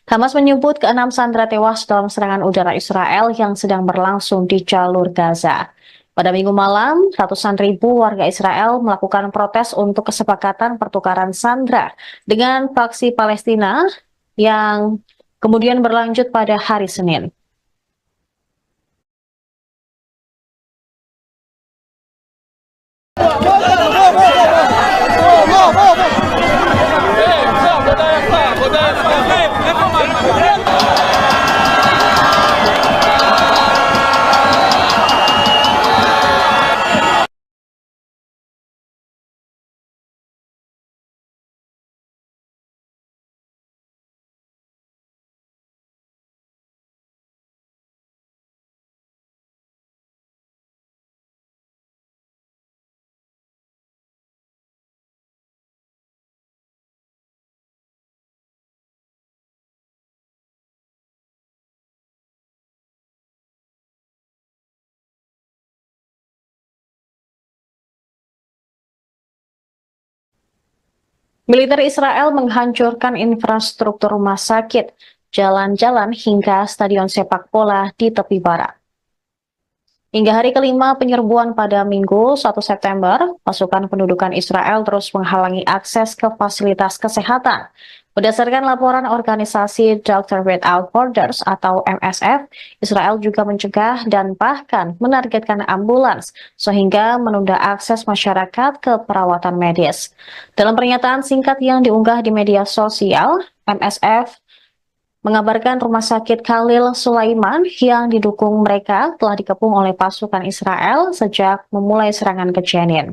Hamas menyebut ke-6 sandera tewas dalam serangan udara Israel yang sedang berlangsung di jalur Gaza. Pada Minggu malam, ratusan ribu warga Israel melakukan protes untuk kesepakatan pertukaran sandera dengan faksi Palestina yang kemudian berlanjut pada hari Senin. Militer Israel menghancurkan infrastruktur rumah sakit, jalan-jalan hingga stadion sepak bola di tepi barat. Hingga hari kelima penyerbuan pada Minggu 1 September, pasukan pendudukan Israel terus menghalangi akses ke fasilitas kesehatan. Berdasarkan laporan organisasi Doctors Without Borders atau MSF, Israel juga mencegah dan bahkan menargetkan ambulans sehingga menunda akses masyarakat ke perawatan medis. Dalam pernyataan singkat yang diunggah di media sosial, MSF mengabarkan rumah sakit Khalil Sulaiman yang didukung mereka telah dikepung oleh pasukan Israel sejak memulai serangan ke Jenin.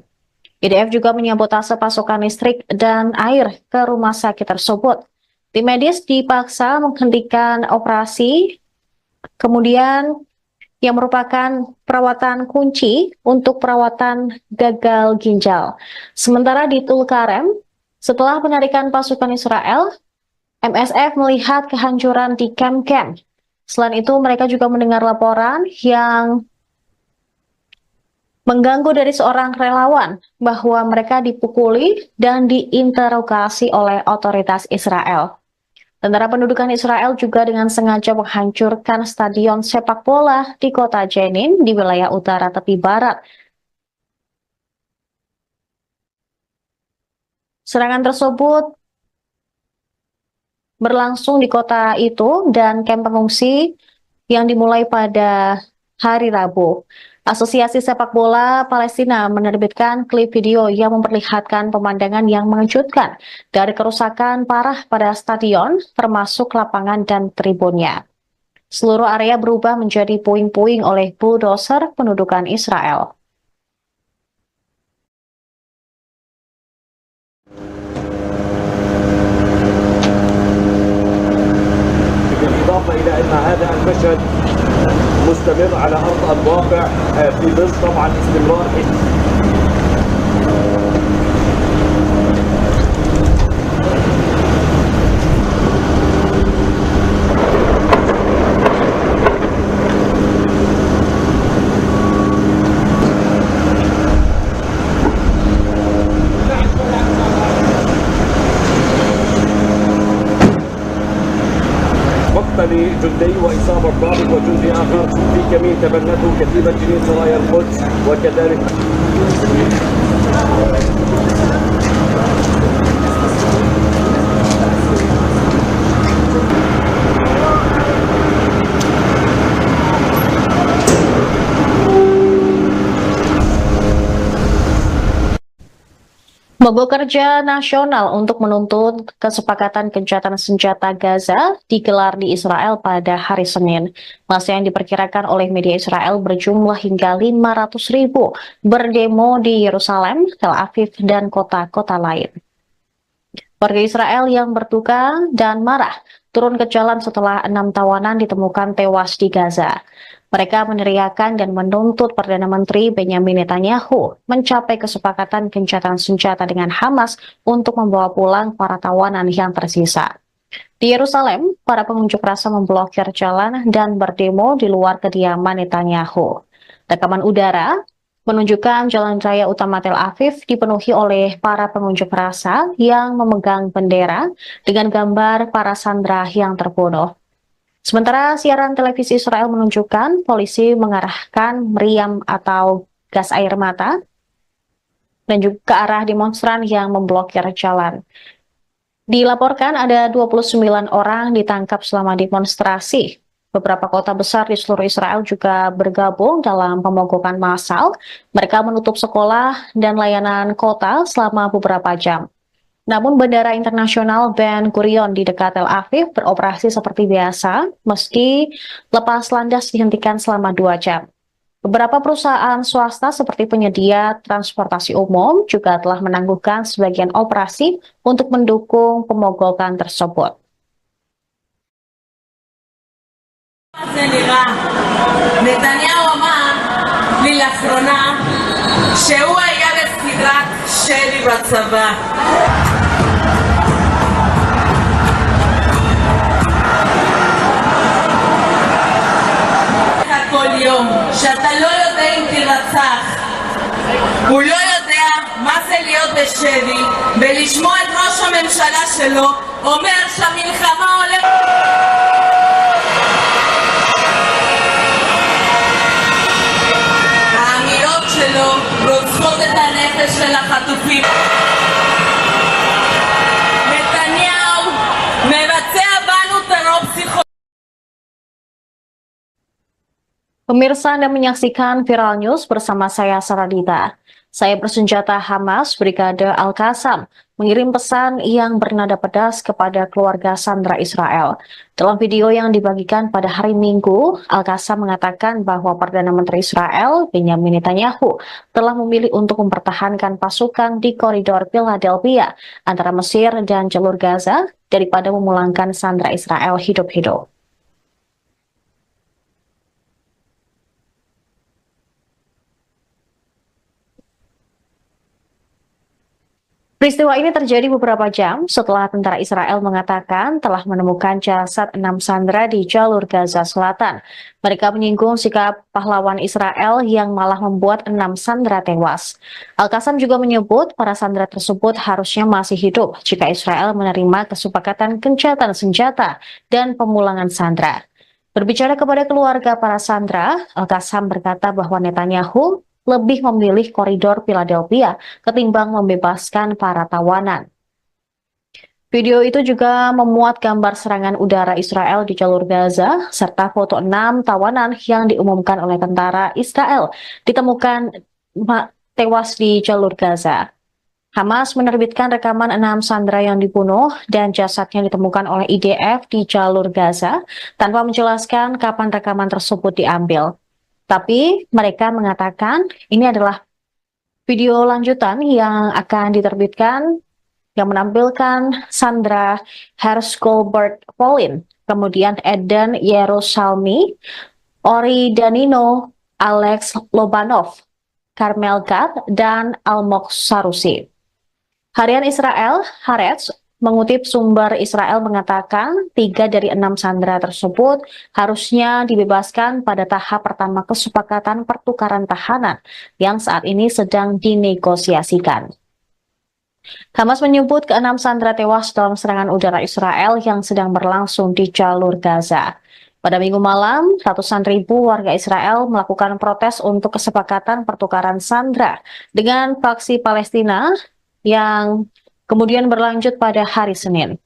IDF juga menyabotase pasokan listrik dan air ke rumah sakit tersebut. Tim medis dipaksa menghentikan operasi, kemudian yang merupakan perawatan kunci untuk perawatan gagal ginjal. Sementara di Tulkarem, setelah penarikan pasukan Israel, MSF melihat kehancuran di kamp-kamp. Selain itu, mereka juga mendengar laporan yang mengganggu dari seorang relawan bahwa mereka dipukuli dan diinterogasi oleh otoritas Israel. Tentara pendudukan Israel juga dengan sengaja menghancurkan stadion sepak bola di kota Jenin di wilayah utara tepi barat. Serangan tersebut berlangsung di kota itu dan kamp pengungsi yang dimulai pada hari Rabu. Asosiasi Sepak Bola Palestina menerbitkan klip video yang memperlihatkan pemandangan yang mengejutkan dari kerusakan parah pada stadion, termasuk lapangan dan tribunnya. Seluruh area berubah menjadi puing-puing oleh bulldozer pendudukan Israel. بالإضافة إلى أن هذا المشهد مستمر على أرض الواقع في ظل طبعا استمرار مقتل جندي وإصابة ضابط وجندي آخر في كمين تبنته كتيبة جنين سرايا القدس وكذلك Mogok kerja nasional untuk menuntut kesepakatan gencatan senjata Gaza digelar di Israel pada hari Senin. Masa yang diperkirakan oleh media Israel berjumlah hingga 500.000 berdemo di Yerusalem, Tel Aviv, dan kota-kota lain. Warga Israel yang berduka dan marah turun ke jalan setelah 6 tawanan ditemukan tewas di Gaza. Mereka meneriakan dan menuntut Perdana Menteri Benyamin Netanyahu mencapai kesepakatan gencatan senjata dengan Hamas untuk membawa pulang para tawanan yang tersisa. Di Yerusalem, para pengunjuk rasa memblokir jalan dan berdemo di luar kediaman Netanyahu. Rekaman udara menunjukkan jalan raya utama Tel Aviv dipenuhi oleh para pengunjuk rasa yang memegang bendera dengan gambar para sandera yang terbunuh. Sementara siaran televisi Israel menunjukkan polisi mengarahkan meriam atau gas air mata dan juga ke arah demonstran yang memblokir jalan. Dilaporkan ada 29 orang ditangkap selama demonstrasi. Beberapa kota besar di seluruh Israel juga bergabung dalam pemogokan massal. Mereka menutup sekolah dan layanan kota selama beberapa jam. Namun Bandara Internasional Ben Gurion di dekat Tel Aviv beroperasi seperti biasa, meski lepas landas dihentikan selama 2 jam. Beberapa perusahaan swasta seperti penyedia transportasi umum juga telah menangguhkan sebagian operasi untuk mendukung pemogokan tersebut. זה נראה. נתניהו אמר לי לאחרונה שהוא היה בסדרת שלי בצבא. כל יום שאתה לא יודע אם תירצח, הוא לא יודע מה זה להיות בשבי ולשמוע את ראש הממשלה שלו אומר שהמלחמה הולכת. האמירות שלו רוצחות את הנפש של החטופים. נתניהו מבצע בנו טרור פסיכולוגי. Pemirsa Anda menyaksikan Viral News bersama saya Saradita. Saya bersenjata Hamas Brigade Al-Qassam mengirim pesan yang bernada pedas kepada keluarga sandera Israel. Dalam video yang dibagikan pada hari Minggu, Al-Qassam mengatakan bahwa Perdana Menteri Israel Benyamin Netanyahu telah memilih untuk mempertahankan pasukan di koridor Philadelphia antara Mesir dan jalur Gaza daripada memulangkan sandera Israel hidup-hidup. Peristiwa ini terjadi beberapa jam setelah tentara Israel mengatakan telah menemukan jasad 6 sandera di jalur Gaza Selatan. Mereka menyinggung sikap pahlawan Israel yang malah membuat 6 sandera tewas. Al-Qassam juga menyebut para sandera tersebut harusnya masih hidup jika Israel menerima kesepakatan gencatan senjata dan pemulangan sandera. Berbicara kepada keluarga para sandera, Al-Qassam berkata bahwa Netanyahu lebih memilih koridor Philadelphia ketimbang membebaskan para tawanan. Video itu juga memuat gambar serangan udara Israel di jalur Gaza, serta foto 6 tawanan yang diumumkan oleh tentara Israel ditemukan tewas di jalur Gaza. Hamas menerbitkan rekaman 6 sandera yang dibunuh dan jasadnya ditemukan oleh IDF di jalur Gaza tanpa menjelaskan kapan rekaman tersebut diambil. Tapi mereka mengatakan ini adalah video lanjutan yang akan diterbitkan yang menampilkan Sandra Hersh-Goldberg Polin, kemudian Eden Yerusalmi, Ori Danino, Alex Lobanov, Carmel Gad, dan Almog Sarusi. Harian Israel, Haaretz, mengutip sumber Israel mengatakan 3 dari 6 sandera tersebut harusnya dibebaskan pada tahap pertama kesepakatan pertukaran tahanan yang saat ini sedang dinegosiasikan. Hamas menyebut ke-6 sandera tewas dalam serangan udara Israel yang sedang berlangsung di jalur Gaza. Pada Minggu malam, ratusan ribu warga Israel melakukan protes untuk kesepakatan pertukaran sandera dengan faksi Palestina yang kemudian berlanjut pada hari Senin.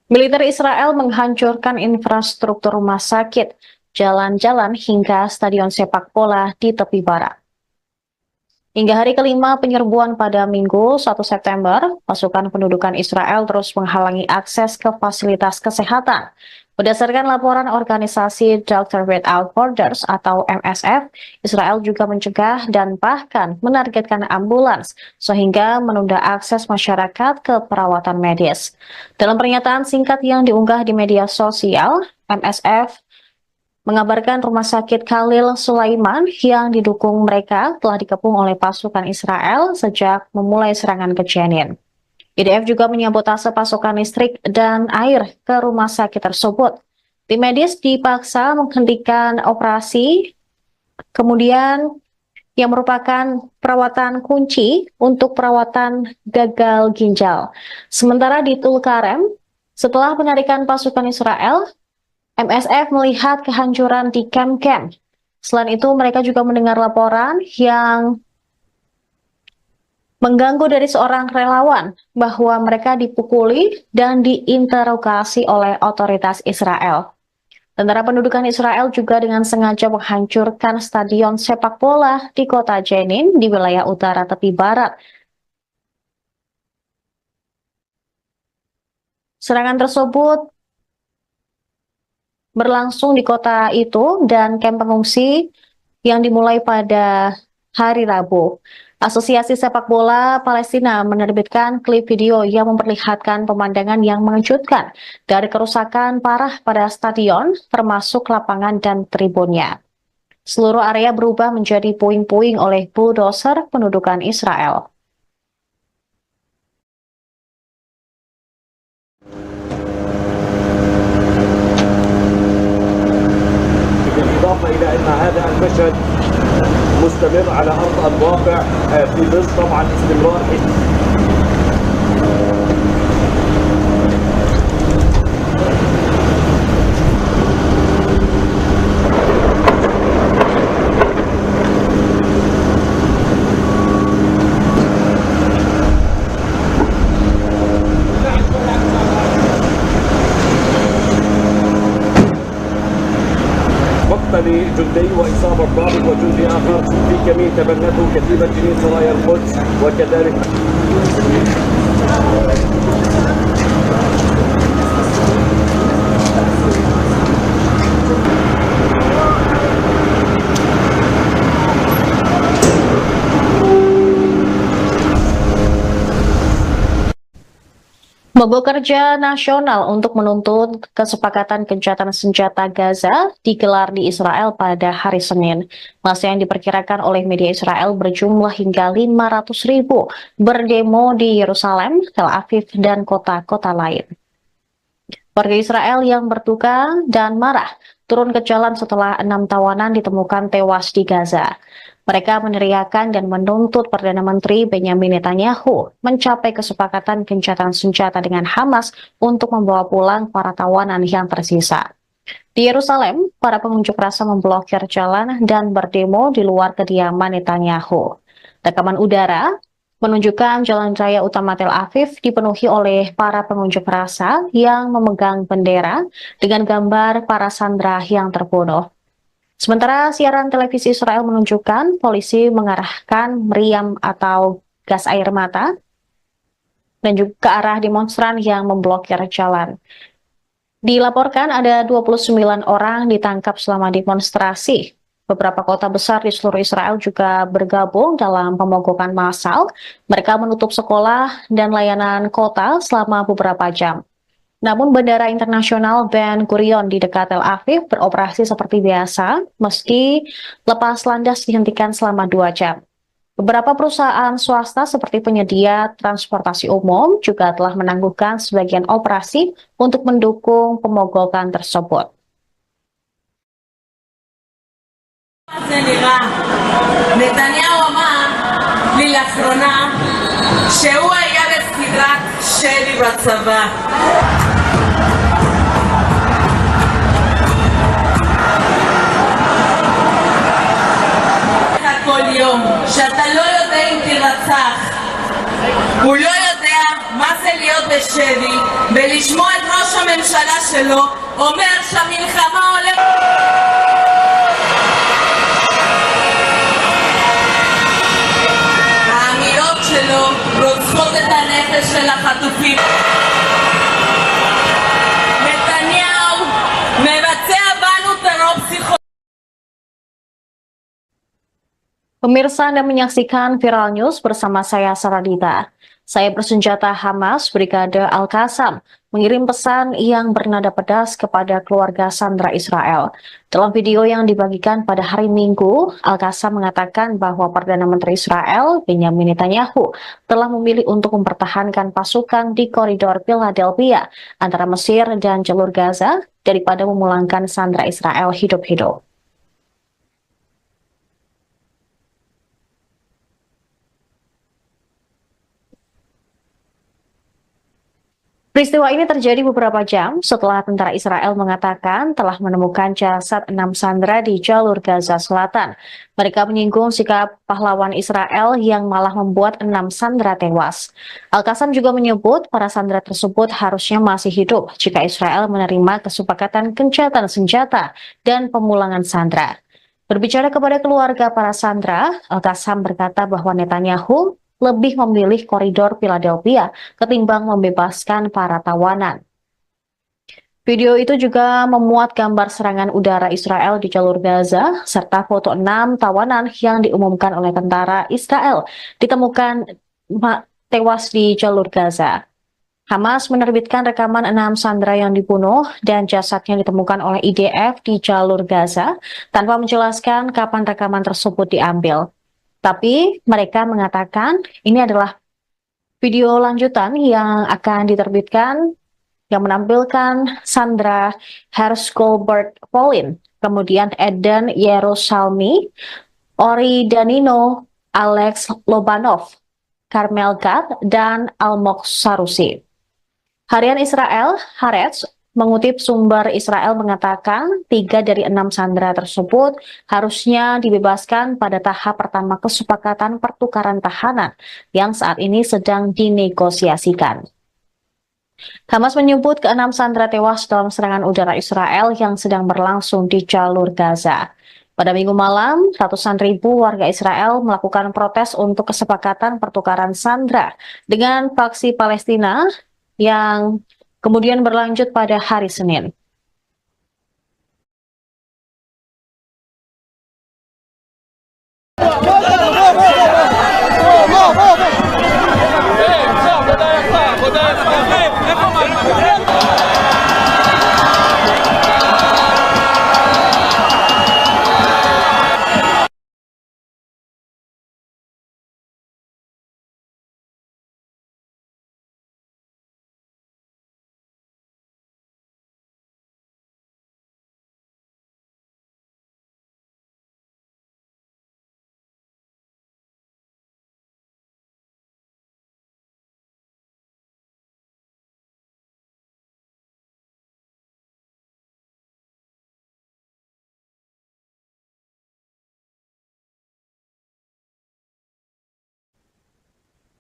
Militer Israel menghancurkan infrastruktur rumah sakit, jalan-jalan hingga stadion sepak bola di tepi barat. Hingga hari kelima penyerbuan pada Minggu 1 September, pasukan pendudukan Israel terus menghalangi akses ke fasilitas kesehatan. Berdasarkan laporan organisasi Doctors Without Borders atau MSF, Israel juga mencegah dan bahkan menargetkan ambulans sehingga menunda akses masyarakat ke perawatan medis. Dalam pernyataan singkat yang diunggah di media sosial, MSF mengabarkan rumah sakit Khalil Sulaiman yang didukung mereka telah dikepung oleh pasukan Israel sejak memulai serangan ke Jenin. IDF juga menyabotase pasokan listrik dan air ke rumah sakit tersebut. Tim medis dipaksa menghentikan operasi, kemudian yang merupakan perawatan kunci untuk perawatan gagal ginjal. Sementara di Tulkarem, setelah penarikan pasukan Israel, MSF melihat kehancuran di kamp-kamp. Selain itu, mereka juga mendengar laporan yang mengganggu dari seorang relawan bahwa mereka dipukuli dan diinterogasi oleh otoritas Israel. Tentara pendudukan Israel juga dengan sengaja menghancurkan stadion sepak bola di kota Jenin di wilayah utara tepi barat. Serangan tersebut berlangsung di kota itu dan kamp pengungsi yang dimulai pada hari Rabu. Asosiasi Sepak Bola Palestina menerbitkan klip video yang memperlihatkan pemandangan yang mengejutkan dari kerusakan parah pada stadion, termasuk lapangan dan tribunnya. Seluruh area berubah menjadi puing-puing oleh bulldozer pendudukan Israel. بالإضافة إلى أن هذا المشهد مستمر على أرض الواقع في ظل طبعا استمرار لجندي وإصابة ضابط وجندي آخر في كمين تبنته كتيبة جنين سرايا القدس وكذلك Mogok kerja nasional untuk menuntut kesepakatan gencatan senjata Gaza digelar di Israel pada hari Senin. Masa yang diperkirakan oleh media Israel berjumlah hingga 500.000 berdemo di Yerusalem, Tel Aviv, dan kota-kota lain. Warga Israel yang berduka dan marah turun ke jalan setelah 6 tawanan ditemukan tewas di Gaza. Mereka meneriakan dan menuntut Perdana Menteri Benyamin Netanyahu mencapai kesepakatan gencatan senjata dengan Hamas untuk membawa pulang para tawanan yang tersisa. Di Yerusalem, para pengunjuk rasa memblokir jalan dan berdemo di luar kediaman Netanyahu. Rekaman udara menunjukkan jalan raya utama Tel Aviv dipenuhi oleh para pengunjuk rasa yang memegang bendera dengan gambar para sandera yang terbunuh. Sementara siaran televisi Israel menunjukkan polisi mengarahkan meriam atau gas air mata dan juga ke arah demonstran yang memblokir jalan. Dilaporkan ada 29 orang ditangkap selama demonstrasi. Beberapa kota besar di seluruh Israel juga bergabung dalam pemogokan massal. Mereka menutup sekolah dan layanan kota selama beberapa jam. Namun Bandara Internasional Ben Gurion di dekat Tel Aviv beroperasi seperti biasa, meski lepas landas dihentikan selama 2 jam. Beberapa perusahaan swasta seperti penyedia transportasi umum juga telah menangguhkan sebagian operasi untuk mendukung pemogokan tersebut. זה נראה. נתניהו אמר לי לאחרונה שהוא היה בסדרת שלי בצבא. כל יום שאתה לא יודע אם תירצח. הוא לא יודע מה זה להיות בשבי ולשמוע את ראש הממשלה שלו אומר שהמלחמה הולכת. האמירות שלו רוצחות את הנפש של החטופים. נתניהו מבצע בנו טרור פסיכולוגי. Pemirsa Anda menyaksikan Viral News bersama saya Saradita. Saya bersenjata Hamas Brigade Al-Qassam mengirim pesan yang bernada pedas kepada keluarga sandera Israel. Dalam video yang dibagikan pada hari Minggu, Al-Qassam mengatakan bahwa Perdana Menteri Israel Benyamin Netanyahu telah memilih untuk mempertahankan pasukan di koridor Philadelphia antara Mesir dan jalur Gaza daripada memulangkan sandera Israel hidup-hidup. Peristiwa ini terjadi beberapa jam setelah tentara Israel mengatakan telah menemukan jasad 6 sandera di jalur Gaza Selatan. Mereka menyinggung sikap pahlawan Israel yang malah membuat 6 sandera tewas. Al-Qassam juga menyebut para sandera tersebut harusnya masih hidup jika Israel menerima kesepakatan gencatan senjata dan pemulangan sandera. Berbicara kepada keluarga para sandera, Al-Qassam berkata bahwa Netanyahu lebih memilih koridor Philadelphia ketimbang membebaskan para tawanan. Video itu juga memuat gambar serangan udara Israel di jalur Gaza, serta foto 6 tawanan yang diumumkan oleh tentara Israel ditemukan tewas di jalur Gaza. Hamas menerbitkan rekaman 6 sandera yang dibunuh dan jasadnya ditemukan oleh IDF di jalur Gaza tanpa menjelaskan kapan rekaman tersebut diambil. Tapi mereka mengatakan ini adalah video lanjutan yang akan diterbitkan yang menampilkan Sandra Hershgolbert Polin, kemudian Eden Yerusalmi, Ori Danino, Alex Lobanov, Carmel Gad, dan Almog Sarusi. Harian Israel, Haaretz, mengutip sumber Israel mengatakan 3 dari 6 sandera tersebut harusnya dibebaskan pada tahap pertama kesepakatan pertukaran tahanan yang saat ini sedang dinegosiasikan. Hamas menyebut keenam sandera tewas dalam serangan udara Israel yang sedang berlangsung di jalur Gaza. Pada Minggu malam, ratusan ribu warga Israel melakukan protes untuk kesepakatan pertukaran sandera dengan faksi Palestina yang kemudian berlanjut pada hari Senin.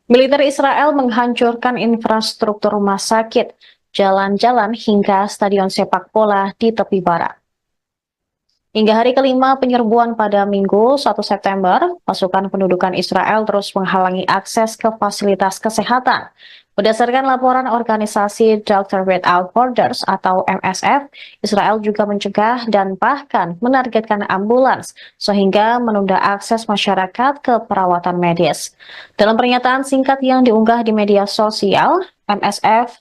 Militer Israel menghancurkan infrastruktur rumah sakit, jalan-jalan hingga stadion sepak bola di tepi barat. Hingga hari kelima penyerbuan pada Minggu 1 September, pasukan pendudukan Israel terus menghalangi akses ke fasilitas kesehatan. Berdasarkan laporan organisasi Doctor Without Borders atau MSF, Israel juga mencegah dan bahkan menargetkan ambulans sehingga menunda akses masyarakat ke perawatan medis. Dalam pernyataan singkat yang diunggah di media sosial, MSF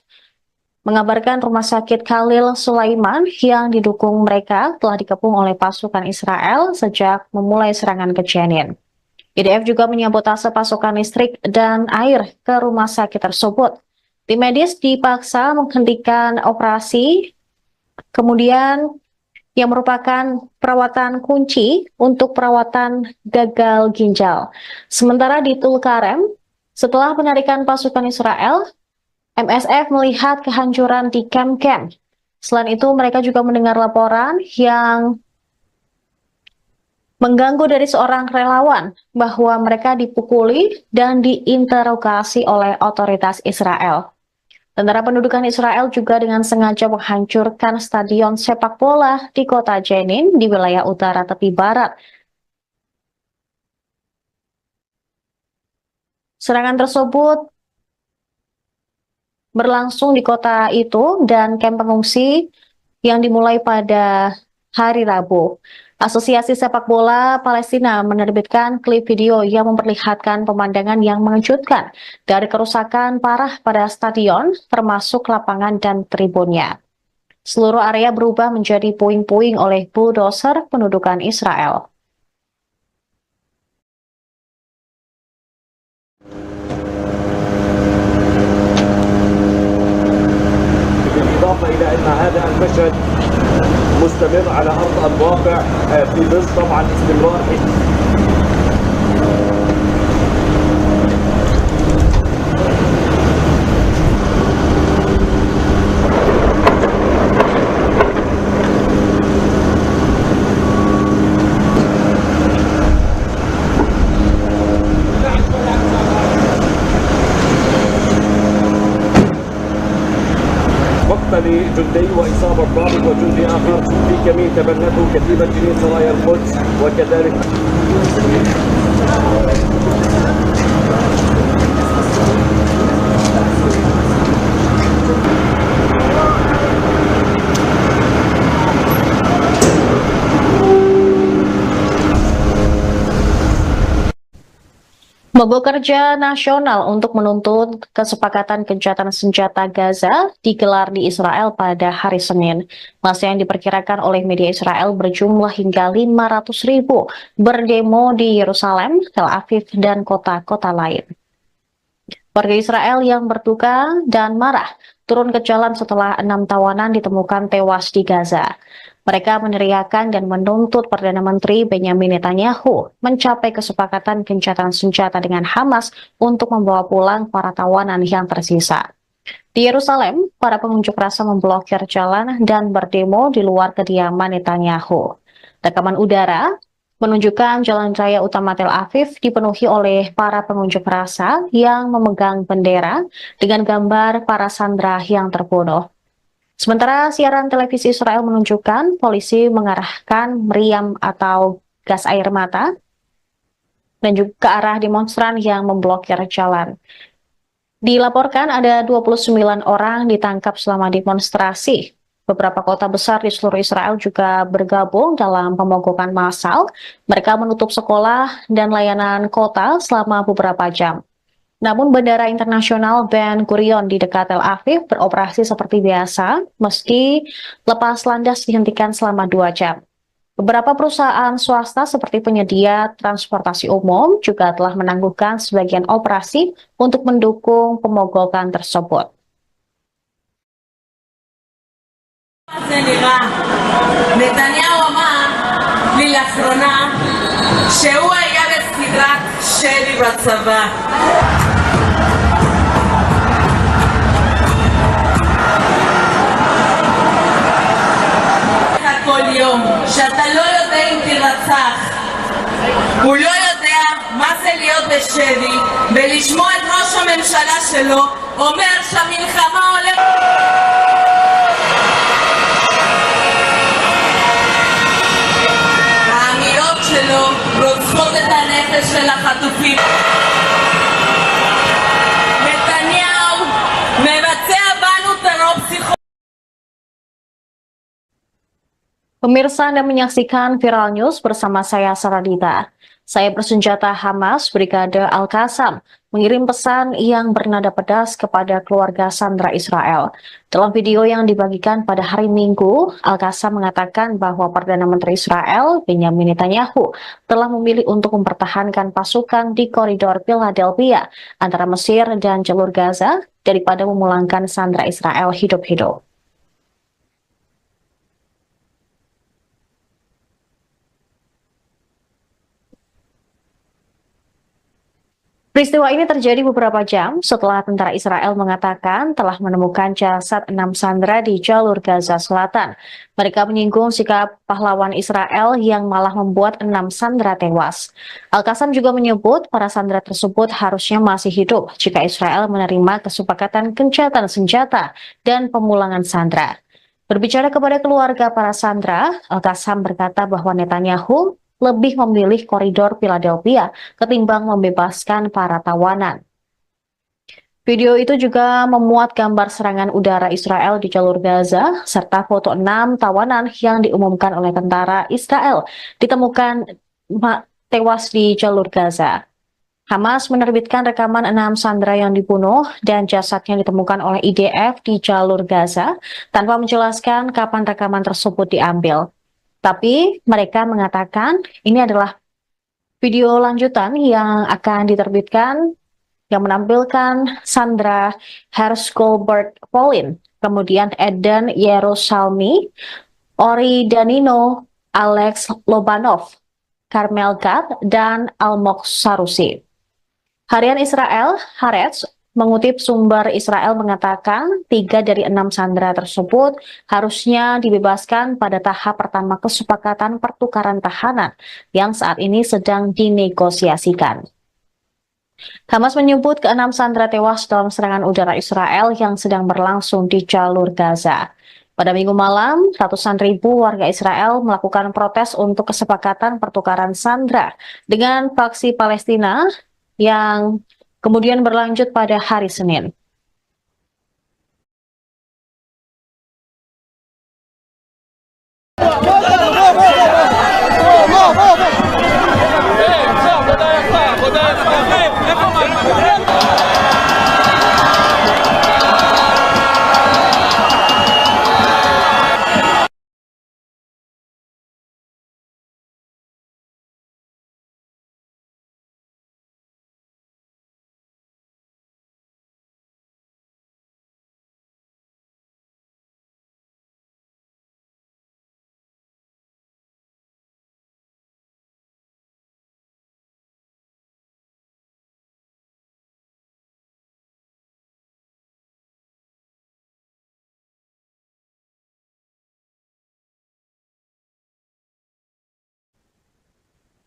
mengabarkan rumah sakit Khalil Sulaiman yang didukung mereka telah dikepung oleh pasukan Israel sejak memulai serangan ke Jenin. IDF juga menyabotase pasokan listrik dan air ke rumah sakit tersebut. Tim medis dipaksa menghentikan operasi, kemudian yang merupakan perawatan kunci untuk perawatan gagal ginjal. Sementara di Tulkarem, setelah penarikan pasukan Israel, MSF melihat kehancuran di kamp-kamp. Selain itu, mereka juga mendengar laporan yang mengganggu dari seorang relawan bahwa mereka dipukuli dan diinterogasi oleh otoritas Israel. Tentara pendudukan Israel juga dengan sengaja menghancurkan stadion sepak bola di kota Jenin di wilayah utara tepi barat. Serangan tersebut berlangsung di kota itu dan kamp pengungsi yang dimulai pada hari Rabu. Asosiasi Sepak Bola Palestina menerbitkan klip video yang memperlihatkan pemandangan yang mengejutkan dari kerusakan parah pada stadion, termasuk lapangan dan tribunnya. Seluruh area berubah menjadi puing-puing oleh bulldozer pendudukan Israel. بالإضافة إلى أن هذا المشهد مستمر على أرض الواقع في ظل طبعا استمرار مقتل جندي وإصابة ضابط وجندي آخر في كمين تبنته كتيبة جنين سرايا القدس وكذلك Mogok kerja nasional untuk menuntut kesepakatan gencatan senjata Gaza digelar di Israel pada hari Senin. Masa yang diperkirakan oleh media Israel berjumlah hingga 500.000 berdemo di Yerusalem, Tel Aviv, dan kota-kota lain. Warga Israel yang berduka dan marah turun ke jalan setelah 6 tawanan ditemukan tewas di Gaza. Mereka meneriakan dan menuntut Perdana Menteri Benjamin Netanyahu mencapai kesepakatan gencatan senjata dengan Hamas untuk membawa pulang para tawanan yang tersisa. Di Yerusalem, para pengunjuk rasa memblokir jalan dan berdemo di luar kediaman Netanyahu. Rekaman udara menunjukkan jalan raya utama Tel Aviv dipenuhi oleh para pengunjuk rasa yang memegang bendera dengan gambar para sandera yang terbunuh. Sementara siaran televisi Israel menunjukkan polisi mengarahkan meriam atau gas air mata dan juga ke arah demonstran yang memblokir jalan. Dilaporkan ada 29 orang ditangkap selama demonstrasi. Beberapa kota besar di seluruh Israel juga bergabung dalam pemogokan massal. Mereka menutup sekolah dan layanan kota selama beberapa jam. Namun Bandara Internasional Ben Gurion di dekat Tel Aviv beroperasi seperti biasa, meski lepas landas dihentikan selama 2 jam. Beberapa perusahaan swasta seperti penyedia transportasi umum juga telah menangguhkan sebagian operasi untuk mendukung pemogokan tersebut. זה נראה. נתניהו אמר לי לאחרונה שהוא היה בסדרת שלי בצבא. כל יום שאתה לא יודע אם תירצח. הוא לא יודע מה זה להיות בשבי ולשמוע את ראש הממשלה שלו אומר שהמלחמה הולכת. האמירות שלו רוצחות את הנפש של החטופים. נתניהו מבצע בנו טרור פסיכולוגי. Pemirsa Anda menyaksikan Viral News bersama saya Saradita. Saya bersenjata Hamas Brigade Al-Qassam mengirim pesan yang bernada pedas kepada keluarga sandera Israel. Dalam video yang dibagikan pada hari Minggu, Al-Qassam mengatakan bahwa Perdana Menteri Israel Benjamin Netanyahu telah memilih untuk mempertahankan pasukan di koridor Philadelphia antara Mesir dan jalur Gaza daripada memulangkan sandera Israel hidup-hidup. Peristiwa ini terjadi beberapa jam setelah tentara Israel mengatakan telah menemukan jasad 6 sandera di jalur Gaza Selatan. Mereka menyinggung sikap pahlawan Israel yang malah membuat 6 sandera tewas. Al-Qassam juga menyebut para sandera tersebut harusnya masih hidup jika Israel menerima kesepakatan gencatan senjata dan pemulangan sandera. Berbicara kepada keluarga para sandera, Al-Qassam berkata bahwa Netanyahu lebih memilih koridor Philadelphia ketimbang membebaskan para tawanan. Video itu juga memuat gambar serangan udara Israel di jalur Gaza, serta foto 6 tawanan yang diumumkan oleh tentara Israel ditemukan tewas di jalur Gaza. Hamas menerbitkan rekaman 6 sandera yang dibunuh dan jasadnya ditemukan oleh IDF di jalur Gaza tanpa menjelaskan kapan rekaman tersebut diambil. Tapi mereka mengatakan ini adalah video lanjutan yang akan diterbitkan yang menampilkan Sandra Hershgolberg Polin, kemudian Eden Yerusalmi, Ori Danino, Alex Lobanov, Carmel Gad, dan Almog Sarusi. Harian Israel, Haaretz, mengutip sumber Israel mengatakan 3 dari 6 sandera tersebut harusnya dibebaskan pada tahap pertama kesepakatan pertukaran tahanan yang saat ini sedang dinegosiasikan. Hamas menyebut ke-6 sandera tewas dalam serangan udara Israel yang sedang berlangsung di jalur Gaza. Pada Minggu malam, ratusan ribu warga Israel melakukan protes untuk kesepakatan pertukaran sandera dengan faksi Palestina yang kemudian berlanjut pada hari Senin.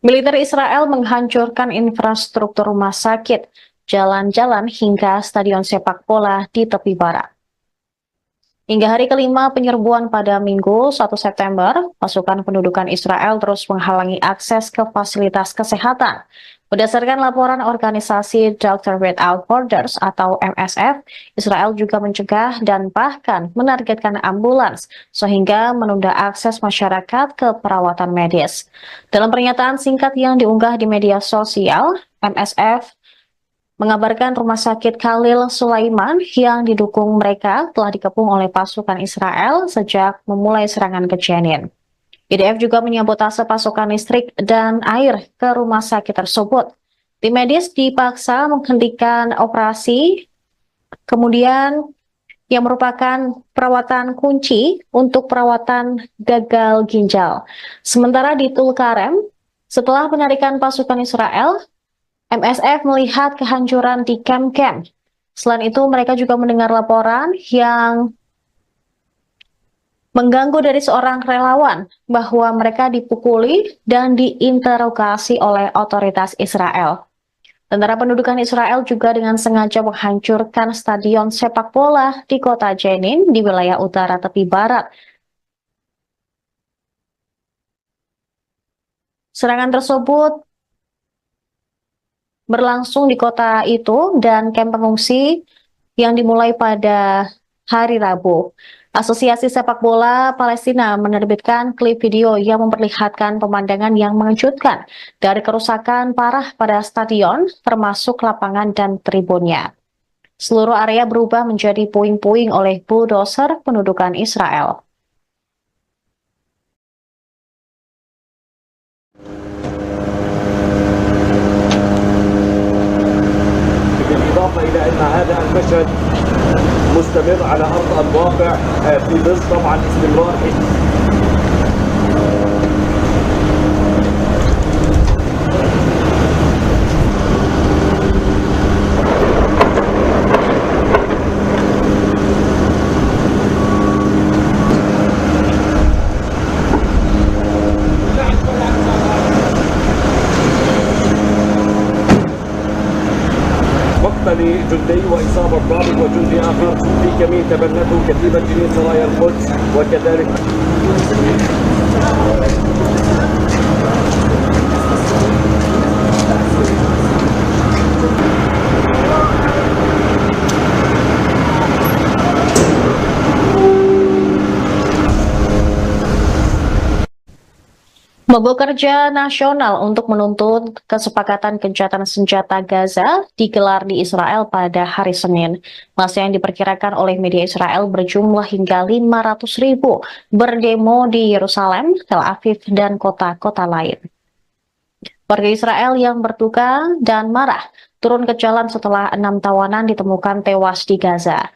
Militer Israel menghancurkan infrastruktur rumah sakit, jalan-jalan hingga stadion sepak bola di tepi barat. Hingga hari kelima penyerbuan pada Minggu 1 September, pasukan pendudukan Israel terus menghalangi akses ke fasilitas kesehatan. Berdasarkan laporan organisasi Doctor Without Borders atau MSF, Israel juga mencegah dan bahkan menargetkan ambulans sehingga menunda akses masyarakat ke perawatan medis. Dalam pernyataan singkat yang diunggah di media sosial, MSF mengabarkan rumah sakit Khalil Sulaiman yang didukung mereka telah dikepung oleh pasukan Israel sejak memulai serangan ke Jenin. IDF juga menyabotase pasokan listrik dan air ke rumah sakit tersebut. Tim medis dipaksa menghentikan operasi, kemudian yang merupakan perawatan kunci untuk perawatan gagal ginjal. Sementara di Tulkarem, setelah penarikan pasukan Israel, MSF melihat kehancuran di kamp-kamp. Selain itu, mereka juga mendengar laporan yang mengganggu dari seorang relawan bahwa mereka dipukuli dan diinterogasi oleh otoritas Israel. Tentara pendudukan Israel juga dengan sengaja menghancurkan stadion sepak bola di kota Jenin di wilayah utara tepi barat. Serangan tersebut berlangsung di kota itu dan kamp pengungsi yang dimulai pada hari Rabu. Asosiasi Sepak Bola Palestina menerbitkan klip video yang memperlihatkan pemandangan yang mengejutkan dari kerusakan parah pada stadion, termasuk lapangan dan tribunnya. Seluruh area berubah menjadi puing-puing oleh bulldozer pendudukan Israel. بالإضافة إلى أن هذا المشهد مستمر على أرض الواقع في ظل طبعا استمرار مقتل جندي وإصابة ضابط وجندي آخر في كمين تبنته كتيبة جنين سرايا القدس وكذلك Mogok kerja nasional untuk menuntut kesepakatan gencatan senjata Gaza digelar di Israel pada hari Senin. Masa yang diperkirakan oleh media Israel berjumlah hingga 500.000 berdemo di Yerusalem, Tel Aviv, dan kota-kota lain. Warga Israel yang berduka dan marah turun ke jalan setelah 6 tawanan ditemukan tewas di Gaza.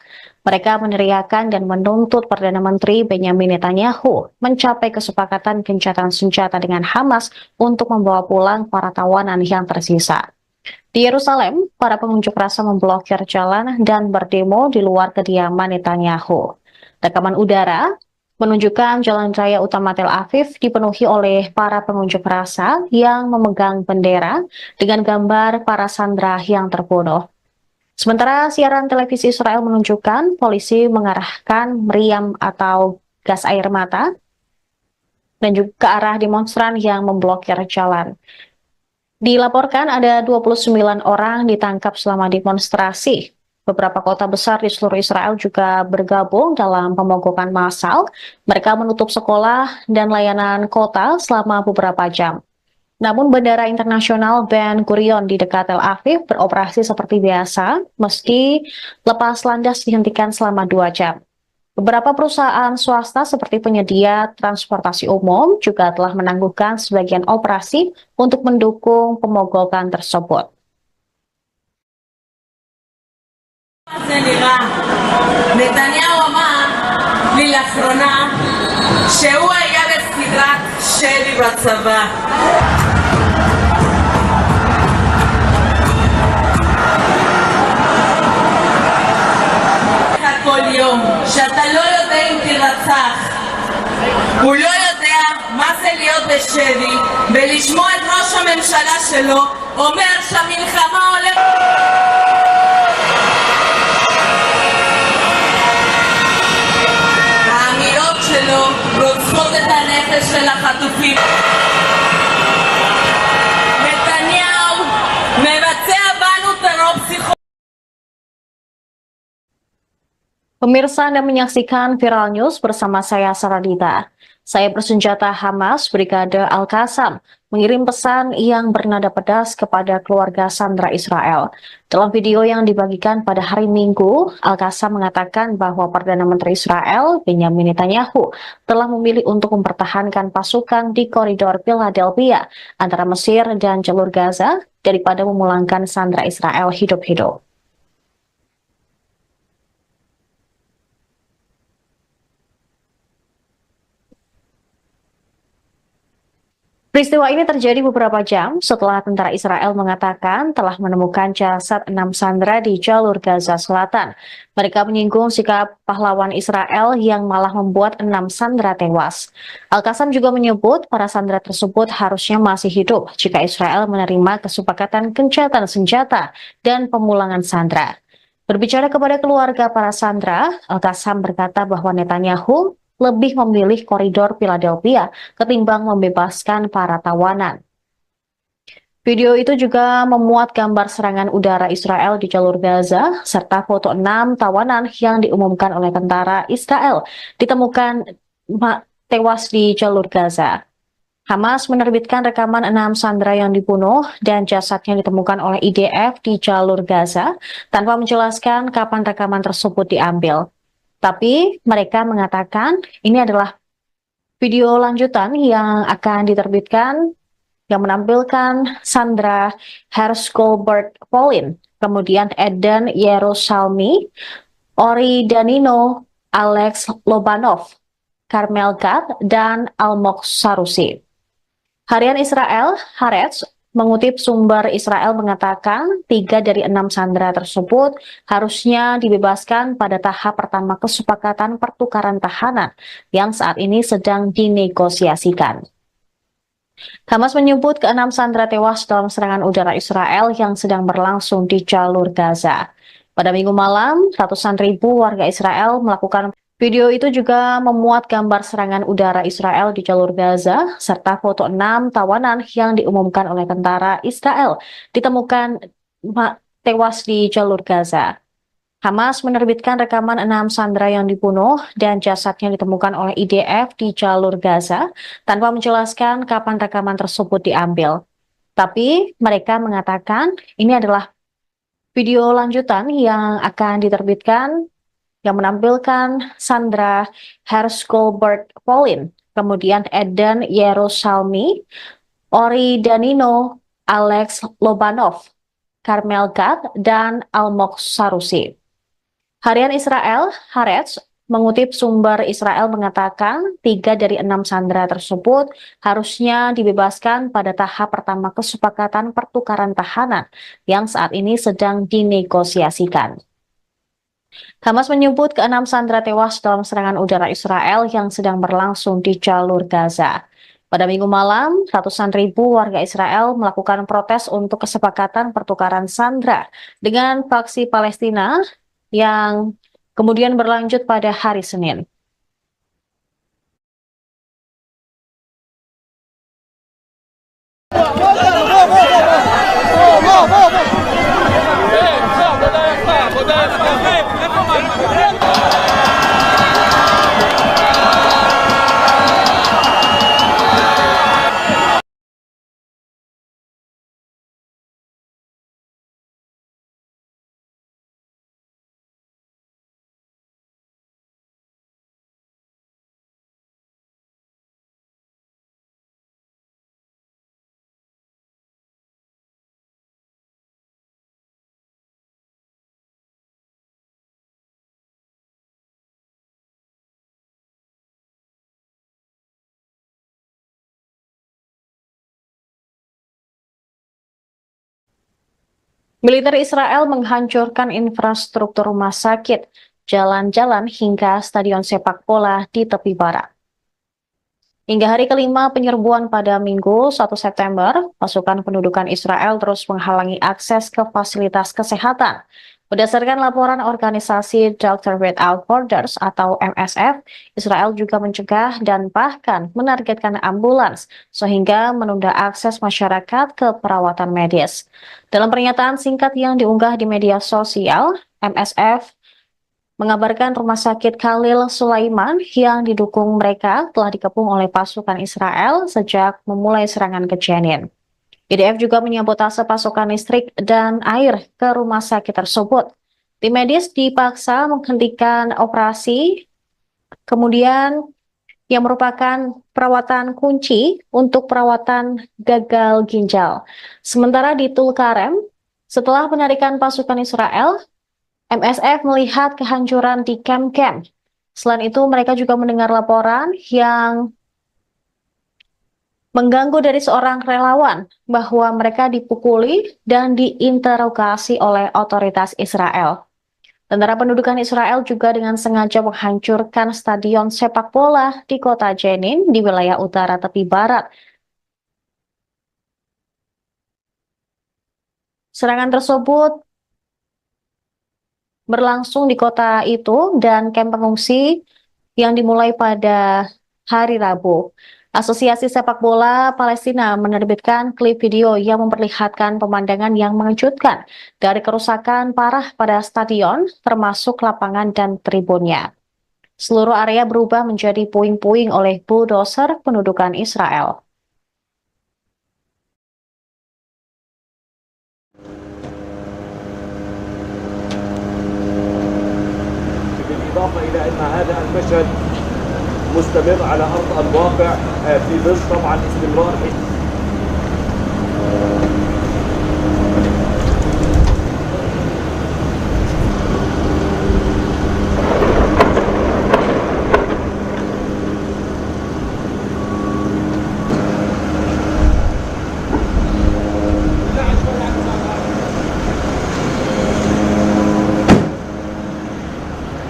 Mereka meneriakan dan menuntut Perdana Menteri Benjamin Netanyahu mencapai kesepakatan gencatan senjata dengan Hamas untuk membawa pulang para tawanan yang tersisa. Di Yerusalem, para pengunjuk rasa memblokir jalan dan berdemo di luar kediaman Netanyahu. Rekaman udara menunjukkan jalan raya utama Tel Aviv dipenuhi oleh para pengunjuk rasa yang memegang bendera dengan gambar para sandera yang terbunuh. Sementara siaran televisi Israel menunjukkan polisi mengarahkan meriam atau gas air mata dan juga ke arah demonstran yang memblokir jalan. Dilaporkan ada 29 orang ditangkap selama demonstrasi. Beberapa kota besar di seluruh Israel juga bergabung dalam pemogokan massal. Mereka menutup sekolah dan layanan kota selama beberapa jam. Namun Bandara Internasional Ben Gurion di dekat Tel Aviv beroperasi seperti biasa, meski lepas landas dihentikan selama 2 jam. Beberapa perusahaan swasta seperti penyedia transportasi umum juga telah menangguhkan sebagian operasi untuk mendukung pemogokan tersebut. נתניהו אמר לי לאחרונה שהוא היה בסדרת שלי בצבא. כל יום שאתה לא יודע אם תירצח, הוא לא יודע מה זה להיות בשבי ולשמוע את ראש הממשלה שלו אומר שהמלחמה הולכת... האמירות שלו רוצחות את הנפש של החטופים. נתניהו מבצע בנו טרור פסיכולוגי. Pemirsa, Anda menyaksikan Viral News bersama saya Saradita. Saya bersenjata Hamas Brigade Al-Qassam mengirim pesan yang bernada pedas kepada keluarga sandera Israel. Dalam video yang dibagikan pada hari Minggu, Al-Qassam mengatakan bahwa Perdana Menteri Israel, Benjamin Netanyahu, telah memilih untuk mempertahankan pasukan di koridor Philadelphia antara Mesir dan jalur Gaza daripada memulangkan sandera Israel hidup-hidup. Peristiwa ini terjadi beberapa jam setelah tentara Israel mengatakan telah menemukan jasad 6 sandera di jalur Gaza Selatan. Mereka menyinggung sikap pahlawan Israel yang malah membuat 6 sandera tewas. Al-Qassam juga menyebut para sandera tersebut harusnya masih hidup jika Israel menerima kesepakatan gencatan senjata dan pemulangan sandera. Berbicara kepada keluarga para sandera, Al-Qassam berkata bahwa Netanyahu lebih memilih koridor Philadelphia ketimbang membebaskan para tawanan. Video itu juga memuat gambar serangan udara Israel di jalur Gaza, serta foto 6 tawanan yang diumumkan oleh tentara Israel ditemukan tewas di jalur Gaza. Hamas menerbitkan rekaman 6 sandera yang dibunuh dan jasadnya ditemukan oleh IDF di jalur Gaza tanpa menjelaskan kapan rekaman tersebut diambil. Tapi mereka mengatakan ini adalah video lanjutan yang akan diterbitkan yang menampilkan Sandra Hershgolbert Pauline, kemudian Eden Yerusalmi, Ori Danino, Alex Lobanov, Carmel Gad, dan Almog Sarusi. Harian Israel, Haaretz, mengutip sumber Israel mengatakan 3 dari 6 sandera tersebut harusnya dibebaskan pada tahap pertama kesepakatan pertukaran tahanan yang saat ini sedang dinegosiasikan. Hamas menyebut ke-6 sandera tewas dalam serangan udara Israel yang sedang berlangsung di jalur Gaza. Pada Minggu malam, ratusan ribu warga Israel melakukan. Video itu juga memuat gambar serangan udara Israel di jalur Gaza, serta foto 6 tawanan yang diumumkan oleh tentara Israel ditemukan tewas di jalur Gaza. Hamas menerbitkan rekaman 6 sandera yang dibunuh dan jasadnya ditemukan oleh IDF di jalur Gaza tanpa menjelaskan kapan rekaman tersebut diambil. Tapi mereka mengatakan ini adalah video lanjutan yang akan diterbitkan yang menampilkan Sandra Hershgolbert Pauline, kemudian Eden Yerusalmi, Ori Danino, Alex Lobanov, Carmel Gad, dan Almog Sarusi. Harian Israel, Haaretz, mengutip sumber Israel mengatakan 3 dari 6 sandera tersebut harusnya dibebaskan pada tahap pertama kesepakatan pertukaran tahanan yang saat ini sedang dinegosiasikan. Hamas menyebut ke-6 sandera tewas dalam serangan udara Israel yang sedang berlangsung di jalur Gaza. Pada Minggu malam, ratusan ribu warga Israel melakukan protes untuk kesepakatan pertukaran sandera dengan faksi Palestina yang kemudian berlanjut pada hari Senin. Militer Israel menghancurkan infrastruktur rumah sakit, jalan-jalan hingga stadion sepak bola di tepi barat. Hingga hari kelima penyerbuan pada Minggu 1 September, pasukan pendudukan Israel terus menghalangi akses ke fasilitas kesehatan. Berdasarkan laporan organisasi Doctors Without Borders atau MSF, Israel juga mencegah dan bahkan menargetkan ambulans sehingga menunda akses masyarakat ke perawatan medis. Dalam pernyataan singkat yang diunggah di media sosial, MSF mengabarkan rumah sakit Khalil Sulaiman yang didukung mereka telah dikepung oleh pasukan Israel sejak memulai serangan ke Jenin. IDF juga menyabotase pasokan listrik dan air ke rumah sakit tersebut. Tim medis dipaksa menghentikan operasi, kemudian yang merupakan perawatan kunci untuk perawatan gagal ginjal. Sementara di Tulkarem, setelah penarikan pasukan Israel, MSF melihat kehancuran di kamp-kamp. Selain itu, mereka juga mendengar laporan yang mengganggu dari seorang relawan bahwa mereka dipukuli dan diinterogasi oleh otoritas Israel. Tentara pendudukan Israel juga dengan sengaja menghancurkan stadion sepak bola di kota Jenin di wilayah utara tepi barat. Serangan tersebut berlangsung di kota itu dan kamp pengungsi yang dimulai pada hari Rabu. Asosiasi Sepak Bola Palestina menerbitkan klip video yang memperlihatkan pemandangan yang mengejutkan dari kerusakan parah pada stadion, termasuk lapangan dan tribunnya. Seluruh area berubah menjadi puing-puing oleh bulldozer pendudukan Israel. بالإضافة إلى أن هذا المشهد مستمر على أرض الواقع في ظل طبعا استمرار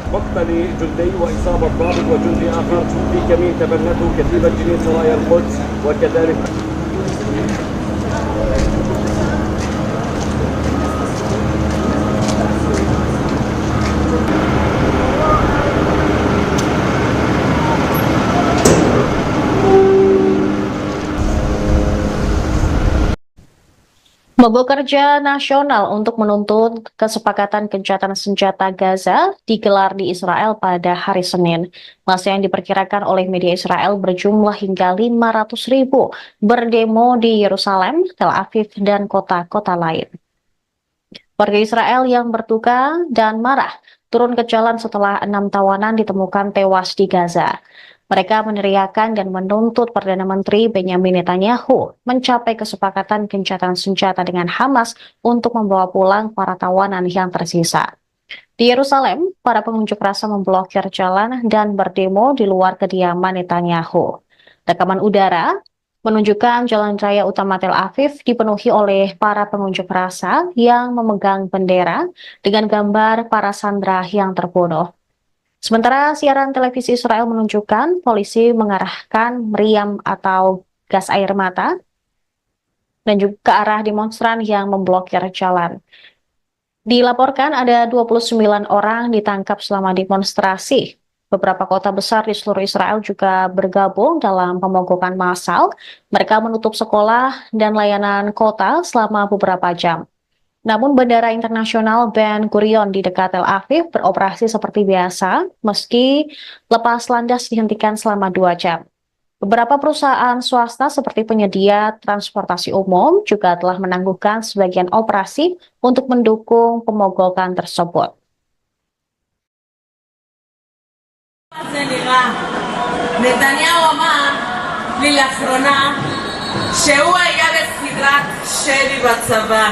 مقتل جندي وإصابة ضابط وجندي آخر في كمين تبنته كتيبة جنين سرايا القدس وكذلك Mogok kerja nasional untuk menuntut kesepakatan gencatan senjata Gaza digelar di Israel pada hari Senin. Masa yang diperkirakan oleh media Israel berjumlah hingga 500.000 berdemo di Yerusalem, Tel Aviv, dan kota-kota lain. Warga Israel yang berduka dan marah turun ke jalan setelah 6 tawanan ditemukan tewas di Gaza. Mereka meneriakan dan menuntut Perdana Menteri Benyamin Netanyahu mencapai kesepakatan gencatan senjata dengan Hamas untuk membawa pulang para tawanan yang tersisa. Di Yerusalem, para pengunjuk rasa memblokir jalan dan berdemo di luar kediaman Netanyahu. Rekaman udara menunjukkan jalan raya utama Tel Aviv dipenuhi oleh para pengunjuk rasa yang memegang bendera dengan gambar para sandera yang terbunuh. Sementara siaran televisi Israel menunjukkan polisi mengarahkan meriam atau gas air mata dan juga ke arah demonstran yang memblokir jalan. Dilaporkan ada 29 orang ditangkap selama demonstrasi. Beberapa kota besar di seluruh Israel juga bergabung dalam pemogokan massal. Mereka menutup sekolah dan layanan kota selama beberapa jam. Namun Bandara Internasional Ben Gurion di dekat Tel Aviv beroperasi seperti biasa, meski lepas landas dihentikan selama 2 jam. Beberapa perusahaan swasta seperti penyedia transportasi umum juga telah menangguhkan sebagian operasi untuk mendukung pemogokan tersebut. נתניהו אמר לי לאחרונה שהוא היה בסדרת שבי בצבא.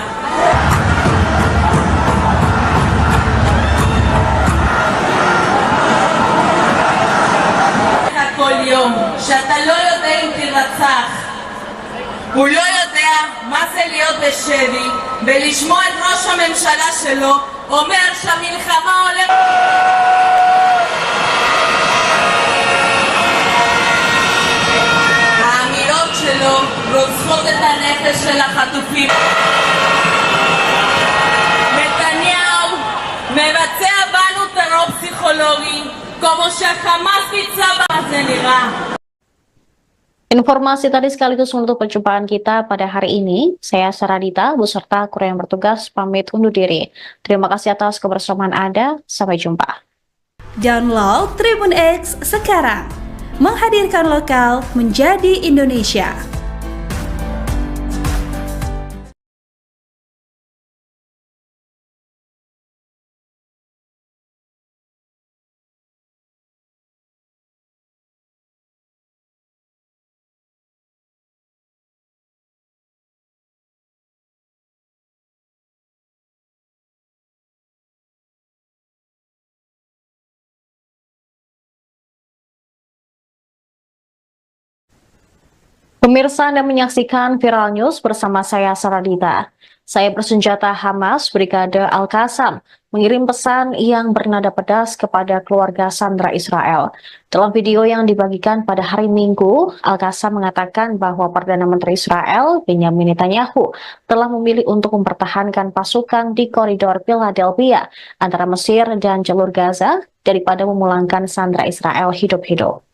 כל יום שאתה לא יודע אם תירצח, הוא לא יודע מה זה להיות בשבי ולשמוע את ראש הממשלה שלו אומר שהמלחמה הולכת רוצחות את הנפש של החטופים. נתניהו מבצע בנו טרור פסיכולוגי, כמו שהחמאס ביצע זה נראה. Informasi tadi sekaligus menutup perjumpaan kita pada hari ini. Saya Saradita, beserta kru yang bertugas pamit undur diri. Terima kasih atas kebersamaan Anda. Sampai jumpa. Download Tribun X sekarang. Menghadirkan lokal menjadi Indonesia. Pemirsa, Anda menyaksikan Viral News bersama saya Saradita. Saya bersenjata Hamas Brigade Al-Qassam mengirim pesan yang bernada pedas kepada keluarga sandera Israel. Dalam video yang dibagikan pada hari Minggu, Al-Qassam mengatakan bahwa Perdana Menteri Israel, Benjamin Netanyahu, telah memilih untuk mempertahankan pasukan di koridor Philadelphia antara Mesir dan jalur Gaza daripada memulangkan sandera Israel hidup-hidup.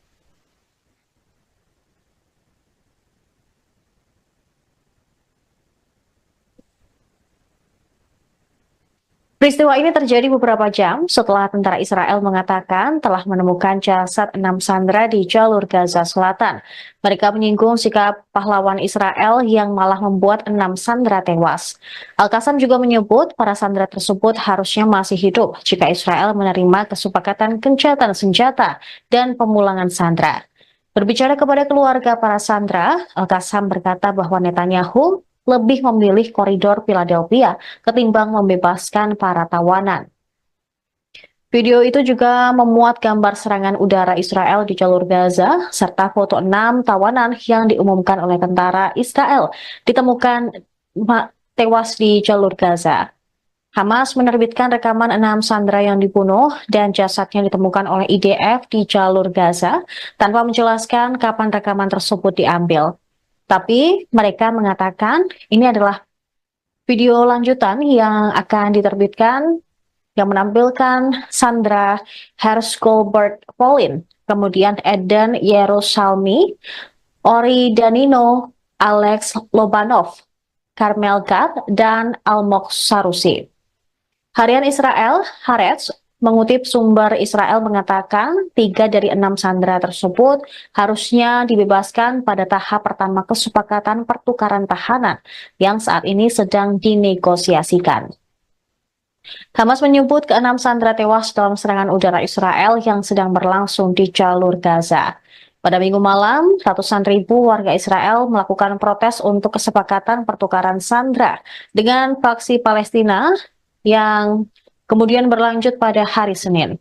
Peristiwa ini terjadi beberapa jam setelah tentara Israel mengatakan telah menemukan jasad 6 sandera di jalur Gaza Selatan. Mereka menyinggung sikap pahlawan Israel yang malah membuat 6 sandera tewas. Al-Qassam juga menyebut para sandera tersebut harusnya masih hidup jika Israel menerima kesepakatan gencatan senjata dan pemulangan sandera. Berbicara kepada keluarga para sandera, Al-Qassam berkata bahwa Netanyahu lebih memilih koridor Philadelphia ketimbang membebaskan para tawanan. Video itu juga memuat gambar serangan udara Israel di jalur Gaza, serta foto 6 tawanan yang diumumkan oleh tentara Israel ditemukan tewas di jalur Gaza. Hamas menerbitkan rekaman 6 sandera yang dibunuh dan jasadnya ditemukan oleh IDF di jalur Gaza tanpa menjelaskan kapan rekaman tersebut diambil. Tapi mereka mengatakan ini adalah video lanjutan yang akan diterbitkan yang menampilkan Sandra Hershgolbert Pauline, kemudian Eden Yerusalmi, Ori Danino, Alex Lobanov, Carmel Gad, dan Almog Sarusi. Harian Israel, Haaretz, mengutip sumber Israel mengatakan 3 dari 6 sandera tersebut harusnya dibebaskan pada tahap pertama kesepakatan pertukaran tahanan yang saat ini sedang dinegosiasikan. Hamas menyebut ke-6 sandera tewas dalam serangan udara Israel yang sedang berlangsung di jalur Gaza. Pada Minggu malam, ratusan ribu warga Israel melakukan protes untuk kesepakatan pertukaran sandera dengan faksi Palestina yang kemudian berlanjut pada hari Senin.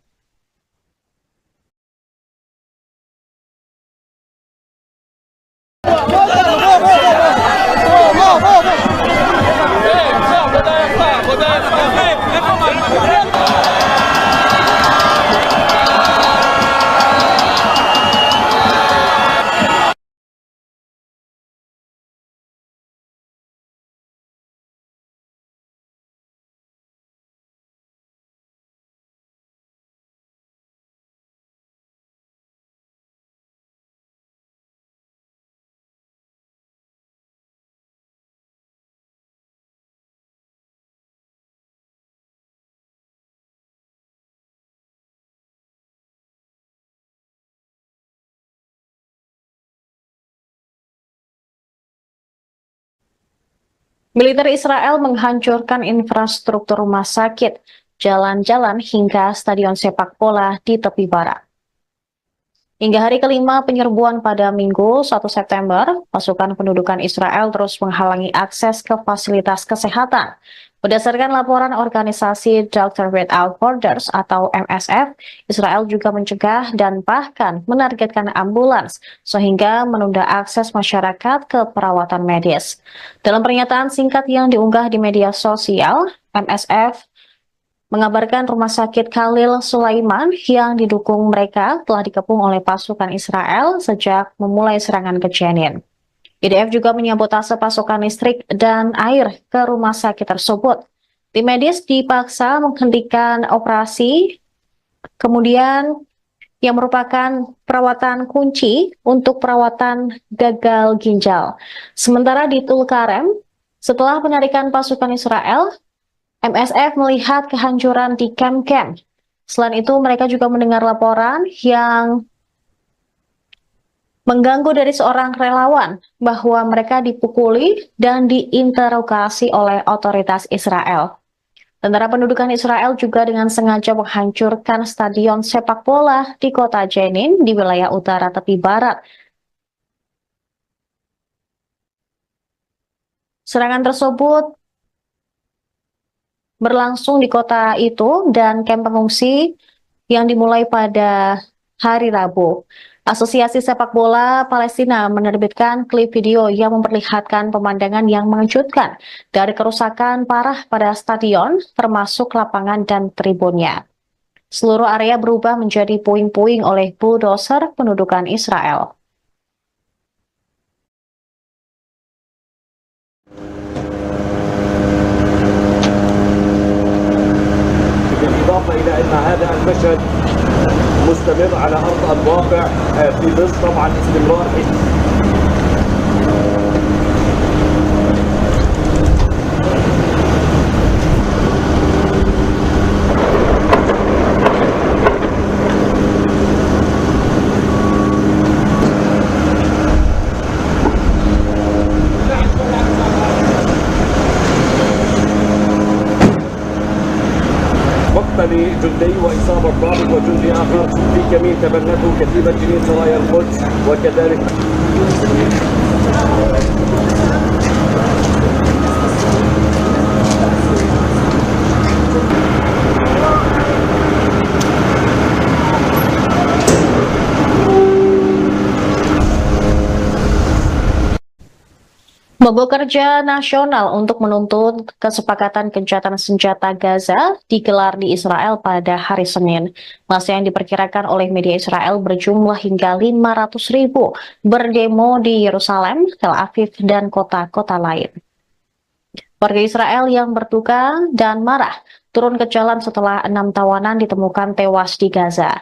Militer Israel menghancurkan infrastruktur rumah sakit, jalan-jalan hingga stadion sepak bola di tepi barat. Hingga hari kelima penyerbuan pada Minggu 1 September, pasukan pendudukan Israel terus menghalangi akses ke fasilitas kesehatan. Berdasarkan laporan organisasi Doctors Without Borders atau MSF, Israel juga mencegah dan bahkan menargetkan ambulans sehingga menunda akses masyarakat ke perawatan medis. Dalam pernyataan singkat yang diunggah di media sosial, MSF mengabarkan rumah sakit Khalil Sulaiman yang didukung mereka telah dikepung oleh pasukan Israel sejak memulai serangan ke Jenin. IDF juga menyabotase pasokan listrik dan air ke rumah sakit tersebut. Tim medis dipaksa menghentikan operasi, kemudian yang merupakan perawatan kunci untuk perawatan gagal ginjal. Sementara di Tulkarem, setelah penarikan pasukan Israel, MSF melihat kehancuran di kamp-kamp. Selain itu, mereka juga mendengar laporan yang mengganggu dari seorang relawan bahwa mereka dipukuli dan diinterogasi oleh otoritas Israel. Tentara pendudukan Israel juga dengan sengaja menghancurkan stadion sepak bola di kota Jenin di wilayah utara tepi barat. Serangan tersebut berlangsung di kota itu dan kamp pengungsi yang dimulai pada hari Rabu. Asosiasi Sepak Bola Palestina menerbitkan klip video yang memperlihatkan pemandangan yang mengejutkan dari kerusakan parah pada stadion, termasuk lapangan dan tribunnya. Seluruh area berubah menjadi puing-puing oleh bulldozer pendudukan Israel. بالإضافة إلى أن هذا المشهد مستمر على أرض الواقع في ظل طبعا استمرار مقتل جندي وإصابة ضابط وجندي آخر في كمين تبنته كتيبة جنين سرايا القدس وكذلك Mogok kerja nasional untuk menuntut kesepakatan gencatan senjata Gaza digelar di Israel pada hari Senin. Masa yang diperkirakan oleh media Israel berjumlah hingga 500.000 berdemo di Yerusalem, Tel Aviv, dan kota-kota lain. Warga Israel yang berduka dan marah turun ke jalan setelah 6 tawanan ditemukan tewas di Gaza.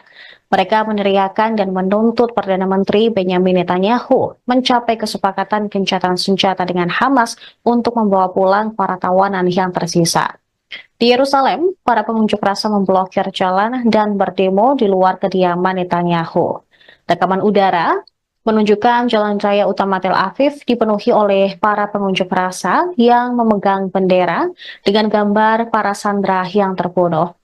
Mereka meneriakan dan menuntut Perdana Menteri Benyamin Netanyahu mencapai kesepakatan gencatan senjata dengan Hamas untuk membawa pulang para tawanan yang tersisa. Di Yerusalem, para pengunjuk rasa memblokir jalan dan berdemo di luar kediaman Netanyahu. Rekaman udara menunjukkan jalan raya utama Tel Aviv dipenuhi oleh para pengunjuk rasa yang memegang bendera dengan gambar para sandera yang terbunuh.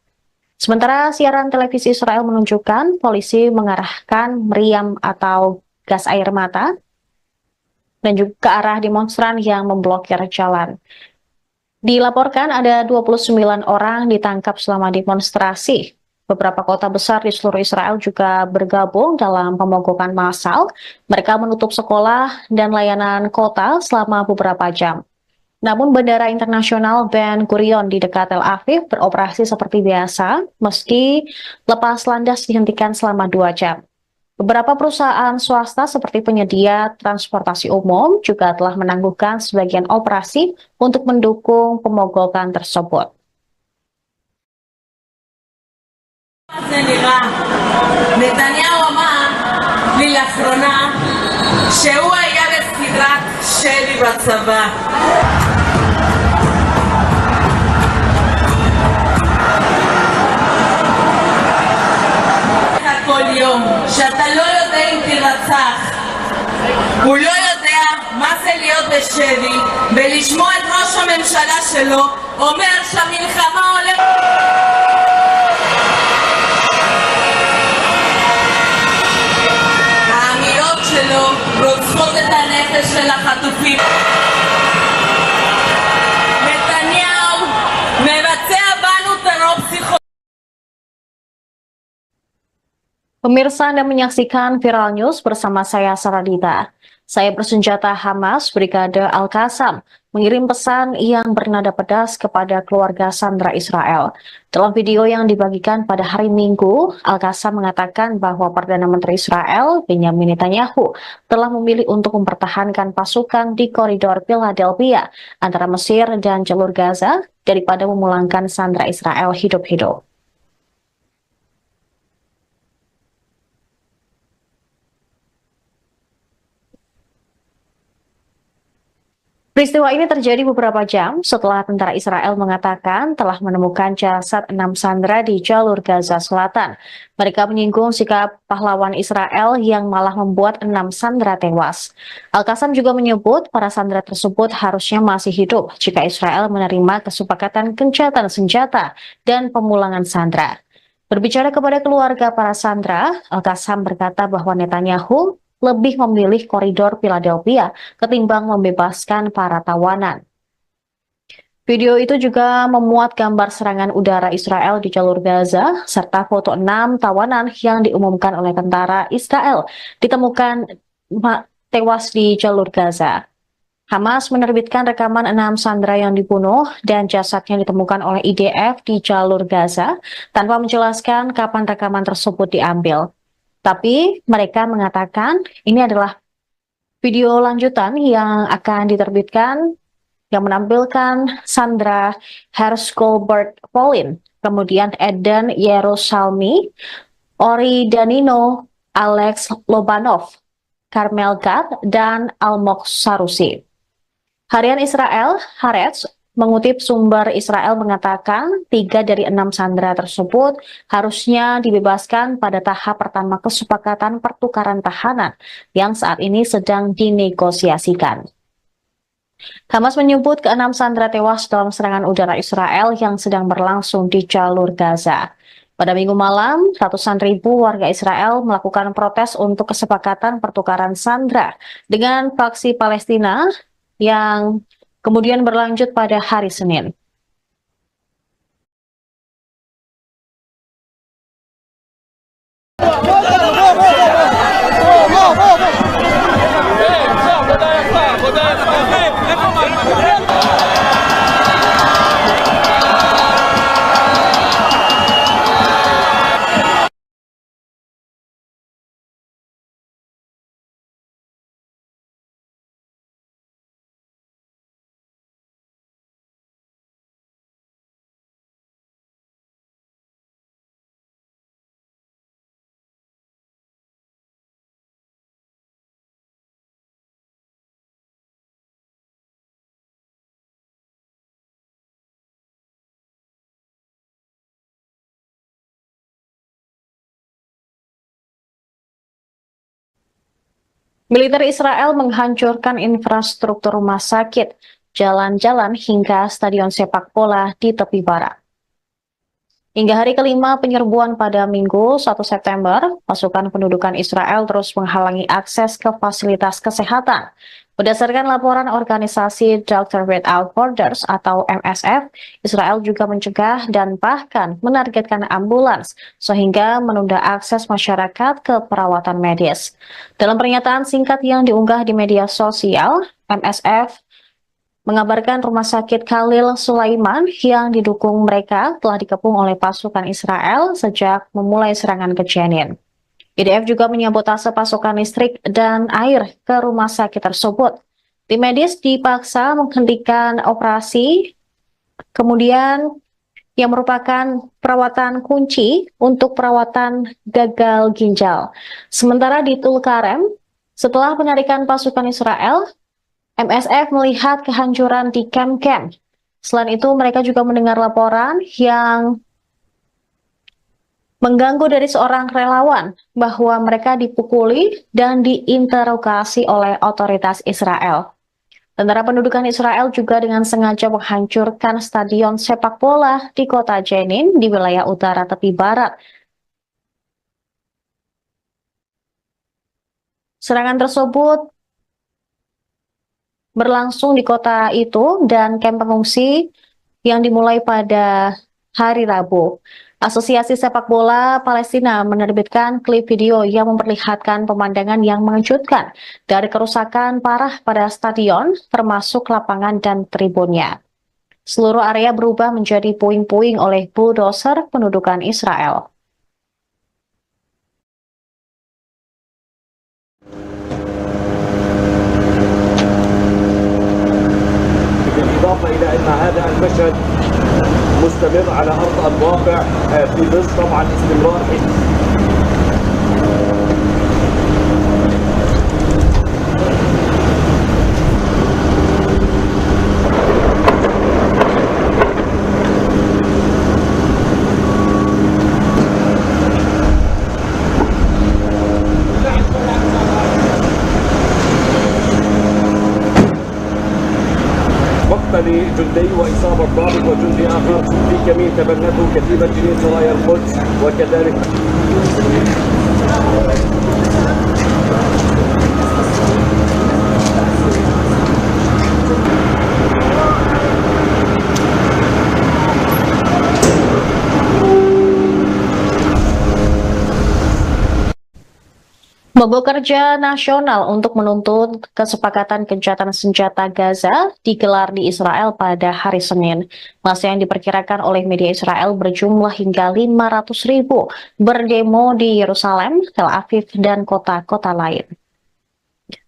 Sementara siaran televisi Israel menunjukkan polisi mengarahkan meriam atau gas air mata dan juga ke arah demonstran yang memblokir jalan. Dilaporkan ada 29 orang ditangkap selama demonstrasi. Beberapa kota besar di seluruh Israel juga bergabung dalam pemogokan massal. Mereka menutup sekolah dan layanan kota selama beberapa jam. Namun Bandara Internasional Ben Gurion di dekat Tel Aviv beroperasi seperti biasa, meski lepas landas dihentikan selama 2 jam. Beberapa perusahaan swasta seperti penyedia transportasi umum juga telah menangguhkan sebagian operasi untuk mendukung pemogokan tersebut. נתניהו אמר לי לאחרונה שהוא היה בסדרת שלי בצבא. כל יום שאתה לא יודע אם תרצח, הוא לא יודע מה זה להיות בשבי ולשמוע את ראש הממשלה שלו אומר שהמלחמה הולכת. האמירות שלו רוצחות את הנפש של החטופים. נתניהו מבצע בנו טרור פסיכולוגי. Pemirsa Anda menyaksikan Viral News bersama saya Saradita. Saya bersenjata Hamas Brigade Al-Qassam mengirim pesan yang bernada pedas kepada keluarga sandera Israel. Dalam video yang dibagikan pada hari Minggu, Al-Qassam mengatakan bahwa Perdana Menteri Israel, Benjamin Netanyahu, telah memilih untuk mempertahankan pasukan di koridor Philadelphia antara Mesir dan jalur Gaza daripada memulangkan sandera Israel hidup-hidup. Peristiwa ini terjadi beberapa jam setelah tentara Israel mengatakan telah menemukan jasad 6 sandera di jalur Gaza Selatan. Mereka menyinggung sikap pahlawan Israel yang malah membuat 6 sandera tewas. Al-Qassam juga menyebut para sandera tersebut harusnya masih hidup jika Israel menerima kesepakatan gencatan senjata dan pemulangan sandera. Berbicara kepada keluarga para sandera, Al-Qassam berkata bahwa Netanyahu lebih memilih koridor Philadelphia ketimbang membebaskan para tawanan. Video itu juga memuat gambar serangan udara Israel di jalur Gaza, serta foto 6 tawanan yang diumumkan oleh tentara Israel ditemukan tewas di jalur Gaza. Hamas menerbitkan rekaman 6 sandera yang dibunuh dan jasadnya ditemukan oleh IDF di jalur Gaza tanpa menjelaskan kapan rekaman tersebut diambil. Tapi mereka mengatakan ini adalah video lanjutan yang akan diterbitkan yang menampilkan Sandra Hershgolbert Pauline, kemudian Eden Yerusalmi, Ori Danino, Alex Lobanov, Carmel Gad, dan Almog Sarusi. Harian Israel, Haaretz, mengutip sumber Israel mengatakan 3 dari 6 sandera tersebut harusnya dibebaskan pada tahap pertama kesepakatan pertukaran tahanan yang saat ini sedang dinegosiasikan. Hamas menyebut ke-6 sandera tewas dalam serangan udara Israel yang sedang berlangsung di jalur Gaza. Pada Minggu malam, ratusan ribu warga Israel melakukan protes untuk kesepakatan pertukaran sandera dengan faksi Palestina yang kemudian berlanjut pada hari Senin. Militer Israel menghancurkan infrastruktur rumah sakit, jalan-jalan hingga stadion sepak bola di tepi barat. Hingga hari kelima penyerbuan pada Minggu 1 September, pasukan pendudukan Israel terus menghalangi akses ke fasilitas kesehatan. Berdasarkan laporan organisasi Doctors Without Borders atau MSF, Israel juga mencegah dan bahkan menargetkan ambulans sehingga menunda akses masyarakat ke perawatan medis. Dalam pernyataan singkat yang diunggah di media sosial, MSF mengabarkan rumah sakit Khalil Sulaiman yang didukung mereka telah dikepung oleh pasukan Israel sejak memulai serangan ke Jenin. IDF juga menyabotase pasokan listrik dan air ke rumah sakit tersebut. Tim medis dipaksa menghentikan operasi, kemudian yang merupakan perawatan kunci untuk perawatan gagal ginjal. Sementara di Tulkarem, setelah penarikan pasukan Israel, MSF melihat kehancuran di kamp-kamp. Selain itu, mereka juga mendengar laporan yang mengganggu dari seorang relawan bahwa mereka dipukuli dan diinterogasi oleh otoritas Israel. Tentara pendudukan Israel juga dengan sengaja menghancurkan stadion sepak bola di kota Jenin di wilayah utara tepi barat. Serangan tersebut berlangsung di kota itu dan kamp pengungsi yang dimulai pada hari Rabu. Asosiasi Sepak Bola Palestina menerbitkan klip video yang memperlihatkan pemandangan yang mengejutkan dari kerusakan parah pada stadion, termasuk lapangan dan tribunnya. Seluruh area berubah menjadi puing-puing oleh bulldozer pendudukan Israel. بالإضافة إلى أن هذا المشهد مستمر على أرض الواقع في ظل طبعا استمرار مقتل جندي وإصابة ضابط وجندي آخر في كمين تبنته كتيبة جنين سرايا القدس وكذلك Mogok kerja nasional untuk menuntut kesepakatan gencatan senjata Gaza digelar di Israel pada hari Senin. Masa yang diperkirakan oleh media Israel berjumlah hingga 500.000 berdemo di Yerusalem, Tel Aviv, dan kota-kota lain.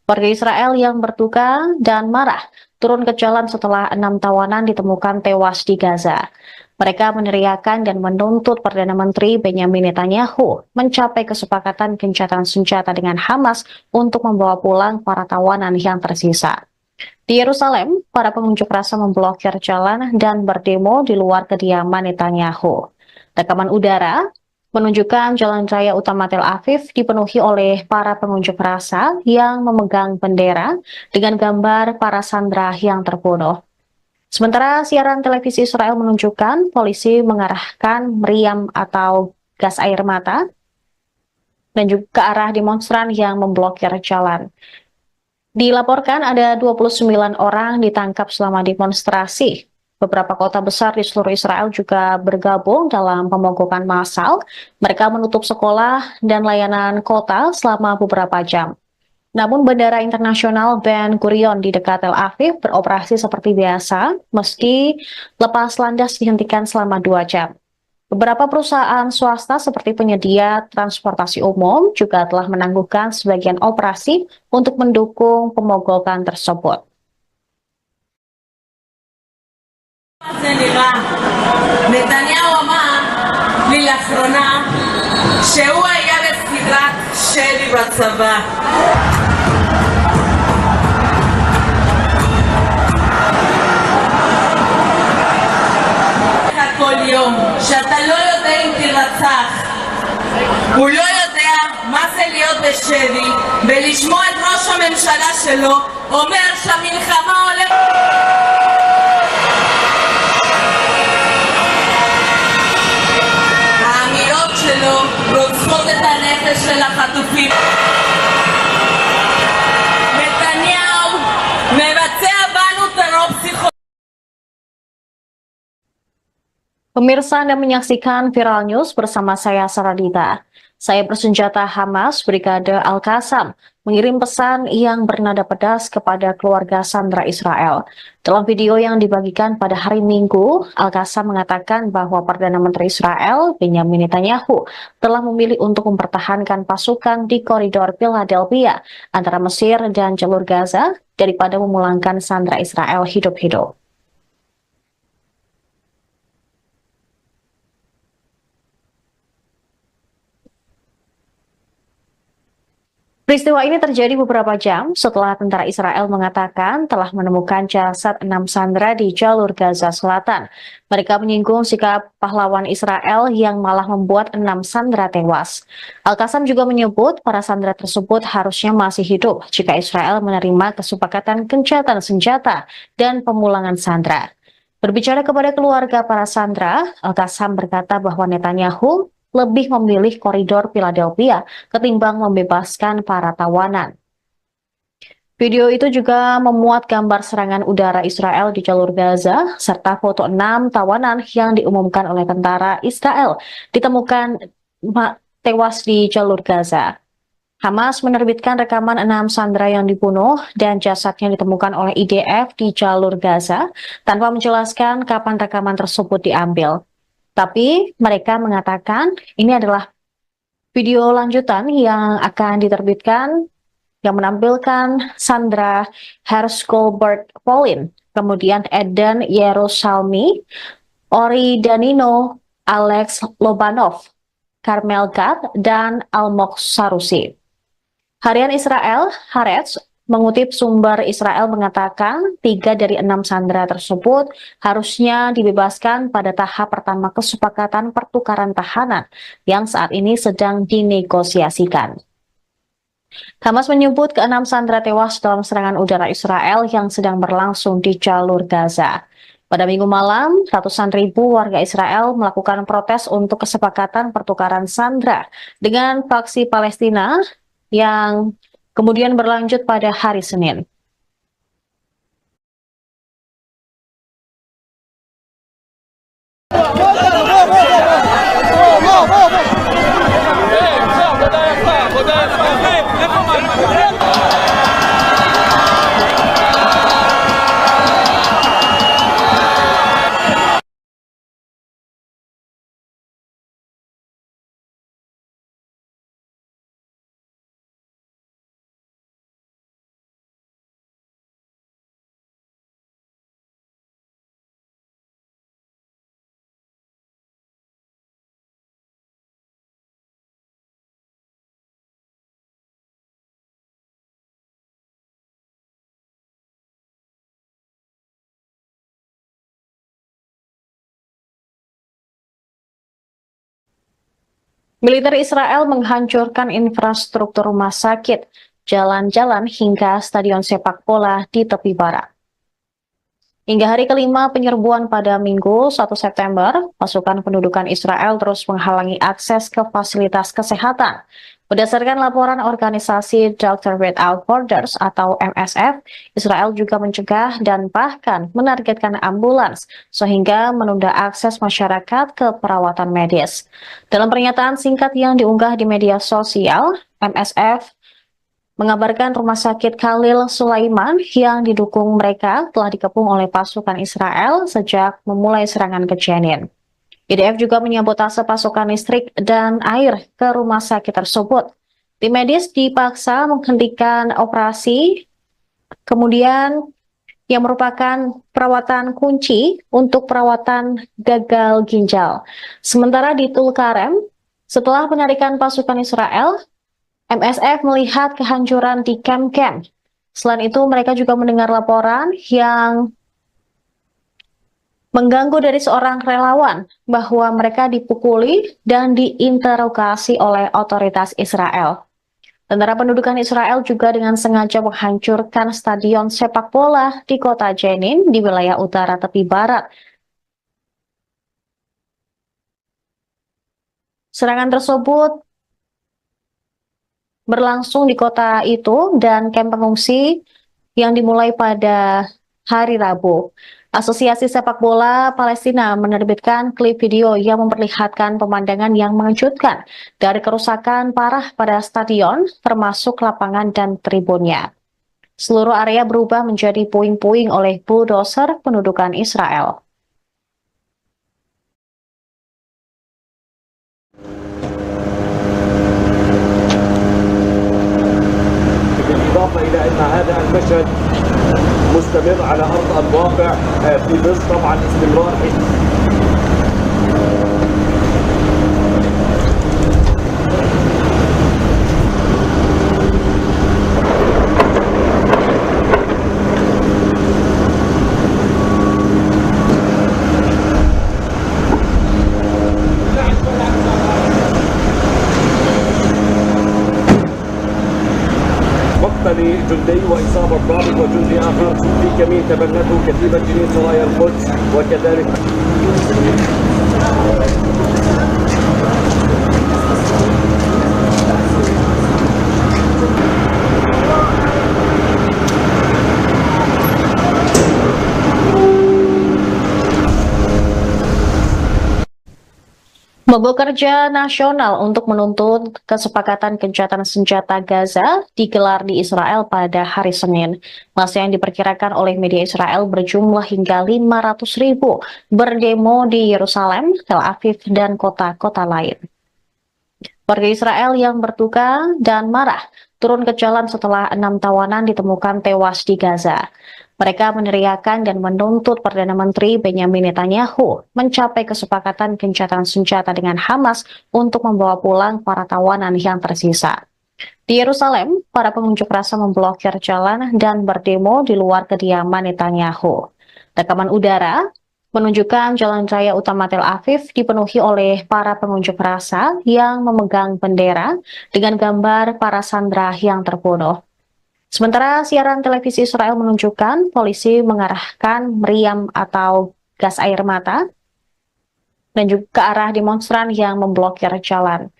Warga Israel yang berduka dan marah turun ke jalan setelah 6 tawanan ditemukan tewas di Gaza. Mereka meneriakan dan menuntut Perdana Menteri Benyamin Netanyahu mencapai kesepakatan gencatan senjata dengan Hamas untuk membawa pulang para tawanan yang tersisa. Di Yerusalem, para pengunjuk rasa memblokir jalan dan berdemo di luar kediaman Netanyahu. Rekaman udara menunjukkan jalan raya utama Tel Aviv dipenuhi oleh para pengunjuk rasa yang memegang bendera dengan gambar para sandera yang terbunuh. Sementara siaran televisi Israel menunjukkan polisi mengarahkan meriam atau gas air mata dan juga ke arah demonstran yang memblokir jalan. Dilaporkan ada 29 orang ditangkap selama demonstrasi. Beberapa kota besar di seluruh Israel juga bergabung dalam pemogokan massal. Mereka menutup sekolah dan layanan kota selama beberapa jam. Namun Bandara Internasional Ben Gurion di dekat Tel Aviv beroperasi seperti biasa, meski lepas landas dihentikan selama 2 jam. Beberapa perusahaan swasta seperti penyedia transportasi umum juga telah menangguhkan sebagian operasi untuk mendukung pemogokan tersebut. נתניהו אמר לי לאחרונה שהוא היה בסדרת שלי בצבא. כל יום שאתה לא יודע אם תירצח, הוא לא יודע מה זה להיות בשבי ולשמוע את ראש הממשלה שלו אומר שהמלחמה הולכת. האמירות שלו רוצחות את הנפש של החטופים. נתניהו מבצע בנו טרור פסיכולוגי. Pemirsa Anda menyaksikan Viral News bersama saya Saradita. Saya bersenjata Hamas Brigade Al-Qassam mengirim pesan yang bernada pedas kepada keluarga sandera Israel. Dalam video yang dibagikan pada hari Minggu, Al-Qassam mengatakan bahwa Perdana Menteri Israel Benyamin Netanyahu telah memilih untuk mempertahankan pasukan di koridor Philadelphia antara Mesir dan jalur Gaza daripada memulangkan sandera Israel hidup-hidup. Peristiwa ini terjadi beberapa jam setelah tentara Israel mengatakan telah menemukan jasad 6 sandera di jalur Gaza Selatan. Mereka menyinggung sikap pahlawan Israel yang malah membuat 6 sandera tewas. Al-Qassam juga menyebut para sandera tersebut harusnya masih hidup jika Israel menerima kesepakatan gencatan senjata dan pemulangan sandera. Berbicara kepada keluarga para sandera, Al-Qassam berkata bahwa Netanyahu lebih memilih koridor Philadelphia ketimbang membebaskan para tawanan. Video itu juga memuat gambar serangan udara Israel di jalur Gaza, serta foto 6 tawanan yang diumumkan oleh tentara Israel ditemukan tewas di jalur Gaza. Hamas menerbitkan rekaman 6 sandera yang dibunuh dan jasadnya ditemukan oleh IDF di jalur Gaza tanpa menjelaskan kapan rekaman tersebut diambil. Tapi mereka mengatakan ini adalah video lanjutan yang akan diterbitkan yang menampilkan Sandra Hershgolbert Pauline, kemudian Eden Yerusalmi, Ori Danino, Alex Lobanov, Carmel Gad, dan Almog Sarusi. Harian Israel, Haaretz, mengutip sumber Israel mengatakan 3 dari 6 sandera tersebut harusnya dibebaskan pada tahap pertama kesepakatan pertukaran tahanan yang saat ini sedang dinegosiasikan. Hamas menyebut ke-6 sandera tewas dalam serangan udara Israel yang sedang berlangsung di jalur Gaza. Pada Minggu malam, ratusan ribu warga Israel melakukan protes untuk kesepakatan pertukaran sandera dengan faksi Palestina yang kemudian berlanjut pada hari Senin. Militer Israel menghancurkan infrastruktur rumah sakit, jalan-jalan hingga stadion sepak bola di tepi barat. Hingga hari kelima penyerbuan pada Minggu 1 September, pasukan pendudukan Israel terus menghalangi akses ke fasilitas kesehatan. Berdasarkan laporan organisasi Doctors Without Borders atau MSF, Israel juga mencegah dan bahkan menargetkan ambulans sehingga menunda akses masyarakat ke perawatan medis. Dalam pernyataan singkat yang diunggah di media sosial, MSF mengabarkan rumah sakit Khalil Sulaiman yang didukung mereka telah dikepung oleh pasukan Israel sejak memulai serangan ke Jenin. IDF juga menyabotase pasokan listrik dan air ke rumah sakit tersebut. Tim medis dipaksa menghentikan operasi, kemudian yang merupakan perawatan kunci untuk perawatan gagal ginjal. Sementara di Tulkarem, setelah penarikan pasukan Israel, MSF melihat kehancuran di kamp-kamp. Selain itu, mereka juga mendengar laporan yang mengganggu dari seorang relawan bahwa mereka dipukuli dan diinterogasi oleh otoritas Israel. Tentara pendudukan Israel juga dengan sengaja menghancurkan stadion sepak bola di kota Jenin di wilayah utara tepi barat. Serangan tersebut berlangsung di kota itu dan kamp pengungsi yang dimulai pada hari Rabu. Asosiasi Sepak Bola Palestina menerbitkan klip video yang memperlihatkan pemandangan yang mengejutkan dari kerusakan parah pada stadion, termasuk lapangan dan tribunnya. Seluruh area berubah menjadi puing-puing oleh bulldozer pendudukan Israel. بالإضافة إلى أن هذا المشهد مستمر على أرض الواقع في ظل طبعا استمرار مقتل جندي وإصابة ضابط وجندي آخر في كمين تبنته كتيبة جنين سرايا القدس وكذلك Mogok kerja nasional untuk menuntut kesepakatan gencatan senjata Gaza digelar di Israel pada hari Senin. Masa yang diperkirakan oleh media Israel berjumlah hingga 500.000 berdemo di Yerusalem, Tel Aviv, dan kota-kota lain. Warga Israel yang berduka dan marah turun ke jalan setelah 6 tawanan ditemukan tewas di Gaza. Mereka meneriakan dan menuntut Perdana Menteri Benyamin Netanyahu mencapai kesepakatan gencatan senjata dengan Hamas untuk membawa pulang para tawanan yang tersisa. Di Yerusalem, para pengunjuk rasa memblokir jalan dan berdemo di luar kediaman Netanyahu. Rekaman udara menunjukkan jalan raya utama Tel Aviv dipenuhi oleh para pengunjuk rasa yang memegang bendera dengan gambar para sandera yang terbunuh. Sementara siaran televisi Israel menunjukkan polisi mengarahkan meriam atau gas air mata dan juga ke arah demonstran yang memblokir jalan.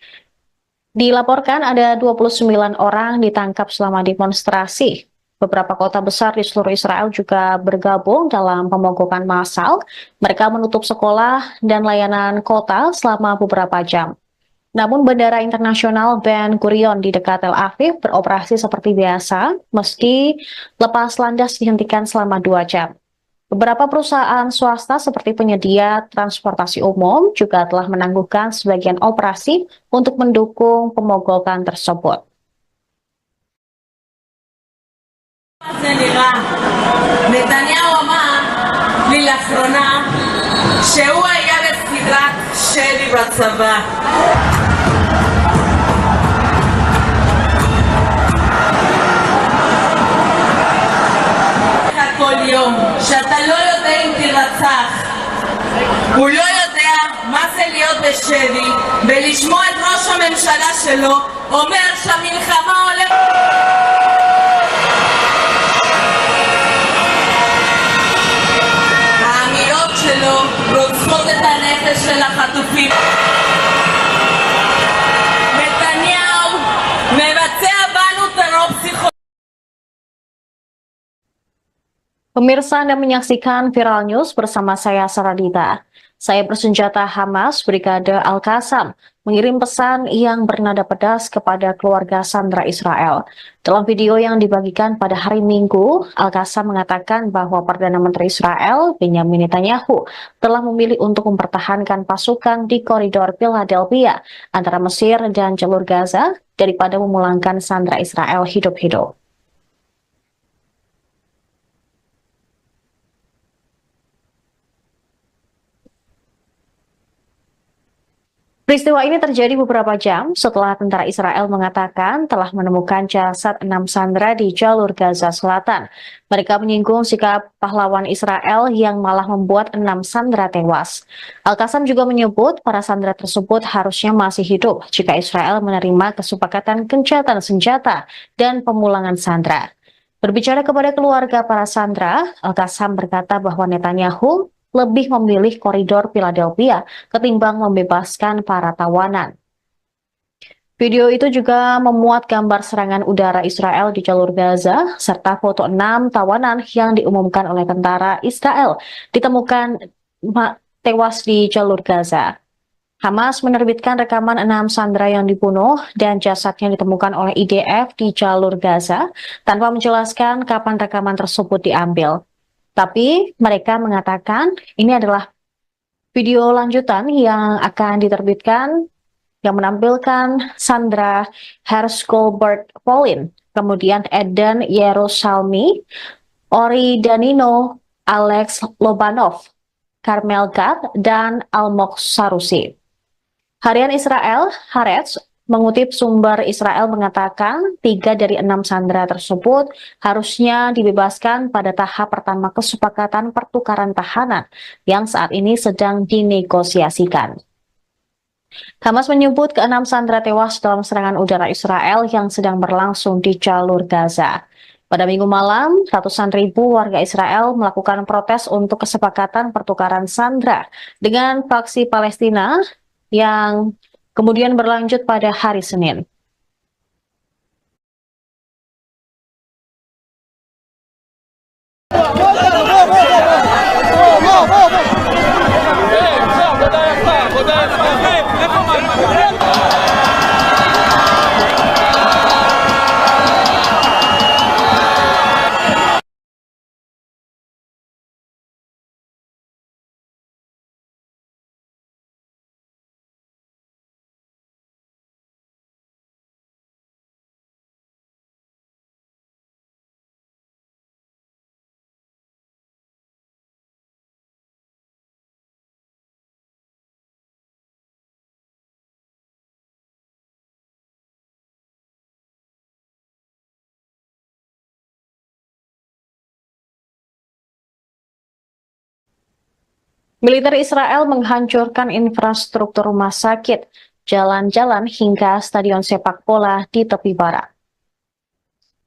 Dilaporkan ada 29 orang ditangkap selama demonstrasi. Beberapa kota besar di seluruh Israel juga bergabung dalam pemogokan massal. Mereka menutup sekolah dan layanan kota selama beberapa jam. Namun Bandara Internasional Ben Gurion di dekat Tel Aviv beroperasi seperti biasa, meski lepas landas dihentikan selama 2 jam. Beberapa perusahaan swasta seperti penyedia transportasi umum juga telah menangguhkan sebagian operasi untuk mendukung pemogokan tersebut. נתניהו אמר לי לאחרונה שהוא היה בסדרת שלי בצבא. כל יום שאתה לא יודע אם תירצח, הוא לא יודע מה זה להיות בשבי ולשמוע את ראש הממשלה שלו אומר שהמלחמה הולכת. האמירות שלו רוצחות את הנפש של החטופים. נתניהו מבצע בנו טרור פסיכולוגי. Pemirsa Anda menyaksikan Viral News bersama saya Saradita. Saya bersenjata Hamas Brigade Al-Qassam mengirim pesan yang bernada pedas kepada keluarga sandera Israel. Dalam video yang dibagikan pada hari Minggu, Al-Qassam mengatakan bahwa Perdana Menteri Israel Benyamin Netanyahu telah memilih untuk mempertahankan pasukan di koridor Philadelphia antara Mesir dan jalur Gaza daripada memulangkan sandera Israel hidup-hidup. Peristiwa ini terjadi beberapa jam setelah tentara Israel mengatakan telah menemukan jasad 6 sandera di jalur Gaza Selatan. Mereka menyinggung sikap pahlawan Israel yang malah membuat 6 sandera tewas. Al-Qassam juga menyebut para sandera tersebut harusnya masih hidup jika Israel menerima kesepakatan gencatan senjata dan pemulangan sandera. Berbicara kepada keluarga para sandera, Al-Qassam berkata bahwa Netanyahu lebih memilih koridor Philadelphia ketimbang membebaskan para tawanan. Video itu juga memuat gambar serangan udara Israel di jalur Gaza, serta foto 6 tawanan yang diumumkan oleh tentara Israel ditemukan tewas di jalur Gaza. Hamas menerbitkan rekaman 6 sandera yang dibunuh dan jasadnya ditemukan oleh IDF di jalur Gaza tanpa menjelaskan kapan rekaman tersebut diambil. Tapi mereka mengatakan ini adalah video lanjutan yang akan diterbitkan yang menampilkan Sandra Hershgolbert Polin, kemudian Eden Yerusalmi, Ori Danino, Alex Lobanov, Carmel Gad, dan Almog Sarusi. Harian Israel, Haaretz, mengutip sumber Israel mengatakan 3 dari 6 sandera tersebut harusnya dibebaskan pada tahap pertama kesepakatan pertukaran tahanan yang saat ini sedang dinegosiasikan. Hamas menyebut ke-6 sandera tewas dalam serangan udara Israel yang sedang berlangsung di jalur Gaza. Pada Minggu malam, ratusan ribu warga Israel melakukan protes untuk kesepakatan pertukaran sandera dengan faksi Palestina yang kemudian berlanjut pada hari Senin. Militer Israel menghancurkan infrastruktur rumah sakit, jalan-jalan hingga stadion sepak bola di tepi barat.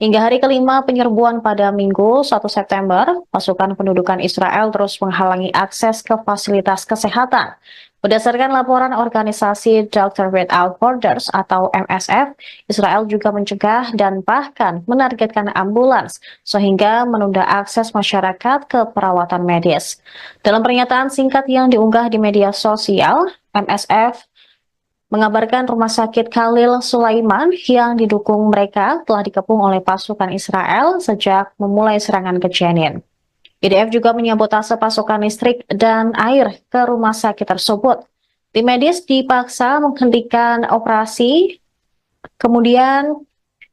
Hingga hari kelima penyerbuan pada Minggu 1 September, pasukan pendudukan Israel terus menghalangi akses ke fasilitas kesehatan. Berdasarkan laporan organisasi Doctors Without Borders atau MSF, Israel juga mencegah dan bahkan menargetkan ambulans sehingga menunda akses masyarakat ke perawatan medis. Dalam pernyataan singkat yang diunggah di media sosial, MSF mengabarkan rumah sakit Khalil Sulaiman yang didukung mereka telah dikepung oleh pasukan Israel sejak memulai serangan ke Jenin. IDF juga menyabotase pasokan listrik dan air ke rumah sakit tersebut. Tim medis dipaksa menghentikan operasi, kemudian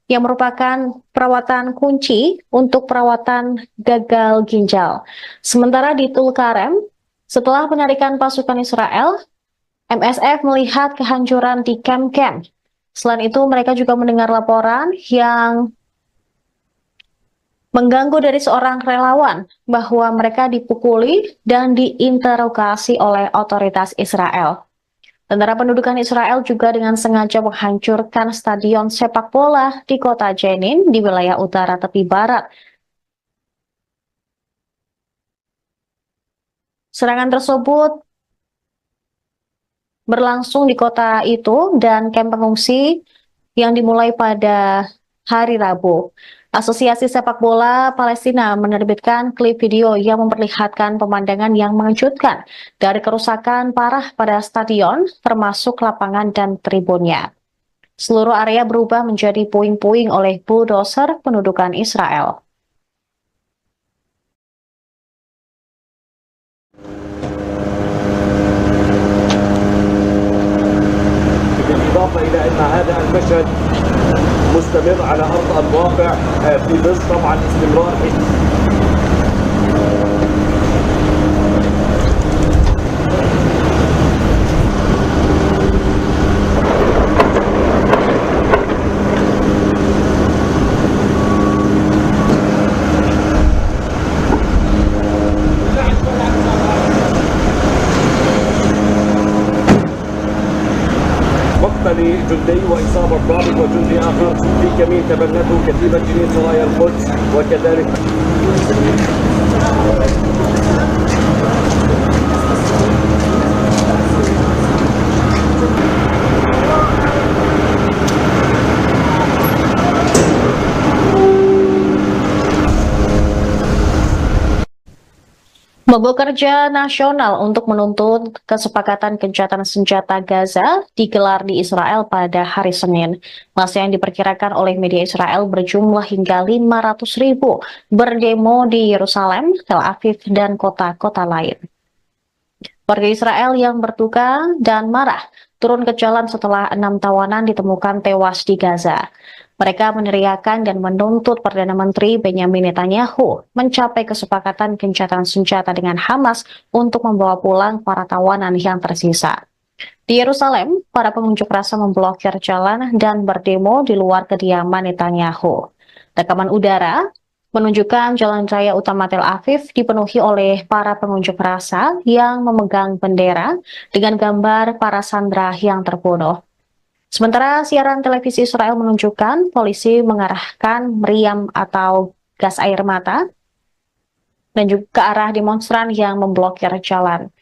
yang merupakan perawatan kunci untuk perawatan gagal ginjal. Sementara di Tulkarem, setelah penarikan pasukan Israel, MSF melihat kehancuran di kamp-kamp. Selain itu, mereka juga mendengar laporan yang mengganggu dari seorang relawan bahwa mereka dipukuli dan diinterogasi oleh otoritas Israel. Tentara pendudukan Israel juga dengan sengaja menghancurkan stadion sepak bola di kota Jenin di wilayah utara tepi barat. Serangan tersebut berlangsung di kota itu dan kamp pengungsi yang dimulai pada hari Rabu. Asosiasi Sepak Bola Palestina menerbitkan klip video yang memperlihatkan pemandangan yang mengejutkan dari kerusakan parah pada stadion, termasuk lapangan dan tribunnya. Seluruh area berubah menjadi puing-puing oleh bulldozer pendudukan Israel. بالإضافة إلى أن هذا المشهد مستمر على أرض الواقع في ظل طبعا استمرار مقتل جندي وإصابة ضابط وجندي آخر في كمين تبنته كتيبة جنين سرايا القدس وكذلك Mogok kerja nasional untuk menuntut kesepakatan gencatan senjata Gaza digelar di Israel pada hari Senin. Massa yang diperkirakan oleh media Israel berjumlah hingga 500.000 berdemo di Yerusalem, Tel Aviv, dan kota-kota lain. Warga Israel yang berduka dan marah turun ke jalan setelah 6 tawanan ditemukan tewas di Gaza. Mereka meneriakan dan menuntut Perdana Menteri Benjamin Netanyahu mencapai kesepakatan gencatan senjata dengan Hamas untuk membawa pulang para tawanan yang tersisa. Di Yerusalem, para pengunjuk rasa memblokir jalan dan berdemo di luar kediaman Netanyahu. Rekaman udara menunjukkan jalan raya utama Tel Aviv dipenuhi oleh para pengunjuk rasa yang memegang bendera dengan gambar para sandera yang terbunuh. Sementara siaran televisi Israel menunjukkan polisi mengarahkan meriam atau gas air mata dan juga ke arah demonstran yang memblokir jalan.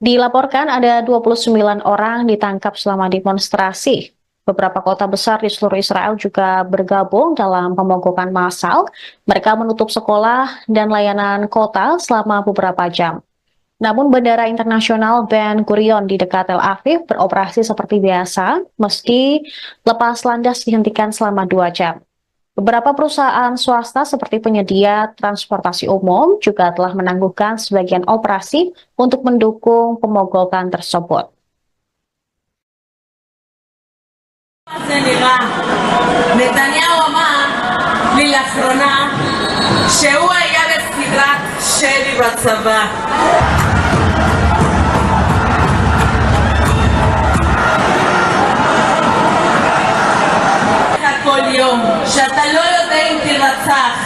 Dilaporkan ada 29 orang ditangkap selama demonstrasi. Beberapa kota besar di seluruh Israel juga bergabung dalam pemogokan massal. Mereka menutup sekolah dan layanan kota selama beberapa jam. Namun Bandara Internasional Ben Gurion di dekat Tel Aviv beroperasi seperti biasa, meski lepas landas dihentikan selama 2 jam. Beberapa perusahaan swasta seperti penyedia transportasi umum juga telah menangguhkan sebagian operasi untuk mendukung pemogokan tersebut. נתניהו אמר לי לאחרונה שהוא היה בסדרת שלי בצבא. כל יום שאתה לא יודע אם תרצח,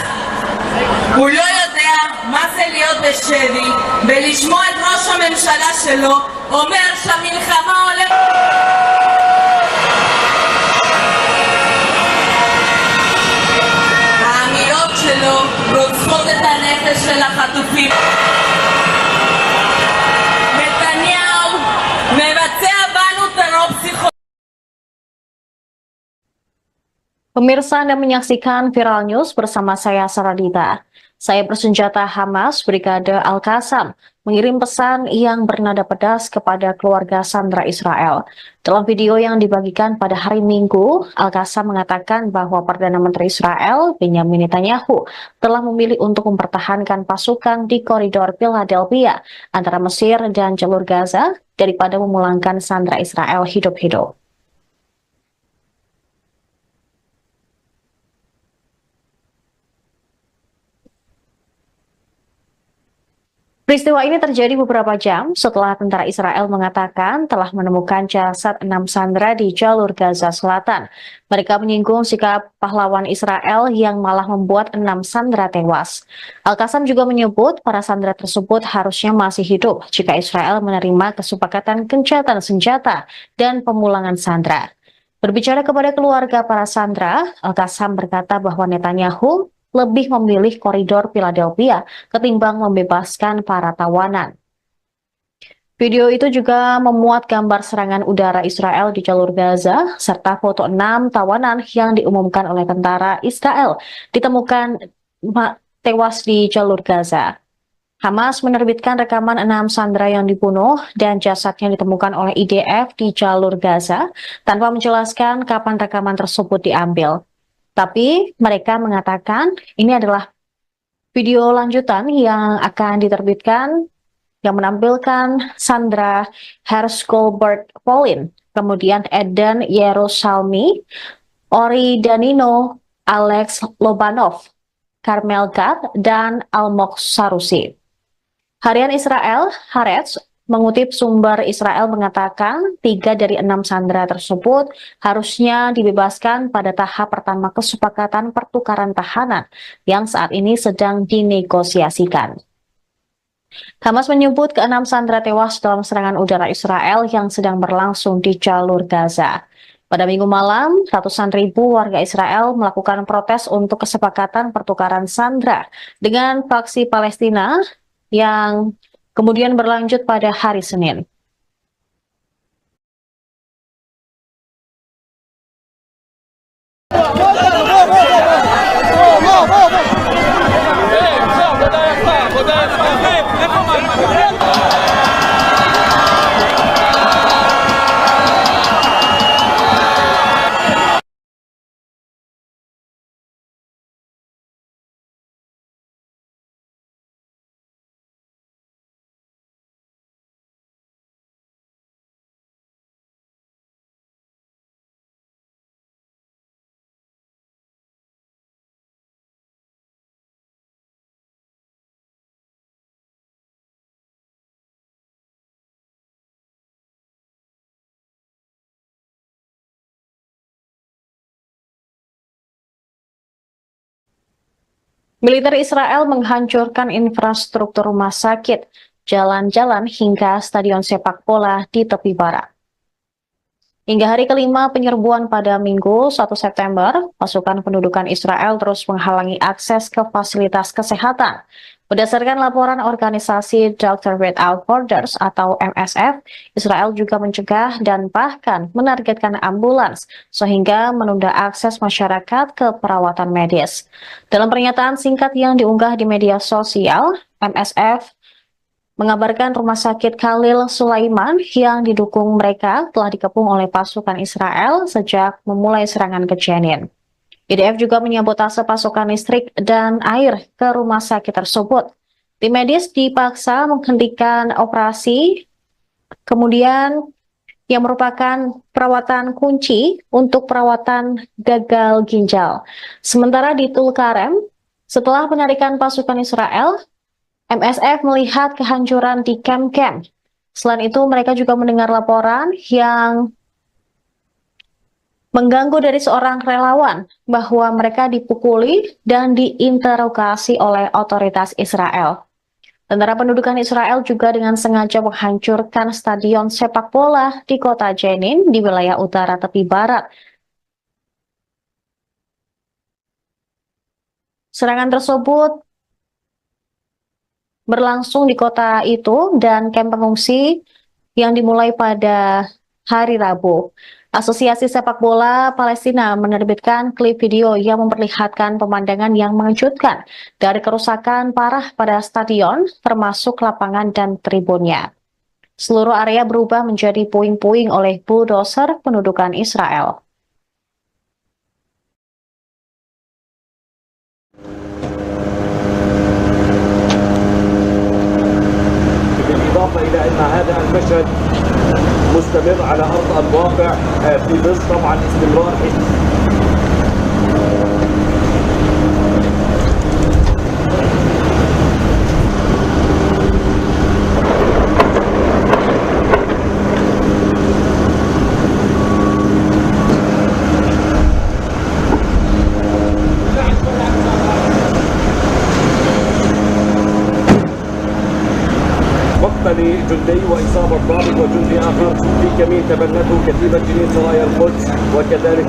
הוא לא יודע יודע מה זה להיות בשבי ולשמוע את ראש הממשלה שלו אומר שהמלחמה הולכת... האמירות שלו רוצחות את הנפש של החטופים. נתניהו מבצע בנו טרור פסיכולוגי. Pemirsa, Anda menyaksikan Viral News bersama saya Saradita. Saya bersenjata Hamas Brigade Al-Qassam mengirim pesan yang bernada pedas kepada keluarga sandera Israel. Dalam video yang dibagikan pada hari Minggu, Al-Qassam mengatakan bahwa Perdana Menteri Israel, Benjamin Netanyahu, telah memilih untuk mempertahankan pasukan di koridor Philadelphia antara Mesir dan jalur Gaza daripada memulangkan sandera Israel hidup-hidup. Peristiwa ini terjadi beberapa jam setelah tentara Israel mengatakan telah menemukan jasad 6 sandera di jalur Gaza Selatan. Mereka menyinggung sikap pahlawan Israel yang malah membuat 6 sandera tewas. Al-Qassam juga menyebut para sandera tersebut harusnya masih hidup jika Israel menerima kesepakatan gencatan senjata dan pemulangan sandera. Berbicara kepada keluarga para sandera, Al-Qassam berkata bahwa Netanyahu lebih memilih koridor Philadelphia ketimbang membebaskan para tawanan. Video itu juga memuat gambar serangan udara Israel di jalur Gaza, serta foto 6 tawanan yang diumumkan oleh tentara Israel ditemukan tewas di jalur Gaza. Hamas menerbitkan rekaman 6 sandera yang dibunuh dan jasadnya ditemukan oleh IDF di jalur Gaza tanpa menjelaskan kapan rekaman tersebut diambil. Tapi mereka mengatakan ini adalah video lanjutan yang akan diterbitkan yang menampilkan Sandra Hershgolbert Polin, kemudian Eden Yerusalmi, Ori Danino, Alex Lobanov, Carmel Gad, dan Almog Sarusi. Harian Israel, Haaretz, mengutip sumber Israel mengatakan 3 dari 6 sandera tersebut harusnya dibebaskan pada tahap pertama kesepakatan pertukaran tahanan yang saat ini sedang dinegosiasikan. Hamas menyebut ke-6 sandera tewas dalam serangan udara Israel yang sedang berlangsung di jalur Gaza. Pada Minggu malam, ratusan ribu warga Israel melakukan protes untuk kesepakatan pertukaran sandera dengan faksi Palestina yang kemudian berlanjut pada hari Senin. Militer Israel menghancurkan infrastruktur rumah sakit, jalan-jalan hingga stadion sepak bola di tepi barat. Hingga hari kelima penyerbuan pada Minggu 1 September, pasukan pendudukan Israel terus menghalangi akses ke fasilitas kesehatan. Berdasarkan laporan organisasi Doctors Without Borders atau MSF, Israel juga mencegah dan bahkan menargetkan ambulans sehingga menunda akses masyarakat ke perawatan medis. Dalam pernyataan singkat yang diunggah di media sosial, MSF mengabarkan rumah sakit Khalil Sulaiman yang didukung mereka telah dikepung oleh pasukan Israel sejak memulai serangan ke Jenin. IDF juga menyabotase pasokan listrik dan air ke rumah sakit tersebut. Tim medis dipaksa menghentikan operasi, kemudian yang merupakan perawatan kunci untuk perawatan gagal ginjal. Sementara di Tulkarem, setelah penarikan pasukan Israel, MSF melihat kehancuran di mengganggu dari seorang relawan bahwa mereka dipukuli dan diinterogasi oleh otoritas Israel. Tentara pendudukan Israel juga dengan sengaja menghancurkan stadion sepak bola di kota Jenin di wilayah utara tepi barat. Serangan tersebut berlangsung di kota itu dan kamp pengungsi yang dimulai pada hari Rabu. Asosiasi Sepak Bola Palestina menerbitkan klip video yang memperlihatkan pemandangan yang mengejutkan dari kerusakan parah pada stadion, termasuk lapangan dan tribunnya. Seluruh area berubah menjadi puing-puing oleh bulldozer pendudukan Israel. بالإضافة إلى أن هذا المشهد مستمر على أرض الواقع في ظل طبعا استمرار مقتل جندي وإصابة ضابط وجندي آخر في كمين تبنته كتيبة جنين سرايا القدس وكذلك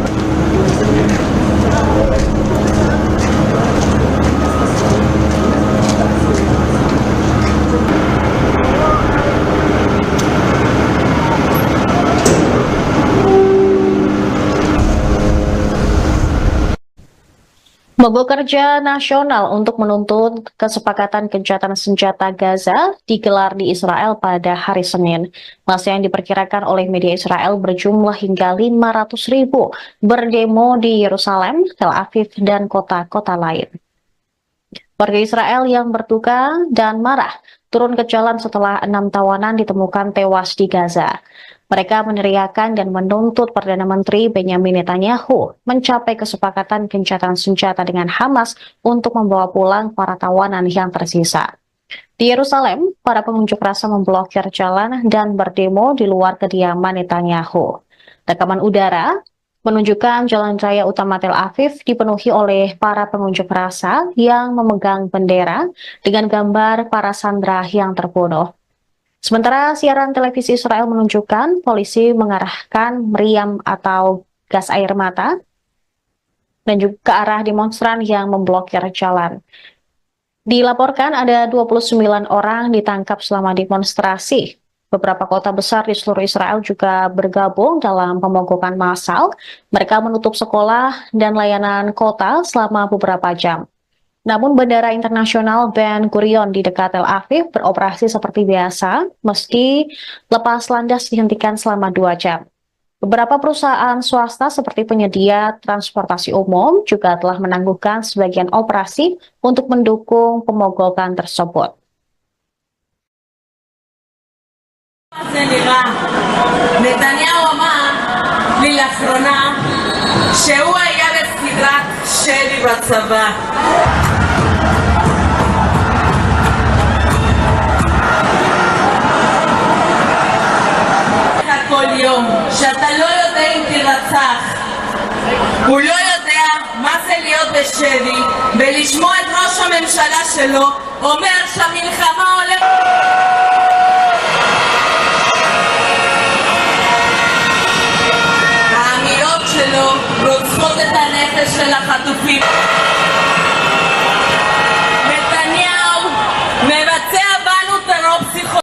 Mogok kerja nasional untuk menuntut kesepakatan gencatan senjata Gaza digelar di Israel pada hari Senin. Masa yang diperkirakan oleh media Israel berjumlah hingga 500.000 berdemo di Yerusalem, Tel Aviv, dan kota-kota lain. Warga Israel yang berduka dan marah turun ke jalan setelah 6 tawanan ditemukan tewas di Gaza. Mereka meneriakan dan menuntut Perdana Menteri Benyamin Netanyahu mencapai kesepakatan gencatan senjata dengan Hamas untuk membawa pulang para tawanan yang tersisa. Di Yerusalem, para pengunjuk rasa memblokir jalan dan berdemo di luar kediaman Netanyahu. Rekaman udara menunjukkan jalan raya utama Tel Aviv dipenuhi oleh para pengunjuk rasa yang memegang bendera dengan gambar para sandera yang terbunuh. Sementara siaran televisi Israel menunjukkan polisi mengarahkan meriam atau gas air mata dan juga ke arah demonstran yang memblokir jalan. Dilaporkan ada 29 orang ditangkap selama demonstrasi. Beberapa kota besar di seluruh Israel juga bergabung dalam pemogokan massal. Mereka menutup sekolah dan layanan kota selama beberapa jam. Namun Bandara Internasional Ben Gurion di dekat Tel Aviv beroperasi seperti biasa, meski lepas landas dihentikan selama 2 jam. Beberapa perusahaan swasta seperti penyedia transportasi umum juga telah menangguhkan sebagian operasi untuk mendukung pemogokan tersebut. נתניהו אמר לי לאחרונה שהוא היה בסדרת שלי בצבא. כל יום שאתה לא יודע אם תירצח, הוא לא יודע מה זה להיות בשבי ולשמוע את ראש הממשלה שלו אומר שהמלחמה הולכת. האמירות שלו רוצחות את הנפש של החטופים. נתניהו מבצע בנו טרור פסיכולוגי.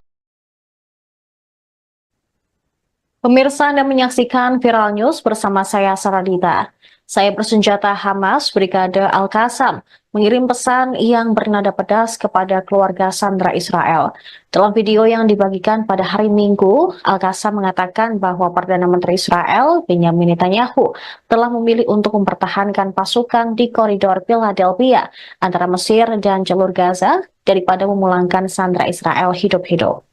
Pemirsa Anda menyaksikan Viral News bersama saya Saradita. Saya bersenjata Hamas Brigade Al-Qassam mengirim pesan yang bernada pedas kepada keluarga sandera Israel. Dalam video yang dibagikan pada hari Minggu, Al-Qassam mengatakan bahwa Perdana Menteri Israel Benyamin Netanyahu telah memilih untuk mempertahankan pasukan di koridor Philadelphia antara Mesir dan jalur Gaza daripada memulangkan sandera Israel hidup-hidup.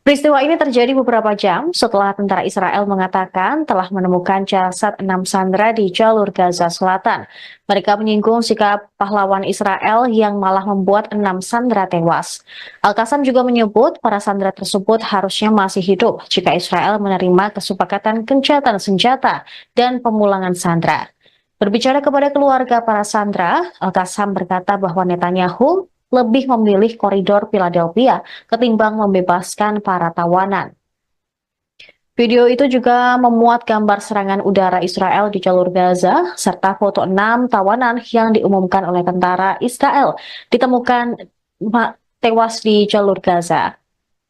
Peristiwa ini terjadi beberapa jam setelah tentara Israel mengatakan telah menemukan jasad 6 sandera di jalur Gaza Selatan. Mereka menyinggung sikap pahlawan Israel yang malah membuat 6 sandera tewas. Al-Qassam juga menyebut para sandera tersebut harusnya masih hidup jika Israel menerima kesepakatan gencatan senjata dan pemulangan sandera. Berbicara kepada keluarga para sandera, Al-Qassam berkata bahwa Netanyahu lebih memilih koridor Philadelphia ketimbang membebaskan para tawanan. Video itu juga memuat gambar serangan udara Israel di jalur Gaza, serta foto 6 tawanan yang diumumkan oleh tentara Israel ditemukan tewas di jalur Gaza.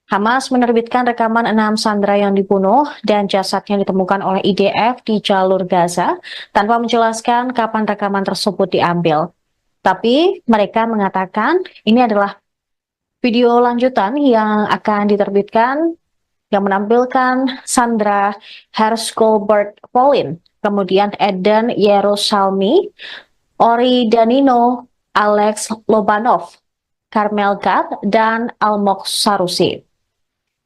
Hamas menerbitkan rekaman 6 sandera yang dibunuh dan jasadnya ditemukan oleh IDF di jalur Gaza tanpa menjelaskan kapan rekaman tersebut diambil. Tapi mereka mengatakan ini adalah video lanjutan yang akan diterbitkan yang menampilkan Sandra Hershgolbert Pauline, kemudian Eden Yerusalmi, Ori Danino, Alex Lobanov, Carmel Gad, dan Almog Sarusi.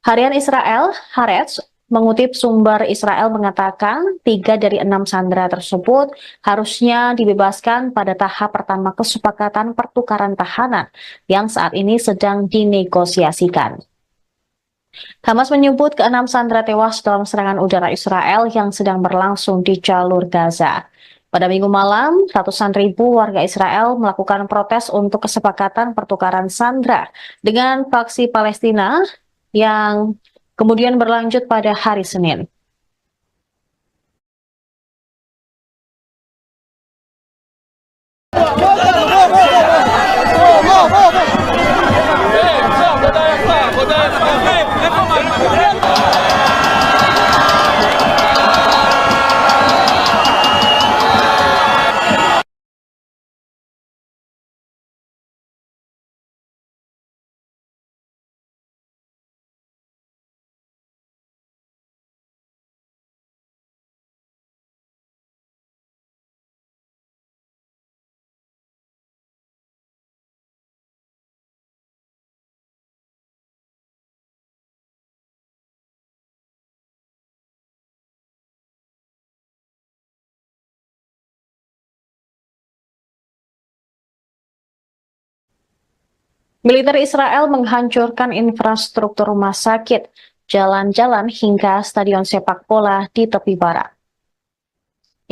Harian Israel, Haaretz, mengutip sumber Israel mengatakan 3 dari 6 sandera tersebut harusnya dibebaskan pada tahap pertama kesepakatan pertukaran tahanan yang saat ini sedang dinegosiasikan. Hamas menyebut ke-6 sandera tewas dalam serangan udara Israel yang sedang berlangsung di jalur Gaza. Pada Minggu malam, ratusan ribu warga Israel melakukan protes untuk kesepakatan pertukaran sandera dengan faksi Palestina yang kemudian berlanjut pada hari Senin. Militer Israel menghancurkan infrastruktur rumah sakit, jalan-jalan hingga stadion sepak bola di tepi barat.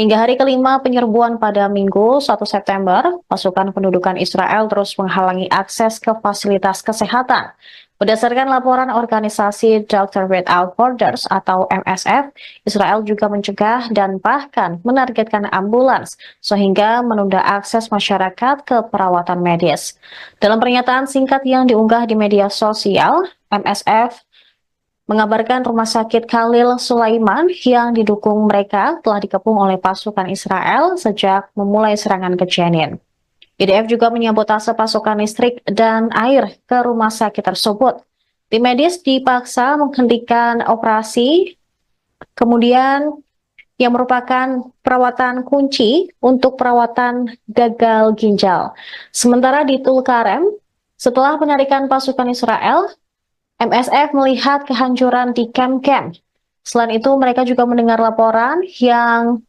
Hingga hari kelima penyerbuan pada Minggu 1 September, pasukan pendudukan Israel terus menghalangi akses ke fasilitas kesehatan. Berdasarkan laporan organisasi Doctors Without Borders atau MSF, Israel juga mencegah dan bahkan menargetkan ambulans sehingga menunda akses masyarakat ke perawatan medis. Dalam pernyataan singkat yang diunggah di media sosial, MSF mengabarkan rumah sakit Khalil Sulaiman yang didukung mereka telah dikepung oleh pasukan Israel sejak memulai serangan ke Jenin. IDF juga menyabotase pasokan listrik dan air ke rumah sakit tersebut. Tim medis dipaksa menghentikan operasi, kemudian yang merupakan perawatan kunci untuk perawatan gagal ginjal. Sementara di Tulkarem, setelah penarikan pasukan Israel, MSF melihat kehancuran di kamp-kamp. Selain itu, mereka juga mendengar laporan yang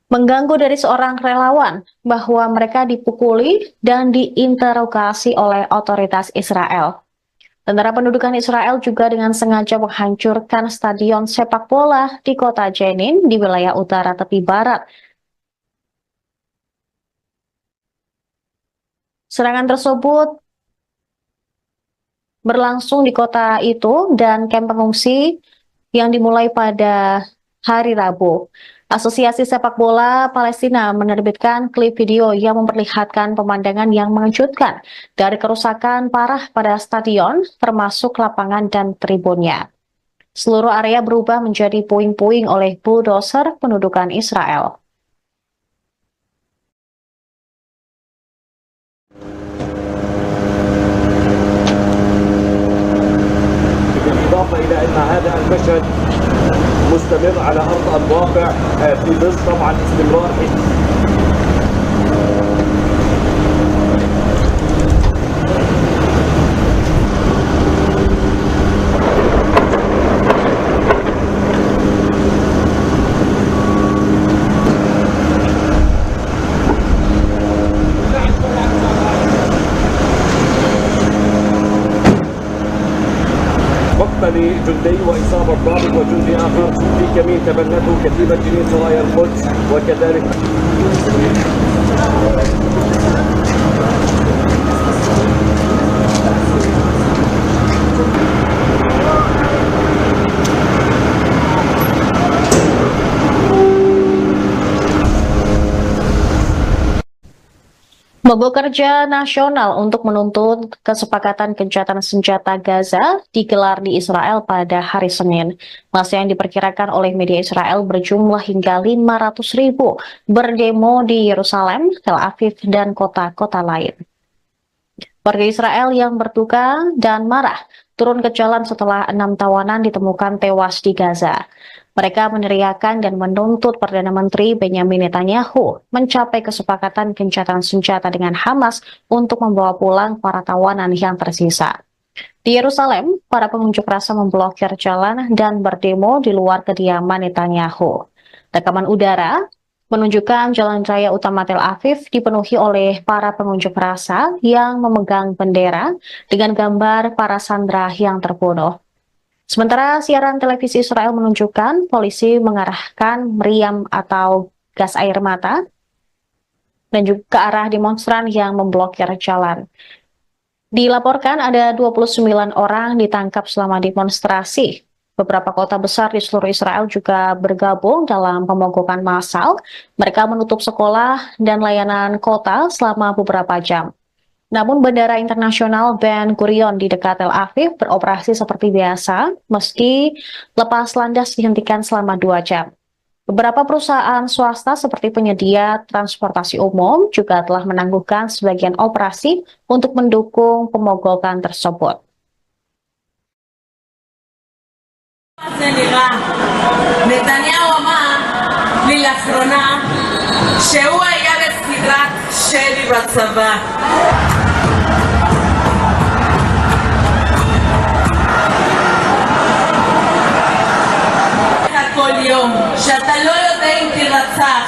mengganggu dari seorang relawan bahwa mereka dipukuli dan diinterogasi oleh otoritas Israel. Tentara pendudukan Israel juga dengan sengaja menghancurkan stadion sepak bola di kota Jenin di wilayah utara tepi barat. Serangan tersebut berlangsung di kota itu dan kamp pengungsi yang dimulai pada hari Rabu. Asosiasi Sepak Bola Palestina menerbitkan klip video yang memperlihatkan pemandangan yang mengejutkan dari kerusakan parah pada stadion, termasuk lapangan dan tribunnya. Seluruh area berubah menjadi puing-puing oleh bulldozer pendudukan Israel. بالإضافة إلى أن هذا المشهد مستمر على أرض الواقع في ظل طبعا استمرار مقتل جندي وإصابة ضابط وجندي آخر في كمين تبنته كتيبة جنين سرايا القدس وكذلك Mogok kerja nasional untuk menuntut kesepakatan gencatan senjata Gaza digelar di Israel pada hari Senin. Masa yang diperkirakan oleh media Israel berjumlah hingga 500.000 berdemo di Yerusalem, Tel Aviv, dan kota-kota lain. Warga Israel yang berduka dan marah turun ke jalan setelah 6 tawanan ditemukan tewas di Gaza. Mereka meneriakan dan menuntut Perdana Menteri Benyamin Netanyahu mencapai kesepakatan gencatan senjata dengan Hamas untuk membawa pulang para tawanan yang tersisa. Di Yerusalem, para pengunjuk rasa memblokir jalan dan berdemo di luar kediaman Netanyahu. Rekaman udara menunjukkan jalan raya utama Tel Aviv dipenuhi oleh para pengunjuk rasa yang memegang bendera dengan gambar para sandera yang terbunuh. Sementara siaran televisi Israel menunjukkan polisi mengarahkan meriam atau gas air mata dan juga ke arah demonstran yang memblokir jalan. Dilaporkan ada 29 orang ditangkap selama demonstrasi. Beberapa kota besar di seluruh Israel juga bergabung dalam pemogokan massal. Mereka menutup sekolah dan layanan kota selama beberapa jam. Namun Bandara Internasional Ben Gurion di dekat Tel Aviv beroperasi seperti biasa, meski lepas landas dihentikan selama 2 jam. Beberapa perusahaan swasta seperti penyedia transportasi umum juga telah menangguhkan sebagian operasi untuk mendukung pemogokan tersebut. נתניהו אמר לי לאחרונה שהוא היה בסדרת שלי בצבא. כל יום שאתה לא יודע אם תרצח,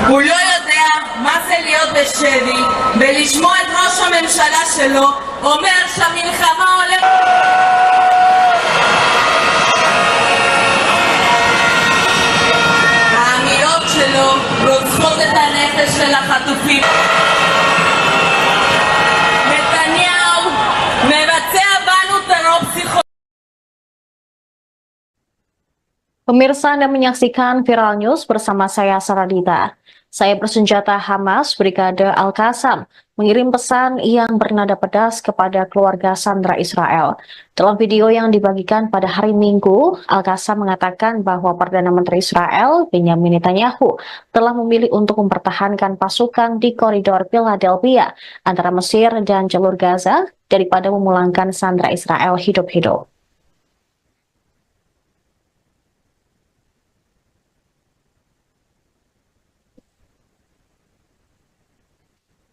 הוא לא יודע מה זה להיות בשבי ולשמוע את ראש הממשלה שלו אומר שהמלחמה הולכת. האמירות שלו רוצחות את הנפש של החטופים. נתניהו מבצע בנו טרור פסיכולוגי. Pemirsa Anda menyaksikan Viral News bersama saya Saradita. Saya bersenjata Hamas Brigade Al-Qassam mengirim pesan yang bernada pedas kepada keluarga sandera Israel. Dalam video yang dibagikan pada hari Minggu, Al-Qassam mengatakan bahwa Perdana Menteri Israel Benyamin Netanyahu telah memilih untuk mempertahankan pasukan di koridor Philadelphia antara Mesir dan jalur Gaza daripada memulangkan sandera Israel hidup-hidup.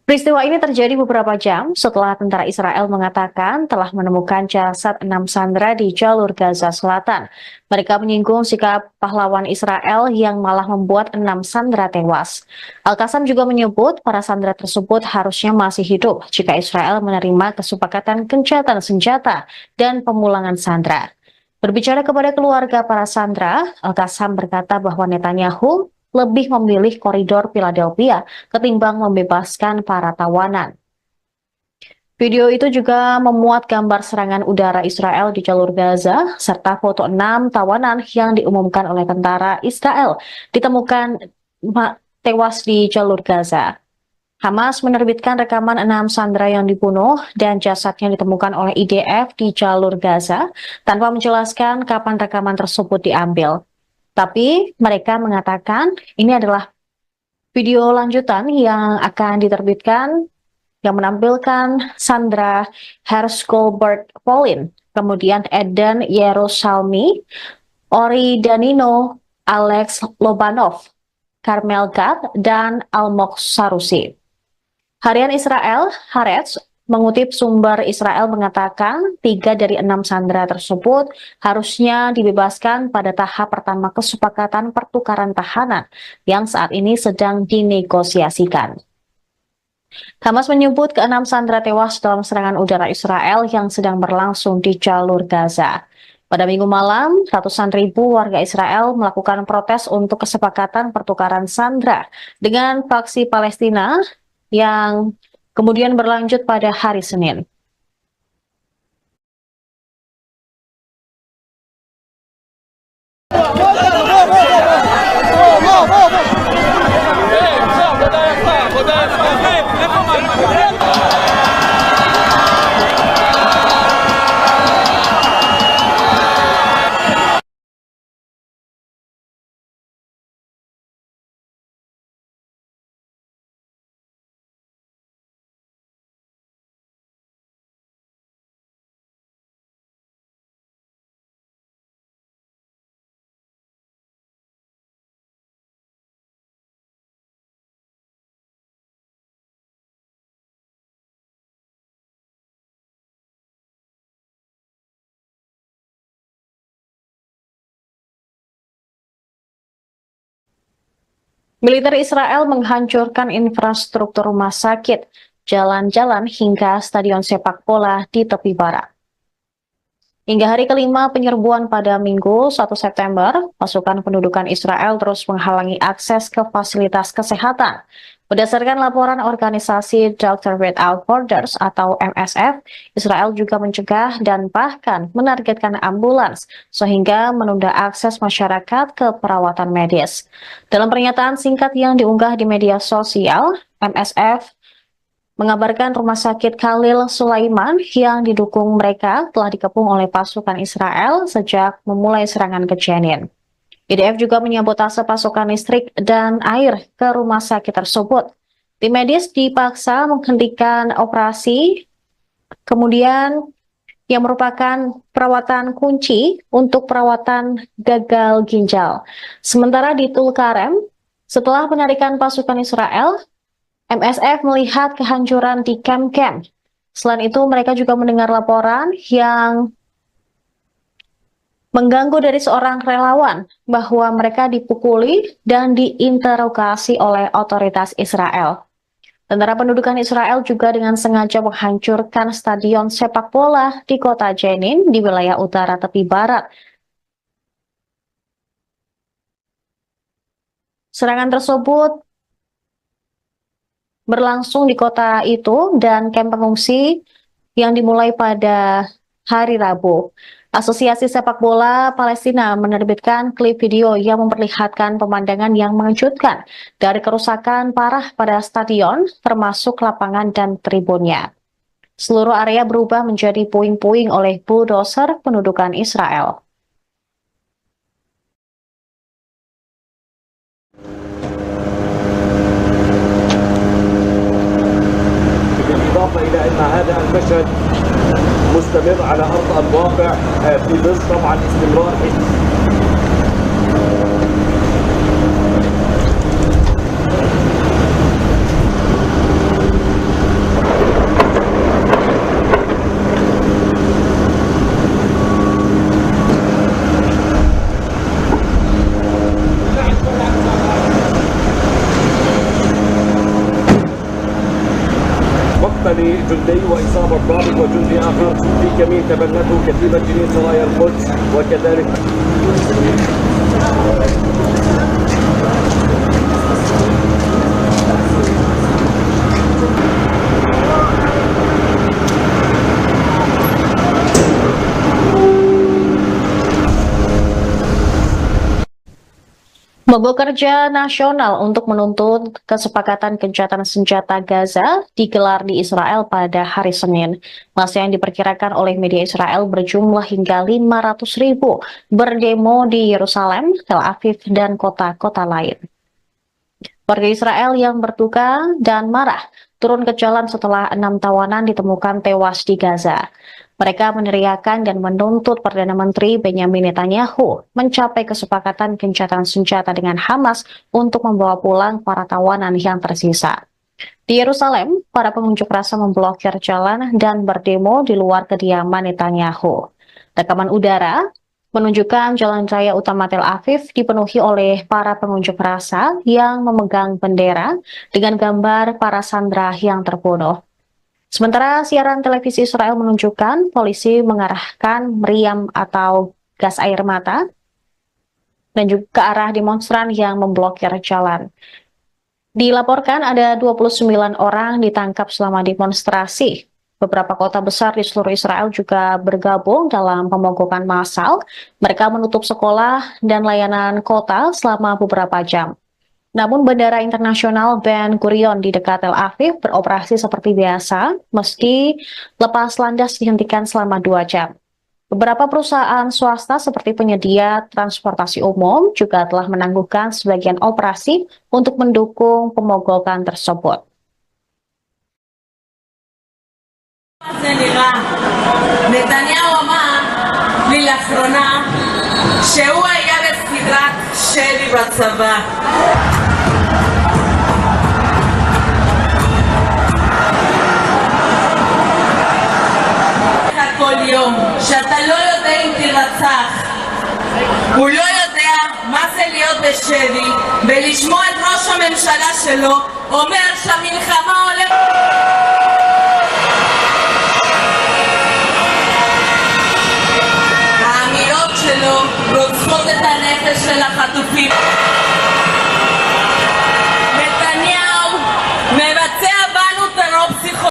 Peristiwa ini terjadi beberapa jam setelah tentara Israel mengatakan telah menemukan jasad 6 sandera di jalur Gaza Selatan. Mereka menyinggung sikap pahlawan Israel yang malah membuat 6 sandera tewas. Al-Qassam juga menyebut para sandera tersebut harusnya masih hidup jika Israel menerima kesepakatan gencatan senjata dan pemulangan sandera. Berbicara kepada keluarga para sandera, Al-Qassam berkata bahwa Netanyahu lebih memilih koridor Philadelphia ketimbang membebaskan para tawanan. Video itu juga memuat gambar serangan udara Israel di jalur Gaza, serta foto 6 tawanan yang diumumkan oleh tentara Israel ditemukan tewas di jalur Gaza. Hamas menerbitkan rekaman 6 sandera yang dibunuh dan jasadnya ditemukan oleh IDF di jalur Gaza tanpa menjelaskan kapan rekaman tersebut diambil. Tapi mereka mengatakan ini adalah video lanjutan yang akan diterbitkan yang menampilkan Sandra Hershgolbert Polin, kemudian Eden Yerusalmi, Ori Danino, Alex Lobanov, Carmel Gad, dan Almog Sarusi. Harian Israel, Haaretz, mengutip sumber Israel mengatakan 3 dari 6 sandera tersebut harusnya dibebaskan pada tahap pertama kesepakatan pertukaran tahanan yang saat ini sedang dinegosiasikan. Hamas menyebut keenam sandera tewas dalam serangan udara Israel yang sedang berlangsung di jalur Gaza. Pada Minggu malam, ratusan ribu warga Israel melakukan protes untuk kesepakatan pertukaran sandera dengan faksi Palestina yang kemudian berlanjut pada hari Senin. Militer Israel menghancurkan infrastruktur rumah sakit, jalan-jalan hingga stadion sepak bola di tepi barat. Hingga hari kelima penyerbuan pada Minggu 1 September, pasukan pendudukan Israel terus menghalangi akses ke fasilitas kesehatan. Berdasarkan laporan organisasi Doctors Without Borders atau MSF, Israel juga mencegah dan bahkan menargetkan ambulans sehingga menunda akses masyarakat ke perawatan medis. Dalam pernyataan singkat yang diunggah di media sosial, MSF mengabarkan rumah sakit Khalil Sulaiman yang didukung mereka telah dikepung oleh pasukan Israel sejak memulai serangan ke Jenin. IDF juga menyabotase pasokan listrik dan air ke rumah sakit tersebut. Tim medis dipaksa menghentikan operasi, kemudian yang merupakan perawatan kunci untuk perawatan gagal ginjal. Sementara di Tulkarem, setelah penarikan pasukan Israel, MSF melihat kehancuran di kamp-kamp. Selain itu, mereka juga mendengar laporan yang mengganggu dari seorang relawan bahwa mereka dipukuli dan diinterogasi oleh otoritas Israel. Tentara pendudukan Israel juga dengan sengaja menghancurkan stadion sepak bola di kota Jenin di wilayah utara tepi barat. Serangan tersebut berlangsung di kota itu dan kamp pengungsi yang dimulai pada hari Rabu. Asosiasi Sepak Bola Palestina menerbitkan klip video yang memperlihatkan pemandangan yang mengejutkan dari kerusakan parah pada stadion, termasuk lapangan dan tribunnya. Seluruh area berubah menjadi puing-puing oleh bulldozer pendudukan Israel. بالإضافة إلى أن هذا المشهد مستمر على أرض الواقع في ظل طبعا استمرار مقتل جندي وإصابة ضابط وجندي آخر في كمين تبنته كتيبة جنين سرايا القدس وكذلك Mogok kerja nasional untuk menuntut kesepakatan gencatan senjata Gaza digelar di Israel pada hari Senin. Massa yang diperkirakan oleh media Israel berjumlah hingga 500.000 berdemo di Yerusalem, Tel Aviv, dan kota-kota lain. Warga Israel yang berduka dan marah turun ke jalan setelah 6 tawanan ditemukan tewas di Gaza. Mereka meneriakan dan menuntut Perdana Menteri Benjamin Netanyahu mencapai kesepakatan gencatan senjata dengan Hamas untuk membawa pulang para tawanan yang tersisa. Di Yerusalem, para pengunjuk rasa memblokir jalan dan berdemo di luar kediaman Netanyahu. Rekaman udara menunjukkan jalan raya utama Tel Aviv dipenuhi oleh para pengunjuk rasa yang memegang bendera dengan gambar para sandera yang terbunuh. Sementara siaran televisi Israel menunjukkan polisi mengarahkan meriam atau gas air mata dan juga ke arah demonstran yang memblokir jalan. Dilaporkan ada 29 orang ditangkap selama demonstrasi. Beberapa kota besar di seluruh Israel juga bergabung dalam pemogokan massal. Mereka menutup sekolah dan layanan kota selama beberapa jam. Namun Bandara Internasional Ben Gurion di dekat Tel Aviv beroperasi seperti biasa, meski lepas landas dihentikan selama 2 jam. Beberapa perusahaan swasta seperti penyedia transportasi umum juga telah menangguhkan sebagian operasi untuk mendukung pemogokan tersebut. זה נראה. נתניהו אמר לי לאחרונה שהוא היה בסדרת שלי בצבא. כל יום שאתה לא יודע אם תירצח, הוא לא יודע מה זה להיות בשבי ולשמוע את ראש הממשלה שלו אומר שהמלחמה הולכת. האמירות שלו רוצחות את הנפש של החטופים. נתניהו מבצע בנו טרור פסיכולוגי.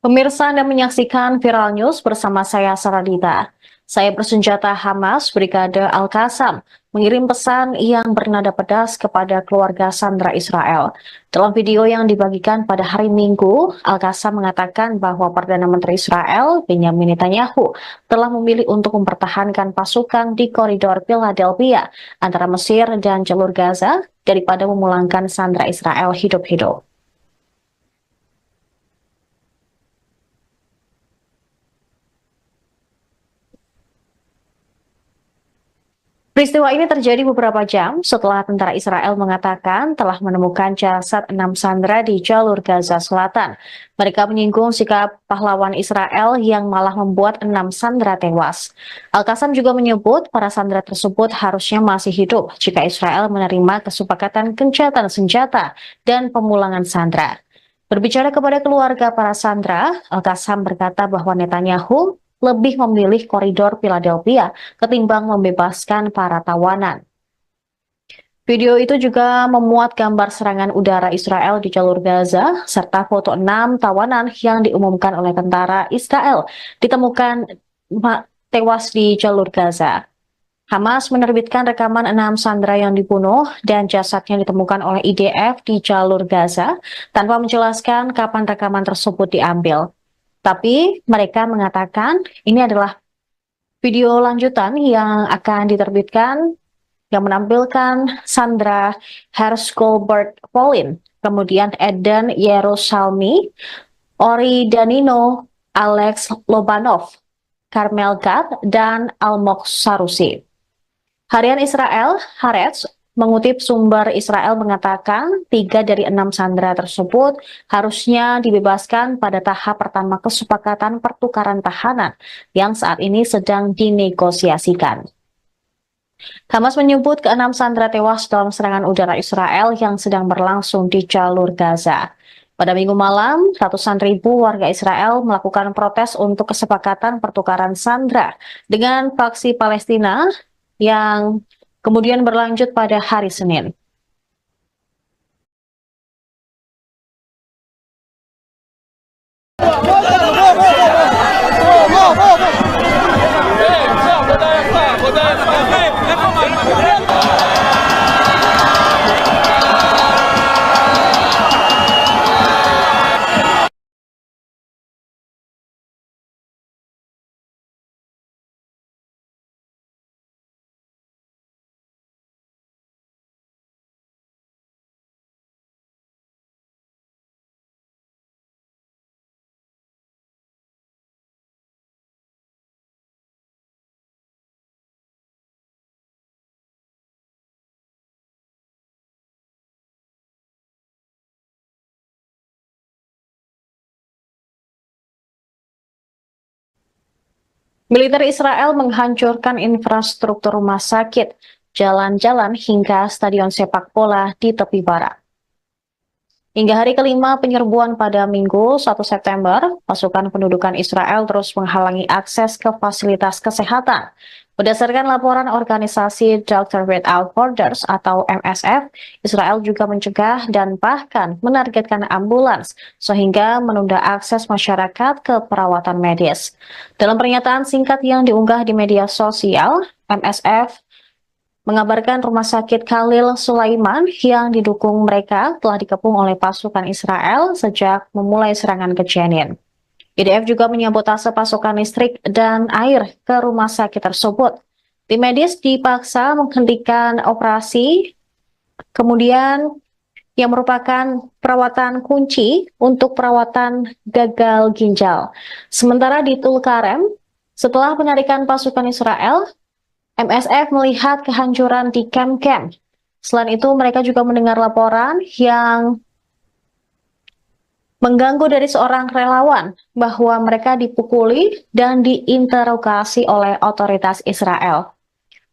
Pemirsa Anda menyaksikan Viral News bersama saya Saradita. Saya bersenjata Hamas Brigade Al-Qassam mengirim pesan yang bernada pedas kepada keluarga sandera Israel. Dalam video yang dibagikan pada hari Minggu, Al-Qassam mengatakan bahwa Perdana Menteri Israel Benjamin Netanyahu telah memilih untuk mempertahankan pasukan di koridor Philadelphia antara Mesir dan jalur Gaza daripada memulangkan sandera Israel hidup-hidup. Peristiwa ini terjadi beberapa jam setelah tentara Israel mengatakan telah menemukan jasad 6 sandera di jalur Gaza Selatan. Mereka menyinggung sikap pahlawan Israel yang malah membuat 6 sandera tewas. Al-Qassam juga menyebut para sandera tersebut harusnya masih hidup jika Israel menerima kesepakatan gencatan senjata dan pemulangan sandera. Berbicara kepada keluarga para sandera, Al-Qassam berkata bahwa Netanyahu lebih memilih koridor Philadelphia ketimbang membebaskan para tawanan. Video itu juga memuat gambar serangan udara Israel di jalur Gaza, serta foto 6 tawanan yang diumumkan oleh tentara Israel ditemukan tewas di jalur Gaza. Hamas menerbitkan rekaman 6 sandera yang dibunuh dan jasadnya ditemukan oleh IDF di jalur Gaza tanpa menjelaskan kapan rekaman tersebut diambil. Tapi mereka mengatakan ini adalah video lanjutan yang akan diterbitkan yang menampilkan Sandra Hersh-Goldberg Polin, kemudian Eden Yerusalmi, Ori Danino, Alex Lobanov, Carmel Gad, dan Almog Sarusi. Harian Israel, Haaretz, mengutip sumber Israel mengatakan 3 dari 6 sandera tersebut harusnya dibebaskan pada tahap pertama kesepakatan pertukaran tahanan yang saat ini sedang dinegosiasikan. Hamas menyebut ke-6 sandera tewas dalam serangan udara Israel yang sedang berlangsung di jalur Gaza. Pada Minggu malam, ratusan ribu warga Israel melakukan protes untuk kesepakatan pertukaran sandera dengan faksi Palestina yang kemudian berlanjut pada hari Senin. Militer Israel menghancurkan infrastruktur rumah sakit, jalan-jalan hingga stadion sepak bola di tepi barat. Hingga hari kelima penyerbuan pada Minggu 1 September, pasukan pendudukan Israel terus menghalangi akses ke fasilitas kesehatan. Berdasarkan laporan organisasi Doctors Without Borders atau MSF, Israel juga mencegah dan bahkan menargetkan ambulans sehingga menunda akses masyarakat ke perawatan medis. Dalam pernyataan singkat yang diunggah di media sosial, MSF mengabarkan rumah sakit Khalil Sulaiman yang didukung mereka telah dikepung oleh pasukan Israel sejak memulai serangan ke Jenin. IDF juga menyabotase pasokan listrik dan air ke rumah sakit tersebut. Tim medis dipaksa menghentikan operasi, kemudian yang merupakan perawatan kunci untuk perawatan gagal ginjal. Sementara di Tulkarem, setelah penarikan pasukan Israel, MSF melihat kehancuran di kamp-kamp. Selain itu, mereka juga mendengar laporan yang mengganggu dari seorang relawan bahwa mereka dipukuli dan diinterogasi oleh otoritas Israel.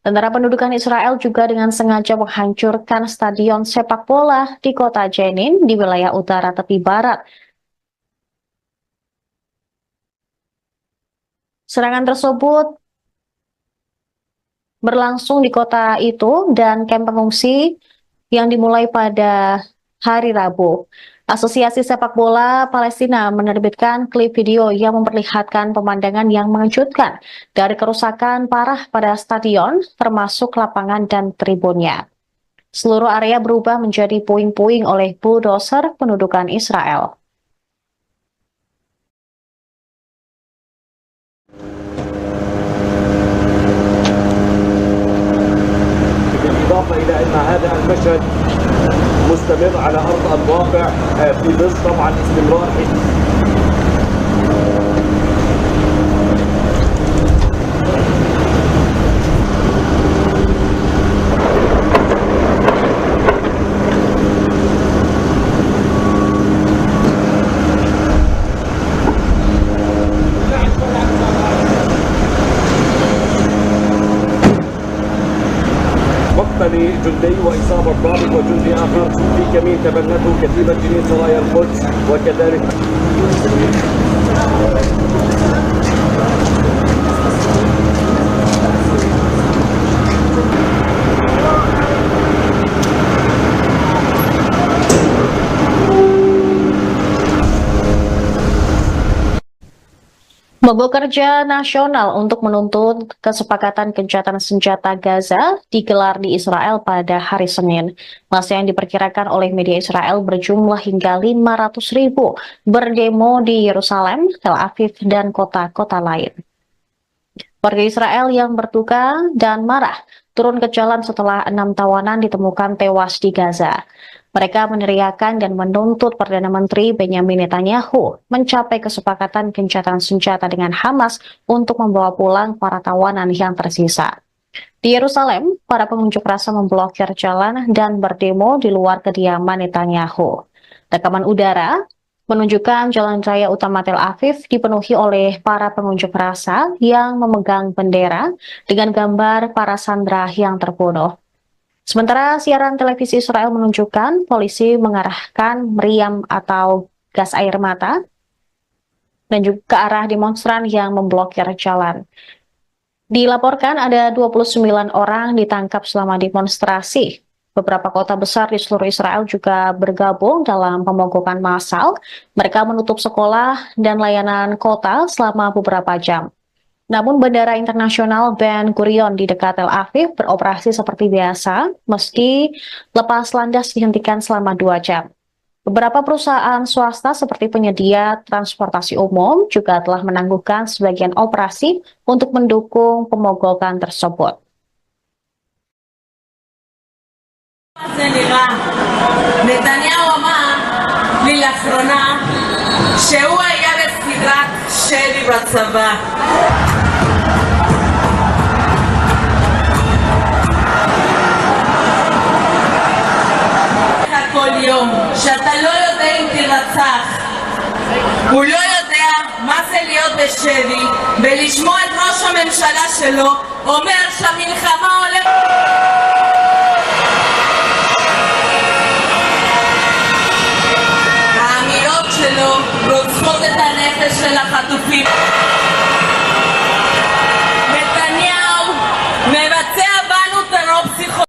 Tentara pendudukan Israel juga dengan sengaja menghancurkan stadion sepak bola di kota Jenin di wilayah utara tepi barat. Serangan tersebut berlangsung di kota itu dan kamp pengungsi yang dimulai pada hari Rabu. Asosiasi Sepak Bola Palestina menerbitkan klip video yang memperlihatkan pemandangan yang mengejutkan dari kerusakan parah pada stadion, termasuk lapangan dan tribunnya. Seluruh area berubah menjadi puing-puing oleh bulldozer pendudukan Israel. بالإضافة إلى أن هذا المشهد مستمر على أرض الواقع في ظل طبعا استمرار مقتل جندي وإصابة ضابط وجندي آخر في كمين تبنته كتيبة جنين سرايا القدس وكذلك Mogok kerja nasional untuk menuntut kesepakatan gencatan senjata Gaza digelar di Israel pada hari Senin. Massa yang diperkirakan oleh media Israel berjumlah hingga 500.000 berdemo di Yerusalem, Tel Aviv, dan kota-kota lain. Warga Israel yang berduka dan marah turun ke jalan setelah 6 tawanan ditemukan tewas di Gaza. Mereka meneriakan dan menuntut Perdana Menteri Benyamin Netanyahu mencapai kesepakatan gencatan senjata dengan Hamas untuk membawa pulang para tawanan yang tersisa. Di Yerusalem, para pengunjuk rasa memblokir jalan dan berdemo di luar kediaman Netanyahu. Rekaman udara menunjukkan jalan raya utama Tel Aviv dipenuhi oleh para pengunjuk rasa yang memegang bendera dengan gambar para sandera yang terbunuh. Sementara siaran televisi Israel menunjukkan polisi mengarahkan meriam atau gas air mata dan juga ke arah demonstran yang memblokir jalan. Dilaporkan ada 29 orang ditangkap selama demonstrasi. Beberapa kota besar di seluruh Israel juga bergabung dalam pemogokan massal. Mereka menutup sekolah dan layanan kota selama beberapa jam. Namun Bandara Internasional Ben Gurion di dekat Tel Aviv beroperasi seperti biasa, meski lepas landas dihentikan selama 2 jam. Beberapa perusahaan swasta seperti penyedia transportasi umum juga telah menangguhkan sebagian operasi untuk mendukung pemogokan tersebut. נתניהו אמר לי לאחרונה שהוא היה בסדרת שלי בצבא. כל יום שאתה לא יודע אם תרצח, הוא לא יודע מה זה להיות להיות בשבי ולשמוע את ראש הממשלה שלו אומר שהמלחמה הולכת... האמירות שלו רוצחות את הנפש של החטופים. נתניהו מבצע בנו טרור פסיכולוגי.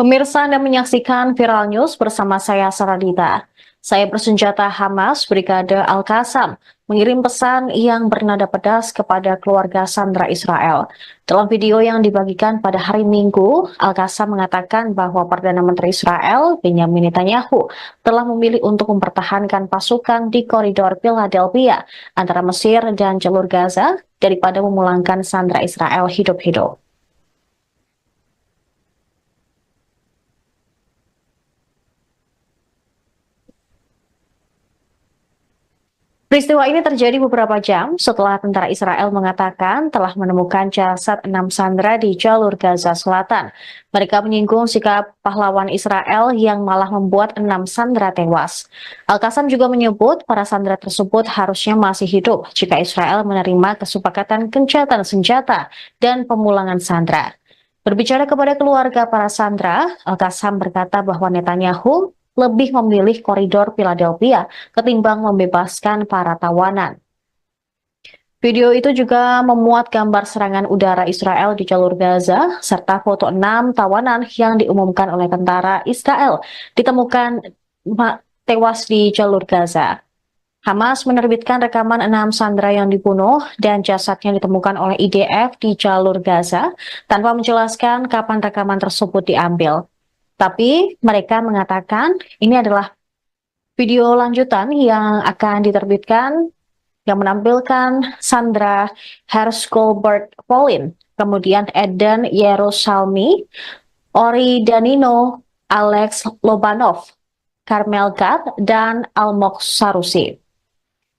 Pemirsa, Anda menyaksikan Viral News bersama saya Saradita. Saya bersenjata Hamas Brigade Al-Qassam mengirim pesan yang bernada pedas kepada keluarga sandera Israel. Dalam video yang dibagikan pada hari Minggu, Al-Qassam mengatakan bahwa Perdana Menteri Israel, Benjamin Netanyahu, telah memilih untuk mempertahankan pasukan di koridor Philadelphia antara Mesir dan jalur Gaza daripada memulangkan sandera Israel hidup-hidup. Peristiwa ini terjadi beberapa jam setelah tentara Israel mengatakan telah menemukan jasad 6 sandera di jalur Gaza Selatan. Mereka menyinggung sikap pahlawan Israel yang malah membuat 6 sandera tewas. Al-Qassam juga menyebut para sandera tersebut harusnya masih hidup jika Israel menerima kesepakatan gencatan senjata dan pemulangan sandera. Berbicara kepada keluarga para sandera, Al-Qassam berkata bahwa Netanyahu lebih memilih koridor Philadelphia ketimbang membebaskan para tawanan. Video itu juga memuat gambar serangan udara Israel di jalur Gaza, serta foto 6 tawanan yang diumumkan oleh tentara Israel ditemukan tewas di jalur Gaza. Hamas menerbitkan rekaman 6 sandera yang dibunuh dan jasadnya ditemukan oleh IDF di jalur Gaza tanpa menjelaskan kapan rekaman tersebut diambil. Tapi mereka mengatakan ini adalah video lanjutan yang akan diterbitkan yang menampilkan Sandra Hershgolbert Polin, kemudian Eden Yerusalmi, Ori Danino, Alex Lobanov, Carmel Gad, dan Almog Sarusi.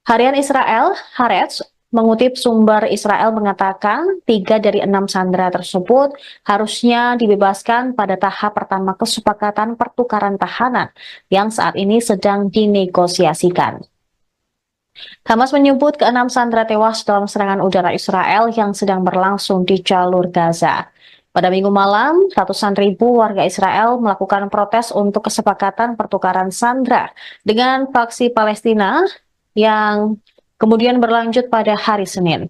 Harian Israel, Haaretz, mengutip sumber Israel mengatakan 3 dari 6 sandera tersebut harusnya dibebaskan pada tahap pertama kesepakatan pertukaran tahanan yang saat ini sedang dinegosiasikan. Hamas menyebut ke-6 sandera tewas dalam serangan udara Israel yang sedang berlangsung di jalur Gaza. Pada Minggu malam, ratusan ribu warga Israel melakukan protes untuk kesepakatan pertukaran sandera dengan faksi Palestina yang kemudian berlanjut pada hari Senin.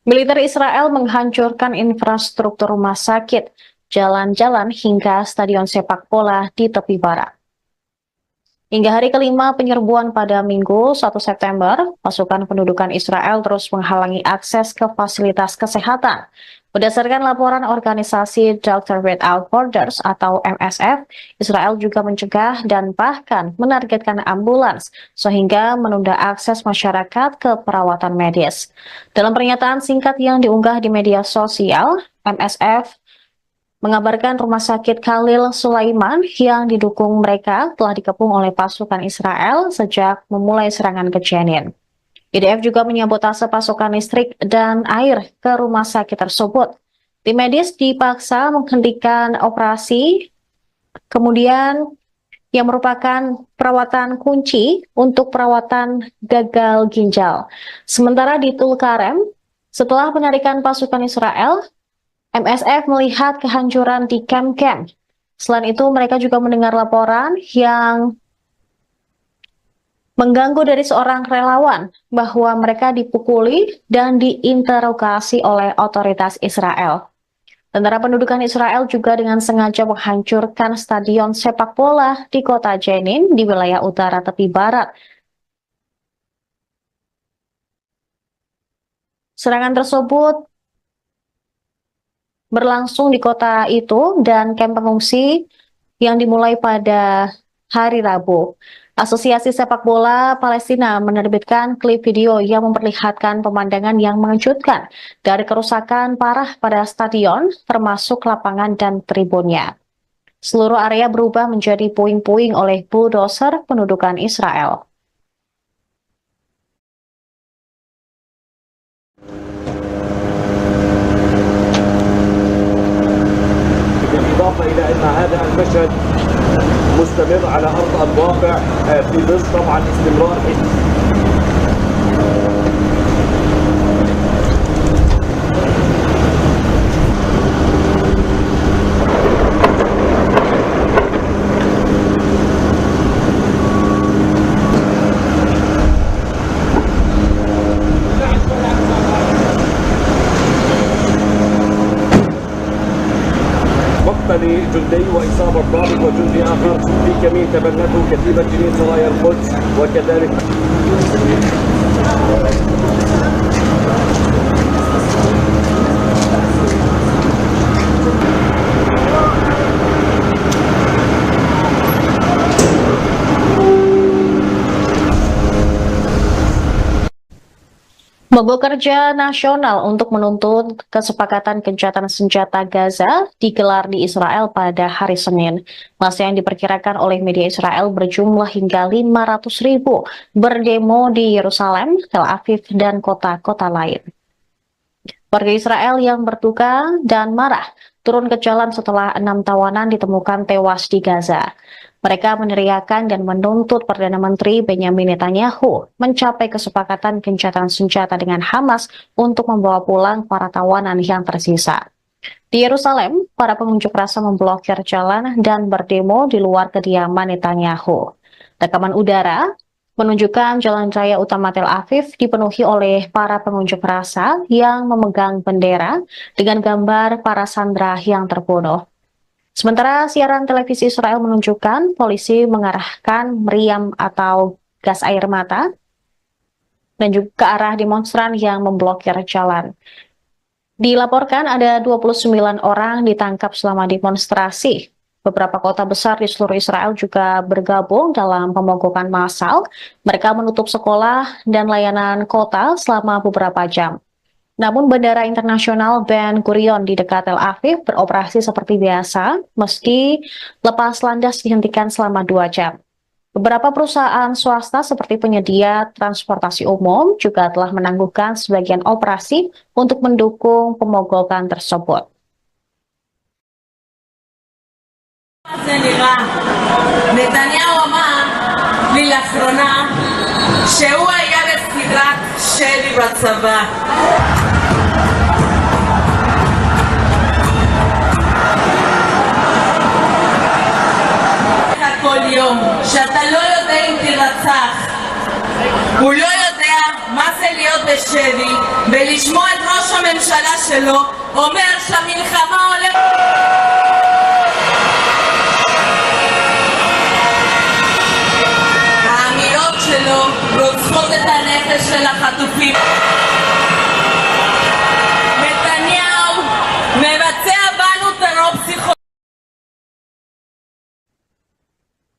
Militer Israel menghancurkan infrastruktur rumah sakit, jalan-jalan hingga stadion sepak bola di tepi barat. Hingga hari kelima penyerbuan pada Minggu 1 September, pasukan pendudukan Israel terus menghalangi akses ke fasilitas kesehatan. Berdasarkan laporan organisasi Doctors Without Borders atau MSF, Israel juga mencegah dan bahkan menargetkan ambulans sehingga menunda akses masyarakat ke perawatan medis. Dalam pernyataan singkat yang diunggah di media sosial, MSF mengabarkan rumah sakit Khalil Sulaiman yang didukung mereka telah dikepung oleh pasukan Israel sejak memulai serangan ke Jenin. IDF juga menyabotase pasokan listrik dan air ke rumah sakit tersebut. Tim medis dipaksa menghentikan operasi, kemudian yang merupakan perawatan kunci untuk perawatan gagal ginjal. Sementara di Tulkarem, setelah penarikan pasukan Israel, MSF melihat kehancuran di kamp-kamp. Selain itu, mereka juga mendengar laporan yang mengganggu dari seorang relawan bahwa mereka dipukuli dan diinterogasi oleh otoritas Israel. Tentara pendudukan Israel juga dengan sengaja menghancurkan stadion sepak bola di kota Jenin di wilayah utara tepi barat. Serangan tersebut berlangsung di kota itu dan kamp pengungsi yang dimulai pada hari Rabu. Asosiasi Sepak Bola Palestina menerbitkan klip video yang memperlihatkan pemandangan yang mengejutkan dari kerusakan parah pada stadion, termasuk lapangan dan tribunnya. Seluruh area berubah menjadi puing-puing oleh bulldozer pendudukan Israel. بالإضافة إلى أن هذا المشهد مستمر على أرض الواقع في ظل طبعا استمرار مقتل جندي وإصابة ضابط وجندي آخر في كمين تبنته كتيبة جنين سرايا القدس وكذلك Mogok kerja nasional untuk menuntut kesepakatan gencatan senjata Gaza digelar di Israel pada hari Senin. Masa yang diperkirakan oleh media Israel berjumlah hingga 500.000 berdemo di Yerusalem, Tel Aviv, dan kota-kota lain. Warga Israel yang berduka dan marah turun ke jalan setelah 6 tawanan ditemukan tewas di Gaza. Mereka meneriakan dan menuntut Perdana Menteri Benyamin Netanyahu mencapai kesepakatan gencatan senjata dengan Hamas untuk membawa pulang para tawanan yang tersisa. Di Yerusalem, para pengunjuk rasa memblokir jalan dan berdemo di luar kediaman Netanyahu. Rekaman udara menunjukkan jalan raya utama Tel Aviv dipenuhi oleh para pengunjuk rasa yang memegang bendera dengan gambar para sandera yang terbunuh. Sementara siaran televisi Israel menunjukkan polisi mengarahkan meriam atau gas air mata dan juga ke arah demonstran yang memblokir jalan. Dilaporkan ada 29 orang ditangkap selama demonstrasi. Beberapa kota besar di seluruh Israel juga bergabung dalam pemogokan massal. Mereka menutup sekolah dan layanan kota selama beberapa jam. Namun Bandara Internasional Ben Gurion di dekat Tel Aviv beroperasi seperti biasa, meski lepas landas dihentikan selama 2 jam. Beberapa perusahaan swasta seperti penyedia transportasi umum juga telah menangguhkan sebagian operasi untuk mendukung pemogokan tersebut. נתניהו אמר לי לאחרונה שהוא היה בסדרת שלי בצבא. כל יום שאתה לא יודע אם תירצח, הוא לא יודע מה זה להיות בשבי ולשמוע את ראש הממשלה שלו אומר שהמלחמה הולכת. האמירות שלו רוצחות את הנפש של החטופים. נתניהו מבצע בנו טרור פסיכולוגי.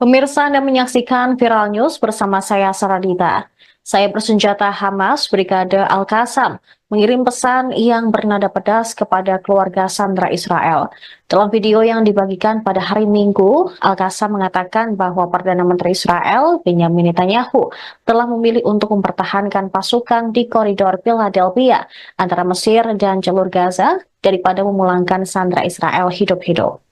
Pemirsa Anda menyaksikan Viral News bersama saya Saradita. Saya bersenjata Hamas Brigade Al-Qassam mengirim pesan yang bernada pedas kepada keluarga sandera Israel. Dalam video yang dibagikan pada hari Minggu, Al-Qassam mengatakan bahwa Perdana Menteri Israel Benyamin Netanyahu telah memilih untuk mempertahankan pasukan di koridor Philadelphia antara Mesir dan jalur Gaza daripada memulangkan sandera Israel hidup-hidup.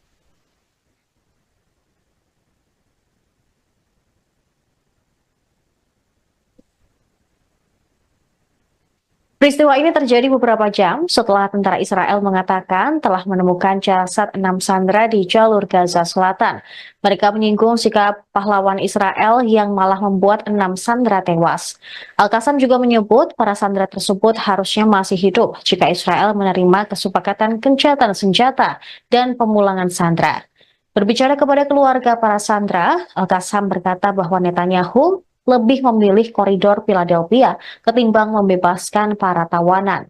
Peristiwa ini terjadi beberapa jam setelah tentara Israel mengatakan telah menemukan jasad 6 sandera di jalur Gaza Selatan. Mereka menyinggung sikap pahlawan Israel yang malah membuat 6 sandera tewas. Al-Qassam juga menyebut para sandera tersebut harusnya masih hidup jika Israel menerima kesepakatan gencatan senjata dan pemulangan sandera. Berbicara kepada keluarga para sandera, Al-Qassam berkata bahwa Netanyahu lebih memilih koridor Philadelphia ketimbang membebaskan para tawanan.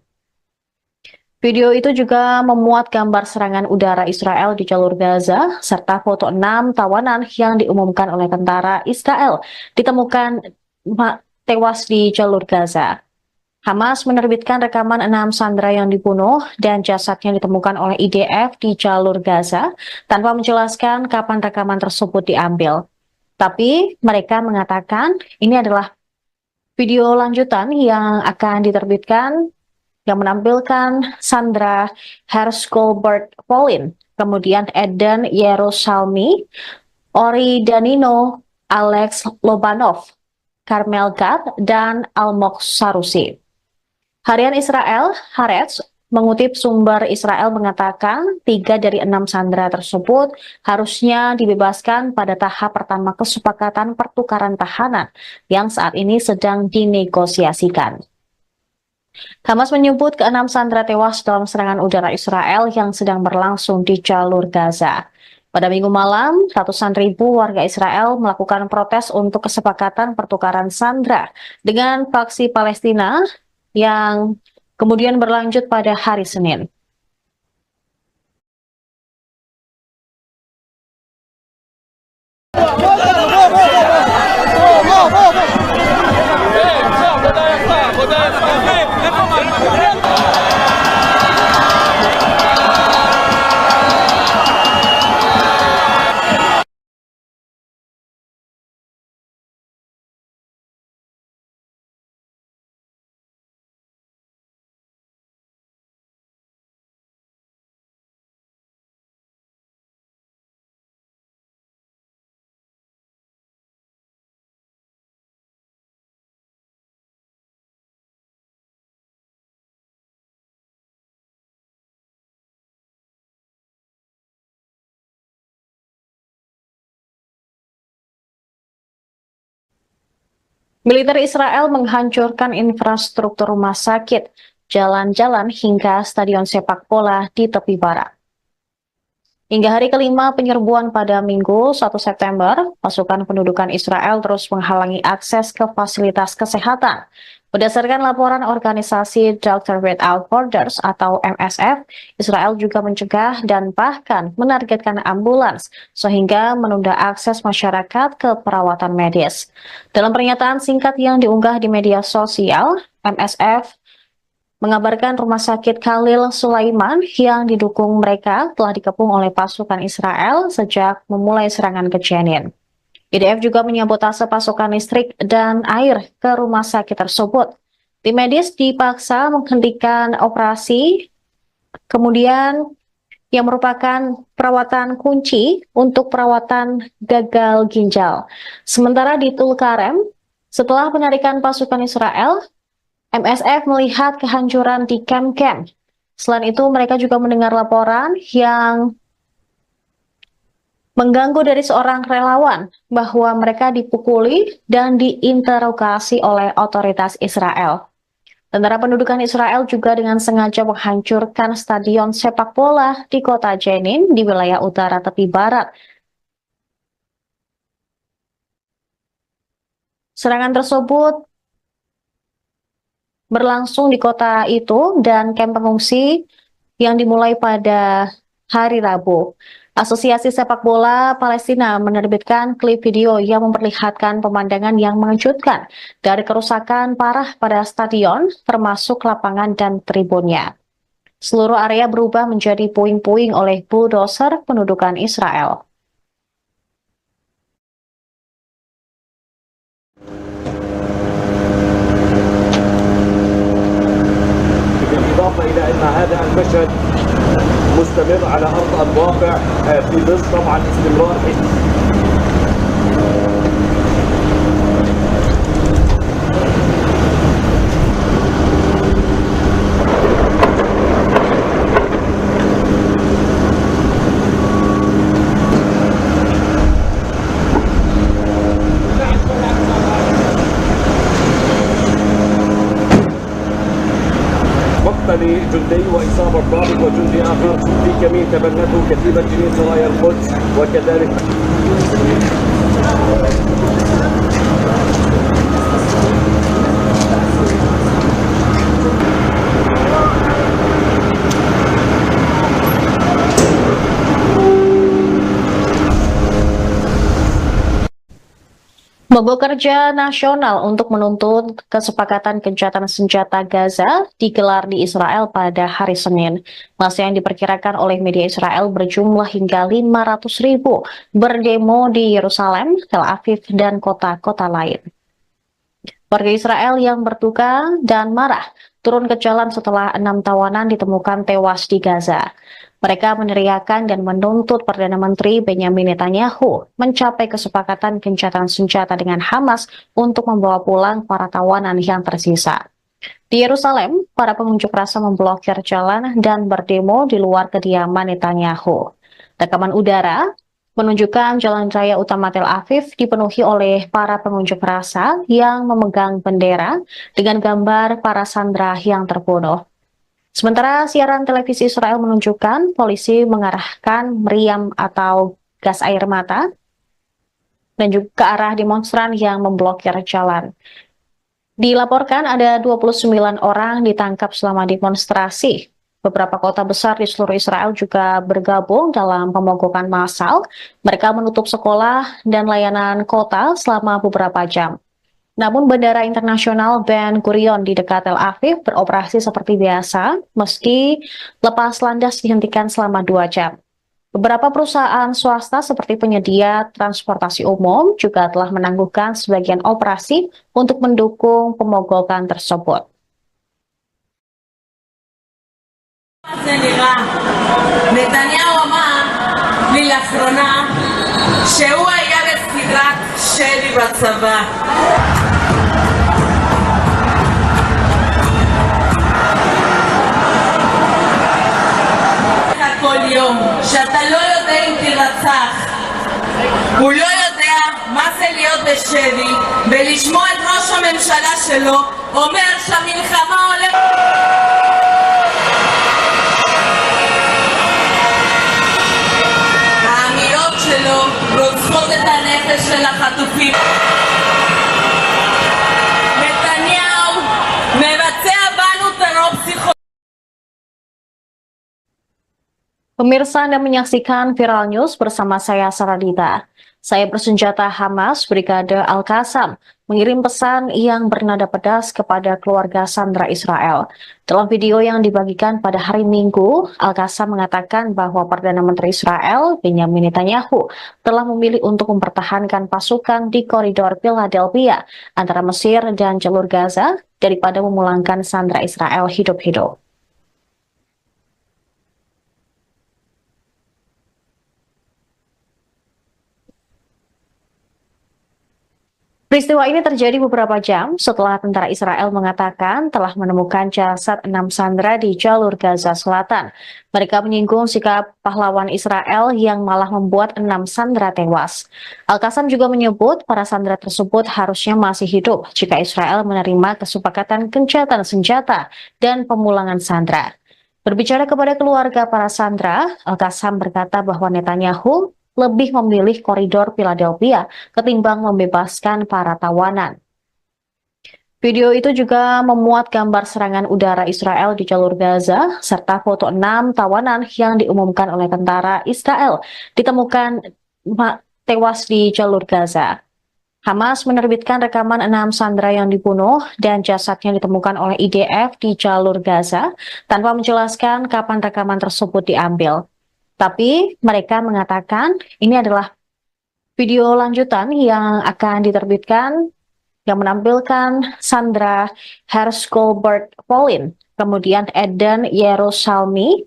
Video itu juga memuat gambar serangan udara Israel di jalur Gaza, serta foto 6 tawanan yang diumumkan oleh tentara Israel ditemukan tewas di jalur Gaza. Hamas menerbitkan rekaman 6 sandera yang dibunuh dan jasadnya ditemukan oleh IDF di jalur Gaza tanpa menjelaskan kapan rekaman tersebut diambil. Tapi mereka mengatakan ini adalah video lanjutan yang akan diterbitkan yang menampilkan Sandra Hershgolbert Pauline, kemudian Eden Yerusalmi, Ori Danino, Alex Lobanov, Carmel Gad, dan Almog Sarusi. Harian Israel, Haaretz, mengutip sumber Israel mengatakan 3 dari 6 sandera tersebut harusnya dibebaskan pada tahap pertama kesepakatan pertukaran tahanan yang saat ini sedang dinegosiasikan. Hamas menyebut ke-6 sandera tewas dalam serangan udara Israel yang sedang berlangsung di jalur Gaza. Pada Minggu malam, ratusan ribu warga Israel melakukan protes untuk kesepakatan pertukaran sandera dengan faksi Palestina yang kemudian berlanjut pada hari Senin. Militer Israel menghancurkan infrastruktur rumah sakit, jalan-jalan hingga stadion sepak bola di tepi barat. Hingga hari kelima penyerbuan pada Minggu 1 September, pasukan pendudukan Israel terus menghalangi akses ke fasilitas kesehatan. Berdasarkan laporan organisasi Doctors Without Borders atau MSF, Israel juga mencegah dan bahkan menargetkan ambulans sehingga menunda akses masyarakat ke perawatan medis. Dalam pernyataan singkat yang diunggah di media sosial, MSF mengabarkan rumah sakit Khalil Sulaiman yang didukung mereka telah dikepung oleh pasukan Israel sejak memulai serangan ke Jenin. IDF juga menyabotase pasokan listrik dan air ke rumah sakit tersebut. Tim medis dipaksa menghentikan operasi, kemudian yang merupakan perawatan kunci untuk perawatan gagal ginjal. Sementara di Tulkarem, setelah penarikan pasukan Israel, MSF melihat kehancuran di kamp-kamp. Selain itu, mereka juga mendengar laporan yang mengganggu dari seorang relawan bahwa mereka dipukuli dan diinterogasi oleh otoritas Israel. Tentara pendudukan Israel juga dengan sengaja menghancurkan stadion sepak bola di kota Jenin di wilayah utara tepi barat. Serangan tersebut berlangsung di kota itu dan kamp pengungsi yang dimulai pada hari Rabu. Asosiasi Sepak Bola Palestina menerbitkan klip video yang memperlihatkan pemandangan yang mengejutkan dari kerusakan parah pada stadion, termasuk lapangan dan tribunnya. Seluruh area berubah menjadi puing-puing oleh bulldozer pendudukan Israel. بالإضافة إلى أن هذا المشهد مستمر على أرض الواقع في ظل طبعا استمرار لجندي وإصابة ضابط وجندي آخر في كمين تبنته كتيبة جنين سرايا القدس وكذلك Mogok kerja nasional untuk menuntut kesepakatan gencatan senjata Gaza digelar di Israel pada hari Senin. Masa yang diperkirakan oleh media Israel berjumlah hingga 500.000 berdemo di Yerusalem, Tel Aviv, dan kota-kota lain. Warga Israel yang berduka dan marah turun ke jalan setelah 6 tawanan ditemukan tewas di Gaza. Mereka meneriakan dan menuntut Perdana Menteri Benyamin Netanyahu mencapai kesepakatan gencatan senjata dengan Hamas untuk membawa pulang para tawanan yang tersisa. Di Yerusalem, para pengunjuk rasa memblokir jalan dan berdemo di luar kediaman Netanyahu. Rekaman udara menunjukkan jalan raya utama Tel Aviv dipenuhi oleh para pengunjuk rasa yang memegang bendera dengan gambar para sandera yang terbunuh. Sementara siaran televisi Israel menunjukkan polisi mengarahkan meriam atau gas air mata dan juga ke arah demonstran yang memblokir jalan. Dilaporkan ada 29 orang ditangkap selama demonstrasi. Beberapa kota besar di seluruh Israel juga bergabung dalam pemogokan massal. Mereka menutup sekolah dan layanan kota selama beberapa jam. Namun Bandara Internasional Ben Gurion di dekat Tel Aviv beroperasi seperti biasa, meski lepas landas dihentikan selama 2 jam. Beberapa perusahaan swasta seperti penyedia transportasi umum juga telah menangguhkan sebagian operasi untuk mendukung pemogokan tersebut. נתניהו אמר לי לאחרונה שהוא היה בסדרת שלי בצבא. כל יום שאתה לא יודע אם תירצח, הוא לא יודע מה זה להיות בשבי ולשמוע את ראש הממשלה שלו אומר שהמלחמה הולכת. האמירות שלו רוצחות את הנפש של החטופים. נתניהו מבצע בנו טרור פסיכולוגי. Pemirsa Anda menyaksikan Viral News bersama saya Saradita. Saya bersenjata Hamas Brigade Al-Qassam mengirim pesan yang bernada pedas kepada keluarga sandera Israel. Dalam video yang dibagikan pada hari Minggu, Al-Qassam mengatakan bahwa Perdana Menteri Israel Benyamin Netanyahu telah memilih untuk mempertahankan pasukan di koridor Philadelphia antara Mesir dan jalur Gaza daripada memulangkan sandera Israel hidup-hidup. Peristiwa ini terjadi beberapa jam setelah tentara Israel mengatakan telah menemukan jasad 6 sandera di jalur Gaza Selatan. Mereka menyinggung sikap pahlawan Israel yang malah membuat 6 sandera tewas. Al-Qassam juga menyebut para sandera tersebut harusnya masih hidup jika Israel menerima kesepakatan gencatan senjata dan pemulangan sandera. Berbicara kepada keluarga para sandera, Al-Qassam berkata bahwa Netanyahu lebih memilih koridor Philadelphia ketimbang membebaskan para tawanan. Video itu juga memuat gambar serangan udara Israel di jalur Gaza, serta foto 6 tawanan yang diumumkan oleh tentara Israel ditemukan tewas di jalur Gaza. Hamas menerbitkan rekaman 6 sandera yang dibunuh dan jasadnya ditemukan oleh IDF di jalur Gaza tanpa menjelaskan kapan rekaman tersebut diambil. Tapi mereka mengatakan ini adalah video lanjutan yang akan diterbitkan yang menampilkan Sandra Hersh-Goldberg Polin, kemudian Eden Yerusalmi,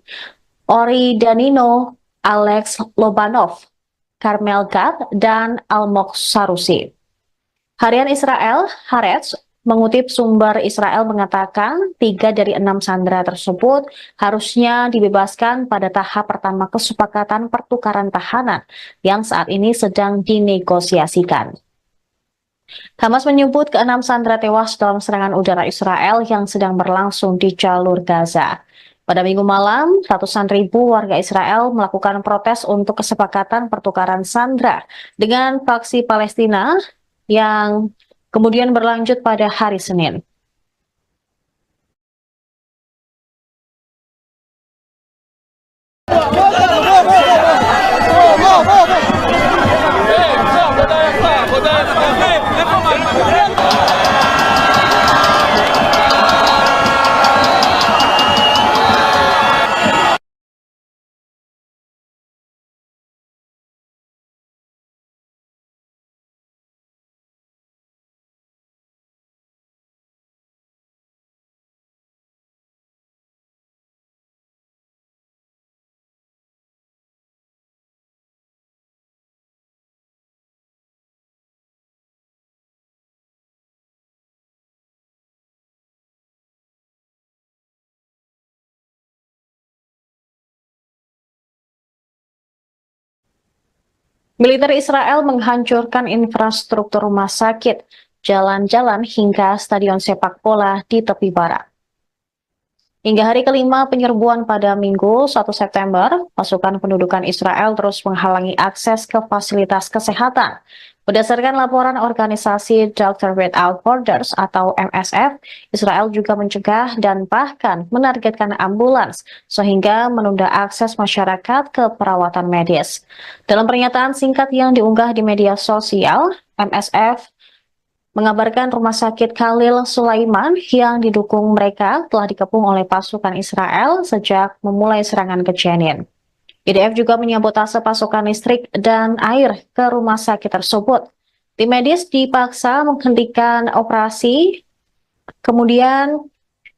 Ori Danino, Alex Lobanov, Carmel Gad, dan Almog Sarusi. Harian Israel, Haaretz, mengutip sumber Israel mengatakan 3 dari 6 sandera tersebut harusnya dibebaskan pada tahap pertama kesepakatan pertukaran tahanan yang saat ini sedang dinegosiasikan. Hamas menyebut ke-6 sandera tewas dalam serangan udara Israel yang sedang berlangsung di jalur Gaza. Pada Minggu malam, ratusan ribu warga Israel melakukan protes untuk kesepakatan pertukaran sandera dengan faksi Palestina yang kemudian berlanjut pada hari Senin. Militer Israel menghancurkan infrastruktur rumah sakit, jalan-jalan hingga stadion sepak bola di tepi barat. Hingga hari kelima penyerbuan pada Minggu 1 September, pasukan pendudukan Israel terus menghalangi akses ke fasilitas kesehatan. Berdasarkan laporan organisasi Doctors Without Borders atau MSF, Israel juga mencegah dan bahkan menargetkan ambulans sehingga menunda akses masyarakat ke perawatan medis. Dalam pernyataan singkat yang diunggah di media sosial, MSF mengabarkan rumah sakit Khalil Sulaiman yang didukung mereka telah dikepung oleh pasukan Israel sejak memulai serangan ke Jenin. IDF juga menyabotase pasokan listrik dan air ke rumah sakit tersebut. Tim medis dipaksa menghentikan operasi, kemudian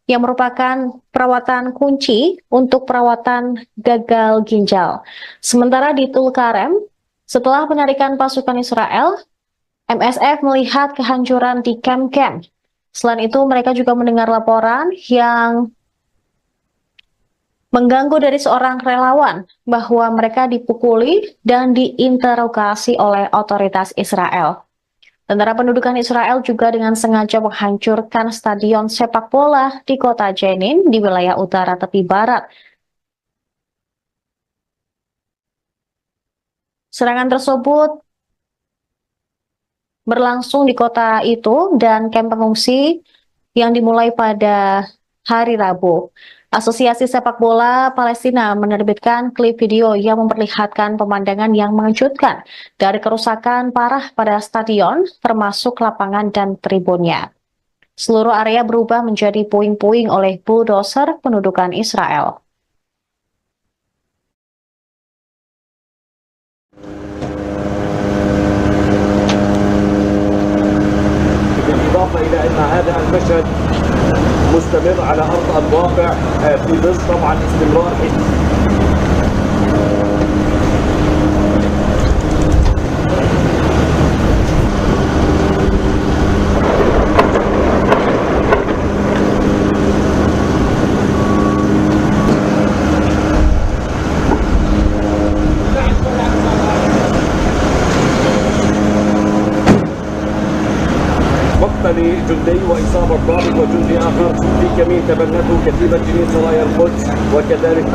yang merupakan perawatan kunci untuk perawatan gagal ginjal. Sementara di Tulkarem, setelah penarikan pasukan Israel, MSF melihat kehancuran di kamp-kamp. Selain itu, mereka juga mendengar laporan yang mengganggu dari seorang relawan bahwa mereka dipukuli dan diinterogasi oleh otoritas Israel. Tentara pendudukan Israel juga dengan sengaja menghancurkan stadion sepak bola di kota Jenin di wilayah utara tepi barat. Serangan tersebut berlangsung di kota itu dan kamp pengungsi yang dimulai pada hari Rabu. Asosiasi Sepak Bola Palestina menerbitkan klip video yang memperlihatkan pemandangan yang mengejutkan dari kerusakan parah pada stadion, termasuk lapangan dan tribunnya. Seluruh area berubah menjadi puing-puing oleh bulldozer pendudukan Israel. بالإضافة إلى أن هذا المشهد مستمر على أرض الواقع في ظل طبعا استمرار مقتل جندي وإصابة ضابط وجندي آخر في كمين تبنته كتيبة جنين سرايا القدس وكذلك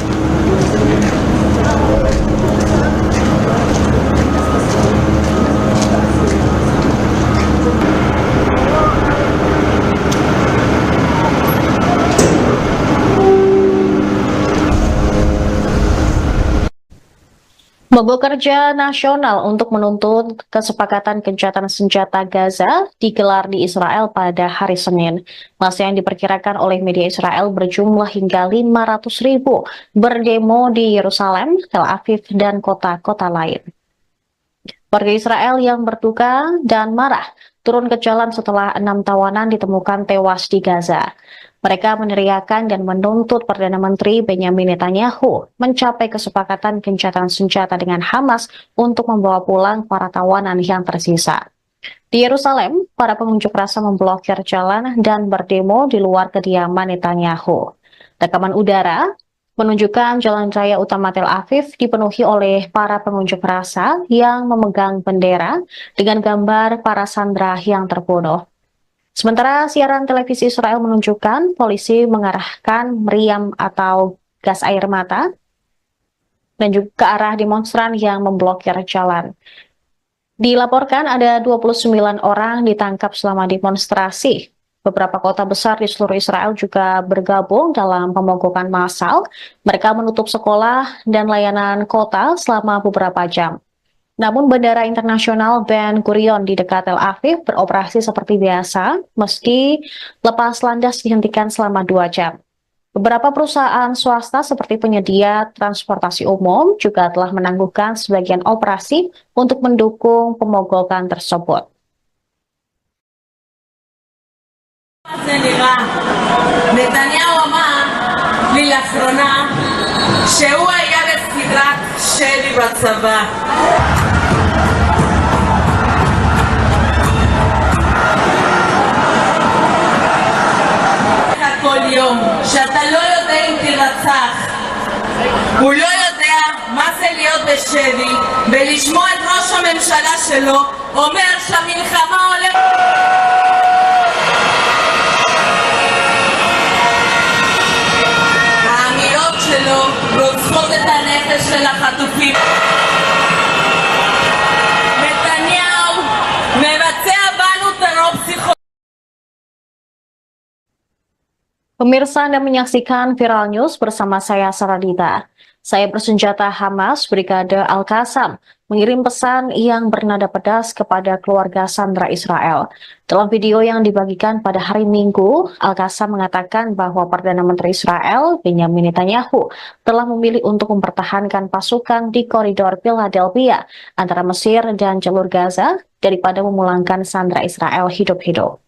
Mogok kerja nasional untuk menuntut kesepakatan gencatan senjata Gaza digelar di Israel pada hari Senin. Massa yang diperkirakan oleh media Israel berjumlah hingga 500.000 berdemo di Yerusalem, Tel Aviv, dan kota-kota lain. Warga Israel yang berduka dan marah turun ke jalan setelah 6 tawanan ditemukan tewas di Gaza. Mereka meneriakan dan menuntut Perdana Menteri Benjamin Netanyahu mencapai kesepakatan gencatan senjata dengan Hamas untuk membawa pulang para tawanan yang tersisa. Di Yerusalem, para pengunjuk rasa memblokir jalan dan berdemo di luar kediaman Netanyahu. Rekaman udara menunjukkan jalan raya utama Tel Aviv dipenuhi oleh para pengunjuk rasa yang memegang bendera dengan gambar para sandera yang terbunuh. Sementara siaran televisi Israel menunjukkan polisi mengarahkan meriam atau gas air mata, dan juga ke arah demonstran yang memblokir jalan. Dilaporkan ada 29 orang ditangkap selama demonstrasi. Beberapa kota besar di seluruh Israel juga bergabung dalam pemogokan massal. Mereka menutup sekolah dan layanan kota selama beberapa jam. Namun Bandara Internasional Ben Gurion di dekat Tel Aviv beroperasi seperti biasa, meski lepas landas dihentikan selama 2 jam. Beberapa perusahaan swasta seperti penyedia transportasi umum juga telah menangguhkan sebagian operasi untuk mendukung pemogokan tersebut. זה נראה. נתניהו אמר לי לאחרונה שהוא היה בסדרת שלי בצבא. כל יום שאתה לא יודע אם תרצח, הוא לא יודע מה זה להיות בשבי ולשמוע את ראש הממשלה שלו אומר שהמלחמה הולכת. האמירות שלו רוצחות את הנפש של החטופים. נתניהו מבצע בנו טרור פסיכולוגי. Pemirsa Anda menyaksikan Viral News bersama saya Saradita. Saya bersenjata Hamas Brigade Al-Qassam mengirim pesan yang bernada pedas kepada keluarga sandera Israel. Dalam video yang dibagikan pada hari Minggu, Al-Qassam mengatakan bahwa Perdana Menteri Israel, Benjamin Netanyahu, telah memilih untuk mempertahankan pasukan di koridor Philadelphia antara Mesir dan jalur Gaza daripada memulangkan sandera Israel hidup-hidup.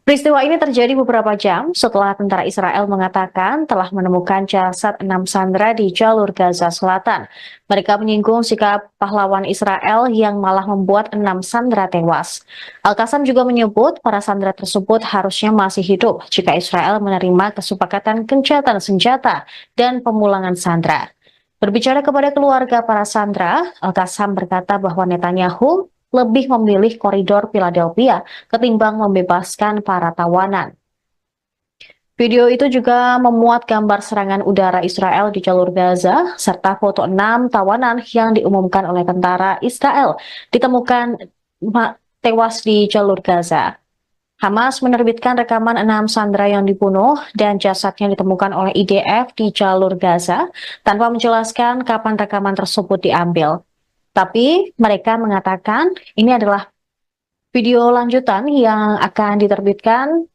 Peristiwa ini terjadi beberapa jam setelah tentara Israel mengatakan telah menemukan jasad 6 sandera di jalur Gaza Selatan. Mereka menyinggung sikap pahlawan Israel yang malah membuat 6 sandera tewas. Al-Qassam juga menyebut para sandera tersebut harusnya masih hidup jika Israel menerima kesepakatan gencatan senjata dan pemulangan sandera. Berbicara kepada keluarga para sandera, Al-Qassam berkata bahwa Netanyahu lebih memilih koridor Philadelphia ketimbang membebaskan para tawanan. Video itu juga memuat gambar serangan udara Israel di jalur Gaza, serta foto 6 tawanan yang diumumkan oleh tentara Israel ditemukan tewas di jalur Gaza. Hamas menerbitkan rekaman 6 sandera yang dibunuh dan jasadnya ditemukan oleh IDF di jalur Gaza tanpa menjelaskan kapan rekaman tersebut diambil. Tapi mereka mengatakan ini adalah video lanjutan yang akan diterbitkan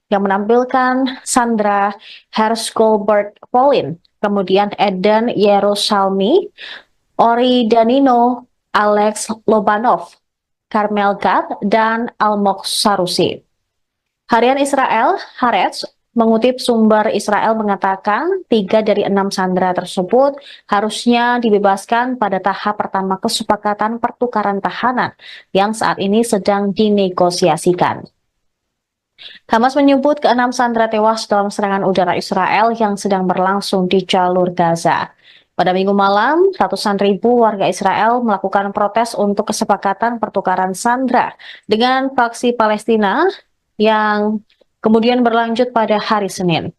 yang menampilkan Sandra Hershgolbert Polin, kemudian Eden Yerusalmi, Ori Danino, Alex Lobanov, Carmel Gad, dan Almog Sarusi. Harian Israel, Haaretz, mengutip sumber Israel mengatakan 3 dari 6 sandera tersebut harusnya dibebaskan pada tahap pertama kesepakatan pertukaran tahanan yang saat ini sedang dinegosiasikan. Hamas menyebut ke-6 sandera tewas dalam serangan udara Israel yang sedang berlangsung di jalur Gaza. Pada Minggu malam, ratusan ribu warga Israel melakukan protes untuk kesepakatan pertukaran sandera dengan faksi Palestina yang kemudian berlanjut pada hari Senin.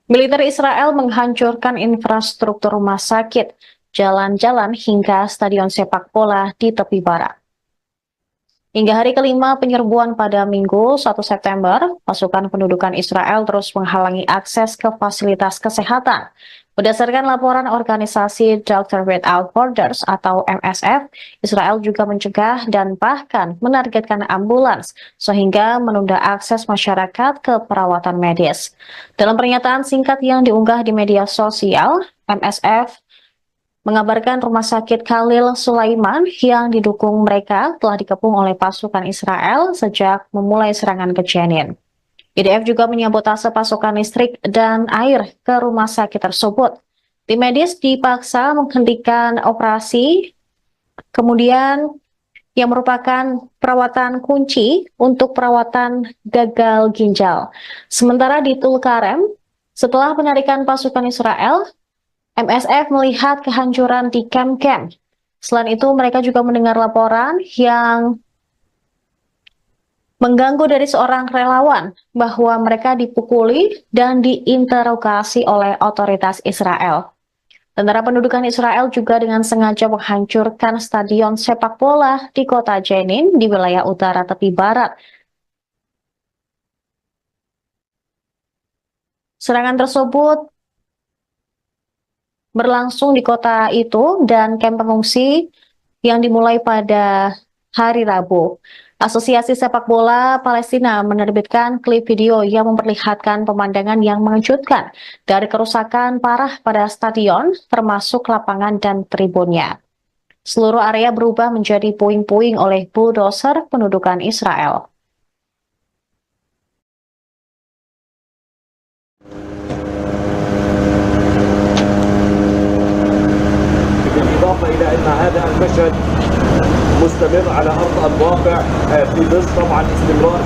Militer Israel menghancurkan infrastruktur rumah sakit, jalan-jalan hingga stadion sepak bola di tepi barat. Hingga hari kelima penyerbuan pada Minggu 1 September, pasukan pendudukan Israel terus menghalangi akses ke fasilitas kesehatan. Berdasarkan laporan organisasi Doctors Without Borders atau MSF, Israel juga mencegah dan bahkan menargetkan ambulans sehingga menunda akses masyarakat ke perawatan medis. Dalam pernyataan singkat yang diunggah di media sosial, MSF mengabarkan rumah sakit Khalil Sulaiman yang didukung mereka telah dikepung oleh pasukan Israel sejak memulai serangan ke Jenin. IDF juga menyabotase pasokan listrik dan air ke rumah sakit tersebut. Tim medis dipaksa menghentikan operasi, kemudian yang merupakan perawatan kunci untuk perawatan gagal ginjal. Sementara di Tulkarem, setelah penarikan pasukan Israel, MSF melihat kehancuran di kamp-kamp. Selain itu, mereka juga mendengar laporan yang mengganggu dari seorang relawan bahwa mereka dipukuli dan diinterogasi oleh otoritas Israel. Tentara pendudukan Israel juga dengan sengaja menghancurkan stadion sepak bola di kota Jenin di wilayah utara tepi barat. Serangan tersebut berlangsung di kota itu dan kamp pengungsi yang dimulai pada hari Rabu. Asosiasi Sepak Bola Palestina menerbitkan klip video yang memperlihatkan pemandangan yang mengejutkan dari kerusakan parah pada stadion, termasuk lapangan dan tribunnya. Seluruh area berubah menjadi puing-puing oleh bulldozer pendudukan Israel. بالإضافة إلى أن هذا المشهد مستمر على أرض الواقع في ظل طبعا استمرار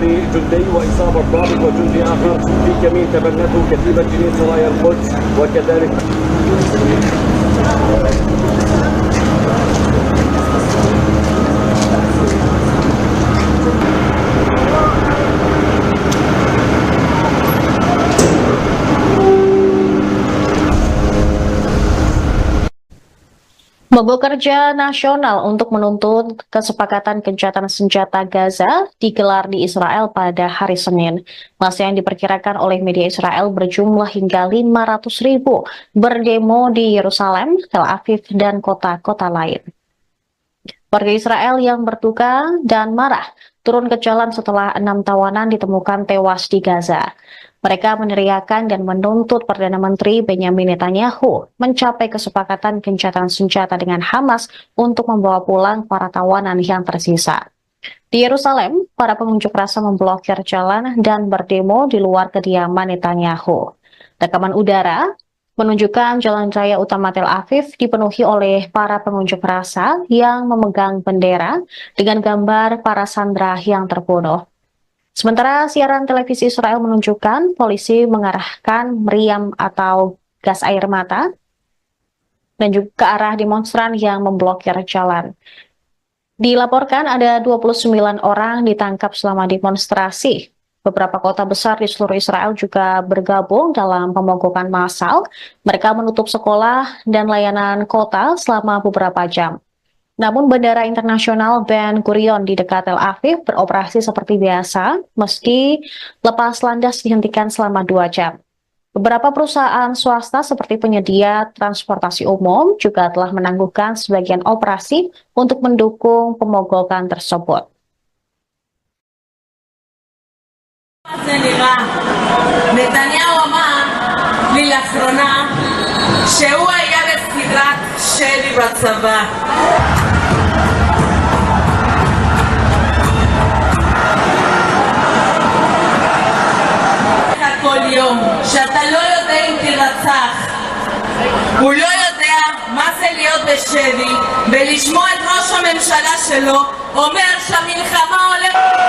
لجندي وإصابة ضابط وجندي آخر في كمين تبنته كتيبة جنين سرايا القدس وكذلك Mogok kerja nasional untuk menuntut kesepakatan gencatan senjata Gaza digelar di Israel pada hari Senin. Massa yang diperkirakan oleh media Israel berjumlah hingga 500.000 berdemo di Yerusalem, Tel Aviv, dan kota-kota lain. Warga Israel yang berduka dan marah turun ke jalan setelah 6 tawanan ditemukan tewas di Gaza. Mereka meneriakan dan menuntut Perdana Menteri Benjamin Netanyahu mencapai kesepakatan gencatan senjata dengan Hamas untuk membawa pulang para tawanan yang tersisa. Di Yerusalem, para pengunjuk rasa memblokir jalan dan berdemo di luar kediaman Netanyahu. Rekaman udara menunjukkan jalan raya utama Tel Aviv dipenuhi oleh para pengunjuk rasa yang memegang bendera dengan gambar para sandera yang terbunuh. Sementara siaran televisi Israel menunjukkan polisi mengarahkan meriam atau gas air mata dan juga ke arah demonstran yang memblokir jalan. Dilaporkan ada 29 orang ditangkap selama demonstrasi. Beberapa kota besar di seluruh Israel juga bergabung dalam pemogokan massal. Mereka menutup sekolah dan layanan kota selama beberapa jam. Namun Bandara Internasional Ben Gurion di dekat Tel Aviv beroperasi seperti biasa, meski lepas landas dihentikan selama 2 jam. Beberapa perusahaan swasta seperti penyedia transportasi umum juga telah menangguhkan sebagian operasi untuk mendukung pemogokan tersebut. נתניהו אמר לי לאחרונה שהוא היה בסדרת שלי בצבא. כל יום שאתה לא יודע אם תרצח, הוא לא יודע מה זה להיות בשבי ולשמוע את ראש הממשלה שלו אומר שהמלחמה הולכת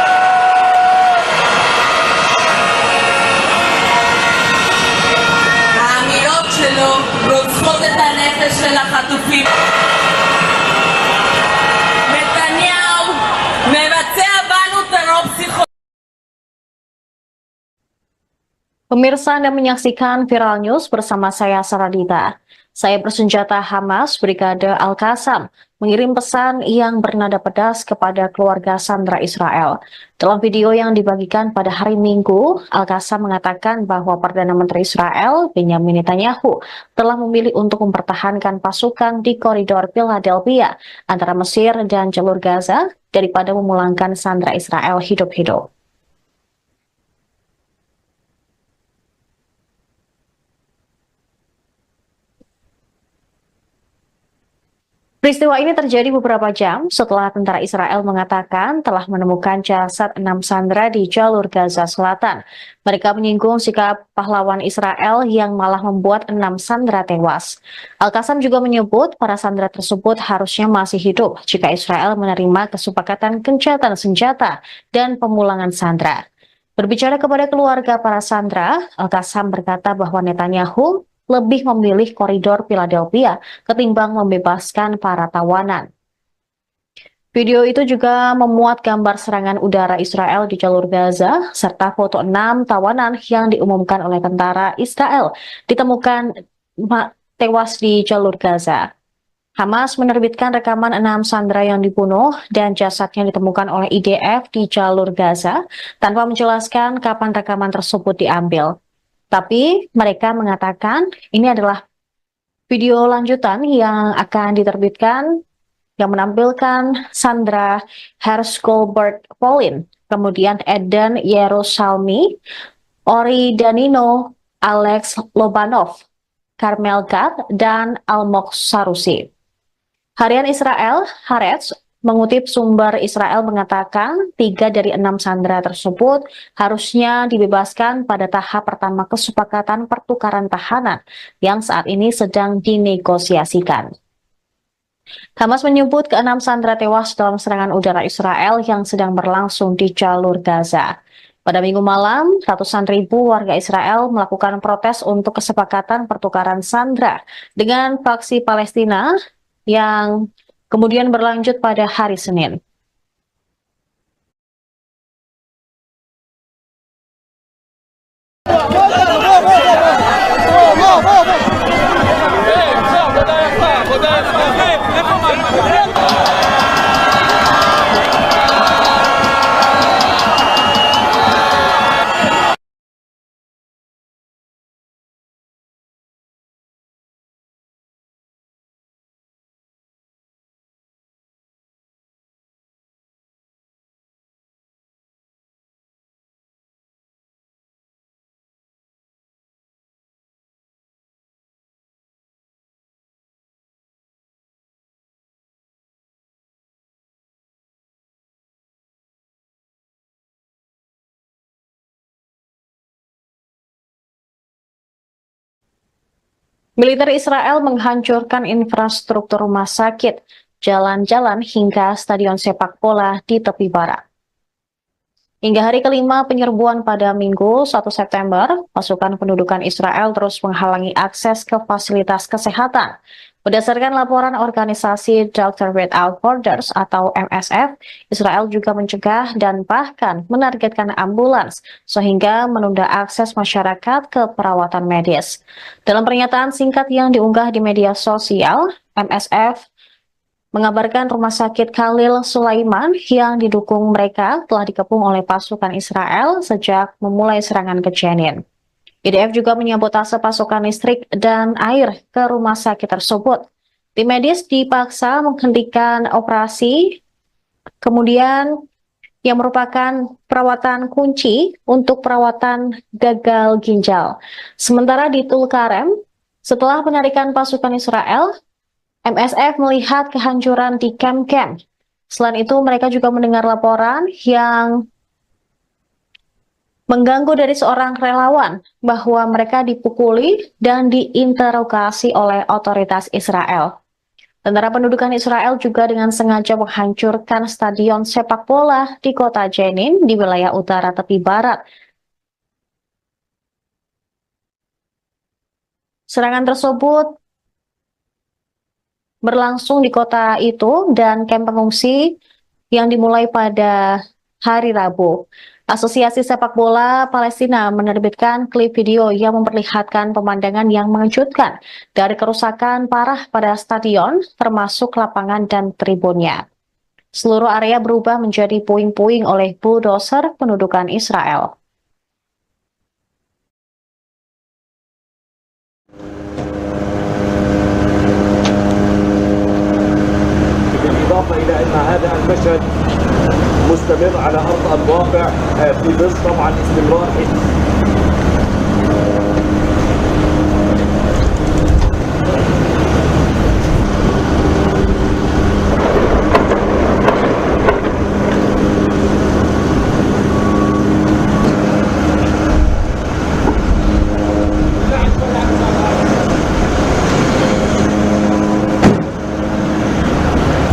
Pemirsa, Anda menyaksikan Viral News bersama saya Saradita. Saya bersenjata Hamas Brigade Al-Qassam mengirim pesan yang bernada pedas kepada keluarga sandera Israel. Dalam video yang dibagikan pada hari Minggu, Al-Qassam mengatakan bahwa Perdana Menteri Israel, Benjamin Netanyahu, telah memilih untuk mempertahankan pasukan di koridor Philadelphia antara Mesir dan jalur Gaza daripada memulangkan sandera Israel hidup-hidup. Peristiwa ini terjadi beberapa jam setelah tentara Israel mengatakan telah menemukan jasad 6 sandera di jalur Gaza Selatan. Mereka menyinggung sikap pahlawan Israel yang malah membuat 6 sandera tewas. Al-Qassam juga menyebut para sandera tersebut harusnya masih hidup jika Israel menerima kesepakatan gencatan senjata dan pemulangan sandera. Berbicara kepada keluarga para sandera, Al-Qassam berkata bahwa Netanyahu lebih memilih koridor Philadelphia ketimbang membebaskan para tawanan. Video itu juga memuat gambar serangan udara Israel di jalur Gaza, serta foto 6 tawanan yang diumumkan oleh tentara Israel ditemukan tewas di jalur Gaza. Hamas menerbitkan rekaman 6 sandera yang dibunuh dan jasadnya ditemukan oleh IDF di jalur Gaza tanpa menjelaskan kapan rekaman tersebut diambil. Tapi mereka mengatakan ini adalah video lanjutan yang akan diterbitkan yang menampilkan Sandra Hershgolbert Pauline, kemudian Eden Yerusalmi, Ori Danino, Alex Lobanov, Carmel Gad, dan Almog Sarusi. Harian Israel, Haaretz, mengutip sumber Israel mengatakan 3 dari 6 sandera tersebut harusnya dibebaskan pada tahap pertama kesepakatan pertukaran tahanan yang saat ini sedang dinegosiasikan. Hamas menyebut ke-6 sandera tewas dalam serangan udara Israel yang sedang berlangsung di jalur Gaza. Pada Minggu malam, ratusan ribu warga Israel melakukan protes untuk kesepakatan pertukaran sandera dengan faksi Palestina yang kemudian berlanjut pada hari Senin. Militer Israel menghancurkan infrastruktur rumah sakit, jalan-jalan hingga stadion sepak bola di tepi barat. Hingga hari kelima penyerbuan pada Minggu 1 September, pasukan pendudukan Israel terus menghalangi akses ke fasilitas kesehatan. Berdasarkan laporan organisasi Doctors Without Borders atau MSF, Israel juga mencegah dan bahkan menargetkan ambulans sehingga menunda akses masyarakat ke perawatan medis. Dalam pernyataan singkat yang diunggah di media sosial, MSF mengabarkan rumah sakit Khalil Sulaiman yang didukung mereka telah dikepung oleh pasukan Israel sejak memulai serangan ke Jenin. IDF juga menyabotase pasokan listrik dan air ke rumah sakit tersebut. Tim medis dipaksa menghentikan operasi, kemudian yang merupakan perawatan kunci untuk perawatan gagal ginjal. Sementara di Tulkarem, setelah penarikan pasukan Israel, MSF melihat kehancuran di kamp-kamp. Selain itu, mereka juga mendengar laporan yang mengganggu dari seorang relawan bahwa mereka dipukuli dan diinterogasi oleh otoritas Israel. Tentara pendudukan Israel juga dengan sengaja menghancurkan stadion sepak bola di kota Jenin di wilayah utara tepi barat. Serangan tersebut berlangsung di kota itu dan kamp pengungsi yang dimulai pada hari Rabu. Asosiasi Sepak Bola Palestina menerbitkan klip video yang memperlihatkan pemandangan yang mengejutkan dari kerusakan parah pada stadion, termasuk lapangan dan tribunnya. Seluruh area berubah menjadi puing-puing oleh bulldozer pendudukan Israel. بالإضافة إلى أن هذا المشهد مستمر على أرض الواقع في ظل طبعا استمرار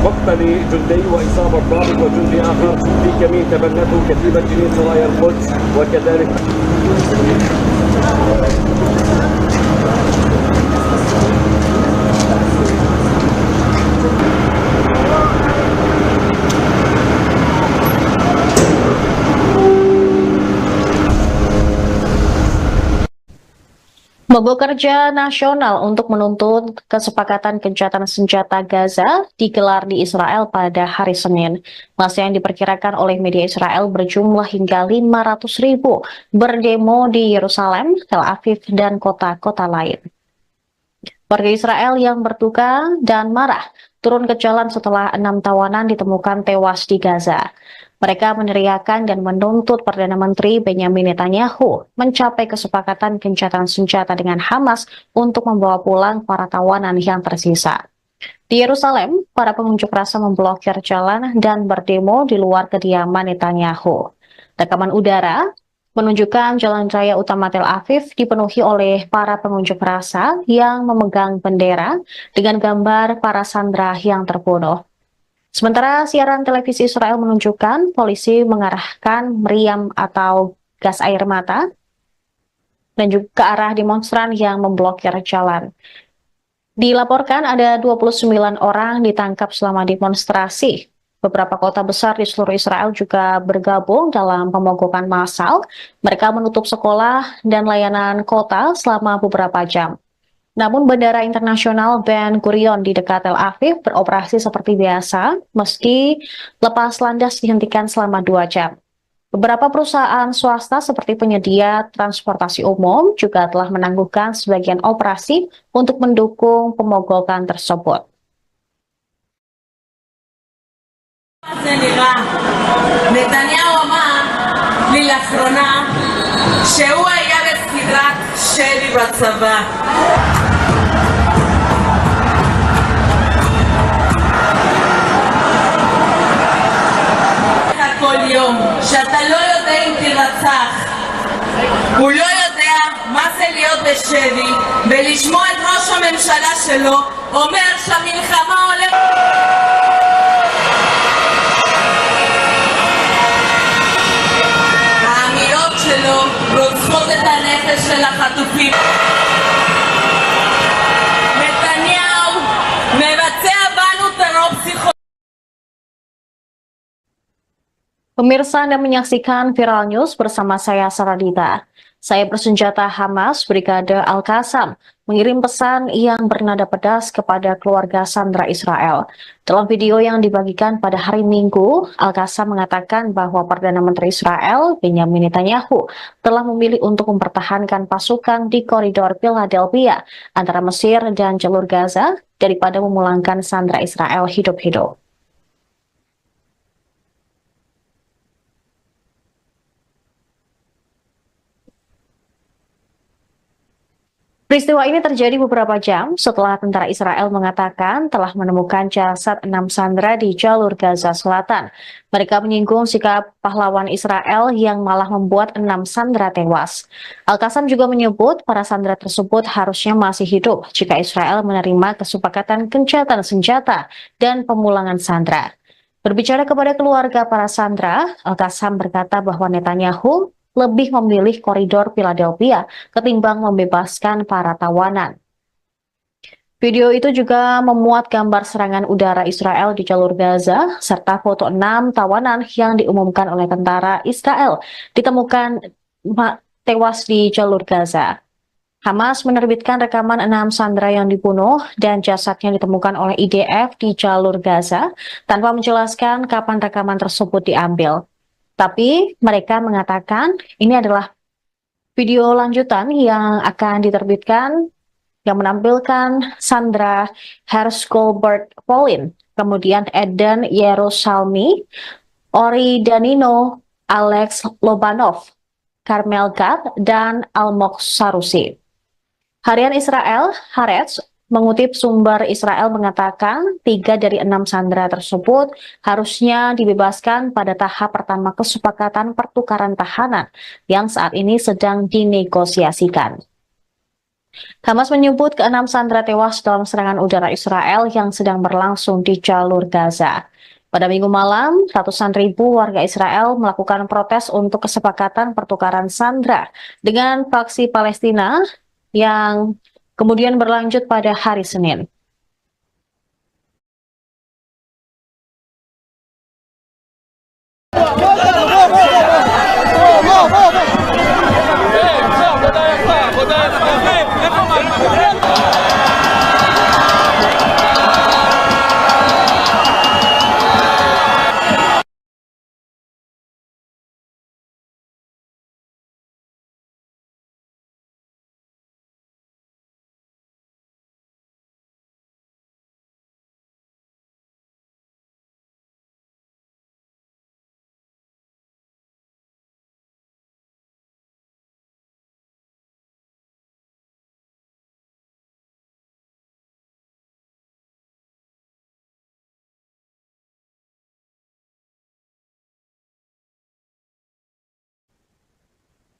مقتل جندي وإصابة ضابط وجندي آخر في كمين تبنته كتيبة جنين سرايا القدس وكذلك Mogok kerja nasional untuk menuntut kesepakatan gencatan senjata Gaza digelar di Israel pada hari Senin. Masa yang diperkirakan oleh media Israel berjumlah hingga 500.000 berdemo di Yerusalem, Tel Aviv, dan kota-kota lain. Warga Israel yang berduka dan marah turun ke jalan setelah 6 tawanan ditemukan tewas di Gaza. Mereka meneriakan dan menuntut Perdana Menteri Benyamin Netanyahu mencapai kesepakatan gencatan senjata dengan Hamas untuk membawa pulang para tawanan yang tersisa. Di Yerusalem, para pengunjuk rasa memblokir jalan dan berdemo di luar kediaman Netanyahu. Rekaman udara menunjukkan jalan raya utama Tel Aviv dipenuhi oleh para pengunjuk rasa yang memegang bendera dengan gambar para sandera yang terbunuh. Sementara siaran televisi Israel menunjukkan polisi mengarahkan meriam atau gas air mata dan juga ke arah demonstran yang memblokir jalan. Dilaporkan ada 29 orang ditangkap selama demonstrasi. Beberapa kota besar di seluruh Israel juga bergabung dalam pemogokan massal. Mereka menutup sekolah dan layanan kota selama beberapa jam. Namun Bandara Internasional Ben Gurion di dekat Tel Aviv beroperasi seperti biasa, meski lepas landas dihentikan selama 2 jam. Beberapa perusahaan swasta seperti penyedia transportasi umum juga telah menangguhkan sebagian operasi untuk mendukung pemogokan tersebut. נתניהו אמר לי לאחרונה שהוא היה בסדרת שלי בצבא. כל יום שאתה לא יודע אם תירצח, הוא לא יודע מה זה להיות בשבי ולשמוע את ראש הממשלה שלו אומר שהמלחמה הולכת. האמירות שלו רוצחות את הנפש של החטופים. נתניהו מבצע בנו טרור פסיכולוגי. Pemirsa Anda menyaksikan Viral News bersama saya Saradita. Saya bersenjata Hamas Brigade Al-Qassam mengirim pesan yang bernada pedas kepada keluarga sandera Israel. Dalam video yang dibagikan pada hari Minggu, Al-Qassam mengatakan bahwa Perdana Menteri Israel Benyamin Netanyahu telah memilih untuk mempertahankan pasukan di koridor Philadelphia antara Mesir dan jalur Gaza daripada memulangkan sandera Israel hidup-hidup. Peristiwa ini terjadi beberapa jam setelah tentara Israel mengatakan telah menemukan jasad 6 sandera di jalur Gaza Selatan. Mereka menyinggung sikap pahlawan Israel yang malah membuat 6 sandera tewas. Al-Qassam juga menyebut para sandera tersebut harusnya masih hidup jika Israel menerima kesepakatan gencatan senjata dan pemulangan sandera. Berbicara kepada keluarga para sandera, Al-Qassam berkata bahwa Netanyahu lebih memilih koridor Philadelphia ketimbang membebaskan para tawanan. Video itu juga memuat gambar serangan udara Israel di jalur Gaza, serta foto 6 tawanan yang diumumkan oleh tentara Israel ditemukan tewas di jalur Gaza. Hamas menerbitkan rekaman 6 sandera yang dibunuh dan jasadnya ditemukan oleh IDF di jalur Gaza tanpa menjelaskan kapan rekaman tersebut diambil. Tapi mereka mengatakan ini adalah video lanjutan yang akan diterbitkan yang menampilkan Sandra Hershgolbert Pauline, kemudian Eden Yerusalmi, Ori Danino, Alex Lobanov, Carmel Gad, dan Almog Sarusi. Harian Israel, Haaretz, mengutip sumber Israel mengatakan 3 dari 6 sandera tersebut harusnya dibebaskan pada tahap pertama kesepakatan pertukaran tahanan yang saat ini sedang dinegosiasikan. Hamas menyebut ke-6 sandera tewas dalam serangan udara Israel yang sedang berlangsung di jalur Gaza. Pada Minggu malam, ratusan ribu warga Israel melakukan protes untuk kesepakatan pertukaran sandera dengan faksi Palestina yang kemudian berlanjut pada hari Senin.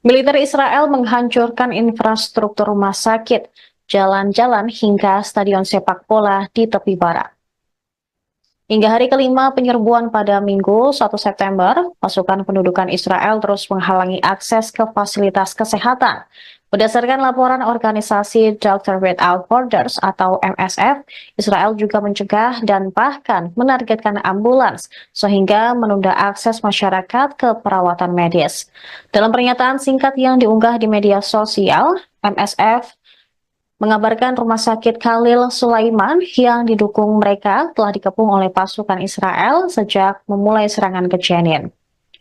Militer Israel menghancurkan infrastruktur rumah sakit, jalan-jalan hingga stadion sepak bola di tepi barat. Hingga hari kelima penyerbuan pada Minggu 1 September, pasukan pendudukan Israel terus menghalangi akses ke fasilitas kesehatan. Berdasarkan laporan organisasi Doctors Without Borders atau MSF, Israel juga mencegah dan bahkan menargetkan ambulans sehingga menunda akses masyarakat ke perawatan medis. Dalam pernyataan singkat yang diunggah di media sosial, MSF mengabarkan rumah sakit Khalil Sulaiman yang didukung mereka telah dikepung oleh pasukan Israel sejak memulai serangan ke Jenin.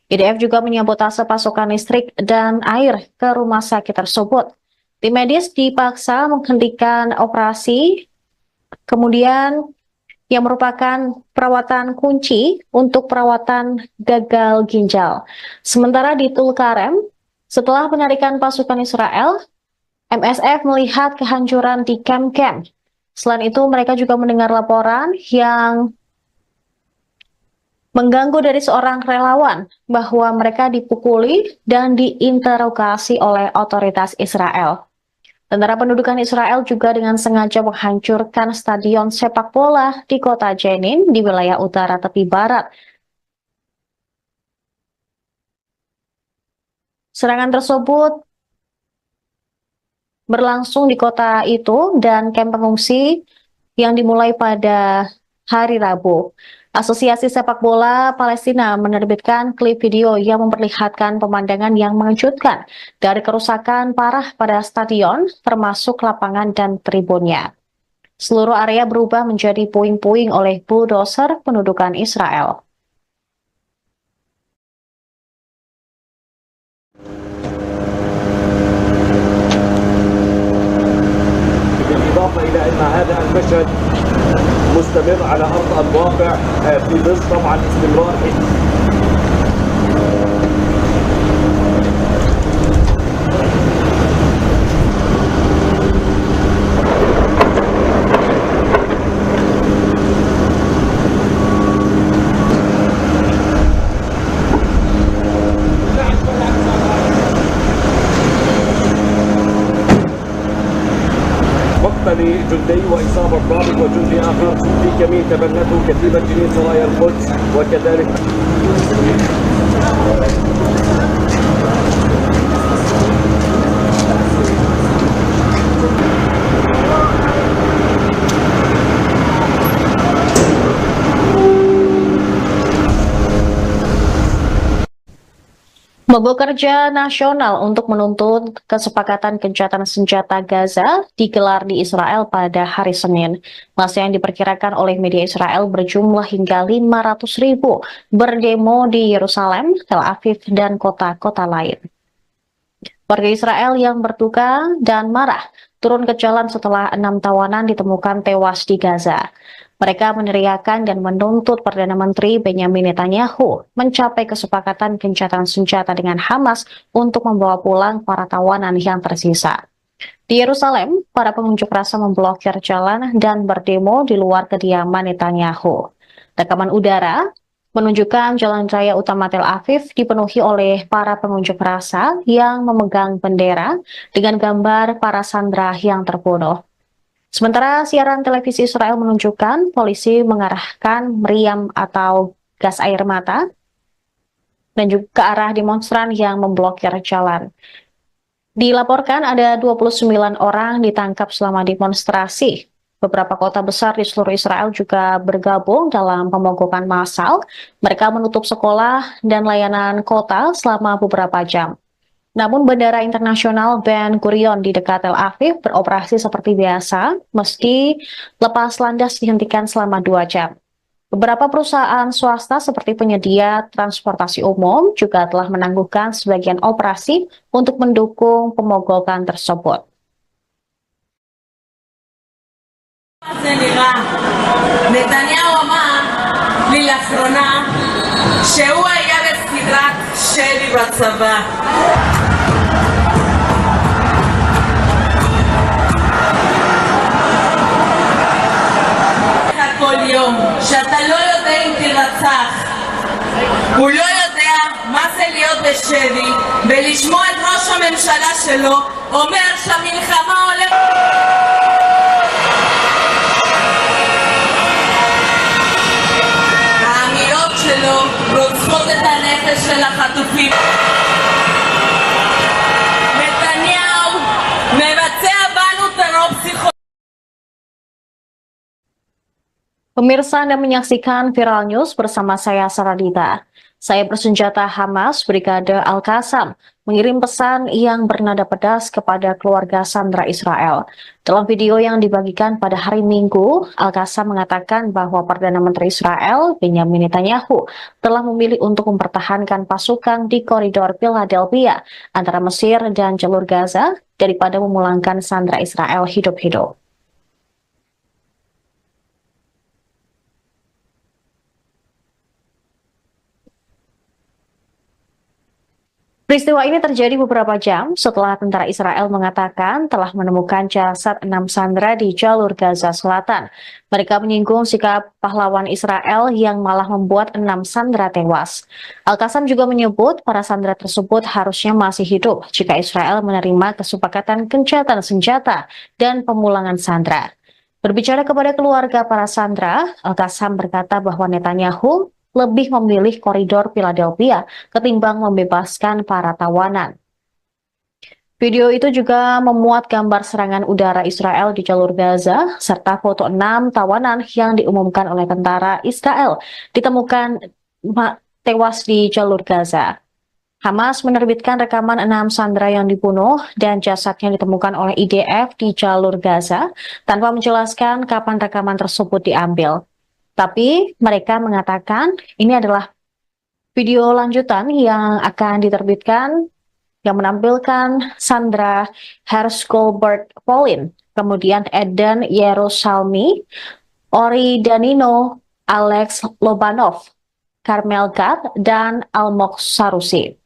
IDF juga menyabotase pasokan listrik dan air ke rumah sakit tersebut. Tim medis dipaksa menghentikan operasi, kemudian yang merupakan perawatan kunci untuk perawatan gagal ginjal. Sementara di Tulkarem, setelah penarikan pasukan Israel, MSF melihat kehancuran di kamp-kamp. Selain itu, mereka juga mendengar laporan yang mengganggu dari seorang relawan bahwa mereka dipukuli dan diinterogasi oleh otoritas Israel. Tentara pendudukan Israel juga dengan sengaja menghancurkan stadion sepak bola di kota Jenin di wilayah utara tepi barat. Serangan tersebut berlangsung di kota itu dan kamp pengungsi yang dimulai pada hari Rabu. Asosiasi Sepak Bola Palestina menerbitkan klip video yang memperlihatkan pemandangan yang mengejutkan dari kerusakan parah pada stadion, termasuk lapangan dan tribunnya. Seluruh area berubah menjadi puing-puing oleh bulldozer pendudukan Israel. بالإضافة إلى أن هذا المشهد مستمر على أرض الواقع في ظل طبعا استمرار لجندي وإصابة ضابط وجندي آخر في كمين تبنته كتيبة جنين سرايا القدس وكذلك Mogok kerja nasional untuk menuntut kesepakatan gencatan senjata Gaza digelar di Israel pada hari Senin. Masa yang diperkirakan oleh media Israel berjumlah hingga 500.000 berdemo di Yerusalem, Tel Aviv, dan kota-kota lain. Warga Israel yang berduka dan marah turun ke jalan setelah 6 tawanan ditemukan tewas di Gaza. Mereka meneriakan dan menuntut Perdana Menteri Benyamin Netanyahu mencapai kesepakatan gencatan senjata dengan Hamas untuk membawa pulang para tawanan yang tersisa. Di Yerusalem, para pengunjuk rasa memblokir jalan dan berdemo di luar kediaman Netanyahu. Rekaman udara menunjukkan jalan raya utama Tel Aviv dipenuhi oleh para pengunjuk rasa yang memegang bendera dengan gambar para sandera yang terbunuh. Sementara siaran televisi Israel menunjukkan polisi mengarahkan meriam atau gas air mata dan juga ke arah demonstran yang memblokir jalan. Dilaporkan ada 29 orang ditangkap selama demonstrasi. Beberapa kota besar di seluruh Israel juga bergabung dalam pemogokan massal. Mereka menutup sekolah dan layanan kota selama beberapa jam. Namun Bandara Internasional Ben Gurion di dekat Tel Aviv beroperasi seperti biasa, meski lepas landas dihentikan selama 2 jam. Beberapa perusahaan swasta seperti penyedia transportasi umum juga telah menangguhkan sebagian operasi untuk mendukung pemogokan tersebut. נתניהו אמר לי לאחרונה שהוא היה בסדרת שלי בצבא. כל יום שאתה לא יודע אם תירצח, הוא לא יודע מה זה להיות בשבי ולשמוע את ראש הממשלה שלו אומר שהמלחמה הולכת. האמירות שלו רוצחות את הנפש של החטופים. נתניהו מבצע בנו טרור פסיכולוגי. Pemirsa Anda menyaksikan Viral News bersama saya Saradita. Saya bersenjata Hamas Brigade Al-Qassam mengirim pesan yang bernada pedas kepada keluarga sandera Israel. Dalam video yang dibagikan pada hari Minggu, Al-Qassam mengatakan bahwa Perdana Menteri Israel Benyamin Netanyahu telah memilih untuk mempertahankan pasukan di koridor Philadelphia antara Mesir dan jalur Gaza daripada memulangkan sandera Israel hidup-hidup. Peristiwa ini terjadi beberapa jam setelah tentara Israel mengatakan telah menemukan jasad 6 sandera di jalur Gaza Selatan. Mereka menyinggung sikap pahlawan Israel yang malah membuat 6 sandera tewas. Al-Qassam juga menyebut para sandera tersebut harusnya masih hidup jika Israel menerima kesepakatan gencatan senjata dan pemulangan sandera. Berbicara kepada keluarga para sandera, Al-Qassam berkata bahwa Netanyahu lebih memilih koridor Philadelphia ketimbang membebaskan para tawanan. Video itu juga memuat gambar serangan udara Israel di jalur Gaza, serta foto 6 tawanan yang diumumkan oleh tentara Israel ditemukan tewas di jalur Gaza. Hamas menerbitkan rekaman 6 sandera yang dibunuh dan jasadnya ditemukan oleh IDF di jalur Gaza tanpa menjelaskan kapan rekaman tersebut diambil. Tapi mereka mengatakan ini adalah video lanjutan yang akan diterbitkan yang menampilkan Sandra Hershgolbert Polin, kemudian Eden Yerusalmi, Ori Danino, Alex Lobanov, Carmel Gad, dan Almog Sarusi.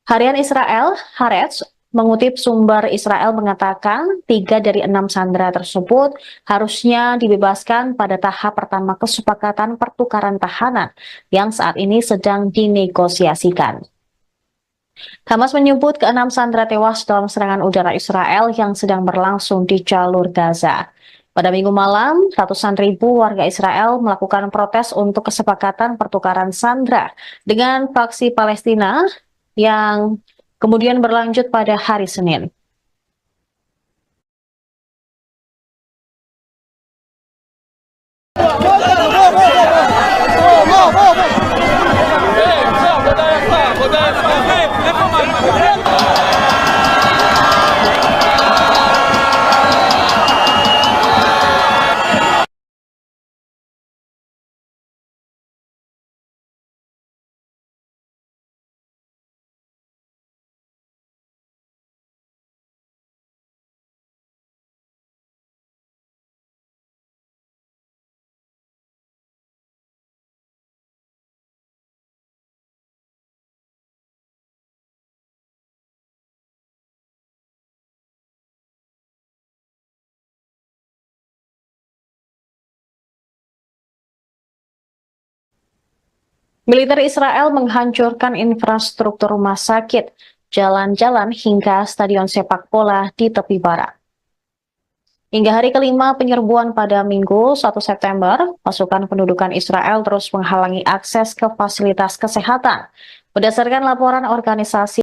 Harian Israel, Haaretz, mengutip sumber Israel mengatakan 3 dari 6 sandera tersebut harusnya dibebaskan pada tahap pertama kesepakatan pertukaran tahanan yang saat ini sedang dinegosiasikan. Hamas menyebut ke-6 sandera tewas dalam serangan udara Israel yang sedang berlangsung di jalur Gaza. Pada Minggu malam, ratusan ribu warga Israel melakukan protes untuk kesepakatan pertukaran sandera dengan faksi Palestina yang kemudian berlanjut pada hari Senin. Militer Israel menghancurkan infrastruktur rumah sakit, jalan-jalan hingga stadion sepak bola di tepi barat. Hingga hari kelima penyerbuan pada Minggu 1 September, pasukan pendudukan Israel terus menghalangi akses ke fasilitas kesehatan. Berdasarkan laporan organisasi